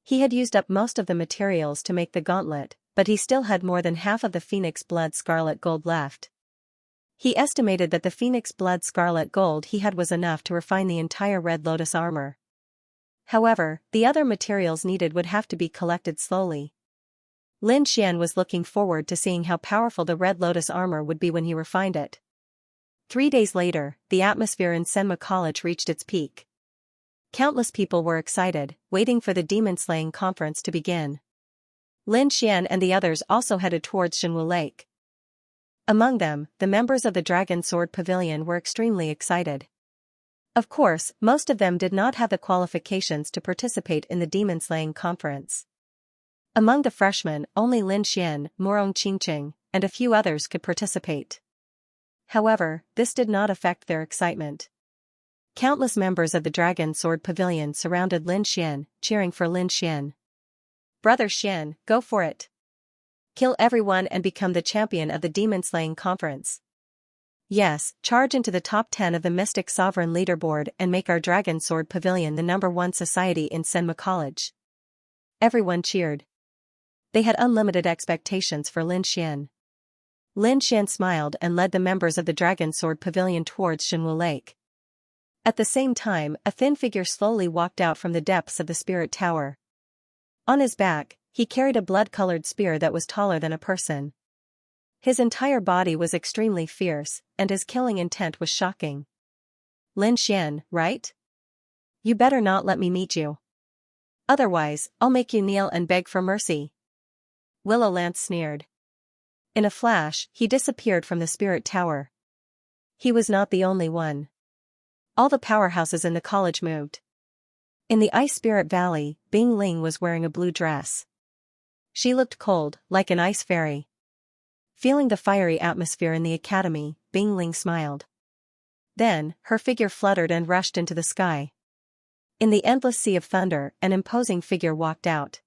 He had used up most of the materials to make the gauntlet, but he still had more than half of the Phoenix Blood Scarlet Gold left. He estimated that the Phoenix Blood Scarlet Gold he had was enough to refine the entire Red Lotus armor. However, the other materials needed would have to be collected slowly. Lin Xian was looking forward to seeing how powerful the Red Lotus armor would be when he refined it. 3 days later, the atmosphere in Senma College reached its peak. Countless people were excited, waiting for the demon-slaying conference to begin. Lin Xian and the others also headed towards Xinwu Lake. Among them, the members of the Dragon Sword Pavilion were extremely excited. Of course, most of them did not have the qualifications to participate in the demon-slaying conference. Among the freshmen, only Lin Xian, Morong Qingqing, and a few others could participate. However, this did not affect their excitement. Countless members of the Dragon Sword Pavilion surrounded Lin Xian, cheering for Lin Xian. Brother Xian, go for it. Kill everyone and become the champion of the demon-slaying conference. Yes, charge into the top 10 of the Mystic Sovereign leaderboard and make our Dragon Sword Pavilion the #1 society in Senma College. Everyone cheered. They had unlimited expectations for Lin Xian. Lin Xian smiled and led the members of the Dragon Sword Pavilion towards Xinwu Lake. At the same time, a thin figure slowly walked out from the depths of the Spirit Tower. On his back, he carried a blood-colored spear that was taller than a person. His entire body was extremely fierce, and his killing intent was shocking. Lin Xian, right? You better not let me meet you. Otherwise, I'll make you kneel and beg for mercy. Willow Lance sneered. In a flash, he disappeared from the Spirit Tower. He was not the only one. All the powerhouses in the college moved. In the Ice Spirit Valley, Bing Ling was wearing a blue dress. She looked cold, like an ice fairy. Feeling the fiery atmosphere in the academy, Bing Ling smiled. Then, her figure fluttered and rushed into the sky. In the endless sea of thunder, an imposing figure walked out.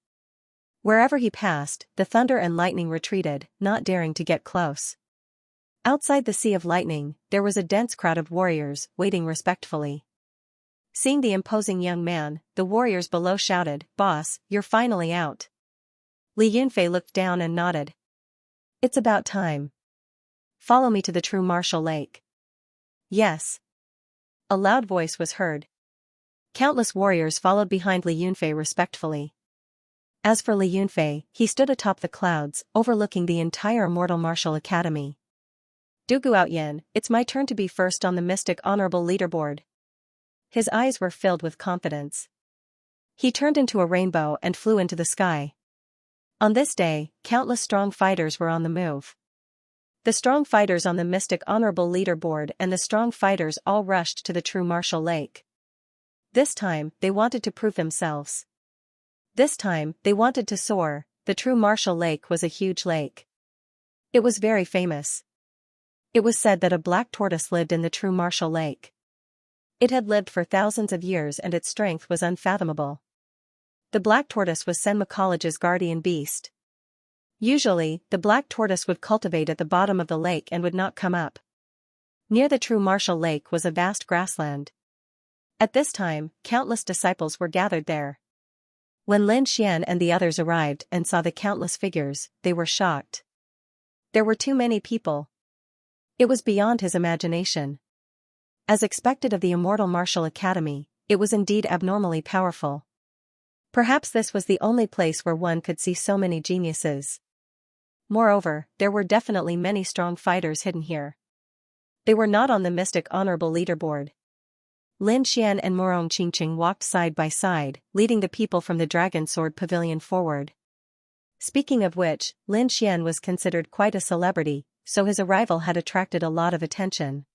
Wherever he passed, the thunder and lightning retreated, not daring to get close. Outside the sea of lightning, there was a dense crowd of warriors, waiting respectfully. Seeing the imposing young man, the warriors below shouted, "Boss, you're finally out." Li Yunfei looked down and nodded. It's about time. Follow me to the true Martial Lake. Yes. A loud voice was heard. Countless warriors followed behind Li Yunfei respectfully. As for Li Yunfei, he stood atop the clouds, overlooking the entire Immortal Martial Academy. Dugu Outyen, it's my turn to be first on the Mystic Honorable Leaderboard. His eyes were filled with confidence. He turned into a rainbow and flew into the sky. On this day, countless strong fighters were on the move. The strong fighters on the Mystic Honorable Leaderboard and the strong fighters all rushed to the true Martial Lake. This time, they wanted to prove themselves. This time, they wanted to soar. The true Martial Lake was a huge lake. It was very famous. It was said that a black tortoise lived in the true Martial Lake. It had lived for thousands of years and its strength was unfathomable. The black tortoise was Senma College's guardian beast. Usually, the black tortoise would cultivate at the bottom of the lake and would not come up. Near the true Martial Lake was a vast grassland. At this time, countless disciples were gathered there. When Lin Xian and the others arrived and saw the countless figures, they were shocked. There were too many people. It was beyond his imagination. As expected of the Immortal Martial Academy, it was indeed abnormally powerful. Perhaps this was the only place where one could see so many geniuses. Moreover, there were definitely many strong fighters hidden here. They were not on the Mystic Honorable leaderboard. Lin Xian and Morong Qingqing walked side by side, leading the people from the Dragon Sword Pavilion forward. Speaking of which, Lin Xian was considered quite a celebrity, so his arrival had attracted a lot of attention.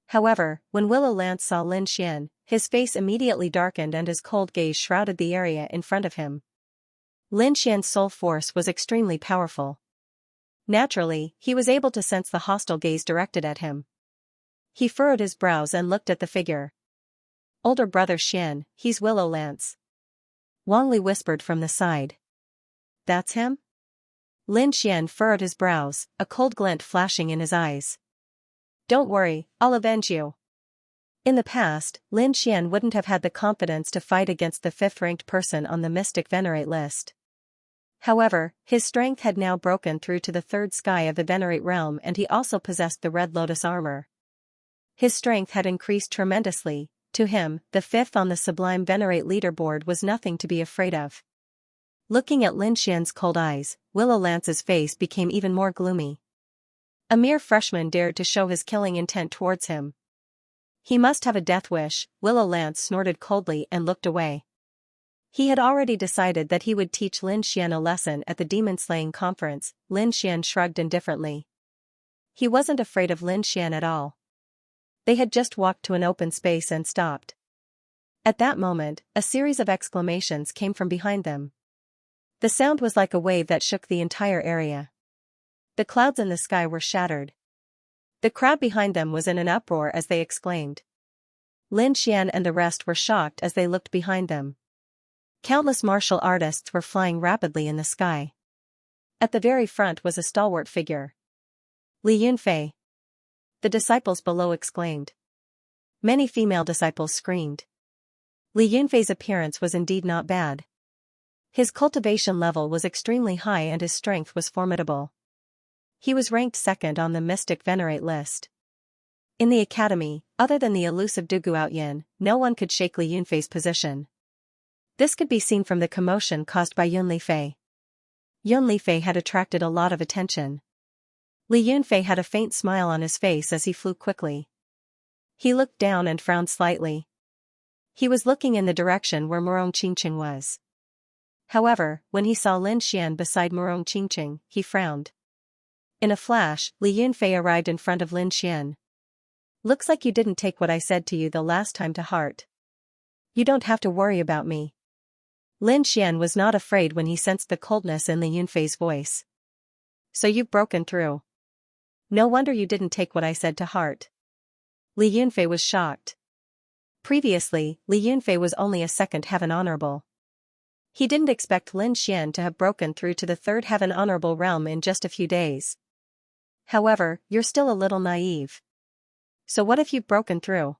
However, when Willow Lance saw Lin Xian, his face immediately darkened and his cold gaze shrouded the area in front of him. Lin Xian's soul force was extremely powerful. Naturally, he was able to sense the hostile gaze directed at him. He furrowed his brows and looked at the figure. "Older brother Xian, he's Willow Lance," Wang Li whispered from the side. "That's him?" Lin Xian furrowed his brows, a cold glint flashing in his eyes. "Don't worry, I'll avenge you." In the past, Lin Xian wouldn't have had the confidence to fight against the 5th-ranked person on the Mystic Venerate list. However, his strength had now broken through to the 3rd sky of the Venerate realm and he also possessed the Red Lotus armor. His strength had increased tremendously. To him, the 5th on the Sublime Venerate leaderboard was nothing to be afraid of. Looking at Lin Xian's cold eyes, Willow Lance's face became even more gloomy. A mere freshman dared to show his killing intent towards him. He must have a death wish, Willow Lance snorted coldly and looked away. He had already decided that he would teach Lin Xian a lesson at the demon-slaying conference. Lin Xian shrugged indifferently. He wasn't afraid of Lin Xian at all. They had just walked to an open space and stopped. At that moment, a series of exclamations came from behind them. The sound was like a wave that shook the entire area. The clouds in the sky were shattered. The crowd behind them was in an uproar as they exclaimed. Lin Xian and the rest were shocked as they looked behind them. Countless martial artists were flying rapidly in the sky. At the very front was a stalwart figure. Li Yunfei. The disciples below exclaimed. Many female disciples screamed. Li Yunfei's appearance was indeed not bad. His cultivation level was extremely high and his strength was formidable. He was ranked 2nd on the Mystic Venerate list. In the academy, other than the elusive Du Guoyin, no one could shake Li Yunfei's position. This could be seen from the commotion caused by Yun Lifei. Yun Lifei had attracted a lot of attention. Li Yunfei had a faint smile on his face as he flew quickly. He looked down and frowned slightly. He was looking in the direction where Morong Qingqing was. However, when he saw Lin Xian beside Morong Qingqing, he frowned. In a flash, Li Yunfei arrived in front of Lin Xian. "Looks like you didn't take what I said to you the last time to heart. You don't have to worry about me." Lin Xian was not afraid when he sensed the coldness in Li Yunfei's voice. "So you've broken through. No wonder you didn't take what I said to heart." Li Yunfei was shocked. Previously, Li Yunfei was only a 2nd Heaven Honorable. He didn't expect Lin Xian to have broken through to the 3rd Heaven Honorable realm in just a few days. "However, you're still a little naive. So what if you've broken through?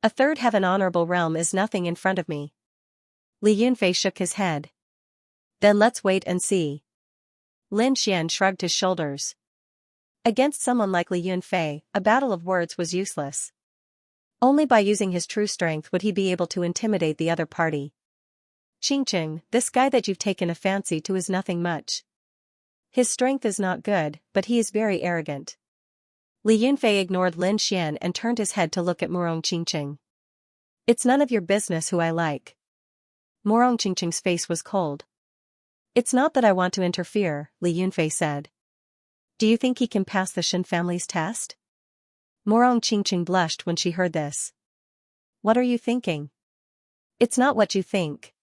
A 3rd Heaven Honorable realm is nothing in front of me." Li Yunfei shook his head. "Then let's wait and see." Lin Xian shrugged his shoulders. Against someone like Li Yunfei, a battle of words was useless. Only by using his true strength would he be able to intimidate the other party. "Qingqing, this guy that you've taken a fancy to is nothing much. His strength is not good, but he is very arrogant." Li Yunfei ignored Lin Xian and turned his head to look at Morong Qingqing. "It's none of your business who I like." Morong Qingqing's face was cold. "It's not that I want to interfere," Li Yunfei said. "Do you think he can pass the Shen family's test?" Morong Qingqing blushed when she heard this. "What are you thinking?" "It's not what you think."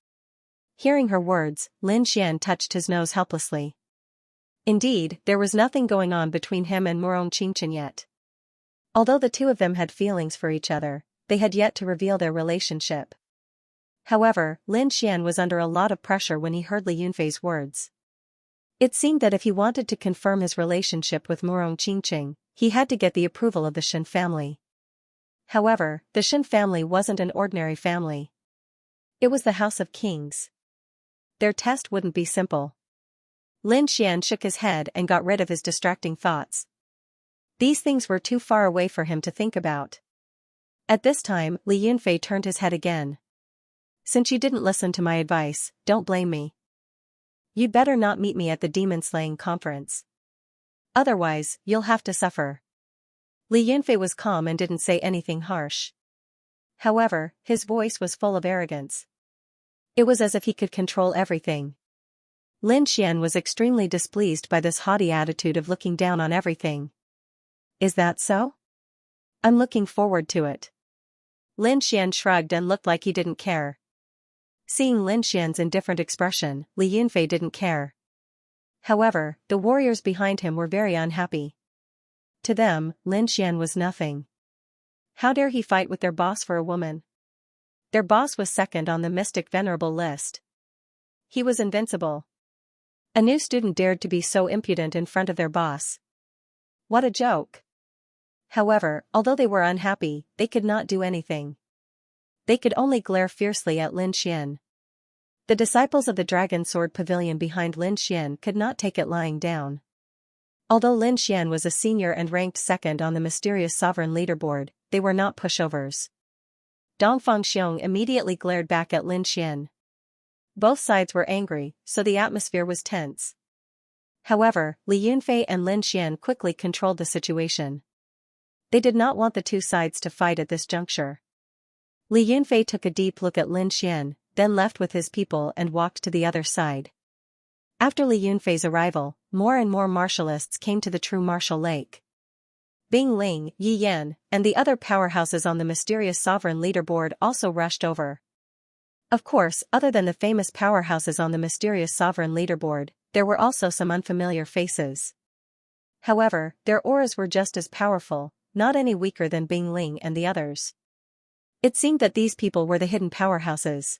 Hearing her words, Lin Xian touched his nose helplessly. Indeed, there was nothing going on between him and Morong Qingqing yet. Although the two of them had feelings for each other, they had yet to reveal their relationship. However, Lin Xian was under a lot of pressure when he heard Li Yunfei's words. It seemed that if he wanted to confirm his relationship with Morong Qingqing, he had to get the approval of the Shen family. However, the Shen family wasn't an ordinary family. It was the House of Kings. Their test wouldn't be simple. Lin Xian shook his head and got rid of his distracting thoughts. These things were too far away for him to think about. At this time, Li Yunfei turned his head again. "Since you didn't listen to my advice, don't blame me." You'd better not meet me at the demon-slaying conference. Otherwise, you'll have to suffer. Li Yunfei was calm and didn't say anything harsh. However, his voice was full of arrogance. It was as if he could control everything. Lin Xian was extremely displeased by this haughty attitude of looking down on everything. Is that so? I'm looking forward to it. Lin Xian shrugged and looked like he didn't care. Seeing Lin Xian's indifferent expression, Li Yunfei didn't care. However, the warriors behind him were very unhappy. To them, Lin Xian was nothing. How dare he fight with their boss for a woman? Their boss was second on the mystic venerable list. He was invincible. A new student dared to be so impudent in front of their boss. What a joke. However, although they were unhappy, they could not do anything. They could only glare fiercely at Lin Xian. The disciples of the Dragon Sword Pavilion behind Lin Xian could not take it lying down. Although Lin Xian was a senior and ranked second on the mysterious sovereign leaderboard, they were not pushovers. Dongfang Xiong immediately glared back at Lin Xian. Both sides were angry, so the atmosphere was tense. However, Li Yunfei and Lin Xian quickly controlled the situation. They did not want the two sides to fight at this juncture. Li Yunfei took a deep look at Lin Xian, then left with his people and walked to the other side. After Li Yunfei's arrival, more and more martialists came to the true martial lake. Bing Ling, Yi Yan, and the other powerhouses on the mysterious sovereign leaderboard also rushed over. Of course, other than the famous powerhouses on the mysterious sovereign leaderboard, there were also some unfamiliar faces. However, their auras were just as powerful, not any weaker than Bing Ling and the others. It seemed that these people were the hidden powerhouses.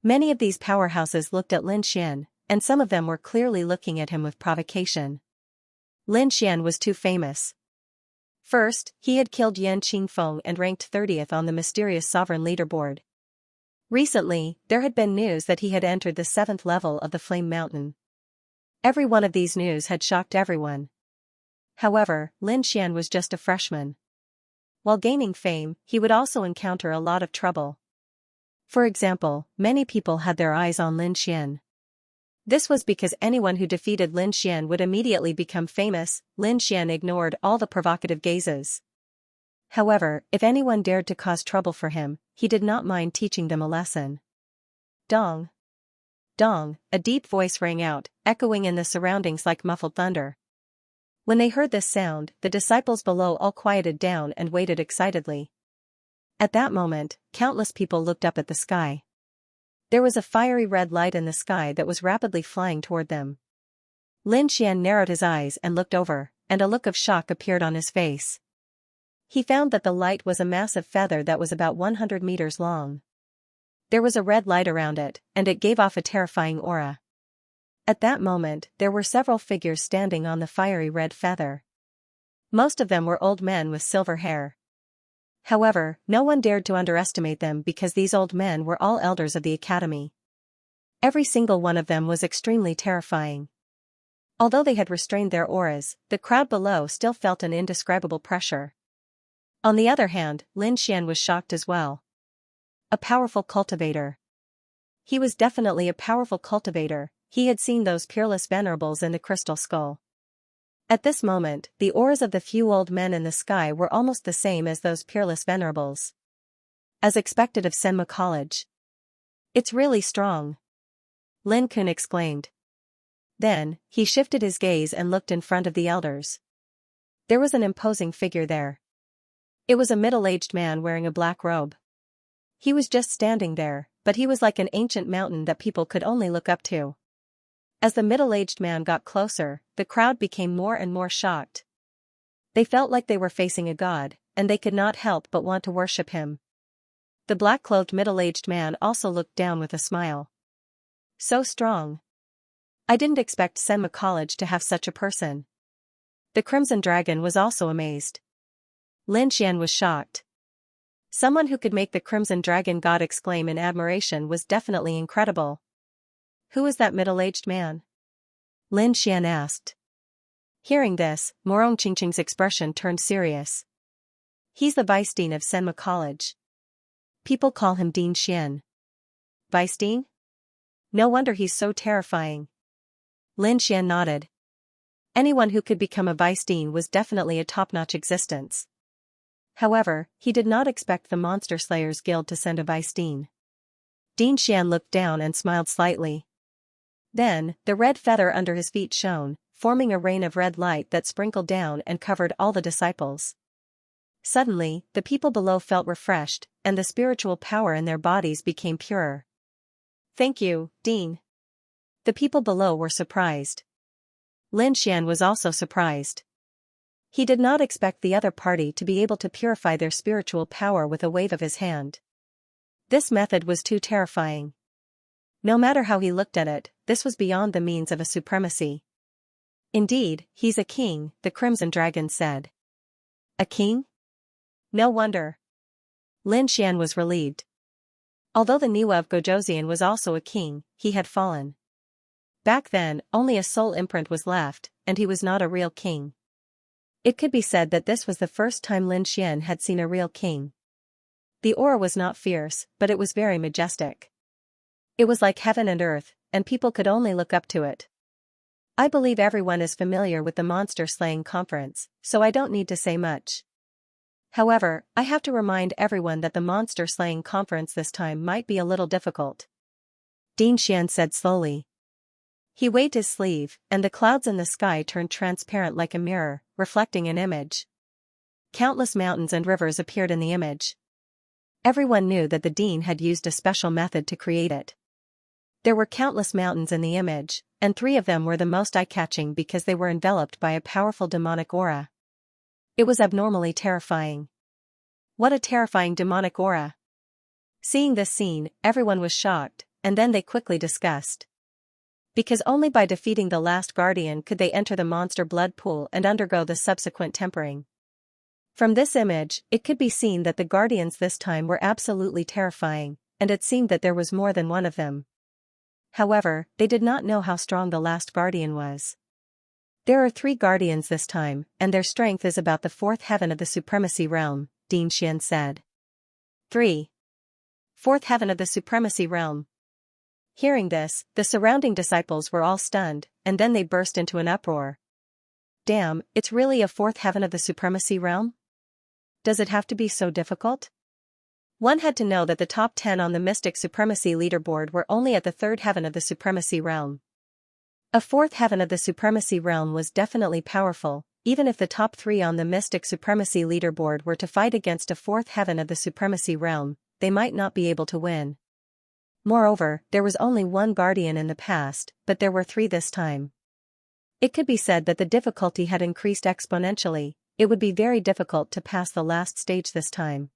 Many of these powerhouses looked at Lin Xian, and some of them were clearly looking at him with provocation. Lin Xian was too famous. First, he had killed Yan Qingfeng and ranked 30th on the mysterious sovereign leaderboard. Recently, there had been news that he had entered the 7th level of the Flame Mountain. Every one of these news had shocked everyone. However, Lin Xian was just a freshman. While gaining fame, he would also encounter a lot of trouble. For example, many people had their eyes on Lin Xian. This was because anyone who defeated Lin Xian would immediately become famous. Lin Xian ignored all the provocative gazes. However, if anyone dared to cause trouble for him, he did not mind teaching them a lesson. Dong! Dong! A deep voice rang out, echoing in the surroundings like muffled thunder. When they heard this sound, the disciples below all quieted down and waited excitedly. At that moment, countless people looked up at the sky. There was a fiery red light in the sky that was rapidly flying toward them. Lin Xian narrowed his eyes and looked over, and a look of shock appeared on his face. He found that the light was a massive feather that was about 100 meters long. There was a red light around it, and it gave off a terrifying aura. At that moment, there were several figures standing on the fiery red feather. Most of them were old men with silver hair. However, no one dared to underestimate them because these old men were all elders of the academy. Every single one of them was extremely terrifying. Although they had restrained their auras, the crowd below still felt an indescribable pressure. On the other hand, Lin Xian was shocked as well. A powerful cultivator. He was definitely a powerful cultivator. He had seen those peerless venerables in the crystal skull. At this moment, the auras of the few old men in the sky were almost the same as those peerless venerables. As expected of Senma College. It's really strong. Lin Kun exclaimed. Then, he shifted his gaze and looked in front of the elders. There was an imposing figure there. It was a middle-aged man wearing a black robe. He was just standing there, but he was like an ancient mountain that people could only look up to. As the middle-aged man got closer, the crowd became more and more shocked. They felt like they were facing a god, and they could not help but want to worship him. The black-clothed middle-aged man also looked down with a smile. So strong. I didn't expect Senma College to have such a person. The Crimson Dragon was also amazed. Lin Xian was shocked. Someone who could make the Crimson Dragon god exclaim in admiration was definitely incredible. Who is that middle-aged man? Lin Xian asked. Hearing this, Morong Qingqing's expression turned serious. He's the vice dean of Senma College. People call him Dean Xian. Vice dean? No wonder he's so terrifying. Lin Xian nodded. Anyone who could become a vice dean was definitely a top-notch existence. However, he did not expect the Monster Slayers Guild to send a vice dean. Dean Xian looked down and smiled slightly. Then, the red feather under his feet shone, forming a rain of red light that sprinkled down and covered all the disciples. Suddenly, the people below felt refreshed, and the spiritual power in their bodies became purer. Thank you, Dean. The people below were surprised. Lin Xian was also surprised. He did not expect the other party to be able to purify their spiritual power with a wave of his hand. This method was too terrifying. No matter how he looked at it, this was beyond the means of a supremacy. Indeed, he's a king, the Crimson Dragon said. A king? No wonder. Lin Xian was relieved. Although the Niwa of Gojoseon was also a king, he had fallen. Back then, only a soul imprint was left, and he was not a real king. It could be said that this was the first time Lin Xian had seen a real king. The aura was not fierce, but it was very majestic. It was like heaven and earth, and people could only look up to it. I believe everyone is familiar with the monster slaying conference, so I don't need to say much. However, I have to remind everyone that the monster slaying conference this time might be a little difficult. Dean Xian said slowly. He waved his sleeve, and the clouds in the sky turned transparent like a mirror, reflecting an image. Countless mountains and rivers appeared in the image. Everyone knew that the dean had used a special method to create it. There were countless mountains in the image, and 3 of them were the most eye-catching because they were enveloped by a powerful demonic aura. It was abnormally terrifying. What a terrifying demonic aura! Seeing this scene, everyone was shocked, and then they quickly discussed. Because only by defeating the last guardian could they enter the monster blood pool and undergo the subsequent tempering. From this image, it could be seen that the guardians this time were absolutely terrifying, and it seemed that there was more than one of them. However, they did not know how strong the last guardian was. There are 3 guardians this time, and their strength is about the 4th heaven of the supremacy realm, Dean Xian said. 3. 4th heaven of the supremacy realm. Hearing this, the surrounding disciples were all stunned, and then they burst into an uproar. Damn, it's really a 4th heaven of the supremacy realm? Does it have to be so difficult? One had to know that the top 10 on the Mystic Supremacy leaderboard were only at the 3rd heaven of the supremacy realm. A 4th heaven of the supremacy realm was definitely powerful, even if the top 3 on the Mystic Supremacy leaderboard were to fight against a 4th heaven of the supremacy realm, they might not be able to win. Moreover, there was only 1 guardian in the past, but there were 3 this time. It could be said that the difficulty had increased exponentially. It would be very difficult to pass the last stage this time.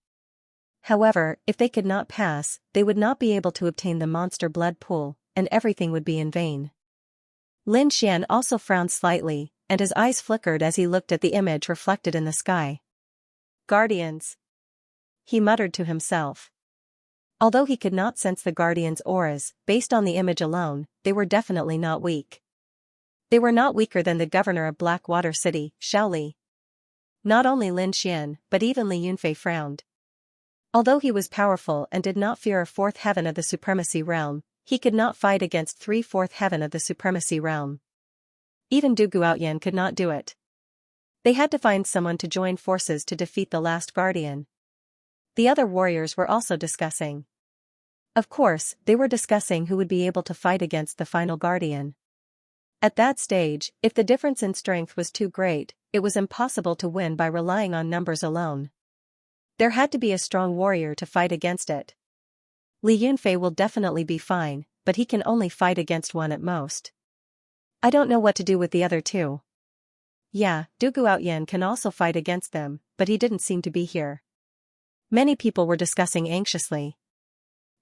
However, if they could not pass, they would not be able to obtain the monster blood pool, and everything would be in vain. Lin Xian also frowned slightly, and his eyes flickered as he looked at the image reflected in the sky. Guardians. He muttered to himself. Although he could not sense the guardians' auras, based on the image alone, they were definitely not weak. They were not weaker than the governor of Blackwater City, Shaoli. Not only Lin Xian, but even Li Yunfei frowned. Although he was powerful and did not fear a 4th heaven of the supremacy realm, he could not fight against 3 4th heaven of the supremacy realm. Even Du Guotian could not do it. They had to find someone to join forces to defeat the last guardian. The other warriors were also discussing. Of course, they were discussing who would be able to fight against the final guardian. At that stage, if the difference in strength was too great, it was impossible to win by relying on numbers alone. There had to be a strong warrior to fight against it. Li Yunfei will definitely be fine, but he can only fight against 1 at most. I don't know what to do with the other 2. Yeah, Du Guotian can also fight against them, but he didn't seem to be here. Many people were discussing anxiously.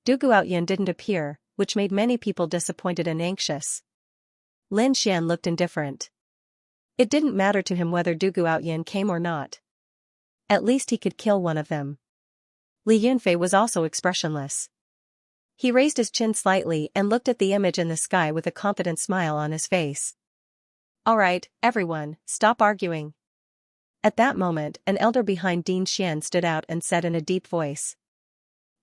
Du Guotian didn't appear, which made many people disappointed and anxious. Lin Xian looked indifferent. It didn't matter to him whether Du Guotian came or not. At least he could kill one of them. Li Yunfei was also expressionless. He raised his chin slightly and looked at the image in the sky with a confident smile on his face. Alright, everyone, stop arguing. At that moment, an elder behind Dean Xian stood out and said in a deep voice.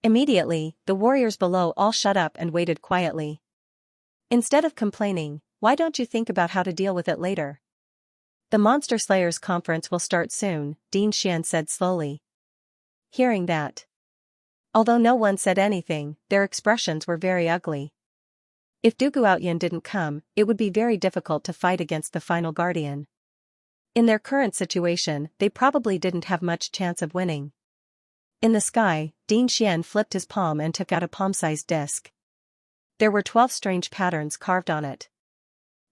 Immediately, the warriors below all shut up and waited quietly. Instead of complaining, why don't you think about how to deal with it later? The Monster Slayers conference will start soon, Dean Xian said slowly. Hearing that. Although no one said anything, their expressions were very ugly. If Du Guotian didn't come, it would be very difficult to fight against the final guardian. In their current situation, they probably didn't have much chance of winning. In the sky, Dean Xian flipped his palm and took out a palm-sized disc. There were 12 strange patterns carved on it.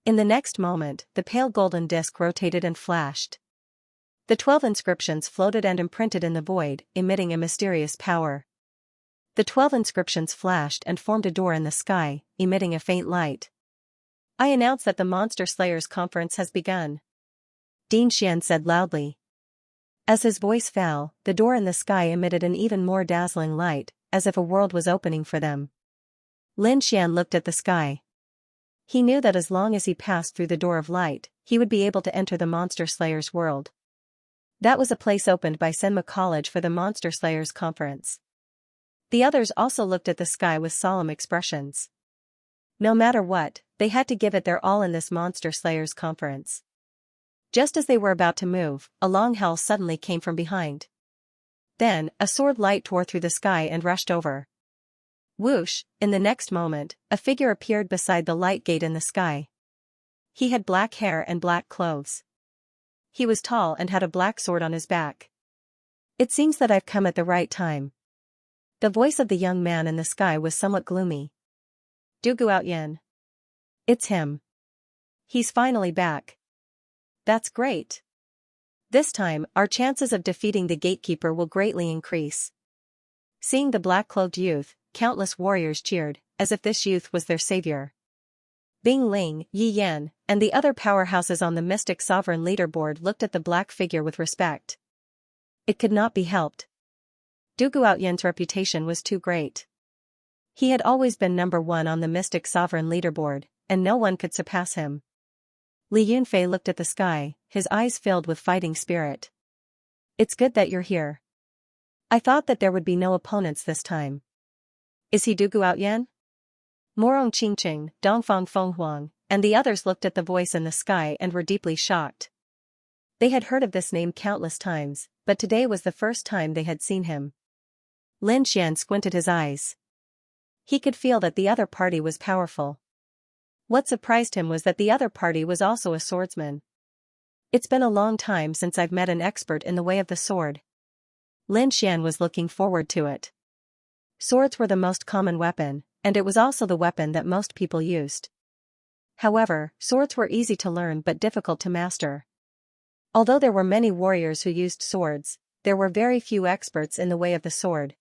In the next moment, the pale golden disc rotated and flashed. The 12 inscriptions floated and imprinted in the void, emitting a mysterious power. The 12 inscriptions flashed and formed a door in the sky, emitting a faint light. I announce that the Monster Slayers Conference has begun. Dean Xian said loudly. As his voice fell, the door in the sky emitted an even more dazzling light, as if a world was opening for them. Lin Xian looked at the sky. He knew that as long as he passed through the door of light, he would be able to enter the Monster Slayers world. That was a place opened by Senma College for the Monster Slayers Conference. The others also looked at the sky with solemn expressions. No matter what, they had to give it their all in this Monster Slayers Conference. Just as they were about to move, a long howl suddenly came from behind. Then, a sword light tore through the sky and rushed over. Whoosh, in the next moment, a figure appeared beside the light gate in the sky. He had black hair and black clothes. He was tall and had a black sword on his back. It seems that I've come at the right time. The voice of the young man in the sky was somewhat gloomy. Du Guotian. It's him. He's finally back. That's great. This time, our chances of defeating the gatekeeper will greatly increase. Seeing the black-clothed youth, countless warriors cheered, as if this youth was their savior. Bing Ling, Yi Yan, and the other powerhouses on the Mystic Sovereign leaderboard looked at the black figure with respect. It could not be helped. Du Guotian's reputation was too great. He had always been number one on the Mystic Sovereign leaderboard, and no one could surpass him. Li Yunfei looked at the sky, his eyes filled with fighting spirit. It's good that you're here. I thought that there would be no opponents this time. Is he Du Guotian? Morong Qingqing, Dongfang Fenghuang, and the others looked at the voice in the sky and were deeply shocked. They had heard of this name countless times, but today was the first time they had seen him. Lin Xian squinted his eyes. He could feel that the other party was powerful. What surprised him was that the other party was also a swordsman. It's been a long time since I've met an expert in the way of the sword. Lin Xian was looking forward to it. Swords were the most common weapon, and it was also the weapon that most people used. However, swords were easy to learn but difficult to master. Although there were many warriors who used swords, there were very few experts in the way of the sword.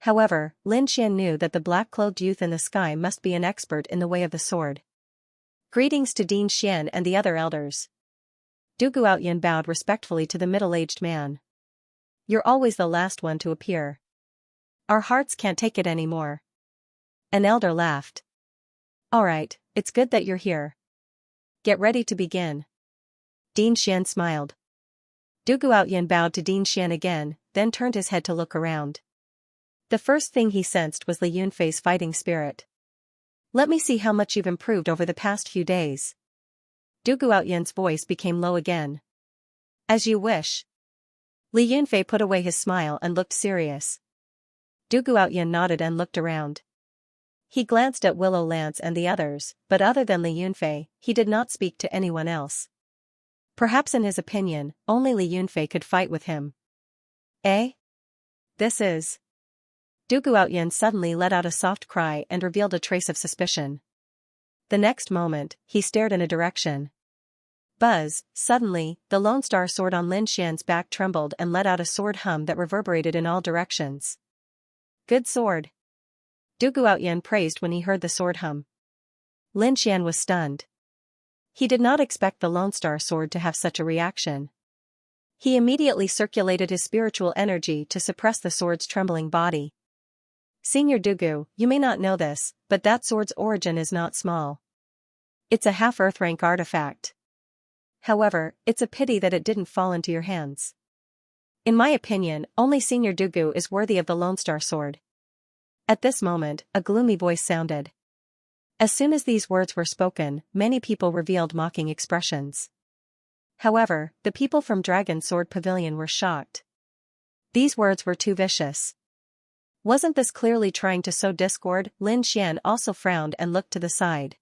However, Lin Xian knew that the black-clothed youth in the sky must be an expert in the way of the sword. Greetings to Dean Xian and the other elders. Du Guotian bowed respectfully to the middle-aged man. You're always the last one to appear. Our hearts can't take it anymore. An elder laughed. Alright, it's good that you're here. Get ready to begin. Dean Xian smiled. Du Guotian bowed to Dean Xian again, then turned his head to look around. The first thing he sensed was Li Yunfei's fighting spirit. Let me see how much you've improved over the past few days. Du Guotian's voice became low again. As you wish. Li Yunfei put away his smile and looked serious. Du Guotian nodded and looked around. He glanced at Willow Lance and the others, but other than Li Yunfei, he did not speak to anyone else. Perhaps in his opinion, only Li Yunfei could fight with him. Eh? This is... Du Guotian suddenly let out a soft cry and revealed a trace of suspicion. The next moment, he stared in a direction. Buzz, suddenly, the Lone Star sword on Lin Xian's back trembled and let out a sword hum that reverberated in all directions. Good sword. Du Guotian praised when he heard the sword hum. Lin Xian was stunned. He did not expect the Lone Star sword to have such a reaction. He immediately circulated his spiritual energy to suppress the sword's trembling body. Senior Dugu, you may not know this, but that sword's origin is not small. It's a half-Earth rank artifact. However, it's a pity that it didn't fall into your hands. In my opinion, only Senior Dugu is worthy of the Lone Star sword. At this moment, a gloomy voice sounded. As soon as these words were spoken, many people revealed mocking expressions. However, the people from Dragon Sword Pavilion were shocked. These words were too vicious. Wasn't this clearly trying to sow discord? Lin Xian also frowned and looked to the side.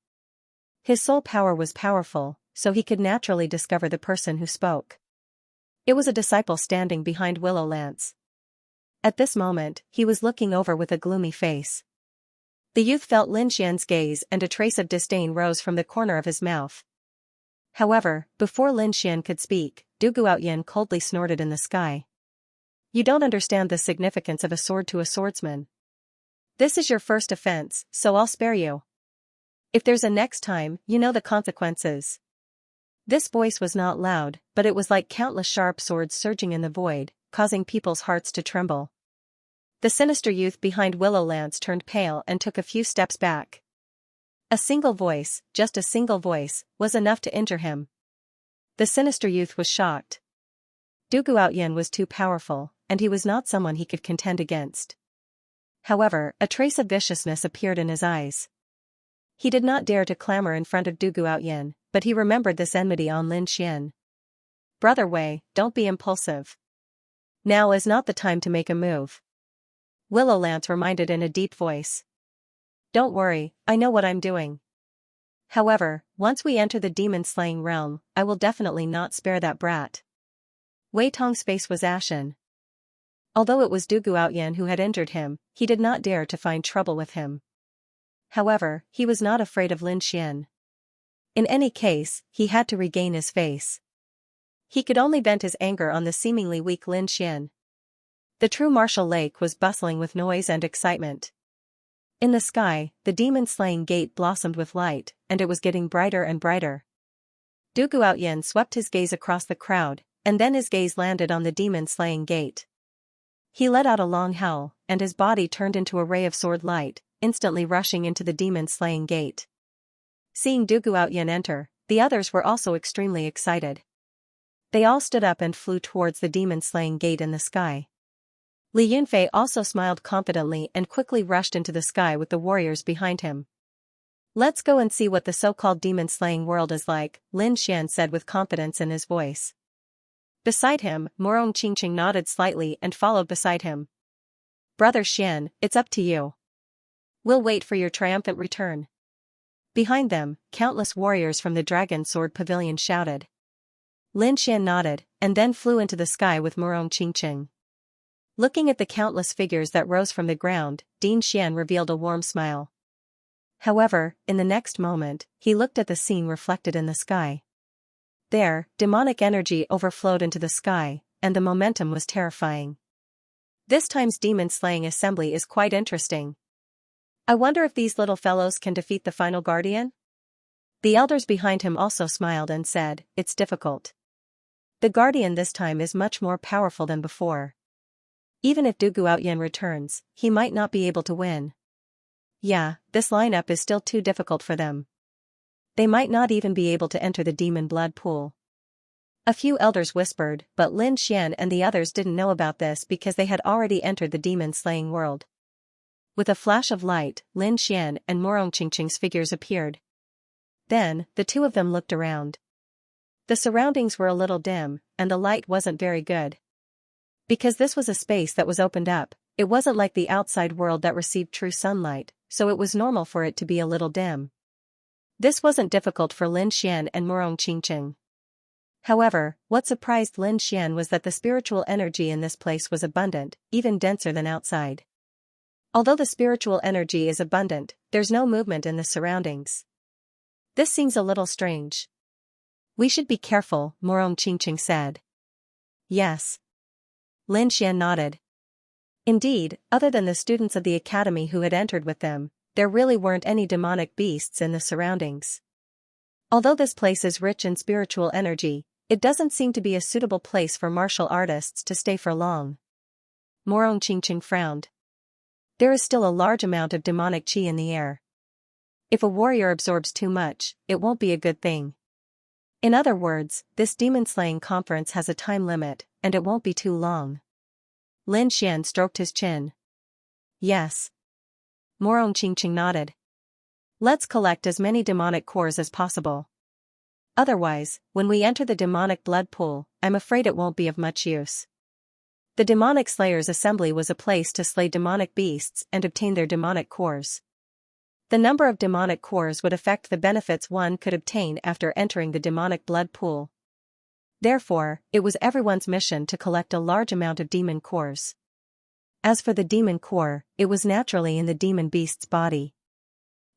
His soul power was powerful, so he could naturally discover the person who spoke. It was a disciple standing behind Willow Lance. At this moment, he was looking over with a gloomy face. The youth felt Lin Xian's gaze and a trace of disdain rose from the corner of his mouth. However, before Lin Xian could speak, Du Guotian coldly snorted in the sky. You don't understand the significance of a sword to a swordsman. This is your first offense, so I'll spare you. If there's a next time, you know the consequences. This voice was not loud, but it was like countless sharp swords surging in the void, causing people's hearts to tremble. The sinister youth behind Willow Lance turned pale and took a few steps back. A single voice, just a single voice, was enough to injure him. The sinister youth was shocked. Du Guotian was too powerful, and he was not someone he could contend against. However, a trace of viciousness appeared in his eyes. He did not dare to clamor in front of Du Guotian, but he remembered this enmity on Lin Xian. Brother Wei, don't be impulsive. Now is not the time to make a move. Willow Lance reminded in a deep voice. Don't worry, I know what I'm doing. However, once we enter the demon-slaying realm, I will definitely not spare that brat. Wei Tong's face was ashen. Although it was Du Guotian who had injured him, he did not dare to find trouble with him. However, he was not afraid of Lin Xian. In any case, he had to regain his face. He could only vent his anger on the seemingly weak Lin Xian. The true martial lake was bustling with noise and excitement. In the sky, the demon-slaying gate blossomed with light, and it was getting brighter and brighter. Du Guotian swept his gaze across the crowd, and then his gaze landed on the demon-slaying gate. He let out a long howl, and his body turned into a ray of sword light, instantly rushing into the demon-slaying gate. Seeing Du Guotian enter, the others were also extremely excited. They all stood up and flew towards the demon-slaying gate in the sky. Li Yunfei also smiled confidently and quickly rushed into the sky with the warriors behind him. Let's go and see what the so-called demon-slaying world is like, Lin Xian said with confidence in his voice. Beside him, Morong Qingqing nodded slightly and followed beside him. Brother Xian, it's up to you. We'll wait for your triumphant return. Behind them, countless warriors from the Dragon Sword Pavilion shouted. Lin Xian nodded, and then flew into the sky with Morong Qingqing. Looking at the countless figures that rose from the ground, Din Xian revealed a warm smile. However, in the next moment, he looked at the scene reflected in the sky. There, demonic energy overflowed into the sky, and the momentum was terrifying. This time's demon-slaying assembly is quite interesting. I wonder if these little fellows can defeat the final guardian? The elders behind him also smiled and said, it's difficult. The guardian this time is much more powerful than before. Even if Du Guotian returns, he might not be able to win. Yeah, this lineup is still too difficult for them. They might not even be able to enter the demon blood pool. A few elders whispered, but Lin Xian and the others didn't know about this because they had already entered the demon-slaying world. With a flash of light, Lin Xian and Morong Qingqing's figures appeared. Then, the two of them looked around. The surroundings were a little dim, and the light wasn't very good. Because this was a space that was opened up, it wasn't like the outside world that received true sunlight, so it was normal for it to be a little dim. This wasn't difficult for Lin Xian and Morong Qingqing. However, what surprised Lin Xian was that the spiritual energy in this place was abundant, even denser than outside. Although the spiritual energy is abundant, there's no movement in the surroundings. This seems a little strange. We should be careful, Morong Qingqing said. Yes. Lin Xian nodded. Indeed, other than the students of the academy who had entered with them, there really weren't any demonic beasts in the surroundings. Although this place is rich in spiritual energy, it doesn't seem to be a suitable place for martial artists to stay for long. Morong Qingqing frowned. There is still a large amount of demonic qi in the air. If a warrior absorbs too much, it won't be a good thing. In other words, this demon-slaying conference has a time limit, and it won't be too long. Lin Xian stroked his chin. Yes. Morong Qingqing nodded. Let's collect as many demonic cores as possible. Otherwise, when we enter the demonic blood pool, I'm afraid it won't be of much use. The demonic slayers' assembly was a place to slay demonic beasts and obtain their demonic cores. The number of demonic cores would affect the benefits one could obtain after entering the demonic blood pool. Therefore, it was everyone's mission to collect a large amount of demon cores. As for the demon core, it was naturally in the demon beast's body.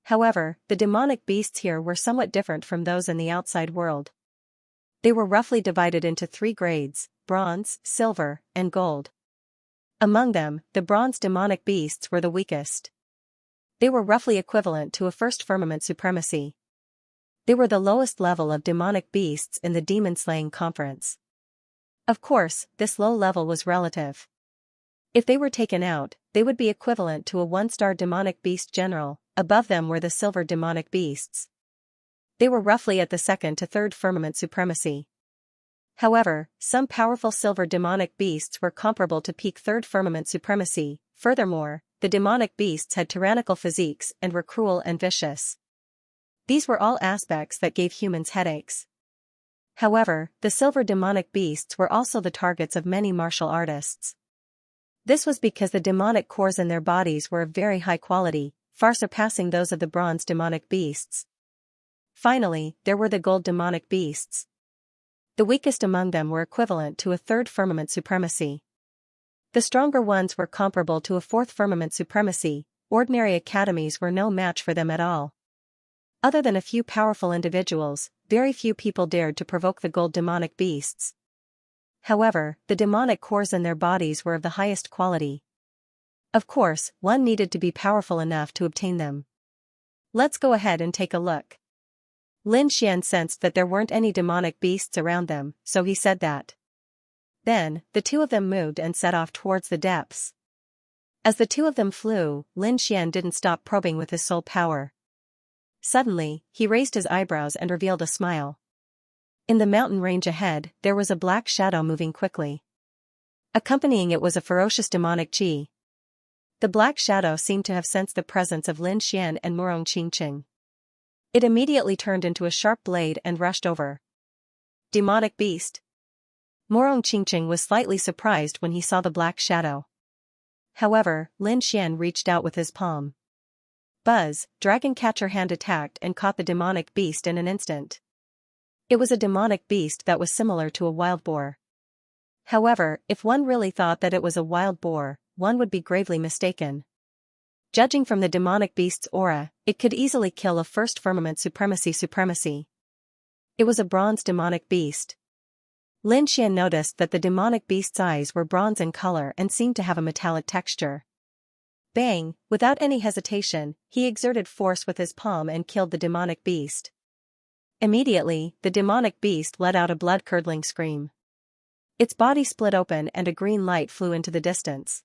However, the demonic beasts here were somewhat different from those in the outside world. They were roughly divided into 3 grades: bronze, silver, and gold. Among them, the bronze demonic beasts were the weakest. They were roughly equivalent to a first firmament supremacy. They were the lowest level of demonic beasts in the demon-slaying conference. Of course, this low level was relative. If they were taken out, they would be equivalent to a 1-star demonic beast general. Above them were the silver demonic beasts. They were roughly at the 2nd to 3rd firmament supremacy. However, some powerful silver demonic beasts were comparable to peak 3rd firmament supremacy. Furthermore, the demonic beasts had tyrannical physiques and were cruel and vicious. These were all aspects that gave humans headaches. However, the silver demonic beasts were also the targets of many martial artists. This was because the demonic cores in their bodies were of very high quality, far surpassing those of the bronze demonic beasts. Finally, there were the gold demonic beasts. The weakest among them were equivalent to a 3rd firmament supremacy. The stronger ones were comparable to a 4th firmament supremacy. Ordinary academies were no match for them at all. Other than a few powerful individuals, very few people dared to provoke the gold demonic beasts. However, the demonic cores in their bodies were of the highest quality. Of course, one needed to be powerful enough to obtain them. Let's go ahead and take a look. Lin Xian sensed that there weren't any demonic beasts around them, so he said that. Then, the 2 of them moved and set off towards the depths. As the 2 of them flew, Lin Xian didn't stop probing with his soul power. Suddenly, he raised his eyebrows and revealed a smile. In the mountain range ahead, there was a black shadow moving quickly. Accompanying it was a ferocious demonic chi. The black shadow seemed to have sensed the presence of Lin Xian and Murong Qingqing. It immediately turned into a sharp blade and rushed over. Demonic beast. Murong Qingqing was slightly surprised when he saw the black shadow. However, Lin Xian reached out with his palm. Buzz, Dragon Catcher hand attacked and caught the demonic beast in an instant. It was a demonic beast that was similar to a wild boar. However, if one really thought that it was a wild boar, one would be gravely mistaken. Judging from the demonic beast's aura, it could easily kill a 1st firmament supremacy. It was a bronze demonic beast. Lin Xian noticed that the demonic beast's eyes were bronze in color and seemed to have a metallic texture. Bang! Without any hesitation, he exerted force with his palm and killed the demonic beast. Immediately, the demonic beast let out a blood-curdling scream. Its body split open and a green light flew into the distance.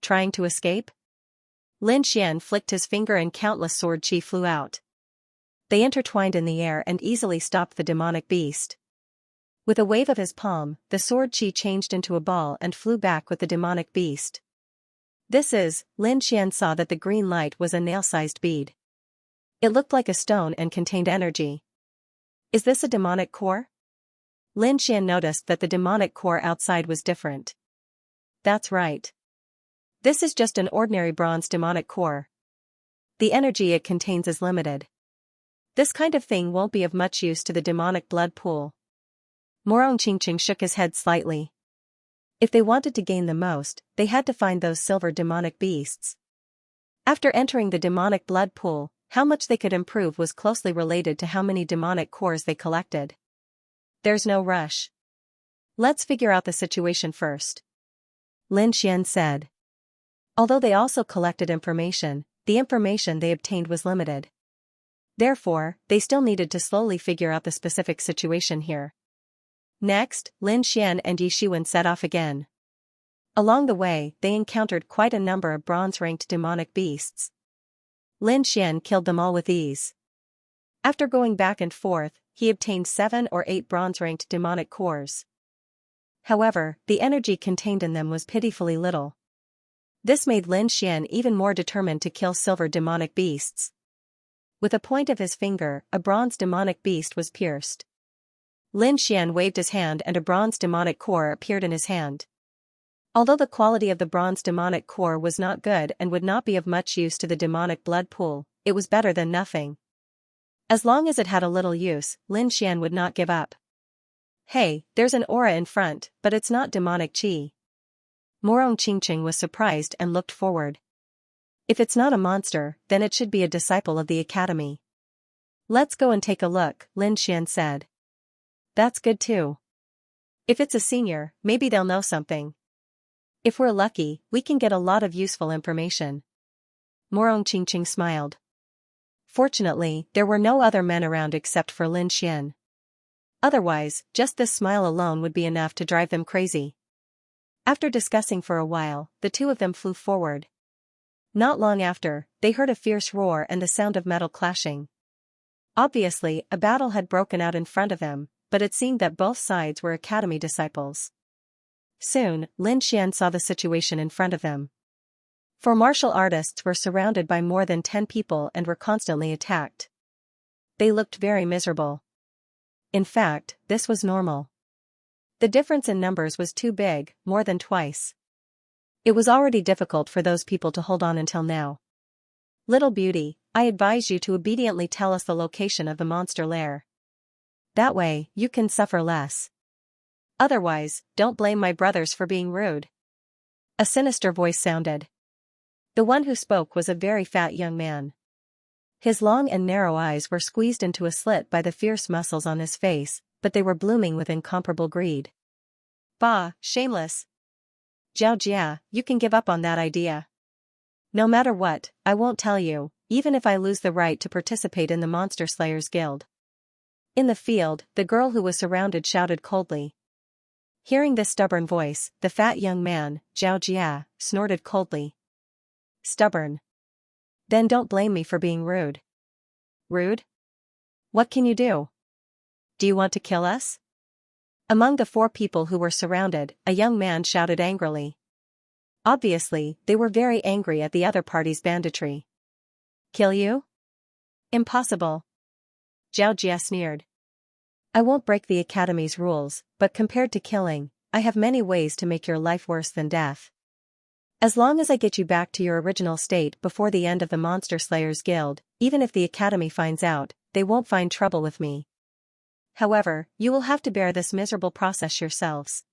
Trying to escape? Lin Xian flicked his finger and countless sword chi flew out. They intertwined in the air and easily stopped the demonic beast. With a wave of his palm, the sword chi changed into a ball and flew back with the demonic beast. Lin Xian saw that the green light was a nail-sized bead. It looked like a stone and contained energy. Is this a demonic core? Lin Xian noticed that the demonic core outside was different. That's right. This is just an ordinary bronze demonic core. The energy it contains is limited. This kind of thing won't be of much use to the demonic blood pool. Murong Qingqing shook his head slightly. If they wanted to gain the most, they had to find those silver demonic beasts. After entering the demonic blood pool, how much they could improve was closely related to how many demonic cores they collected. There's no rush. Let's figure out the situation first. Lin Xian said. Although they also collected information, the information they obtained was limited. Therefore, they still needed to slowly figure out the specific situation here. Next, Lin Xian and Yi Shiwen set off again. Along the way, they encountered quite a number of bronze-ranked demonic beasts. Lin Xian killed them all with ease. After going back and forth, he obtained 7 or 8 bronze-ranked demonic cores. However, the energy contained in them was pitifully little. This made Lin Xian even more determined to kill silver demonic beasts. With a point of his finger, a bronze demonic beast was pierced. Lin Xian waved his hand and a bronze demonic core appeared in his hand. Although the quality of the bronze demonic core was not good and would not be of much use to the demonic blood pool, it was better than nothing. As long as it had a little use, Lin Xian would not give up. Hey, there's an aura in front, but it's not demonic qi. Morong Qingqing was surprised and looked forward. If it's not a monster, then it should be a disciple of the academy. Let's go and take a look, Lin Xian said. That's good too. If it's a senior, maybe they'll know something. If we're lucky, we can get a lot of useful information. Morong Qingqing smiled. Fortunately, there were no other men around except for Lin Xian. Otherwise, just this smile alone would be enough to drive them crazy. After discussing for a while, the two of them flew forward. Not long after, they heard a fierce roar and the sound of metal clashing. Obviously, a battle had broken out in front of them, but it seemed that both sides were academy disciples. Soon, Lin Xian saw the situation in front of them. Four martial artists were surrounded by more than 10 people and were constantly attacked. They looked very miserable. In fact, this was normal. The difference in numbers was too big, more than twice. It was already difficult for those people to hold on until now. Little beauty, I advise you to obediently tell us the location of the monster lair. That way, you can suffer less. Otherwise, don't blame my brothers for being rude. A sinister voice sounded. The one who spoke was a very fat young man. His long and narrow eyes were squeezed into a slit by the fierce muscles on his face, but they were blooming with incomparable greed. Bah, shameless. Zhao Jia, you can give up on that idea. No matter what, I won't tell you, even if I lose the right to participate in the Monster Slayers Guild. In the field, the girl who was surrounded shouted coldly. Hearing this stubborn voice, the fat young man, Zhao Jia, snorted coldly. Stubborn. Then don't blame me for being rude. Rude? What can you do? Do you want to kill us? Among the 4 people who were surrounded, a young man shouted angrily. Obviously, they were very angry at the other party's banditry. Kill you? Impossible. Zhao Jia sneered. I won't break the academy's rules, but compared to killing, I have many ways to make your life worse than death. As long as I get you back to your original state before the end of the Monster Slayers Guild, even if the academy finds out, they won't find trouble with me. However, you will have to bear this miserable process yourselves.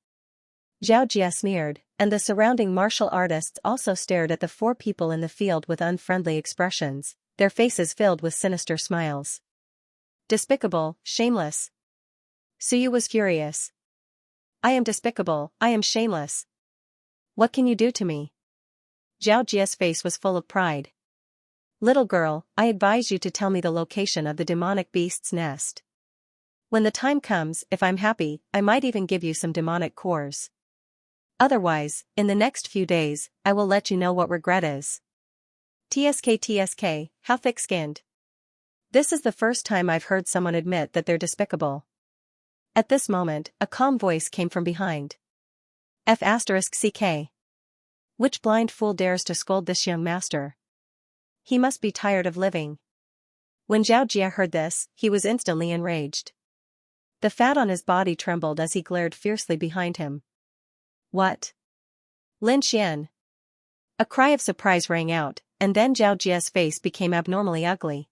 Zhao Jia sneered, and the surrounding martial artists also stared at the 4 people in the field with unfriendly expressions, their faces filled with sinister smiles. Despicable, shameless. Suyu was furious. I am despicable, I am shameless. What can you do to me? Zhao Jia's face was full of pride. Little girl, I advise you to tell me the location of the demonic beast's nest. When the time comes, if I'm happy, I might even give you some demonic cores. Otherwise, in the next few days, I will let you know what regret is. TSK, how thick-skinned. This is the first time I've heard someone admit that they're despicable. At this moment, a calm voice came from behind. F***CK. Which blind fool dares to scold this young master? He must be tired of living. When Zhao Jia heard this, he was instantly enraged. The fat on his body trembled as he glared fiercely behind him. What? Lin Xian. A cry of surprise rang out, and then Zhao Jia's face became abnormally ugly.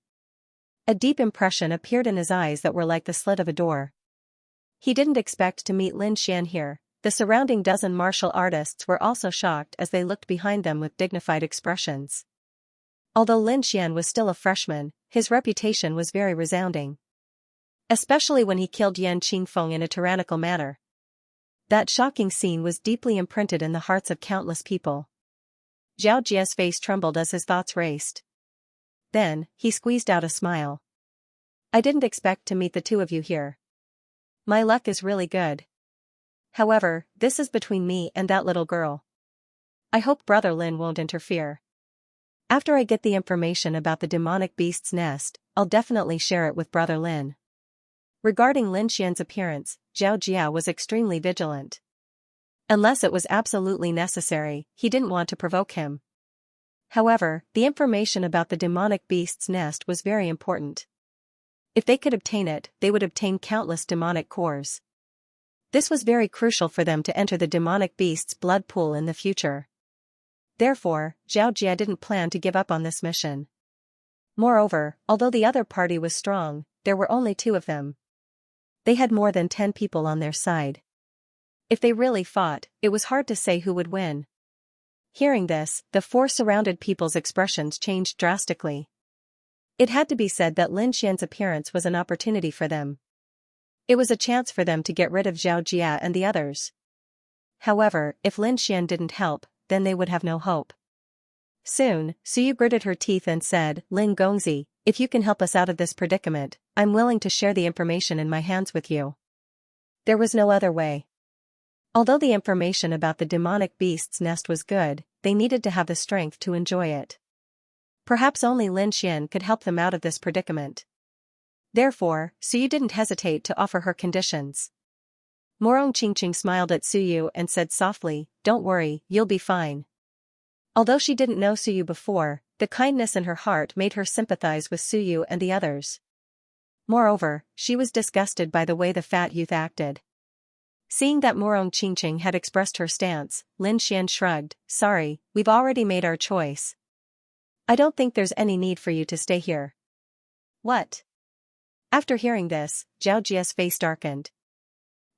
A deep impression appeared in his eyes that were like the slit of a door. He didn't expect to meet Lin Xian here. The surrounding dozen martial artists were also shocked as they looked behind them with dignified expressions. Although Lin Xian was still a freshman, his reputation was very resounding. Especially when he killed Yan Qingfeng in a tyrannical manner. That shocking scene was deeply imprinted in the hearts of countless people. Zhao Jia's face trembled as his thoughts raced. Then, he squeezed out a smile. I didn't expect to meet the 2 of you here. My luck is really good. However, this is between me and that little girl. I hope Brother Lin won't interfere. After I get the information about the demonic beast's nest, I'll definitely share it with Brother Lin. Regarding Lin Xian's appearance, Zhao Jia was extremely vigilant. Unless it was absolutely necessary, he didn't want to provoke him. However, the information about the demonic beast's nest was very important. If they could obtain it, they would obtain countless demonic cores. This was very crucial for them to enter the demonic beast's blood pool in the future. Therefore, Xianxia didn't plan to give up on this mission. Moreover, although the other party was strong, there were only 2 of them. They had more than 10 people on their side. If they really fought, it was hard to say who would win. Hearing this, the 4 surrounded people's expressions changed drastically. It had to be said that Lin Xian's appearance was an opportunity for them. It was a chance for them to get rid of Xianxia and the others. However, if Lin Xian didn't help, then they would have no hope. Soon, Suyu gritted her teeth and said, "Lin Gongzi, if you can help us out of this predicament, I'm willing to share the information in my hands with you." There was no other way. Although the information about the demonic beast's nest was good, they needed to have the strength to enjoy it. Perhaps only Lin Xian could help them out of this predicament. Therefore, Suyu didn't hesitate to offer her conditions. Morong Qingqing smiled at Suyu and said softly, "Don't worry, you'll be fine." Although she didn't know Suyu before, the kindness in her heart made her sympathize with Suyu and the others. Moreover, she was disgusted by the way the fat youth acted. Seeing that Morong Qingqing had expressed her stance, Lin Xian shrugged, "Sorry, we've already made our choice. I don't think there's any need for you to stay here." "What?" After hearing this, Xiaojia's face darkened.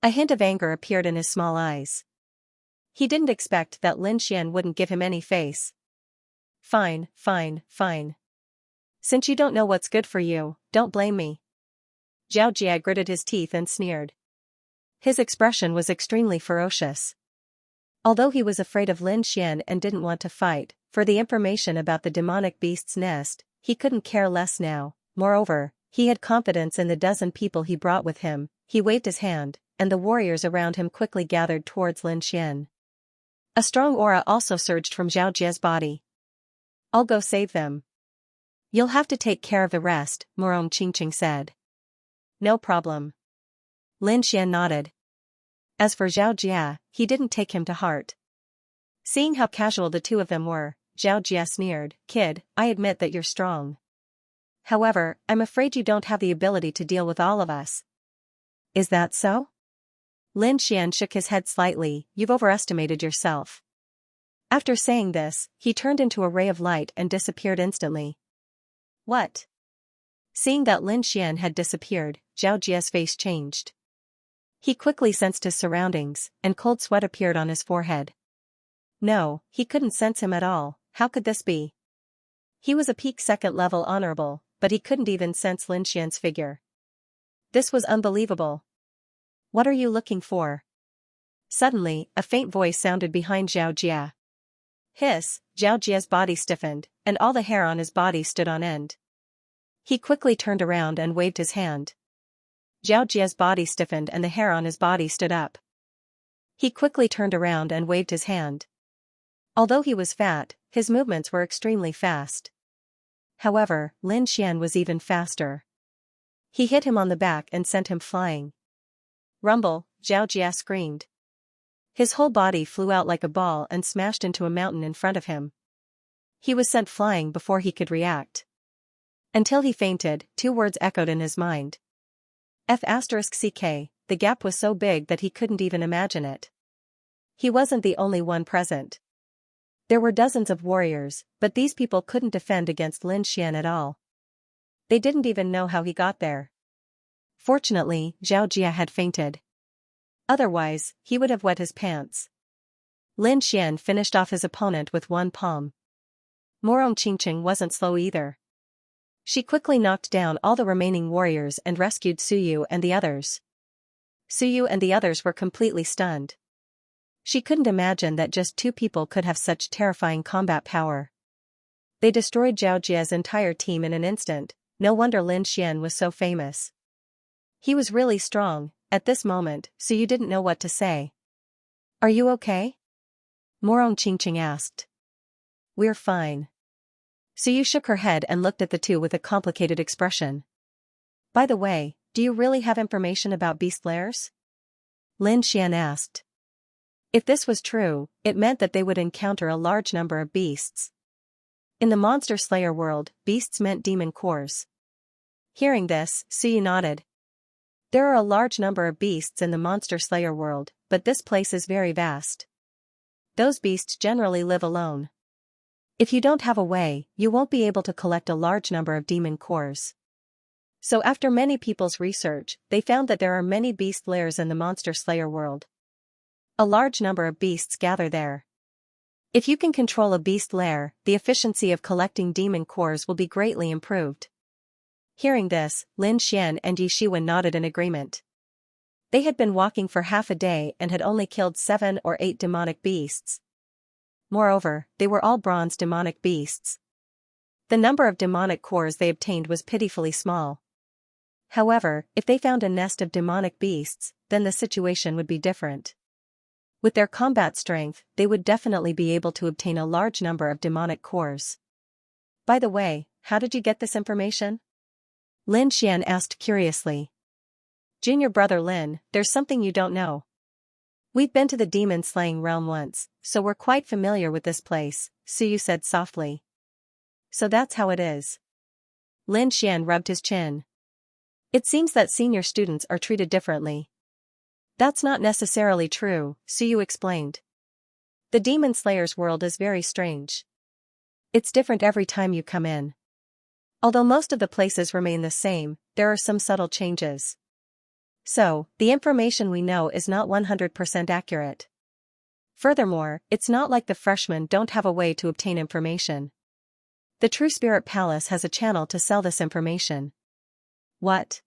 A hint of anger appeared in his small eyes. He didn't expect that Lin Xian wouldn't give him any face. Fine. Since you don't know what's good for you, don't blame me." Xiaojia gritted his teeth and sneered. His expression was extremely ferocious. Although he was afraid of Lin Xian and didn't want to fight, for the information about the demonic beast's nest, he couldn't care less now. Moreover, he had confidence in the dozen people he brought with him. He waved his hand, and the warriors around him quickly gathered towards Lin Xian. A strong aura also surged from Xiaojia's body. "I'll go save them." "You'll have to take care of the rest," Morong Qingqing said. "No problem." Lin Xian nodded. As for Xiaojia, he didn't take him to heart. Seeing how casual the 2 of them were, Xiaojia sneered, "Kid, I admit that you're strong. However, I'm afraid you don't have the ability to deal with all of us." "Is that so?" Lin Xian shook his head slightly, "You've overestimated yourself." After saying this, he turned into a ray of light and disappeared instantly. "What?" Seeing that Lin Xian had disappeared, Xiaojia's face changed. He quickly sensed his surroundings, and cold sweat appeared on his forehead. No, he couldn't sense him at all. How could this be? He was a peak 2nd level honorable, but he couldn't even sense Lin Xian's figure. This was unbelievable. "What are you looking for?" Suddenly, a faint voice sounded behind Xiaojia. Hiss, Xiaojia's body stiffened, and all the hair on his body stood on end. He quickly turned around and waved his hand. Xiaojia's body stiffened and the hair on his body stood up. He quickly turned around and waved his hand. Although he was fat, his movements were extremely fast. However, Lin Xian was even faster. He hit him on the back and sent him flying. "Rumble!" Xiaojia screamed. His whole body flew out like a ball and smashed into a mountain in front of him. He was sent flying before he could react. Until he fainted, 2 words echoed in his mind. F***ck, the gap was so big that he couldn't even imagine it. He wasn't the only one present. There were dozens of warriors, but these people couldn't defend against Lin Xian at all. They didn't even know how he got there. Fortunately, Xiaojia had fainted. Otherwise, he would have wet his pants. Lin Xian finished off his opponent with one palm. Morong Qingqing wasn't slow either. She quickly knocked down all the remaining warriors and rescued Suyu and the others. Suyu and the others were completely stunned. She couldn't imagine that just 2 people could have such terrifying combat power. They destroyed Xiaojia's entire team in an instant. No wonder Lin Xian was so famous. He was really strong. At this moment, Suyu didn't know what to say. "Are you okay?" Morong Qingqing asked. "We're fine." Suyu shook her head and looked at the 2 with a complicated expression. "By the way, do you really have information about beast lairs?" Lin Xian asked. If this was true, it meant that they would encounter a large number of beasts. In the Monster Slayer world, beasts meant demon cores. Hearing this, Suyu nodded. There are a large number of beasts in the Monster Slayer world, but this place is very vast. Those beasts generally live alone. If you don't have a way, you won't be able to collect a large number of demon cores. So after many people's research, they found that there are many beast lairs in the Monster Slayer world. A large number of beasts gather there. If you can control a beast lair, the efficiency of collecting demon cores will be greatly improved. Hearing this, Lin Xian and Yi Shiwen nodded in agreement. They had been walking for half a day and had only killed 7 or 8 demonic beasts. Moreover, they were all bronze demonic beasts. The number of demonic cores they obtained was pitifully small. However, if they found a nest of demonic beasts, then the situation would be different. With their combat strength, they would definitely be able to obtain a large number of demonic cores. By the way, how did you get this information? Lin Xian asked curiously. Junior brother Lin, there's something you don't know. We've been to the demon-slaying realm once, so we're quite familiar with this place, Suyu said softly. So that's how it is. Lin Xian rubbed his chin. It seems that senior students are treated differently. That's not necessarily true, Suyu explained. The Demon Slayer's world is very strange. It's different every time you come in. Although most of the places remain the same, there are some subtle changes. So, the information we know is not 100% accurate. Furthermore, it's not like the freshmen don't have a way to obtain information. The True Spirit Palace has a channel to sell this information. What?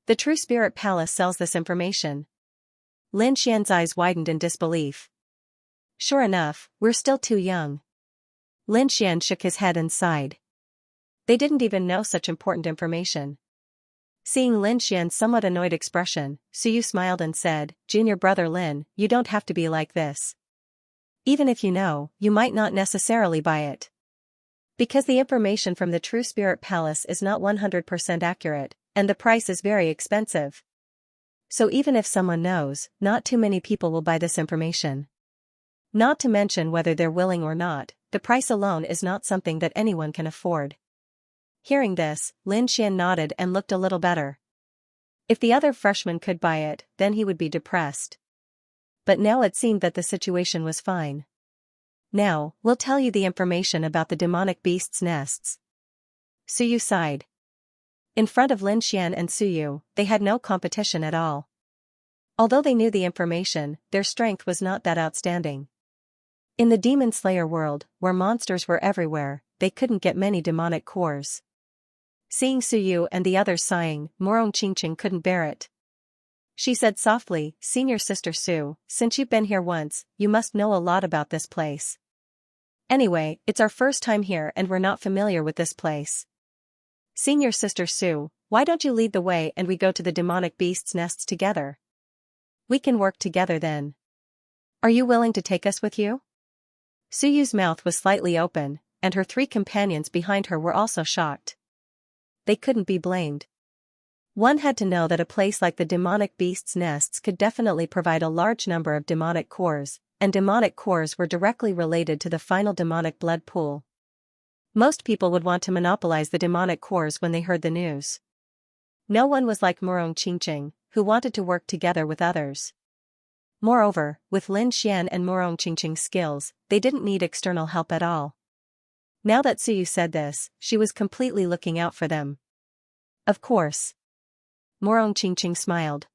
The True Spirit Palace sells this information. Lin Xian's eyes widened in disbelief. Sure enough, we're still too young. Lin Xian shook his head and sighed. They didn't even know such important information. Seeing Lin Xian's somewhat annoyed expression, Suyu smiled and said, Junior brother Lin, you don't have to be like this. Even if you know, you might not necessarily buy it. Because the information from the True Spirit Palace is not 100% accurate, and the price is very expensive. So even if someone knows, not too many people will buy this information. Not to mention whether they're willing or not, the price alone is not something that anyone can afford. Hearing this, Lin Xian nodded and looked a little better. If the other freshman could buy it, then he would be depressed. But now it seemed that the situation was fine. Now, we'll tell you the information about the demonic beasts' nests. Suyu sighed. In front of Lin Xian and Suyu, they had no competition at all. Although they knew the information, their strength was not that outstanding. In the Demon Slayer world, where monsters were everywhere, they couldn't get many demonic cores. Seeing Suyu and the others sighing, Morong Qingqing couldn't bear it. She said softly, Senior Sister Su, since you've been here once, you must know a lot about this place. Anyway, it's our first time here and we're not familiar with this place. Senior Sister Su, why don't you lead the way and we go to the demonic beasts' nests together? We can work together then. Are you willing to take us with you? Suyu's mouth was slightly open, and her 3 companions behind her were also shocked. They couldn't be blamed. One had to know that a place like the demonic beasts' nests could definitely provide a large number of demonic cores, and demonic cores were directly related to the final demonic blood pool. Most people would want to monopolize the demonic cores when they heard the news. No one was like Morong Qingqing, who wanted to work together with others. Moreover, with Lin Xian and Morong Qingqing's skills, they didn't need external help at all. Now that Suyu said this, she was completely looking out for them. Of course. Morong Qingqing smiled.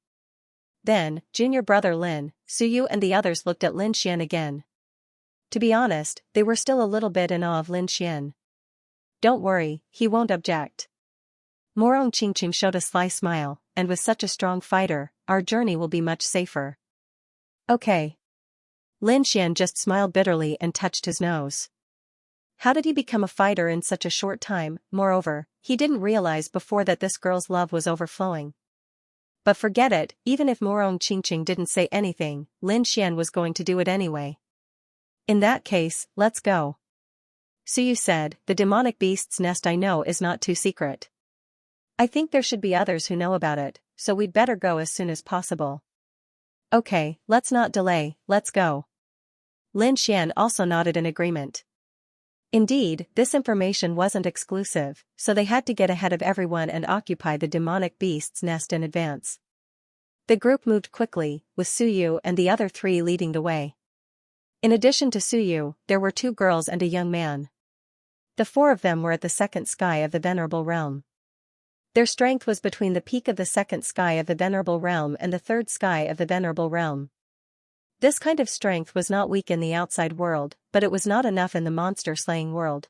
Then, junior brother Lin, Suyu and the others looked at Lin Xian again. To be honest, they were still a little bit in awe of Lin Xian. Don't worry, he won't object. Morong Qingqing showed a sly smile, and with such a strong fighter, our journey will be much safer. Okay. Lin Xian just smiled bitterly and touched his nose. How did he become a fighter in such a short time? Moreover, he didn't realize before that this girl's love was overflowing. But forget it, even if Morong Qingqing didn't say anything, Lin Xian was going to do it anyway. In that case, let's go. Suyu said, the demonic beast's nest I know is not too secret. I think there should be others who know about it, so we'd better go as soon as possible. Okay, let's not delay, let's go. Lin Xian also nodded in agreement. Indeed, this information wasn't exclusive, so they had to get ahead of everyone and occupy the demonic beast's nest in advance. The group moved quickly, with Suyu and the other three leading the way. In addition to Suyu, there were 2 girls and a young man. The 4 of them were at the second sky of the Venerable Realm. Their strength was between the peak of the second sky of the Venerable Realm and the third sky of the Venerable Realm. This kind of strength was not weak in the outside world, but it was not enough in the monster-slaying world.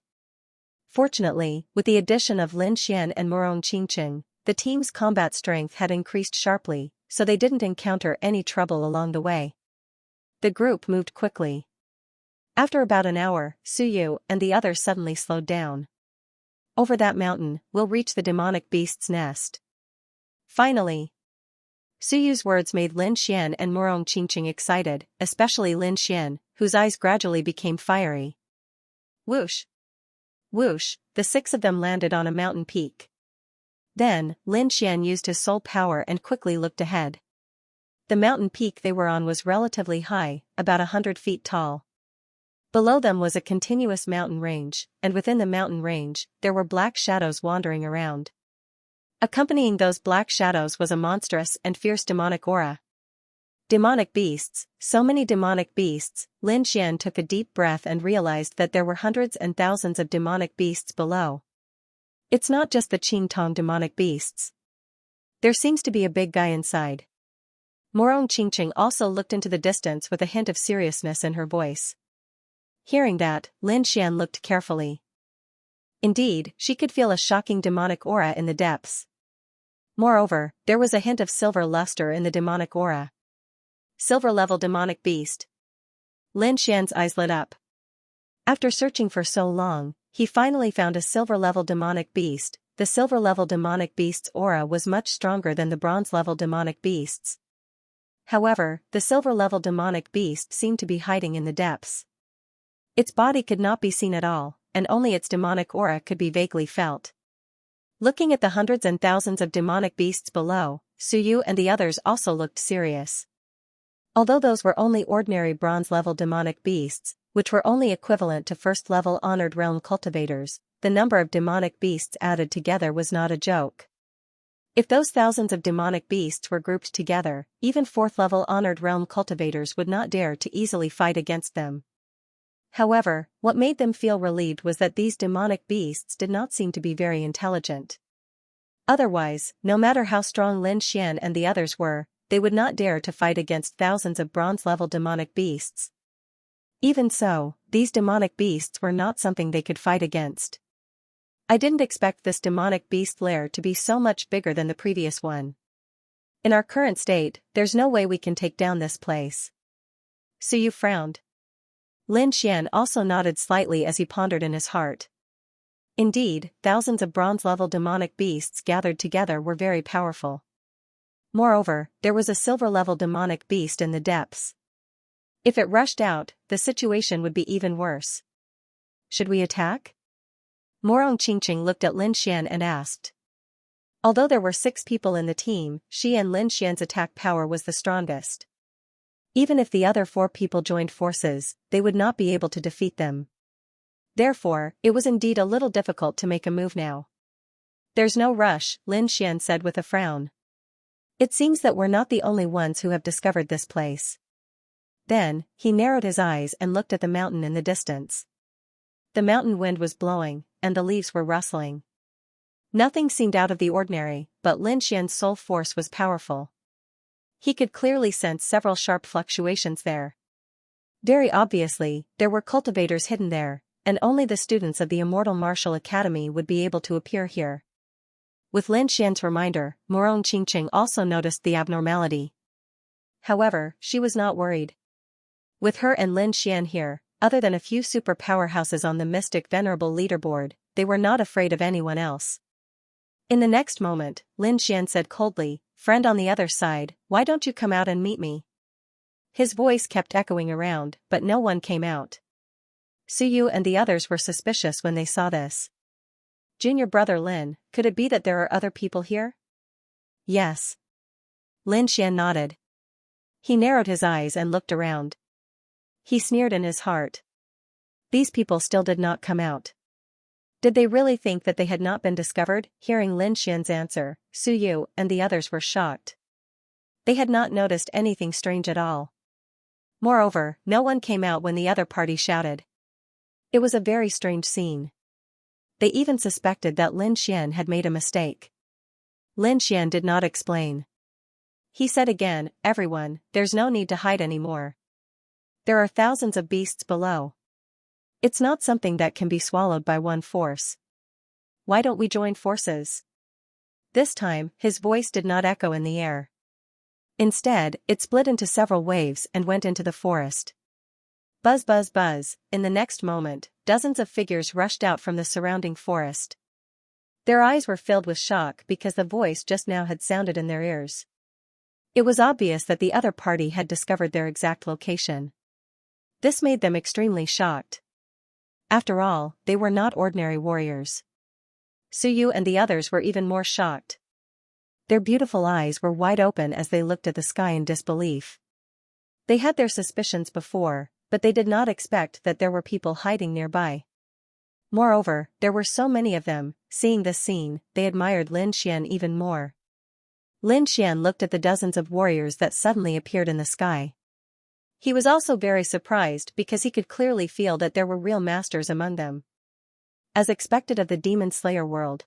Fortunately, with the addition of Lin Xian and Morong Qingqing, the team's combat strength had increased sharply, so they didn't encounter any trouble along the way. The group moved quickly. After about an hour, Suyu and the others suddenly slowed down. Over that mountain, we'll reach the demonic beast's nest. Finally. Suyu's words made Lin Xian and Morong Qingqing excited, especially Lin Xian, whose eyes gradually became fiery. Whoosh! Whoosh, the 6 of them landed on a mountain peak. Then, Lin Xian used his soul power and quickly looked ahead. The mountain peak they were on was relatively high, about 100 feet tall. Below them was a continuous mountain range, and within the mountain range, there were black shadows wandering around. Accompanying those black shadows was a monstrous and fierce demonic aura. Demonic beasts, so many demonic beasts. Lin Xian took a deep breath and realized that there were hundreds and thousands of demonic beasts below. It's not just the Qingtong demonic beasts. There seems to be a big guy inside. Morong Qingqing also looked into the distance with a hint of seriousness in her voice. Hearing that, Lin Xian looked carefully. Indeed, she could feel a shocking demonic aura in the depths. Moreover, there was a hint of silver luster in the demonic aura. Silver-level demonic beast. Lin Xian's eyes lit up. After searching for so long, he finally found a silver-level demonic beast. The silver-level demonic beast's aura was much stronger than the bronze-level demonic beast's. However, the silver-level demonic beast seemed to be hiding in the depths. Its body could not be seen at all, and only its demonic aura could be vaguely felt. Looking at the hundreds and thousands of demonic beasts below, Suyu and the others also looked serious. Although those were only ordinary bronze-level demonic beasts, which were only equivalent to first-level honored realm cultivators, the number of demonic beasts added together was not a joke. If those thousands of demonic beasts were grouped together, even fourth-level honored realm cultivators would not dare to easily fight against them. However, what made them feel relieved was that these demonic beasts did not seem to be very intelligent. Otherwise, no matter how strong Lin Xian and the others were, they would not dare to fight against thousands of bronze-level demonic beasts. Even so, these demonic beasts were not something they could fight against. I didn't expect this demonic beast lair to be so much bigger than the previous one. In our current state, there's no way we can take down this place. Suyu frowned. Lin Xian also nodded slightly as he pondered in his heart. Indeed, thousands of bronze-level demonic beasts gathered together were very powerful. Moreover, there was a silver-level demonic beast in the depths. If it rushed out, the situation would be even worse. Should we attack? Morong Qingqing looked at Lin Xian and asked. Although there were 6 people in the team, she and Lin Xian's attack power was the strongest. Even if the other 4 people joined forces, they would not be able to defeat them. Therefore, it was indeed a little difficult to make a move now. There's no rush, Lin Xian said with a frown. It seems that we're not the only ones who have discovered this place. Then, he narrowed his eyes and looked at the mountain in the distance. The mountain wind was blowing, and the leaves were rustling. Nothing seemed out of the ordinary, but Lin Xian's soul force was powerful. He could clearly sense several sharp fluctuations there. Very obviously, there were cultivators hidden there, and only the students of the Immortal Martial Academy would be able to appear here. With Lin Xian's reminder, Morong Qingqing also noticed the abnormality. However, she was not worried. With her and Lin Xian here, other than a few super powerhouses on the Mystic Venerable leaderboard, they were not afraid of anyone else. In the next moment, Lin Xian said coldly, "Friend on the other side, why don't you come out and meet me?" His voice kept echoing around, but no one came out. Suyu and the others were suspicious when they saw this. Junior brother Lin, could it be that there are other people here? Yes. Lin Xian nodded. He narrowed his eyes and looked around. He sneered in his heart. These people still did not come out. Did they really think that they had not been discovered? Hearing Lin Xian's answer, Su Yu and the others were shocked. They had not noticed anything strange at all. Moreover, no one came out when the other party shouted. It was a very strange scene. They even suspected that Lin Xian had made a mistake. Lin Xian did not explain. He said again, "Everyone, there's no need to hide anymore. There are thousands of beasts below. It's not something that can be swallowed by one force. Why don't we join forces?" This time, his voice did not echo in the air. Instead, it split into several waves and went into the forest. Buzz buzz buzz, in the next moment, dozens of figures rushed out from the surrounding forest. Their eyes were filled with shock because the voice just now had sounded in their ears. It was obvious that the other party had discovered their exact location. This made them extremely shocked. After all, they were not ordinary warriors. Su Yu and the others were even more shocked. Their beautiful eyes were wide open as they looked at the sky in disbelief. They had their suspicions before, but they did not expect that there were people hiding nearby. Moreover, there were so many of them. Seeing this scene, they admired Lin Xian even more. Lin Xian looked at the dozens of warriors that suddenly appeared in the sky. He was also very surprised because he could clearly feel that there were real masters among them. As expected of the Demon Slayer world,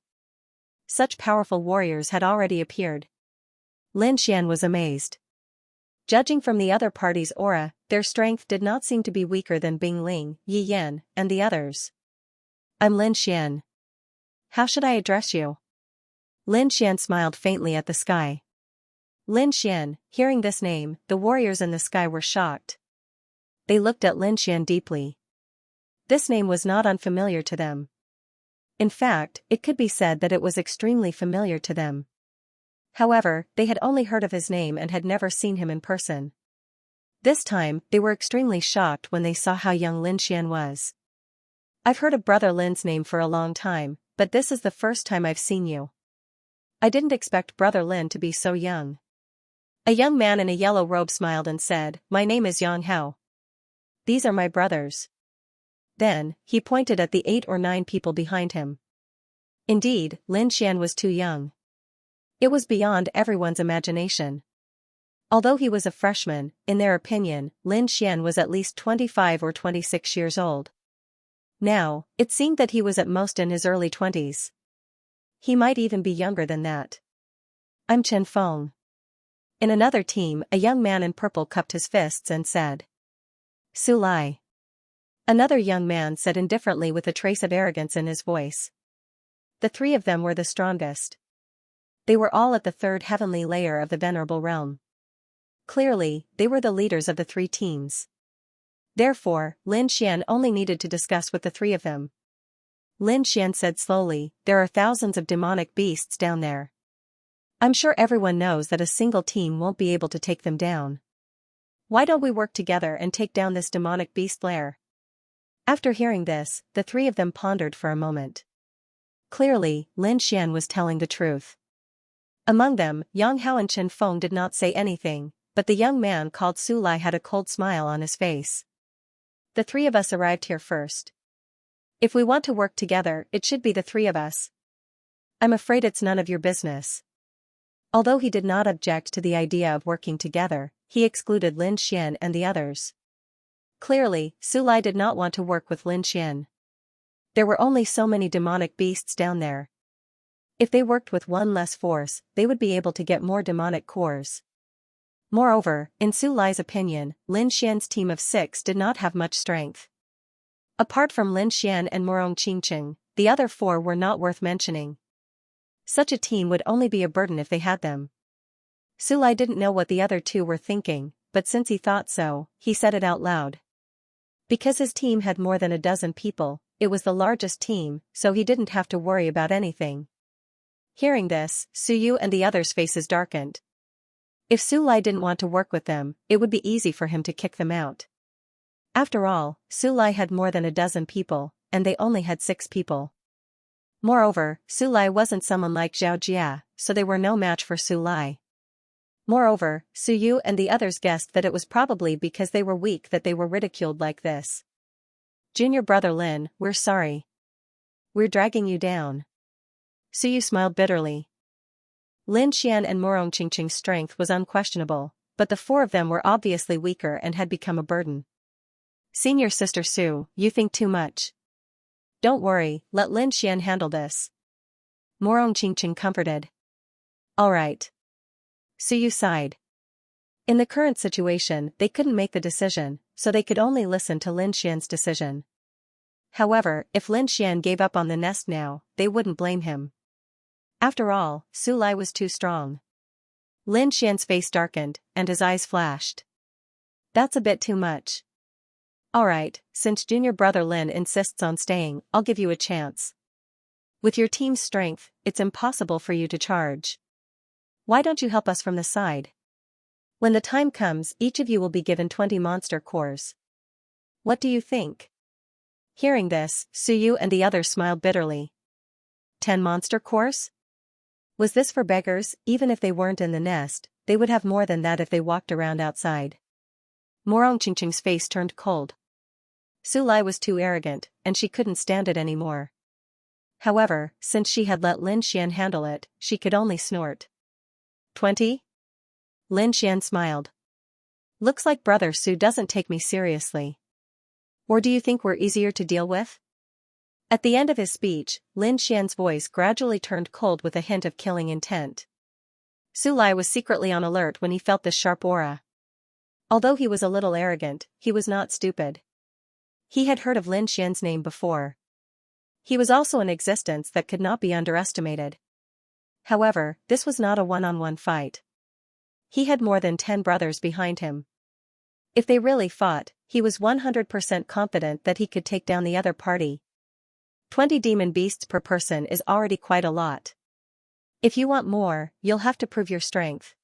such powerful warriors had already appeared. Lin Xian was amazed. Judging from the other party's aura, their strength did not seem to be weaker than Bing Ling, Yi Yan, and the others. "I'm Lin Xian. How should I address you?" Lin Xian smiled faintly at the sky. Lin Xian, hearing this name, the warriors in the sky were shocked. They looked at Lin Xian deeply. This name was not unfamiliar to them. In fact, it could be said that it was extremely familiar to them. However, they had only heard of his name and had never seen him in person. This time, they were extremely shocked when they saw how young Lin Xian was. "I've heard of Brother Lin's name for a long time, but this is the first time I've seen you. I didn't expect Brother Lin to be so young." A young man in a yellow robe smiled and said, "My name is Yang Hao. These are my brothers." Then, he pointed at the 8 or 9 people behind him. Indeed, Lin Xian was too young. It was beyond everyone's imagination. Although he was a freshman, in their opinion, Lin Xian was at least 25 or 26 years old. Now, it seemed that he was at most in his early 20s. He might even be younger than that. "I'm Chen Feng." In another team, a young man in purple cupped his fists and said, "Su Lai." Another young man said indifferently with a trace of arrogance in his voice. The 3 of them were the strongest. They were all at the 3rd heavenly layer of the Venerable Realm. Clearly, they were the leaders of the 3 teams. Therefore, Lin Xian only needed to discuss with the 3 of them. Lin Xian said slowly, "There are thousands of demonic beasts down there. I'm sure everyone knows that a single team won't be able to take them down. Why don't we work together and take down this demonic beast lair?" After hearing this, the 3 of them pondered for a moment. Clearly, Lin Xian was telling the truth. Among them, Yang Hao and Chen Feng did not say anything, but the young man called Su Lai had a cold smile on his face. "The 3 of us arrived here first. If we want to work together, it should be the 3 of us. I'm afraid it's none of your business." Although he did not object to the idea of working together, he excluded Lin Xian and the others. Clearly, Su Lai did not want to work with Lin Xian. There were only so many demonic beasts down there. If they worked with one less force, they would be able to get more demonic cores. Moreover, in Su Lai's opinion, Lin Xian's team of 6 did not have much strength. Apart from Lin Xian and Morong Qingqing, the other 4 were not worth mentioning. Such a team would only be a burden if they had them. Su Lai didn't know what the other 2 were thinking, but since he thought so, he said it out loud. Because his team had more than a dozen people, it was the largest team, so he didn't have to worry about anything. Hearing this, Su Yu and the others' faces darkened. If Su Lai didn't want to work with them, it would be easy for him to kick them out. After all, Su Lai had more than a dozen people, and they only had 6 people. Moreover, Su Lai wasn't someone like Zhao Jia, so they were no match for Su Lai. Moreover, Su Yu and the others guessed that it was probably because they were weak that they were ridiculed like this. Junior brother Lin, we're sorry. We're dragging you down. Su Yu smiled bitterly. Lin Xian and Morong Qingqing's strength was unquestionable, but the four of them were obviously weaker and had become a burden. Senior sister Su, you think too much. Don't worry, let Lin Xian handle this. Morong Qingqing comforted. All right. Su Yu sighed. In the current situation, they couldn't make the decision, so they could only listen to Lin Xian's decision. However, if Lin Xian gave up on the nest now, they wouldn't blame him. After all, Su Lai was too strong. Lin Xian's face darkened, and his eyes flashed. That's a bit too much. Alright, since junior brother Lin insists on staying, I'll give you a chance. With your team's strength, it's impossible for you to charge. Why don't you help us from the side? When the time comes, each of you will be given 20 monster cores. What do you think? Hearing this, Su Yu and the others smiled bitterly. 10 monster cores? Was this for beggars? Even if they weren't in the nest, they would have more than that if they walked around outside. Morong Qingqing's face turned cold. Su Lai was too arrogant, and she couldn't stand it anymore. However, since she had let Lin Xian handle it, she could only snort. 20? Lin Xian smiled. Looks like brother Su doesn't take me seriously. Or do you think we're easier to deal with? At the end of his speech, Lin Xian's voice gradually turned cold with a hint of killing intent. Su Lai was secretly on alert when he felt this sharp aura. Although he was a little arrogant, he was not stupid. He had heard of Lin Xian's name before. He was also an existence that could not be underestimated. However, this was not a one-on-one fight. He had more than 10 brothers behind him. If they really fought, he was 100% confident that he could take down the other party. 20 demon beasts per person is already quite a lot. If you want more, you'll have to prove your strength.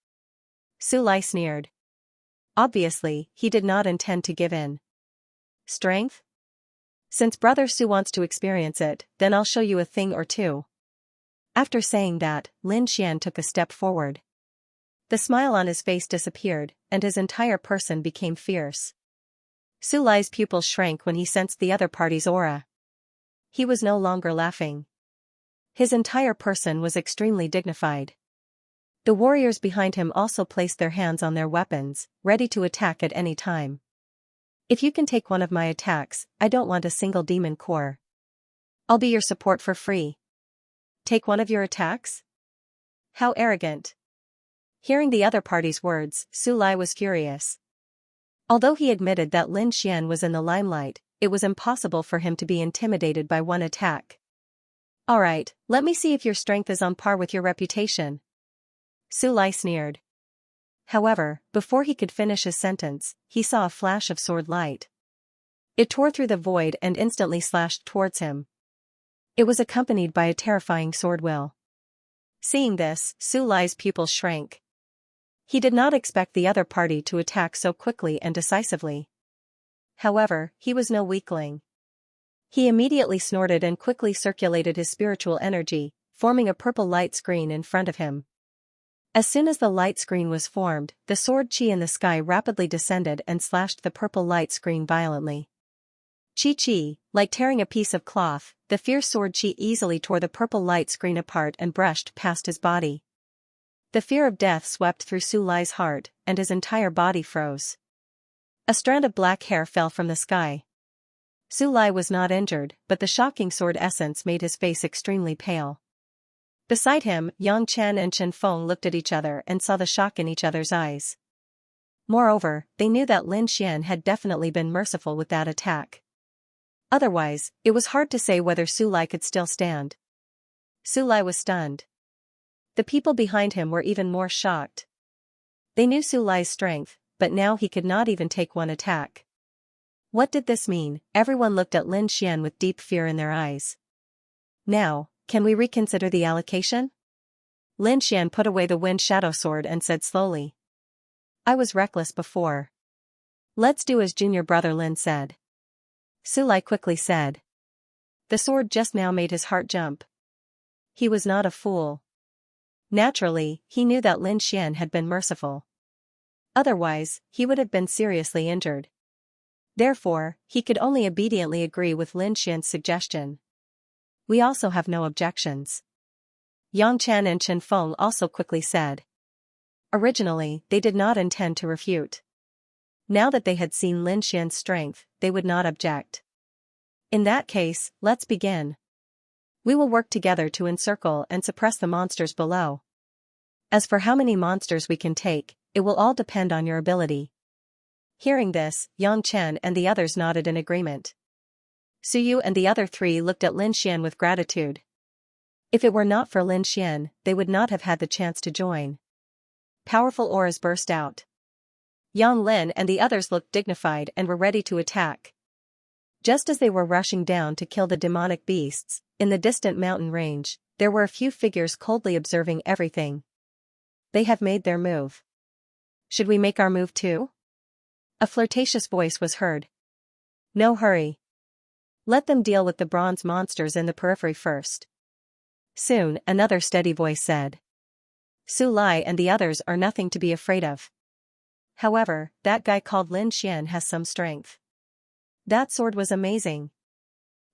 Su Lai sneered. Obviously, he did not intend to give in. Strength? Since brother Su wants to experience it, then I'll show you a thing or two. After saying that, Lin Xian took a step forward. The smile on his face disappeared, and his entire person became fierce. Su Lai's pupils shrank when he sensed the other party's aura. He was no longer laughing. His entire person was extremely dignified. The warriors behind him also placed their hands on their weapons, ready to attack at any time. If you can take one of my attacks, I don't want a single demon core. I'll be your support for free. Take one of your attacks? How arrogant. Hearing the other party's words, Su Lai was furious. Although he admitted that Lin Xian was in the limelight, it was impossible for him to be intimidated by one attack. Alright, let me see if your strength is on par with your reputation. Su Lai sneered. However, before he could finish his sentence, he saw a flash of sword light. It tore through the void and instantly slashed towards him. It was accompanied by a terrifying sword will. Seeing this, Su Lai's pupils shrank. He did not expect the other party to attack so quickly and decisively. However, he was no weakling. He immediately snorted and quickly circulated his spiritual energy, forming a purple light screen in front of him. As soon as the light screen was formed, the sword chi in the sky rapidly descended and slashed the purple light screen violently. Chi, like tearing a piece of cloth, the fierce sword chi easily tore the purple light screen apart and brushed past his body. The fear of death swept through Su Lai's heart, and his entire body froze. A strand of black hair fell from the sky. Su Lai was not injured, but the shocking sword essence made his face extremely pale. Beside him, Yang Chen and Chen Feng looked at each other and saw the shock in each other's eyes. Moreover, they knew that Lin Xian had definitely been merciful with that attack. Otherwise, it was hard to say whether Su Lai could still stand. Su Lai was stunned. The people behind him were even more shocked. They knew Su Lai's strength, but now he could not even take one attack. What did this mean? Everyone looked at Lin Xian with deep fear in their eyes. Now, can we reconsider the allocation? Lin Xian put away the wind shadow sword and said slowly. I was reckless before. Let's do as junior brother Lin said. Su Lai quickly said. The sword just now made his heart jump. He was not a fool. Naturally, he knew that Lin Xian had been merciful. Otherwise, he would have been seriously injured. Therefore, he could only obediently agree with Lin Xian's suggestion. We also have no objections. Yang Chen and Chen Feng also quickly said. Originally, they did not intend to refute. Now that they had seen Lin Xian's strength, they would not object. In that case, let's begin. We will work together to encircle and suppress the monsters below. As for how many monsters we can take, it will all depend on your ability. Hearing this, Yang Chen and the others nodded in agreement. Suyu and the other three looked at Lin Xian with gratitude. If it were not for Lin Xian, they would not have had the chance to join. Powerful auras burst out. Yang Lin and the others looked dignified and were ready to attack. Just as they were rushing down to kill the demonic beasts, in the distant mountain range, there were a few figures coldly observing everything. They have made their move. Should we make our move too? A flirtatious voice was heard. No hurry. Let them deal with the bronze monsters in the periphery first. Soon, another steady voice said. Su Lai and the others are nothing to be afraid of. However, that guy called Lin Xian has some strength. That sword was amazing.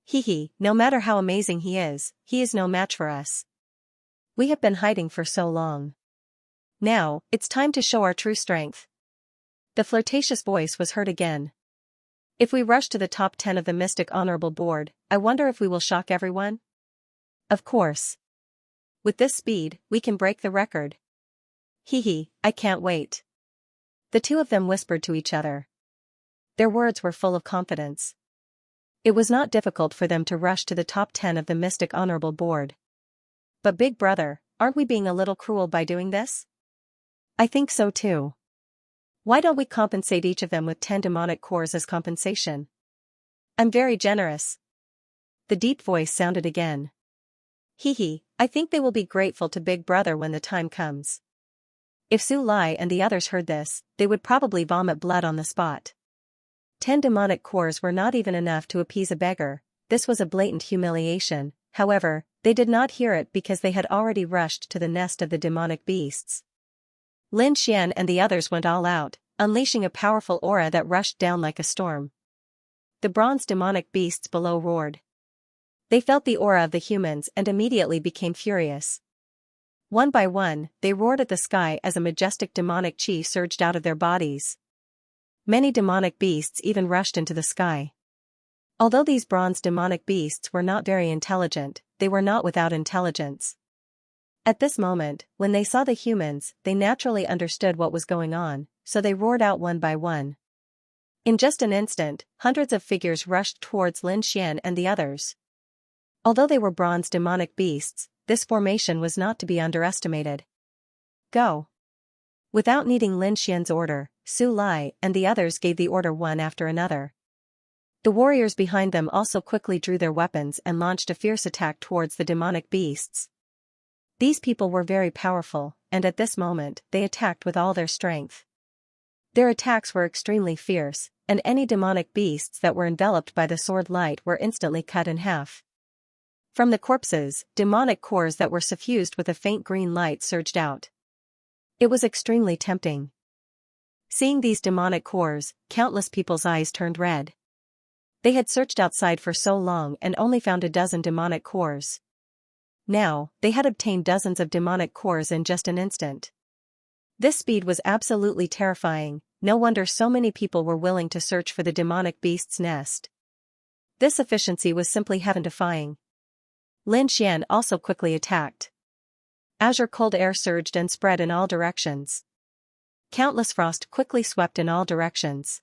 Hehe, no matter how amazing he is no match for us. We have been hiding for so long. Now, it's time to show our true strength. The flirtatious voice was heard again. If we rush to the top 10 of the Mystic Honorable Board, I wonder if we will shock everyone? Of course. With this speed, we can break the record. Hehe, I can't wait. The two of them whispered to each other. Their words were full of confidence. It was not difficult for them to rush to the top 10 of the Mystic Honorable Board. But Big Brother, aren't we being a little cruel by doing this? I think so too. Why don't we compensate each of them with 10 demonic cores as compensation? I'm very generous. The deep voice sounded again. Hehe, I think they will be grateful to Big Brother when the time comes. If Su Lai and the others heard this, they would probably vomit blood on the spot. 10 demonic cores were not even enough to appease a beggar. This was a blatant humiliation. However, they did not hear it because they had already rushed to the nest of the demonic beasts. Lin Xian and the others went all out, unleashing a powerful aura that rushed down like a storm. The bronze demonic beasts below roared. They felt the aura of the humans and immediately became furious. One by one, they roared at the sky as a majestic demonic chi surged out of their bodies. Many demonic beasts even rushed into the sky. Although these bronze demonic beasts were not very intelligent, they were not without intelligence. At this moment, when they saw the humans, they naturally understood what was going on, so they roared out one by one. In just an instant, hundreds of figures rushed towards Lin Xian and the others. Although they were bronze demonic beasts, this formation was not to be underestimated. Go! Without needing Lin Xian's order, Su Lai and the others gave the order one after another. The warriors behind them also quickly drew their weapons and launched a fierce attack towards the demonic beasts. These people were very powerful, and at this moment, they attacked with all their strength. Their attacks were extremely fierce, and any demonic beasts that were enveloped by the sword light were instantly cut in half. From the corpses, demonic cores that were suffused with a faint green light surged out. It was extremely tempting. Seeing these demonic cores, countless people's eyes turned red. They had searched outside for so long and only found a dozen demonic cores. Now, they had obtained dozens of demonic cores in just an instant. This speed was absolutely terrifying. No wonder so many people were willing to search for the demonic beast's nest. This efficiency was simply heaven-defying. Lin Xian also quickly attacked. Azure cold air surged and spread in all directions. Countless frost quickly swept in all directions.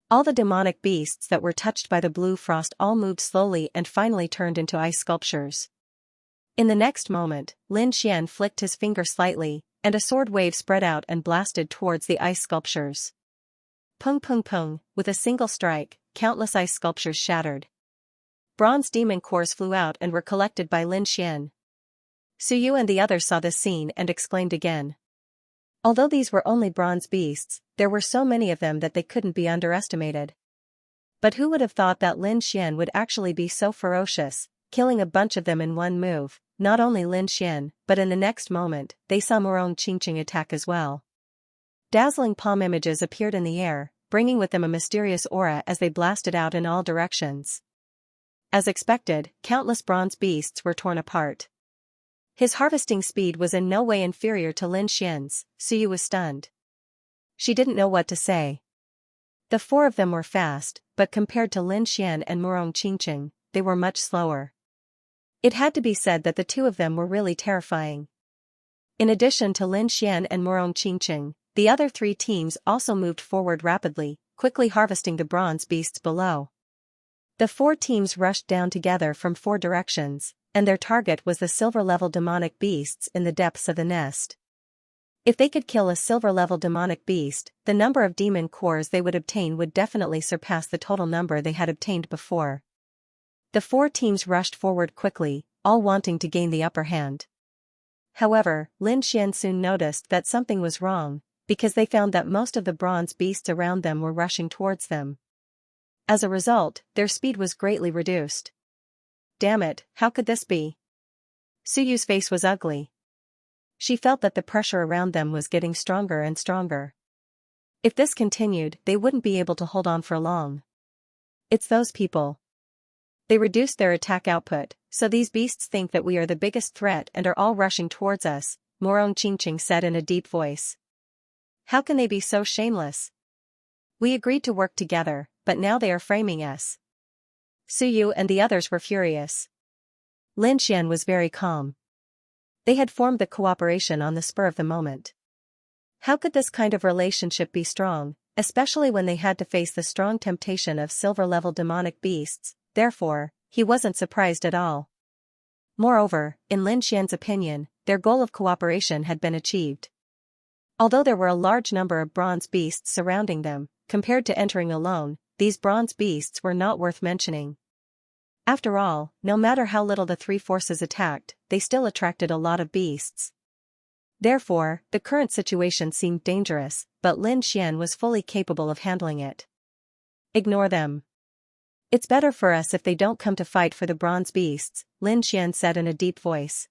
All the demonic beasts that were touched by the blue frost all moved slowly and finally turned into ice sculptures. In the next moment, Lin Xian flicked his finger slightly, and a sword wave spread out and blasted towards the ice sculptures. Pung pung pung, with a single strike, countless ice sculptures shattered. Bronze demon cores flew out and were collected by Lin Xian. Suyu and the others saw this scene and exclaimed again. Although these were only bronze beasts, there were so many of them that they couldn't be underestimated. But who would have thought that Lin Xian would actually be so ferocious, killing a bunch of them in one move? Not only Lin Xian, but in the next moment, they saw Morong Qingqing attack as well. Dazzling palm images appeared in the air, bringing with them a mysterious aura as they blasted out in all directions. As expected, countless bronze beasts were torn apart. His harvesting speed was in no way inferior to Lin Xian's. Suyu was stunned. She didn't know what to say. The four of them were fast, but compared to Lin Xian and Murong Qingqing, they were much slower. It had to be said that the two of them were really terrifying. In addition to Lin Xian and Murong Qingqing, the other three teams also moved forward rapidly, quickly harvesting the bronze beasts below. The four teams rushed down together from four directions, and their target was the silver-level demonic beasts in the depths of the nest. If they could kill a silver-level demonic beast, the number of demon cores they would obtain would definitely surpass the total number they had obtained before. The four teams rushed forward quickly, all wanting to gain the upper hand. However, Lin Xian soon noticed that something was wrong, because they found that most of the bronze beasts around them were rushing towards them. As a result, their speed was greatly reduced. Damn it, how could this be? Suyu's face was ugly. She felt that the pressure around them was getting stronger and stronger. If this continued, they wouldn't be able to hold on for long. It's those people. They reduced their attack output, so these beasts think that we are the biggest threat and are all rushing towards us, Murong Qingqing said in a deep voice. How can they be so shameless? We agreed to work together, but now they are framing us. Suyu and the others were furious. Lin Xian was very calm. They had formed the cooperation on the spur of the moment. How could this kind of relationship be strong, especially when they had to face the strong temptation of silver-level demonic beasts? Therefore, he wasn't surprised at all. Moreover, in Lin Xian's opinion, their goal of cooperation had been achieved. Although there were a large number of bronze beasts surrounding them, compared to entering alone, these bronze beasts were not worth mentioning. After all, no matter how little the three forces attacked, they still attracted a lot of beasts. Therefore, the current situation seemed dangerous, but Lin Xian was fully capable of handling it. Ignore them. It's better for us if they don't come to fight for the bronze beasts, Lin Xian said in a deep voice.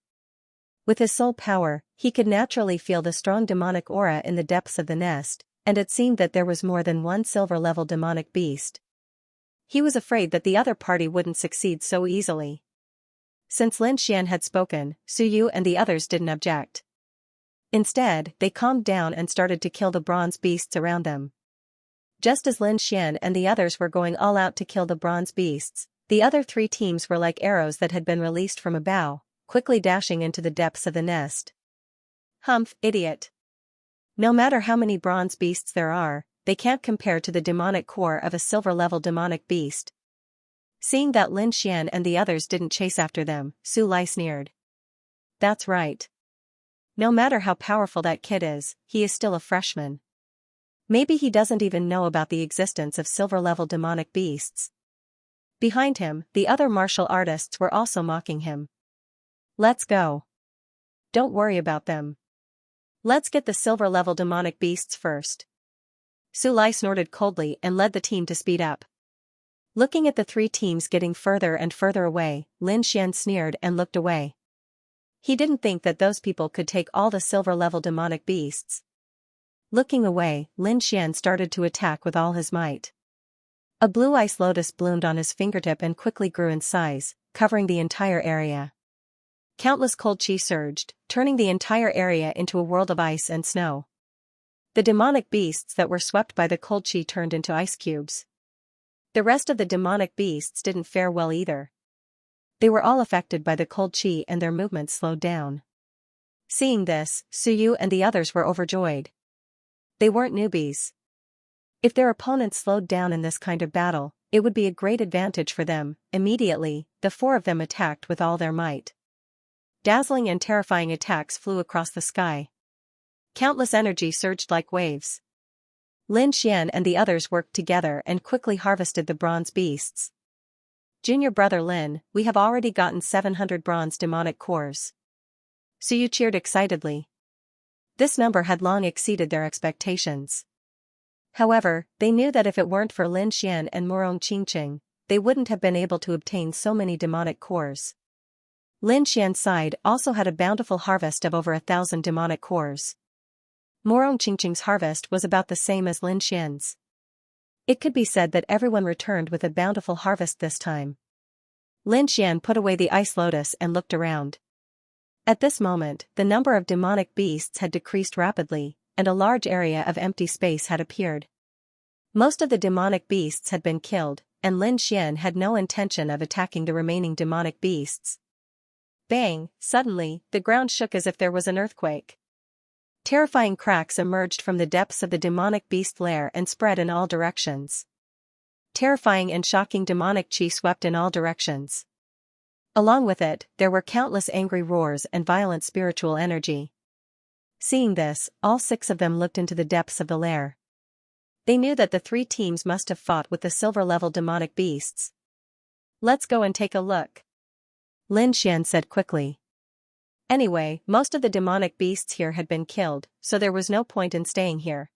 With his soul power, he could naturally feel the strong demonic aura in the depths of the nest, and it seemed that there was more than one silver-level demonic beast. He was afraid that the other party wouldn't succeed so easily. Since Lin Xian had spoken, Suyu and the others didn't object. Instead, they calmed down and started to kill the bronze beasts around them. Just as Lin Xian and the others were going all out to kill the bronze beasts, the other three teams were like arrows that had been released from a bow, quickly dashing into the depths of the nest. Humph, idiot. No matter how many bronze beasts there are, they can't compare to the demonic core of a silver-level demonic beast. Seeing that Lin Xian and the others didn't chase after them, Su Lai sneered. That's right. No matter how powerful that kid is, he is still a freshman. Maybe he doesn't even know about the existence of silver-level demonic beasts. Behind him, the other martial artists were also mocking him. Let's go. Don't worry about them. Let's get the silver-level demonic beasts first. Su Lai snorted coldly and led the team to speed up. Looking at the three teams getting further and further away, Lin Xian sneered and looked away. He didn't think that those people could take all the silver-level demonic beasts. Looking away, Lin Xian started to attack with all his might. A blue ice lotus bloomed on his fingertip and quickly grew in size, covering the entire area. Countless cold chi surged, turning the entire area into a world of ice and snow. The demonic beasts that were swept by the cold chi turned into ice cubes. The rest of the demonic beasts didn't fare well either. They were all affected by the cold chi and their movements slowed down. Seeing this, Suyu and the others were overjoyed. They weren't newbies. If their opponents slowed down in this kind of battle, it would be a great advantage for them. Immediately, the four of them attacked with all their might. Dazzling and terrifying attacks flew across the sky. Countless energy surged like waves. Lin Xian and the others worked together and quickly harvested the bronze beasts. Junior brother Lin, we have already gotten 700 bronze demonic cores. Suyu cheered excitedly. This number had long exceeded their expectations. However, they knew that if it weren't for Lin Xian and Murong Qingqing, they wouldn't have been able to obtain so many demonic cores. Lin Xian's side also had a bountiful harvest of over 1,000 demonic cores. Murong Qingqing's harvest was about the same as Lin Xian's. It could be said that everyone returned with a bountiful harvest this time. Lin Xian put away the ice lotus and looked around. At this moment, the number of demonic beasts had decreased rapidly, and a large area of empty space had appeared. Most of the demonic beasts had been killed, and Lin Xian had no intention of attacking the remaining demonic beasts. Bang! Suddenly, the ground shook as if there was an earthquake. Terrifying cracks emerged from the depths of the demonic beast lair and spread in all directions. Terrifying and shocking demonic chi swept in all directions. Along with it, there were countless angry roars and violent spiritual energy. Seeing this, all 6 of them looked into the depths of the lair. They knew that the 3 teams must have fought with the silver-level demonic beasts. "Let's go and take a look," Lin Xian said quickly. Anyway, most of the demonic beasts here had been killed, so there was no point in staying here.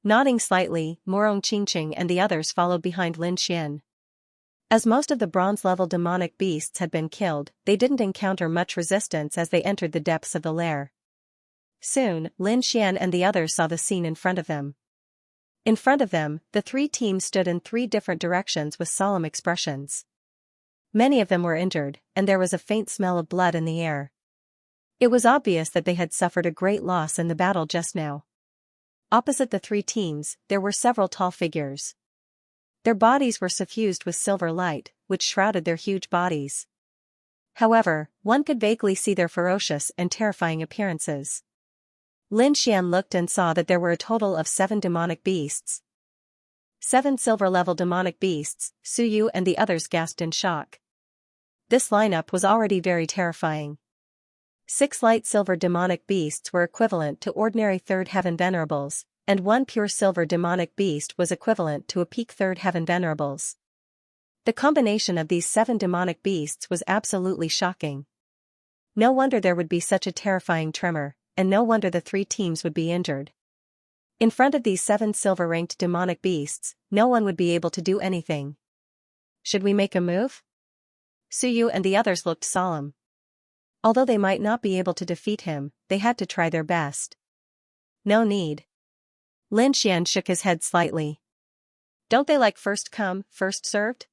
Nodding slightly, Morong Qingqing and the others followed behind Lin Xian. As most of the bronze-level demonic beasts had been killed, they didn't encounter much resistance as they entered the depths of the lair. Soon, Lin Xian and the others saw the scene in front of them. In front of them, the 3 teams stood in 3 different directions with solemn expressions. Many of them were injured, and there was a faint smell of blood in the air. It was obvious that they had suffered a great loss in the battle just now. Opposite the 3 teams, there were several tall figures. Their bodies were suffused with silver light, which shrouded their huge bodies. However, one could vaguely see their ferocious and terrifying appearances. Lin Xian looked and saw that there were a total of 7 demonic beasts. 7 silver-level demonic beasts. Su Yu and the others gasped in shock. This lineup was already very terrifying. 6 light silver demonic beasts were equivalent to ordinary 3rd heaven venerables, and 1 pure silver demonic beast was equivalent to a peak 3rd heaven venerables. The combination of these 7 demonic beasts was absolutely shocking. No wonder there would be such a terrifying tremor, and no wonder the 3 teams would be injured. In front of these 7 silver-ranked demonic beasts, no one would be able to do anything. "Should we make a move?" Su Yu and the others looked solemn. Although they might not be able to defeat him, they had to try their best. "No need." Lin Xian shook his head slightly. "Don't they like first come, first served?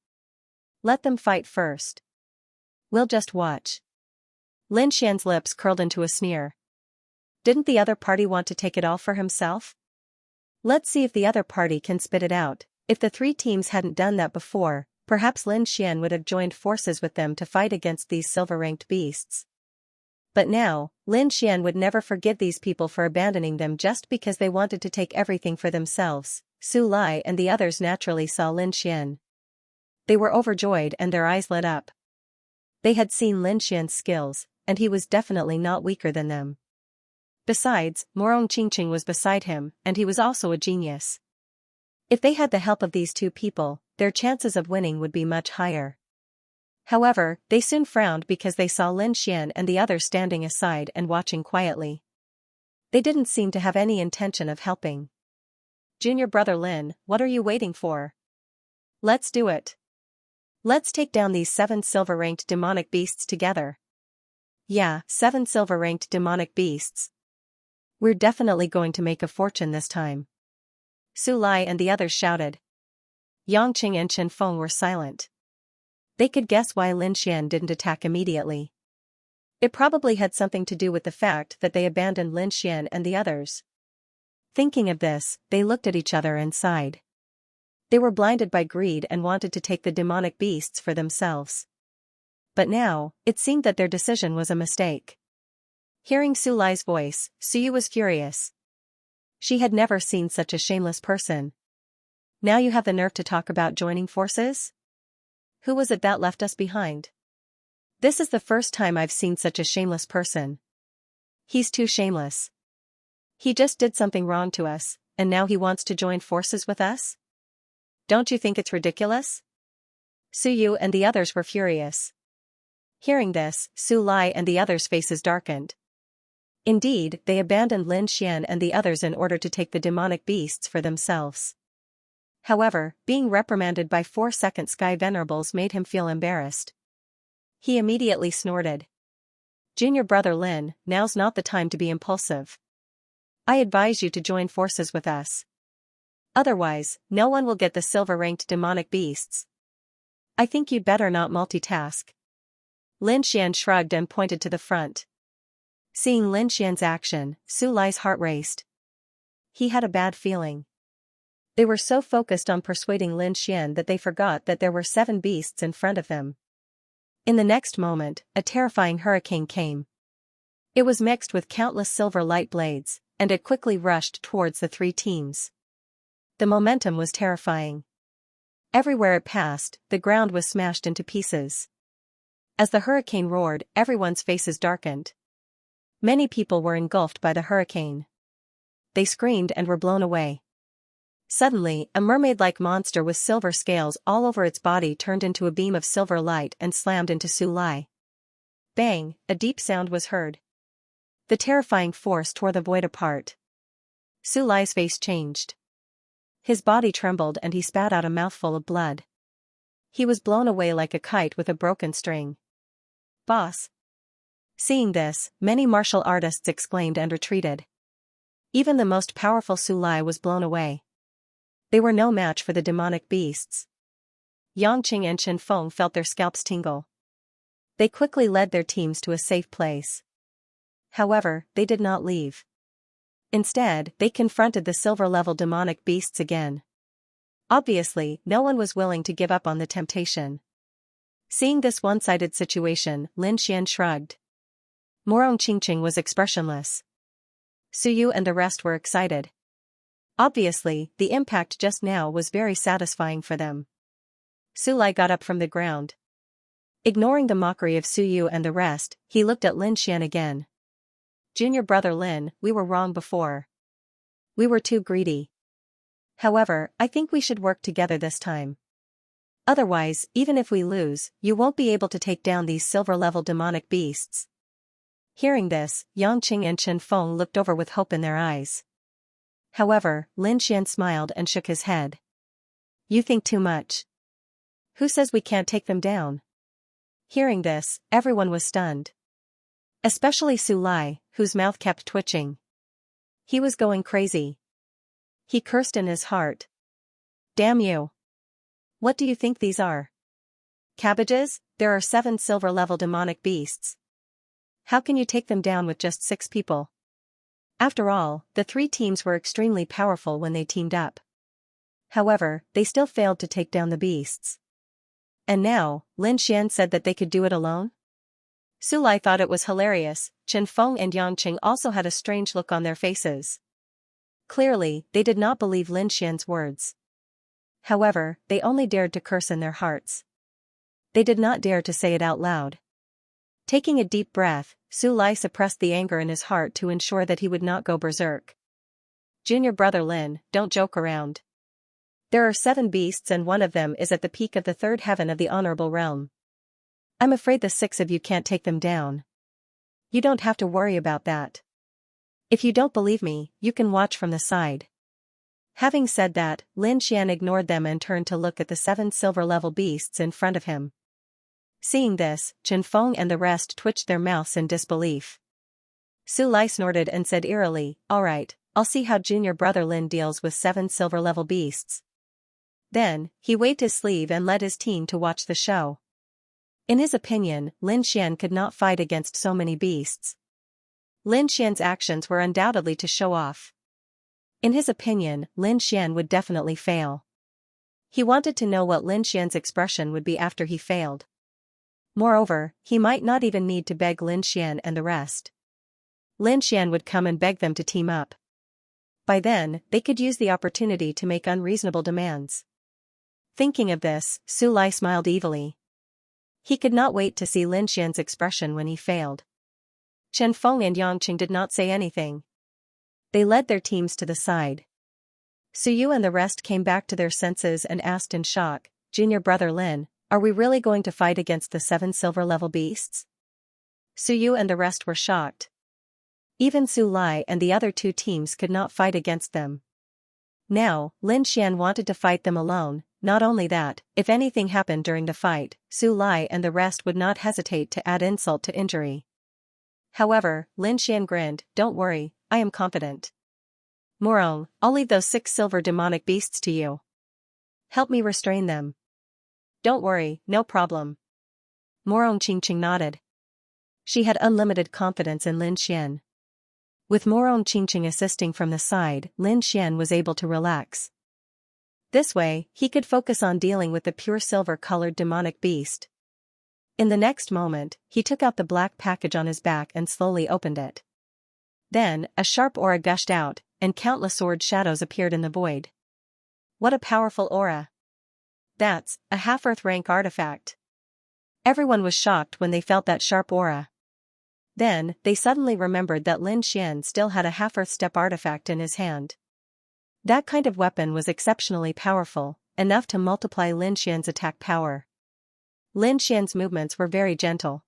Let them fight first. We'll just watch." Lin Xian's lips curled into a sneer. Didn't the other party want to take it all for himself? Let's see if the other party can spit it out. If the 3 teams hadn't done that before, perhaps Lin Xian would have joined forces with them to fight against these silver-ranked beasts. But now, Lin Xian would never forgive these people for abandoning them just because they wanted to take everything for themselves. Su Lai and the others naturally saw Lin Xian. They were overjoyed and their eyes lit up. They had seen Lin Xian's skills, and he was definitely not weaker than them. Besides, Morong Qingqing was beside him, and he was also a genius. If they had the help of these 2 people, their chances of winning would be much higher. However, they soon frowned because they saw Lin Xian and the others standing aside and watching quietly. They didn't seem to have any intention of helping. "Junior brother Lin, what are you waiting for? Let's do it. Let's take down these 7 silver-ranked demonic beasts together." "Yeah, 7 silver-ranked demonic beasts. We're definitely going to make a fortune this time." Su Lai and the others shouted. Yangqing and Chen Feng were silent. They could guess why Lin Xian didn't attack immediately. It probably had something to do with the fact that they abandoned Lin Xian and the others. Thinking of this, they looked at each other and sighed. They were blinded by greed and wanted to take the demonic beasts for themselves. But now, it seemed that their decision was a mistake. Hearing Su Lai's voice, Su Yu was furious. She had never seen such a shameless person. "Now you have the nerve to talk about joining forces? Who was it that left us behind? This is the first time I've seen such a shameless person. He's too shameless. He just did something wrong to us, and now he wants to join forces with us? Don't you think it's ridiculous?" Su Yu and the others were furious. Hearing this, Su Lai and the others' faces darkened. Indeed, they abandoned Lin Xian and the others in order to take the demonic beasts for themselves. However, being reprimanded by 4 second sky venerables made him feel embarrassed. He immediately snorted. "Junior brother Lin, now's not the time to be impulsive. I advise you to join forces with us. Otherwise, no one will get the silver-ranked demonic beasts. I think you'd better not multitask. Lin Xian shrugged and pointed to the front. Seeing Lin Xian's action, Su Lai's heart raced. He had a bad feeling. They were so focused on persuading Lin Xian that they forgot that there were 7 beasts in front of them. In the next moment, a terrifying hurricane came. It was mixed with countless silver light blades, and it quickly rushed towards the 3 teams. The momentum was terrifying. Everywhere it passed, the ground was smashed into pieces. As the hurricane roared, everyone's faces darkened. Many people were engulfed by the hurricane. They screamed and were blown away. Suddenly, a mermaid-like monster with silver scales all over its body turned into a beam of silver light and slammed into Su Lai. Bang, a deep sound was heard. The terrifying force tore the void apart. Su Lai's face changed. His body trembled and he spat out a mouthful of blood. He was blown away like a kite with a broken string. Boss! Seeing this, many martial artists exclaimed and retreated. Even the most powerful Su Lai was blown away. They were no match for the demonic beasts. Yangqing and Chen Feng felt their scalps tingle. They quickly led their teams to a safe place. However, they did not leave. Instead, they confronted the silver-level demonic beasts again. Obviously, no one was willing to give up on the temptation. Seeing this one-sided situation, Lin Xian shrugged. Morong Qingqing was expressionless. Su Yu and the rest were excited. Obviously, the impact just now was very satisfying for them. Su Lai got up from the ground. Ignoring the mockery of Su Yu and the rest, he looked at Lin Xian again. Junior brother Lin, we were wrong before. We were too greedy. However, I think we should work together this time. Otherwise, even if we lose, you won't be able to take down these silver-level demonic beasts. Hearing this, Yangqing and Chen Feng looked over with hope in their eyes. However, Lin Xian smiled and shook his head. You think too much. Who says we can't take them down? Hearing this, everyone was stunned. Especially Su Lai, whose mouth kept twitching. He was going crazy. He cursed in his heart. Damn you. What do you think these are? Cabbages? There are 7 silver-level demonic beasts. How can you take them down with just 6 people? After all, the 3 teams were extremely powerful when they teamed up. However, they still failed to take down the beasts. And now, Lin Xian said that they could do it alone? Su Lai thought it was hilarious. Chen Feng and Yangqing also had a strange look on their faces. Clearly, they did not believe Lin Xian's words. However, they only dared to curse in their hearts. They did not dare to say it out loud. Taking a deep breath, Su Lai suppressed the anger in his heart to ensure that he would not go berserk. Junior brother Lin, don't joke around. There are 7 beasts and one of them is at the peak of the 3rd heaven of the honorable realm. I'm afraid the 6 of you can't take them down. You don't have to worry about that. If you don't believe me, you can watch from the side. Having said that, Lin Xian ignored them and turned to look at the 7 silver-level beasts in front of him. Seeing this, Chen Feng and the rest twitched their mouths in disbelief. Su Lai snorted and said eerily, alright, I'll see how junior brother Lin deals with 7 silver-level beasts. Then, he waved his sleeve and led his team to watch the show. In his opinion, Lin Xian could not fight against so many beasts. Lin Xian's actions were undoubtedly to show off. In his opinion, Lin Xian would definitely fail. He wanted to know what Lin Xian's expression would be after he failed. Moreover, he might not even need to beg Lin Xian and the rest. Lin Xian would come and beg them to team up. By then, they could use the opportunity to make unreasonable demands. Thinking of this, Su Lai smiled evilly. He could not wait to see Lin Xian's expression when he failed. Chen Feng and Yangqing did not say anything. They led their teams to the side. Su Yu and the rest came back to their senses and asked in shock, Junior brother Lin, are we really going to fight against the 7 silver-level beasts? Su Yu and the rest were shocked. Even Su Lai and the other 2 teams could not fight against them. Now, Lin Xian wanted to fight them alone. Not only that, if anything happened during the fight, Su Lai and the rest would not hesitate to add insult to injury. However, Lin Xian grinned, don't worry, I am confident. Morong, I'll leave those 6 silver demonic beasts to you. Help me restrain them. Don't worry, no problem. Morong Qingqing nodded. She had unlimited confidence in Lin Xian. With Morong Qingqing assisting from the side, Lin Xian was able to relax. This way, he could focus on dealing with the pure silver-colored demonic beast. In the next moment, he took out the black package on his back and slowly opened it. Then, a sharp aura gushed out, and countless sword shadows appeared in the void. What a powerful aura! That's a half-earth rank artifact. Everyone was shocked when they felt that sharp aura. Then, they suddenly remembered that Lin Xian still had a half-earth step artifact in his hand. That kind of weapon was exceptionally powerful, enough to multiply Lin Xian's attack power. Lin Xian's movements were very gentle.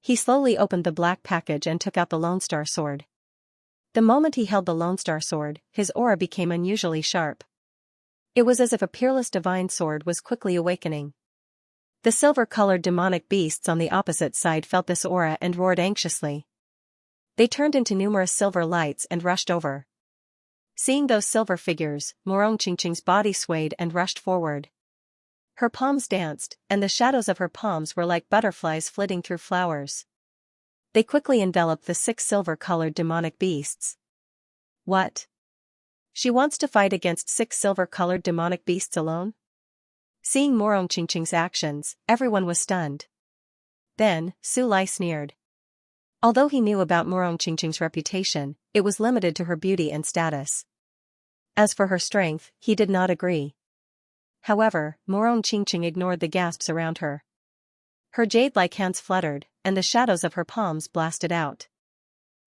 He slowly opened the black package and took out the Lone Star Sword. The moment he held the Lone Star Sword, his aura became unusually sharp. It was as if a peerless divine sword was quickly awakening. The silver-colored demonic beasts on the opposite side felt this aura and roared anxiously. They turned into numerous silver lights and rushed over. Seeing those silver figures, Morong Qingqing's body swayed and rushed forward. Her palms danced, and the shadows of her palms were like butterflies flitting through flowers. They quickly enveloped the 6 silver-colored demonic beasts. What? She wants to fight against 6 silver-colored demonic beasts alone? Seeing Morong Qingqing's actions, everyone was stunned. Then, Su Lai sneered. Although he knew about Morong Qingqing's reputation, it was limited to her beauty and status. As for her strength, he did not agree. However, Morong Qingqing ignored the gasps around her. Her jade-like hands fluttered, and the shadows of her palms blasted out.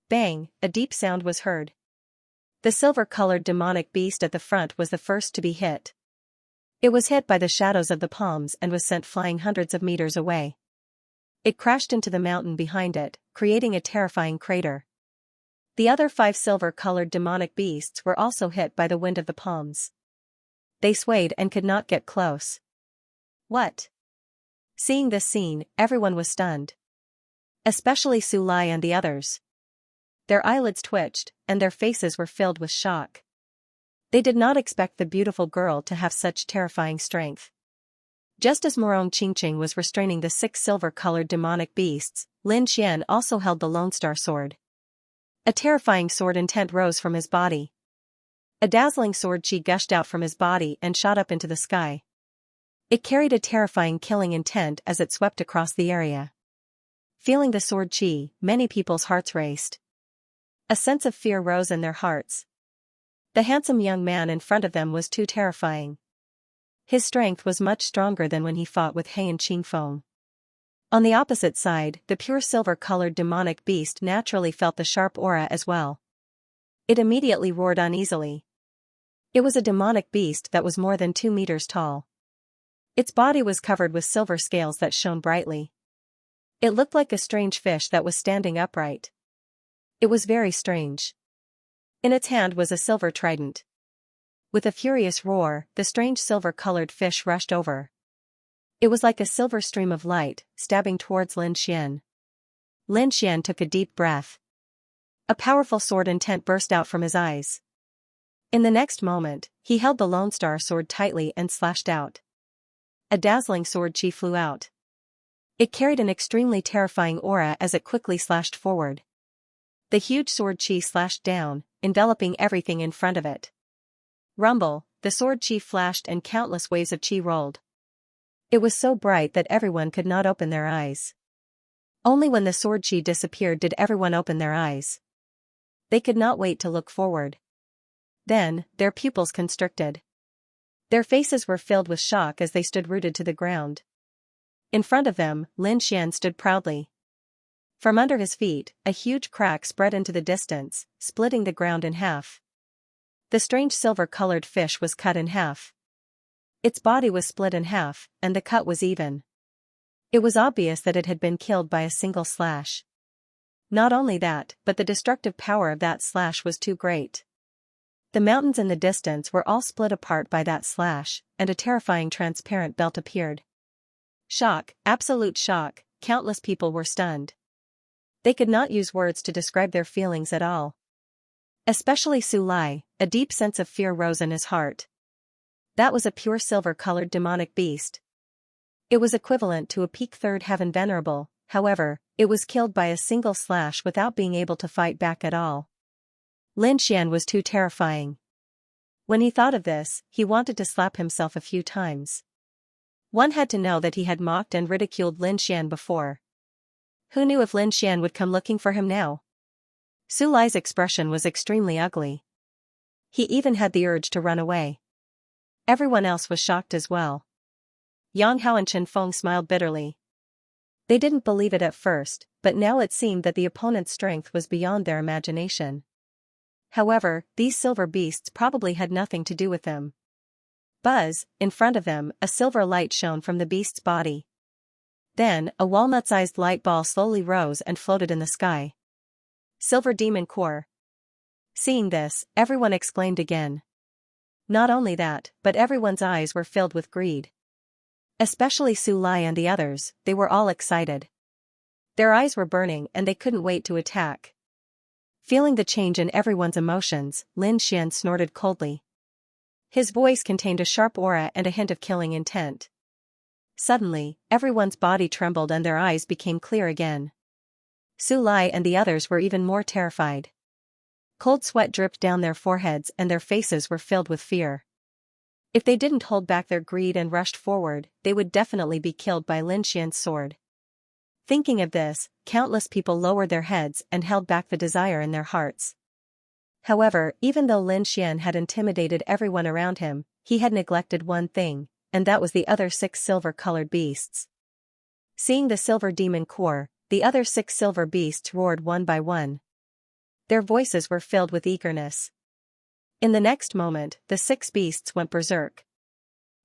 Bang, a deep sound was heard. The silver-colored demonic beast at the front was the first to be hit. It was hit by the shadows of the palms and was sent flying hundreds of meters away. It crashed into the mountain behind it, creating a terrifying crater. The other 5 silver-colored demonic beasts were also hit by the wind of the palms. They swayed and could not get close. What? Seeing this scene, everyone was stunned. Especially Su Lai and the others. Their eyelids twitched, and their faces were filled with shock. They did not expect the beautiful girl to have such terrifying strength. Just as Morong Qingqing was restraining the 6 silver-colored demonic beasts, Lin Xian also held the Lone Star Sword. A terrifying sword intent rose from his body. A dazzling sword chi gushed out from his body and shot up into the sky. It carried a terrifying killing intent as it swept across the area. Feeling the sword chi, many people's hearts raced. A sense of fear rose in their hearts. The handsome young man in front of them was too terrifying. His strength was much stronger than when he fought with He and Qingfeng. On the opposite side, the pure silver-colored demonic beast naturally felt the sharp aura as well. It immediately roared uneasily. It was a demonic beast that was more than 2 meters tall. Its body was covered with silver scales that shone brightly. It looked like a strange fish that was standing upright. It was very strange. In its hand was a silver trident. With a furious roar, the strange silver-colored fish rushed over. It was like a silver stream of light, stabbing towards Lin Xian. Lin Xian took a deep breath. A powerful sword intent burst out from his eyes. In the next moment, he held the Lone Star Sword tightly and slashed out. A dazzling sword chi flew out. It carried an extremely terrifying aura as it quickly slashed forward. The huge sword chi slashed down, enveloping everything in front of it. Rumble, the sword chi flashed and countless waves of chi rolled. It was so bright that everyone could not open their eyes. Only when the sword chi disappeared did everyone open their eyes. They could not wait to look forward. Then, their pupils constricted. Their faces were filled with shock as they stood rooted to the ground. In front of them, Lin Xian stood proudly. From under his feet, a huge crack spread into the distance, splitting the ground in half. The strange silver-colored fish was cut in half. Its body was split in half, and the cut was even. It was obvious that it had been killed by a single slash. Not only that, but the destructive power of that slash was too great. The mountains in the distance were all split apart by that slash, and a terrifying transparent belt appeared. Shock, absolute shock, countless people were stunned. They could not use words to describe their feelings at all. Especially Su Lai, a deep sense of fear rose in his heart. That was a pure silver-colored demonic beast. It was equivalent to a peak third heaven venerable, however, it was killed by a single slash without being able to fight back at all. Lin Xian was too terrifying. When he thought of this, he wanted to slap himself a few times. One had to know that he had mocked and ridiculed Lin Xian before. Who knew if Lin Xian would come looking for him now? Su Lai's expression was extremely ugly. He even had the urge to run away. Everyone else was shocked as well. Yang Hao and Chen Feng smiled bitterly. They didn't believe it at first, but now it seemed that the opponent's strength was beyond their imagination. However, these silver beasts probably had nothing to do with them. Buzz, in front of them, a silver light shone from the beast's body. Then, a walnut-sized light ball slowly rose and floated in the sky. Silver Demon Core. Seeing this, everyone exclaimed again. Not only that, but everyone's eyes were filled with greed. Especially Su Lai and the others, they were all excited. Their eyes were burning and they couldn't wait to attack. Feeling the change in everyone's emotions, Lin Xian snorted coldly. His voice contained a sharp aura and a hint of killing intent. Suddenly, everyone's body trembled and their eyes became clear again. Su Lai and the others were even more terrified. Cold sweat dripped down their foreheads and their faces were filled with fear. If they didn't hold back their greed and rushed forward, they would definitely be killed by Lin Xian's sword. Thinking of this, countless people lowered their heads and held back the desire in their hearts. However, even though Lin Xian had intimidated everyone around him, he had neglected one thing, and that was the other 6 silver-colored beasts. Seeing the silver demon core, the other 6 silver beasts roared one by one. Their voices were filled with eagerness. In the next moment, the 6 beasts went berserk.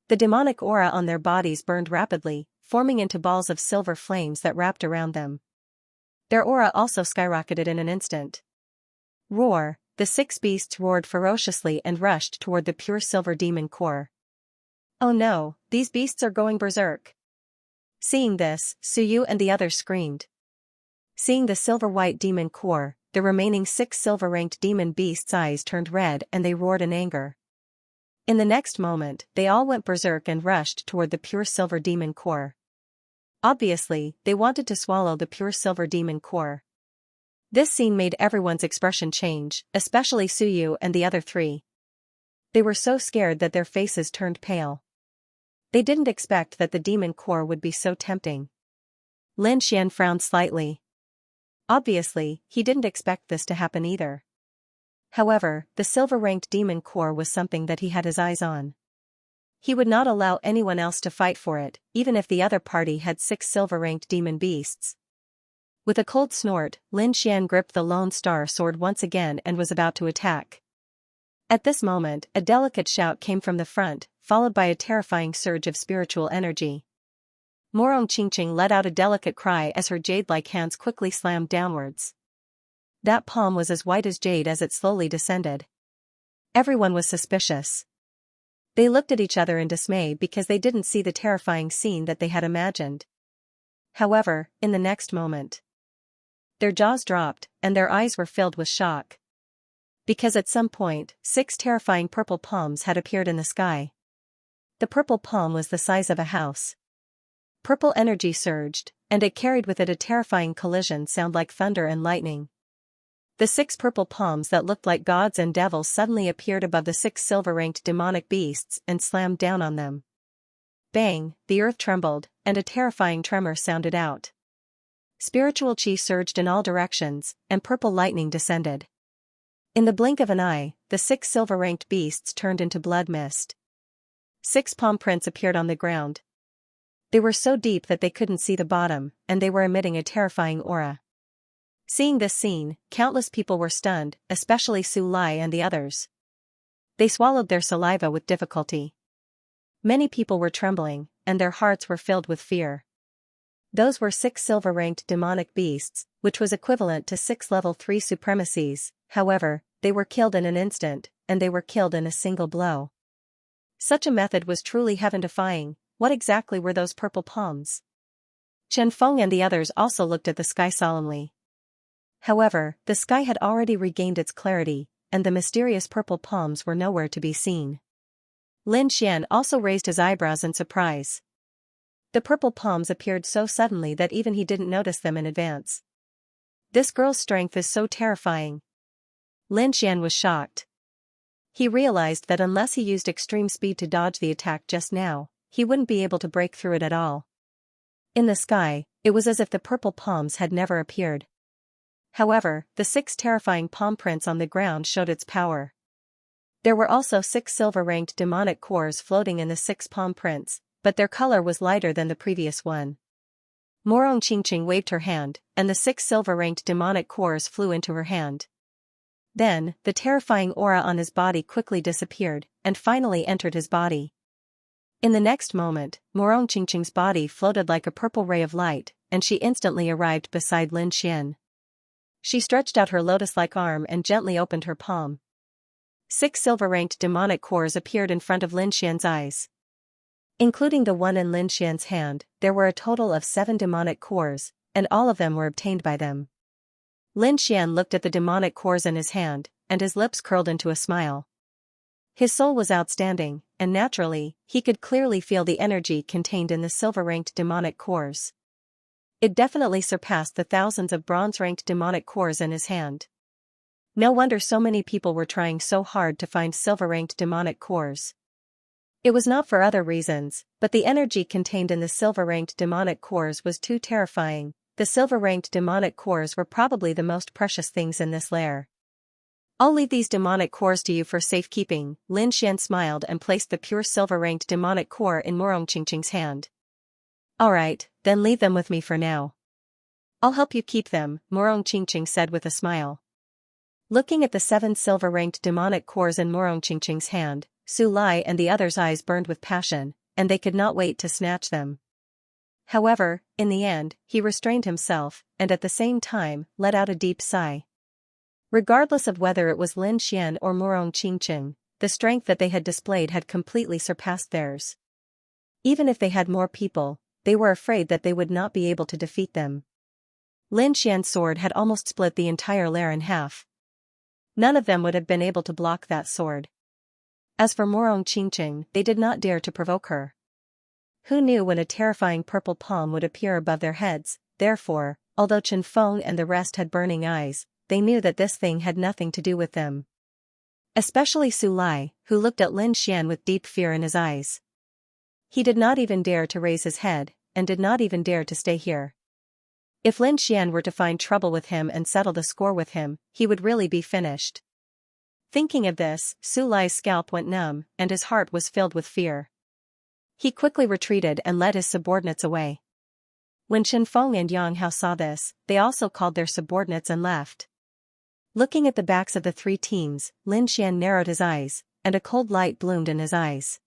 The demonic aura on their bodies burned rapidly, forming into balls of silver flames that wrapped around them. Their aura also skyrocketed in an instant. Roar! The 6 beasts roared ferociously and rushed toward the pure silver demon core. Oh no, these beasts are going berserk. Seeing this, Su Yu and the others screamed. Seeing the silver-white demon core, the remaining 6 silver-ranked demon beasts' eyes turned red and they roared in anger. In the next moment, they all went berserk and rushed toward the pure silver demon core. Obviously, they wanted to swallow the pure silver demon core. This scene made everyone's expression change, especially Su Yu and the other 3. They were so scared that their faces turned pale. They didn't expect that the demon core would be so tempting. Lin Xian frowned slightly. Obviously, he didn't expect this to happen either. However, the silver-ranked demon core was something that he had his eyes on. He would not allow anyone else to fight for it, even if the other party had 6 silver-ranked demon beasts. With a cold snort, Lin Xian gripped the Lone Star sword once again and was about to attack. At this moment, a delicate shout came from the front, followed by a terrifying surge of spiritual energy. Morong Qingqing let out a delicate cry as her jade-like hands quickly slammed downwards. That palm was as white as jade as it slowly descended. Everyone was suspicious. They looked at each other in dismay because they didn't see the terrifying scene that they had imagined. However, in the next moment, their jaws dropped, and their eyes were filled with shock. Because at some point, 6 terrifying purple palms had appeared in the sky. The purple palm was the size of a house. Purple energy surged, and it carried with it a terrifying collision sound like thunder and lightning. The 6 purple palms that looked like gods and devils suddenly appeared above the 6 silver-ranked demonic beasts and slammed down on them. Bang, the earth trembled, and a terrifying tremor sounded out. Spiritual chi surged in all directions, and purple lightning descended. In the blink of an eye, the 6 silver-ranked beasts turned into blood mist. 6 palm prints appeared on the ground. They were so deep that they couldn't see the bottom, and they were emitting a terrifying aura. Seeing this scene, countless people were stunned, especially Su Lai and the others. They swallowed their saliva with difficulty. Many people were trembling, and their hearts were filled with fear. Those were 6 silver-ranked demonic beasts, which was equivalent to 6 level 3 supremacies. However, they were killed in an instant, and they were killed in a single blow. Such a method was truly heaven-defying. What exactly were those purple palms? Chen Feng and the others also looked at the sky solemnly. However, the sky had already regained its clarity, and the mysterious purple palms were nowhere to be seen. Lin Xian also raised his eyebrows in surprise. The purple palms appeared so suddenly that even he didn't notice them in advance. This girl's strength is so terrifying. Lin Xian was shocked. He realized that unless he used extreme speed to dodge the attack just now, he wouldn't be able to break through it at all. In the sky, it was as if the purple palms had never appeared. However, the 6 terrifying palm prints on the ground showed its power. There were also 6 silver-ranked demonic cores floating in the 6 palm prints, but their color was lighter than the previous one. Morong Qingqing waved her hand, and the 6 silver-ranked demonic cores flew into her hand. Then, the terrifying aura on his body quickly disappeared, and finally entered his body. In the next moment, Morong Qingqing's body floated like a purple ray of light, and she instantly arrived beside Lin Xian. She stretched out her lotus-like arm and gently opened her palm. 6 silver-ranked demonic cores appeared in front of Lin Xian's eyes. Including the one in Lin Xian's hand, there were a total of 7 demonic cores, and all of them were obtained by them. Lin Xian looked at the demonic cores in his hand, and his lips curled into a smile. His soul was outstanding, and naturally, he could clearly feel the energy contained in the silver-ranked demonic cores. It definitely surpassed the thousands of bronze-ranked demonic cores in his hand. No wonder so many people were trying so hard to find silver-ranked demonic cores. It was not for other reasons, but the energy contained in the silver-ranked demonic cores was too terrifying. The silver-ranked demonic cores were probably the most precious things in this lair. I'll leave these demonic cores to you for safekeeping. Lin Xian smiled and placed the pure silver-ranked demonic core in Morong Qingqing's hand. Alright, then leave them with me for now. I'll help you keep them, Morong Qingqing said with a smile. Looking at the 7 silver-ranked demonic cores in Morong Qingqing's hand, Su Lai and the others' eyes burned with passion, and they could not wait to snatch them. However, in the end, he restrained himself, and at the same time, let out a deep sigh. Regardless of whether it was Lin Xian or Morong Qingqing, the strength that they had displayed had completely surpassed theirs. Even if they had more people, they were afraid that they would not be able to defeat them. Lin Xian's sword had almost split the entire lair in half. None of them would have been able to block that sword. As for Morong Qingqing, they did not dare to provoke her. Who knew when a terrifying purple palm would appear above their heads? Therefore, although Chen Feng and the rest had burning eyes, they knew that this thing had nothing to do with them. Especially Su Lai, who looked at Lin Xian with deep fear in his eyes. He did not even dare to raise his head, and did not even dare to stay here. If Lin Xian were to find trouble with him and settle the score with him, he would really be finished. Thinking of this, Su Lai's scalp went numb, and his heart was filled with fear. He quickly retreated and led his subordinates away. When Chen Feng and Yang Hao saw this, they also called their subordinates and left. Looking at the backs of the 3 teams, Lin Xian narrowed his eyes, and a cold light bloomed in his eyes.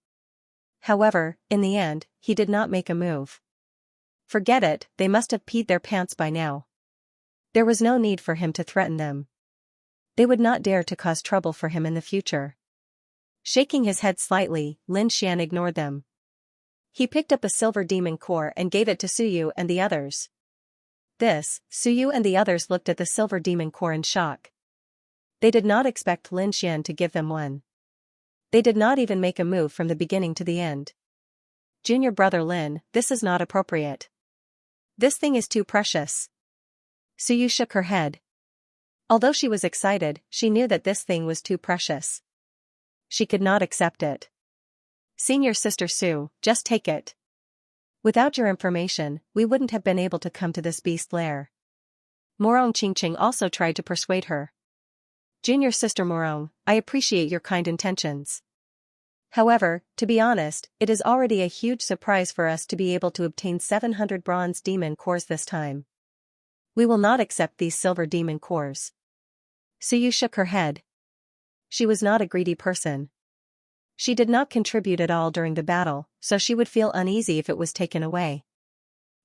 However, in the end, he did not make a move. Forget it, they must have peed their pants by now. There was no need for him to threaten them. They would not dare to cause trouble for him in the future. Shaking his head slightly, Lin Xian ignored them. He picked up a silver demon core and gave it to Suyu and the others. Suyu and the others looked at the silver demon core in shock. They did not expect Lin Xian to give them one. They did not even make a move from the beginning to the end. Junior brother Lin, this is not appropriate. This thing is too precious. Suyu shook her head. Although she was excited, she knew that this thing was too precious. She could not accept it. Senior sister Su, just take it. Without your information, we wouldn't have been able to come to this beast lair. Morong Qingqing also tried to persuade her. Junior sister Morong, I appreciate your kind intentions. However, to be honest, it is already a huge surprise for us to be able to obtain 700 bronze demon cores this time. We will not accept these silver demon cores. Suyu shook her head. She was not a greedy person. She did not contribute at all during the battle, so she would feel uneasy if it was taken away.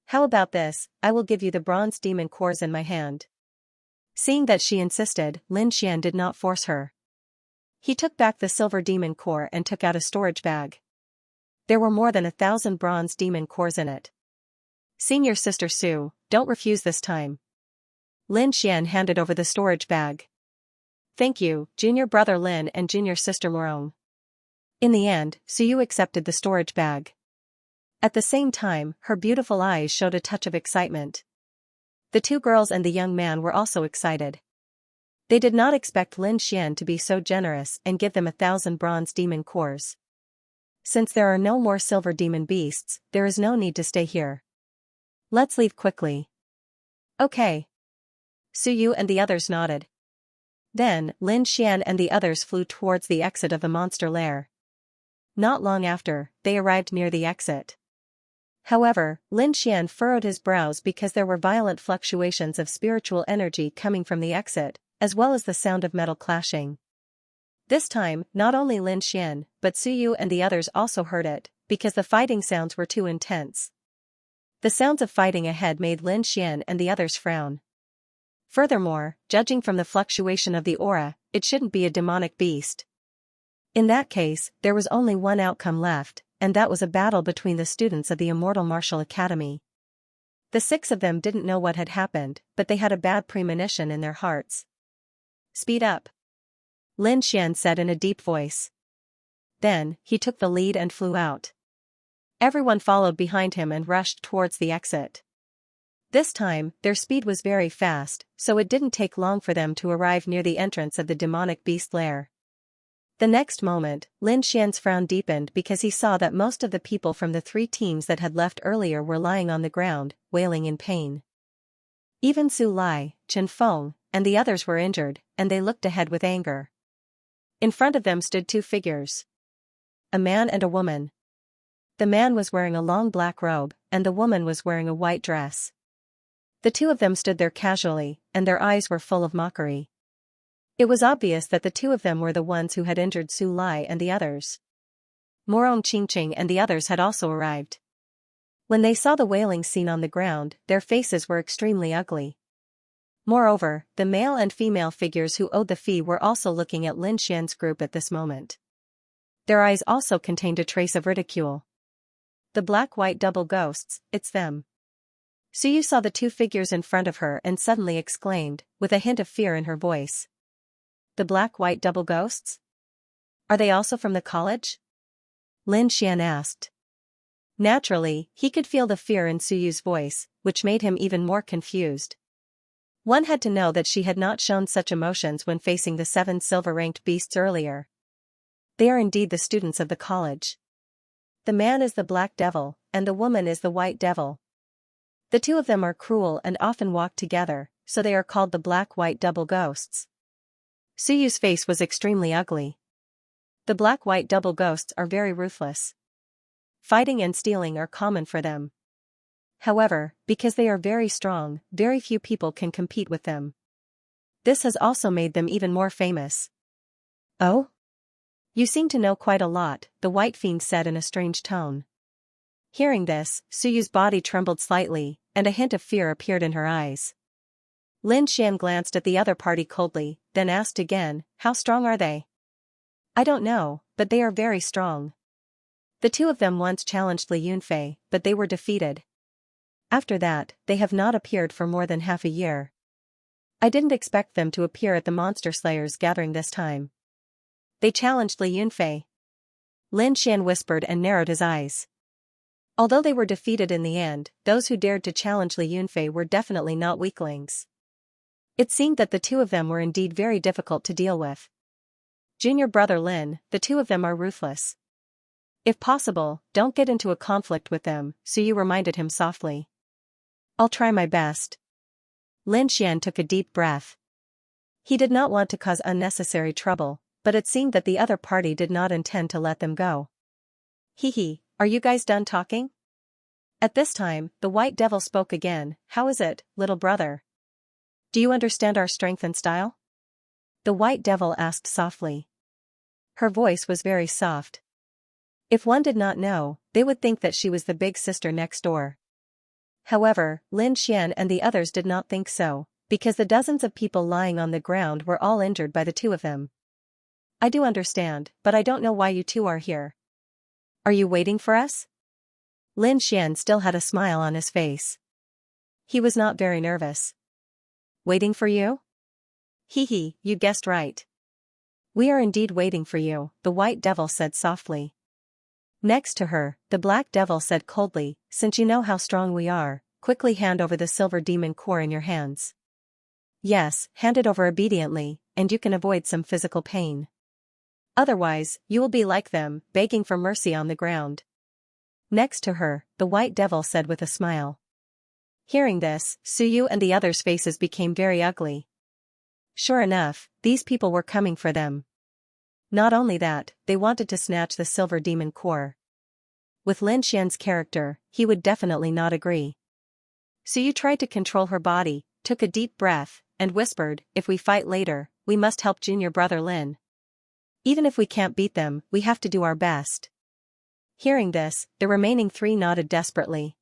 How about this, I will give you the bronze demon cores in my hand. Seeing that she insisted, Lin Xian did not force her. He took back the silver demon core and took out a storage bag. There were more than 1,000 bronze demon cores in it. Senior sister Su, don't refuse this time. Lin Xian handed over the storage bag. Thank you, junior brother Lin and junior sister Morong. In the end, Suyu accepted the storage bag. At the same time, her beautiful eyes showed a touch of excitement. The two girls and the young man were also excited. They did not expect Lin Xian to be so generous and give them 1,000 bronze demon cores. Since there are no more silver demon beasts, there is no need to stay here. Let's leave quickly. Okay. Suyu and the others nodded. Then, Lin Xian and the others flew towards the exit of the monster lair. Not long after, they arrived near the exit. However, Lin Xian furrowed his brows because there were violent fluctuations of spiritual energy coming from the exit, as well as the sound of metal clashing. This time, not only Lin Xian, but Suyu and the others also heard it, because the fighting sounds were too intense. The sounds of fighting ahead made Lin Xian and the others frown. Furthermore, judging from the fluctuation of the aura, it shouldn't be a demonic beast. In that case, there was only one outcome left, and that was a battle between the students of the Immortal Martial Academy. The 6 of them didn't know what had happened, but they had a bad premonition in their hearts. Speed up. Lin Xian said in a deep voice. Then, he took the lead and flew out. Everyone followed behind him and rushed towards the exit. This time, their speed was very fast, so it didn't take long for them to arrive near the entrance of the demonic beast lair. The next moment, Lin Xian's frown deepened because he saw that most of the people from the 3 teams that had left earlier were lying on the ground, wailing in pain. Even Su Lai, Chen Feng, and the others were injured, and they looked ahead with anger. In front of them stood 2 figures. A man and a woman. The man was wearing a long black robe, and the woman was wearing a white dress. The 2 of them stood there casually, and their eyes were full of mockery. It was obvious that the 2 of them were the ones who had injured Su Lai and the others. Morong Qingqing and the others had also arrived. When they saw the wailing scene on the ground, their faces were extremely ugly. Moreover, the male and female figures who owed the fee were also looking at Lin Xian's group at this moment. Their eyes also contained a trace of ridicule. The black-white double ghosts, it's them. Suyu saw the 2 figures in front of her and suddenly exclaimed, with a hint of fear in her voice. The black-white double ghosts? Are they also from the college? Lin Xian asked. Naturally, he could feel the fear in Suyu's voice, which made him even more confused. One had to know that she had not shown such emotions when facing the 7 silver-ranked beasts earlier. They are indeed the students of the college. The man is the Black Devil, and the woman is the White Devil. The 2 of them are cruel and often walk together, so they are called the black-white double ghosts. Suyu's face was extremely ugly. The black-white double ghosts are very ruthless. Fighting and stealing are common for them. However, because they are very strong, very few people can compete with them. This has also made them even more famous. Oh? You seem to know quite a lot, the White Fiend said in a strange tone. Hearing this, Suyu's body trembled slightly, and a hint of fear appeared in her eyes. Lin Xian glanced at the other party coldly, then asked again, how strong are they? I don't know, but they are very strong. The 2 of them once challenged Li Yunfei, but they were defeated. After that, they have not appeared for more than half a year. I didn't expect them to appear at the Monster Slayers gathering this time. They challenged Li Yunfei. Lin Xian whispered and narrowed his eyes. Although they were defeated in the end, those who dared to challenge Li Yunfei were definitely not weaklings. It seemed that the 2 of them were indeed very difficult to deal with. Junior brother Lin, the 2 of them are ruthless. If possible, don't get into a conflict with them, Suyu reminded him softly. I'll try my best. Lin Xian took a deep breath. He did not want to cause unnecessary trouble, but it seemed that the other party did not intend to let them go. Hee, are you guys done talking? At this time, the White Devil spoke again. How is it, little brother? Do you understand our strength and style? The White Devil asked softly. Her voice was very soft. If one did not know, they would think that she was the big sister next door. However, Lin Xian and the others did not think so, because the dozens of people lying on the ground were all injured by the 2 of them. I do understand, but I don't know why you 2 are here. Are you waiting for us? Lin Xian still had a smile on his face. He was not very nervous. Waiting for you? Hee hee, you guessed right. We are indeed waiting for you, the white devil said softly. Next to her, the black devil said coldly, since you know how strong we are, quickly hand over the silver demon core in your hands. Yes, hand it over obediently, and you can avoid some physical pain. Otherwise, you will be like them, begging for mercy on the ground. Next to her, the white devil said with a smile. Hearing this, Suyu and the others' faces became very ugly. Sure enough, these people were coming for them. Not only that, they wanted to snatch the silver demon core. With Lin Xian's character, he would definitely not agree. Suyu tried to control her body, took a deep breath, and whispered, if we fight later, we must help junior brother Lin. Even if we can't beat them, we have to do our best. Hearing this, the remaining three nodded desperately.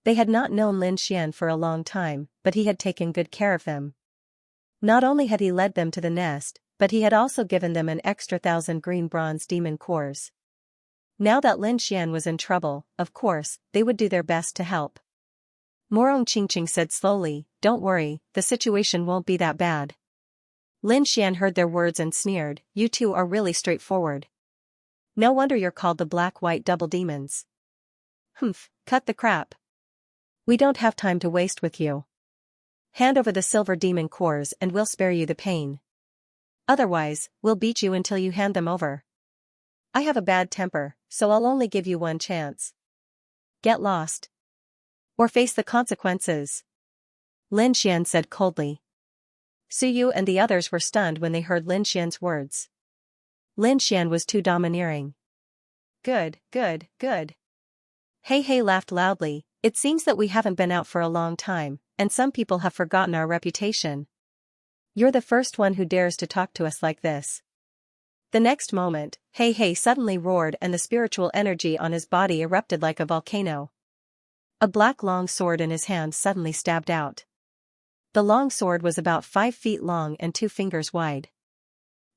They had not known Lin Xian for a long time, but he had taken good care of them. Not only had he led them to the nest, but he had also given them an extra 1,000 green bronze demon cores. Now that Lin Xian was in trouble, of course, they would do their best to help. Morong Qingqing said slowly, don't worry, the situation won't be that bad. Lin Xian heard their words and sneered, you two are really straightforward. No wonder you're called the black-white double demons. Humph, cut the crap. We don't have time to waste with you. Hand over the silver demon cores and we'll spare you the pain. Otherwise, we'll beat you until you hand them over. I have a bad temper, so I'll only give you one chance. Get lost. Or face the consequences. Lin Xian said coldly. Suyu and the others were stunned when they heard Lin Xian's words. Lin Xian was too domineering. Good, good, good. Hey laughed loudly, it seems that we haven't been out for a long time, and some people have forgotten our reputation. You're the first one who dares to talk to us like this. The next moment, Hey suddenly roared and the spiritual energy on his body erupted like a volcano. A black long sword in his hand suddenly stabbed out. The long sword was about 5 feet long and 2 fingers wide.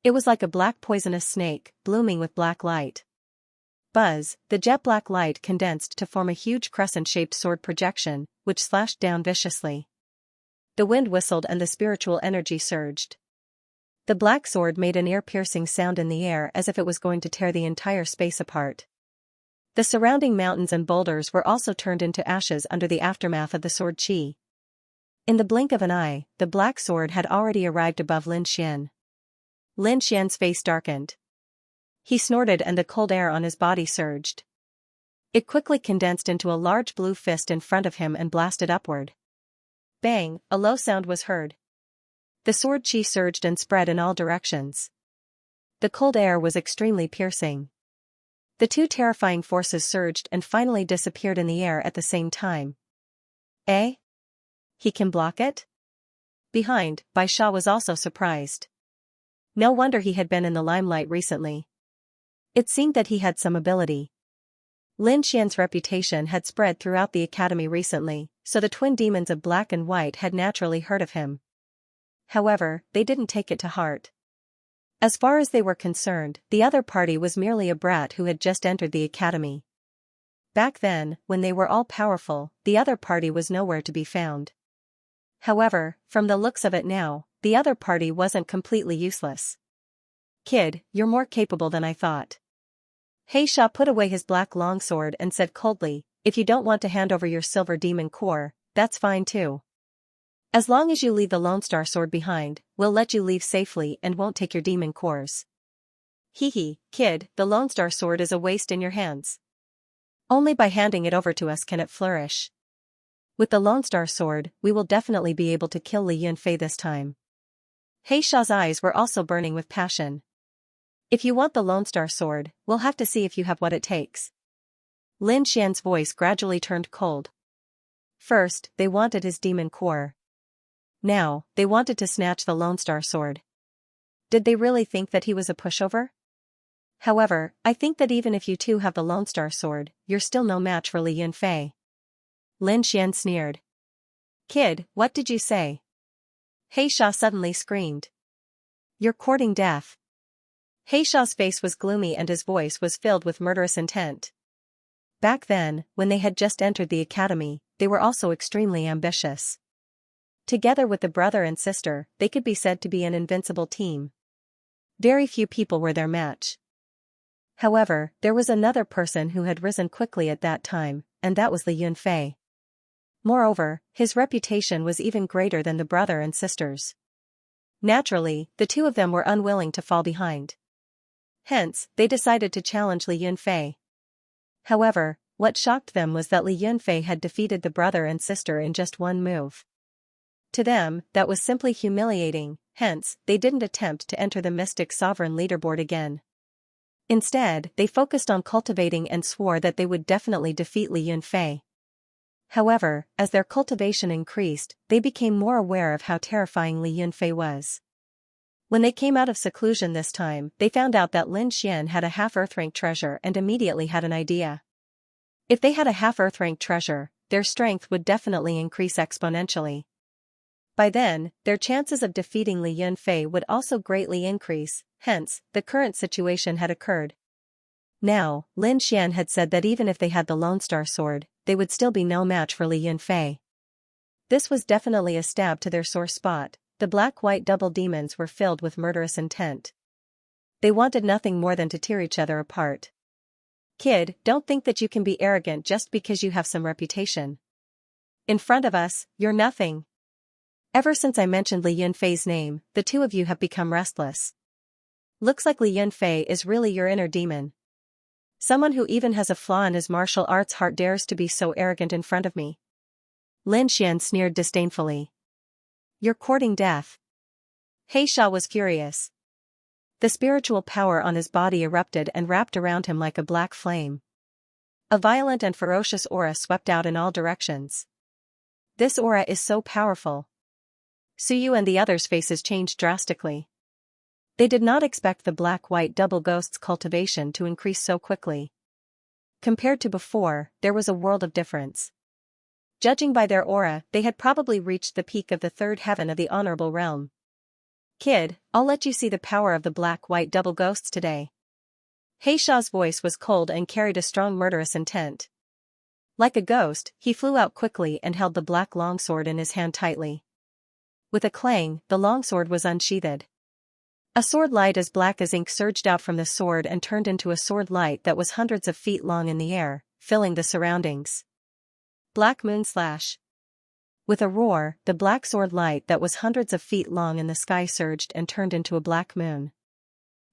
It was like a black poisonous snake, blooming with black light. Buzz, the jet black light condensed to form a huge crescent-shaped sword projection, which slashed down viciously. The wind whistled and the spiritual energy surged. The black sword made an ear-piercing sound in the air as if it was going to tear the entire space apart. The surrounding mountains and boulders were also turned into ashes under the aftermath of the sword chi. In the blink of an eye, the black sword had already arrived above Lin Xian. Lin Xian's face darkened. He snorted and the cold air on his body surged. It quickly condensed into a large blue fist in front of him and blasted upward. Bang, a low sound was heard. The sword chi surged and spread in all directions. The cold air was extremely piercing. The two terrifying forces surged and finally disappeared in the air at the same time. Eh? He can block it? Behind, Bai Sha was also surprised. No wonder he had been in the limelight recently. It seemed that he had some ability. Lin Xian's reputation had spread throughout the academy recently, so the twin demons of black and white had naturally heard of him. However, they didn't take it to heart. As far as they were concerned, the other party was merely a brat who had just entered the academy. Back then, when they were all powerful, the other party was nowhere to be found. However, from the looks of it now, the other party wasn't completely useless. Kid, you're more capable than I thought. He Sha put away his black longsword and said coldly, if you don't want to hand over your silver demon core, that's fine too. As long as you leave the Lone Star sword behind, we'll let you leave safely and won't take your demon cores. Hee, kid, the Lone Star sword is a waste in your hands. Only by handing it over to us can it flourish. With the Lone Star sword, we will definitely be able to kill Li Yunfei this time. He Sha's eyes were also burning with passion. If you want the Lone Star sword, we'll have to see if you have what it takes. Lin Xian's voice gradually turned cold. First, they wanted his demon core. Now, they wanted to snatch the Lone Star sword. Did they really think that he was a pushover? However, I think that even if you two have the Lone Star sword, you're still no match for Li Yunfei. Lin Xian sneered. Kid, what did you say? He Sha suddenly screamed. You're courting death. He Sha's face was gloomy and his voice was filled with murderous intent. Back then, when they had just entered the academy, they were also extremely ambitious. Together with the brother and sister, they could be said to be an invincible team. Very few people were their match. However, there was another person who had risen quickly at that time, and that was Li Yunfei. Moreover, his reputation was even greater than the brother and sisters. Naturally, the two of them were unwilling to fall behind. Hence, they decided to challenge Li Yunfei. However, what shocked them was that Li Yunfei had defeated the brother and sister in just one move. To them, that was simply humiliating, hence, they didn't attempt to enter the Mystic Sovereign leaderboard again. Instead, they focused on cultivating and swore that they would definitely defeat Li Yunfei. However, as their cultivation increased, they became more aware of how terrifying Li Yunfei was. When they came out of seclusion this time, they found out that Lin Xian had a half-Earth-rank treasure and immediately had an idea. If they had a half-Earth-rank treasure, their strength would definitely increase exponentially. By then, their chances of defeating Li Yunfei would also greatly increase, hence, the current situation had occurred. Now, Lin Xian had said that even if they had the Lone Star Sword, they would still be no match for Li Yunfei. This was definitely a stab to their sore spot. The black-white double demons were filled with murderous intent. They wanted nothing more than to tear each other apart. Kid, don't think that you can be arrogant just because you have some reputation. In front of us, you're nothing. Ever since I mentioned Li Yunfei's name, the two of you have become restless. Looks like Li Yunfei is really your inner demon. Someone who even has a flaw in his martial arts heart dares to be so arrogant in front of me. Lin Xian sneered disdainfully. You're courting death. Heisha was furious. The spiritual power on his body erupted and wrapped around him like a black flame. A violent and ferocious aura swept out in all directions. This aura is so powerful. Suyu and the others' faces changed drastically. They did not expect the black-white double ghost's cultivation to increase so quickly. Compared to before, there was a world of difference. Judging by their aura, they had probably reached the peak of the third heaven of the honorable realm. Kid, I'll let you see the power of the black-white double ghosts today. Heisha's voice was cold and carried a strong murderous intent. Like a ghost, he flew out quickly and held the black longsword in his hand tightly. With a clang, the longsword was unsheathed. A sword light as black as ink surged out from the sword and turned into a sword light that was hundreds of feet long in the air, filling the surroundings. Black Moon Slash. With a roar, the black sword light that was hundreds of feet long in the sky surged and turned into a black moon.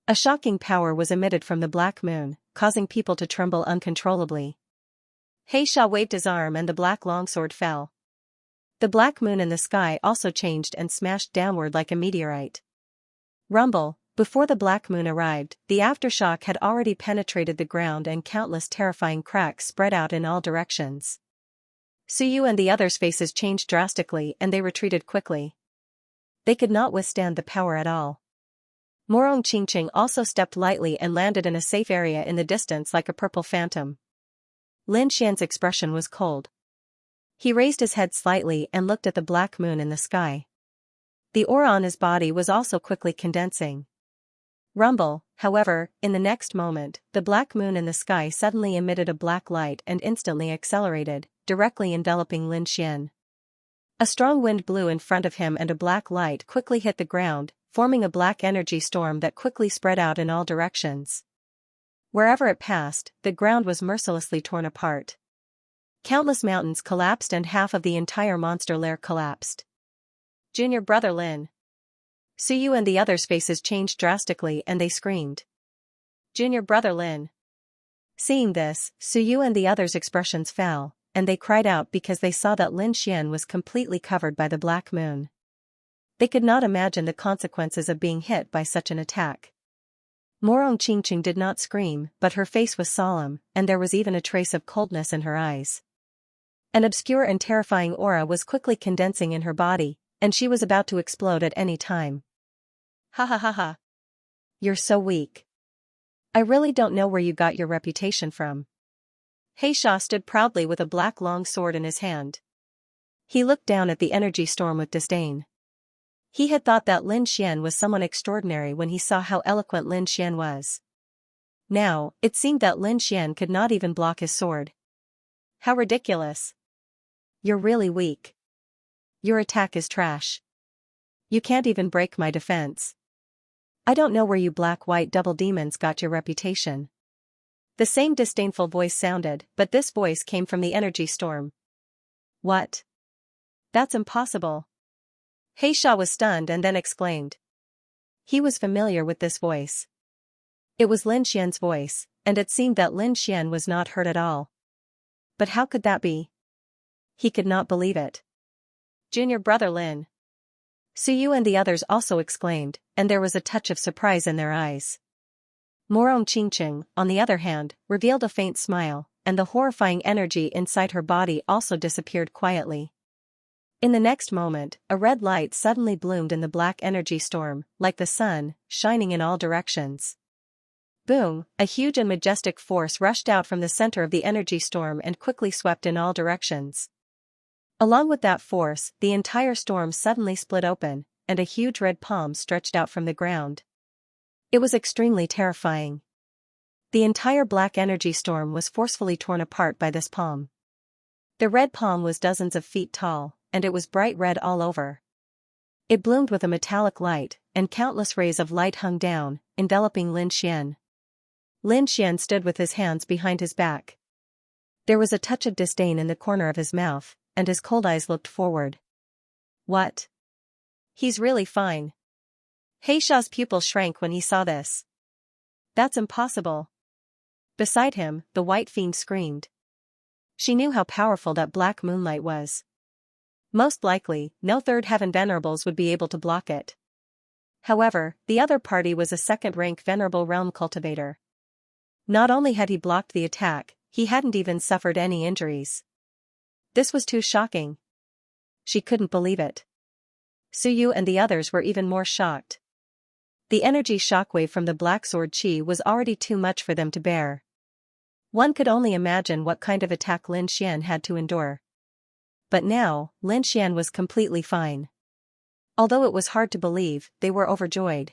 A shocking power was emitted from the black moon, causing people to tremble uncontrollably. Heisha waved his arm and the black longsword fell. The black moon in the sky also changed and smashed downward like a meteorite. Rumble. Before the black moon arrived, the aftershock had already penetrated the ground and countless terrifying cracks spread out in all directions. Suyu and the others' faces changed drastically and they retreated quickly. They could not withstand the power at all. Morong Qingqing also stepped lightly and landed in a safe area in the distance like a purple phantom. Lin Xian's expression was cold. He raised his head slightly and looked at the black moon in the sky. The aura on his body was also quickly condensing. Rumble, however, in the next moment, the black moon in the sky suddenly emitted a black light and instantly accelerated, directly enveloping Lin Xian. A strong wind blew in front of him and a black light quickly hit the ground, forming a black energy storm that quickly spread out in all directions. Wherever it passed, the ground was mercilessly torn apart. Countless mountains collapsed and half of the entire monster lair collapsed. Junior brother Lin. Suyu and the others' faces changed drastically and they screamed. Junior brother Lin. Seeing this, Suyu and the others' expressions fell, and they cried out because they saw that Lin Xian was completely covered by the black moon. They could not imagine the consequences of being hit by such an attack. Morong Qingqing did not scream, but her face was solemn, and there was even a trace of coldness in her eyes. An obscure and terrifying aura was quickly condensing in her body, and she was about to explode at any time. Ha ha ha ha. You're so weak. I really don't know where you got your reputation from. Heisha stood proudly with a black long sword in his hand. He looked down at the energy storm with disdain. He had thought that Lin Xian was someone extraordinary when he saw how eloquent Lin Xian was. Now, it seemed that Lin Xian could not even block his sword. How ridiculous. You're really weak. Your attack is trash. You can't even break my defense. I don't know where you black-white double demons got your reputation. The same disdainful voice sounded, but this voice came from the energy storm. What? That's impossible. Xianxia was stunned and then exclaimed. He was familiar with this voice. It was Lin Xian's voice, and it seemed that Lin Xian was not hurt at all. But how could that be? He could not believe it. Junior brother Lin. Suyu and the others also exclaimed, and there was a touch of surprise in their eyes. Morong Qingqing, on the other hand, revealed a faint smile, and the horrifying energy inside her body also disappeared quietly. In the next moment, a red light suddenly bloomed in the black energy storm, like the sun, shining in all directions. Boom! A huge and majestic force rushed out from the center of the energy storm and quickly swept in all directions. Along with that force, the entire storm suddenly split open, and a huge red palm stretched out from the ground. It was extremely terrifying. The entire black energy storm was forcefully torn apart by this palm. The red palm was dozens of feet tall, and it was bright red all over. It bloomed with a metallic light, and countless rays of light hung down, enveloping Lin Xian. Lin Xian stood with his hands behind his back. There was a touch of disdain in the corner of his mouth, and his cold eyes looked forward. What? He's really fine. Xia's pupil shrank when he saw this. That's impossible. Beside him, the White Fiend screamed. She knew how powerful that black moonlight was. Most likely, no third heaven venerables would be able to block it. However, the other party was a second-rank venerable realm cultivator. Not only had he blocked the attack, he hadn't even suffered any injuries. This was too shocking. She couldn't believe it. Suyu and the others were even more shocked. The energy shockwave from the black sword chi was already too much for them to bear. One could only imagine what kind of attack Lin Xian had to endure. But now, Lin Xian was completely fine. Although it was hard to believe, they were overjoyed.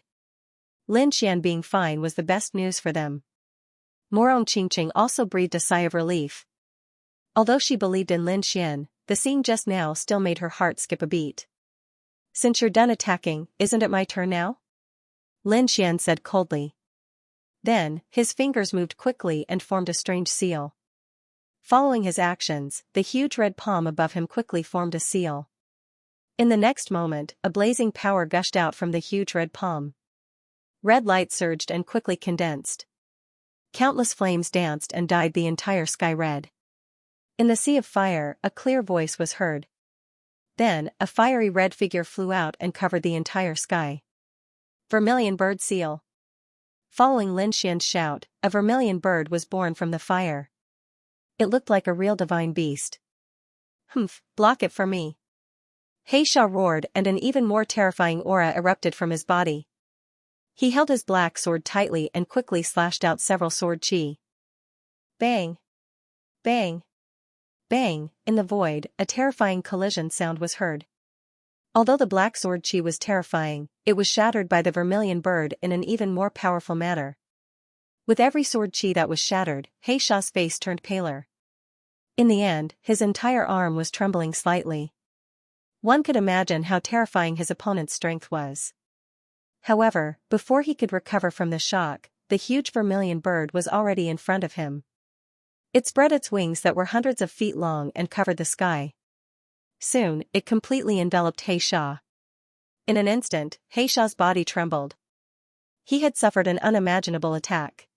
Lin Xian being fine was the best news for them. Morong Qingqing also breathed a sigh of relief. Although she believed in Lin Xian, the scene just now still made her heart skip a beat. Since you're done attacking, isn't it my turn now? Lin Xian said coldly. Then, his fingers moved quickly and formed a strange seal. Following his actions, the huge red palm above him quickly formed a seal. In the next moment, a blazing power gushed out from the huge red palm. Red light surged and quickly condensed. Countless flames danced and dyed the entire sky red. In the sea of fire, a clear voice was heard. Then, a fiery red figure flew out and covered the entire sky. Vermilion bird seal. Following Lin Xian's shout, a vermilion bird was born from the fire. It looked like a real divine beast. Humph, block it for me. Xianxia roared, and an even more terrifying aura erupted from his body. He held his black sword tightly and quickly slashed out several sword chi. Bang! Bang! Bang! In the void, a terrifying collision sound was heard. Although the black sword chi was terrifying, it was shattered by the vermilion bird in an even more powerful manner. With every sword chi that was shattered, Xia's face turned paler. In the end, his entire arm was trembling slightly. One could imagine how terrifying his opponent's strength was. However, before he could recover from the shock, the huge vermilion bird was already in front of him. It spread its wings that were hundreds of feet long and covered the sky. Soon, it completely enveloped Xianxia. In an instant, Xia's body trembled. He had suffered an unimaginable attack.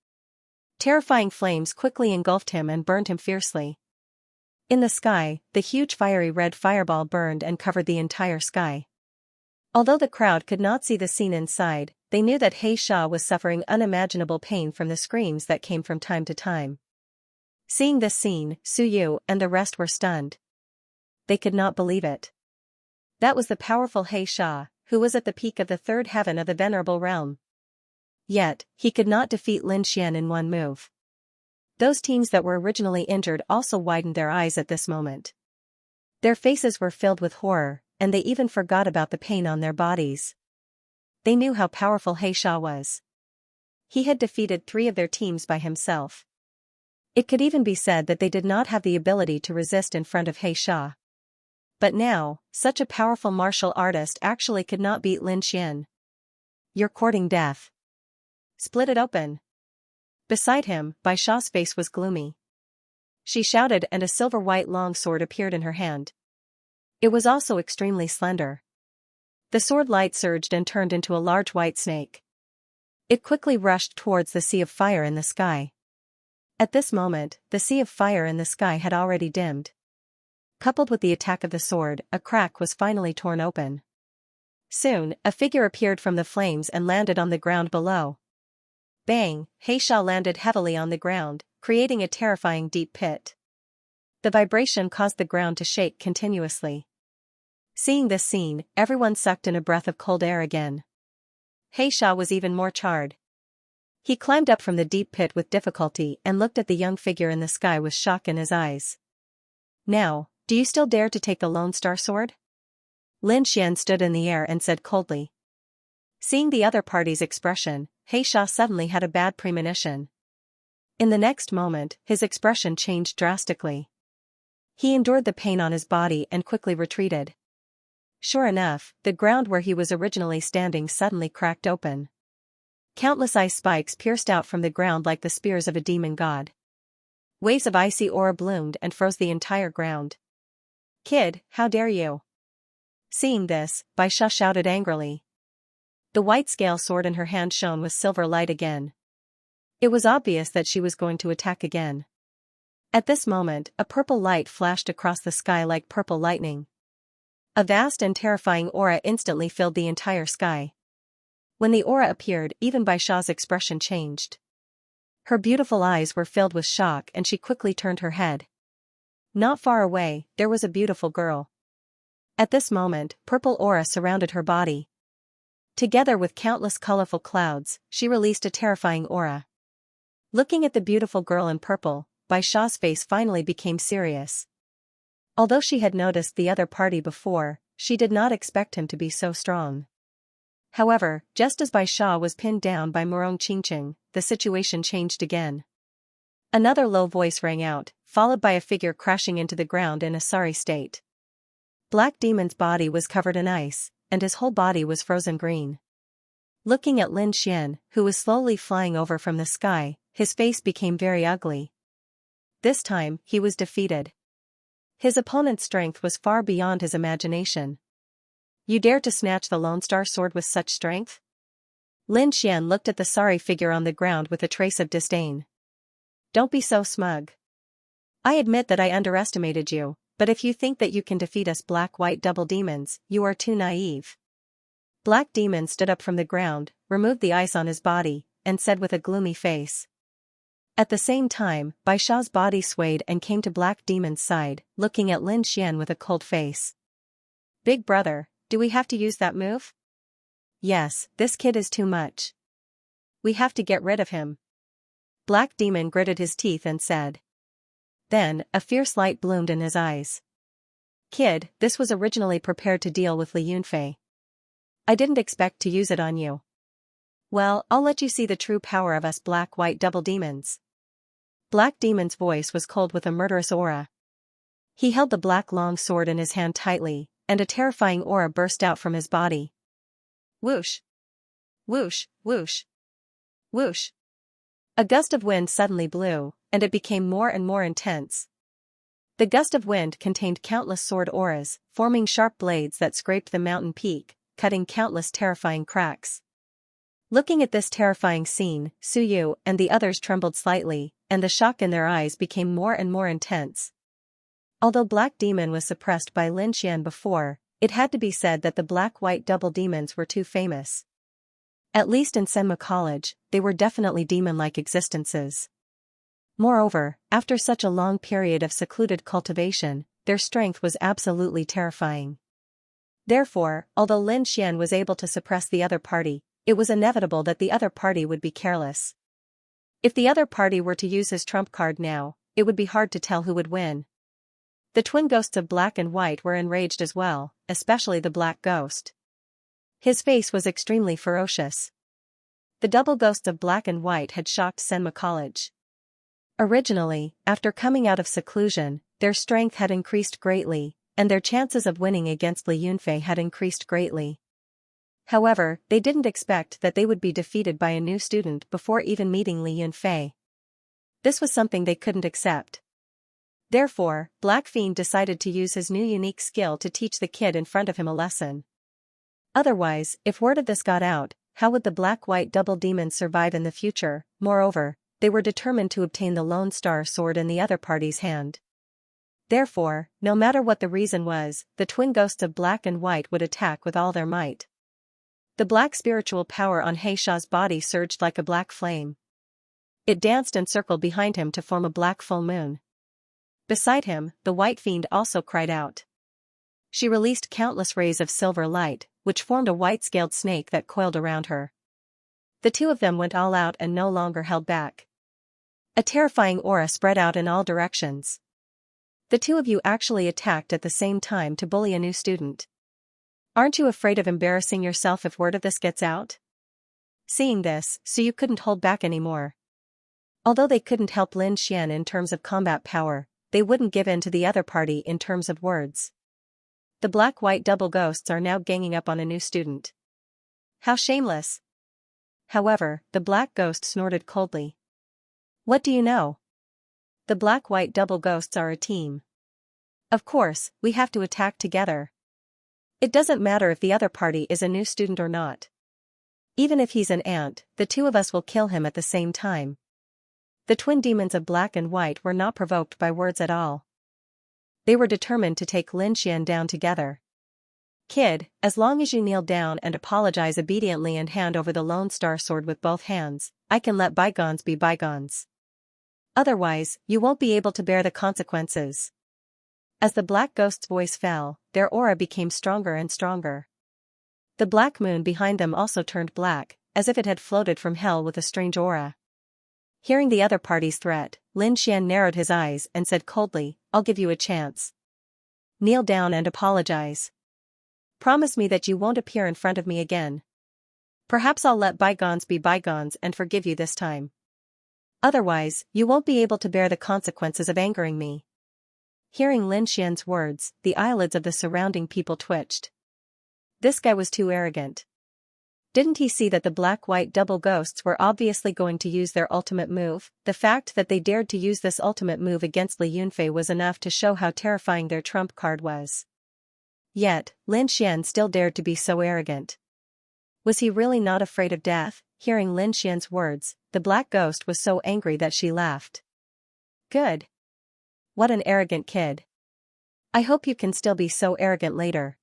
Terrifying flames quickly engulfed him and burned him fiercely. In the sky, the huge fiery red fireball burned and covered the entire sky. Although the crowd could not see the scene inside, they knew that Xianxia was suffering unimaginable pain from the screams that came from time to time. Seeing this scene, Suyu and the rest were stunned. They could not believe it. That was the powerful Xianxia, who was at the peak of the third heaven of the venerable realm. Yet, he could not defeat Lin Xian in one move. Those teams that were originally injured also widened their eyes at this moment. Their faces were filled with horror, and they even forgot about the pain on their bodies. They knew how powerful Xianxia was. He had defeated 3 of their teams by himself. It could even be said that they did not have the ability to resist in front of Xianxia. But now, such a powerful martial artist actually could not beat Lin Xian. "You're courting death. Split it open." Beside him, Bai Sha's face was gloomy. She shouted and a silver-white long sword appeared in her hand. It was also extremely slender. The sword light surged and turned into a large white snake. It quickly rushed towards the sea of fire in the sky. At this moment, the sea of fire in the sky had already dimmed. Coupled with the attack of the sword, a crack was finally torn open. Soon, a figure appeared from the flames and landed on the ground below. Bang! He Xia landed heavily on the ground, creating a terrifying deep pit. The vibration caused the ground to shake continuously. Seeing this scene, everyone sucked in a breath of cold air again. He Xia was even more charred. He climbed up from the deep pit with difficulty and looked at the young figure in the sky with shock in his eyes. "Now, do you still dare to take the Lone Star Sword?" Lin Xian stood in the air and said coldly. Seeing the other party's expression, He Xia suddenly had a bad premonition. In the next moment, his expression changed drastically. He endured the pain on his body and quickly retreated. Sure enough, the ground where he was originally standing suddenly cracked open. Countless ice spikes pierced out from the ground like the spears of a demon god. Waves of icy aura bloomed and froze the entire ground. "Kid, how dare you?" Seeing this, Bai Xia shouted angrily. The white scale sword in her hand shone with silver light again. It was obvious that she was going to attack again. At this moment, a purple light flashed across the sky like purple lightning. A vast and terrifying aura instantly filled the entire sky. When the aura appeared, even Bai Xia's expression changed. Her beautiful eyes were filled with shock and she quickly turned her head. Not far away, there was a beautiful girl. At this moment, purple aura surrounded her body. Together with countless colorful clouds, she released a terrifying aura. Looking at the beautiful girl in purple, Bai Xia's face finally became serious. Although she had noticed the other party before, she did not expect him to be so strong. However, just as Bai Xia was pinned down by Murong Qingqing, the situation changed again. Another low voice rang out, followed by a figure crashing into the ground in a sorry state. Black Demon's body was covered in ice, and his whole body was frozen green. Looking at Lin Xian, who was slowly flying over from the sky, his face became very ugly. This time, he was defeated. His opponent's strength was far beyond his imagination. "You dare to snatch the Lone Star Sword with such strength?" Lin Xian looked at the sorry figure on the ground with a trace of disdain. "Don't be so smug. I admit that I underestimated you, but if you think that you can defeat us black-white double demons, you are too naive." Black Demon stood up from the ground, removed the ice on his body, and said with a gloomy face. At the same time, Bai Xia's body swayed and came to Black Demon's side, looking at Lin Xian with a cold face. "Big brother, do we have to use that move?" "Yes, this kid is too much. We have to get rid of him." Black Demon gritted his teeth and said. Then, a fierce light bloomed in his eyes. "Kid, this was originally prepared to deal with Li Yunfei. I didn't expect to use it on you. Well, I'll let you see the true power of us black-white double demons." Black Demon's voice was cold with a murderous aura. He held the black long sword in his hand tightly, and a terrifying aura burst out from his body. Whoosh! Whoosh, whoosh! Whoosh! A gust of wind suddenly blew, and it became more and more intense. The gust of wind contained countless sword auras, forming sharp blades that scraped the mountain peak, cutting countless terrifying cracks. Looking at this terrifying scene, Su Yu and the others trembled slightly, and the shock in their eyes became more and more intense. Although Black Demon was suppressed by Lin Xian before, it had to be said that the black-white double demons were too famous. At least in Senma College, they were definitely demon-like existences. Moreover, after such a long period of secluded cultivation, their strength was absolutely terrifying. Therefore, although Lin Xian was able to suppress the other party, it was inevitable that the other party would be careless. If the other party were to use his trump card now, it would be hard to tell who would win. The twin ghosts of Black and White were enraged as well, especially the Black Ghost. His face was extremely ferocious. The double ghosts of Black and White had shocked Senma College. Originally, after coming out of seclusion, their strength had increased greatly, and their chances of winning against Li Yunfei had increased greatly. However, they didn't expect that they would be defeated by a new student before even meeting Li Yunfei. This was something they couldn't accept. Therefore, Black Fiend decided to use his new unique skill to teach the kid in front of him a lesson. Otherwise, if word of this got out, how would the black-white double demons survive in the future? Moreover, they were determined to obtain the Lone Star Sword in the other party's hand. Therefore, no matter what the reason was, the twin ghosts of Black and White would attack with all their might. The black spiritual power on Heisha's body surged like a black flame. It danced and circled behind him to form a black full moon. Beside him, the White Fiend also cried out. She released countless rays of silver light, which formed a white-scaled snake that coiled around her. The two of them went all out and no longer held back. A terrifying aura spread out in all directions. The two of you actually attacked at the same time to bully a new student. Aren't you afraid of embarrassing yourself if word of this gets out? Seeing this, Suyu couldn't hold back anymore. Although they couldn't help Lin Xian in terms of combat power, they wouldn't give in to the other party in terms of words. The black-white double ghosts are now ganging up on a new student. How shameless! However, the black ghost snorted coldly. What do you know? The black-white double ghosts are a team. Of course, we have to attack together. It doesn't matter if the other party is a new student or not. Even if he's an ant, the two of us will kill him at the same time. The twin demons of Black and White were not provoked by words at all. They were determined to take Lin Xian down together. Kid, as long as you kneel down and apologize obediently and hand over the Lone Star Sword with both hands, I can let bygones be bygones. Otherwise, you won't be able to bear the consequences. As the black ghost's voice fell, their aura became stronger and stronger. The black moon behind them also turned black, as if it had floated from hell with a strange aura. Hearing the other party's threat, Lin Xian narrowed his eyes and said coldly, I'll give you a chance. Kneel down and apologize. Promise me that you won't appear in front of me again. Perhaps I'll let bygones be bygones and forgive you this time. Otherwise, you won't be able to bear the consequences of angering me. Hearing Lin Xian's words, the eyelids of the surrounding people twitched. This guy was too arrogant. Didn't he see that the black-white double ghosts were obviously going to use their ultimate move? The fact that they dared to use this ultimate move against Li Yunfei was enough to show how terrifying their trump card was. Yet, Lin Xian still dared to be so arrogant. Was he really not afraid of death? Hearing Lin Xian's words, the black ghost was so angry that she laughed. Good. What an arrogant kid. I hope you can still be so arrogant later.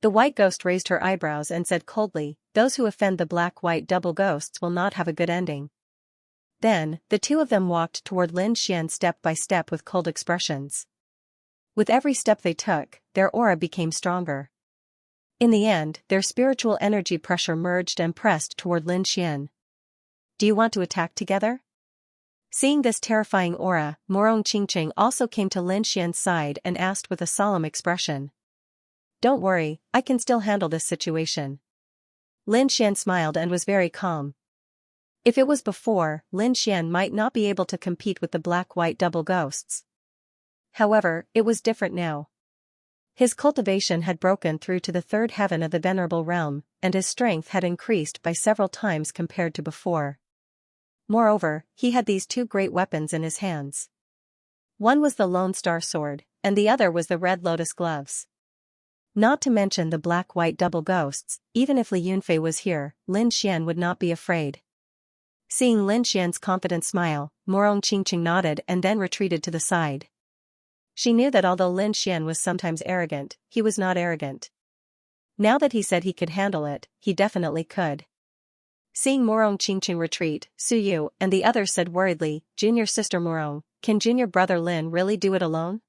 The white ghost raised her eyebrows and said coldly, those who offend the black-white double ghosts will not have a good ending. Then, the two of them walked toward Lin Xian step by step with cold expressions. With every step they took, their aura became stronger. In the end, their spiritual energy pressure merged and pressed toward Lin Xian. Do you want to attack together? Seeing this terrifying aura, Morong Qingqing also came to Lin Xian's side and asked with a solemn expression. Don't worry, I can still handle this situation. Lin Xian smiled and was very calm. If it was before, Lin Xian might not be able to compete with the black-white double ghosts. However, it was different now. His cultivation had broken through to the third heaven of the Venerable Realm, and his strength had increased by several times compared to before. Moreover, he had these two great weapons in his hands. One was the Lone Star Sword, and the other was the Red Lotus Gloves. Not to mention the black-white double ghosts, even if Li Yunfei was here, Lin Xian would not be afraid. Seeing Lin Xian's confident smile, Morong Qingqing nodded and then retreated to the side. She knew that although Lin Xian was sometimes arrogant, he was not arrogant. Now that he said he could handle it, he definitely could. Seeing Morong Qingqing retreat, Suyu and the others said worriedly, Junior sister Morong, can junior brother Lin really do it alone?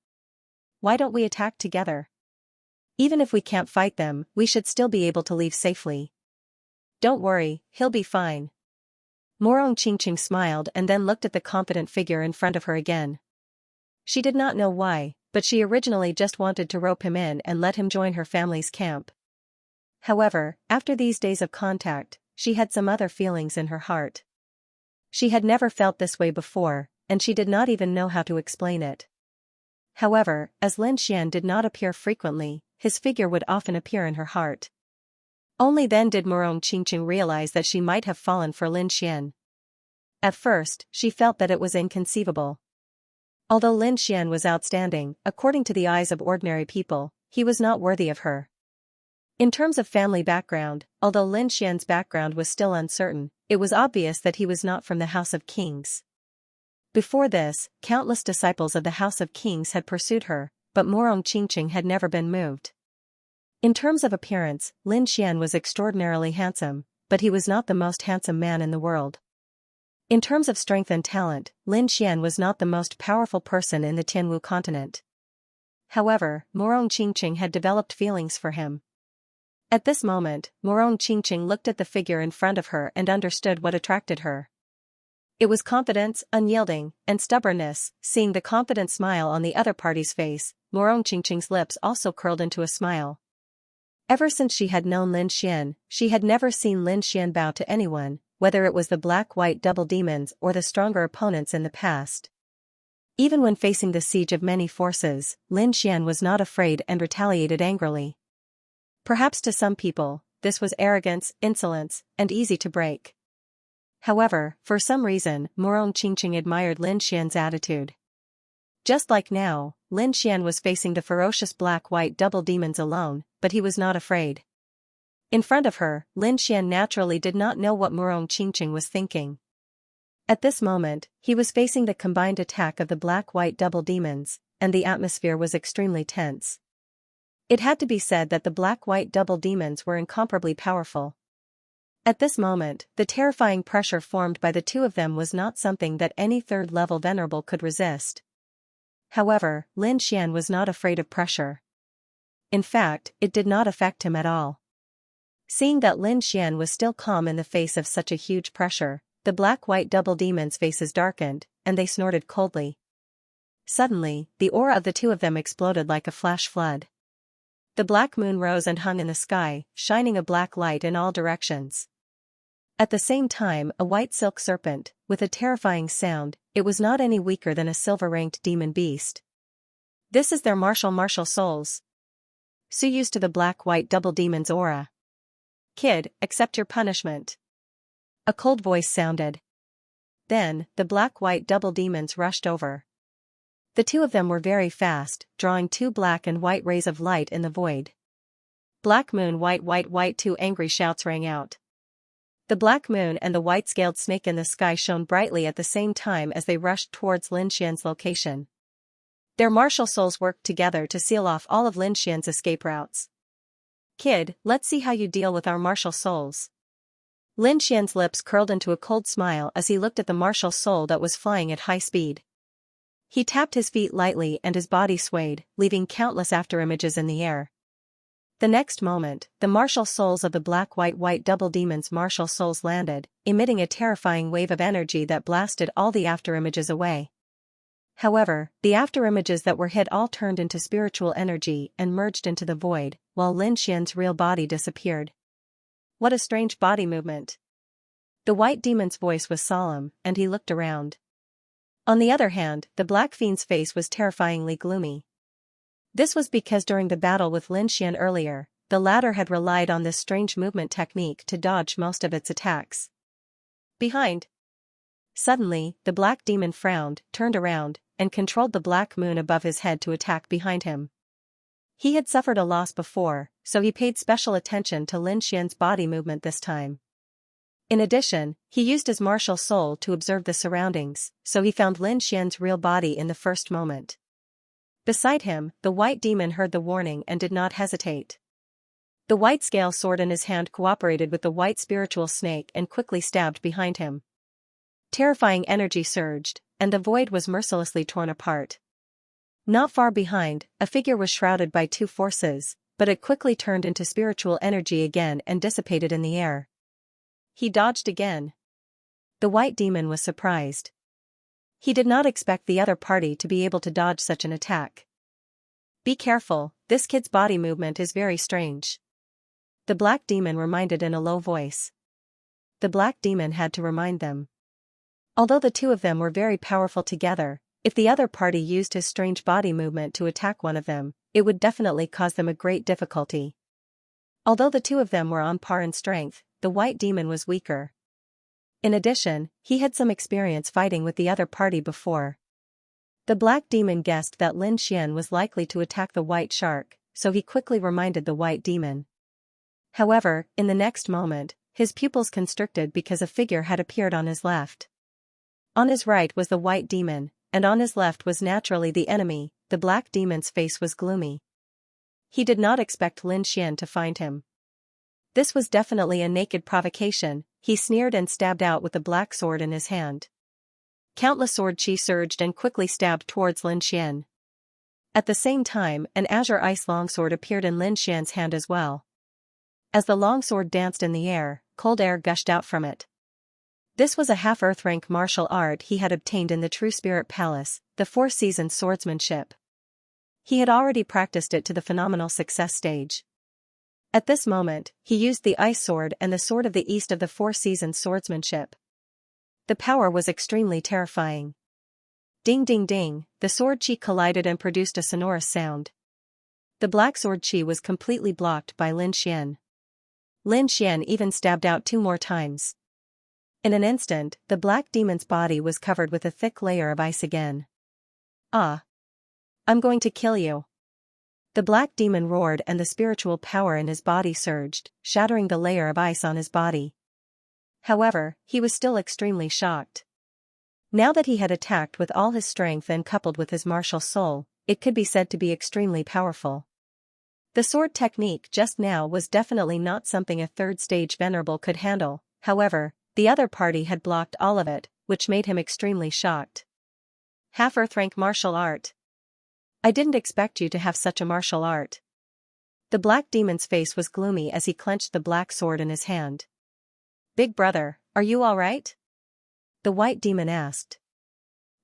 Why don't we attack together? Even if we can't fight them, we should still be able to leave safely. Don't worry, he'll be fine. Morong Qingqing smiled and then looked at the confident figure in front of her again. She did not know why, but she originally just wanted to rope him in and let him join her family's camp. However, after these days of contact, she had some other feelings in her heart. She had never felt this way before, and she did not even know how to explain it. However, as Lin Xian did not appear frequently, his figure would often appear in her heart. Only then did Murong Qingqing realize that she might have fallen for Lin Xian. At first, she felt that it was inconceivable. Although Lin Xian was outstanding, according to the eyes of ordinary people, he was not worthy of her. In terms of family background, although Lin Xian's background was still uncertain, it was obvious that he was not from the House of Kings. Before this, countless disciples of the House of Kings had pursued her, but Murong Qingqing had never been moved. In terms of appearance, Lin Xian was extraordinarily handsome, but he was not the most handsome man in the world. In terms of strength and talent, Lin Xian was not the most powerful person in the Tianwu continent. However, Murong Qingqing had developed feelings for him. At this moment, Murong Qingqing looked at the figure in front of her and understood what attracted her. It was confidence, unyielding, and stubbornness. Seeing the confident smile on the other party's face, Murong Qingqing's lips also curled into a smile. Ever since she had known Lin Xian, she had never seen Lin Xian bow to anyone, whether it was the black-white double demons or the stronger opponents in the past. Even when facing the siege of many forces, Lin Xian was not afraid and retaliated angrily. Perhaps to some people, this was arrogance, insolence, and easy to break. However, for some reason, Murong Qingqing admired Lin Xian's attitude. Just like now, Lin Xian was facing the ferocious black-white double demons alone, but he was not afraid. In front of her, Lin Xian naturally did not know what Murong Qingqing was thinking. At this moment, he was facing the combined attack of the black-white double demons, and the atmosphere was extremely tense. It had to be said that the black-white double demons were incomparably powerful. At this moment, the terrifying pressure formed by the two of them was not something that any third-level venerable could resist. However, Lin Xian was not afraid of pressure. In fact, it did not affect him at all. Seeing that Lin Xian was still calm in the face of such a huge pressure, the black-white double demons' faces darkened, and they snorted coldly. Suddenly, the aura of the two of them exploded like a flash flood. The black moon rose and hung in the sky, shining a black light in all directions. At the same time, a white silk serpent, with a terrifying sound, it was not any weaker than a silver-ranked demon beast. This is their martial souls. So used to the black-white double demon's aura. Kid, accept your punishment. A cold voice sounded. Then, the black-white double demons rushed over. The two of them were very fast, drawing two black and white rays of light in the void. Black moon, white, two angry shouts rang out. The black moon and the white-scaled snake in the sky shone brightly at the same time as they rushed towards Lin Xian's location. Their martial souls worked together to seal off all of Lin Xian's escape routes. Kid, let's see how you deal with our martial souls. Lin Xian's lips curled into a cold smile as he looked at the martial soul that was flying at high speed. He tapped his feet lightly and his body swayed, leaving countless afterimages in the air. The next moment, the martial souls of the black-white double demons' martial souls landed, emitting a terrifying wave of energy that blasted all the afterimages away. However, the afterimages that were hit all turned into spiritual energy and merged into the void, while Lin Xian's real body disappeared. What a strange body movement. The white demon's voice was solemn, and he looked around. On the other hand, the black fiend's face was terrifyingly gloomy. This was because during the battle with Lin Xian earlier, the latter had relied on this strange movement technique to dodge most of its attacks. Behind. Suddenly, the black demon frowned, turned around, and controlled the black moon above his head to attack behind him. He had suffered a loss before, so he paid special attention to Lin Xian's body movement this time. In addition, he used his martial soul to observe the surroundings, so he found Lin Xian's real body in the first moment. Beside him, the white demon heard the warning and did not hesitate. The white scale sword in his hand cooperated with the white spiritual snake and quickly stabbed behind him. Terrifying energy surged, and the void was mercilessly torn apart. Not far behind, a figure was shrouded by two forces, but it quickly turned into spiritual energy again and dissipated in the air. He dodged again. The white demon was surprised. He did not expect the other party to be able to dodge such an attack. Be careful, this kid's body movement is very strange. The black demon reminded in a low voice. The black demon had to remind them. Although the two of them were very powerful together, If the other party used his strange body movement to attack one of them, it would definitely cause them a great difficulty. Although the two of them were on par in strength, the white demon was weaker. In addition, he had some experience fighting with the other party before. The black demon guessed that Lin Xian was likely to attack the white shark, so he quickly reminded the white demon. However, in the next moment, his pupils constricted because a figure had appeared on his left. On his right was the white demon, and on his left was naturally the enemy. The black demon's face was gloomy. He did not expect Lin Xian to find him. This was definitely a naked provocation. He sneered and stabbed out with the black sword in his hand. Countless sword chi surged and quickly stabbed towards Lin Xian. At the same time, an azure ice longsword appeared in Lin Xian's hand as well. As the longsword danced in the air, cold air gushed out from it. This was a half-earth rank martial art he had obtained in the True Spirit Palace, the Four Seasons swordsmanship. He had already practiced it to the phenomenal success stage. At this moment, he used the ice sword and the sword of the east of the Four Seasons swordsmanship. The power was extremely terrifying. Ding ding ding, the sword chi collided and produced a sonorous sound. The black sword chi was completely blocked by Lin Xian. Lin Xian even stabbed out 2 more times. In an instant, the black demon's body was covered with a thick layer of ice again. Ah! I'm going to kill you. The black demon roared and the spiritual power in his body surged, shattering the layer of ice on his body. However, he was still extremely shocked. Now that he had attacked with all his strength and coupled with his martial soul, it could be said to be extremely powerful. The sword technique just now was definitely not something a third-stage venerable could handle. However, the other party had blocked all of it, which made him extremely shocked. Half-earth rank martial art. I didn't expect you to have such a martial art. The black demon's face was gloomy as he clenched the black sword in his hand. Big brother, are you alright? The white demon asked.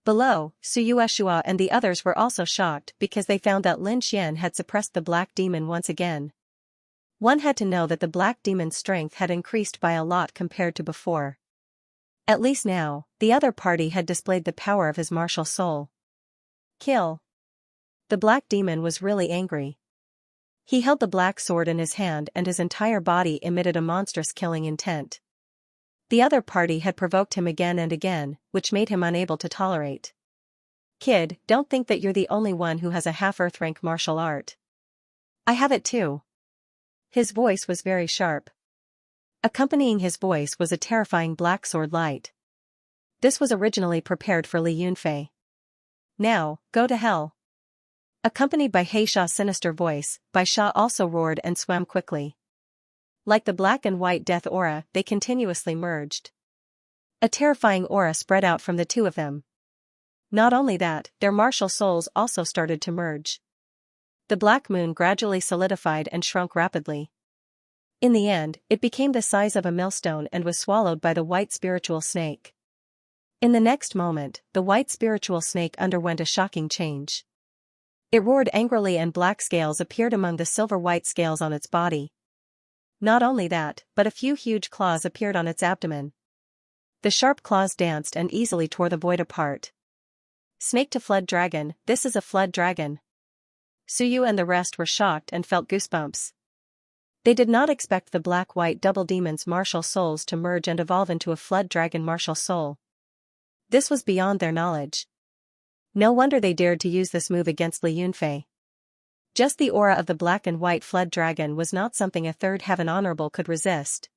Below, Suyueshua and the others were also shocked because they found that Lin Xian had suppressed the black demon once again. One had to know that the black demon's strength had increased by a lot compared to before. At least now, the other party had displayed the power of his martial soul. Kill. The black demon was really angry. He held the black sword in his hand and his entire body emitted a monstrous killing intent. The other party had provoked him again and again, which made him unable to tolerate. Kid, don't think that you're the only one who has a half-earth rank martial art. I have it too. His voice was very sharp. Accompanying his voice was a terrifying black sword light. This was originally prepared for Li Yunfei. Now, go to hell. Accompanied by He Sha's sinister voice, Bai Sha also roared and swam quickly. Like the black and white death aura, they continuously merged. A terrifying aura spread out from the two of them. Not only that, their martial souls also started to merge. The black moon gradually solidified and shrunk rapidly. In the end, it became the size of a millstone and was swallowed by the white spiritual snake. In the next moment, the white spiritual snake underwent a shocking change. It roared angrily and black scales appeared among the silver-white scales on its body. Not only that, but a few huge claws appeared on its abdomen. The sharp claws danced and easily tore the void apart. Snake to flood dragon, this is a flood dragon. Suyu and the rest were shocked and felt goosebumps. They did not expect the black-white double demon's martial souls to merge and evolve into a flood dragon martial soul. This was beyond their knowledge. No wonder they dared to use this move against Li Yunfei. Just the aura of the black and white flood dragon was not something a third heaven honorable could resist.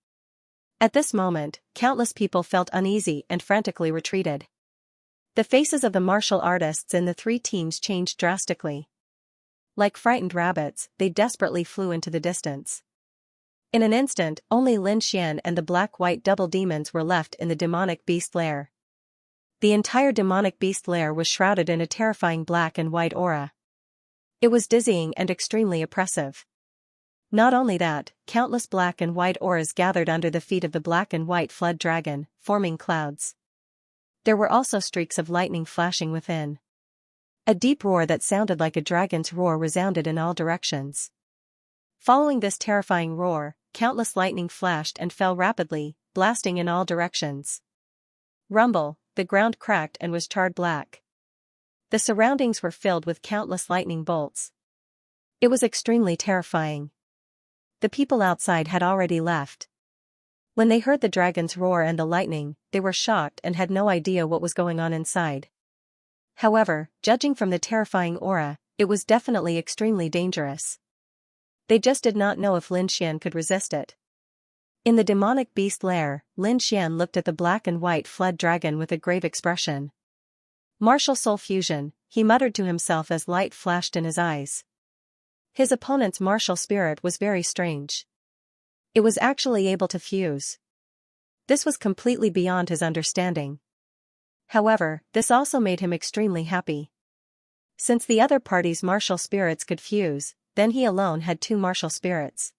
At this moment, countless people felt uneasy and frantically retreated. The faces of the martial artists in the 3 teams changed drastically. Like frightened rabbits, they desperately flew into the distance. In an instant, only Lin Xian and the black-white double demons were left in the demonic beast lair. The entire demonic beast lair was shrouded in a terrifying black and white aura. It was dizzying and extremely oppressive. Not only that, countless black and white auras gathered under the feet of the black and white flood dragon, forming clouds. There were also streaks of lightning flashing within. A deep roar that sounded like a dragon's roar resounded in all directions. Following this terrifying roar, countless lightning flashed and fell rapidly, blasting in all directions. Rumble, the ground cracked and was charred black. The surroundings were filled with countless lightning bolts. It was extremely terrifying. The people outside had already left. When they heard the dragon's roar and the lightning, they were shocked and had no idea what was going on inside. However, judging from the terrifying aura, it was definitely extremely dangerous. They just did not know if Lin Xian could resist it. In the demonic beast lair, Lin Xian looked at the black and white flood dragon with a grave expression. Martial soul fusion, he muttered to himself as light flashed in his eyes. His opponent's martial spirit was very strange. It was actually able to fuse. This was completely beyond his understanding. However, this also made him extremely happy. Since the other party's martial spirits could fuse, then he alone had two martial spirits.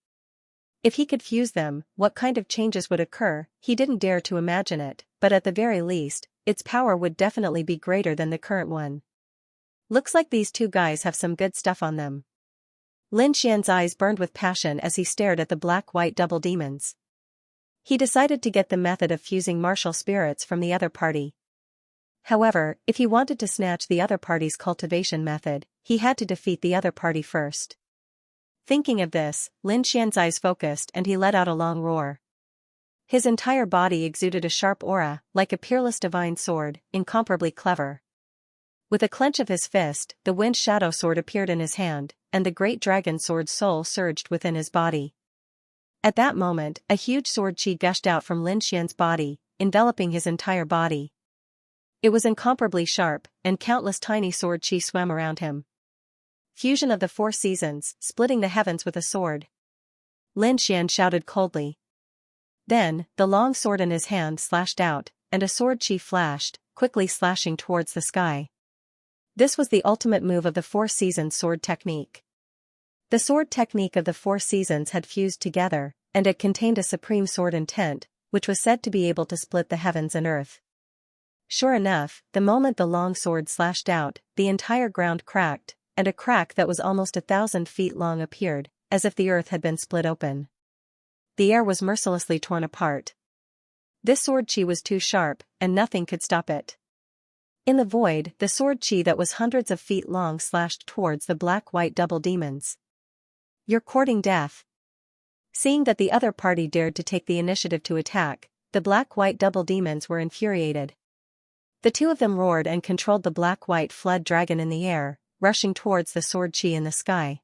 If he could fuse them, what kind of changes would occur, he didn't dare to imagine it, but at the very least, its power would definitely be greater than the current one. Looks like these two guys have some good stuff on them. Lin Xian's eyes burned with passion as he stared at the black-white double demons. He decided to get the method of fusing martial spirits from the other party. However, if he wanted to snatch the other party's cultivation method, he had to defeat the other party first. Thinking of this, Lin Xian's eyes focused and he let out a long roar. His entire body exuded a sharp aura, like a peerless divine sword, incomparably clever. With a clench of his fist, the wind shadow sword appeared in his hand, and the great dragon sword's soul surged within his body. At that moment, a huge sword chi gushed out from Lin Xian's body, enveloping his entire body. It was incomparably sharp, and countless tiny sword chi swam around him. Fusion of the four seasons, splitting the heavens with a sword. Lin Xian shouted coldly. Then, the long sword in his hand slashed out, and a sword chi flashed, quickly slashing towards the sky. This was the ultimate move of the four seasons sword technique. The sword technique of the four seasons had fused together, and it contained a supreme sword intent, which was said to be able to split the heavens and earth. Sure enough, the moment the long sword slashed out, the entire ground cracked, and a crack that was almost 1,000 feet long appeared, as if the earth had been split open. The air was mercilessly torn apart. This sword chi was too sharp, and nothing could stop it. In the void, the sword chi that was hundreds of feet long slashed towards the black-white double demons. You're courting death. Seeing that the other party dared to take the initiative to attack, the black-white double demons were infuriated. The two of them roared and controlled the black-white flood dragon in the air, rushing towards the sword chi in the sky.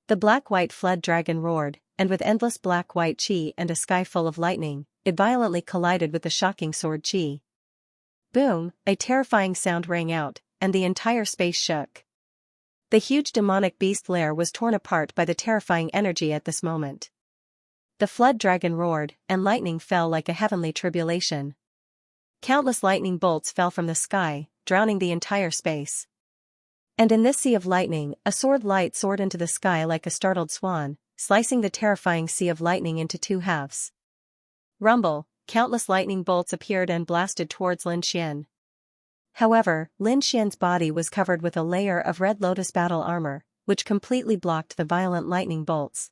The black-white flood dragon roared, and with endless black-white chi and a sky full of lightning, it violently collided with the shocking sword chi. Boom, a terrifying sound rang out, and the entire space shook. The huge demonic beast lair was torn apart by the terrifying energy at this moment. The flood dragon roared, and lightning fell like a heavenly tribulation. Countless lightning bolts fell from the sky, drowning the entire space. And in this sea of lightning, a sword light soared into the sky like a startled swan, slicing the terrifying sea of lightning into two halves. Rumble, countless lightning bolts appeared and blasted towards Lin Xian. However, Lin Xian's body was covered with a layer of red lotus battle armor, which completely blocked the violent lightning bolts.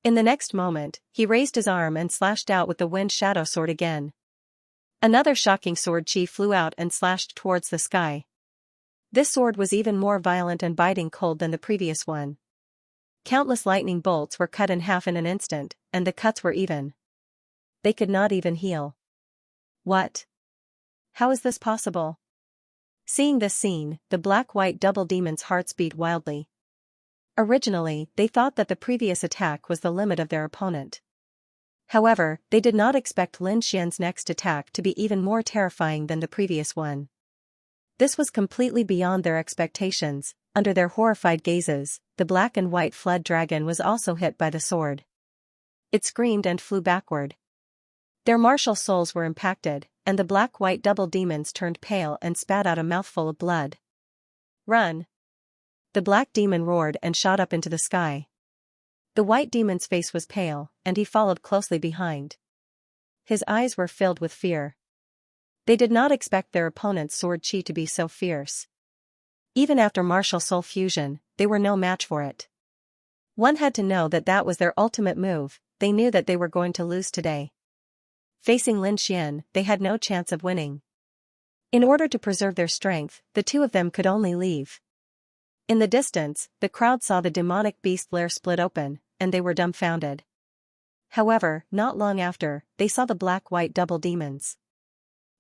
In the next moment, he raised his arm and slashed out with the wind shadow sword again. Another shocking sword chi flew out and slashed towards the sky. This sword was even more violent and biting cold than the previous one. Countless lightning bolts were cut in half in an instant, and the cuts were even. They could not even heal. What? How is this possible? Seeing this scene, the black-white double demons' hearts beat wildly. Originally, they thought that the previous attack was the limit of their opponent. However, they did not expect Lin Xian's next attack to be even more terrifying than the previous one. This was completely beyond their expectations. Under their horrified gazes, the black and white flood dragon was also hit by the sword. It screamed and flew backward. Their martial souls were impacted, and the black-white double demons turned pale and spat out a mouthful of blood. Run! The black demon roared and shot up into the sky. The white demon's face was pale, and he followed closely behind. His eyes were filled with fear. They did not expect their opponent's sword chi to be so fierce. Even after martial soul fusion, they were no match for it. One had to know that that was their ultimate move. They knew that they were going to lose today. Facing Lin Xian, they had no chance of winning. In order to preserve their strength, the two of them could only leave. In the distance, the crowd saw the demonic beast lair split open, and they were dumbfounded. However, not long after, they saw the black-white double demons.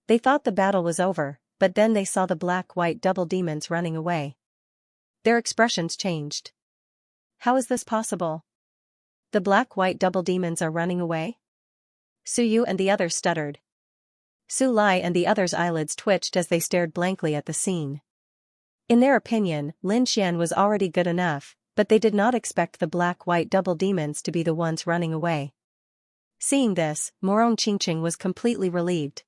They thought the battle was over, but then they saw the black-white double demons running away. Their expressions changed. How is this possible? The black-white double demons are running away? Su Yu and the others stuttered. Su Lai and the others' eyelids twitched as they stared blankly at the scene. In their opinion, Lin Xian was already good enough, but they did not expect the black-white double demons to be the ones running away. Seeing this, Morong Qingqing was completely relieved.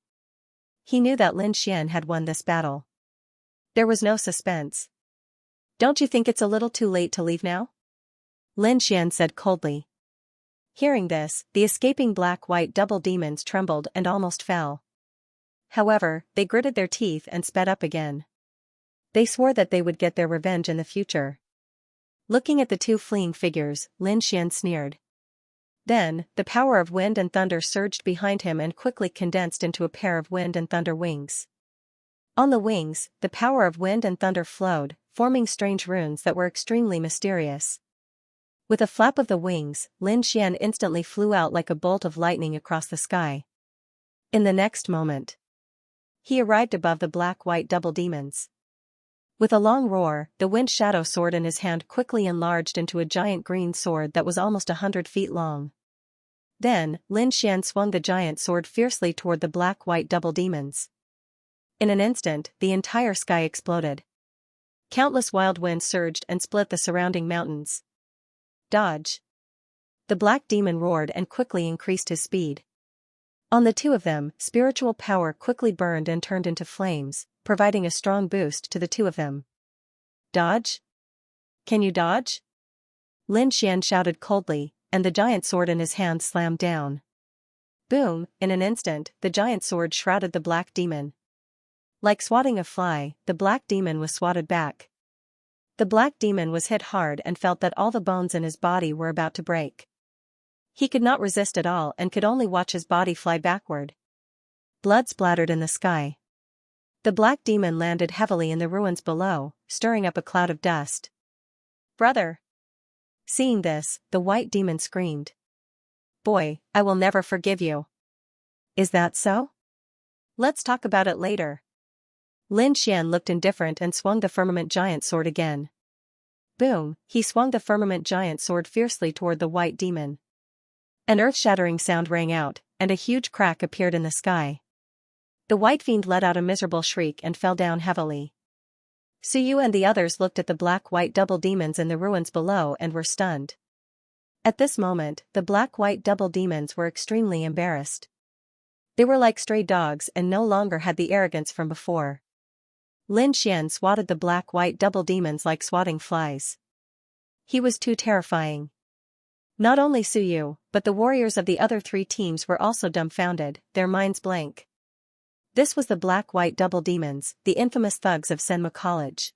He knew that Lin Xian had won this battle. There was no suspense. Don't you think it's a little too late to leave now? Lin Xian said coldly. Hearing this, the escaping black-white double demons trembled and almost fell. However, they gritted their teeth and sped up again. They swore that they would get their revenge in the future. Looking at the two fleeing figures, Lin Xian sneered. Then, the power of wind and thunder surged behind him and quickly condensed into a pair of wind and thunder wings. On the wings, the power of wind and thunder flowed, forming strange runes that were extremely mysterious. With a flap of the wings, Lin Xian instantly flew out like a bolt of lightning across the sky. In the next moment, he arrived above the black-white double demons. With a long roar, the wind shadow sword in his hand quickly enlarged into a giant green sword that was almost 100 feet long. Then, Lin Xian swung the giant sword fiercely toward the black-white double demons. In an instant, the entire sky exploded. Countless wild winds surged and split the surrounding mountains. Dodge! The black demon roared and quickly increased his speed. On the two of them, spiritual power quickly burned and turned into flames, providing a strong boost to the two of them. Dodge? Can you dodge? Lin Xian shouted coldly, and the giant sword in his hand slammed down. Boom! In an instant, the giant sword shrouded the black demon. Like swatting a fly, the black demon was swatted back. The black demon was hit hard and felt that all the bones in his body were about to break. He could not resist at all and could only watch his body fly backward. Blood splattered in the sky. The black demon landed heavily in the ruins below, stirring up a cloud of dust. Brother! Seeing this, the white demon screamed. Boy, I will never forgive you. Is that so? Let's talk about it later. Lin Xian looked indifferent and swung the firmament giant sword again. Boom! He swung the firmament giant sword fiercely toward the white demon. An earth-shattering sound rang out, and a huge crack appeared in the sky. The white fiend let out a miserable shriek and fell down heavily. Su Yu and the others looked at the black-white double demons in the ruins below and were stunned. At this moment, the black-white double demons were extremely embarrassed. They were like stray dogs and no longer had the arrogance from before. Lin Xian swatted the black-white double demons like swatting flies. He was too terrifying. Not only Su Yu, but the warriors of the other three teams were also dumbfounded, their minds blank. This was the black-white double demons, the infamous thugs of Senma College.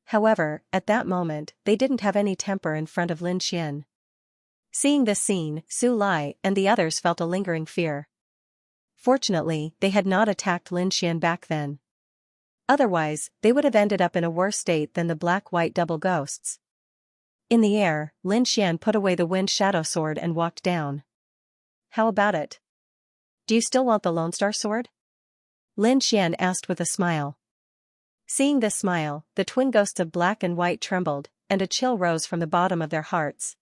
However, at that moment, they didn't have any temper in front of Lin Xian. Seeing this scene, Su Lai and the others felt a lingering fear. Fortunately, they had not attacked Lin Xian back then. Otherwise, they would have ended up in a worse state than the black-white double ghosts. In the air, Lin Xian put away the wind shadow sword and walked down. How about it? Do you still want the Lone Star sword? Lin Xian asked with a smile. Seeing this smile, the twin ghosts of black and white trembled, and a chill rose from the bottom of their hearts.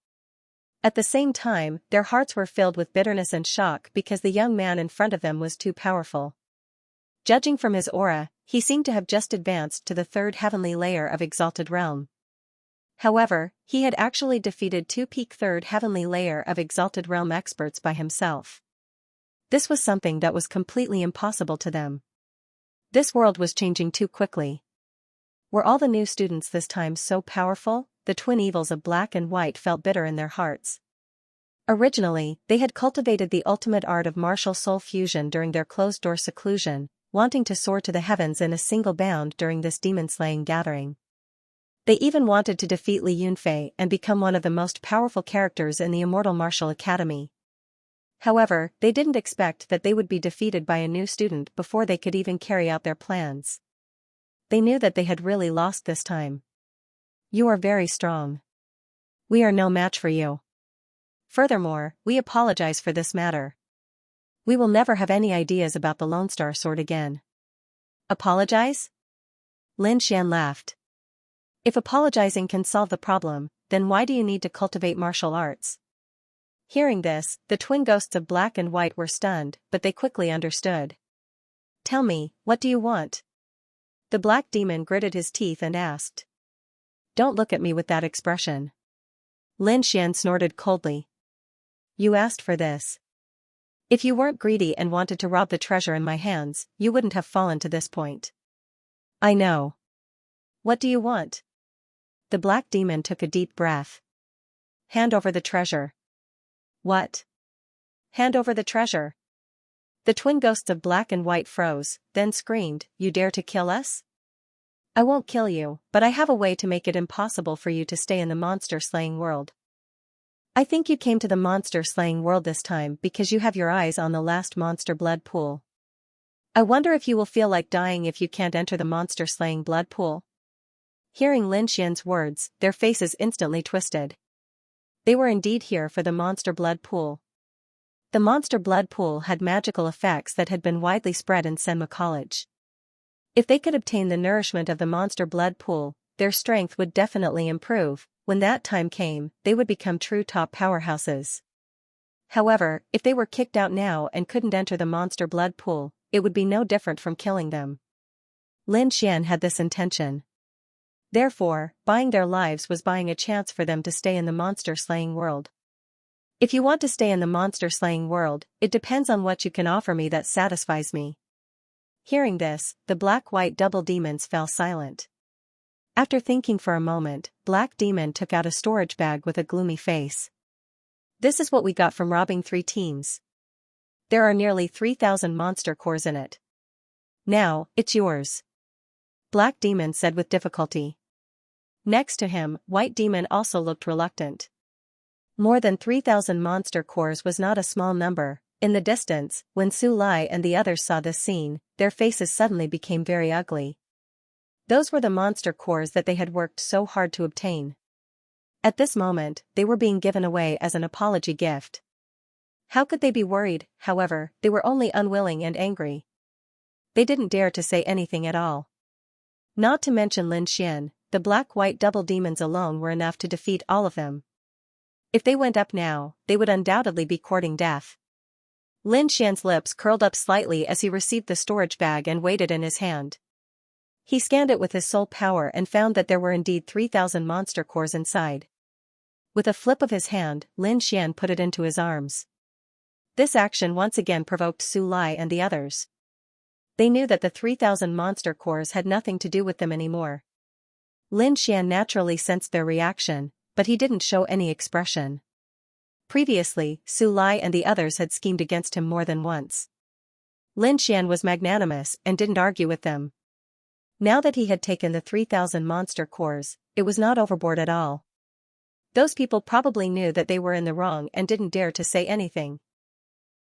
At the same time, their hearts were filled with bitterness and shock because the young man in front of them was too powerful. Judging from his aura, he seemed to have just advanced to the third heavenly layer of Exalted Realm. However, he had actually defeated two peak third heavenly layer of Exalted Realm experts by himself. This was something that was completely impossible to them. This world was changing too quickly. Were all the new students this time so powerful? The twin evils of black and white felt bitter in their hearts. Originally, they had cultivated the ultimate art of martial soul fusion during their closed-door seclusion, wanting to soar to the heavens in a single bound during this demon-slaying gathering. They even wanted to defeat Li Yunfei and become one of the most powerful characters in the Immortal Martial Academy. However, they didn't expect that they would be defeated by a new student before they could even carry out their plans. They knew that they had really lost this time. You are very strong. We are no match for you. Furthermore, we apologize for this matter. We will never have any ideas about the Lone Star Sword again. Apologize? Lin Xian laughed. If apologizing can solve the problem, then why do you need to cultivate martial arts? Hearing this, the twin ghosts of black and white were stunned, but they quickly understood. Tell me, what do you want? The black demon gritted his teeth and asked. Don't look at me with that expression. Lin Xian snorted coldly. You asked for this. If you weren't greedy and wanted to rob the treasure in my hands, you wouldn't have fallen to this point. I know. What do you want? The black demon took a deep breath. Hand over the treasure. What? Hand over the treasure. The twin ghosts of black and white froze, then screamed, You dare to kill us? I won't kill you, but I have a way to make it impossible for you to stay in the monster-slaying world. I think you came to the monster-slaying world this time because you have your eyes on the last monster blood pool. I wonder if you will feel like dying if you can't enter the monster-slaying blood pool. Hearing Lin Xian's words, their faces instantly twisted. They were indeed here for the monster blood pool. The monster blood pool had magical effects that had been widely spread in Senma College. If they could obtain the nourishment of the monster blood pool, their strength would definitely improve. When that time came, they would become true top powerhouses. However, if they were kicked out now and couldn't enter the monster blood pool, it would be no different from killing them. Lin Xian had this intention. Therefore, buying their lives was buying a chance for them to stay in the monster-slaying world. If you want to stay in the monster-slaying world, it depends on what you can offer me that satisfies me. Hearing this, the black-white double demons fell silent. After thinking for a moment, Black Demon took out a storage bag with a gloomy face. This is what we got from robbing 3 teams. There are nearly 3,000 monster cores in it. Now, it's yours. Black Demon said with difficulty. Next to him, White Demon also looked reluctant. More than 3,000 monster cores was not a small number. In the distance, when Su Lai and the others saw this scene, their faces suddenly became very ugly. Those were the monster cores that they had worked so hard to obtain. At this moment, they were being given away as an apology gift. How could they be worried? However, they were only unwilling and angry. They didn't dare to say anything at all. Not to mention Lin Xian, the black-white double demons alone were enough to defeat all of them. If they went up now, they would undoubtedly be courting death. Lin Xian's lips curled up slightly as he received the storage bag and weighed it in his hand. He scanned it with his soul power and found that there were indeed 3,000 monster cores inside. With a flip of his hand, Lin Xian put it into his arms. This action once again provoked Su Lai and the others. They knew that the 3,000 monster cores had nothing to do with them anymore. Lin Xian naturally sensed their reaction, but he didn't show any expression. Previously, Su Lai and the others had schemed against him more than once. Lin Xian was magnanimous and didn't argue with them. Now that he had taken the 3,000 monster cores, it was not overboard at all. Those people probably knew that they were in the wrong and didn't dare to say anything.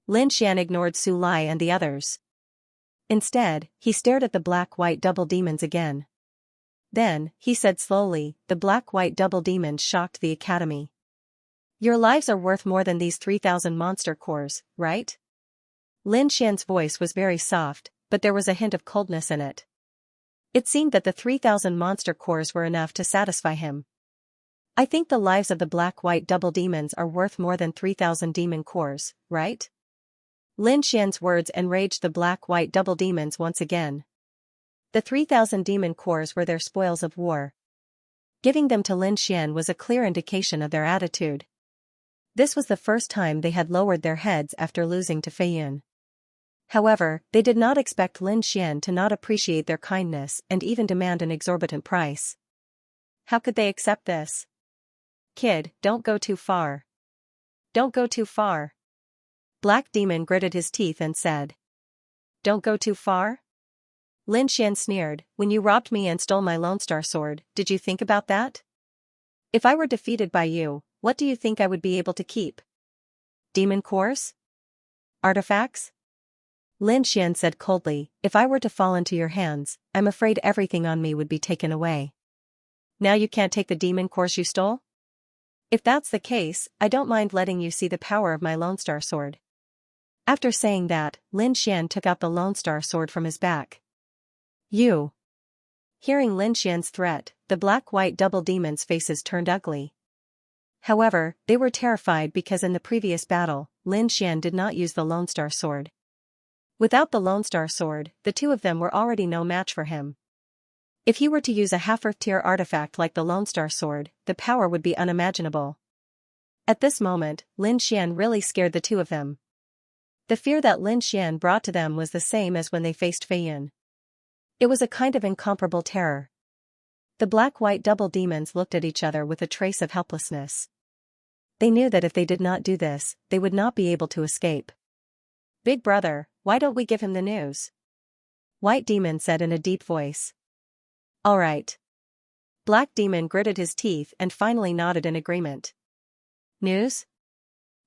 Lin Xian ignored Su Lai and the others. Instead, he stared at the black-white double demons again. Then, he said slowly, the black-white double demons shocked the academy. Your lives are worth more than these 3,000 monster cores, right? Lin Xian's voice was very soft, but there was a hint of coldness in it. It seemed that the 3,000 monster cores were enough to satisfy him. I think the lives of the black-white double demons are worth more than 3,000 demon cores, right? Lin Xian's words enraged the black-white double demons once again. The 3,000 demon cores were their spoils of war. Giving them to Lin Xian was a clear indication of their attitude. This was the first time they had lowered their heads after losing to Fei Yun. However, they did not expect Lin Xian to not appreciate their kindness and even demand an exorbitant price. How could they accept this? Kid, don't go too far. Don't go too far. Black Demon gritted his teeth and said. Don't go too far? Lin Xian sneered, when you robbed me and stole my Lone Star Sword, did you think about that? If I were defeated by you, what do you think I would be able to keep? Demon cores? Artifacts? Lin Xian said coldly, if I were to fall into your hands, I'm afraid everything on me would be taken away. Now you can't take the demon cores you stole? If that's the case, I don't mind letting you see the power of my Lone Star sword. After saying that, Lin Xian took out the Lone Star sword from his back. You. Hearing Lin Xian's threat, the black-white double demons' faces turned ugly. However, they were terrified because in the previous battle, Lin Xian did not use the Lone Star sword. Without the Lone Star sword, the two of them were already no match for him. If he were to use a half-earth tier artifact like the Lone Star sword, the power would be unimaginable. At this moment, Lin Xian really scared the two of them. The fear that Lin Xian brought to them was the same as when they faced Fei Yun. It was a kind of incomparable terror. The black-white double demons looked at each other with a trace of helplessness. They knew that if they did not do this, they would not be able to escape. Big brother, why don't we give him the news? White Demon said in a deep voice. All right. Black Demon gritted his teeth and finally nodded in agreement. News?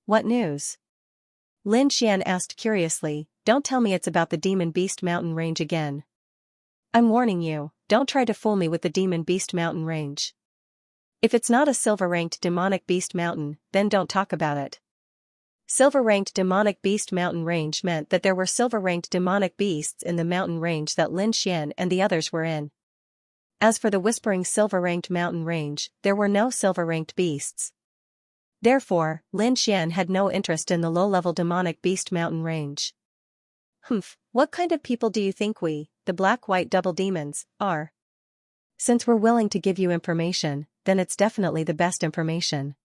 What news? Lin Xian asked curiously, don't tell me it's about the Demon Beast Mountain Range again. I'm warning you, don't try to fool me with the Demon Beast Mountain Range. If it's not a silver-ranked demonic beast mountain, then don't talk about it. Silver-ranked demonic beast mountain range meant that there were silver-ranked demonic beasts in the mountain range that Lin Xian and the others were in. As for the whispering silver-ranked mountain range, there were no silver-ranked beasts. Therefore, Lin Xian had no interest in the low-level demonic beast mountain range. What kind of people do you think we, the black-white double demons, are? Since we're willing to give you information, then it's definitely the best information.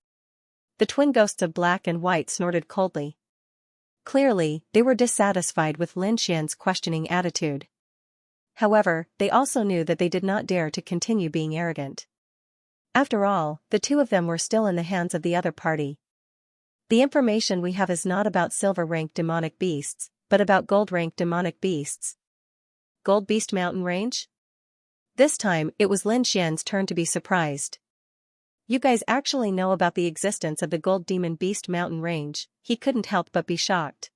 The twin ghosts of black and white snorted coldly. Clearly, they were dissatisfied with Lin Xian's questioning attitude. However, they also knew that they did not dare to continue being arrogant. After all, the two of them were still in the hands of the other party. The information we have is not about silver-ranked demonic beasts, but about gold-ranked demonic beasts. Gold Beast Mountain Range? This time, it was Lin Xian's turn to be surprised. You guys actually know about the existence of the Gold Demon Beast Mountain Range, he couldn't help but be shocked.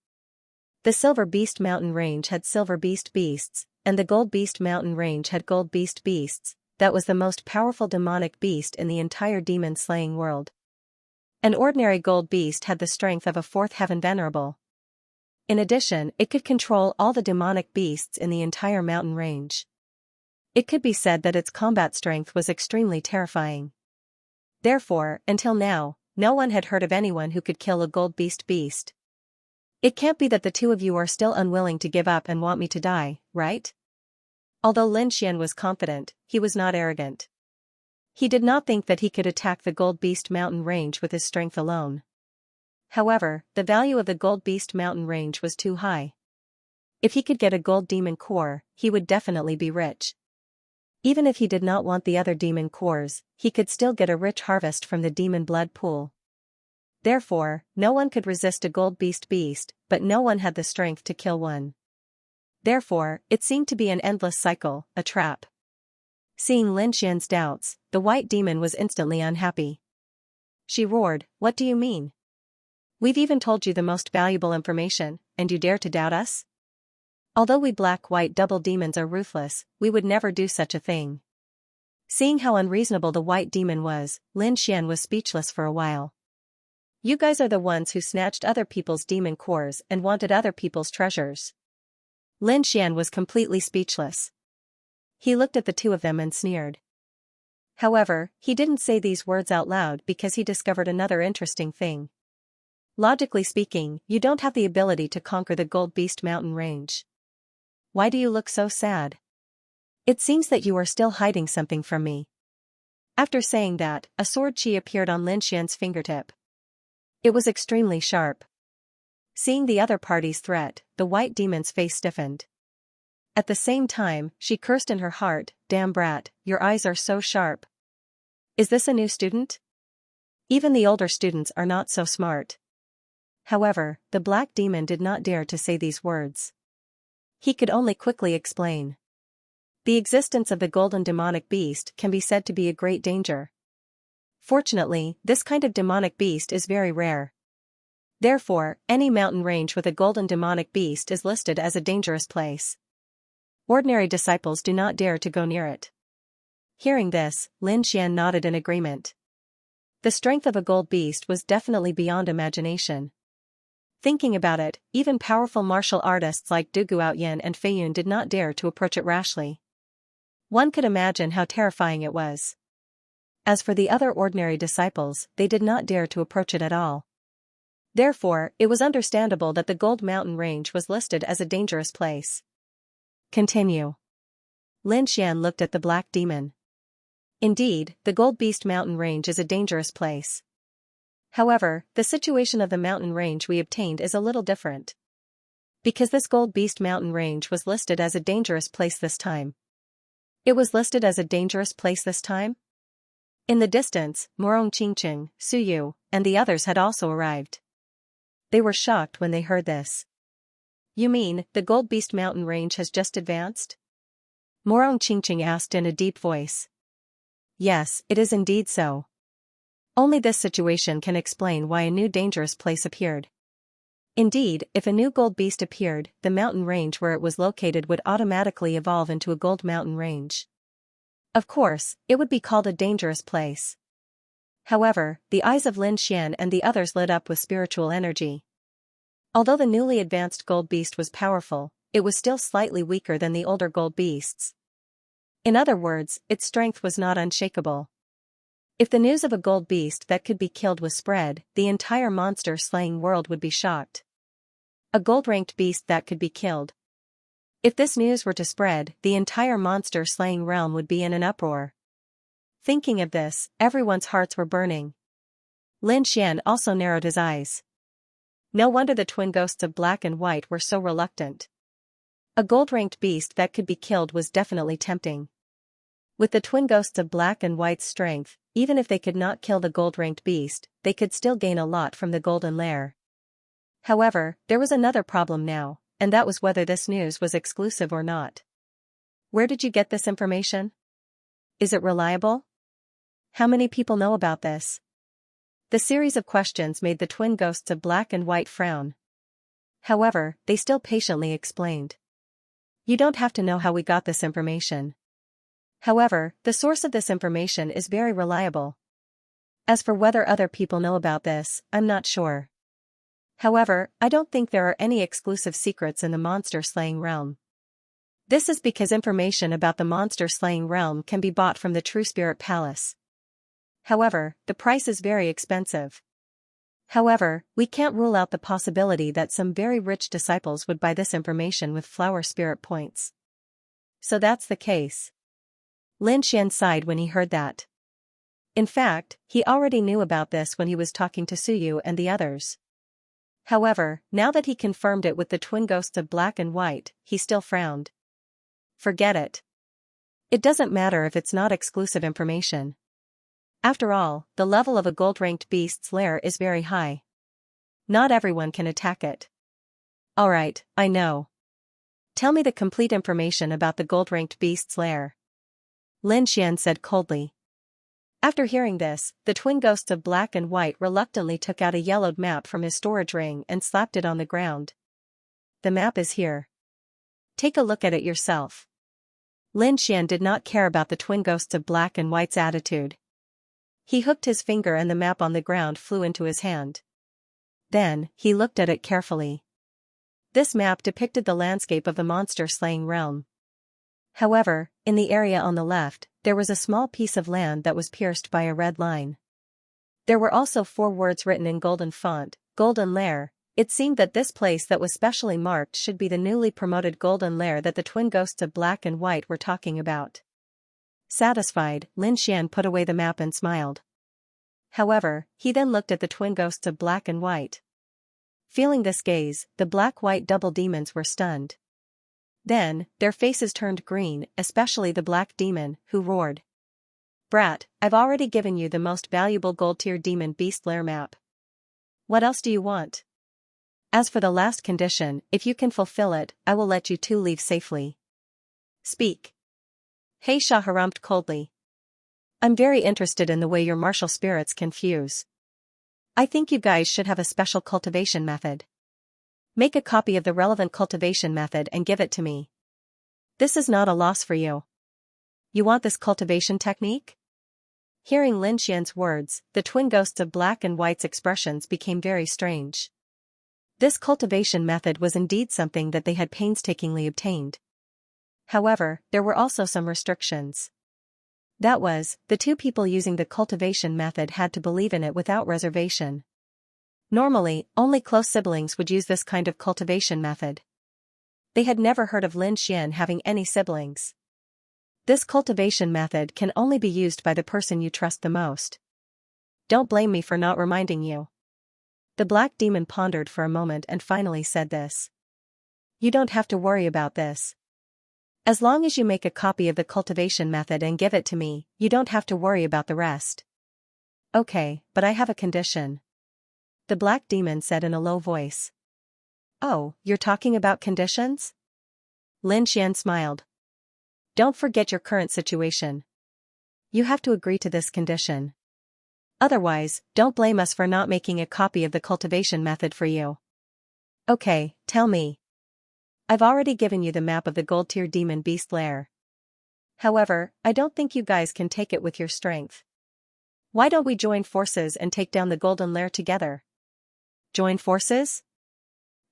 The Silver Beast Mountain Range had Silver Beast beasts, and the Gold Beast Mountain Range had Gold Beast beasts. That was the most powerful demonic beast in the entire demon-slaying world. An ordinary gold beast had the strength of a fourth heaven venerable. In addition, it could control all the demonic beasts in the entire mountain range. It could be said that its combat strength was extremely terrifying. Therefore, until now, no one had heard of anyone who could kill a gold beast. It can't be that the two of you are still unwilling to give up and want me to die, right? Although Lin Xian was confident, he was not arrogant. He did not think that he could attack the Gold Beast Mountain Range with his strength alone. However, the value of the Gold Beast Mountain Range was too high. If he could get a gold demon core, he would definitely be rich. Even if he did not want the other demon cores, he could still get a rich harvest from the demon blood pool. Therefore, no one could resist a gold beast, but no one had the strength to kill one. Therefore, it seemed to be an endless cycle, a trap. Seeing Lin Xian's doubts, the white demon was instantly unhappy. She roared, "What do you mean? We've even told you the most valuable information, and you dare to doubt us? Although we black-white double demons are ruthless, we would never do such a thing." Seeing how unreasonable the white demon was, Lin Xian was speechless for a while. You guys are the ones who snatched other people's demon cores and wanted other people's treasures. Lin Xian was completely speechless. He looked at the two of them and sneered. However, he didn't say these words out loud because he discovered another interesting thing. Logically speaking, you don't have the ability to conquer the Gold Beast Mountain Range. Why do you look so sad? It seems that you are still hiding something from me. After saying that, a sword chi appeared on Lin Xian's fingertip. It was extremely sharp. Seeing the other party's threat, the white demon's face stiffened. At the same time, she cursed in her heart, "Damn brat, your eyes are so sharp. Is this a new student? Even the older students are not so smart." However, the black demon did not dare to say these words. He could only quickly explain. The existence of the golden demonic beast can be said to be a great danger. Fortunately, this kind of demonic beast is very rare. Therefore, any mountain range with a golden demonic beast is listed as a dangerous place. Ordinary disciples do not dare to go near it. Hearing this, Lin Xian nodded in agreement. The strength of a gold beast was definitely beyond imagination. Thinking about it, even powerful martial artists like Du Guoyan and Fei Yun did not dare to approach it rashly. One could imagine how terrifying it was. As for the other ordinary disciples, they did not dare to approach it at all. Therefore, it was understandable that the Gold Mountain Range was listed as a dangerous place. Continue. Lin Xian looked at the black demon. Indeed, the Gold Beast Mountain Range is a dangerous place. However, the situation of the mountain range we obtained is a little different. Because this Gold Beast Mountain Range was listed as a dangerous place this time. It was listed as a dangerous place this time? In the distance, Morong Qingqing, Su Yu, and the others had also arrived. They were shocked when they heard this. You mean, the Gold Beast Mountain Range has just advanced? Morong Qingqing asked in a deep voice. Yes, it is indeed so. Only this situation can explain why a new dangerous place appeared. Indeed, if a new gold beast appeared, the mountain range where it was located would automatically evolve into a gold mountain range. Of course, it would be called a dangerous place. However, the eyes of Lin Xian and the others lit up with spiritual energy. Although the newly advanced gold beast was powerful, it was still slightly weaker than the older gold beasts. In other words, its strength was not unshakable. If the news of a gold beast that could be killed was spread, the entire monster-slaying world would be shocked. A gold-ranked beast that could be killed. If this news were to spread, the entire monster-slaying realm would be in an uproar. Thinking of this, everyone's hearts were burning. Lin Xian also narrowed his eyes. No wonder the twin ghosts of black and white were so reluctant. A gold-ranked beast that could be killed was definitely tempting. With the twin ghosts of black and white's strength, even if they could not kill the gold-ranked beast, they could still gain a lot from the golden lair. However, there was another problem now, and that was whether this news was exclusive or not. Where did you get this information? Is it reliable? How many people know about this? The series of questions made the twin ghosts of black and white frown. However, they still patiently explained. You don't have to know how we got this information. However, the source of this information is very reliable. As for whether other people know about this, I'm not sure. However, I don't think there are any exclusive secrets in the monster-slaying realm. This is because information about the monster-slaying realm can be bought from the True Spirit Palace. However, the price is very expensive. However, we can't rule out the possibility that some very rich disciples would buy this information with flower spirit points. So that's the case. Lin Xian sighed when he heard that. In fact, he already knew about this when he was talking to Su Yu and the others. However, now that he confirmed it with the twin ghosts of black and white, he still frowned. Forget it. It doesn't matter if it's not exclusive information. After all, the level of a gold-ranked beast's lair is very high. Not everyone can attack it. Alright, I know. Tell me the complete information about the gold-ranked beast's lair. Lin Xian said coldly. After hearing this, the twin ghosts of black and white reluctantly took out a yellowed map from his storage ring and slapped it on the ground. The map is here. Take a look at it yourself. Lin Xian did not care about the twin ghosts of black and white's attitude. He hooked his finger and the map on the ground flew into his hand. Then, he looked at it carefully. This map depicted the landscape of the monster-slaying realm. However, in the area on the left, there was a small piece of land that was pierced by a red line. There were also 4 words written in golden font, Golden Lair. It seemed that this place that was specially marked should be the newly promoted Golden Lair that the twin ghosts of black and white were talking about. Satisfied, Lin Xian put away the map and smiled. However, he then looked at the twin ghosts of black and white. Feeling this gaze, the black-white double demons were stunned. Then, their faces turned green, especially the black demon, who roared. Brat, I've already given you the most valuable gold-tier demon beast lair map. What else do you want? As for the last condition, if you can fulfill it, I will let you 2 leave safely. Speak. He Sha harumphed coldly. I'm very interested in the way your martial spirits can fuse. I think you guys should have a special cultivation method. Make a copy of the relevant cultivation method and give it to me. This is not a loss for you. You want this cultivation technique? Hearing Lin Xian's words, the twin ghosts of Black and White's expressions became very strange. This cultivation method was indeed something that they had painstakingly obtained. However, there were also some restrictions. That was, the two people using the cultivation method had to believe in it without reservation. Normally, only close siblings would use this kind of cultivation method. They had never heard of Lin Xian having any siblings. This cultivation method can only be used by the person you trust the most. Don't blame me for not reminding you. The black demon pondered for a moment and finally said this. You don't have to worry about this. As long as you make a copy of the cultivation method and give it to me, you don't have to worry about the rest. Okay, but I have a condition. The black demon said in a low voice. Oh, you're talking about conditions? Lin Xian smiled. Don't forget your current situation. You have to agree to this condition. Otherwise, don't blame us for not making a copy of the cultivation method for you. Okay, tell me. I've already given you the map of the gold-tier demon beast lair. However, I don't think you guys can take it with your strength. Why don't we join forces and take down the golden lair together? Join forces?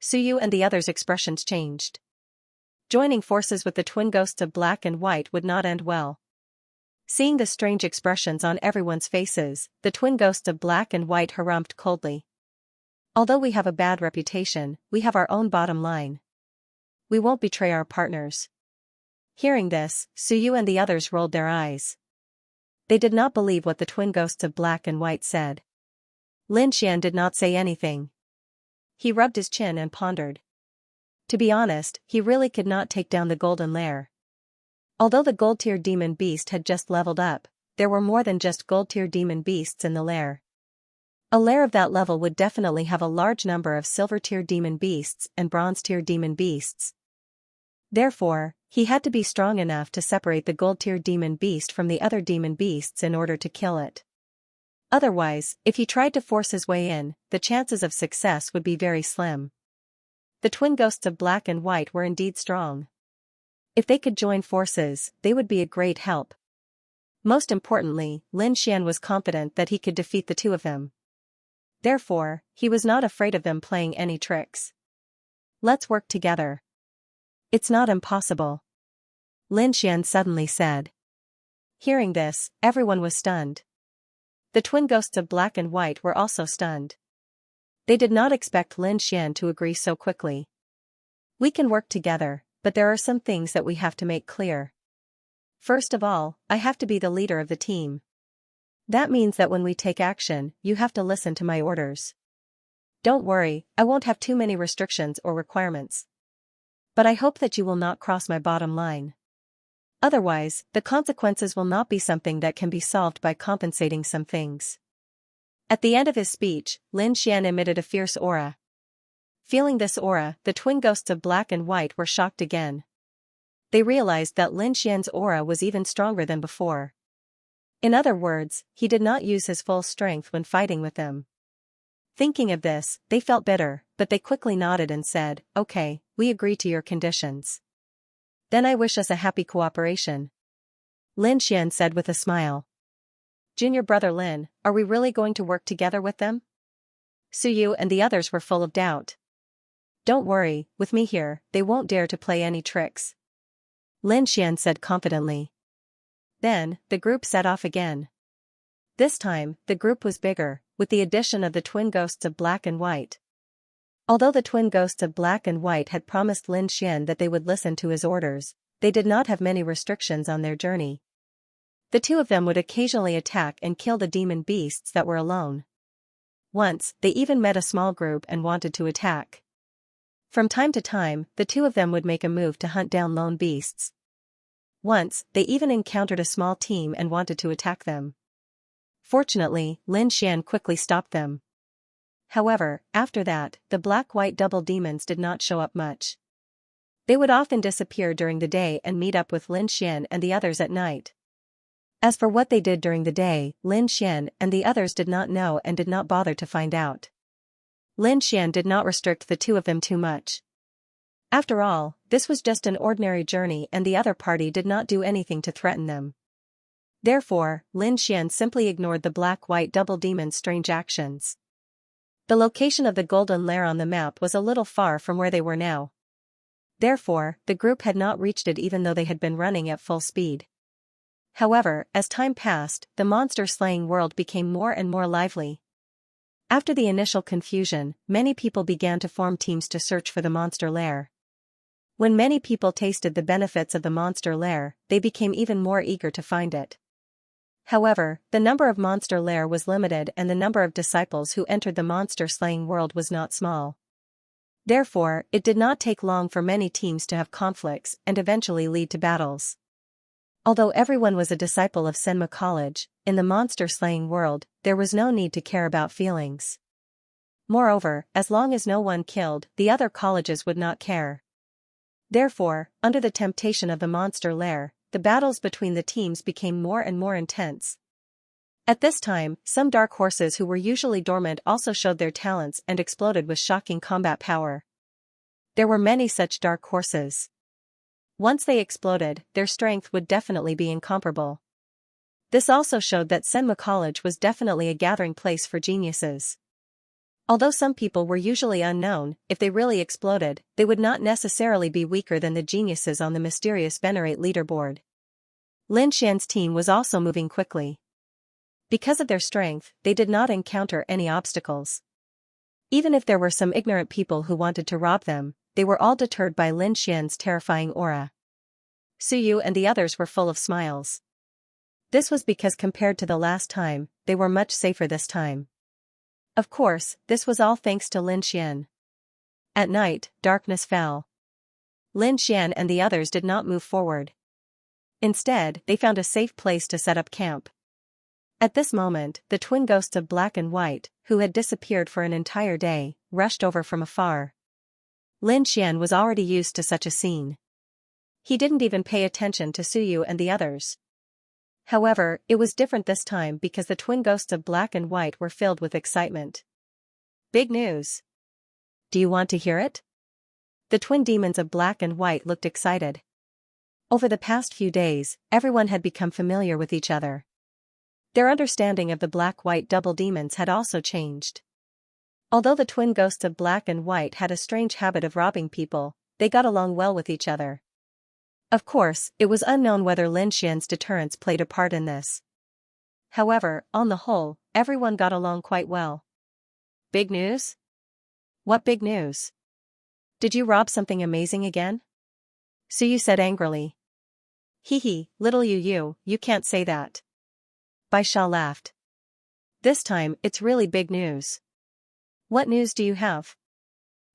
Suyu and the others' expressions changed. Joining forces with the twin ghosts of Black and White would not end well. Seeing the strange expressions on everyone's faces, the twin ghosts of Black and White harumphed coldly. Although we have a bad reputation, we have our own bottom line. We won't betray our partners. Hearing this, Suyu and the others rolled their eyes. They did not believe what the twin ghosts of Black and White said. Lin Xian did not say anything. He rubbed his chin and pondered. To be honest, he really could not take down the golden lair. Although the gold-tier demon beast had just leveled up, there were more than just gold-tier demon beasts in the lair. A lair of that level would definitely have a large number of silver-tier demon beasts and bronze-tier demon beasts. Therefore, he had to be strong enough to separate the gold-tier demon beast from the other demon beasts in order to kill it. Otherwise, if he tried to force his way in, the chances of success would be very slim. The twin ghosts of Black and White were indeed strong. If they could join forces, they would be a great help. Most importantly, Lin Xian was confident that he could defeat the two of them. Therefore, he was not afraid of them playing any tricks. Let's work together. It's not impossible. Lin Xian suddenly said. Hearing this, everyone was stunned. The twin ghosts of Black and White were also stunned. They did not expect Lin Xian to agree so quickly. We can work together, but there are some things that we have to make clear. First of all, I have to be the leader of the team. That means that when we take action, you have to listen to my orders. Don't worry, I won't have too many restrictions or requirements. But I hope that you will not cross my bottom line. Otherwise, the consequences will not be something that can be solved by compensating some things. At the end of his speech, Lin Xian emitted a fierce aura. Feeling this aura, the twin ghosts of Black and White were shocked again. They realized that Lin Xian's aura was even stronger than before. In other words, he did not use his full strength when fighting with them. Thinking of this, they felt bitter, but they quickly nodded and said, Okay, we agree to your conditions. Then I wish us a happy cooperation. Lin Xian said with a smile. Junior brother Lin, are we really going to work together with them? Suyu and the others were full of doubt. Don't worry, with me here, they won't dare to play any tricks. Lin Xian said confidently. Then, the group set off again. This time, the group was bigger, with the addition of the twin ghosts of Black and White. Although the twin ghosts of Black and White had promised Lin Xian that they would listen to his orders, they did not have many restrictions on their journey. The two of them would occasionally attack and kill the demon beasts that were alone. Once, they even met a small group and wanted to attack. From time to time, the two of them would make a move to hunt down lone beasts. Once, they even encountered a small team and wanted to attack them. Fortunately, Lin Xian quickly stopped them. However, after that, the black-white double demons did not show up much. They would often disappear during the day and meet up with Lin Xian and the others at night. As for what they did during the day, Lin Xian and the others did not know and did not bother to find out. Lin Xian did not restrict the two of them too much. After all, this was just an ordinary journey and the other party did not do anything to threaten them. Therefore, Lin Xian simply ignored the black-white double demon's strange actions. The location of the golden lair on the map was a little far from where they were now. Therefore, the group had not reached it even though they had been running at full speed. However, as time passed, the monster-slaying world became more and more lively. After the initial confusion, many people began to form teams to search for the monster lair. When many people tasted the benefits of the monster lair, they became even more eager to find it. However, the number of monster lair was limited and the number of disciples who entered the monster-slaying world was not small. Therefore, it did not take long for many teams to have conflicts and eventually lead to battles. Although everyone was a disciple of Senma College, in the monster-slaying world, there was no need to care about feelings. Moreover, as long as no one killed, the other colleges would not care. Therefore, under the temptation of the monster lair, the battles between the teams became more and more intense. At this time, some dark horses who were usually dormant also showed their talents and exploded with shocking combat power. There were many such dark horses. Once they exploded, their strength would definitely be incomparable. This also showed that Senma College was definitely a gathering place for geniuses. Although some people were usually unknown, if they really exploded, they would not necessarily be weaker than the geniuses on the mysterious Venerate leaderboard. Lin Xian's team was also moving quickly. Because of their strength, they did not encounter any obstacles. Even if there were some ignorant people who wanted to rob them, they were all deterred by Lin Xian's terrifying aura. Suyu and the others were full of smiles. This was because compared to the last time, they were much safer this time. Of course, this was all thanks to Lin Xian. At night, darkness fell. Lin Xian and the others did not move forward. Instead, they found a safe place to set up camp. At this moment, the twin ghosts of Black and White, who had disappeared for an entire day, rushed over from afar. Lin Xian was already used to such a scene. He didn't even pay attention to Suyu and the others. However, it was different this time because the twin ghosts of Black and White were filled with excitement. Big news! Do you want to hear it? The twin demons of Black and White looked excited. Over the past few days, everyone had become familiar with each other. Their understanding of the Black-White double demons had also changed. Although the twin ghosts of Black and White had a strange habit of robbing people, they got along well with each other. Of course, it was unknown whether Lin Xian's deterrence played a part in this. However, on the whole, everyone got along quite well. Big news? What big news? Did you rob something amazing again? Suyu said angrily. Hee, little you can't say that. Bai Sha laughed. This time, it's really big news. What news do you have?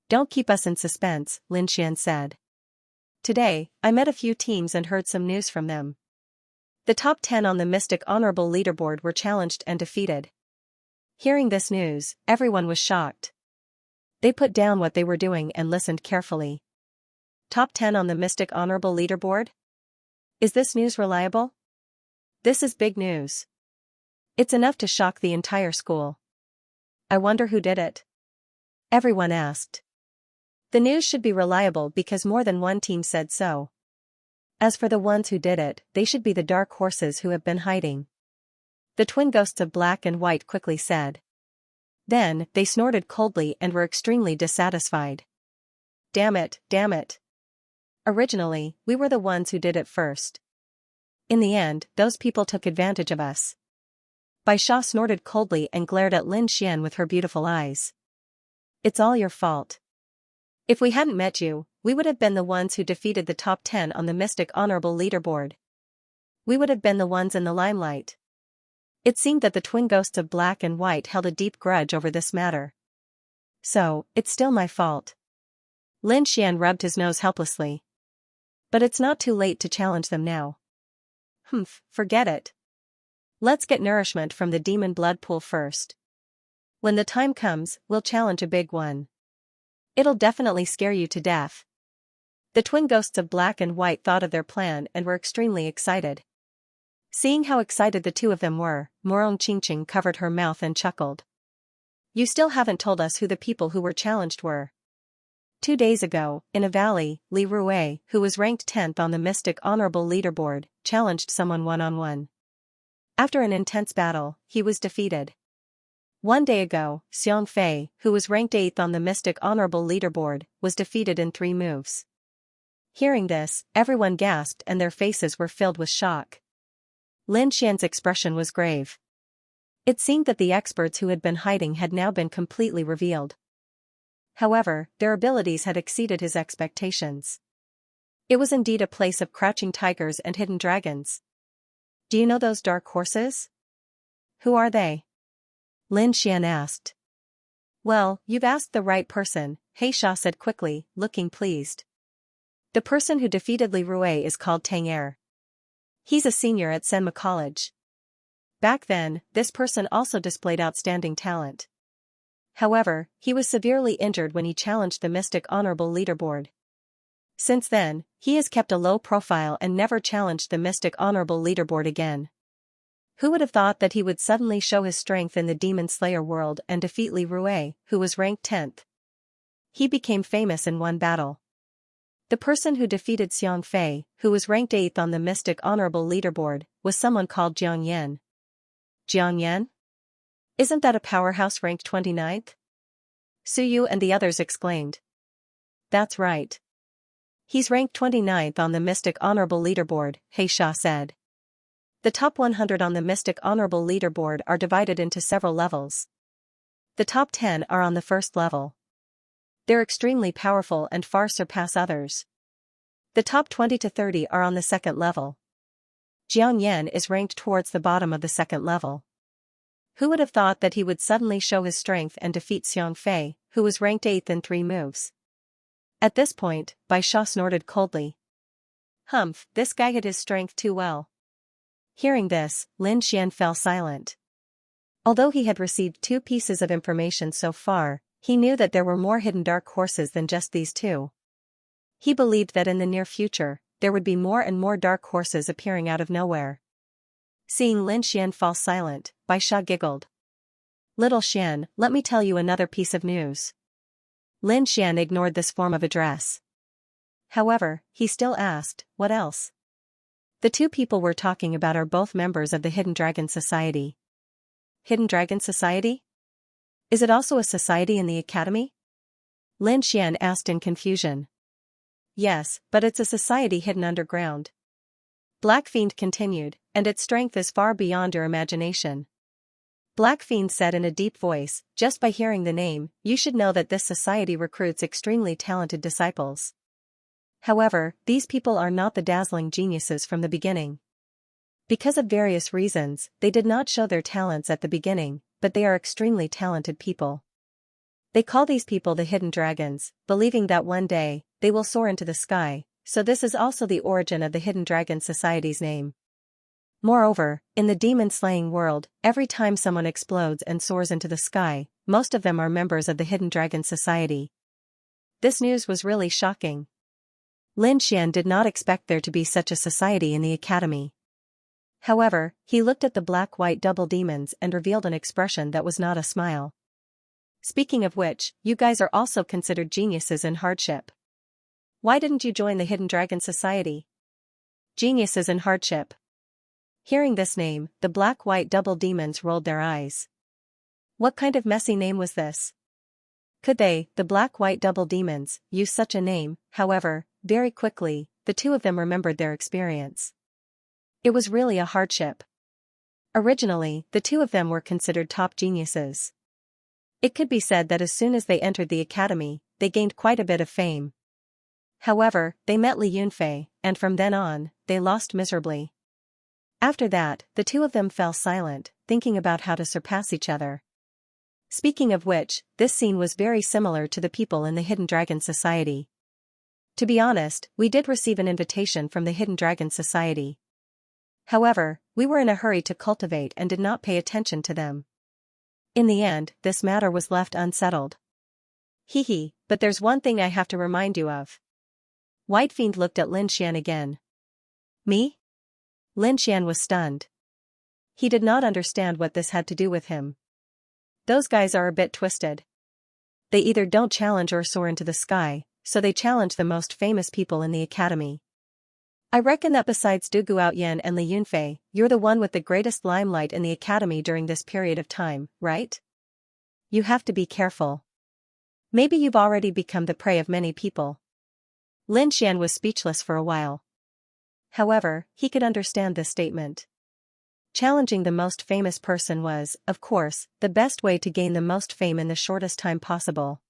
Don't keep us in suspense, Lin Xian said. Today, I met a few teams and heard some news from them. The top 10 on the Mystic Honorable Leaderboard were challenged and defeated. Hearing this news, everyone was shocked. They put down what they were doing and listened carefully. Top 10 on the Mystic Honorable Leaderboard? Is this news reliable? This is big news. It's enough to shock the entire school. I wonder who did it? Everyone asked. The news should be reliable because more than one team said so. As for the ones who did it, they should be the dark horses who have been hiding. The twin ghosts of Black and White quickly said. Then, they snorted coldly and were extremely dissatisfied. Damn it. Originally, we were the ones who did it first. In the end, those people took advantage of us. Bai Sha snorted coldly and glared at Lin Xian with her beautiful eyes. It's all your fault. If we hadn't met you, we would have been the ones who defeated the top 10 on the Mystic Honorable Leaderboard. We would have been the ones in the limelight. It seemed that the twin ghosts of Black and White held a deep grudge over this matter. So, it's still my fault. Lin Xian rubbed his nose helplessly. But it's not too late to challenge them now. Forget it. Let's get nourishment from the demon blood pool first. When the time comes, we'll challenge a big one. It'll definitely scare you to death. The twin ghosts of Black and White thought of their plan and were extremely excited. Seeing how excited the two of them were, Morong Qingqing covered her mouth and chuckled. You still haven't told us who the people who were challenged were. 2 days ago, in a valley, Li Rue, who was ranked 10th on the Mystic Honorable Leaderboard, challenged someone one-on-one. After an intense battle, he was defeated. 1 day ago, Xianxia, who was ranked 8th on the Mystic Honorable Leaderboard, was defeated in 3 moves. Hearing this, everyone gasped and their faces were filled with shock. Lin Xian's expression was grave. It seemed that the experts who had been hiding had now been completely revealed. However, their abilities had exceeded his expectations. It was indeed a place of crouching tigers and hidden dragons. Do you know those dark horses? Who are they? Lin Xian asked. Well, you've asked the right person, Xianxia said quickly, looking pleased. The person who defeated Li Rue is called Tang Er. He's a senior at Senma College. Back then, this person also displayed outstanding talent. However, he was severely injured when he challenged the Mystic Honorable Leaderboard. Since then, he has kept a low profile and never challenged the Mystic Honorable Leaderboard again. Who would have thought that he would suddenly show his strength in the Demon Slayer world and defeat Li Rue, who was ranked 10th? He became famous in one battle. The person who defeated Xianxia, who was ranked 8th on the Mystic Honorable Leaderboard, was someone called Jiang Yan. Jiang Yan? Isn't that a powerhouse ranked 29th? Suyu and the others exclaimed. That's right. He's ranked 29th on the Mystic Honorable Leaderboard, Xianxia said. The top 100 on the Mystic Honorable Leaderboard are divided into several levels. The top 10 are on the first level. They're extremely powerful and far surpass others. The top 20 to 30 are on the second level. Jiang Yan is ranked towards the bottom of the second level. Who would have thought that he would suddenly show his strength and defeat Xianxia, who was ranked 8th in 3 moves? At this point, Bai Sha snorted coldly. Humph, this guy hid his strength too well. Hearing this, Lin Xian fell silent. Although he had received 2 pieces of information so far, he knew that there were more hidden dark horses than just these 2. He believed that in the near future, there would be more and more dark horses appearing out of nowhere. Seeing Lin Xian fall silent, Bai Sha giggled. Little Xian, let me tell you another piece of news. Lin Xian ignored this form of address. However, he still asked, what else? The 2 people we're talking about are both members of the Hidden Dragon Society. Hidden Dragon Society? Is it also a society in the academy? Lin Xian asked in confusion. Yes, but it's a society hidden underground. Black Fiend continued, and its strength is far beyond your imagination. Black Fiend said in a deep voice, just by hearing the name, you should know that this society recruits extremely talented disciples. However, these people are not the dazzling geniuses from the beginning. Because of various reasons, they did not show their talents at the beginning, but they are extremely talented people. They call these people the Hidden Dragons, believing that one day, they will soar into the sky, so this is also the origin of the Hidden Dragon Society's name. Moreover, in the demon-slaying world, every time someone explodes and soars into the sky, most of them are members of the Hidden Dragon Society. This news was really shocking. Lin Xian did not expect there to be such a society in the academy. However, he looked at the black-white double demons and revealed an expression that was not a smile. Speaking of which, you guys are also considered geniuses in hardship. Why didn't you join the Hidden Dragon Society? Geniuses in hardship. Hearing this name, the black-white double demons rolled their eyes. What kind of messy name was this? Could they, the black-white double demons, use such a name? However, very quickly, the 2 of them remembered their experience. It was really a hardship. Originally, the 2 of them were considered top geniuses. It could be said that as soon as they entered the academy, they gained quite a bit of fame. However, they met Li Yunfei, and from then on, they lost miserably. After that, the 2 of them fell silent, thinking about how to surpass each other. Speaking of which, this scene was very similar to the people in the Hidden Dragon Society. To be honest, we did receive an invitation from the Hidden Dragon Society. However, we were in a hurry to cultivate and did not pay attention to them. In the end, this matter was left unsettled. Hee, but there's one thing I have to remind you of. White Fiend looked at Lin Xian again. Me? Lin Xian was stunned. He did not understand what this had to do with him. Those guys are a bit twisted. They either don't challenge or soar into the sky, so they challenge the most famous people in the academy. I reckon that besides Du Guoyan and Li Yunfei, you're the one with the greatest limelight in the academy during this period of time, right? You have to be careful. Maybe you've already become the prey of many people. Lin Xian was speechless for a while. However, he could understand this statement. Challenging the most famous person was, of course, the best way to gain the most fame in the shortest time possible.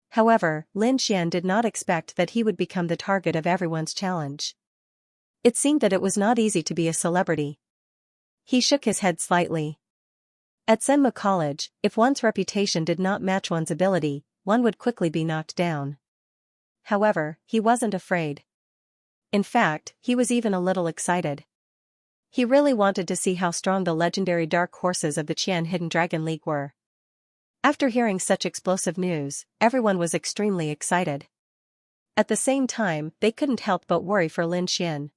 However, Lin Xian did not expect that he would become the target of everyone's challenge. It seemed that it was not easy to be a celebrity. He shook his head slightly. At Senma College, if one's reputation did not match one's ability, one would quickly be knocked down. However, he wasn't afraid. In fact, he was even a little excited. He really wanted to see how strong the legendary dark horses of the Qian Hidden Dragon League were. After hearing such explosive news, everyone was extremely excited. At the same time, they couldn't help but worry for Lin Xian.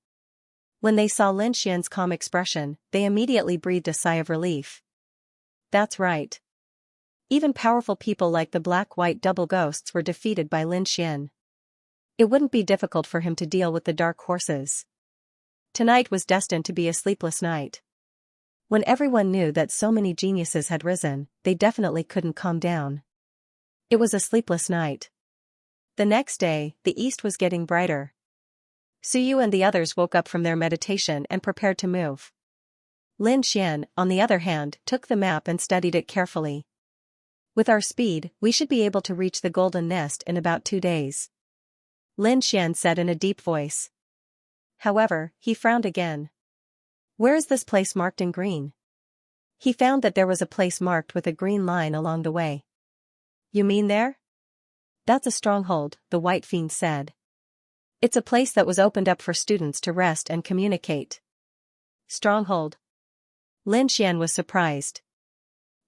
When they saw Lin Xian's calm expression, they immediately breathed a sigh of relief. That's right. Even powerful people like the black-white double ghosts were defeated by Lin Xian. It wouldn't be difficult for him to deal with the dark horses. Tonight was destined to be a sleepless night. When everyone knew that so many geniuses had risen, they definitely couldn't calm down. It was a sleepless night. The next day, the east was getting brighter. Suyu and the others woke up from their meditation and prepared to move. Lin Xian, on the other hand, took the map and studied it carefully. With our speed, we should be able to reach the Golden Nest in about 2 days. Lin Xian said in a deep voice. However, he frowned again. Where is this place marked in green? He found that there was a place marked with a green line along the way. You mean there? That's a stronghold, the White Fiend said. It's a place that was opened up for students to rest and communicate. Stronghold. Lin Xian was surprised.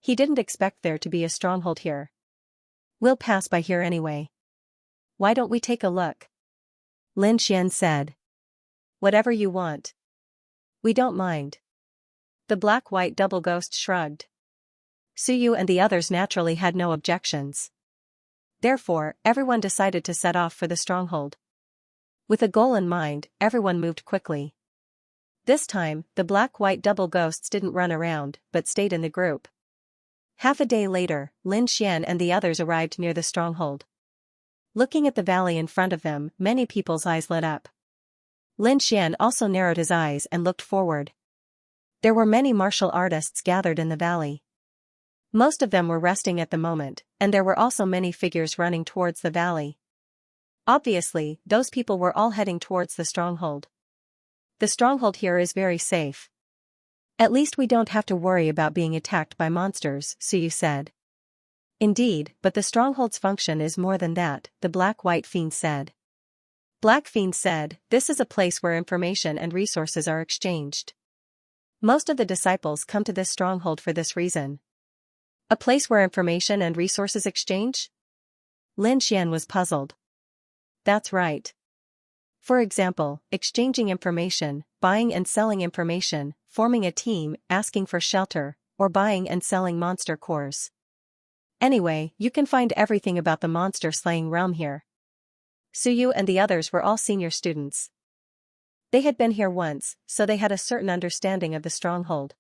He didn't expect there to be a stronghold here. We'll pass by here anyway. Why don't we take a look? Lin Xian said. Whatever you want. We don't mind. The black-white double ghost shrugged. Suyu and the others naturally had no objections. Therefore, everyone decided to set off for the stronghold. With a goal in mind, everyone moved quickly. This time, the black-white double ghosts didn't run around, but stayed in the group. Half a day later, Lin Xian and the others arrived near the stronghold. Looking at the valley in front of them, many people's eyes lit up. Lin Xian also narrowed his eyes and looked forward. There were many martial artists gathered in the valley. Most of them were resting at the moment, and there were also many figures running towards the valley. Obviously, those people were all heading towards the stronghold. The stronghold here is very safe. At least we don't have to worry about being attacked by monsters, Suyu said. Indeed, but the stronghold's function is more than that, the Black-White Fiend said. Black Fiend said, this is a place where information and resources are exchanged. Most of the disciples come to this stronghold for this reason. A place where information and resources exchange? Lin Xian was puzzled. That's right. For example, exchanging information, buying and selling information, forming a team, asking for shelter, or buying and selling monster cores. Anyway, you can find everything about the monster-slaying realm here. Suyu and the others were all senior students. They had been here once, so they had a certain understanding of the stronghold.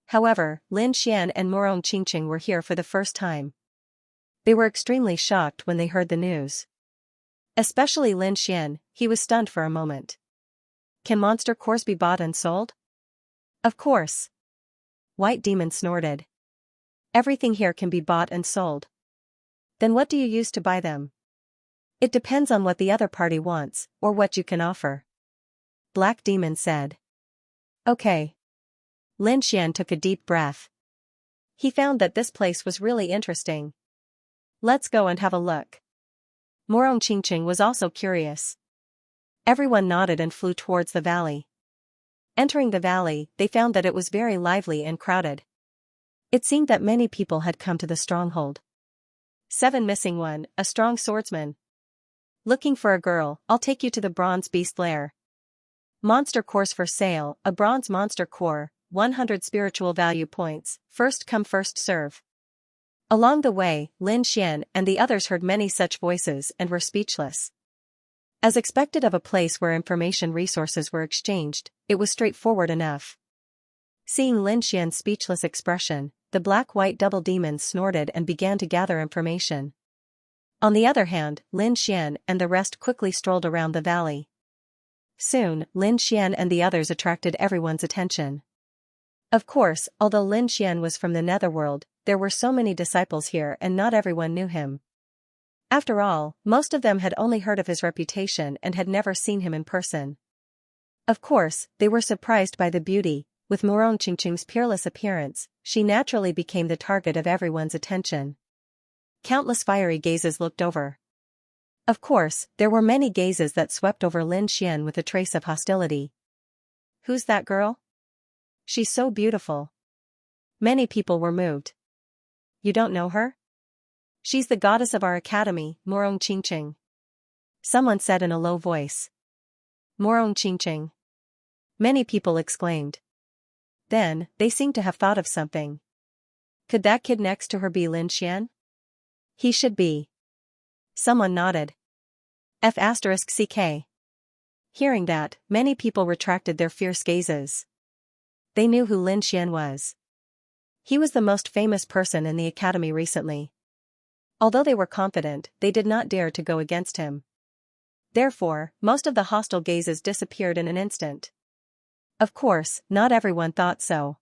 However, Lin Xian and Morong Qingqing were here for the first time. They were extremely shocked when they heard the news. Especially Lin Xian, he was stunned for a moment. Can monster cores be bought and sold? Of course. White Demon snorted. Everything here can be bought and sold. Then what do you use to buy them? It depends on what the other party wants, or what you can offer. Black Demon said. Okay. Lin Xian took a deep breath. He found that this place was really interesting. Let's go and have a look. Morong Qingqing was also curious. Everyone nodded and flew towards the valley. Entering the valley, they found that it was very lively and crowded. It seemed that many people had come to the stronghold. 7 missing 1, a strong swordsman. Looking for a girl, I'll take you to the bronze beast lair. Monster cores for sale, a bronze monster core, 100 spiritual value points, first come first serve. Along the way, Lin Xian and the others heard many such voices and were speechless. As expected of a place where information resources were exchanged, it was straightforward enough. Seeing Lin Xian's speechless expression, the black-white double demons snorted and began to gather information. On the other hand, Lin Xian and the rest quickly strolled around the valley. Soon, Lin Xian and the others attracted everyone's attention. Of course, although Lin Xian was from the netherworld, there were so many disciples here and not everyone knew him. After all, most of them had only heard of his reputation and had never seen him in person. Of course, they were surprised by the beauty. With Morong Qingqing's peerless appearance, she naturally became the target of everyone's attention. Countless fiery gazes looked over. Of course, there were many gazes that swept over Lin Xian with a trace of hostility. Who's that girl? She's so beautiful. Many people were moved. You don't know her? She's the goddess of our academy, Morong Qingqing. Someone said in a low voice. Morong Qingqing. Many people exclaimed. Then, they seemed to have thought of something. Could that kid next to her be Lin Xian? He should be. Someone nodded. F***ck. Hearing that, many people retracted their fierce gazes. They knew who Lin Xian was. He was the most famous person in the academy recently. Although they were confident, they did not dare to go against him. Therefore, most of the hostile gazes disappeared in an instant. Of course, not everyone thought so.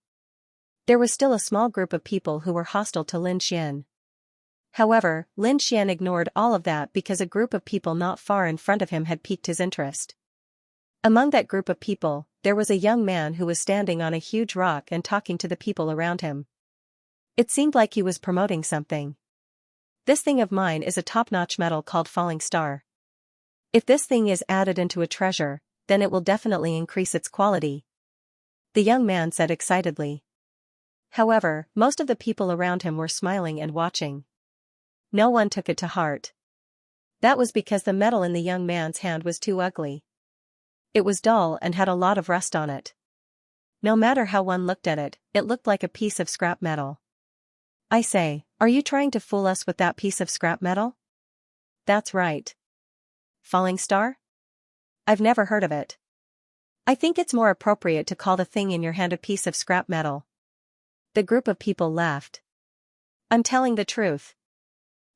There was still a small group of people who were hostile to Lin Xian. However, Lin Xian ignored all of that because a group of people not far in front of him had piqued his interest. Among that group of people, there was a young man who was standing on a huge rock and talking to the people around him. It seemed like he was promoting something. This thing of mine is a top-notch metal called Falling Star. If this thing is added into a treasure, then it will definitely increase its quality. The young man said excitedly. However, most of the people around him were smiling and watching. No one took it to heart. That was because the metal in the young man's hand was too ugly. It was dull and had a lot of rust on it. No matter how one looked at it, it looked like a piece of scrap metal. I say, are you trying to fool us with that piece of scrap metal? That's right. Falling Star? I've never heard of it. I think it's more appropriate to call the thing in your hand a piece of scrap metal. The group of people laughed. I'm telling the truth.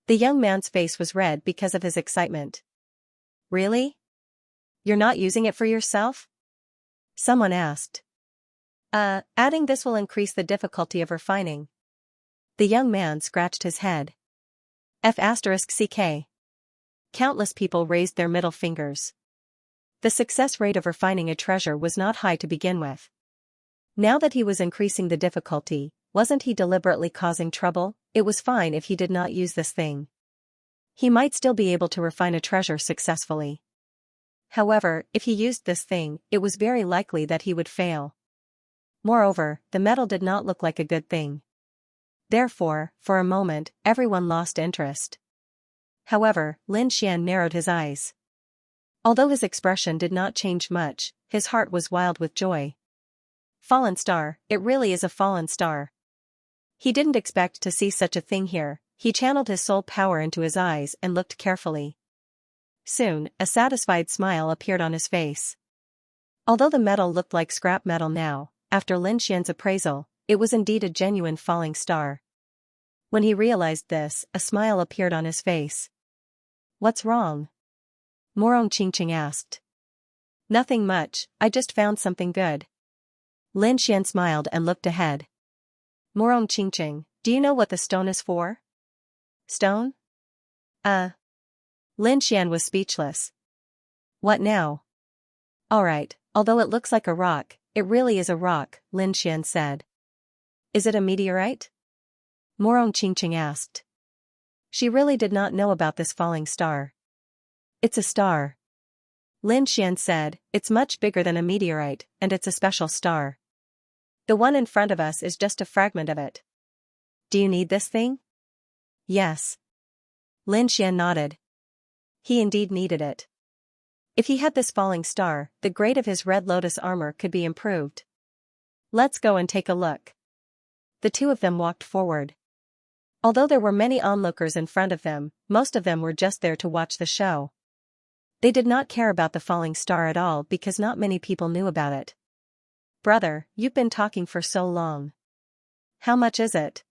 The young man's face was red because of his excitement. Really? You're not using it for yourself? Someone asked. Adding this will increase the difficulty of refining. The young man scratched his head. F***ck. Countless people raised their middle fingers. The success rate of refining a treasure was not high to begin with. Now that he was increasing the difficulty, wasn't he deliberately causing trouble? It was fine if he did not use this thing. He might still be able to refine a treasure successfully. However, if he used this thing, it was very likely that he would fail. Moreover, the metal did not look like a good thing. Therefore, for a moment, everyone lost interest. However, Lin Xian narrowed his eyes. Although his expression did not change much, his heart was wild with joy. Fallen Star, it really is a fallen star. He didn't expect to see such a thing here. He channeled his soul power into his eyes and looked carefully. Soon, a satisfied smile appeared on his face. Although the metal looked like scrap metal now, after Lin Xian's appraisal, it was indeed a genuine falling star. When he realized this, a smile appeared on his face. What's wrong? Morong Qingqing asked. Nothing much, I just found something good. Lin Xian smiled and looked ahead. Morong Qingqing, do you know what the stone is for? Stone? Lin Xian was speechless. What now? Alright, although it looks like a rock, it really is a rock, Lin Xian said. Is it a meteorite? Morong Qingqing asked. She really did not know about this falling star. It's a star. Lin Xian said, it's much bigger than a meteorite, and it's a special star. The one in front of us is just a fragment of it. Do you need this thing? Yes. Lin Xian nodded. He indeed needed it. If he had this falling star, the grade of his red lotus armor could be improved. Let's go and take a look. The two of them walked forward. Although there were many onlookers in front of them, most of them were just there to watch the show. They did not care about the falling star at all because not many people knew about it. Brother, you've been talking for so long. How much is it?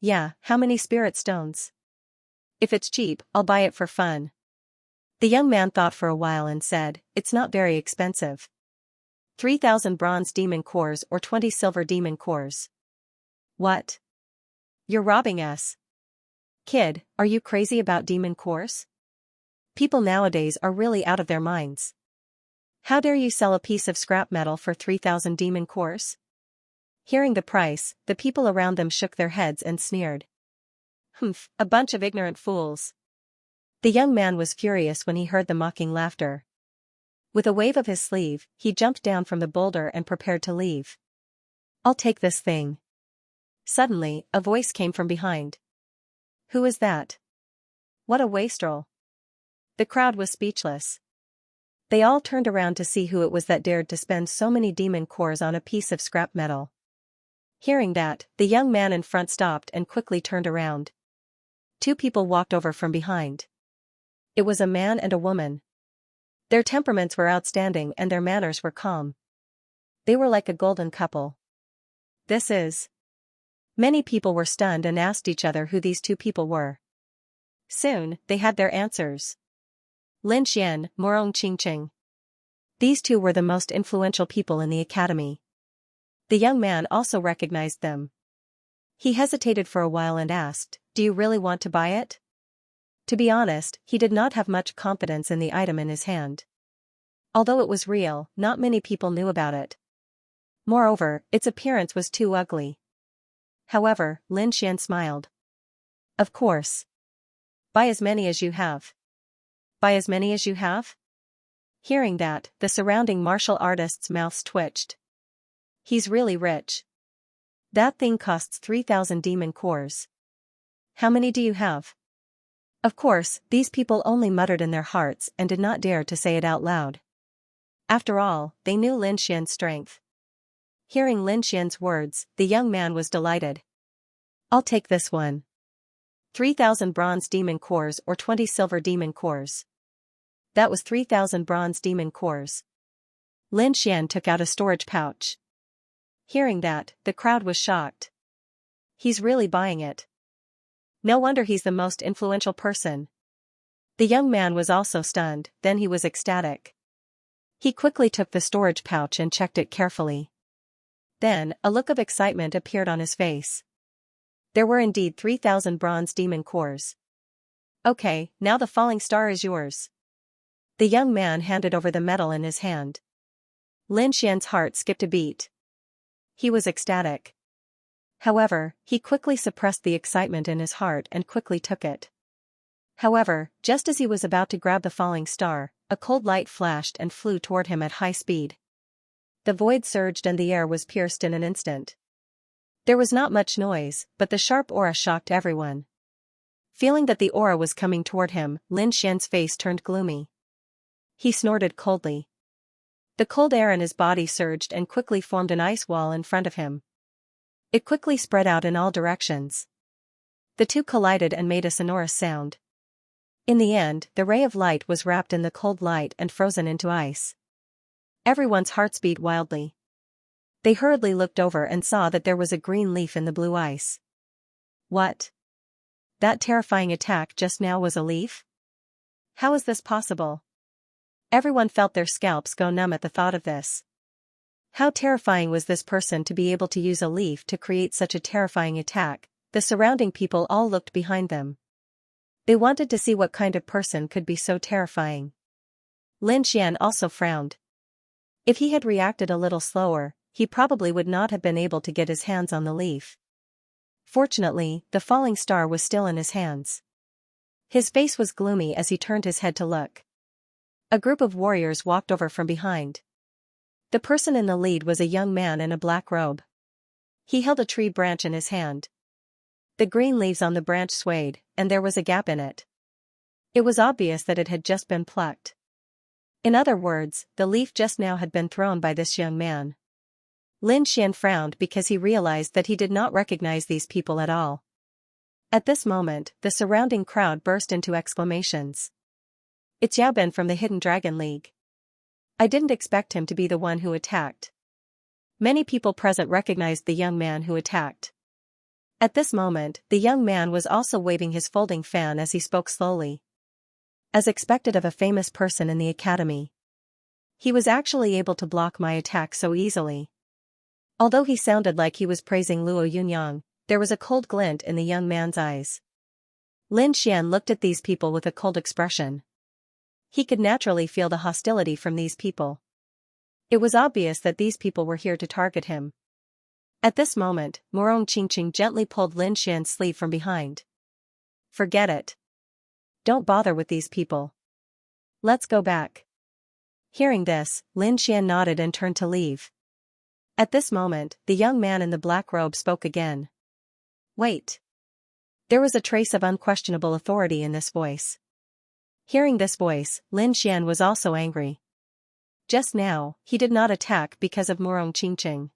Yeah, how many spirit stones? If it's cheap, I'll buy it for fun. The young man thought for a while and said, it's not very expensive. 3,000 bronze demon cores or 20 silver demon cores. What? You're robbing us. Kid, are you crazy about demon cores? People nowadays are really out of their minds. How dare you sell a piece of scrap metal for 3,000 demon cores? Hearing the price, the people around them shook their heads and sneered. Humph, a bunch of ignorant fools. The young man was furious when he heard the mocking laughter. With a wave of his sleeve, he jumped down from the boulder and prepared to leave. I'll take this thing. Suddenly, a voice came from behind. Who is that? What a wastrel. The crowd was speechless. They all turned around to see who it was that dared to spend so many demon cores on a piece of scrap metal. Hearing that, the young man in front stopped and quickly turned around. Two people walked over from behind. It was a man and a woman. Their temperaments were outstanding and their manners were calm. They were like a golden couple. This is. Many people were stunned and asked each other who these two people were. Soon, they had their answers. Lin Xian, Morong Qingqing. These two were the most influential people in the academy. The young man also recognized them. He hesitated for a while and asked, do you really want to buy it? To be honest, he did not have much confidence in the item in his hand. Although it was real, not many people knew about it. Moreover, its appearance was too ugly. However, Lin Xian smiled. Of course. Buy as many as you have. Buy as many as you have? Hearing that, the surrounding martial artists' mouths twitched. He's really rich. That thing costs 3,000 demon cores. How many do you have? Of course, these people only muttered in their hearts and did not dare to say it out loud. After all, they knew Lin Xian's strength. Hearing Lin Xian's words, the young man was delighted. I'll take this one. 3,000 bronze demon cores or 20 silver demon cores. That was 3,000 bronze demon cores. Lin Xian took out a storage pouch. Hearing that, the crowd was shocked. He's really buying it. No wonder he's the most influential person. The young man was also stunned, then he was ecstatic. He quickly took the storage pouch and checked it carefully. Then, a look of excitement appeared on his face. There were indeed 3,000 bronze demon cores. Okay, now the falling star is yours. The young man handed over the metal in his hand. Lin Xian's heart skipped a beat. He was ecstatic. However, he quickly suppressed the excitement in his heart and quickly took it. However, just as he was about to grab the falling star, a cold light flashed and flew toward him at high speed. The void surged and the air was pierced in an instant. There was not much noise, but the sharp aura shocked everyone. Feeling that the aura was coming toward him, Lin Xian's face turned gloomy. He snorted coldly. The cold air in his body surged and quickly formed an ice wall in front of him. It quickly spread out in all directions. The two collided and made a sonorous sound. In the end, the ray of light was wrapped in the cold light and frozen into ice. Everyone's hearts beat wildly. They hurriedly looked over and saw that there was a green leaf in the blue ice. What? That terrifying attack just now was a leaf? How is this possible? Everyone felt their scalps go numb at the thought of this. How terrifying was this person to be able to use a leaf to create such a terrifying attack? The surrounding people all looked behind them. They wanted to see what kind of person could be so terrifying. Lin Xian also frowned. If he had reacted a little slower, he probably would not have been able to get his hands on the leaf. Fortunately, the falling star was still in his hands. His face was gloomy as he turned his head to look. A group of warriors walked over from behind. The person in the lead was a young man in a black robe. He held a tree branch in his hand. The green leaves on the branch swayed, and there was a gap in it. It was obvious that it had just been plucked. In other words, the leaf just now had been thrown by this young man. Lin Xian frowned because he realized that he did not recognize these people at all. At this moment, the surrounding crowd burst into exclamations. It's Yao Ben from the Hidden Dragon League. I didn't expect him to be the one who attacked. Many people present recognized the young man who attacked. At this moment, the young man was also waving his folding fan as he spoke slowly. As expected of a famous person in the academy. He was actually able to block my attack so easily. Although he sounded like he was praising Luo Yunyang, there was a cold glint in the young man's eyes. Lin Xian looked at these people with a cold expression. He could naturally feel the hostility from these people. It was obvious that these people were here to target him. At this moment, Morong Qingqing gently pulled Lin Xian's sleeve from behind. Forget it. Don't bother with these people. Let's go back. Hearing this, Lin Xian nodded and turned to leave. At this moment, the young man in the black robe spoke again. Wait. There was a trace of unquestionable authority in this voice. Hearing this voice, Lin Xian was also angry. Just now, he did not attack because of Morong Qingqing.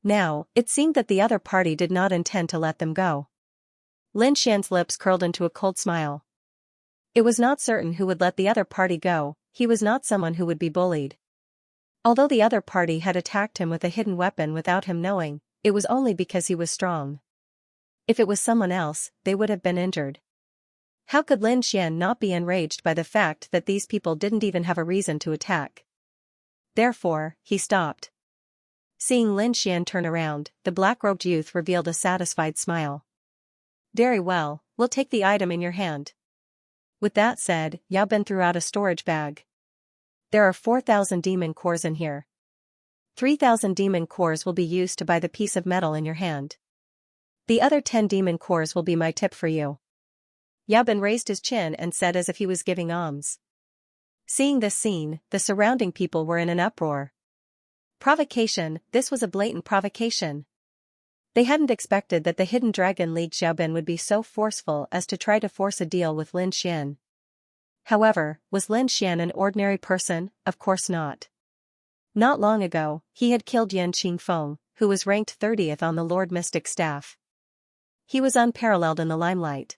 Now, it seemed that the other party did not intend to let them go. Lin Xian's lips curled into a cold smile. It was not certain who would let the other party go. He was not someone who would be bullied. Although the other party had attacked him with a hidden weapon without him knowing, it was only because he was strong. If it was someone else, they would have been injured. How could Lin Xian not be enraged by the fact that these people didn't even have a reason to attack? Therefore, he stopped. Seeing Lin Xian turn around, the black-robed youth revealed a satisfied smile. Very well, we'll take the item in your hand. With that said, Yao Ben threw out a storage bag. There are 4,000 demon cores in here. 3,000 demon cores will be used to buy the piece of metal in your hand. The other 10 demon cores will be my tip for you. Yao Ben raised his chin and said as if he was giving alms. Seeing this scene, the surrounding people were in an uproar. Provocation, this was a blatant provocation. They hadn't expected that the Hidden Dragon League Xiaobin would be so forceful as to try to force a deal with Lin Xian. However, was Lin Xian an ordinary person? Of course not. Not long ago, he had killed Yan Qingfeng, who was ranked 30th on the Lord Mystic staff. He was unparalleled in the limelight.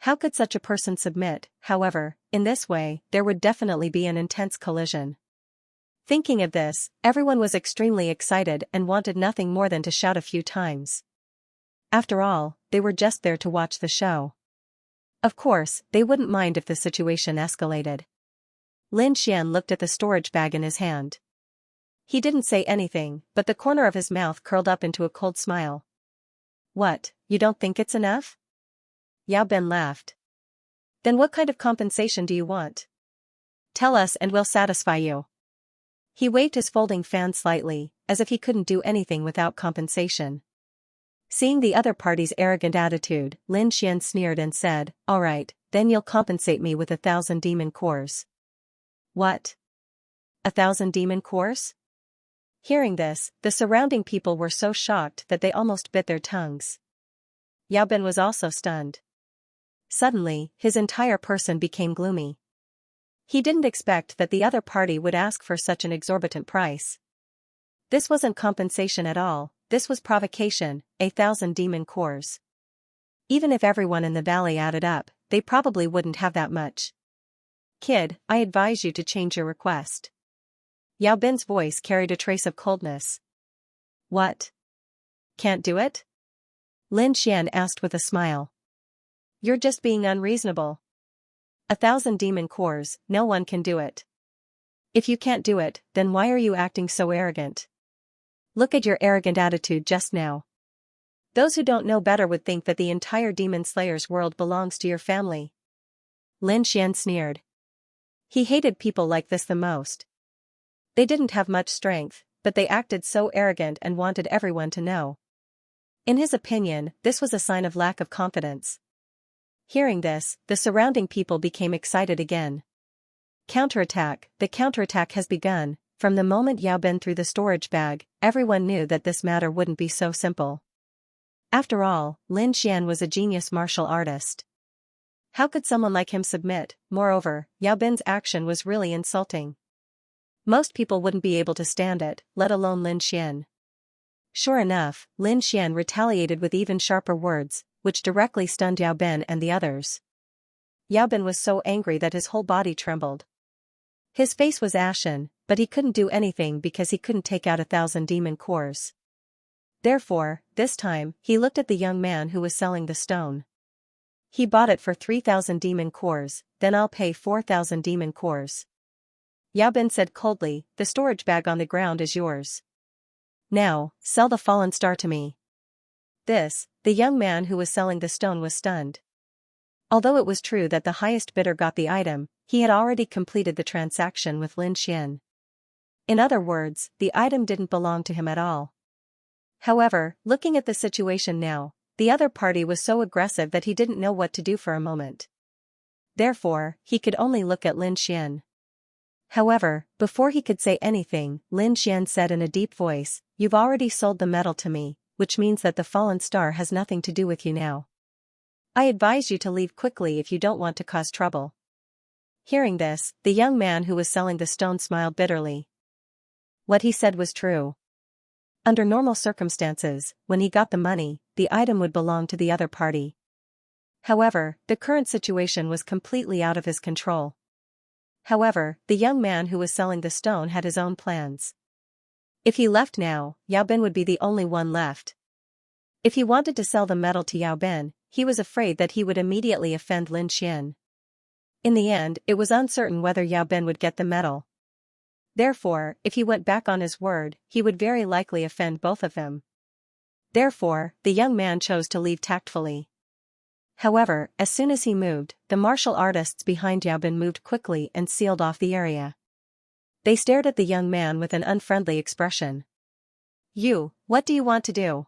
How could such a person submit? However, in this way, there would definitely be an intense collision. Thinking of this, everyone was extremely excited and wanted nothing more than to shout a few times. After all, they were just there to watch the show. Of course, they wouldn't mind if the situation escalated. Lin Xian looked at the storage bag in his hand. He didn't say anything, but the corner of his mouth curled up into a cold smile. What, you don't think it's enough? Yao Ben laughed. Then what kind of compensation do you want? Tell us and we'll satisfy you. He waved his folding fan slightly, as if he couldn't do anything without compensation. Seeing the other party's arrogant attitude, Lin Xian sneered and said, All right, then you'll compensate me with 1,000 demon cores. What? 1,000 demon cores? Hearing this, the surrounding people were so shocked that they almost bit their tongues. Yao Ben was also stunned. Suddenly, his entire person became gloomy. He didn't expect that the other party would ask for such an exorbitant price. This wasn't compensation at all, this was provocation, 1,000 demon cores. Even if everyone in the valley added up, they probably wouldn't have that much. Kid, I advise you to change your request. Yao Ben's voice carried a trace of coldness. What? Can't do it? Lin Xian asked with a smile. You're just being unreasonable. 1,000 demon cores, no one can do it. If you can't do it, then why are you acting so arrogant? Look at your arrogant attitude just now. Those who don't know better would think that the entire Demon Slayer's world belongs to your family. Lin Xian sneered. He hated people like this the most. They didn't have much strength, but they acted so arrogant and wanted everyone to know. In his opinion, this was a sign of lack of confidence. Hearing this, the surrounding people became excited again. Counterattack, the counterattack has begun. From the moment Yao Ben threw the storage bag, everyone knew that this matter wouldn't be so simple. After all, Lin Xian was a genius martial artist. How could someone like him submit? Moreover, Yao Bin's action was really insulting. Most people wouldn't be able to stand it, let alone Lin Xian. Sure enough, Lin Xian retaliated with even sharper words, which directly stunned Yao Bin and the others. Yao Bin was so angry that his whole body trembled. His face was ashen, but he couldn't do anything because he couldn't take out 1,000 demon cores. Therefore, this time, he looked at the young man who was selling the stone. He bought it for 3,000 demon cores, then I'll pay 4,000 demon cores. Yao Bin said coldly, the storage bag on the ground is yours. Now, sell the fallen star to me. The young man who was selling the stone was stunned. Although it was true that the highest bidder got the item, he had already completed the transaction with Lin Xian. In other words, the item didn't belong to him at all. However, looking at the situation now, the other party was so aggressive that he didn't know what to do for a moment. Therefore, he could only look at Lin Xian. However, before he could say anything, Lin Xian said in a deep voice, "You've already sold the metal to me, which means that the fallen star has nothing to do with you now. I advise you to leave quickly if you don't want to cause trouble." Hearing this, the young man who was selling the stone smiled bitterly. What he said was true. Under normal circumstances, when he got the money, the item would belong to the other party. However, the current situation was completely out of his control. However, the young man who was selling the stone had his own plans. If he left now, Yao Bin would be the only one left. If he wanted to sell the metal to Yao Bin, he was afraid that he would immediately offend Lin Xian. In the end, it was uncertain whether Yao Bin would get the metal. Therefore, if he went back on his word, he would very likely offend both of them. Therefore, the young man chose to leave tactfully. However, as soon as he moved, the martial artists behind Yao Bin moved quickly and sealed off the area. They stared at the young man with an unfriendly expression. "You, what do you want to do?"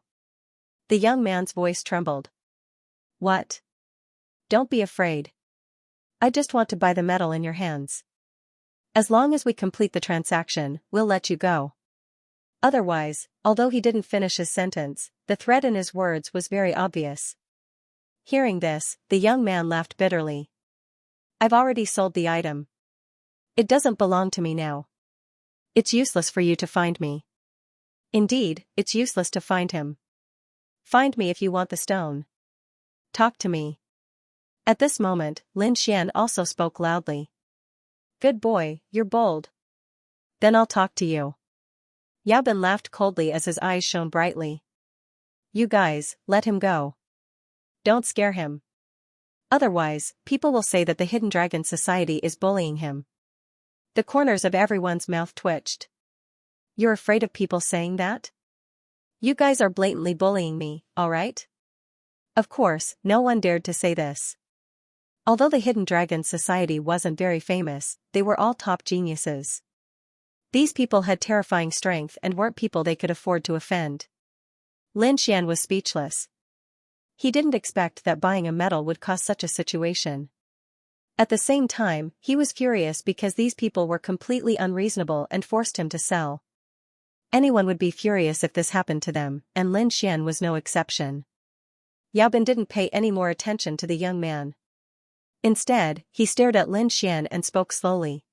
The young man's voice trembled. "What? Don't be afraid. I just want to buy the metal in your hands. As long as we complete the transaction, we'll let you go." Otherwise, although he didn't finish his sentence, the threat in his words was very obvious. Hearing this, the young man laughed bitterly. "I've already sold the item. It doesn't belong to me now. It's useless for you to find me. Indeed, it's useless to find him. Find me if you want the stone. Talk to me." At this moment, Lin Xian also spoke loudly. "Good boy, you're bold. Then I'll talk to you." Yao Bin laughed coldly as his eyes shone brightly. "You guys, let him go. Don't scare him. Otherwise, people will say that the Hidden Dragon Society is bullying him." The corners of everyone's mouth twitched. "You're afraid of people saying that? You guys are blatantly bullying me, alright?" Of course, no one dared to say this. Although the Hidden Dragon Society wasn't very famous, they were all top geniuses. These people had terrifying strength and weren't people they could afford to offend. Lin Xian was speechless. He didn't expect that buying a medal would cause such a situation. At the same time, he was furious because these people were completely unreasonable and forced him to sell. Anyone would be furious if this happened to them, and Lin Xian was no exception. Yao Bin didn't pay any more attention to the young man. Instead, he stared at Lin Xian and spoke slowly.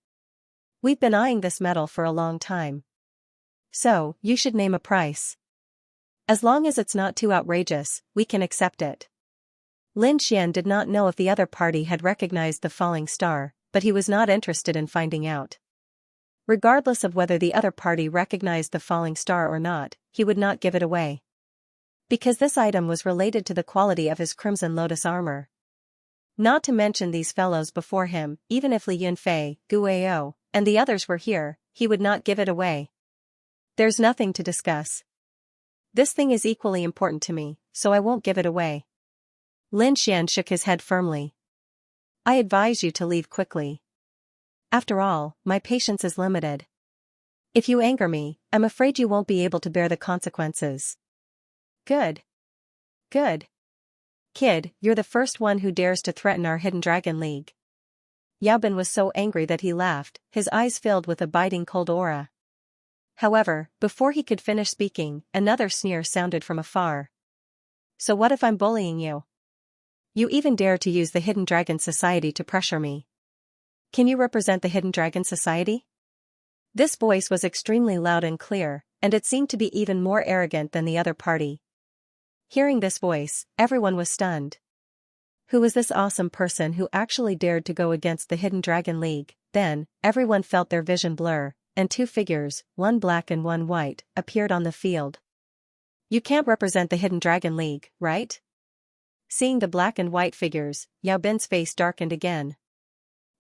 "We've been eyeing this medal for a long time. So, you should name a price. As long as it's not too outrageous, we can accept it." Lin Xian did not know if the other party had recognized the falling star, but he was not interested in finding out. Regardless of whether the other party recognized the falling star or not, he would not give it away. Because this item was related to the quality of his Crimson Lotus armor. Not to mention these fellows before him, even if Li Yunfei, Gu Ao, and the others were here, he would not give it away. "There's nothing to discuss. This thing is equally important to me, so I won't give it away." Lin Xian shook his head firmly. "I advise you to leave quickly. After all, my patience is limited. If you anger me, I'm afraid you won't be able to bear the consequences." "Good. Good. Kid, you're the first one who dares to threaten our Hidden Dragon League." Yao Bin was so angry that he laughed, his eyes filled with a biting cold aura. However, before he could finish speaking, another sneer sounded from afar. "So what if I'm bullying you? You even dare to use the Hidden Dragon Society to pressure me. Can you represent the Hidden Dragon Society? This voice was extremely loud and clear, and it seemed to be even more arrogant than the other party. Hearing this voice, everyone was stunned. Who was this awesome person who actually dared to go against the Hidden Dragon League? Then, everyone felt their vision blur, and two figures, one black and one white, appeared on the field. You can't represent the Hidden Dragon League, right? Seeing the black and white figures, Yao Bin's face darkened again.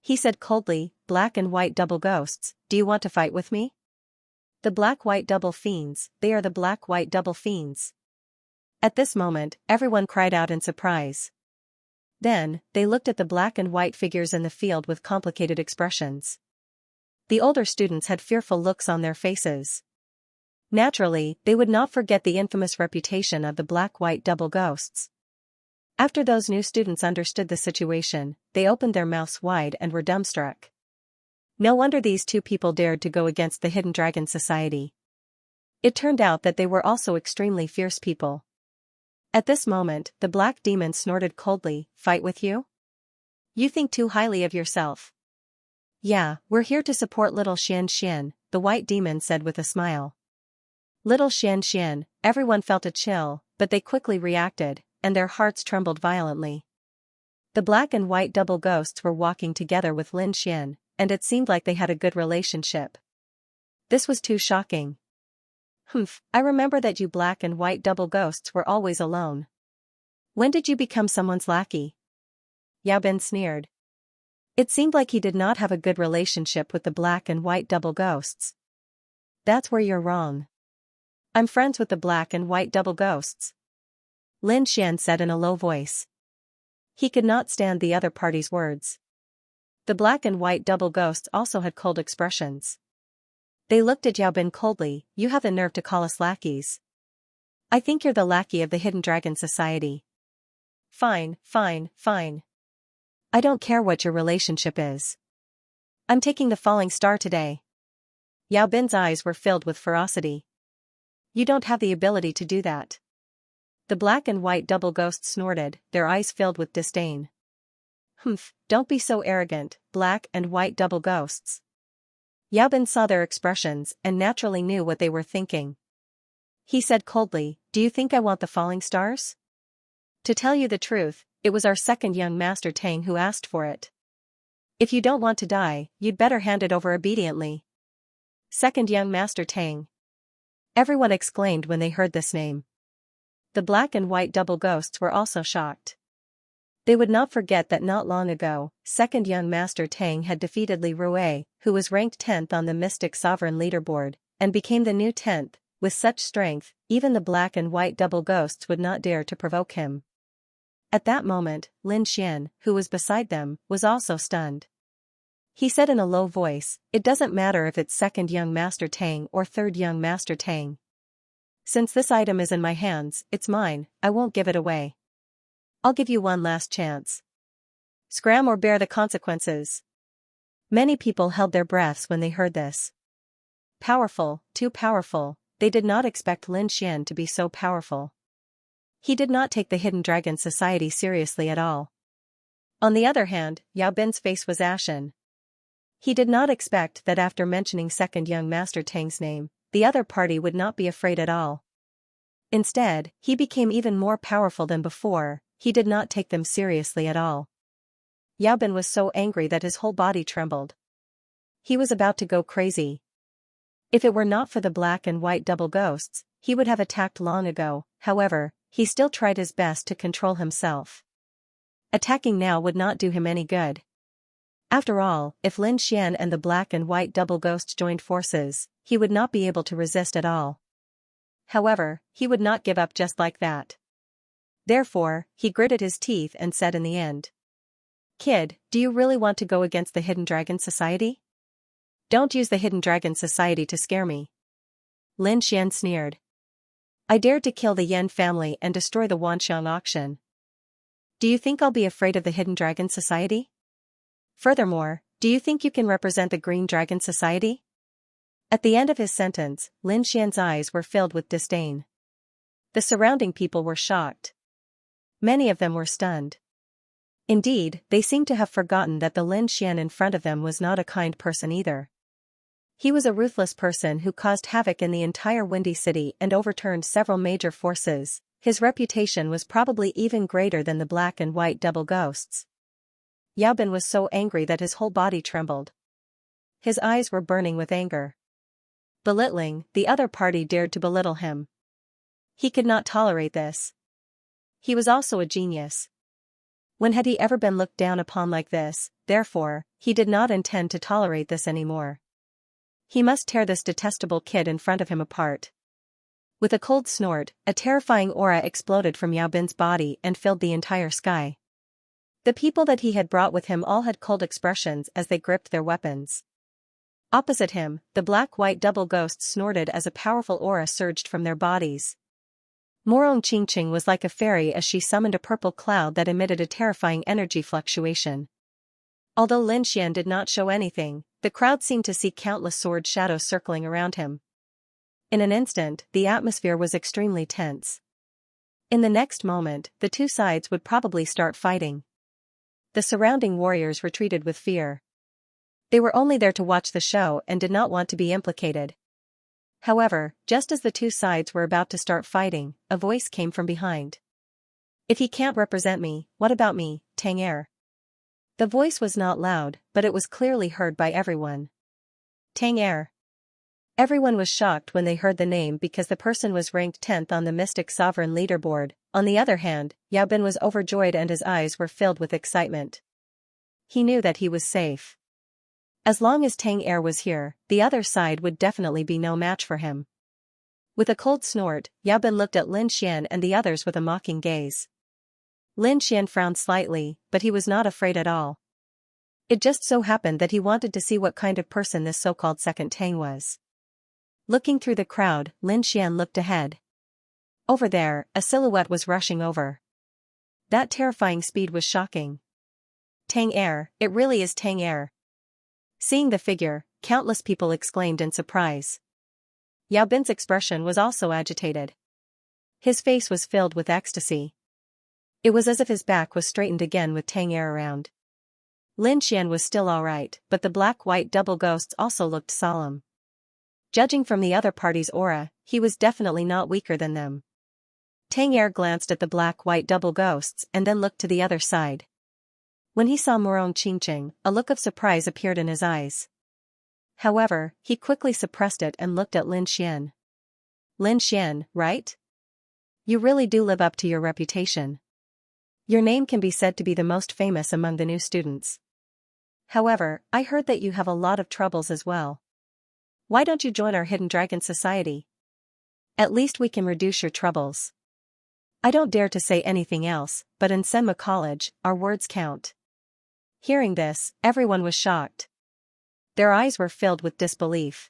He said coldly, "Black and white double ghosts, do you want to fight with me?" The black-white double fiends, they are the black-white double fiends. At this moment, everyone cried out in surprise. Then, they looked at the black and white figures in the field with complicated expressions. The older students had fearful looks on their faces. Naturally, they would not forget the infamous reputation of the black-white double ghosts. After those new students understood the situation, they opened their mouths wide and were dumbstruck. No wonder these two people dared to go against the Hidden Dragon Society. It turned out that they were also extremely fierce people. At this moment, the black demon snorted coldly, "Fight with you? You think too highly of yourself." "Yeah, we're here to support little Xianxia," the white demon said with a smile. Little Xianxia, everyone felt a chill, but they quickly reacted, and their hearts trembled violently. The black and white double ghosts were walking together with Lin Xian, and it seemed like they had a good relationship. This was too shocking. "Humph, I remember that you black and white double ghosts were always alone. When did you become someone's lackey?" Yao Bin sneered. It seemed like he did not have a good relationship with the black and white double ghosts. "That's where you're wrong. I'm friends with the black and white double ghosts," Lin Xian said in a low voice. He could not stand the other party's words. The black and white double ghosts also had cold expressions. They looked at Yao Bin coldly. "You have the nerve to call us lackeys. I think you're the lackey of the Hidden Dragon Society." Fine, fine, fine. I don't care what your relationship is. I'm taking the falling star today." Yao Bin's eyes were filled with ferocity. "You don't have the ability to do that." The black and white double ghosts snorted, their eyes filled with disdain. "Humph, don't be so arrogant, black and white double ghosts." Yao Bin saw their expressions and naturally knew what they were thinking. He said coldly, "Do you think I want the falling stars? To tell you the truth, it was our second young master Tang who asked for it. If you don't want to die, you'd better hand it over obediently." Second young master Tang. Everyone exclaimed when they heard this name. The black and white double ghosts were also shocked. They would not forget that not long ago, second young master Tang had defeated Li Rue, who was ranked 10th on the Mystic Sovereign leaderboard, and became the new 10th, with such strength, even the black and white double ghosts would not dare to provoke him. At that moment, Lin Xian, who was beside them, was also stunned. He said in a low voice, "It doesn't matter if it's second young master Tang or third young master Tang. Since this item is in my hands, it's mine, I won't give it away. I'll give you one last chance. Scram or bear the consequences." Many people held their breaths when they heard this. Powerful, too powerful, they did not expect Lin Xian to be so powerful. He did not take the Hidden Dragon Society seriously at all. On the other hand, Yao Bin's face was ashen. He did not expect that after mentioning second young master Tang's name, the other party would not be afraid at all. Instead, he became even more powerful than before. He did not take them seriously at all. Yao Bin was so angry that his whole body trembled. He was about to go crazy. If it were not for the black and white double ghosts, he would have attacked long ago. However, he still tried his best to control himself. Attacking now would not do him any good. After all, if Lin Xian and the black and white double ghosts joined forces, he would not be able to resist at all. However, he would not give up just like that. Therefore, he gritted his teeth and said in the end, "Kid, do you really want to go against the Hidden Dragon Society? Don't use the Hidden Dragon Society to scare me." Lin Xian sneered. "I dared to kill the Yan family and destroy the Wanxiang auction. Do you think I'll be afraid of the Hidden Dragon Society? Furthermore, do you think you can represent the Green Dragon Society?" At the end of his sentence, Lin Xian's eyes were filled with disdain. The surrounding people were shocked. Many of them were stunned. Indeed, they seemed to have forgotten that the Lin Xian in front of them was not a kind person either. He was a ruthless person who caused havoc in the entire Windy City and overturned several major forces. His reputation was probably even greater than the black and white double ghosts. Yao Bin was so angry that his whole body trembled. His eyes were burning with anger. Belittling, the other party dared to belittle him. He could not tolerate this. He was also a genius. When had he ever been looked down upon like this? Therefore, he did not intend to tolerate this anymore. He must tear this detestable kid in front of him apart. With a cold snort, a terrifying aura exploded from Yao Bin's body and filled the entire sky. The people that he had brought with him all had cold expressions as they gripped their weapons. Opposite him, the black-white double ghosts snorted as a powerful aura surged from their bodies. Morong Qingqing was like a fairy as she summoned a purple cloud that emitted a terrifying energy fluctuation. Although Lin Xian did not show anything, the crowd seemed to see countless sword shadows circling around him. In an instant, the atmosphere was extremely tense. In the next moment, the two sides would probably start fighting. The surrounding warriors retreated with fear. They were only there to watch the show and did not want to be implicated. However, just as the two sides were about to start fighting, a voice came from behind. "If he can't represent me, what about me, Tang Er?" The voice was not loud, but it was clearly heard by everyone. Tang Er. Everyone was shocked when they heard the name because the person was ranked 10th on the Mystic Sovereign leaderboard. On the other hand, Yao Bin was overjoyed and his eyes were filled with excitement. He knew that he was safe. As long as Tang Er was here, the other side would definitely be no match for him. With a cold snort, Yao Bin looked at Lin Xian and the others with a mocking gaze. Lin Xian frowned slightly, but he was not afraid at all. It just so happened that he wanted to see what kind of person this so-called second Tang was. Looking through the crowd, Lin Xian looked ahead. Over there, a silhouette was rushing over. That terrifying speed was shocking. Tang Er, it really is Tang Er. Seeing the figure, countless people exclaimed in surprise. Yao Bin's expression was also agitated. His face was filled with ecstasy. It was as if his back was straightened again with Tang Er around. Lin Xian was still alright, but the black-white double ghosts also looked solemn. Judging from the other party's aura, he was definitely not weaker than them. Tang Er glanced at the black-white double ghosts and then looked to the other side. When he saw Morong Qingqing, a look of surprise appeared in his eyes. However, he quickly suppressed it and looked at Lin Xian. Lin Xian, right? You really do live up to your reputation. Your name can be said to be the most famous among the new students. However, I heard that you have a lot of troubles as well. Why don't you join our Hidden Dragon Society? At least we can reduce your troubles. I don't dare to say anything else, but in Senma College, our words count. Hearing this, everyone was shocked. Their eyes were filled with disbelief.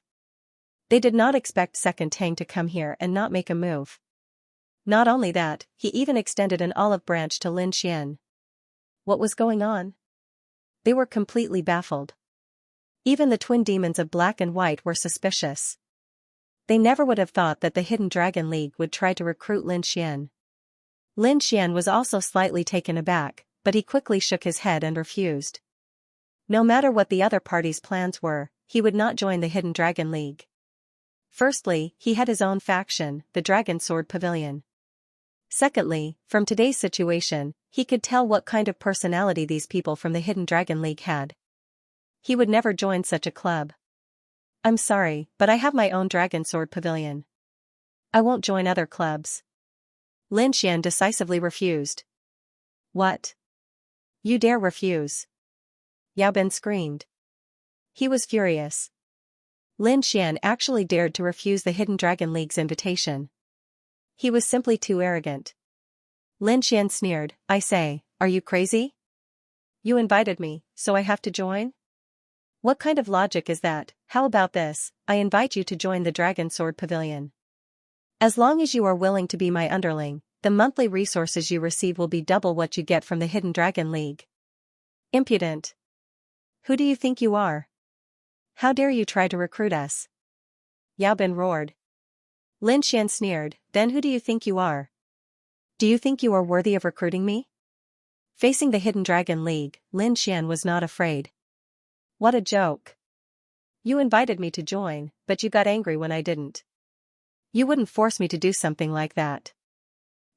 They did not expect Second Tang to come here and not make a move. Not only that, he even extended an olive branch to Lin Xian. What was going on? They were completely baffled. Even the twin demons of black and white were suspicious. They never would have thought that the Hidden Dragon League would try to recruit Lin Xian. Lin Xian was also slightly taken aback, but he quickly shook his head and refused. No matter what the other party's plans were, he would not join the Hidden Dragon League. Firstly, he had his own faction, the Dragon Sword Pavilion. Secondly, from today's situation, he could tell what kind of personality these people from the Hidden Dragon League had. He would never join such a club. I'm sorry, but I have my own Dragon Sword Pavilion. I won't join other clubs. Lin Xian decisively refused. What? You dare refuse? Yao Bin screamed. He was furious. Lin Xian actually dared to refuse the Hidden Dragon League's invitation. He was simply too arrogant. Lin Xian sneered, I say, are you crazy? You invited me, so I have to join? What kind of logic is that? How about this, I invite you to join the Dragon Sword Pavilion. As long as you are willing to be my underling, the monthly resources you receive will be double what you get from the Hidden Dragon League. Impudent. Who do you think you are? How dare you try to recruit us? Yao Bin roared. Lin Xian sneered, then who do you think you are? Do you think you are worthy of recruiting me? Facing the Hidden Dragon League, Lin Xian was not afraid. What a joke. You invited me to join, but you got angry when I didn't. You wouldn't force me to do something like that.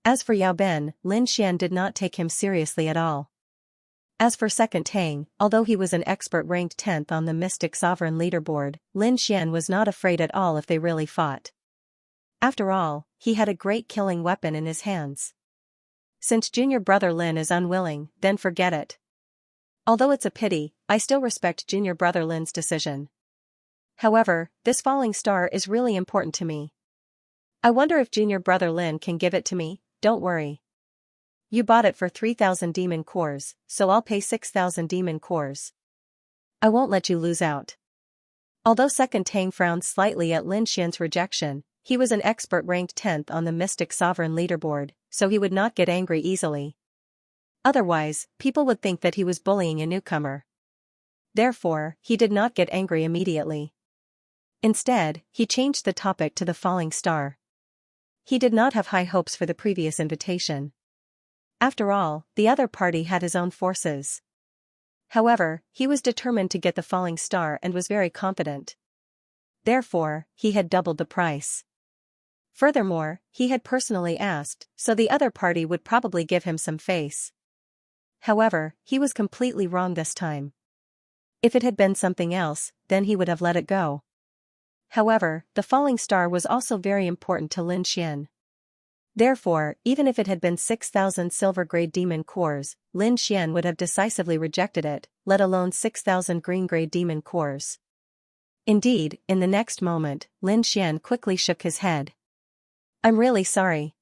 As for Yao Ben, Lin Xian did not take him seriously at all. As for Second Tang, although he was an expert ranked 10th on the Mystic Sovereign leaderboard, Lin Xian was not afraid at all if they really fought. After all, he had a great killing weapon in his hands. Since junior brother Lin is unwilling, then forget it. Although it's a pity, I still respect junior brother Lin's decision. However, this falling star is really important to me. I wonder if junior brother Lin can give it to me. Don't worry. You bought it for 3,000 demon cores, so I'll pay 6,000 demon cores. I won't let you lose out. Although Second Tang frowned slightly at Lin Xian's rejection, he was an expert ranked 10th on the Mystic Sovereign leaderboard, so he would not get angry easily. Otherwise, people would think that he was bullying a newcomer. Therefore, he did not get angry immediately. Instead, he changed the topic to the falling star. He did not have high hopes for the previous invitation. After all, the other party had his own forces. However, he was determined to get the falling star and was very confident. Therefore, he had doubled the price. Furthermore, he had personally asked, so the other party would probably give him some face. However, he was completely wrong this time. If it had been something else, then he would have let it go. However, the falling star was also very important to Lin Xian. Therefore, even if it had been 6,000 silver-grade demon cores, Lin Xian would have decisively rejected it, let alone 6,000 green-grade demon cores. Indeed, in the next moment, Lin Xian quickly shook his head. I'm really sorry.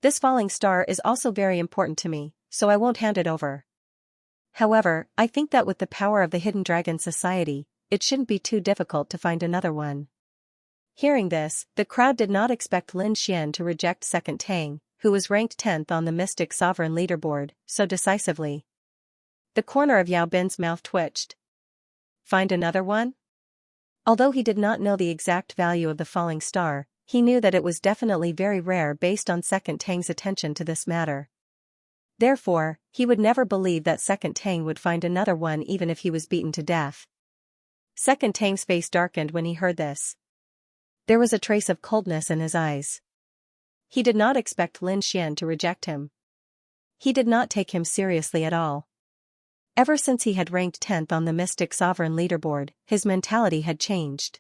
This falling star is also very important to me, so I won't hand it over. However, I think that with the power of the Hidden Dragon Society, it shouldn't be too difficult to find another one. Hearing this, the crowd did not expect Lin Xian to reject Second Tang, who was ranked 10th on the Mystic Sovereign leaderboard, so decisively. The corner of Yao Bin's mouth twitched. Find another one? Although he did not know the exact value of the falling star, he knew that it was definitely very rare based on Second Tang's attention to this matter. Therefore, he would never believe that Second Tang would find another one even if he was beaten to death. Second Tang's face darkened when he heard this. There was a trace of coldness in his eyes. He did not expect Lin Xian to reject him. He did not take him seriously at all. Ever since he had ranked 10th on the Mystic Sovereign leaderboard, his mentality had changed.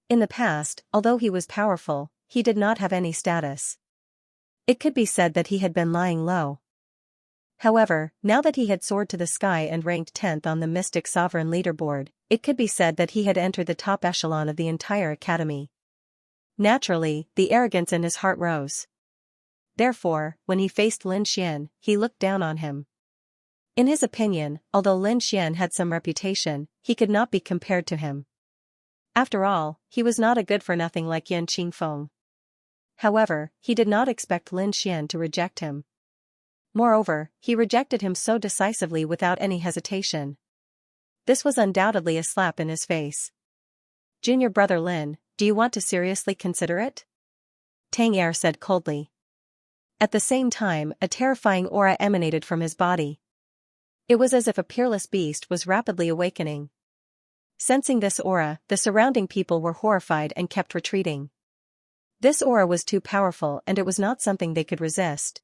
In the past, although he was powerful, he did not have any status. It could be said that he had been lying low. However, now that he had soared to the sky and ranked 10th on the Mystic Sovereign leaderboard, it could be said that he had entered the top echelon of the entire academy. Naturally, the arrogance in his heart rose. Therefore, when he faced Lin Xian, he looked down on him. In his opinion, although Lin Xian had some reputation, he could not be compared to him. After all, he was not a good-for-nothing like Yan Qingfeng. However, he did not expect Lin Xian to reject him. Moreover, he rejected him so decisively without any hesitation. This was undoubtedly a slap in his face. Junior brother Lin, do you want to seriously consider it? Tang Er said coldly. At the same time, a terrifying aura emanated from his body. It was as if a peerless beast was rapidly awakening. Sensing this aura, the surrounding people were horrified and kept retreating. This aura was too powerful and it was not something they could resist.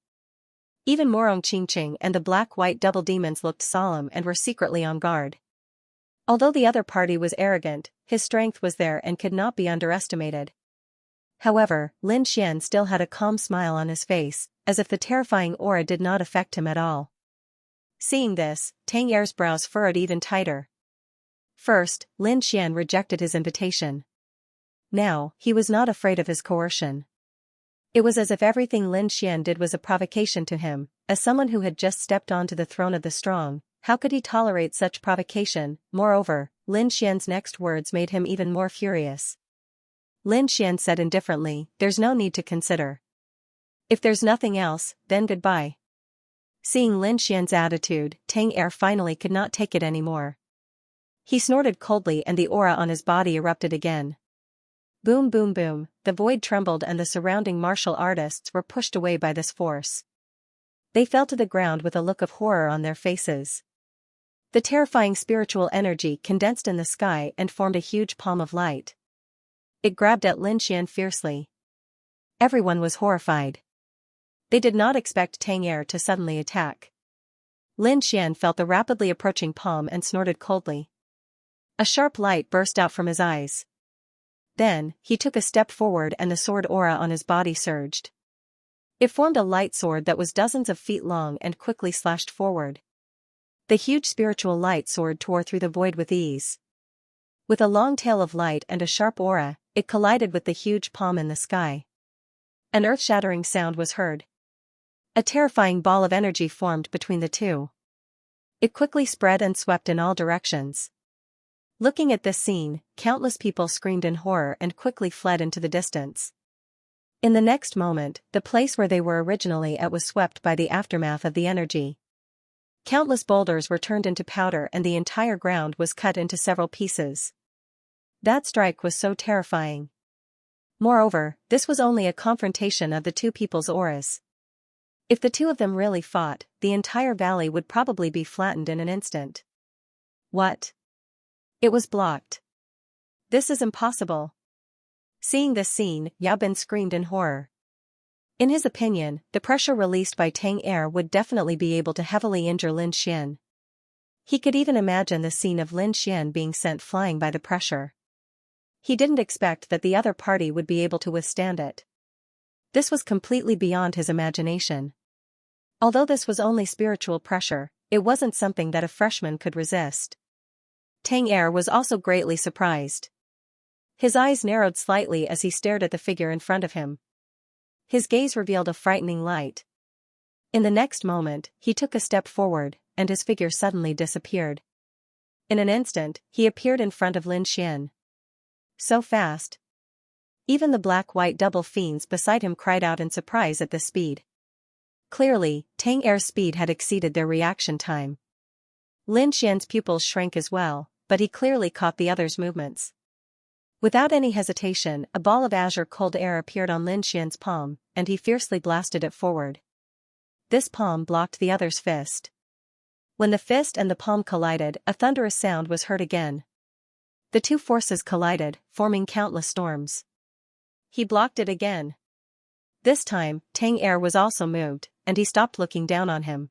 Even Morong Qingqing and the black-white double demons looked solemn and were secretly on guard. Although the other party was arrogant, his strength was there and could not be underestimated. However, Lin Xian still had a calm smile on his face, as if the terrifying aura did not affect him at all. Seeing this, Tang Er's brows furrowed even tighter. First, Lin Xian rejected his invitation. Now, he was not afraid of his coercion. It was as if everything Lin Xian did was a provocation to him. As someone who had just stepped onto the throne of the strong, how could he tolerate such provocation? Moreover, Lin Xian's next words made him even more furious. Lin Xian said indifferently, "There's no need to consider. If there's nothing else, then goodbye." Seeing Lin Xian's attitude, Tang Er finally could not take it anymore. He snorted coldly and the aura on his body erupted again. Boom boom boom, the void trembled and the surrounding martial artists were pushed away by this force. They fell to the ground with a look of horror on their faces. The terrifying spiritual energy condensed in the sky and formed a huge palm of light. It grabbed at Lin Xian fiercely. Everyone was horrified. They did not expect Tang Er to suddenly attack. Lin Xian felt the rapidly approaching palm and snorted coldly. A sharp light burst out from his eyes. Then, he took a step forward and the sword aura on his body surged. It formed a light sword that was dozens of feet long and quickly slashed forward. The huge spiritual light sword tore through the void with ease. With a long tail of light and a sharp aura, it collided with the huge palm in the sky. An earth-shattering sound was heard. A terrifying ball of energy formed between the two. It quickly spread and swept in all directions. Looking at this scene, countless people screamed in horror and quickly fled into the distance. In the next moment, the place where they were originally at was swept by the aftermath of the energy. Countless boulders were turned into powder and the entire ground was cut into several pieces. That strike was so terrifying. Moreover, this was only a confrontation of the two people's auras. If the two of them really fought, the entire valley would probably be flattened in an instant. What? It was blocked. This is impossible. Seeing this scene, Yao Bin screamed in horror. In his opinion, the pressure released by Tang Er would definitely be able to heavily injure Lin Xian. He could even imagine the scene of Lin Xian being sent flying by the pressure. He didn't expect that the other party would be able to withstand it. This was completely beyond his imagination. Although this was only spiritual pressure, it wasn't something that a freshman could resist. Tang Er was also greatly surprised. His eyes narrowed slightly as he stared at the figure in front of him. His gaze revealed a frightening light. In the next moment, he took a step forward, and his figure suddenly disappeared. In an instant, he appeared in front of Lin Xian. So fast. Even the black-white double fiends beside him cried out in surprise at this speed. Clearly, Tang Er's speed had exceeded their reaction time. Lin Xian's pupils shrank as well, but he clearly caught the other's movements. Without any hesitation, a ball of azure cold air appeared on Lin Xian's palm, and he fiercely blasted it forward. This palm blocked the other's fist. When the fist and the palm collided, a thunderous sound was heard again. The two forces collided, forming countless storms. He blocked it again. This time, Tang Er was also moved, and he stopped looking down on him.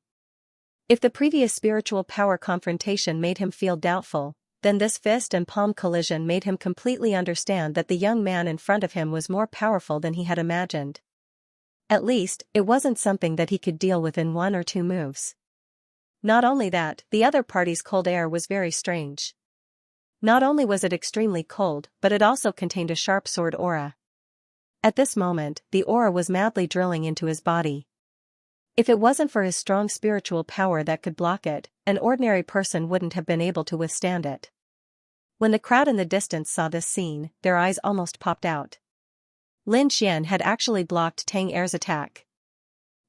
If the previous spiritual power confrontation made him feel doubtful, then this fist and palm collision made him completely understand that the young man in front of him was more powerful than he had imagined. At least, it wasn't something that he could deal with in 1 or 2 moves. Not only that, the other party's cold air was very strange. Not only was it extremely cold, but it also contained a sharp sword aura. At this moment, the aura was madly drilling into his body. If it wasn't for his strong spiritual power that could block it, an ordinary person wouldn't have been able to withstand it. When the crowd in the distance saw this scene, their eyes almost popped out. Lin Xian had actually blocked Tang Er's attack.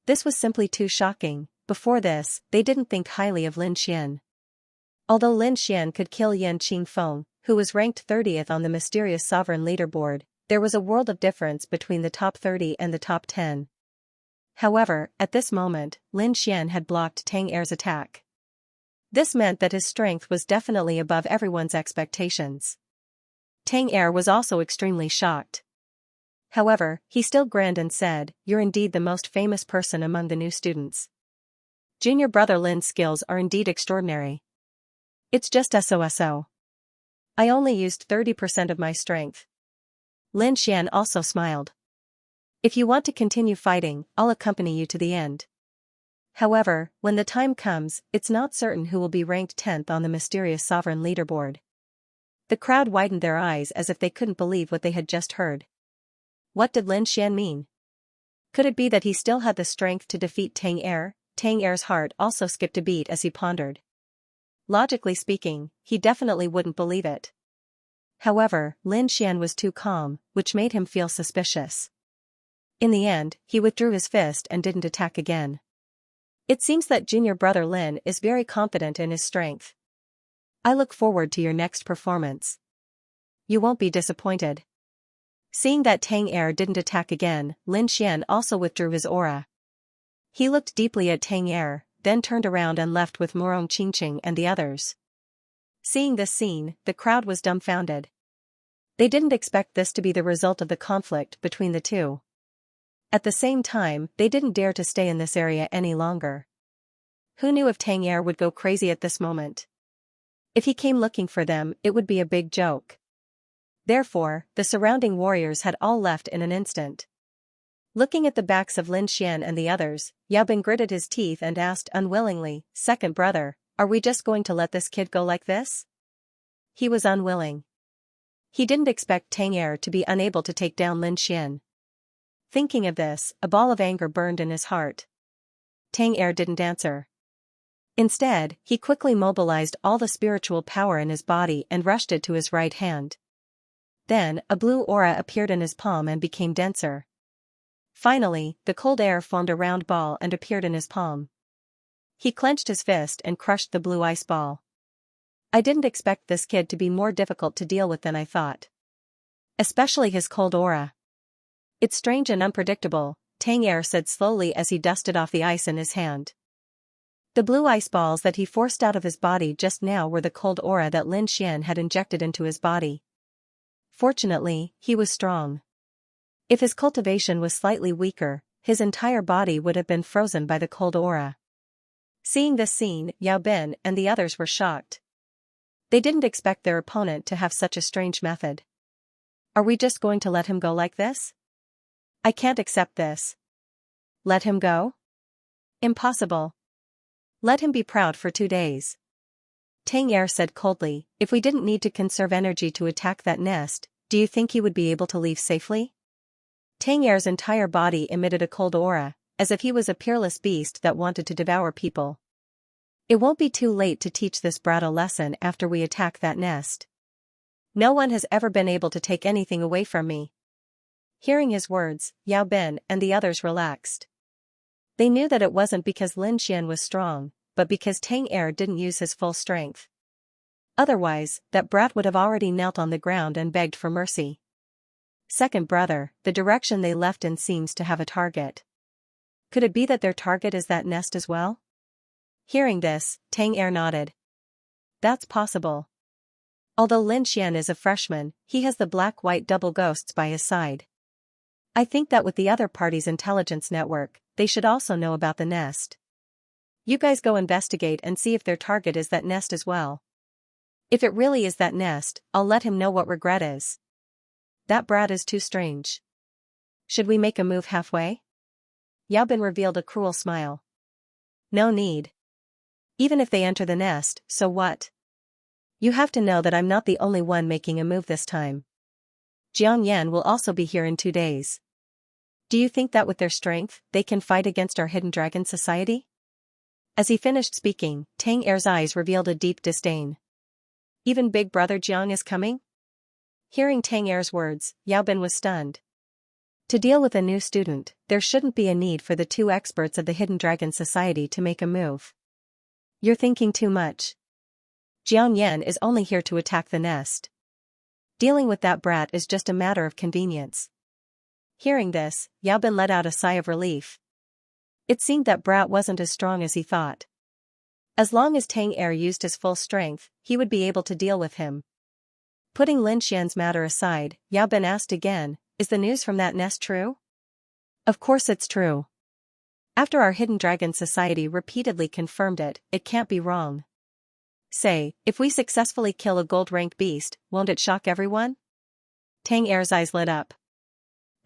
This was simply too shocking. Before this, they didn't think highly of Lin Xian. Although Lin Xian could kill Yan Qingfeng, who was ranked 30th on the mysterious sovereign leaderboard, there was a world of difference between the top 30 and the top 10. However, at this moment, Lin Xian had blocked Tang Er's attack. This meant that his strength was definitely above everyone's expectations. Tang Er was also extremely shocked. However, he still grinned and said, "You're indeed the most famous person among the new students. Junior brother Lin's skills are indeed extraordinary. It's just SOSO. I only used 30% of my strength." Lin Xian also smiled. "If you want to continue fighting, I'll accompany you to the end. However, when the time comes, it's not certain who will be ranked 10th on the mysterious sovereign leaderboard." The crowd widened their eyes as if they couldn't believe what they had just heard. What did Lin Xian mean? Could it be that he still had the strength to defeat Tang Er? Tang Er's heart also skipped a beat as he pondered. Logically speaking, he definitely wouldn't believe it. However, Lin Xian was too calm, which made him feel suspicious. In the end, he withdrew his fist and didn't attack again. It seems that junior brother Lin is very confident in his strength. I look forward to your next performance. You won't be disappointed. Seeing that Tang Er didn't attack again, Lin Xian also withdrew his aura. He looked deeply at Tang Er, then turned around and left with Morong Qingqing and the others. Seeing this scene, the crowd was dumbfounded. They didn't expect this to be the result of the conflict between the two. At the same time, they didn't dare to stay in this area any longer. Who knew if Tang Er would go crazy at this moment? If he came looking for them, it would be a big joke. Therefore, the surrounding warriors had all left in an instant. Looking at the backs of Lin Xian and the others, Yao Bin gritted his teeth and asked unwillingly, "Second brother, are we just going to let this kid go like this?" He was unwilling. He didn't expect Tang Er to be unable to take down Lin Xian. Thinking of this, a ball of anger burned in his heart. Tang Er didn't answer. Instead, he quickly mobilized all the spiritual power in his body and rushed it to his right hand. Then, a blue aura appeared in his palm and became denser. Finally, the cold air formed a round ball and appeared in his palm. He clenched his fist and crushed the blue ice ball. I didn't expect this kid to be more difficult to deal with than I thought. Especially his cold aura. It's strange and unpredictable, Tang Er said slowly as he dusted off the ice in his hand. The blue ice balls that he forced out of his body just now were the cold aura that Lin Xian had injected into his body. Fortunately, he was strong. If his cultivation was slightly weaker, his entire body would have been frozen by the cold aura. Seeing this scene, Yao Bin and the others were shocked. They didn't expect their opponent to have such a strange method. Are we just going to let him go like this? I can't accept this. Let him go? Impossible. Let him be proud for 2 days. Tang Er said coldly, if we didn't need to conserve energy to attack that nest, do you think he would be able to leave safely? Tang Er's entire body emitted a cold aura, as if he was a peerless beast that wanted to devour people. It won't be too late to teach this brat a lesson after we attack that nest. No one has ever been able to take anything away from me. Hearing his words, Yao Bin and the others relaxed. They knew that it wasn't because Lin Xian was strong, but because Tang Er didn't use his full strength. Otherwise, that brat would have already knelt on the ground and begged for mercy. Second brother, the direction they left in seems to have a target. Could it be that their target is that nest as well? Hearing this, Tang Er nodded. That's possible. Although Lin Xian is a freshman, he has the black-white double ghosts by his side. I think that with the other party's intelligence network, they should also know about the nest. You guys go investigate and see if their target is that nest as well. If it really is that nest, I'll let him know what regret is. That brat is too strange. Should we make a move halfway? Yao Bin revealed a cruel smile. No need. Even if they enter the nest, so what? You have to know that I'm not the only one making a move this time. Jiang Yan will also be here in 2 days. Do you think that with their strength, they can fight against our Hidden Dragon Society? As he finished speaking, Tang Er's eyes revealed a deep disdain. Even Big Brother Jiang is coming? Hearing Tang Er's words, Yao Bin was stunned. To deal with a new student, there shouldn't be a need for the 2 experts of the Hidden Dragon Society to make a move. You're thinking too much. Jiang Yan is only here to attack the nest. Dealing with that brat is just a matter of convenience. Hearing this, Yao Bin let out a sigh of relief. It seemed that brat wasn't as strong as he thought. As long as Tang Er used his full strength, he would be able to deal with him. Putting Lin Xian's matter aside, Yao Bin asked again, is the news from that nest true? Of course it's true. After our Hidden Dragon Society repeatedly confirmed it, it can't be wrong. Say, if we successfully kill a gold-ranked beast, won't it shock everyone? Tang Er's eyes lit up.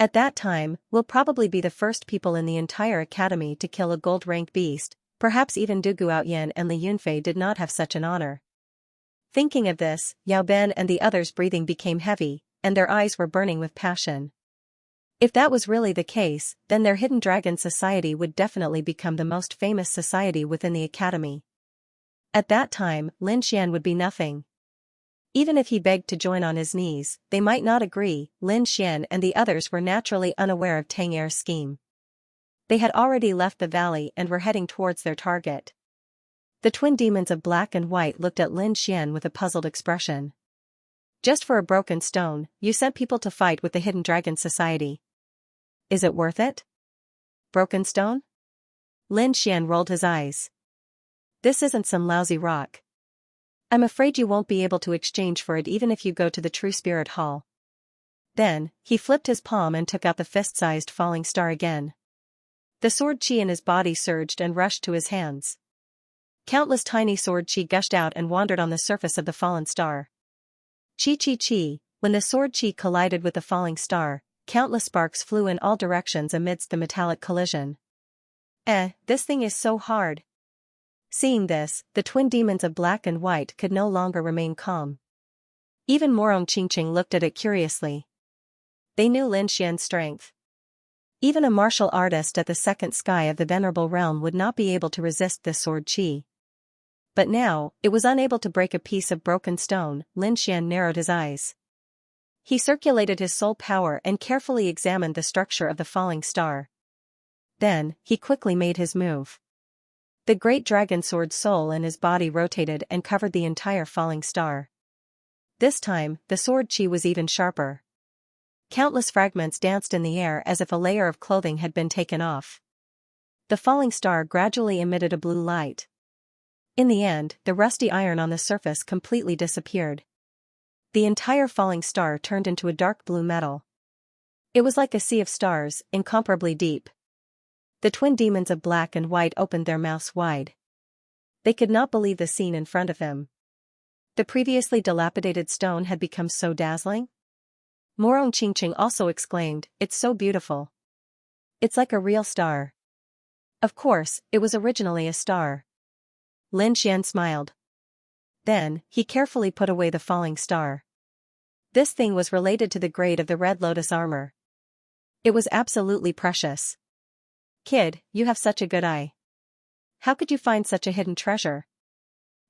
At that time, we'll probably be the first people in the entire academy to kill a gold-ranked beast, perhaps even Du Guoyan and Li Yunfei did not have such an honor. Thinking of this, Yao Bin and the others' breathing became heavy, and their eyes were burning with passion. If that was really the case, then their Hidden Dragon Society would definitely become the most famous society within the academy. At that time, Lin Xian would be nothing. Even if he begged to join on his knees, they might not agree. Lin Xian and the others were naturally unaware of Tang Er's scheme. They had already left the valley and were heading towards their target. The twin demons of black and white looked at Lin Xian with a puzzled expression. Just for a broken stone, you sent people to fight with the Hidden Dragon Society. Is it worth it? Broken stone? Lin Xian rolled his eyes. This isn't some lousy rock. I'm afraid you won't be able to exchange for it even if you go to the True Spirit Hall. Then, he flipped his palm and took out the fist-sized falling star again. The sword chi in his body surged and rushed to his hands. Countless tiny sword chi gushed out and wandered on the surface of the fallen star. Chi chi chi, when the sword chi collided with the falling star, countless sparks flew in all directions amidst the metallic collision. This thing is so hard. Seeing this, the twin demons of black and white could no longer remain calm. Even Morong Qingqing looked at it curiously. They knew Lin Xian's strength. Even a martial artist at the second sky of the Venerable Realm would not be able to resist this sword chi. But now, it was unable to break a piece of broken stone. Lin Xian narrowed his eyes. He circulated his soul power and carefully examined the structure of the falling star. Then, he quickly made his move. The great dragon sword soul in his body rotated and covered the entire falling star. This time, the sword chi was even sharper. Countless fragments danced in the air as if a layer of clothing had been taken off. The falling star gradually emitted a blue light. In the end, the rusty iron on the surface completely disappeared. The entire falling star turned into a dark blue metal. It was like a sea of stars, incomparably deep. The twin demons of black and white opened their mouths wide. They could not believe the scene in front of him. The previously dilapidated stone had become so dazzling. Morong Qingqing also exclaimed, "It's so beautiful. It's like a real star." Of course, it was originally a star. Lin Xian smiled. Then, he carefully put away the falling star. This thing was related to the grade of the Red Lotus armor. It was absolutely precious. Kid, you have such a good eye. How could you find such a hidden treasure?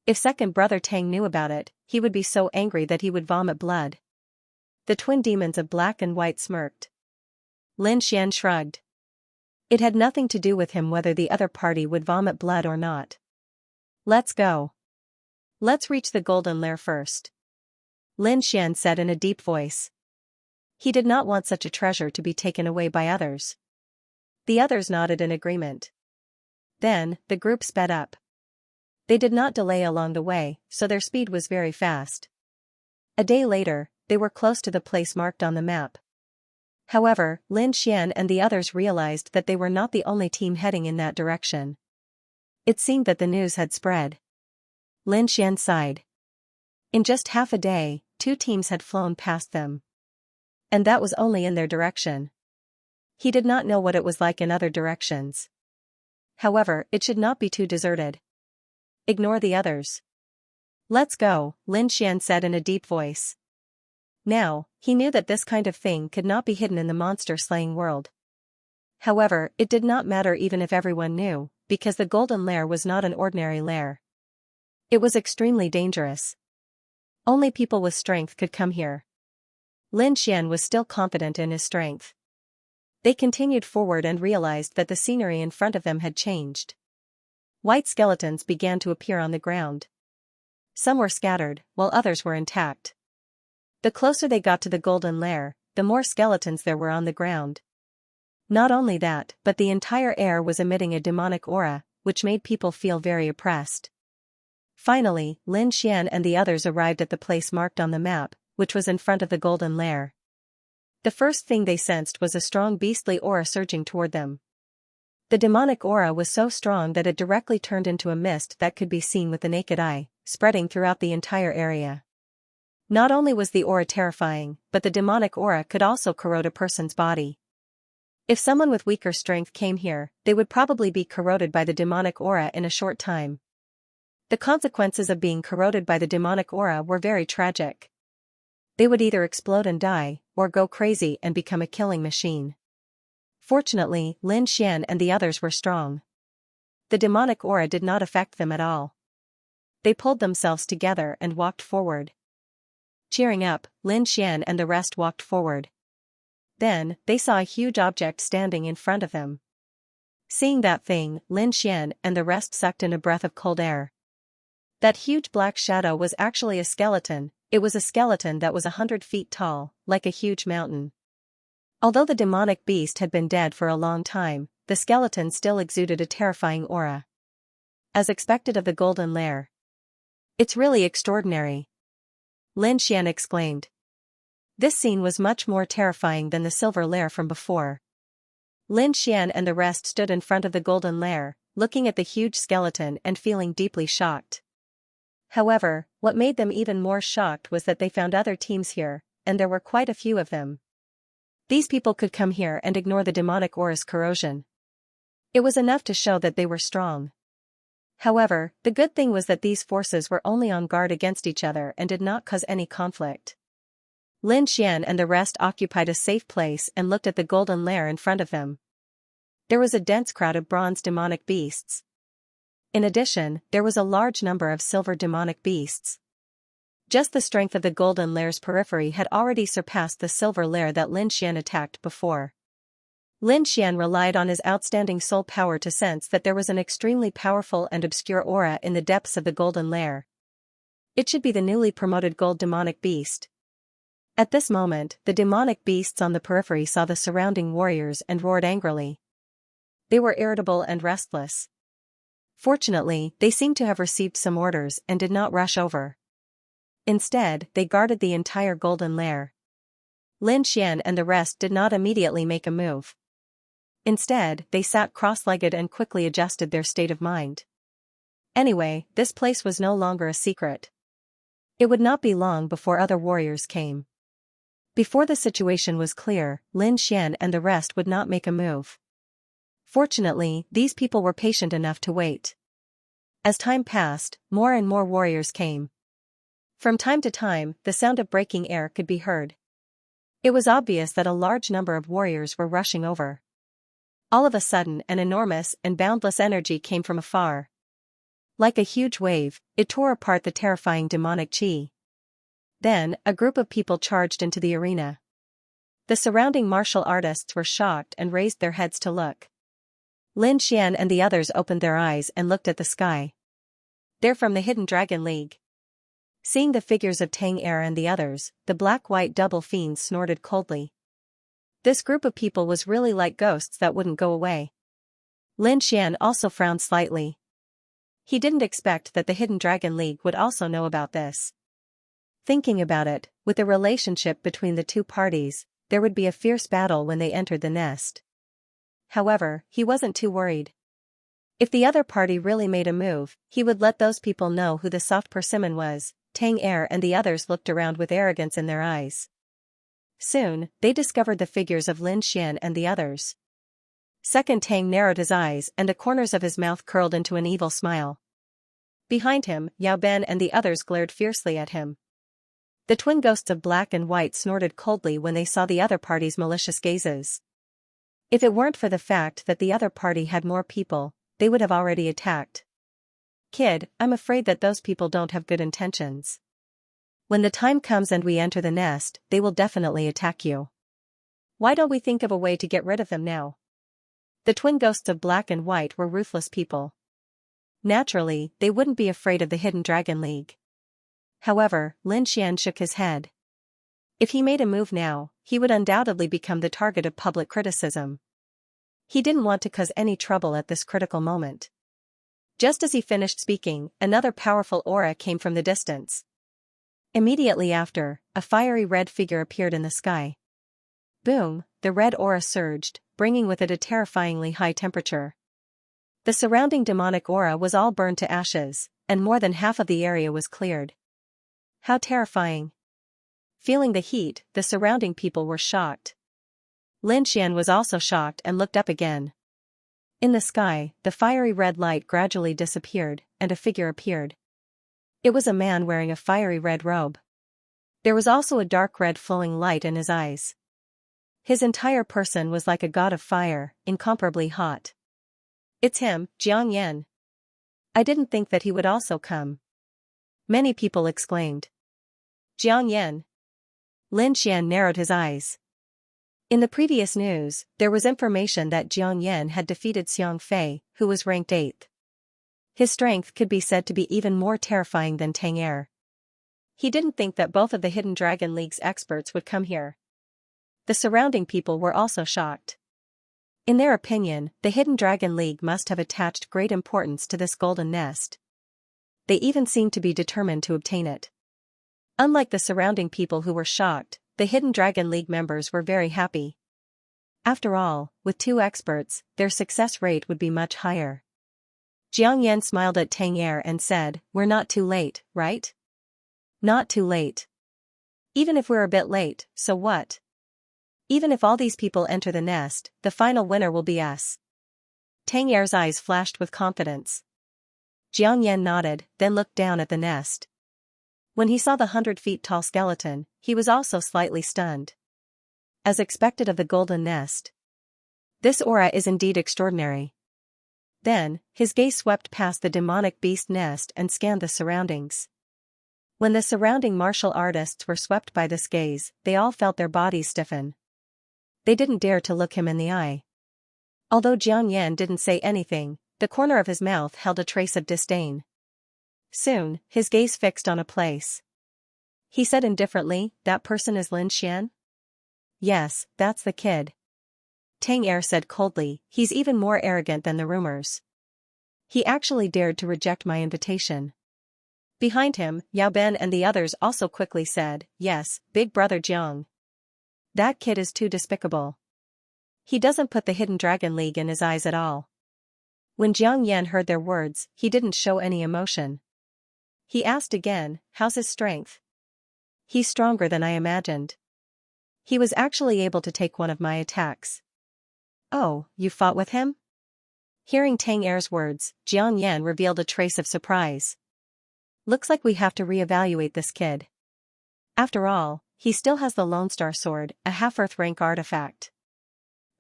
If second brother Tang knew about it, he would be so angry that he would vomit blood. The twin demons of black and white smirked. Lin Xian shrugged. It had nothing to do with him whether the other party would vomit blood or not. Let's go. Let's reach the golden lair first. Lin Xian said in a deep voice. He did not want such a treasure to be taken away by others. The others nodded in agreement. Then, the group sped up. They did not delay along the way, so their speed was very fast. A day later, they were close to the place marked on the map. However, Lin Xian and the others realized that they were not the only team heading in that direction. It seemed that the news had spread. Lin Xian sighed. In just half a day, 2 teams had flown past them. And that was only in their direction. He did not know what it was like in other directions. However, it should not be too deserted. Ignore the others. Let's go, Lin Xian said in a deep voice. Now, he knew that this kind of thing could not be hidden in the monster-slaying world. However, it did not matter even if everyone knew, because the golden lair was not an ordinary lair. It was extremely dangerous. Only people with strength could come here. Lin Xian was still confident in his strength. They continued forward and realized that the scenery in front of them had changed. White skeletons began to appear on the ground. Some were scattered, while others were intact. The closer they got to the golden lair, the more skeletons there were on the ground. Not only that, but the entire air was emitting a demonic aura, which made people feel very oppressed. Finally, Lin Xian and the others arrived at the place marked on the map, which was in front of the golden lair. The first thing they sensed was a strong beastly aura surging toward them. The demonic aura was so strong that it directly turned into a mist that could be seen with the naked eye, spreading throughout the entire area. Not only was the aura terrifying, but the demonic aura could also corrode a person's body. If someone with weaker strength came here, they would probably be corroded by the demonic aura in a short time. The consequences of being corroded by the demonic aura were very tragic. They would either explode and die, or go crazy and become a killing machine. Fortunately, Lin Xian and the others were strong. The demonic aura did not affect them at all. They pulled themselves together and walked forward. Cheering up, Lin Xian and the rest walked forward. Then, they saw a huge object standing in front of them. Seeing that thing, Lin Xian and the rest sucked in a breath of cold air. That huge black shadow was actually a skeleton. It was a skeleton that was 100 feet tall, like a huge mountain. Although the demonic beast had been dead for a long time, the skeleton still exuded a terrifying aura. As expected of the golden lair. It's really extraordinary. Lin Xian exclaimed. This scene was much more terrifying than the silver lair from before. Lin Xian and the rest stood in front of the golden lair, looking at the huge skeleton and feeling deeply shocked. However, what made them even more shocked was that they found other teams here, and there were quite a few of them. These people could come here and ignore the demonic aura's corrosion. It was enough to show that they were strong. However, the good thing was that these forces were only on guard against each other and did not cause any conflict. Lin Xian and the rest occupied a safe place and looked at the golden lair in front of them. There was a dense crowd of bronze demonic beasts. In addition, there was a large number of silver demonic beasts. Just the strength of the golden lair's periphery had already surpassed the silver lair that Lin Xian attacked before. Lin Xian relied on his outstanding soul power to sense that there was an extremely powerful and obscure aura in the depths of the golden lair. It should be the newly promoted gold demonic beast. At this moment, the demonic beasts on the periphery saw the surrounding warriors and roared angrily. They were irritable and restless. Fortunately, they seemed to have received some orders and did not rush over. Instead, they guarded the entire golden lair. Lin Xian and the rest did not immediately make a move. Instead, they sat cross-legged and quickly adjusted their state of mind. Anyway, this place was no longer a secret. It would not be long before other warriors came. Before the situation was clear, Lin Xian and the rest would not make a move. Fortunately, these people were patient enough to wait. As time passed, more and more warriors came. From time to time, the sound of breaking air could be heard. It was obvious that a large number of warriors were rushing over. All of a sudden, an enormous and boundless energy came from afar. Like a huge wave, it tore apart the terrifying demonic chi. Then, a group of people charged into the arena. The surrounding martial artists were shocked and raised their heads to look. Lin Xian and the others opened their eyes and looked at the sky. They're from the Hidden Dragon League. Seeing the figures of Tang Er and the others, the black-white double fiends snorted coldly. This group of people was really like ghosts that wouldn't go away. Lin Xian also frowned slightly. He didn't expect that the Hidden Dragon League would also know about this. Thinking about it, with the relationship between the two parties, there would be a fierce battle when they entered the nest. However, he wasn't too worried. If the other party really made a move, he would let those people know who the soft persimmon was. Tang Er and the others looked around with arrogance in their eyes. Soon, they discovered the figures of Lin Xian and the others. Second Tang narrowed his eyes and the corners of his mouth curled into an evil smile. Behind him, Yao Ben and the others glared fiercely at him. The twin ghosts of black and white snorted coldly when they saw the other party's malicious gazes. If it weren't for the fact that the other party had more people, they would have already attacked. Kid, I'm afraid that those people don't have good intentions. When the time comes and we enter the nest, they will definitely attack you. Why don't we think of a way to get rid of them now? The twin ghosts of black and white were ruthless people. Naturally, they wouldn't be afraid of the Hidden Dragon League. However, Lin Xian shook his head. If he made a move now, he would undoubtedly become the target of public criticism. He didn't want to cause any trouble at this critical moment. Just as he finished speaking, another powerful aura came from the distance. Immediately after, a fiery red figure appeared in the sky. Boom, the red aura surged, bringing with it a terrifyingly high temperature. The surrounding demonic aura was all burned to ashes, and more than half of the area was cleared. How terrifying! Feeling the heat, the surrounding people were shocked. Lin Xian was also shocked and looked up again. In the sky, the fiery red light gradually disappeared, and a figure appeared. It was a man wearing a fiery red robe. There was also a dark red flowing light in his eyes. His entire person was like a god of fire, incomparably hot. It's him, Jiang Yan. I didn't think that he would also come. Many people exclaimed. Jiang Yan. Lin Xian narrowed his eyes. In the previous news, there was information that Jiang Yan had defeated Xiang Fei, who was ranked 8th. His strength could be said to be even more terrifying than Tang Er. He didn't think that both of the Hidden Dragon League's experts would come here. The surrounding people were also shocked. In their opinion, the Hidden Dragon League must have attached great importance to this golden nest. They even seemed to be determined to obtain it. Unlike the surrounding people who were shocked, the Hidden Dragon League members were very happy. After all, with 2 experts, their success rate would be much higher. Jiang Yan smiled at Tang Er and said, "We're not too late, right?" "Not too late. Even if we're a bit late, so what? Even if all these people enter the nest, the final winner will be us." Tang Er's eyes flashed with confidence. Jiang Yan nodded, then looked down at the nest. When he saw the 100-feet-tall skeleton, he was also slightly stunned. As expected of the golden nest. This aura is indeed extraordinary. Then, his gaze swept past the demonic beast nest and scanned the surroundings. When the surrounding martial artists were swept by this gaze, they all felt their bodies stiffen. They didn't dare to look him in the eye. Although Jiang Yan didn't say anything, the corner of his mouth held a trace of disdain. Soon, his gaze fixed on a place. He said indifferently, "That person is Lin Xian?" "Yes, that's the kid." Tang Er said coldly, "He's even more arrogant than the rumors. He actually dared to reject my invitation." Behind him, Yao Ben and the others also quickly said, "Yes, Big Brother Jiang. That kid is too despicable. He doesn't put the Hidden Dragon League in his eyes at all." When Jiang Yan heard their words, he didn't show any emotion. He asked again, "How's his strength?" "He's stronger than I imagined. He was actually able to take one of my attacks." "Oh, you fought with him?" Hearing Tang Er's words, Jiang Yan revealed a trace of surprise. "Looks like we have to re-evaluate this kid. After all, he still has the Lone Star Sword, a half-Earth rank artifact.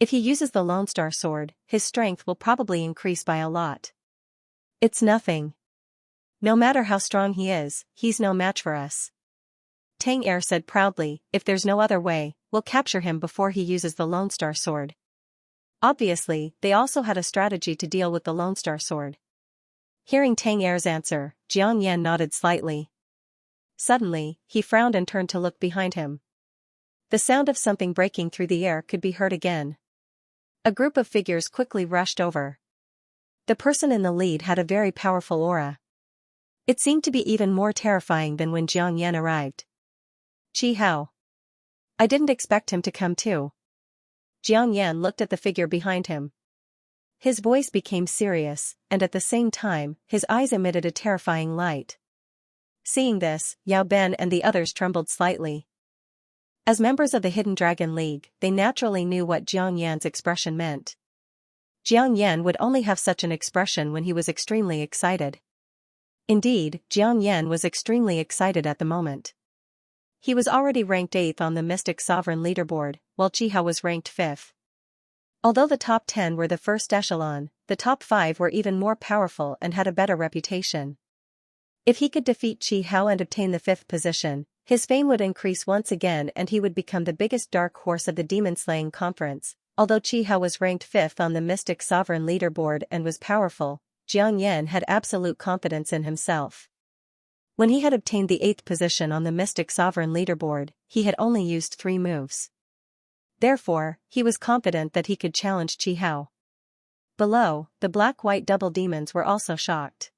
If he uses the Lone Star Sword, his strength will probably increase by a lot. It's nothing. No matter how strong he is, he's no match for us." Tang Er said proudly, "If there's no other way, we'll capture him before he uses the Lone Star Sword." Obviously, they also had a strategy to deal with the Lone Star Sword. Hearing Tang Er's answer, Jiang Yan nodded slightly. Suddenly, he frowned and turned to look behind him. The sound of something breaking through the air could be heard again. A group of figures quickly rushed over. The person in the lead had a very powerful aura. It seemed to be even more terrifying than when Jiang Yan arrived. "Qi Hao. I didn't expect him to come too." Jiang Yan looked at the figure behind him. His voice became serious, and at the same time, his eyes emitted a terrifying light. Seeing this, Yao Ben and the others trembled slightly. As members of the Hidden Dragon League, they naturally knew what Jiang Yan's expression meant. Jiang Yan would only have such an expression when he was extremely excited. Indeed, Jiang Yan was extremely excited at the moment. He was already ranked 8th on the Mystic Sovereign leaderboard, while Qi Hao was ranked 5th. Although the top 10 were the first echelon, the top 5 were even more powerful and had a better reputation. If he could defeat Qi Hao and obtain the 5th position, his fame would increase once again and he would become the biggest dark horse of the demon-slaying conference. Although Qi Hao was ranked 5th on the Mystic Sovereign leaderboard and was powerful, Jiang Yan had absolute confidence in himself. When he had obtained the 8th position on the Mystic Sovereign leaderboard, he had only used 3 moves. Therefore, he was confident that he could challenge Qi Hao. Below, the black-white double demons were also shocked.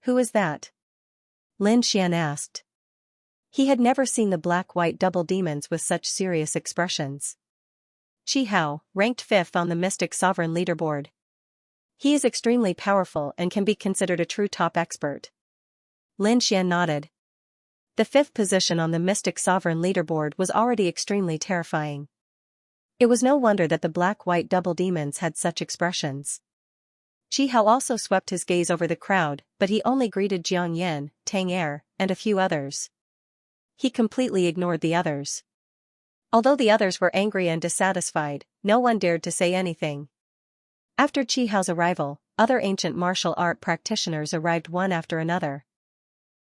"Who is that?" Lin Xian asked. He had never seen the black-white double demons with such serious expressions. "Qi Hao, ranked 5th on the Mystic Sovereign leaderboard. He is extremely powerful and can be considered a true top expert." Lin Xian nodded. The 5th position on the Mystic Sovereign leaderboard was already extremely terrifying. It was no wonder that the black-white double demons had such expressions. Qi Hao also swept his gaze over the crowd, but he only greeted Jiang Yan, Tang Er, and a few others. He completely ignored the others. Although the others were angry and dissatisfied, no one dared to say anything. After Qi Hao's arrival, other ancient martial art practitioners arrived one after another.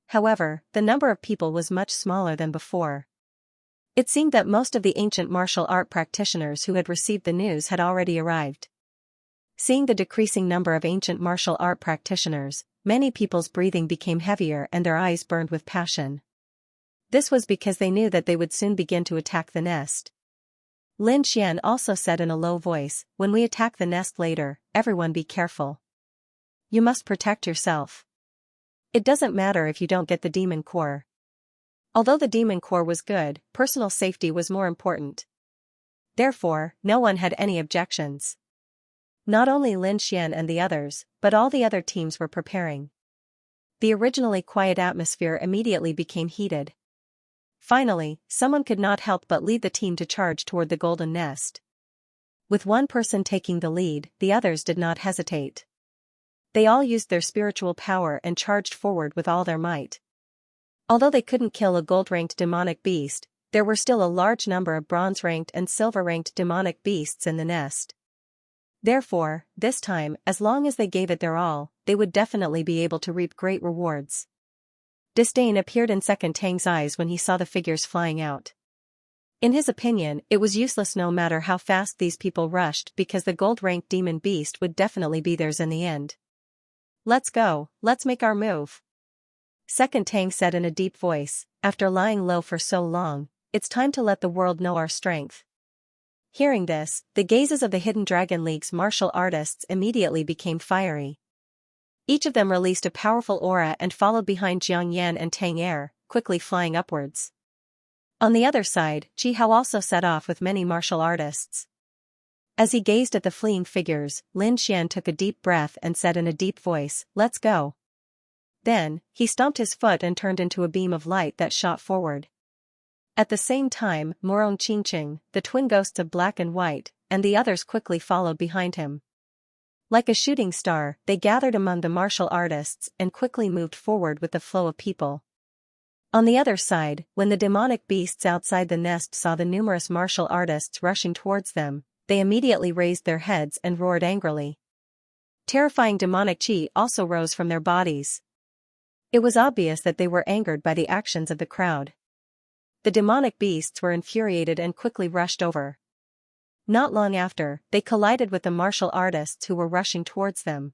However, the number of people was much smaller than before. It seemed that most of the ancient martial art practitioners who had received the news had already arrived. Seeing the decreasing number of ancient martial art practitioners, many people's breathing became heavier and their eyes burned with passion. This was because they knew that they would soon begin to attack the nest. Lin Xian also said in a low voice, when we attack the nest later, everyone be careful. You must protect yourself. It doesn't matter if you don't get the demon core. Although the demon core was good, personal safety was more important. Therefore, no one had any objections. Not only Lin Xian and the others, but all the other teams were preparing. The originally quiet atmosphere immediately became heated. Finally, someone could not help but lead the team to charge toward the golden nest. With one person taking the lead, the others did not hesitate. They all used their spiritual power and charged forward with all their might. Although they couldn't kill a gold-ranked demonic beast, there were still a large number of bronze-ranked and silver-ranked demonic beasts in the nest. Therefore, this time, as long as they gave it their all, they would definitely be able to reap great rewards. Disdain appeared in Second Tang's eyes when he saw the figures flying out. In his opinion, it was useless no matter how fast these people rushed because the gold-ranked demon beast would definitely be theirs in the end. Let's go, let's make our move. Second Tang said in a deep voice, after lying low for so long, it's time to let the world know our strength. Hearing this, the gazes of the Hidden Dragon League's martial artists immediately became fiery. Each of them released a powerful aura and followed behind Jiang Yan and Tang Er, quickly flying upwards. On the other side, Chi Hao also set off with many martial artists. As he gazed at the fleeing figures, Lin Xian took a deep breath and said in a deep voice, "Let's go." Then, he stomped his foot and turned into a beam of light that shot forward. At the same time, Morong Qingqing, the twin ghosts of black and white, and the others quickly followed behind him. Like a shooting star, they gathered among the martial artists and quickly moved forward with the flow of people. On the other side, when the demonic beasts outside the nest saw the numerous martial artists rushing towards them, they immediately raised their heads and roared angrily. Terrifying demonic chi also rose from their bodies. It was obvious that they were angered by the actions of the crowd. The demonic beasts were infuriated and quickly rushed over. Not long after, they collided with the martial artists who were rushing towards them.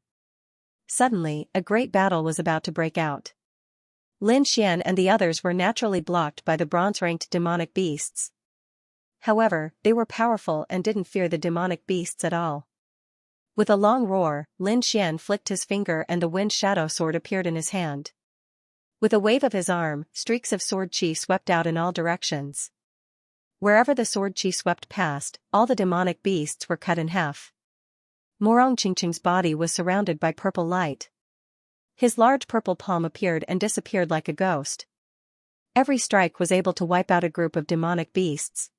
Suddenly, a great battle was about to break out. Lin Xian and the others were naturally blocked by the bronze-ranked demonic beasts. However, they were powerful and didn't fear the demonic beasts at all. With a long roar, Lin Xian flicked his finger and the wind shadow sword appeared in his hand. With a wave of his arm, streaks of sword chi swept out in all directions. Wherever the sword chi swept past, all the demonic beasts were cut in half. Morong Qingqing's body was surrounded by purple light. His large purple palm appeared and disappeared like a ghost. Every strike was able to wipe out a group of demonic beasts.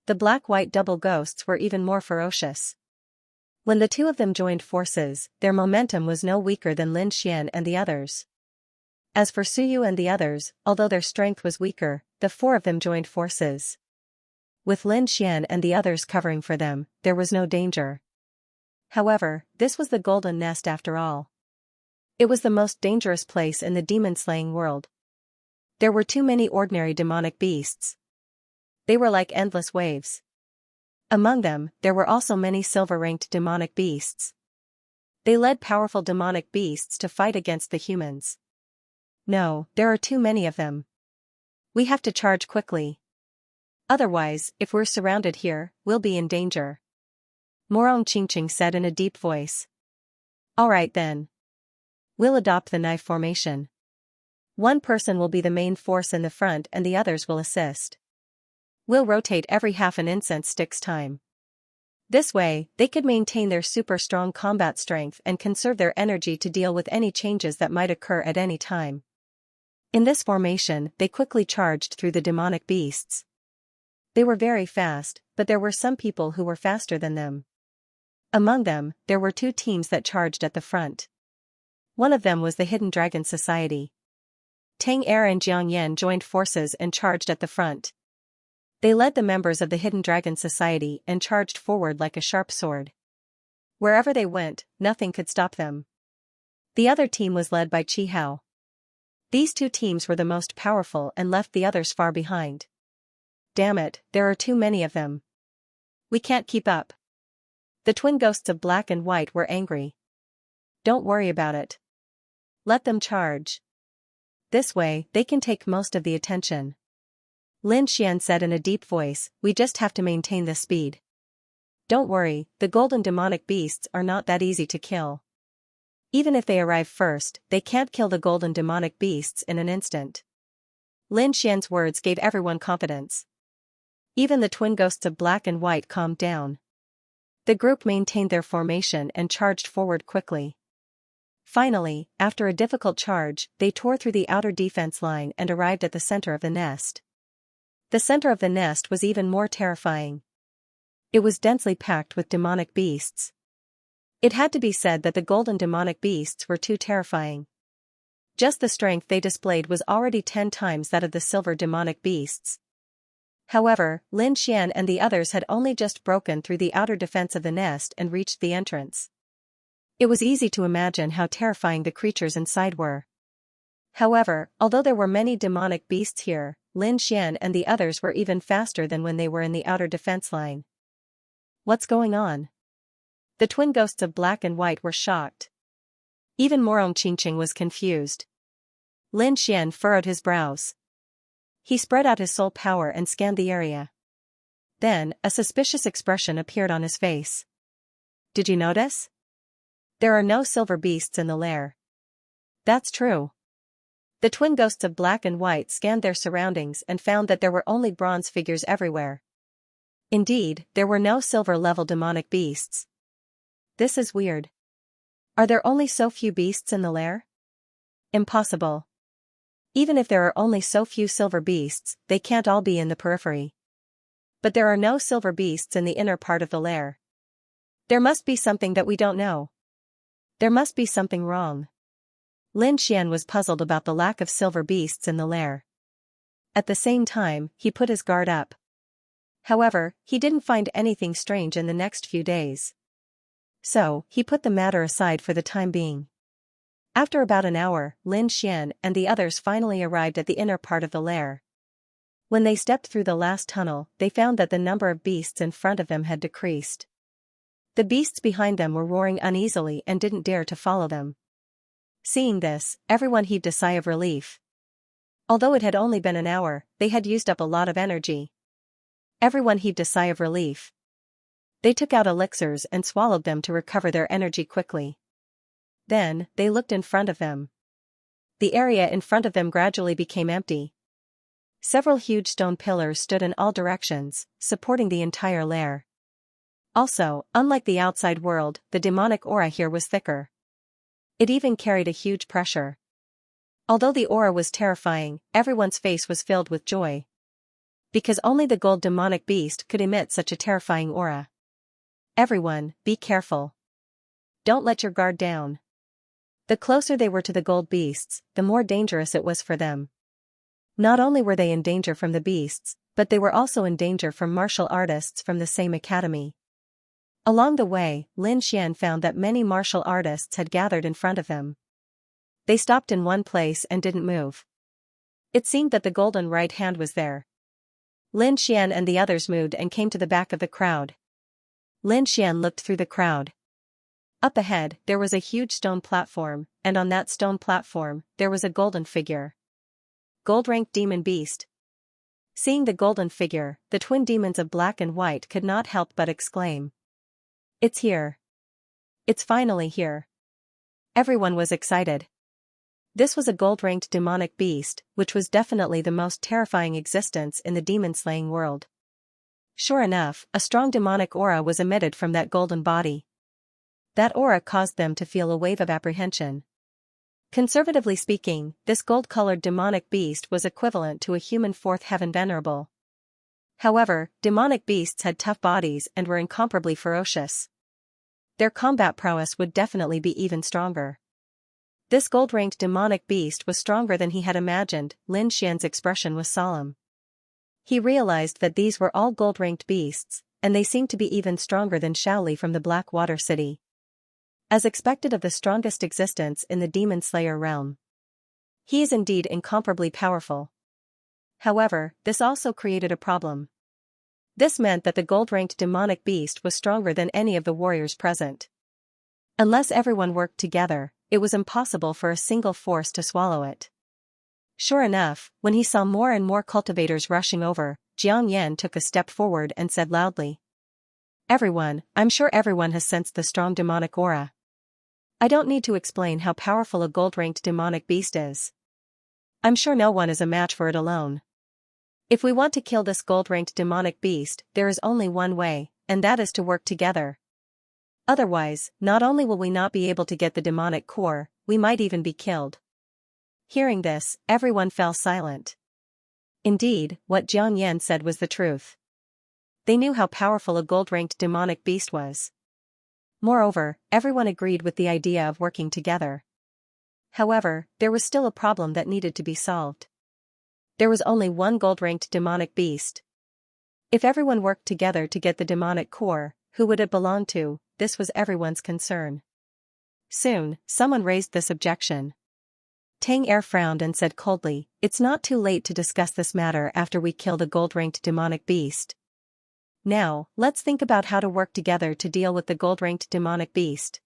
The black-white double ghosts were even more ferocious. When the two of them joined forces, their momentum was no weaker than Lin Xian and the others. As for Suyu and the others, although their strength was weaker, the four of them joined forces. With Lin Xian and the others covering for them, there was no danger. However, this was the Golden Nest after all. It was the most dangerous place in the demon-slaying world. There were too many ordinary demonic beasts. They were like endless waves. Among them, there were also many silver-ranked demonic beasts. They led powerful demonic beasts to fight against the humans. No, there are too many of them. We have to charge quickly. Otherwise, if we're surrounded here, we'll be in danger. Morong Qingqing said in a deep voice. All right then. We'll adopt the knife formation. One person will be the main force in the front and the others will assist. We'll rotate every half an incense stick's time. This way, they could maintain their super strong combat strength and conserve their energy to deal with any changes that might occur at any time. In this formation, they quickly charged through the demonic beasts. They were very fast, but there were some people who were faster than them. Among them, there were two teams that charged at the front. One of them was the Hidden Dragon Society. Tang Er and Jiang Yan joined forces and charged at the front. They led the members of the Hidden Dragon Society and charged forward like a sharp sword. Wherever they went, nothing could stop them. The other team was led by Chi Hao. These two teams were the most powerful and left the others far behind. Damn it, there are too many of them. We can't keep up. The twin ghosts of black and white were angry. Don't worry about it. Let them charge. This way, they can take most of the attention. Lin Xian said in a deep voice, we just have to maintain this speed. Don't worry, the golden demonic beasts are not that easy to kill. Even if they arrive first, they can't kill the golden demonic beasts in an instant. Lin Xian's words gave everyone confidence. Even the twin ghosts of black and white calmed down. The group maintained their formation and charged forward quickly. Finally, after a difficult charge, they tore through the outer defense line and arrived at the center of the nest. The center of the nest was even more terrifying. It was densely packed with demonic beasts. It had to be said that the golden demonic beasts were too terrifying. Just the strength they displayed was already 10 times that of the silver demonic beasts. However, Lin Xian and the others had only just broken through the outer defense of the nest and reached the entrance. It was easy to imagine how terrifying the creatures inside were. However, although there were many demonic beasts here, Lin Xian and the others were even faster than when they were in the outer defense line. What's going on? The twin ghosts of black and white were shocked. Even Morong Qingqing was confused. Lin Xian furrowed his brows. He spread out his soul power and scanned the area. Then, a suspicious expression appeared on his face. Did you notice? There are no silver beasts in the lair. That's true. The twin ghosts of black and white scanned their surroundings and found that there were only bronze figures everywhere. Indeed, there were no silver-level demonic beasts. This is weird. Are there only so few beasts in the lair? Impossible. Even if there are only so few silver beasts, they can't all be in the periphery. But there are no silver beasts in the inner part of the lair. There must be something that we don't know. There must be something wrong. Lin Xian was puzzled about the lack of silver beasts in the lair. At the same time, he put his guard up. However, he didn't find anything strange in the next few days. So, he put the matter aside for the time being. After about an hour, Lin Xian and the others finally arrived at the inner part of the lair. When they stepped through the last tunnel, they found that the number of beasts in front of them had decreased. The beasts behind them were roaring uneasily and didn't dare to follow them. Seeing this, everyone heaved a sigh of relief. Although it had only been an hour, they had used up a lot of energy. Everyone heaved a sigh of relief. They took out elixirs and swallowed them to recover their energy quickly. Then, they looked in front of them. The area in front of them gradually became empty. Several huge stone pillars stood in all directions, supporting the entire lair. Also, unlike the outside world, the demonic aura here was thicker. It even carried a huge pressure. Although the aura was terrifying, everyone's face was filled with joy. Because only the gold demonic beast could emit such a terrifying aura. Everyone, be careful. Don't let your guard down. The closer they were to the gold beasts, the more dangerous it was for them. Not only were they in danger from the beasts, but they were also in danger from martial artists from the same academy. Along the way, Lin Xian found that many martial artists had gathered in front of him. They stopped in one place and didn't move. It seemed that the golden right hand was there. Lin Xian and the others moved and came to the back of the crowd. Lin Xian looked through the crowd. Up ahead, there was a huge stone platform, and on that stone platform, there was a golden figure. Gold-ranked demon beast. Seeing the golden figure, the twin demons of black and white could not help but exclaim. It's here. It's finally here. Everyone was excited. This was a gold-ranked demonic beast, which was definitely the most terrifying existence in the demon-slaying world. Sure enough, a strong demonic aura was emitted from that golden body. That aura caused them to feel a wave of apprehension. Conservatively speaking, this gold-colored demonic beast was equivalent to a human fourth heaven venerable. However, demonic beasts had tough bodies and were incomparably ferocious. Their combat prowess would definitely be even stronger. This gold-ranked demonic beast was stronger than he had imagined. Lin Xian's expression was solemn. He realized that these were all gold-ranked beasts, and they seemed to be even stronger than Shaoli from the Black Water City. As expected of the strongest existence in the Demon Slayer realm. He is indeed incomparably powerful. However, this also created a problem. This meant that the gold-ranked demonic beast was stronger than any of the warriors present. Unless everyone worked together, it was impossible for a single force to swallow it. Sure enough, when he saw more and more cultivators rushing over, Jiang Yan took a step forward and said loudly. Everyone, I'm sure everyone has sensed the strong demonic aura. I don't need to explain how powerful a gold-ranked demonic beast is. I'm sure no one is a match for it alone. If we want to kill this gold-ranked demonic beast, there is only one way, and that is to work together. Otherwise, not only will we not be able to get the demonic core, we might even be killed. Hearing this, everyone fell silent. Indeed, what Jiang Yan said was the truth. They knew how powerful a gold-ranked demonic beast was. Moreover, everyone agreed with the idea of working together. However, there was still a problem that needed to be solved. There was only one gold-ranked demonic beast. If everyone worked together to get the demonic core, who would it belong to? This was everyone's concern. Soon, someone raised this objection. Tang Er frowned and said coldly, "It's not too late to discuss this matter after we kill the gold-ranked demonic beast. Now, let's think about how to work together to deal with the gold-ranked demonic beast."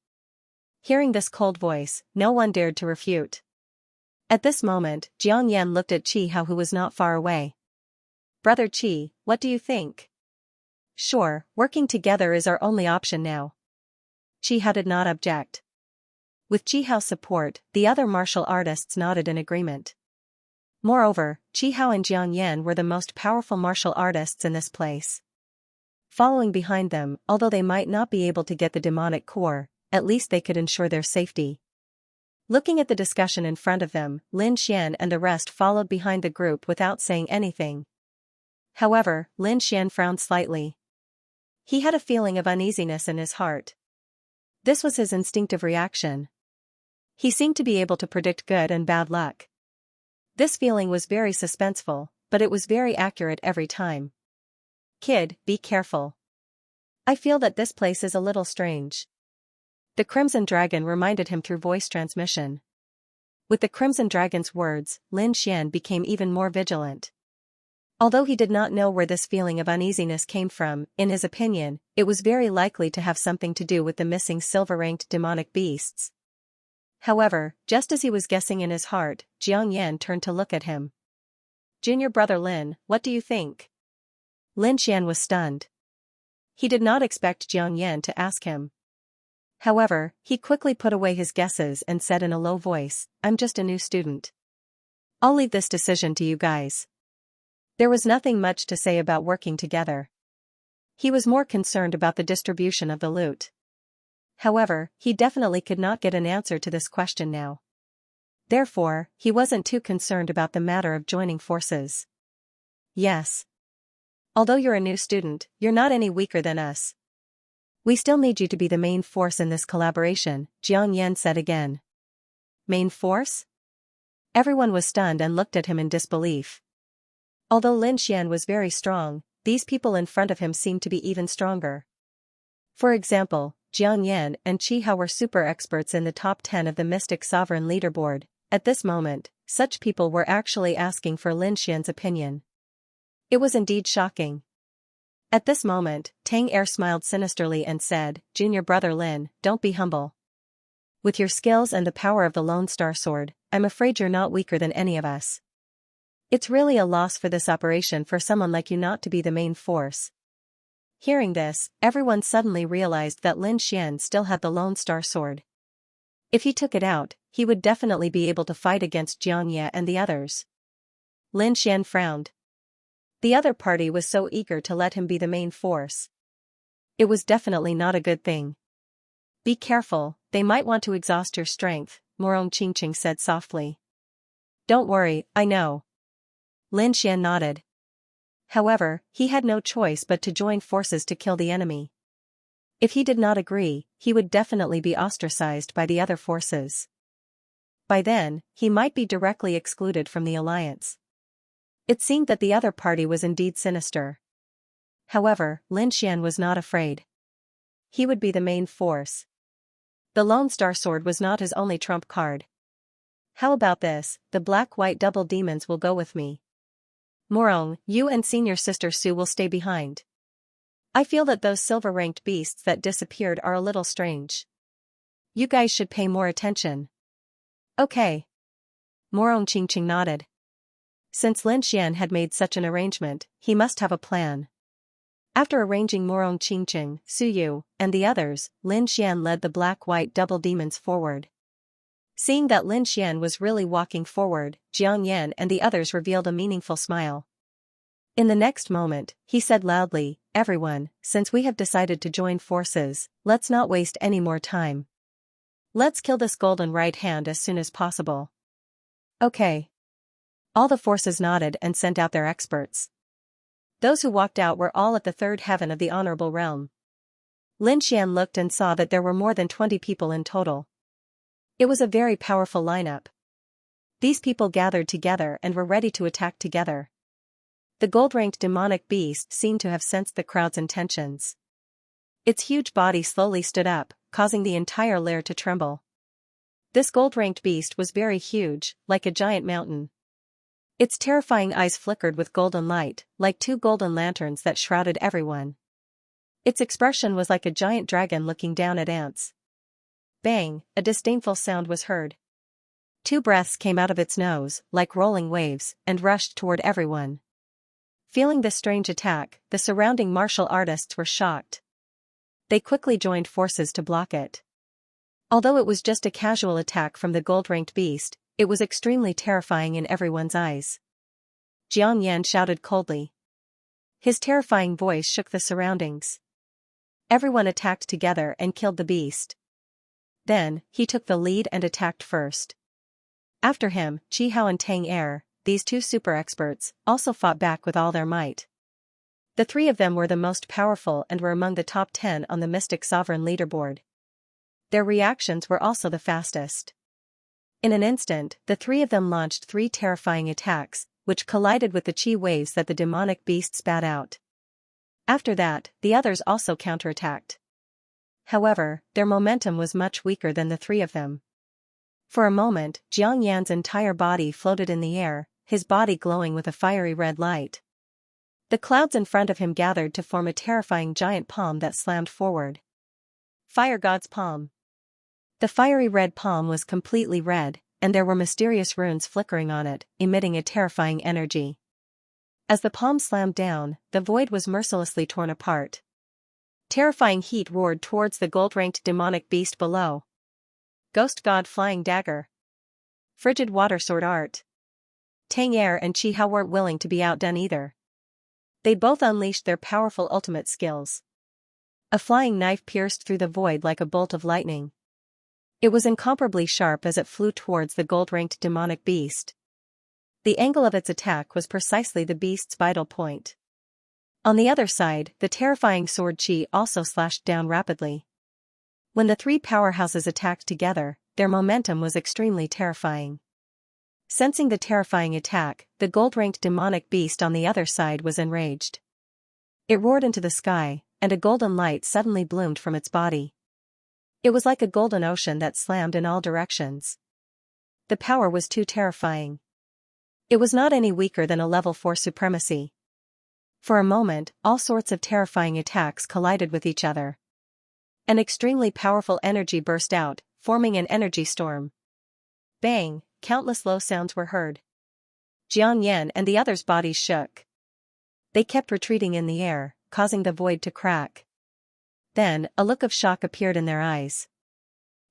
Hearing this cold voice, no one dared to refute. At this moment, Jiang Yan looked at Qi Hao, who was not far away. "Brother Qi, what do you think?" "Sure, working together is our only option now." Qi Hao did not object. With Qi Hao's support, the other martial artists nodded in agreement. Moreover, Qi Hao and Jiang Yan were the most powerful martial artists in this place. Following behind them, although they might not be able to get the demonic core, at least they could ensure their safety. Looking at the discussion in front of them, Lin Xian and the rest followed behind the group without saying anything. However, Lin Xian frowned slightly. He had a feeling of uneasiness in his heart. This was his instinctive reaction. He seemed to be able to predict good and bad luck. This feeling was very suspenseful, but it was very accurate every time. "Kid, be careful. I feel that this place is a little strange." The Crimson Dragon reminded him through voice transmission. With the Crimson Dragon's words, Lin Xian became even more vigilant. Although he did not know where this feeling of uneasiness came from, in his opinion, it was very likely to have something to do with the missing silver-ranked demonic beasts. However, just as he was guessing in his heart, Jiang Yan turned to look at him. "Junior brother Lin, what do you think?" Lin Xian was stunned. He did not expect Jiang Yan to ask him. However, he quickly put away his guesses and said in a low voice, "I'm just a new student. I'll leave this decision to you guys." There was nothing much to say about working together. He was more concerned about the distribution of the loot. However, he definitely could not get an answer to this question now. Therefore, he wasn't too concerned about the matter of joining forces. "Yes. Although you're a new student, you're not any weaker than us. We still need you to be the main force in this collaboration," Jiang Yan said again. "Main force?" Everyone was stunned and looked at him in disbelief. Although Lin Xian was very strong, these people in front of him seemed to be even stronger. For example, Jiang Yan and Qi Hao were super experts in the top 10 of the Mystic Sovereign leaderboard. At this moment, such people were actually asking for Lin Xian's opinion. It was indeed shocking. At this moment, Tang Er smiled sinisterly and said, "Junior brother Lin, don't be humble. With your skills and the power of the Lone Star Sword, I'm afraid you're not weaker than any of us. It's really a loss for this operation for someone like you not to be the main force." Hearing this, everyone suddenly realized that Lin Xian still had the Lone Star Sword. If he took it out, he would definitely be able to fight against Xianxia and the others. Lin Xian frowned. The other party was so eager to let him be the main force. It was definitely not a good thing. "Be careful, they might want to exhaust your strength," Morong Qingqing said softly. "Don't worry, I know." Lin Xian nodded. However, he had no choice but to join forces to kill the enemy. If he did not agree, he would definitely be ostracized by the other forces. By then, he might be directly excluded from the alliance. It seemed that the other party was indeed sinister. However, Lin Xian was not afraid. He would be the main force. The Lone Star Sword was not his only trump card. "How about this, the black-white double demons will go with me. Morong, you and senior sister Su will stay behind. I feel that those silver-ranked beasts that disappeared are a little strange. You guys should pay more attention." "Okay." Morong Qingqing nodded. Since Lin Xian had made such an arrangement, he must have a plan. After arranging Morong Qingqing, Su Yu, and the others, Lin Xian led the black-white double demons forward. Seeing that Lin Xian was really walking forward, Jiang Yan and the others revealed a meaningful smile. In the next moment, he said loudly, "Everyone, since we have decided to join forces, let's not waste any more time. Let's kill this golden right hand as soon as possible." Okay. All the forces nodded and sent out their experts. Those who walked out were all at the third heaven of the honorable realm. Lin Xian looked and saw that there were more than 20 people in total. It was a very powerful lineup. These people gathered together and were ready to attack together. The gold-ranked demonic beast seemed to have sensed the crowd's intentions. Its huge body slowly stood up, causing the entire lair to tremble. This gold-ranked beast was very huge, like a giant mountain. Its terrifying eyes flickered with golden light, like two golden lanterns that shrouded everyone. Its expression was like a giant dragon looking down at ants. Bang, a disdainful sound was heard. 2 breaths came out of its nose, like rolling waves, and rushed toward everyone. Feeling this strange attack, the surrounding martial artists were shocked. They quickly joined forces to block it. Although it was just a casual attack from the gold-ranked beast, it was extremely terrifying in everyone's eyes. Jiang Yan shouted coldly. His terrifying voice shook the surroundings. Everyone attacked together and killed the beast. Then, he took the lead and attacked first. After him, Qi Hao and Tang Er, these 2 super experts, also fought back with all their might. The 3 of them were the most powerful and were among the top 10 on the Mystic Sovereign leaderboard. Their reactions were also the fastest. In an instant, the 3 of them launched 3 terrifying attacks, which collided with the chi waves that the demonic beast spat out. After that, the others also counterattacked. However, their momentum was much weaker than the 3 of them. For a moment, Jiang Yan's entire body floated in the air, his body glowing with a fiery red light. The clouds in front of him gathered to form a terrifying giant palm that slammed forward. Fire God's Palm. The fiery red palm was completely red, and there were mysterious runes flickering on it, emitting a terrifying energy. As the palm slammed down, the void was mercilessly torn apart. Terrifying heat roared towards the gold-ranked demonic beast below. Ghost God Flying Dagger. Frigid Water Sword Art. Tang Er and Qi Hao weren't willing to be outdone either. They both unleashed their powerful ultimate skills. A flying knife pierced through the void like a bolt of lightning. It was incomparably sharp as it flew towards the gold-ranked demonic beast. The angle of its attack was precisely the beast's vital point. On the other side, the terrifying sword Qi also slashed down rapidly. When the 3 powerhouses attacked together, their momentum was extremely terrifying. Sensing the terrifying attack, the gold-ranked demonic beast on the other side was enraged. It roared into the sky, and a golden light suddenly bloomed from its body. It was like a golden ocean that slammed in all directions. The power was too terrifying. It was not any weaker than a level 4 supremacy. For a moment, all sorts of terrifying attacks collided with each other. An extremely powerful energy burst out, forming an energy storm. Bang, countless low sounds were heard. Jiang Yan and the others' bodies shook. They kept retreating in the air, causing the void to crack. Then, a look of shock appeared in their eyes.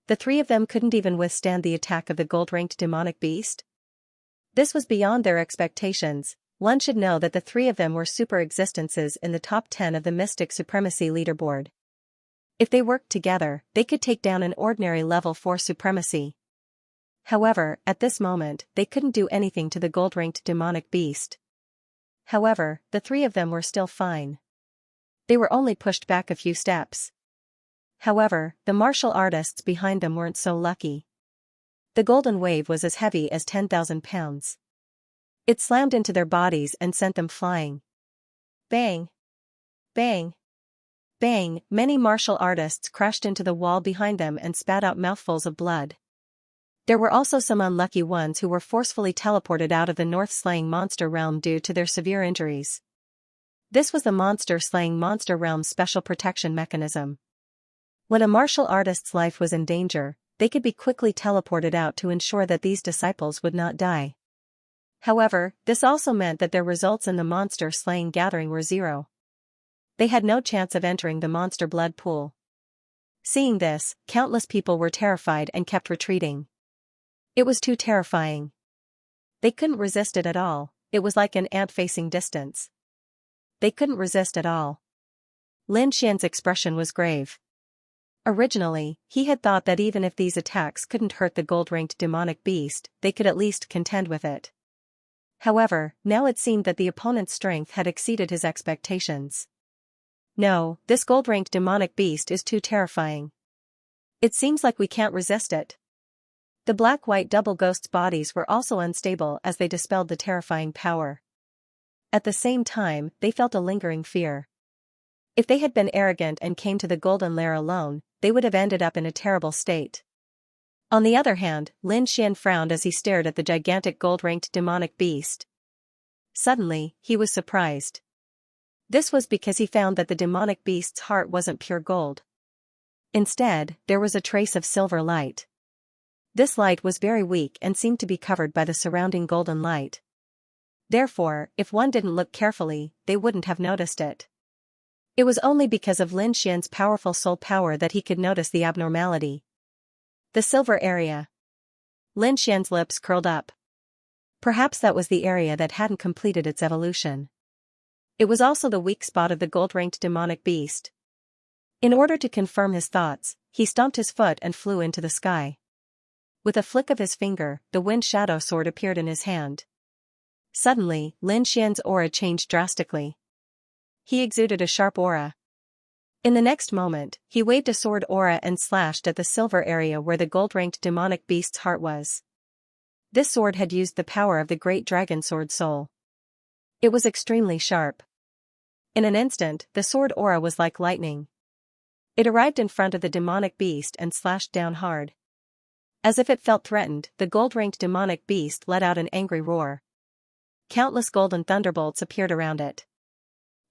The 3 of them couldn't even withstand the attack of the gold-ranked demonic beast? This was beyond their expectations. One should know that the 3 of them were super existences in the top 10 of the Mystic Supremacy leaderboard. If they worked together, they could take down an ordinary level 4 supremacy. However, at this moment, they couldn't do anything to the gold-ranked demonic beast. However, the 3 of them were still fine. They were only pushed back a few steps. However, the martial artists behind them weren't so lucky. The golden wave was as heavy as 10,000 pounds. It slammed into their bodies and sent them flying. Bang! Bang! Bang! Many martial artists crashed into the wall behind them and spat out mouthfuls of blood. There were also some unlucky ones who were forcefully teleported out of the North-slaying monster realm due to their severe injuries. This was the monster-slaying monster realm's special protection mechanism. When a martial artist's life was in danger, they could be quickly teleported out to ensure that these disciples would not die. However, this also meant that their results in the monster slaying gathering were zero. They had no chance of entering the monster blood pool. Seeing this, countless people were terrified and kept retreating. It was too terrifying. They couldn't resist it at all. It was like an ant facing distance. They couldn't resist at all. Lin Xian's expression was grave. Originally, he had thought that even if these attacks couldn't hurt the gold-ranked demonic beast, they could at least contend with it. However, now it seemed that the opponent's strength had exceeded his expectations. No, this gold-ranked demonic beast is too terrifying. It seems like we can't resist it. The black-white double ghosts' bodies were also unstable as they dispelled the terrifying power. At the same time, they felt a lingering fear. If they had been arrogant and came to the golden lair alone, they would have ended up in a terrible state. On the other hand, Lin Xian frowned as he stared at the gigantic gold-ranked demonic beast. Suddenly, he was surprised. This was because he found that the demonic beast's heart wasn't pure gold. Instead, there was a trace of silver light. This light was very weak and seemed to be covered by the surrounding golden light. Therefore, if one didn't look carefully, they wouldn't have noticed it. It was only because of Lin Xian's powerful soul power that he could notice the abnormality. The silver area. Lin Xian's lips curled up. Perhaps that was the area that hadn't completed its evolution. It was also the weak spot of the gold-ranked demonic beast. In order to confirm his thoughts, he stomped his foot and flew into the sky. With a flick of his finger, the wind shadow sword appeared in his hand. Suddenly, Lin Xian's aura changed drastically. He exuded a sharp aura. In the next moment, he waved a sword aura and slashed at the silver area where the gold-ranked demonic beast's heart was. This sword had used the power of the great dragon sword soul. It was extremely sharp. In an instant, the sword aura was like lightning. It arrived in front of the demonic beast and slashed down hard. As if it felt threatened, the gold-ranked demonic beast let out an angry roar. Countless golden thunderbolts appeared around it.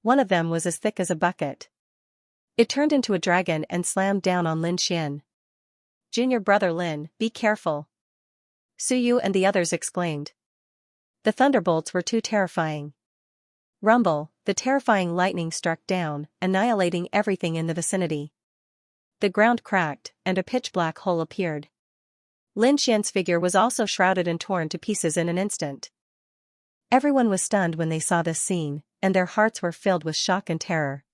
One of them was as thick as a bucket. It turned into a dragon and slammed down on Lin Xian. "Junior brother Lin, be careful!" Suyu and the others exclaimed. The thunderbolts were too terrifying. Rumble, the terrifying lightning struck down, annihilating everything in the vicinity. The ground cracked, and a pitch-black hole appeared. Lin Xian's figure was also shrouded and torn to pieces in an instant. Everyone was stunned when they saw this scene, and their hearts were filled with shock and terror.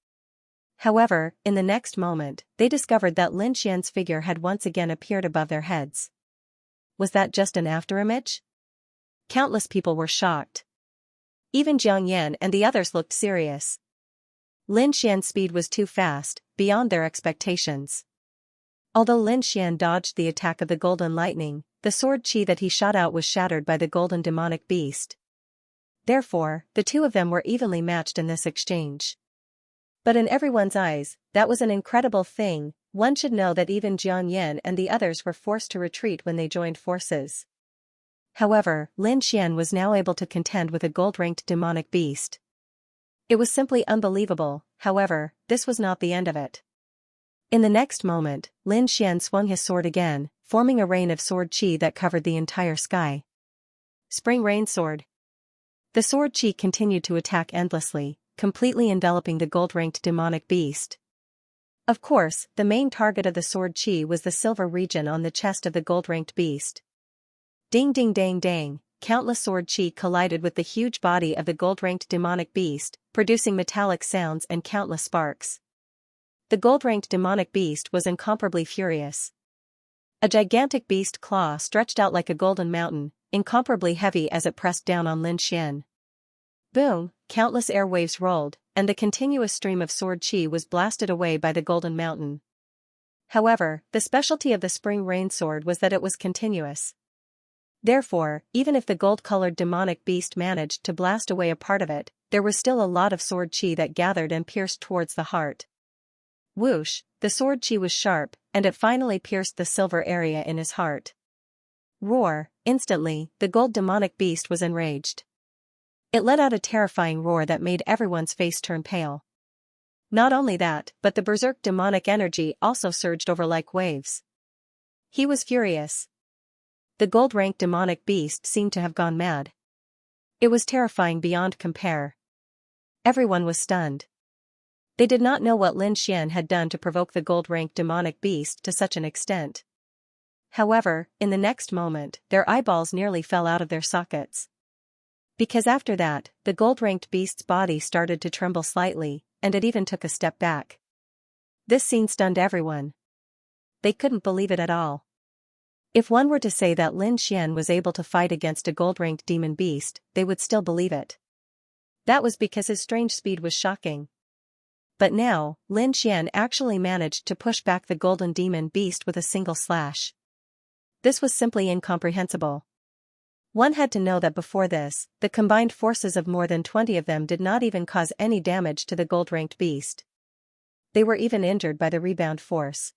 However, in the next moment, they discovered that Lin Xian's figure had once again appeared above their heads. Was that just an afterimage? Countless people were shocked. Even Jiang Yan and the others looked serious. Lin Xian's speed was too fast, beyond their expectations. Although Lin Xian dodged the attack of the golden lightning, the sword chi that he shot out was shattered by the golden demonic beast. Therefore, the two of them were evenly matched in this exchange. But in everyone's eyes, that was an incredible thing. One should know that even Jiang Yan and the others were forced to retreat when they joined forces. However, Lin Xian was now able to contend with a gold-ranked demonic beast. It was simply unbelievable. However, this was not the end of it. In the next moment, Lin Xian swung his sword again, forming a rain of sword chi that covered the entire sky. Spring Rain Sword. The sword chi continued to attack endlessly, completely enveloping the gold-ranked demonic beast. Of course, the main target of the sword chi was the silver region on the chest of the gold-ranked beast. Ding ding dang dang, countless sword chi collided with the huge body of the gold-ranked demonic beast, producing metallic sounds and countless sparks. The gold-ranked demonic beast was incomparably furious. A gigantic beast claw stretched out like a golden mountain, incomparably heavy as it pressed down on Lin Xian. Boom, countless airwaves rolled, and the continuous stream of sword chi was blasted away by the golden mountain. However, the specialty of the Spring Rain Sword was that it was continuous. Therefore, even if the gold-colored demonic beast managed to blast away a part of it, there was still a lot of sword chi that gathered and pierced towards the heart. Whoosh, the sword chi was sharp, and it finally pierced the silver area in his heart. Roar, instantly, the gold demonic beast was enraged. It let out a terrifying roar that made everyone's face turn pale. Not only that, but the berserk demonic energy also surged over like waves. He was furious. The gold-ranked demonic beast seemed to have gone mad. It was terrifying beyond compare. Everyone was stunned. They did not know what Lin Xian had done to provoke the gold-ranked demonic beast to such an extent. However, in the next moment, their eyeballs nearly fell out of their sockets. Because after that, the gold-ranked beast's body started to tremble slightly, and it even took a step back. This scene stunned everyone. They couldn't believe it at all. If one were to say that Lin Xian was able to fight against a gold-ranked demon beast, they would still believe it. That was because his strange speed was shocking. But now, Lin Xian actually managed to push back the golden demon beast with a single slash. This was simply incomprehensible. One had to know that before this, the combined forces of more than 20 of them did not even cause any damage to the gold-ranked beast. They were even injured by the rebound force.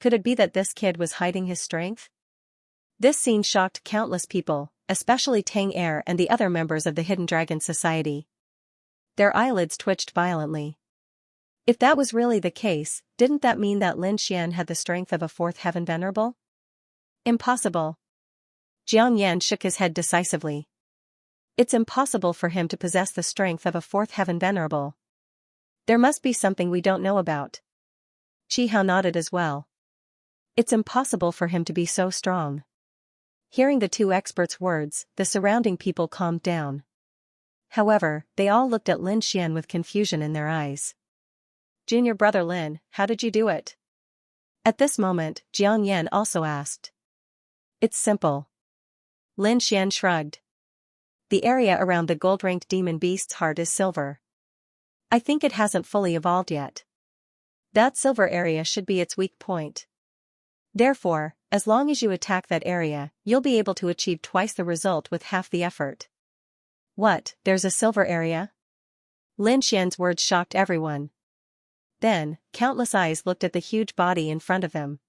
Could it be that this kid was hiding his strength? This scene shocked countless people, especially Tang Er and the other members of the Hidden Dragon Society. Their eyelids twitched violently. If that was really the case, didn't that mean that Lin Xian had the strength of a fourth heaven venerable? Impossible. Jiang Yan shook his head decisively. It's impossible for him to possess the strength of a fourth heaven venerable. There must be something we don't know about. Qi Hao nodded as well. It's impossible for him to be so strong. Hearing the two experts' words, the surrounding people calmed down. However, they all looked at Lin Xian with confusion in their eyes. Junior brother Lin, how did you do it? At this moment, Jiang Yan also asked. It's simple. Lin Xian shrugged. The area around the gold-ranked demon beast's heart is silver. I think it hasn't fully evolved yet. That silver area should be its weak point. Therefore, as long as you attack that area, you'll be able to achieve twice the result with half the effort. What, there's a silver area? Lin Xian's words shocked everyone. Then, countless eyes looked at the huge body in front of them.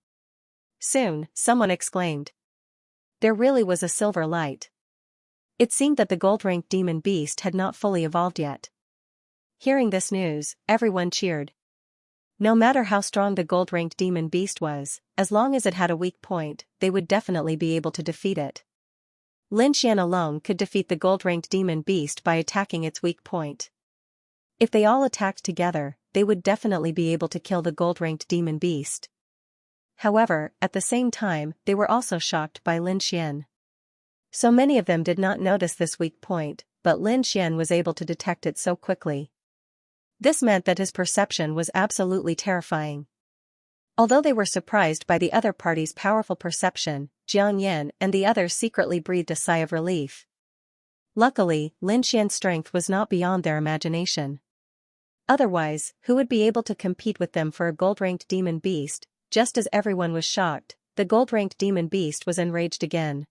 Soon, someone exclaimed. There really was a silver light. It seemed that the gold-ranked demon beast had not fully evolved yet. Hearing this news, everyone cheered. No matter how strong the gold-ranked demon beast was, as long as it had a weak point, they would definitely be able to defeat it. Lin Xian alone could defeat the gold-ranked demon beast by attacking its weak point. If they all attacked together, they would definitely be able to kill the gold-ranked demon beast. However, at the same time, they were also shocked by Lin Xian. So many of them did not notice this weak point, but Lin Xian was able to detect it so quickly. This meant that his perception was absolutely terrifying. Although they were surprised by the other party's powerful perception, Jiang Yan and the others secretly breathed a sigh of relief. Luckily, Lin Xian's strength was not beyond their imagination. Otherwise, who would be able to compete with them for a gold-ranked demon beast? Just as everyone was shocked, the gold-ranked demon beast was enraged again.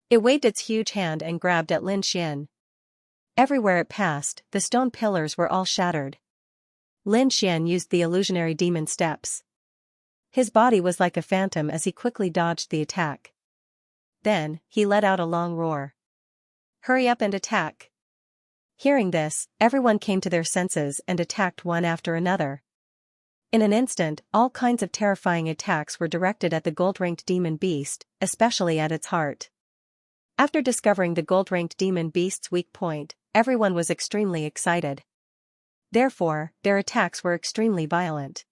It waved its huge hand and grabbed at Lin Xian. Everywhere it passed, the stone pillars were all shattered. Lin Xian used the illusionary demon steps. His body was like a phantom as he quickly dodged the attack. Then, he let out a long roar. Hurry up and attack. Hearing this, everyone came to their senses and attacked one after another. In an instant, all kinds of terrifying attacks were directed at the gold-ranked demon beast, especially at its heart. After discovering the gold-ranked demon beast's weak point, everyone was extremely excited. Therefore, their attacks were extremely violent.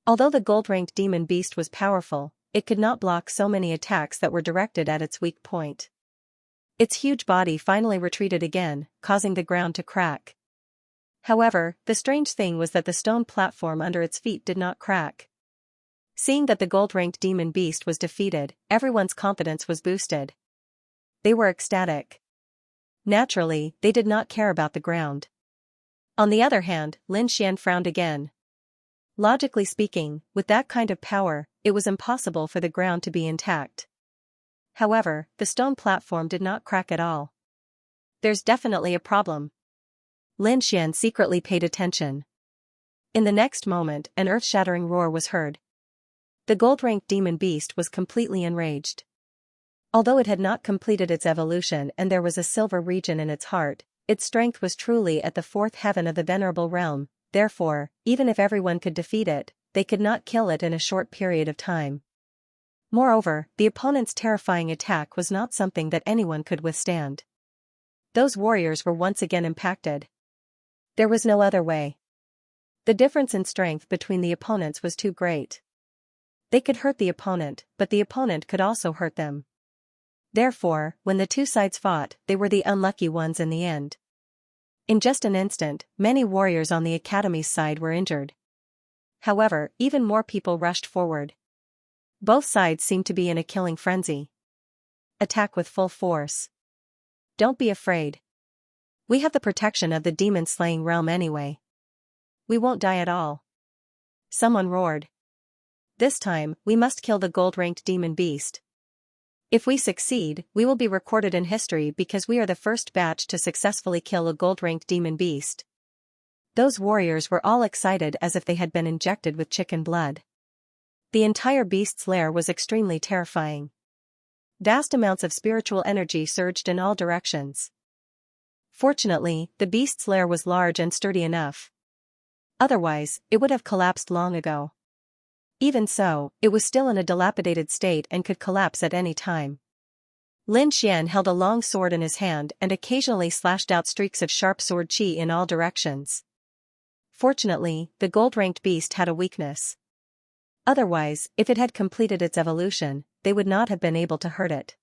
Although the gold-ranked demon beast was powerful, it could not block so many attacks that were directed at its weak point. Its huge body finally retreated again, causing the ground to crack. However, the strange thing was that the stone platform under its feet did not crack. Seeing that the gold-ranked demon beast was defeated, everyone's confidence was boosted. They were ecstatic. Naturally, they did not care about the ground. On the other hand, Lin Xian frowned again. Logically speaking, with that kind of power, it was impossible for the ground to be intact. However, the stone platform did not crack at all. There's definitely a problem. Lin Xian secretly paid attention. In the next moment, an earth-shattering roar was heard. The gold-ranked demon beast was completely enraged. Although it had not completed its evolution and there was a silver region in its heart, its strength was truly at the fourth heaven of the venerable realm. Therefore, even if everyone could defeat it, they could not kill it in a short period of time. Moreover, the opponent's terrifying attack was not something that anyone could withstand. Those warriors were once again impacted. There was no other way. The difference in strength between the opponents was too great. They could hurt the opponent, but the opponent could also hurt them. Therefore, when the two sides fought, they were the unlucky ones in the end. In just an instant, many warriors on the Academy's side were injured. However, even more people rushed forward. Both sides seemed to be in a killing frenzy. Attack with full force. Don't be afraid. We have the protection of the demon-slaying realm anyway. We won't die at all. Someone roared. This time, we must kill the gold-ranked demon beast. If we succeed, we will be recorded in history because we are the first batch to successfully kill a gold-ranked demon beast. Those warriors were all excited as if they had been injected with chicken blood. The entire beast's lair was extremely terrifying. Vast amounts of spiritual energy surged in all directions. Fortunately, the beast's lair was large and sturdy enough. Otherwise, it would have collapsed long ago. Even so, it was still in a dilapidated state and could collapse at any time. Lin Xian held a long sword in his hand and occasionally slashed out streaks of sharp sword qi in all directions. Fortunately, the gold-ranked beast had a weakness. Otherwise, if it had completed its evolution, they would not have been able to hurt it.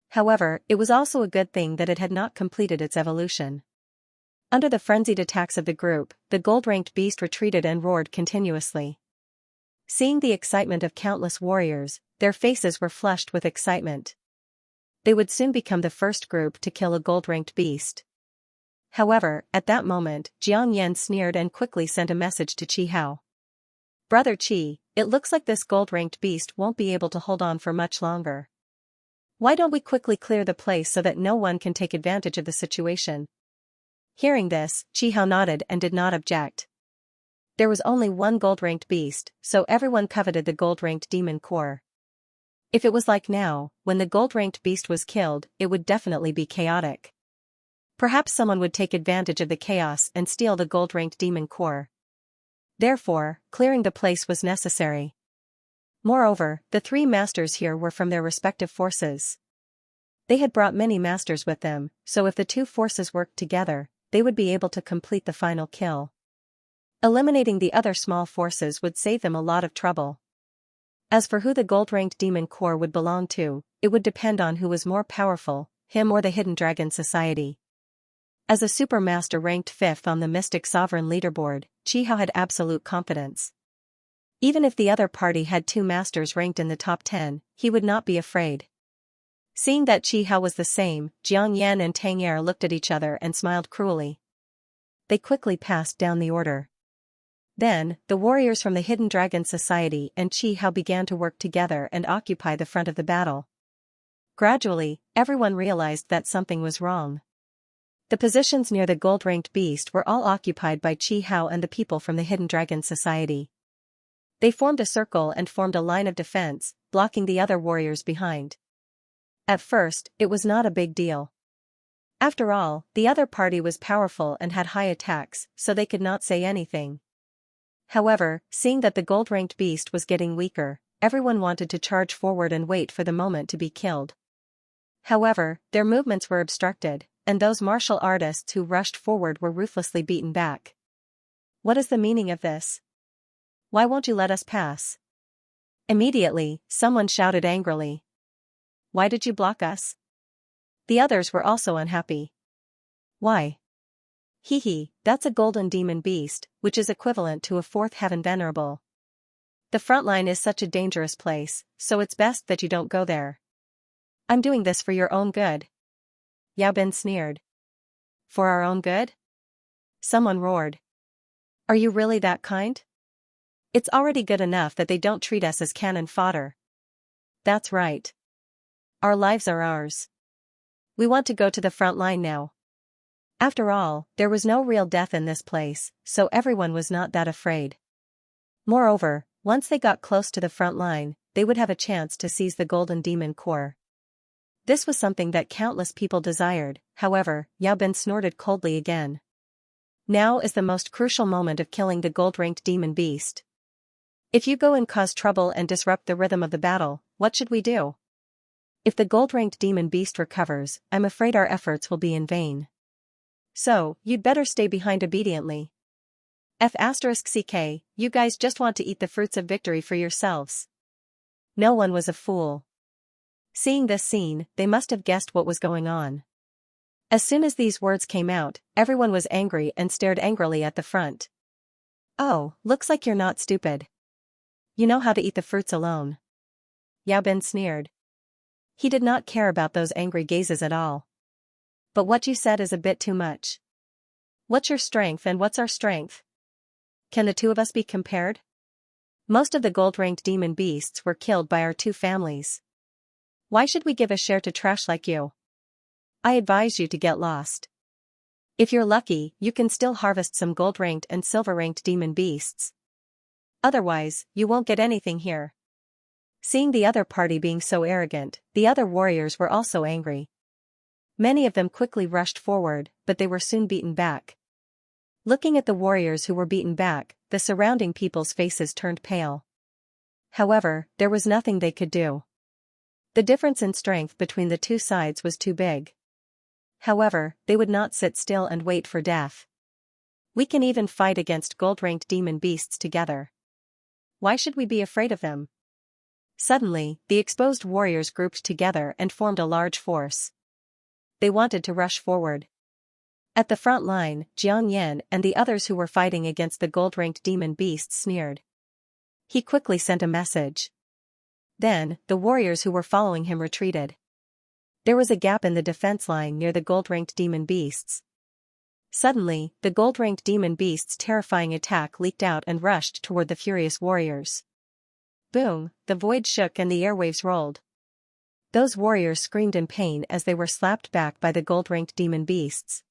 However, it was also a good thing that it had not completed its evolution. Under the frenzied attacks of the group, the gold-ranked beast retreated and roared continuously. Seeing the excitement of countless warriors, their faces were flushed with excitement. They would soon become the first group to kill a gold-ranked beast. However, at that moment, Jiang Yan sneered and quickly sent a message to Qi Hao. Brother Qi, it looks like this gold-ranked beast won't be able to hold on for much longer. Why don't we quickly clear the place so that no one can take advantage of the situation? Hearing this, Qi Hao nodded and did not object. There was only one gold-ranked beast, so everyone coveted the gold-ranked demon core. If it was like now, when the gold-ranked beast was killed, it would definitely be chaotic. Perhaps someone would take advantage of the chaos and steal the gold-ranked demon core. Therefore, clearing the place was necessary. Moreover, the three masters here were from their respective forces. They had brought many masters with them, so if the two forces worked together, they would be able to complete the final kill. Eliminating the other small forces would save them a lot of trouble. As for who the gold-ranked demon core would belong to, it would depend on who was more powerful, him or the Hidden Dragon Society. As a super master ranked 5th on the Mystic Sovereign leaderboard, Qi Hao had absolute confidence. Even if the other party had 2 masters ranked in the top 10, he would not be afraid. Seeing that Qi Hao was the same, Jiang Yan and Tang Er looked at each other and smiled cruelly. They quickly passed down the order. Then, the warriors from the Hidden Dragon Society and Qi Hao began to work together and occupy the front of the battle. Gradually, everyone realized that something was wrong. The positions near the gold-ranked beast were all occupied by Qi Hao and the people from the Hidden Dragon Society. They formed a circle and formed a line of defense, blocking the other warriors behind. At first, it was not a big deal. After all, the other party was powerful and had high attacks, so they could not say anything. However, seeing that the gold-ranked beast was getting weaker, everyone wanted to charge forward and wait for the moment to be killed. However, their movements were obstructed, and those martial artists who rushed forward were ruthlessly beaten back. What is the meaning of this? Why won't you let us pass? Immediately, someone shouted angrily. Why did you block us? The others were also unhappy. Why? Hee, that's a golden demon beast, which is equivalent to a 4th heaven venerable. The front line is such a dangerous place, so it's best that you don't go there. I'm doing this for your own good. Yao Bin sneered. For our own good? Someone roared. Are you really that kind? It's already good enough that they don't treat us as cannon fodder. That's right. Our lives are ours. We want to go to the front line now. After all, there was no real death in this place, so everyone was not that afraid. Moreover, once they got close to the front line, they would have a chance to seize the golden demon core. This was something that countless people desired. However, Yao Bin snorted coldly again. Now is the most crucial moment of killing the gold-ranked demon beast. If you go and cause trouble and disrupt the rhythm of the battle, what should we do? If the gold-ranked demon beast recovers, I'm afraid our efforts will be in vain. So, you'd better stay behind obediently. *CK, you guys just want to eat the fruits of victory for yourselves. No one was a fool. Seeing this scene, they must have guessed what was going on. As soon as these words came out, everyone was angry and stared angrily at the front. Oh, looks like you're not stupid. You know how to eat the fruits alone. Yao Bin sneered. He did not care about those angry gazes at all. But what you said is a bit too much. What's your strength and what's our strength? Can the two of us be compared? Most of the gold-ranked demon beasts were killed by our two families. Why should we give a share to trash like you? I advise you to get lost. If you're lucky, you can still harvest some gold-ranked and silver-ranked demon beasts. Otherwise, you won't get anything here. Seeing the other party being so arrogant, the other warriors were also angry. Many of them quickly rushed forward, but they were soon beaten back. Looking at the warriors who were beaten back, the surrounding people's faces turned pale. However, there was nothing they could do. The difference in strength between the two sides was too big. However, they would not sit still and wait for death. We can even fight against gold-ranked demon beasts together. Why should we be afraid of them? Suddenly, the exposed warriors grouped together and formed a large force. They wanted to rush forward. At the front line, Jiang Yan and the others who were fighting against the gold-ranked demon beasts sneered. He quickly sent a message. Then, the warriors who were following him retreated. There was a gap in the defense line near the gold-ranked demon beasts. Suddenly, the gold-ranked demon beasts' terrifying attack leaked out and rushed toward the furious warriors. Boom, the void shook and the airwaves rolled. Those warriors screamed in pain as they were slapped back by the gold-ranked demon beasts.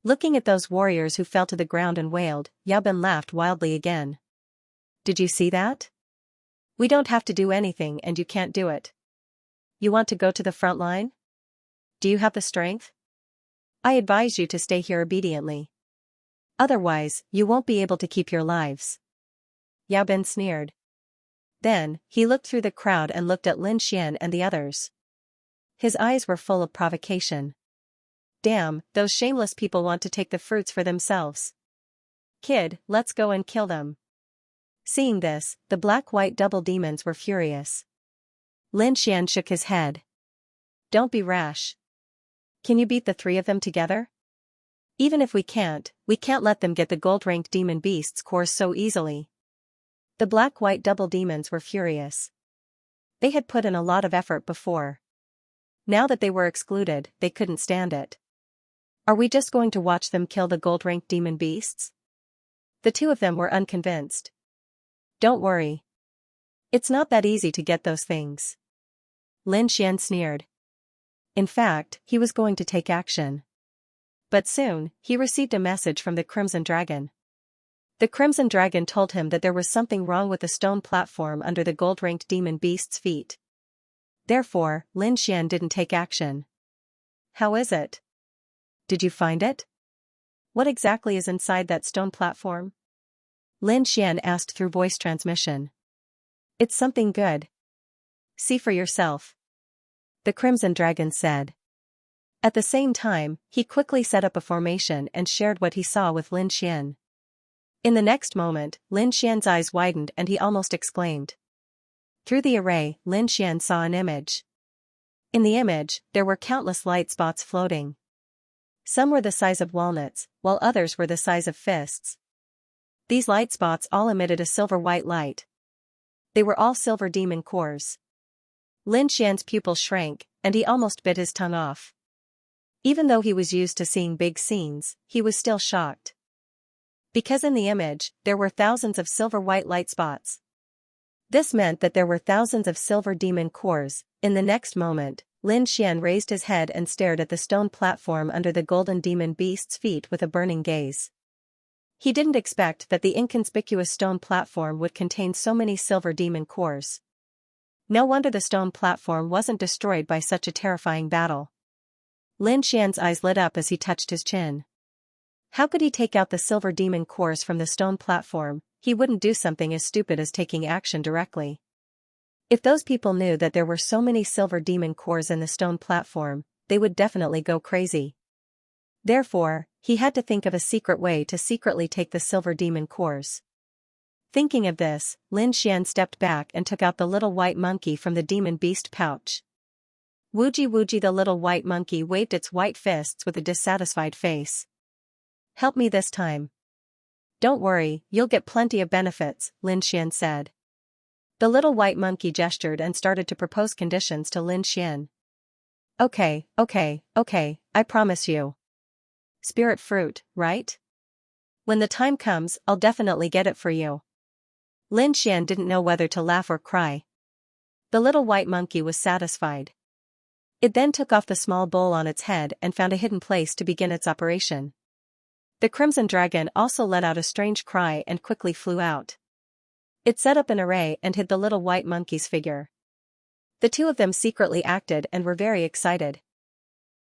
Looking at those warriors who fell to the ground and wailed, Yao Bin laughed wildly again. Did you see that? We don't have to do anything and you can't do it. You want to go to the front line? Do you have the strength? I advise you to stay here obediently. Otherwise, you won't be able to keep your lives. Yao Bin sneered. Then, he looked through the crowd and looked at Lin Xian and the others. His eyes were full of provocation. Damn, those shameless people want to take the fruits for themselves. Kid, let's go and kill them. Seeing this, the black-white double demons were furious. Lin Xian shook his head. Don't be rash. Can you beat the three of them together? Even if we can't let them get the gold-ranked demon beasts' cores so easily. The black-white double demons were furious. They had put in a lot of effort before. Now that they were excluded, they couldn't stand it. Are we just going to watch them kill the gold-ranked demon beasts? The two of them were unconvinced. Don't worry. It's not that easy to get those things. Lin Xian sneered. In fact, he was going to take action. But soon, he received a message from the Crimson Dragon. The Crimson Dragon told him that there was something wrong with the stone platform under the gold-ranked demon beast's feet. Therefore, Lin Xian didn't take action. How is it? Did you find it? What exactly is inside that stone platform? Lin Xian asked through voice transmission. It's something good. See for yourself. The Crimson Dragon said. At the same time, he quickly set up a formation and shared what he saw with Lin Xian. In the next moment, Lin Xian's eyes widened and he almost exclaimed. Through the array, Lin Xian saw an image. In the image, there were countless light spots floating. Some were the size of walnuts, while others were the size of fists. These light spots all emitted a silver-white light. They were all silver demon cores. Lin Xian's pupils shrank, and he almost bit his tongue off. Even though he was used to seeing big scenes, he was still shocked. Because in the image, there were thousands of silver-white light spots. This meant that there were thousands of silver demon cores. In the next moment, Lin Xian raised his head and stared at the stone platform under the golden demon beast's feet with a burning gaze. He didn't expect that the inconspicuous stone platform would contain so many silver demon cores. No wonder the stone platform wasn't destroyed by such a terrifying battle. Lin Xian's eyes lit up as he touched his chin. How could he take out the silver demon cores from the stone platform? He wouldn't do something as stupid as taking action directly. If those people knew that there were so many silver demon cores in the stone platform, they would definitely go crazy. Therefore, he had to think of a secret way to secretly take the silver demon cores. Thinking of this, Lin Xian stepped back and took out the little white monkey from the demon beast pouch. Wooji wooji, the little white monkey waved its white fists with a dissatisfied face. Help me this time. Don't worry, you'll get plenty of benefits, Lin Xian said. The little white monkey gestured and started to propose conditions to Lin Xian. Okay, I promise you. Spirit fruit, right? When the time comes, I'll definitely get it for you. Lin Xian didn't know whether to laugh or cry. The little white monkey was satisfied. It then took off the small bowl on its head and found a hidden place to begin its operation. The crimson dragon also let out a strange cry and quickly flew out. It set up an array and hid the little white monkey's figure. The two of them secretly acted and were very excited.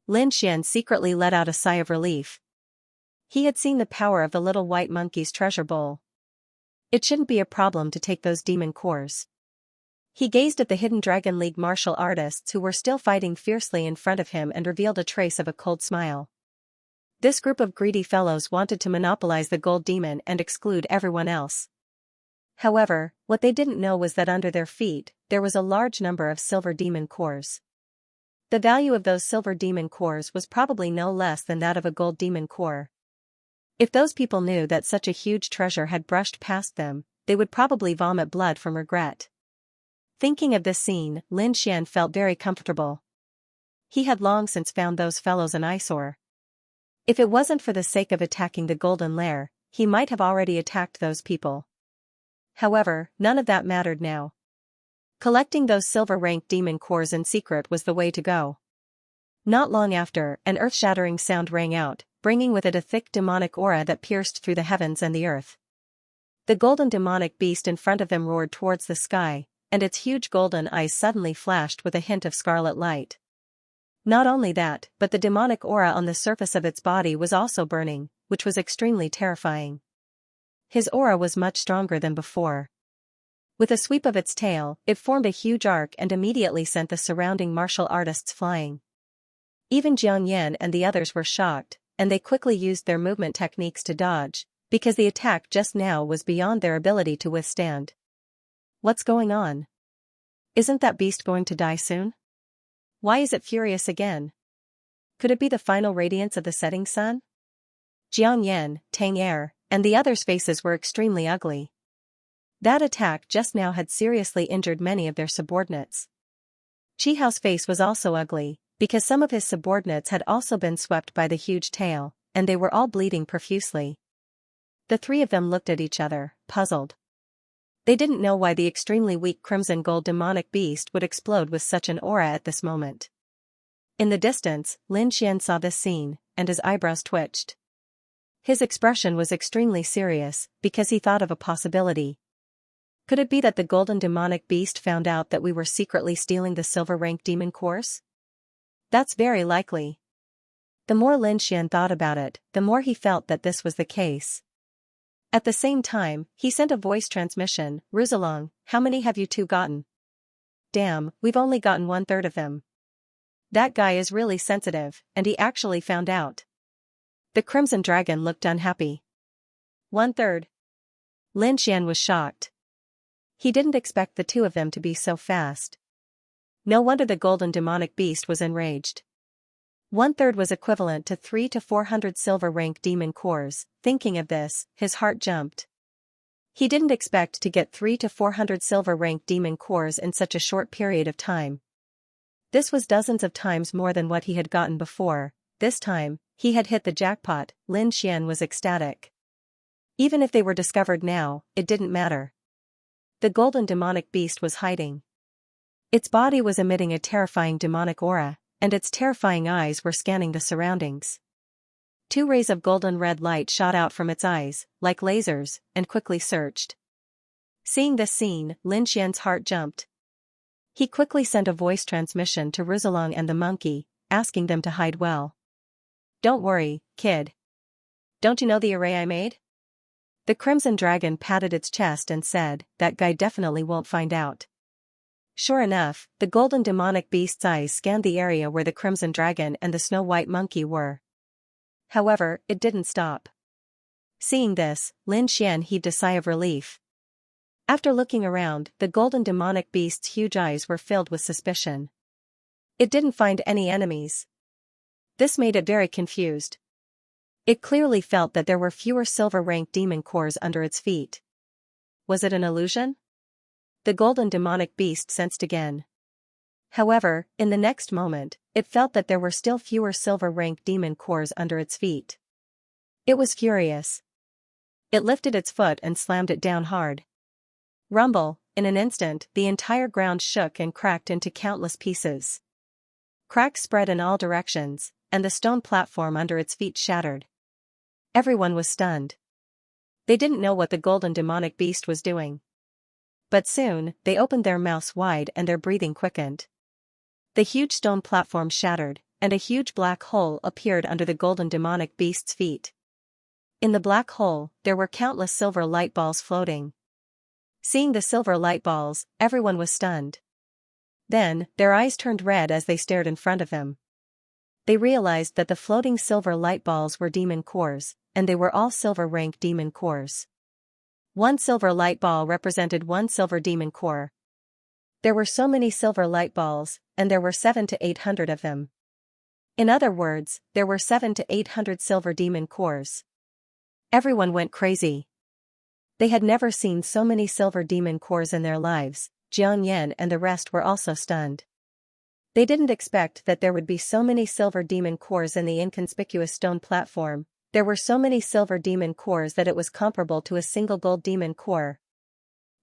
Lin Xian secretly let out a sigh of relief. He had seen the power of the little white monkey's treasure bowl. It shouldn't be a problem to take those demon cores. He gazed at the hidden Dragon League martial artists who were still fighting fiercely in front of him and revealed a trace of a cold smile. This group of greedy fellows wanted to monopolize the gold demon and exclude everyone else. However, what they didn't know was that under their feet, there was a large number of silver demon cores. The value of those silver demon cores was probably no less than that of a gold demon core. If those people knew that such a huge treasure had brushed past them, they would probably vomit blood from regret. Thinking of this scene, Lin Xian felt very comfortable. He had long since found those fellows an eyesore. If it wasn't for the sake of attacking the golden lair, he might have already attacked those people. However, none of that mattered now. Collecting those silver-ranked demon cores in secret was the way to go. Not long after, an earth-shattering sound rang out, bringing with it a thick demonic aura that pierced through the heavens and the earth. The golden demonic beast in front of them roared towards the sky, and its huge golden eyes suddenly flashed with a hint of scarlet light. Not only that, but the demonic aura on the surface of its body was also burning, which was extremely terrifying. His aura was much stronger than before. With a sweep of its tail, it formed a huge arc and immediately sent the surrounding martial artists flying. Even Jiang Yan and the others were shocked, and they quickly used their movement techniques to dodge, because the attack just now was beyond their ability to withstand. What's going on? Isn't that beast going to die soon? Why is it furious again? Could it be the final radiance of the setting sun? Jiang Yan, Tang Er, and the others' faces were extremely ugly. That attack just now had seriously injured many of their subordinates. Qihao's face was also ugly, because some of his subordinates had also been swept by the huge tail, and they were all bleeding profusely. The three of them looked at each other, puzzled. They didn't know why the extremely weak crimson gold demonic beast would explode with such an aura at this moment. In the distance, Lin Xian saw this scene, and his eyebrows twitched. His expression was extremely serious, because he thought of a possibility. Could it be that the golden demonic beast found out that we were secretly stealing the silver rank demon cores? That's very likely. The more Lin Xian thought about it, the more he felt that this was the case. At the same time, he sent a voice transmission, "Ruzalong, how many have you two gotten?" "Damn, we've only gotten 1/3 of them." That guy is really sensitive, and he actually found out. The Crimson Dragon looked unhappy. 1/3. Lin Xian was shocked. He didn't expect the two of them to be so fast. No wonder the golden demonic beast was enraged. 1/3 was equivalent to 300 to 400 silver rank demon cores. Thinking of this, his heart jumped. He didn't expect to get 300 to 400 silver rank demon cores in such a short period of time. This was dozens of times more than what he had gotten before. This time, he had hit the jackpot. Lin Xian was ecstatic. Even if they were discovered now, it didn't matter. The golden demonic beast was hiding. Its body was emitting a terrifying demonic aura, and its terrifying eyes were scanning the surroundings. 2 rays of golden red light shot out from its eyes, like lasers, and quickly searched. Seeing this scene, Lin Xian's heart jumped. He quickly sent a voice transmission to Ruzalong and the monkey, asking them to hide well. "Don't worry, kid. Don't you know the array I made?" The Crimson Dragon patted its chest and said, "That guy definitely won't find out." Sure enough, the golden demonic beast's eyes scanned the area where the crimson dragon and the snow-white monkey were. However, it didn't stop. Seeing this, Lin Xian heaved a sigh of relief. After looking around, the golden demonic beast's huge eyes were filled with suspicion. It didn't find any enemies. This made it very confused. It clearly felt that there were fewer silver-rank demon cores under its feet. Was it an illusion? The golden demonic beast sensed again. However, in the next moment, it felt that there were still fewer silver-rank demon cores under its feet. It was furious. It lifted its foot and slammed it down hard. Rumble, in an instant, the entire ground shook and cracked into countless pieces. Cracks spread in all directions, and the stone platform under its feet shattered. Everyone was stunned. They didn't know what the golden demonic beast was doing. But soon, they opened their mouths wide and their breathing quickened. The huge stone platform shattered, and a huge black hole appeared under the golden demonic beast's feet. In the black hole, there were countless silver light balls floating. Seeing the silver light balls, everyone was stunned. Then, their eyes turned red as they stared in front of them. They realized that the floating silver light balls were demon cores, and they were all silver-rank demon cores. One silver light ball represented one silver demon core. There were so many silver light balls, and there were 700 to 800 of them. In other words, there were 700 to 800 silver demon cores. Everyone went crazy. They had never seen so many silver demon cores in their lives. Xianxia and the rest were also stunned. They didn't expect that there would be so many silver demon cores in the inconspicuous stone platform. There were so many silver demon cores that it was comparable to a single gold demon core.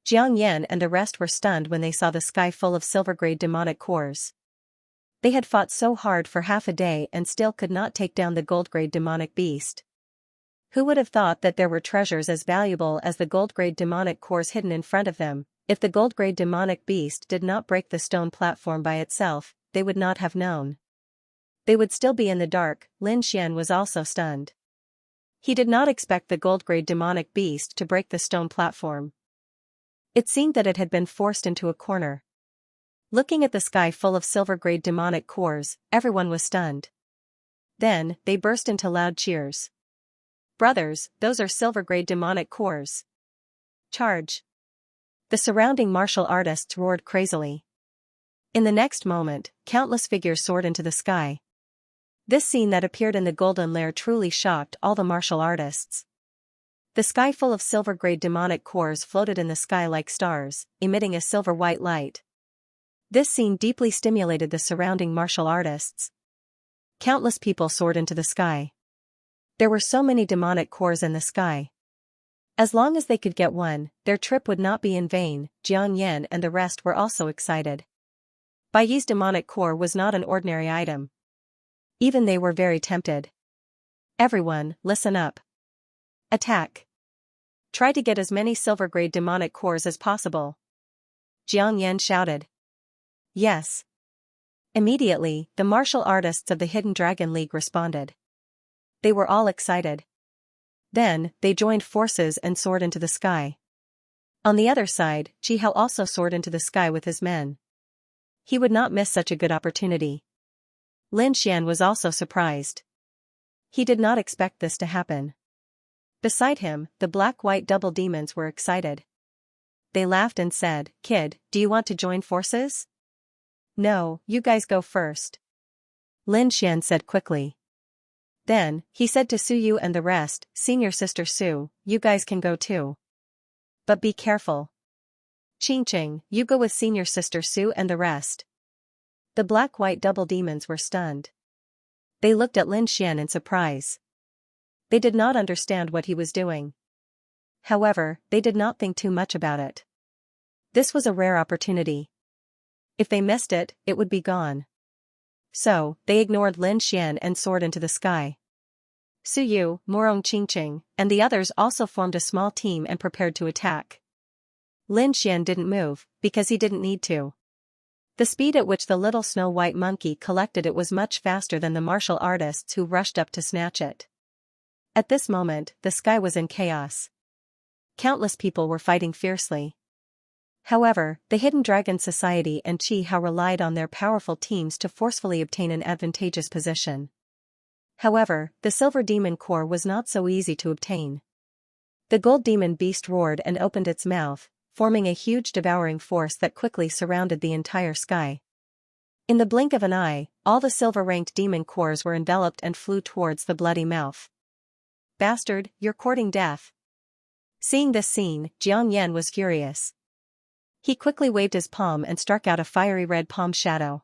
Xianxia and the rest were stunned when they saw the sky full of silver-grade demonic cores. They had fought so hard for half a day and still could not take down the gold-grade demonic beast. Who would have thought that there were treasures as valuable as the gold-grade demonic cores hidden in front of them? If the gold-grade demonic beast did not break the stone platform by itself, they would not have known. They would still be in the dark. Lin Xian was also stunned. He did not expect the gold-grade demonic beast to break the stone platform. It seemed that it had been forced into a corner. Looking at the sky full of silver-grade demonic cores, everyone was stunned. Then, they burst into loud cheers. Brothers, those are silver-grade demonic cores. Charge! The surrounding martial artists roared crazily. In the next moment, countless figures soared into the sky. This scene that appeared in the golden lair truly shocked all the martial artists. The sky full of silver-grade demonic cores floated in the sky like stars, emitting a silver-white light. This scene deeply stimulated the surrounding martial artists. Countless people soared into the sky. There were so many demonic cores in the sky. As long as they could get one, their trip would not be in vain. Xianxia and the rest were also excited. Bai Yi's demonic core was not an ordinary item. Even they were very tempted. Everyone, listen up. Attack. Try to get as many silver-grade demonic cores as possible. Xianxia shouted. Yes. Immediately, the martial artists of the Hidden Dragon League responded. They were all excited. Then, they joined forces and soared into the sky. On the other side, Chi Hao also soared into the sky with his men. He would not miss such a good opportunity. Lin Xian was also surprised. He did not expect this to happen. Beside him, the black-white double demons were excited. They laughed and said, "Kid, do you want to join forces?" "No, you guys go first," Lin Xian said quickly. Then, he said to Su Yu and the rest, "Senior sister Su, you guys can go too. But be careful. Qingqing, you go with senior sister Su and the rest." The black-white double demons were stunned. They looked at Lin Xian in surprise. They did not understand what he was doing. However, they did not think too much about it. This was a rare opportunity. If they missed it, it would be gone. So, they ignored Lin Xian and soared into the sky. Su Yu, Morong Qingqing, and the others also formed a small team and prepared to attack. Lin Xian didn't move, because he didn't need to. The speed at which the little snow-white monkey collected it was much faster than the martial artists who rushed up to snatch it. At this moment, the sky was in chaos. Countless people were fighting fiercely. However, the Hidden Dragon Society and Chi Hao relied on their powerful teams to forcefully obtain an advantageous position. However, the Silver Demon Core was not so easy to obtain. The Gold Demon Beast roared and opened its mouth, forming a huge devouring force that quickly surrounded the entire sky. In the blink of an eye, all the silver-ranked demon cores were enveloped and flew towards the bloody mouth. "Bastard, you're courting death." Seeing this scene, Xianxia was furious. He quickly waved his palm and struck out a fiery red palm shadow.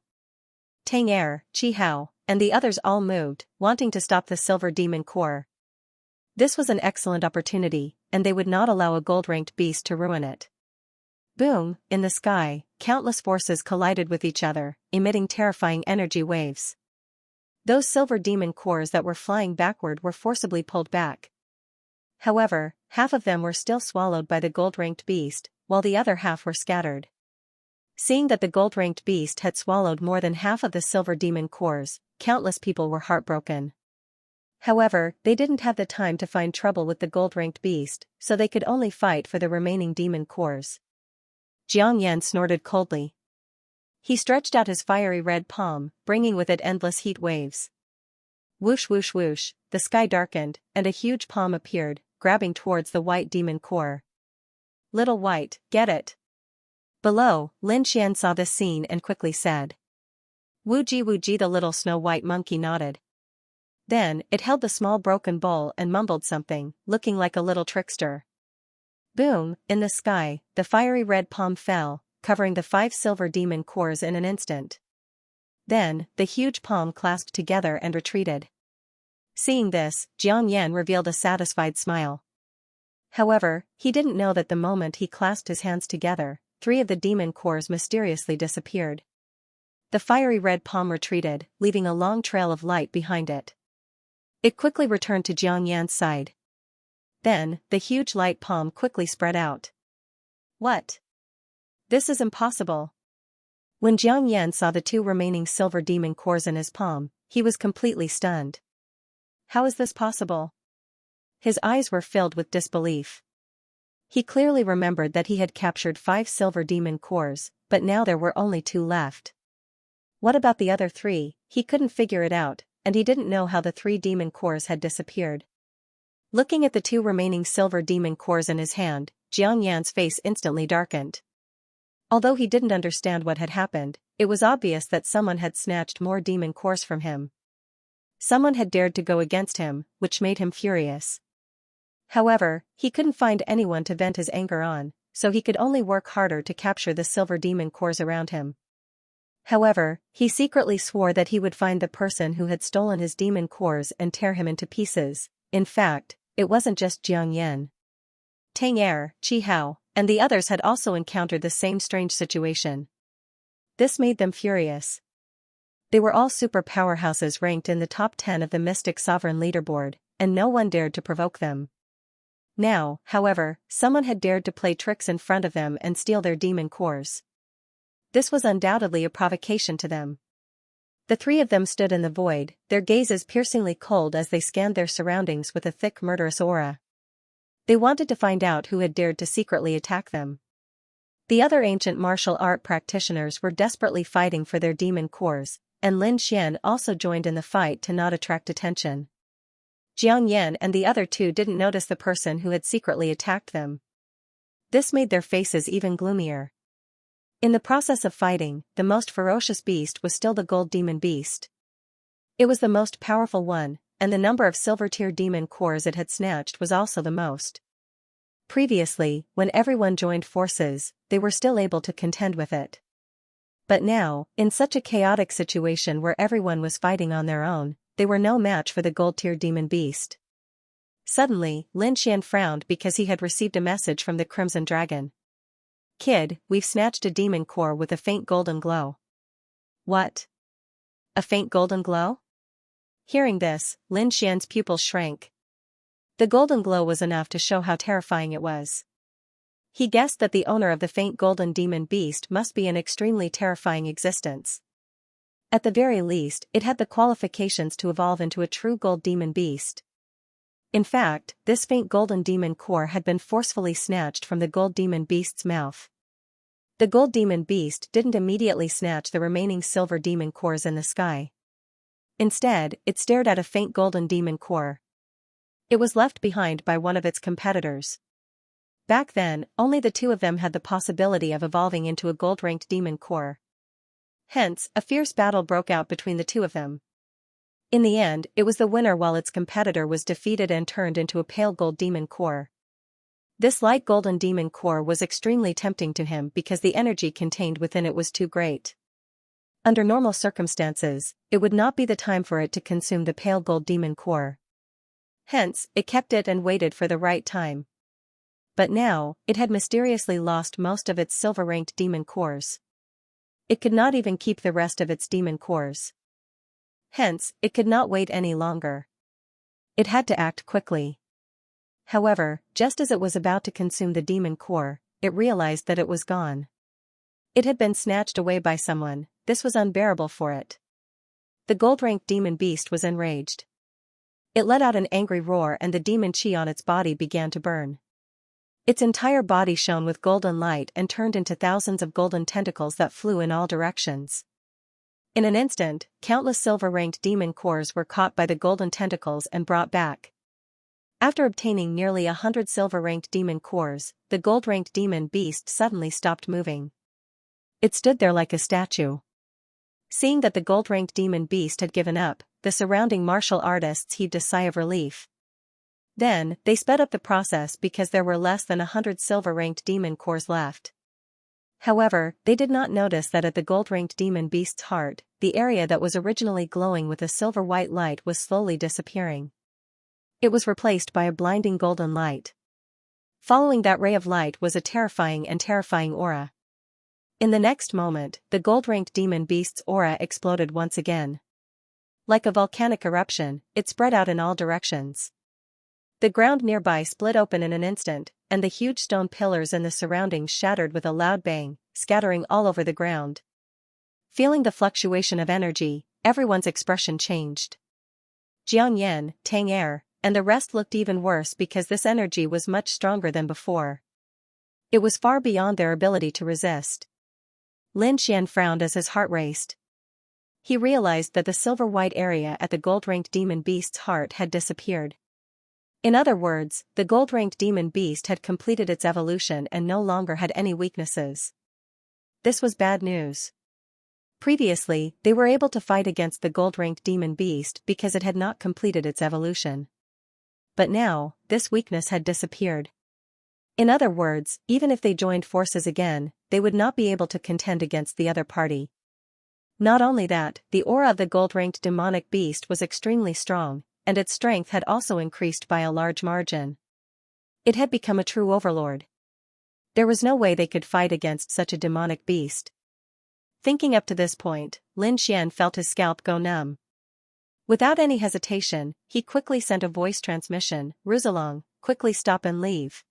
Tang Er, Chi Hao, and the others all moved, wanting to stop the silver demon core. This was an excellent opportunity, and they would not allow a gold-ranked beast to ruin it. Boom, in the sky, countless forces collided with each other, emitting terrifying energy waves. Those silver demon cores that were flying backward were forcibly pulled back. However, half of them were still swallowed by the gold-ranked beast, while the other half were scattered. Seeing that the gold-ranked beast had swallowed more than half of the silver demon cores, countless people were heartbroken. However, they didn't have the time to find trouble with the gold-ranked beast, so they could only fight for the remaining demon cores. Xianxia snorted coldly. He stretched out his fiery red palm, bringing with it endless heat waves. Whoosh whoosh whoosh, the sky darkened, and a huge palm appeared, grabbing towards the white demon core. "Little White, get it." Below, Lin Xian saw this scene and quickly said. Wuji Wuji, the little snow-white monkey nodded. Then, it held the small broken bowl and mumbled something, looking like a little trickster. Boom, in the sky, the fiery red palm fell, covering the 5 silver demon cores in an instant. Then, the huge palm clasped together and retreated. Seeing this, Xianxia revealed a satisfied smile. However, he didn't know that the moment he clasped his hands together, 3 of the demon cores mysteriously disappeared. The fiery red palm retreated, leaving a long trail of light behind it. It quickly returned to Xianxia's side. Then, the huge light palm quickly spread out. What? This is impossible. When Xianxia saw the 2 remaining silver demon cores in his palm, he was completely stunned. How is this possible? His eyes were filled with disbelief. He clearly remembered that he had captured 5 silver demon cores, but now there were only 2 left. What about the other 3? He couldn't figure it out, and he didn't know how the 3 demon cores had disappeared. Looking at the 2 remaining silver demon cores in his hand, Xianxia's face instantly darkened. Although he didn't understand what had happened, it was obvious that someone had snatched more demon cores from him. Someone had dared to go against him, which made him furious. However, he couldn't find anyone to vent his anger on, so he could only work harder to capture the silver demon cores around him. However, he secretly swore that he would find the person who had stolen his demon cores and tear him into pieces. In fact, it wasn't just Xianxia. Tang Er, Chi Hao, and the others had also encountered the same strange situation. This made them furious. They were all super powerhouses ranked in the top 10 of the Mystic Sovereign leaderboard, and no one dared to provoke them. Now, however, someone had dared to play tricks in front of them and steal their demon cores. This was undoubtedly a provocation to them. The 3 of them stood in the void, their gazes piercingly cold as they scanned their surroundings with a thick murderous aura. They wanted to find out who had dared to secretly attack them. The other ancient martial art practitioners were desperately fighting for their demon cores, and Lin Xian also joined in the fight to not attract attention. Xianxia and the other 2 didn't notice the person who had secretly attacked them. This made their faces even gloomier. In the process of fighting, the most ferocious beast was still the gold demon beast. It was the most powerful one, and the number of silver-tier demon cores it had snatched was also the most. Previously, when everyone joined forces, they were still able to contend with it. But now, in such a chaotic situation where everyone was fighting on their own, they were no match for the gold-tier demon beast. Suddenly, Lin Xian frowned because he had received a message from the Crimson Dragon. "Kid, we've snatched a demon core with a faint golden glow." What? A faint golden glow? Hearing this, Lin Xian's pupils shrank. The golden glow was enough to show how terrifying it was. He guessed that the owner of the faint golden demon beast must be an extremely terrifying existence. At the very least, it had the qualifications to evolve into a true gold demon beast. In fact, this faint golden demon core had been forcefully snatched from the gold demon beast's mouth. The gold demon beast didn't immediately snatch the remaining silver demon cores in the sky. Instead, it stared at a faint golden demon core. It was left behind by one of its competitors. Back then, only the two of them had the possibility of evolving into a gold-ranked demon core. Hence, a fierce battle broke out between the two of them. In the end, it was the winner while its competitor was defeated and turned into a pale gold demon core. This light golden demon core was extremely tempting to him because the energy contained within it was too great. Under normal circumstances, it would not be the time for it to consume the pale gold demon core. Hence, it kept it and waited for the right time. But now, it had mysteriously lost most of its silver-ranked demon cores. It could not even keep the rest of its demon cores. Hence, it could not wait any longer. It had to act quickly. However, just as it was about to consume the demon core, it realized that it was gone. It had been snatched away by someone. This was unbearable for it. The gold-ranked demon beast was enraged. It let out an angry roar and the demon chi on its body began to burn. Its entire body shone with golden light and turned into thousands of golden tentacles that flew in all directions. In an instant, countless silver-ranked demon cores were caught by the golden tentacles and brought back. After obtaining nearly 100 silver-ranked demon cores, the gold-ranked demon beast suddenly stopped moving. It stood there like a statue. Seeing that the gold-ranked demon beast had given up, the surrounding martial artists heaved a sigh of relief. Then, they sped up the process because there were less than 100 silver-ranked demon cores left. However, they did not notice that at the gold-ranked demon beast's heart, the area that was originally glowing with a silver-white light was slowly disappearing. It was replaced by a blinding golden light. Following that ray of light was a terrifying aura. In the next moment, the gold-ranked demon beast's aura exploded once again. Like a volcanic eruption, it spread out in all directions. The ground nearby split open in an instant, and the huge stone pillars in the surroundings shattered with a loud bang, scattering all over the ground. Feeling the fluctuation of energy, everyone's expression changed. Jiang Yan, Tang Er, and the rest looked even worse because this energy was much stronger than before. It was far beyond their ability to resist. Lin Xian frowned as his heart raced. He realized that the silver-white area at the gold-ranked demon beast's heart had disappeared. In other words, the gold-ranked demon beast had completed its evolution and no longer had any weaknesses. This was bad news. Previously, they were able to fight against the gold-ranked demon beast because it had not completed its evolution. But now, this weakness had disappeared. In other words, even if they joined forces again, they would not be able to contend against the other party. Not only that, the aura of the gold-ranked demonic beast was extremely strong, and its strength had also increased by a large margin. It had become a true overlord. There was no way they could fight against such a demonic beast. Thinking up to this point, Lin Xian felt his scalp go numb. Without any hesitation, he quickly sent a voice transmission, "Ruzalong, quickly stop and leave."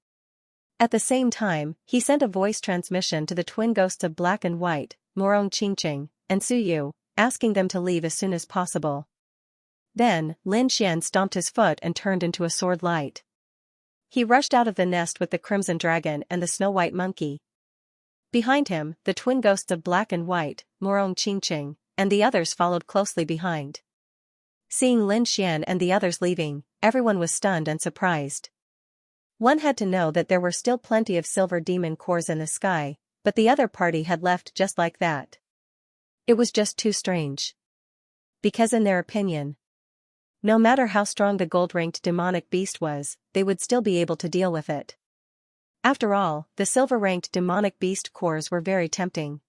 At the same time, he sent a voice transmission to the twin ghosts of Black and White, Morong Qingqing, and Su Yu, asking them to leave as soon as possible. Then, Lin Xian stomped his foot and turned into a sword light. He rushed out of the nest with the crimson dragon and the snow-white monkey. Behind him, the twin ghosts of Black and White, Morong Qingqing, and the others followed closely behind. Seeing Lin Xian and the others leaving, everyone was stunned and surprised. One had to know that there were still plenty of silver demon cores in the sky, but the other party had left just like that. It was just too strange. Because in their opinion, no matter how strong the gold-ranked demonic beast was, they would still be able to deal with it. After all, the silver-ranked demonic beast cores were very tempting.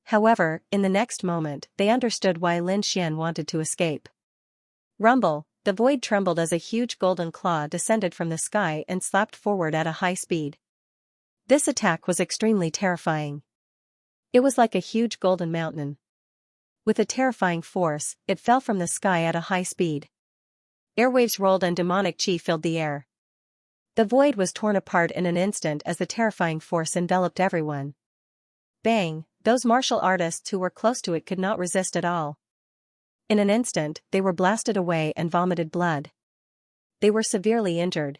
However, in the next moment, they understood why Lin Xian wanted to escape. Rumble, the void trembled as a huge golden claw descended from the sky and slapped forward at a high speed. This attack was extremely terrifying. It was like a huge golden mountain. With a terrifying force, it fell from the sky at a high speed. Airwaves rolled and demonic chi filled the air. The void was torn apart in an instant as the terrifying force enveloped everyone. Bang, those martial artists who were close to it could not resist at all. In an instant, they were blasted away and vomited blood. They were severely injured.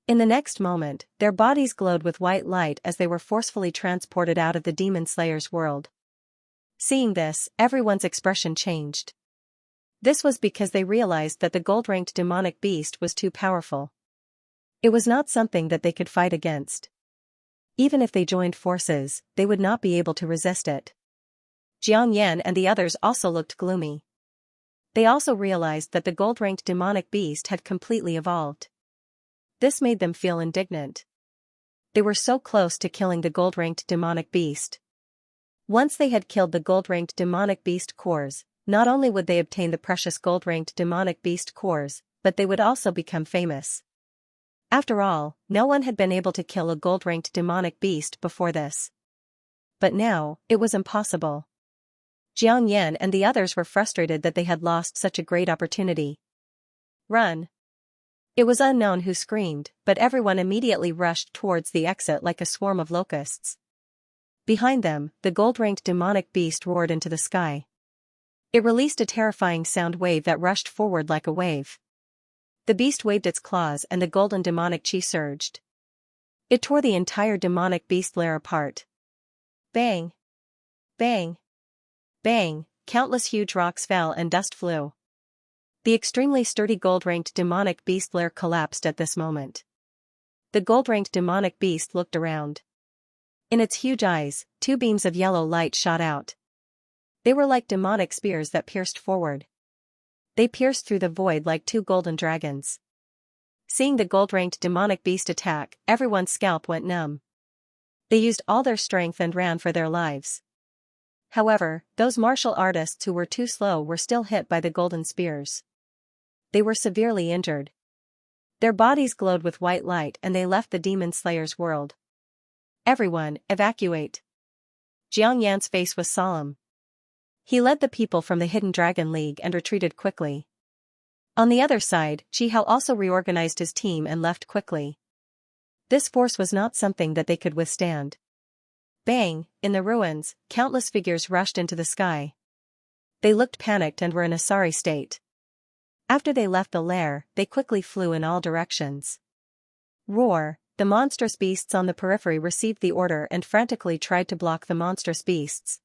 In the next moment, their bodies glowed with white light as they were forcefully transported out of the demon slayer's world. Seeing this, everyone's expression changed. This was because they realized that the gold-ranked demonic beast was too powerful. It was not something that they could fight against. Even if they joined forces, they would not be able to resist it. Jiang Yan and the others also looked gloomy. They also realized that the gold-ranked demonic beast had completely evolved. This made them feel indignant. They were so close to killing the gold-ranked demonic beast. Once they had killed the gold-ranked demonic beast cores, not only would they obtain the precious gold-ranked demonic beast cores, but they would also become famous. After all, no one had been able to kill a gold-ranked demonic beast before this. But now, it was impossible. Jiang Yan and the others were frustrated that they had lost such a great opportunity. Run! It was unknown who screamed, but everyone immediately rushed towards the exit like a swarm of locusts. Behind them, the gold-ranked demonic beast roared into the sky. It released a terrifying sound wave that rushed forward like a wave. The beast waved its claws and the golden demonic chi surged. It tore the entire demonic beast lair apart. Bang! Bang! Bang! Countless huge rocks fell and dust flew. The extremely sturdy gold-ranked demonic beast lair collapsed at this moment. The gold-ranked demonic beast looked around. In its huge eyes, two beams of yellow light shot out. They were like demonic spears that pierced forward. They pierced through the void like two golden dragons. Seeing the gold-ranked demonic beast attack, everyone's scalp went numb. They used all their strength and ran for their lives. However, those martial artists who were too slow were still hit by the golden spears. They were severely injured. Their bodies glowed with white light and they left the demon slayer's world. Everyone, evacuate. Jiang Yan's face was solemn. He led the people from the Hidden Dragon League and retreated quickly. On the other side, Chi Hao also reorganized his team and left quickly. This force was not something that they could withstand. Bang! In the ruins, countless figures rushed into the sky. They looked panicked and were in a sorry state. After they left the lair, they quickly flew in all directions. Roar! The monstrous beasts on the periphery received the order and frantically tried to block the monstrous beasts.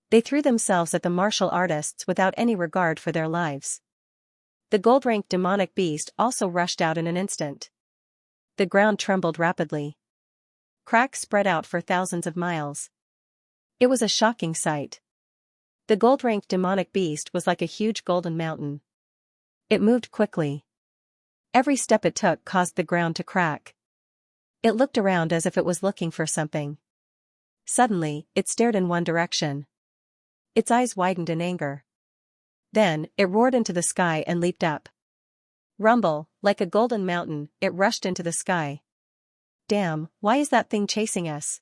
They threw themselves at the martial artists without any regard for their lives. The gold-ranked demonic beast also rushed out in an instant. The ground trembled rapidly. Cracks spread out for thousands of miles. It was a shocking sight. The gold-ranked demonic beast was like a huge golden mountain. It moved quickly. Every step it took caused the ground to crack. It looked around as if it was looking for something. Suddenly, it stared in one direction. Its eyes widened in anger. Then, it roared into the sky and leaped up. Rumble, like a golden mountain, it rushed into the sky. Damn, why is that thing chasing us?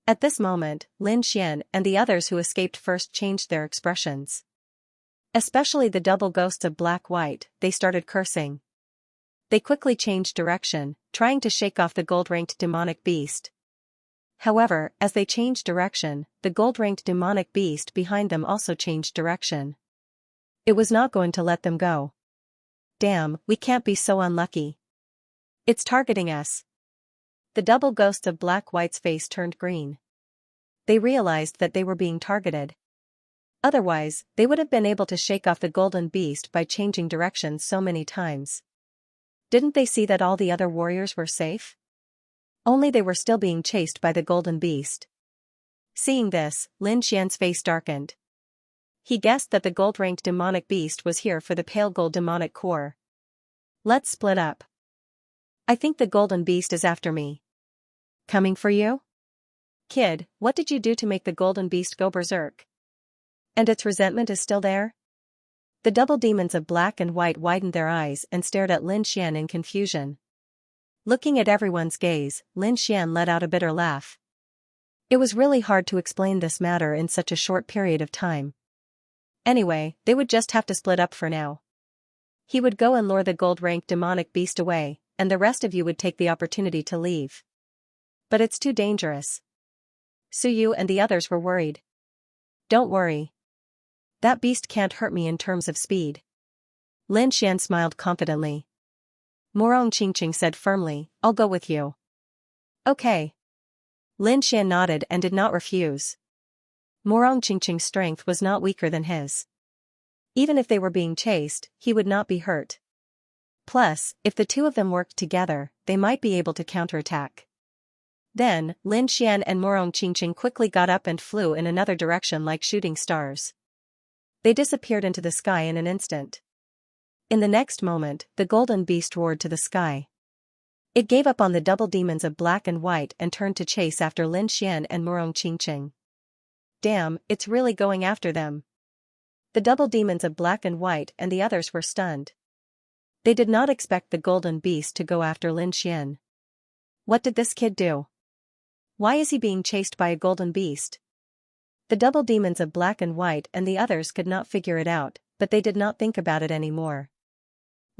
At this moment, Lin Xian and the others who escaped first changed their expressions. Especially the double ghosts of Black-White, they started cursing. They quickly changed direction, trying to shake off the gold-ranked demonic beast. However, as they changed direction, the gold-ranked demonic beast behind them also changed direction. It was not going to let them go. Damn, we can't be so unlucky. It's targeting us. The double ghosts of Black-White's face turned green. They realized that they were being targeted. Otherwise, they would have been able to shake off the golden beast by changing directions so many times. Didn't they see that all the other warriors were safe? Only they were still being chased by the golden beast. Seeing this, Lin Xian's face darkened. He guessed that the gold-ranked demonic beast was here for the pale gold demonic core. Let's split up. I think the golden beast is after me. Coming for you? Kid, what did you do to make the golden beast go berserk? And its resentment is still there? The double demons of Black and White widened their eyes and stared at Lin Xian in confusion. Looking at everyone's gaze, Lin Xian let out a bitter laugh. It was really hard to explain this matter in such a short period of time. Anyway, they would just have to split up for now. He would go and lure the gold-ranked demonic beast away, and the rest of you would take the opportunity to leave. But it's too dangerous. Su Yu and the others were worried. Don't worry. That beast can't hurt me in terms of speed. Lin Xian smiled confidently. Morong Qingqing said firmly, I'll go with you. Okay. Lin Xian nodded and did not refuse. Morong Qingqing's strength was not weaker than his. Even if they were being chased, he would not be hurt. Plus, if the two of them worked together, they might be able to counterattack. Then, Lin Xian and Morong Qingqing quickly got up and flew in another direction like shooting stars. They disappeared into the sky in an instant. In the next moment, the golden beast roared to the sky. It gave up on the double demons of black and white and turned to chase after Lin Xian and Morong Qingqing. Damn, it's really going after them. The double demons of black and white and the others were stunned. They did not expect the golden beast to go after Lin Xian. What did this kid do? Why is he being chased by a golden beast? The double demons of black and white and the others could not figure it out, but they did not think about it anymore.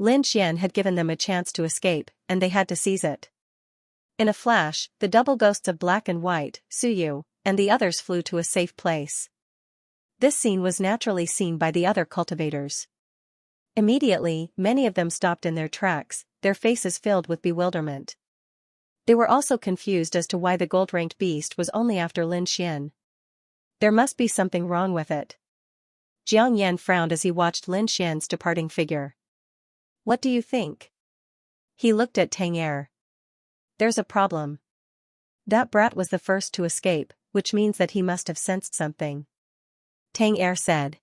Lin Xian had given them a chance to escape, and they had to seize it. In a flash, the double ghosts of black and white, Suyu, and the others flew to a safe place. This scene was naturally seen by the other cultivators. Immediately, many of them stopped in their tracks, their faces filled with bewilderment. They were also confused as to why the gold-ranked beast was only after Lin Xian. There must be something wrong with it. Jiang Yan frowned as he watched Lin Xian's departing figure. What do you think? He looked at Tang Er. There's a problem. That brat was the first to escape, which means that he must have sensed something. Tang Er said.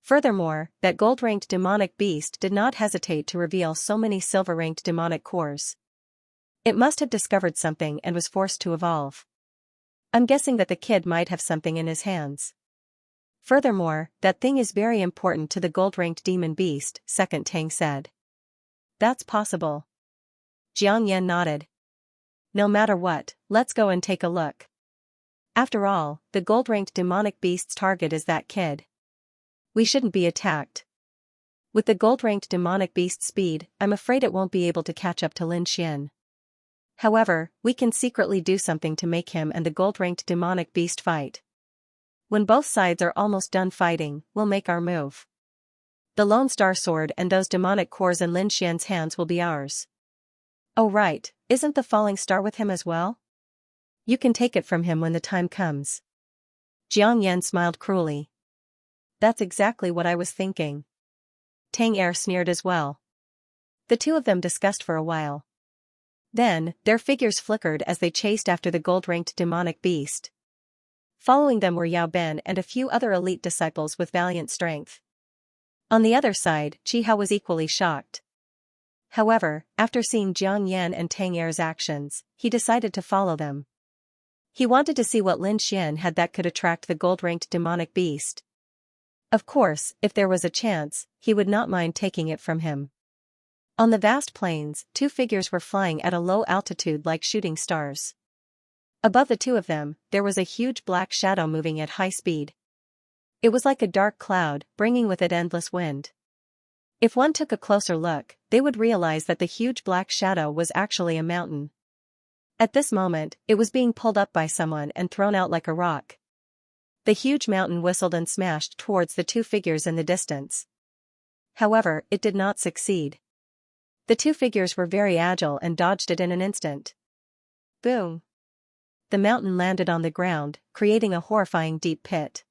Furthermore, that gold-ranked demonic beast did not hesitate to reveal so many silver-ranked demonic cores. It must have discovered something and was forced to evolve. I'm guessing that the kid might have something in his hands. Furthermore, that thing is very important to the gold-ranked demon beast, Second Tang said. That's possible. Jiang Yan nodded. No matter what, let's go and take a look. After all, the gold-ranked demonic beast's target is that kid. We shouldn't be attacked. With the gold-ranked demonic beast's speed, I'm afraid it won't be able to catch up to Lin Xian. However, we can secretly do something to make him and the gold-ranked demonic beast fight. When both sides are almost done fighting, we'll make our move. The Lone Star Sword and those demonic cores in Lin Xian's hands will be ours. Oh right, isn't the falling star with him as well? You can take it from him when the time comes. Jiang Yan smiled cruelly. That's exactly what I was thinking. Tang Er sneered as well. The two of them discussed for a while. Then, their figures flickered as they chased after the gold-ranked demonic beast. Following them were Yao Ben and a few other elite disciples with valiant strength. On the other side, Qi Hao was equally shocked. However, after seeing Jiang Yan and Tang Er's actions, he decided to follow them. He wanted to see what Lin Xian had that could attract the gold-ranked demonic beast. Of course, if there was a chance, he would not mind taking it from him. On the vast plains, two figures were flying at a low altitude like shooting stars. Above the two of them, there was a huge black shadow moving at high speed. It was like a dark cloud, bringing with it endless wind. If one took a closer look, they would realize that the huge black shadow was actually a mountain. At this moment, it was being pulled up by someone and thrown out like a rock. The huge mountain whistled and smashed towards the two figures in the distance. However, it did not succeed. The two figures were very agile and dodged it in an instant. Boom! The mountain landed on the ground, creating a horrifying deep pit.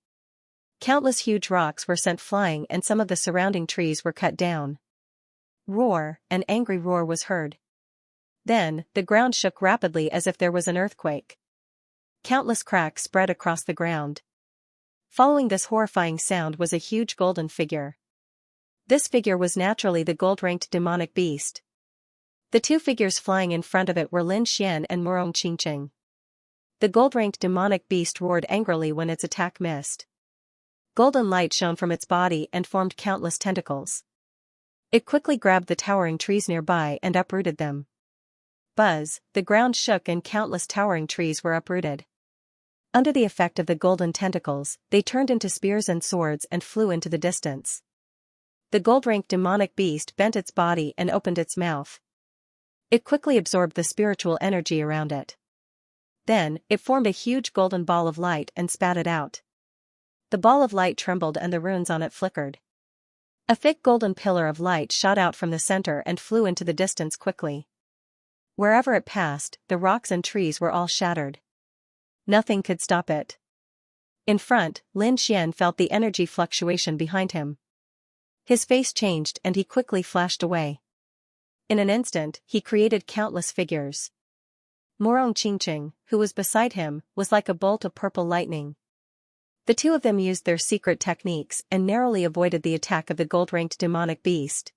Countless huge rocks were sent flying and some of the surrounding trees were cut down. Roar, an angry roar was heard. Then, the ground shook rapidly as if there was an earthquake. Countless cracks spread across the ground. Following this horrifying sound was a huge golden figure. This figure was naturally the gold-ranked demonic beast. The two figures flying in front of it were Lin Xian and Morong Qingqing. The gold-ranked demonic beast roared angrily when its attack missed. Golden light shone from its body and formed countless tentacles. It quickly grabbed the towering trees nearby and uprooted them. Buzz, the ground shook and countless towering trees were uprooted. Under the effect of the golden tentacles, they turned into spears and swords and flew into the distance. The gold-ranked demonic beast bent its body and opened its mouth. It quickly absorbed the spiritual energy around it. Then, it formed a huge golden ball of light and spat it out. The ball of light trembled and the runes on it flickered. A thick golden pillar of light shot out from the center and flew into the distance quickly. Wherever it passed, the rocks and trees were all shattered. Nothing could stop it. In front, Lin Xian felt the energy fluctuation behind him. His face changed and he quickly flashed away. In an instant, he created countless figures. Morong Qingqing, who was beside him, was like a bolt of purple lightning. The two of them used their secret techniques and narrowly avoided the attack of the gold-ranked demonic beast.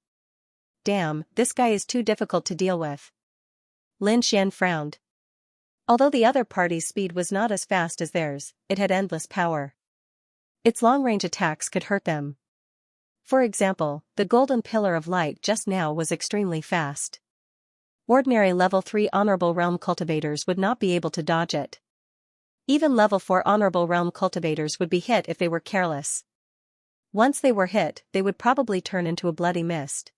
Damn, this guy is too difficult to deal with. Lin Xian frowned. Although the other party's speed was not as fast as theirs, it had endless power. Its long-range attacks could hurt them. For example, the golden pillar of light just now was extremely fast. Ordinary level 3 Honorable Realm cultivators would not be able to dodge it. Even level 4 Honorable Realm cultivators would be hit if they were careless. Once they were hit, they would probably turn into a bloody mist.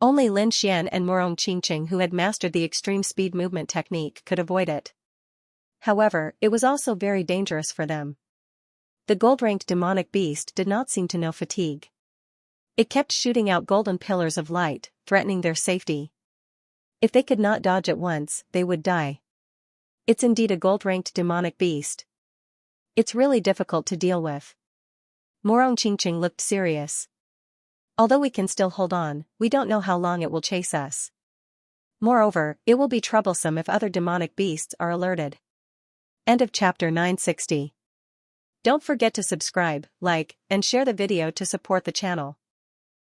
Only Lin Xian and Morong Qingqing, who had mastered the extreme speed movement technique, could avoid it. However, it was also very dangerous for them. The gold-ranked demonic beast did not seem to know fatigue. It kept shooting out golden pillars of light, threatening their safety. If they could not dodge at once, they would die. It's indeed a gold-ranked demonic beast. It's really difficult to deal with. Morong Qingqing looked serious. Although we can still hold on, we don't know how long it will chase us. Moreover, it will be troublesome if other demonic beasts are alerted. End of chapter 960. Don't forget to subscribe, like, and share the video to support the channel.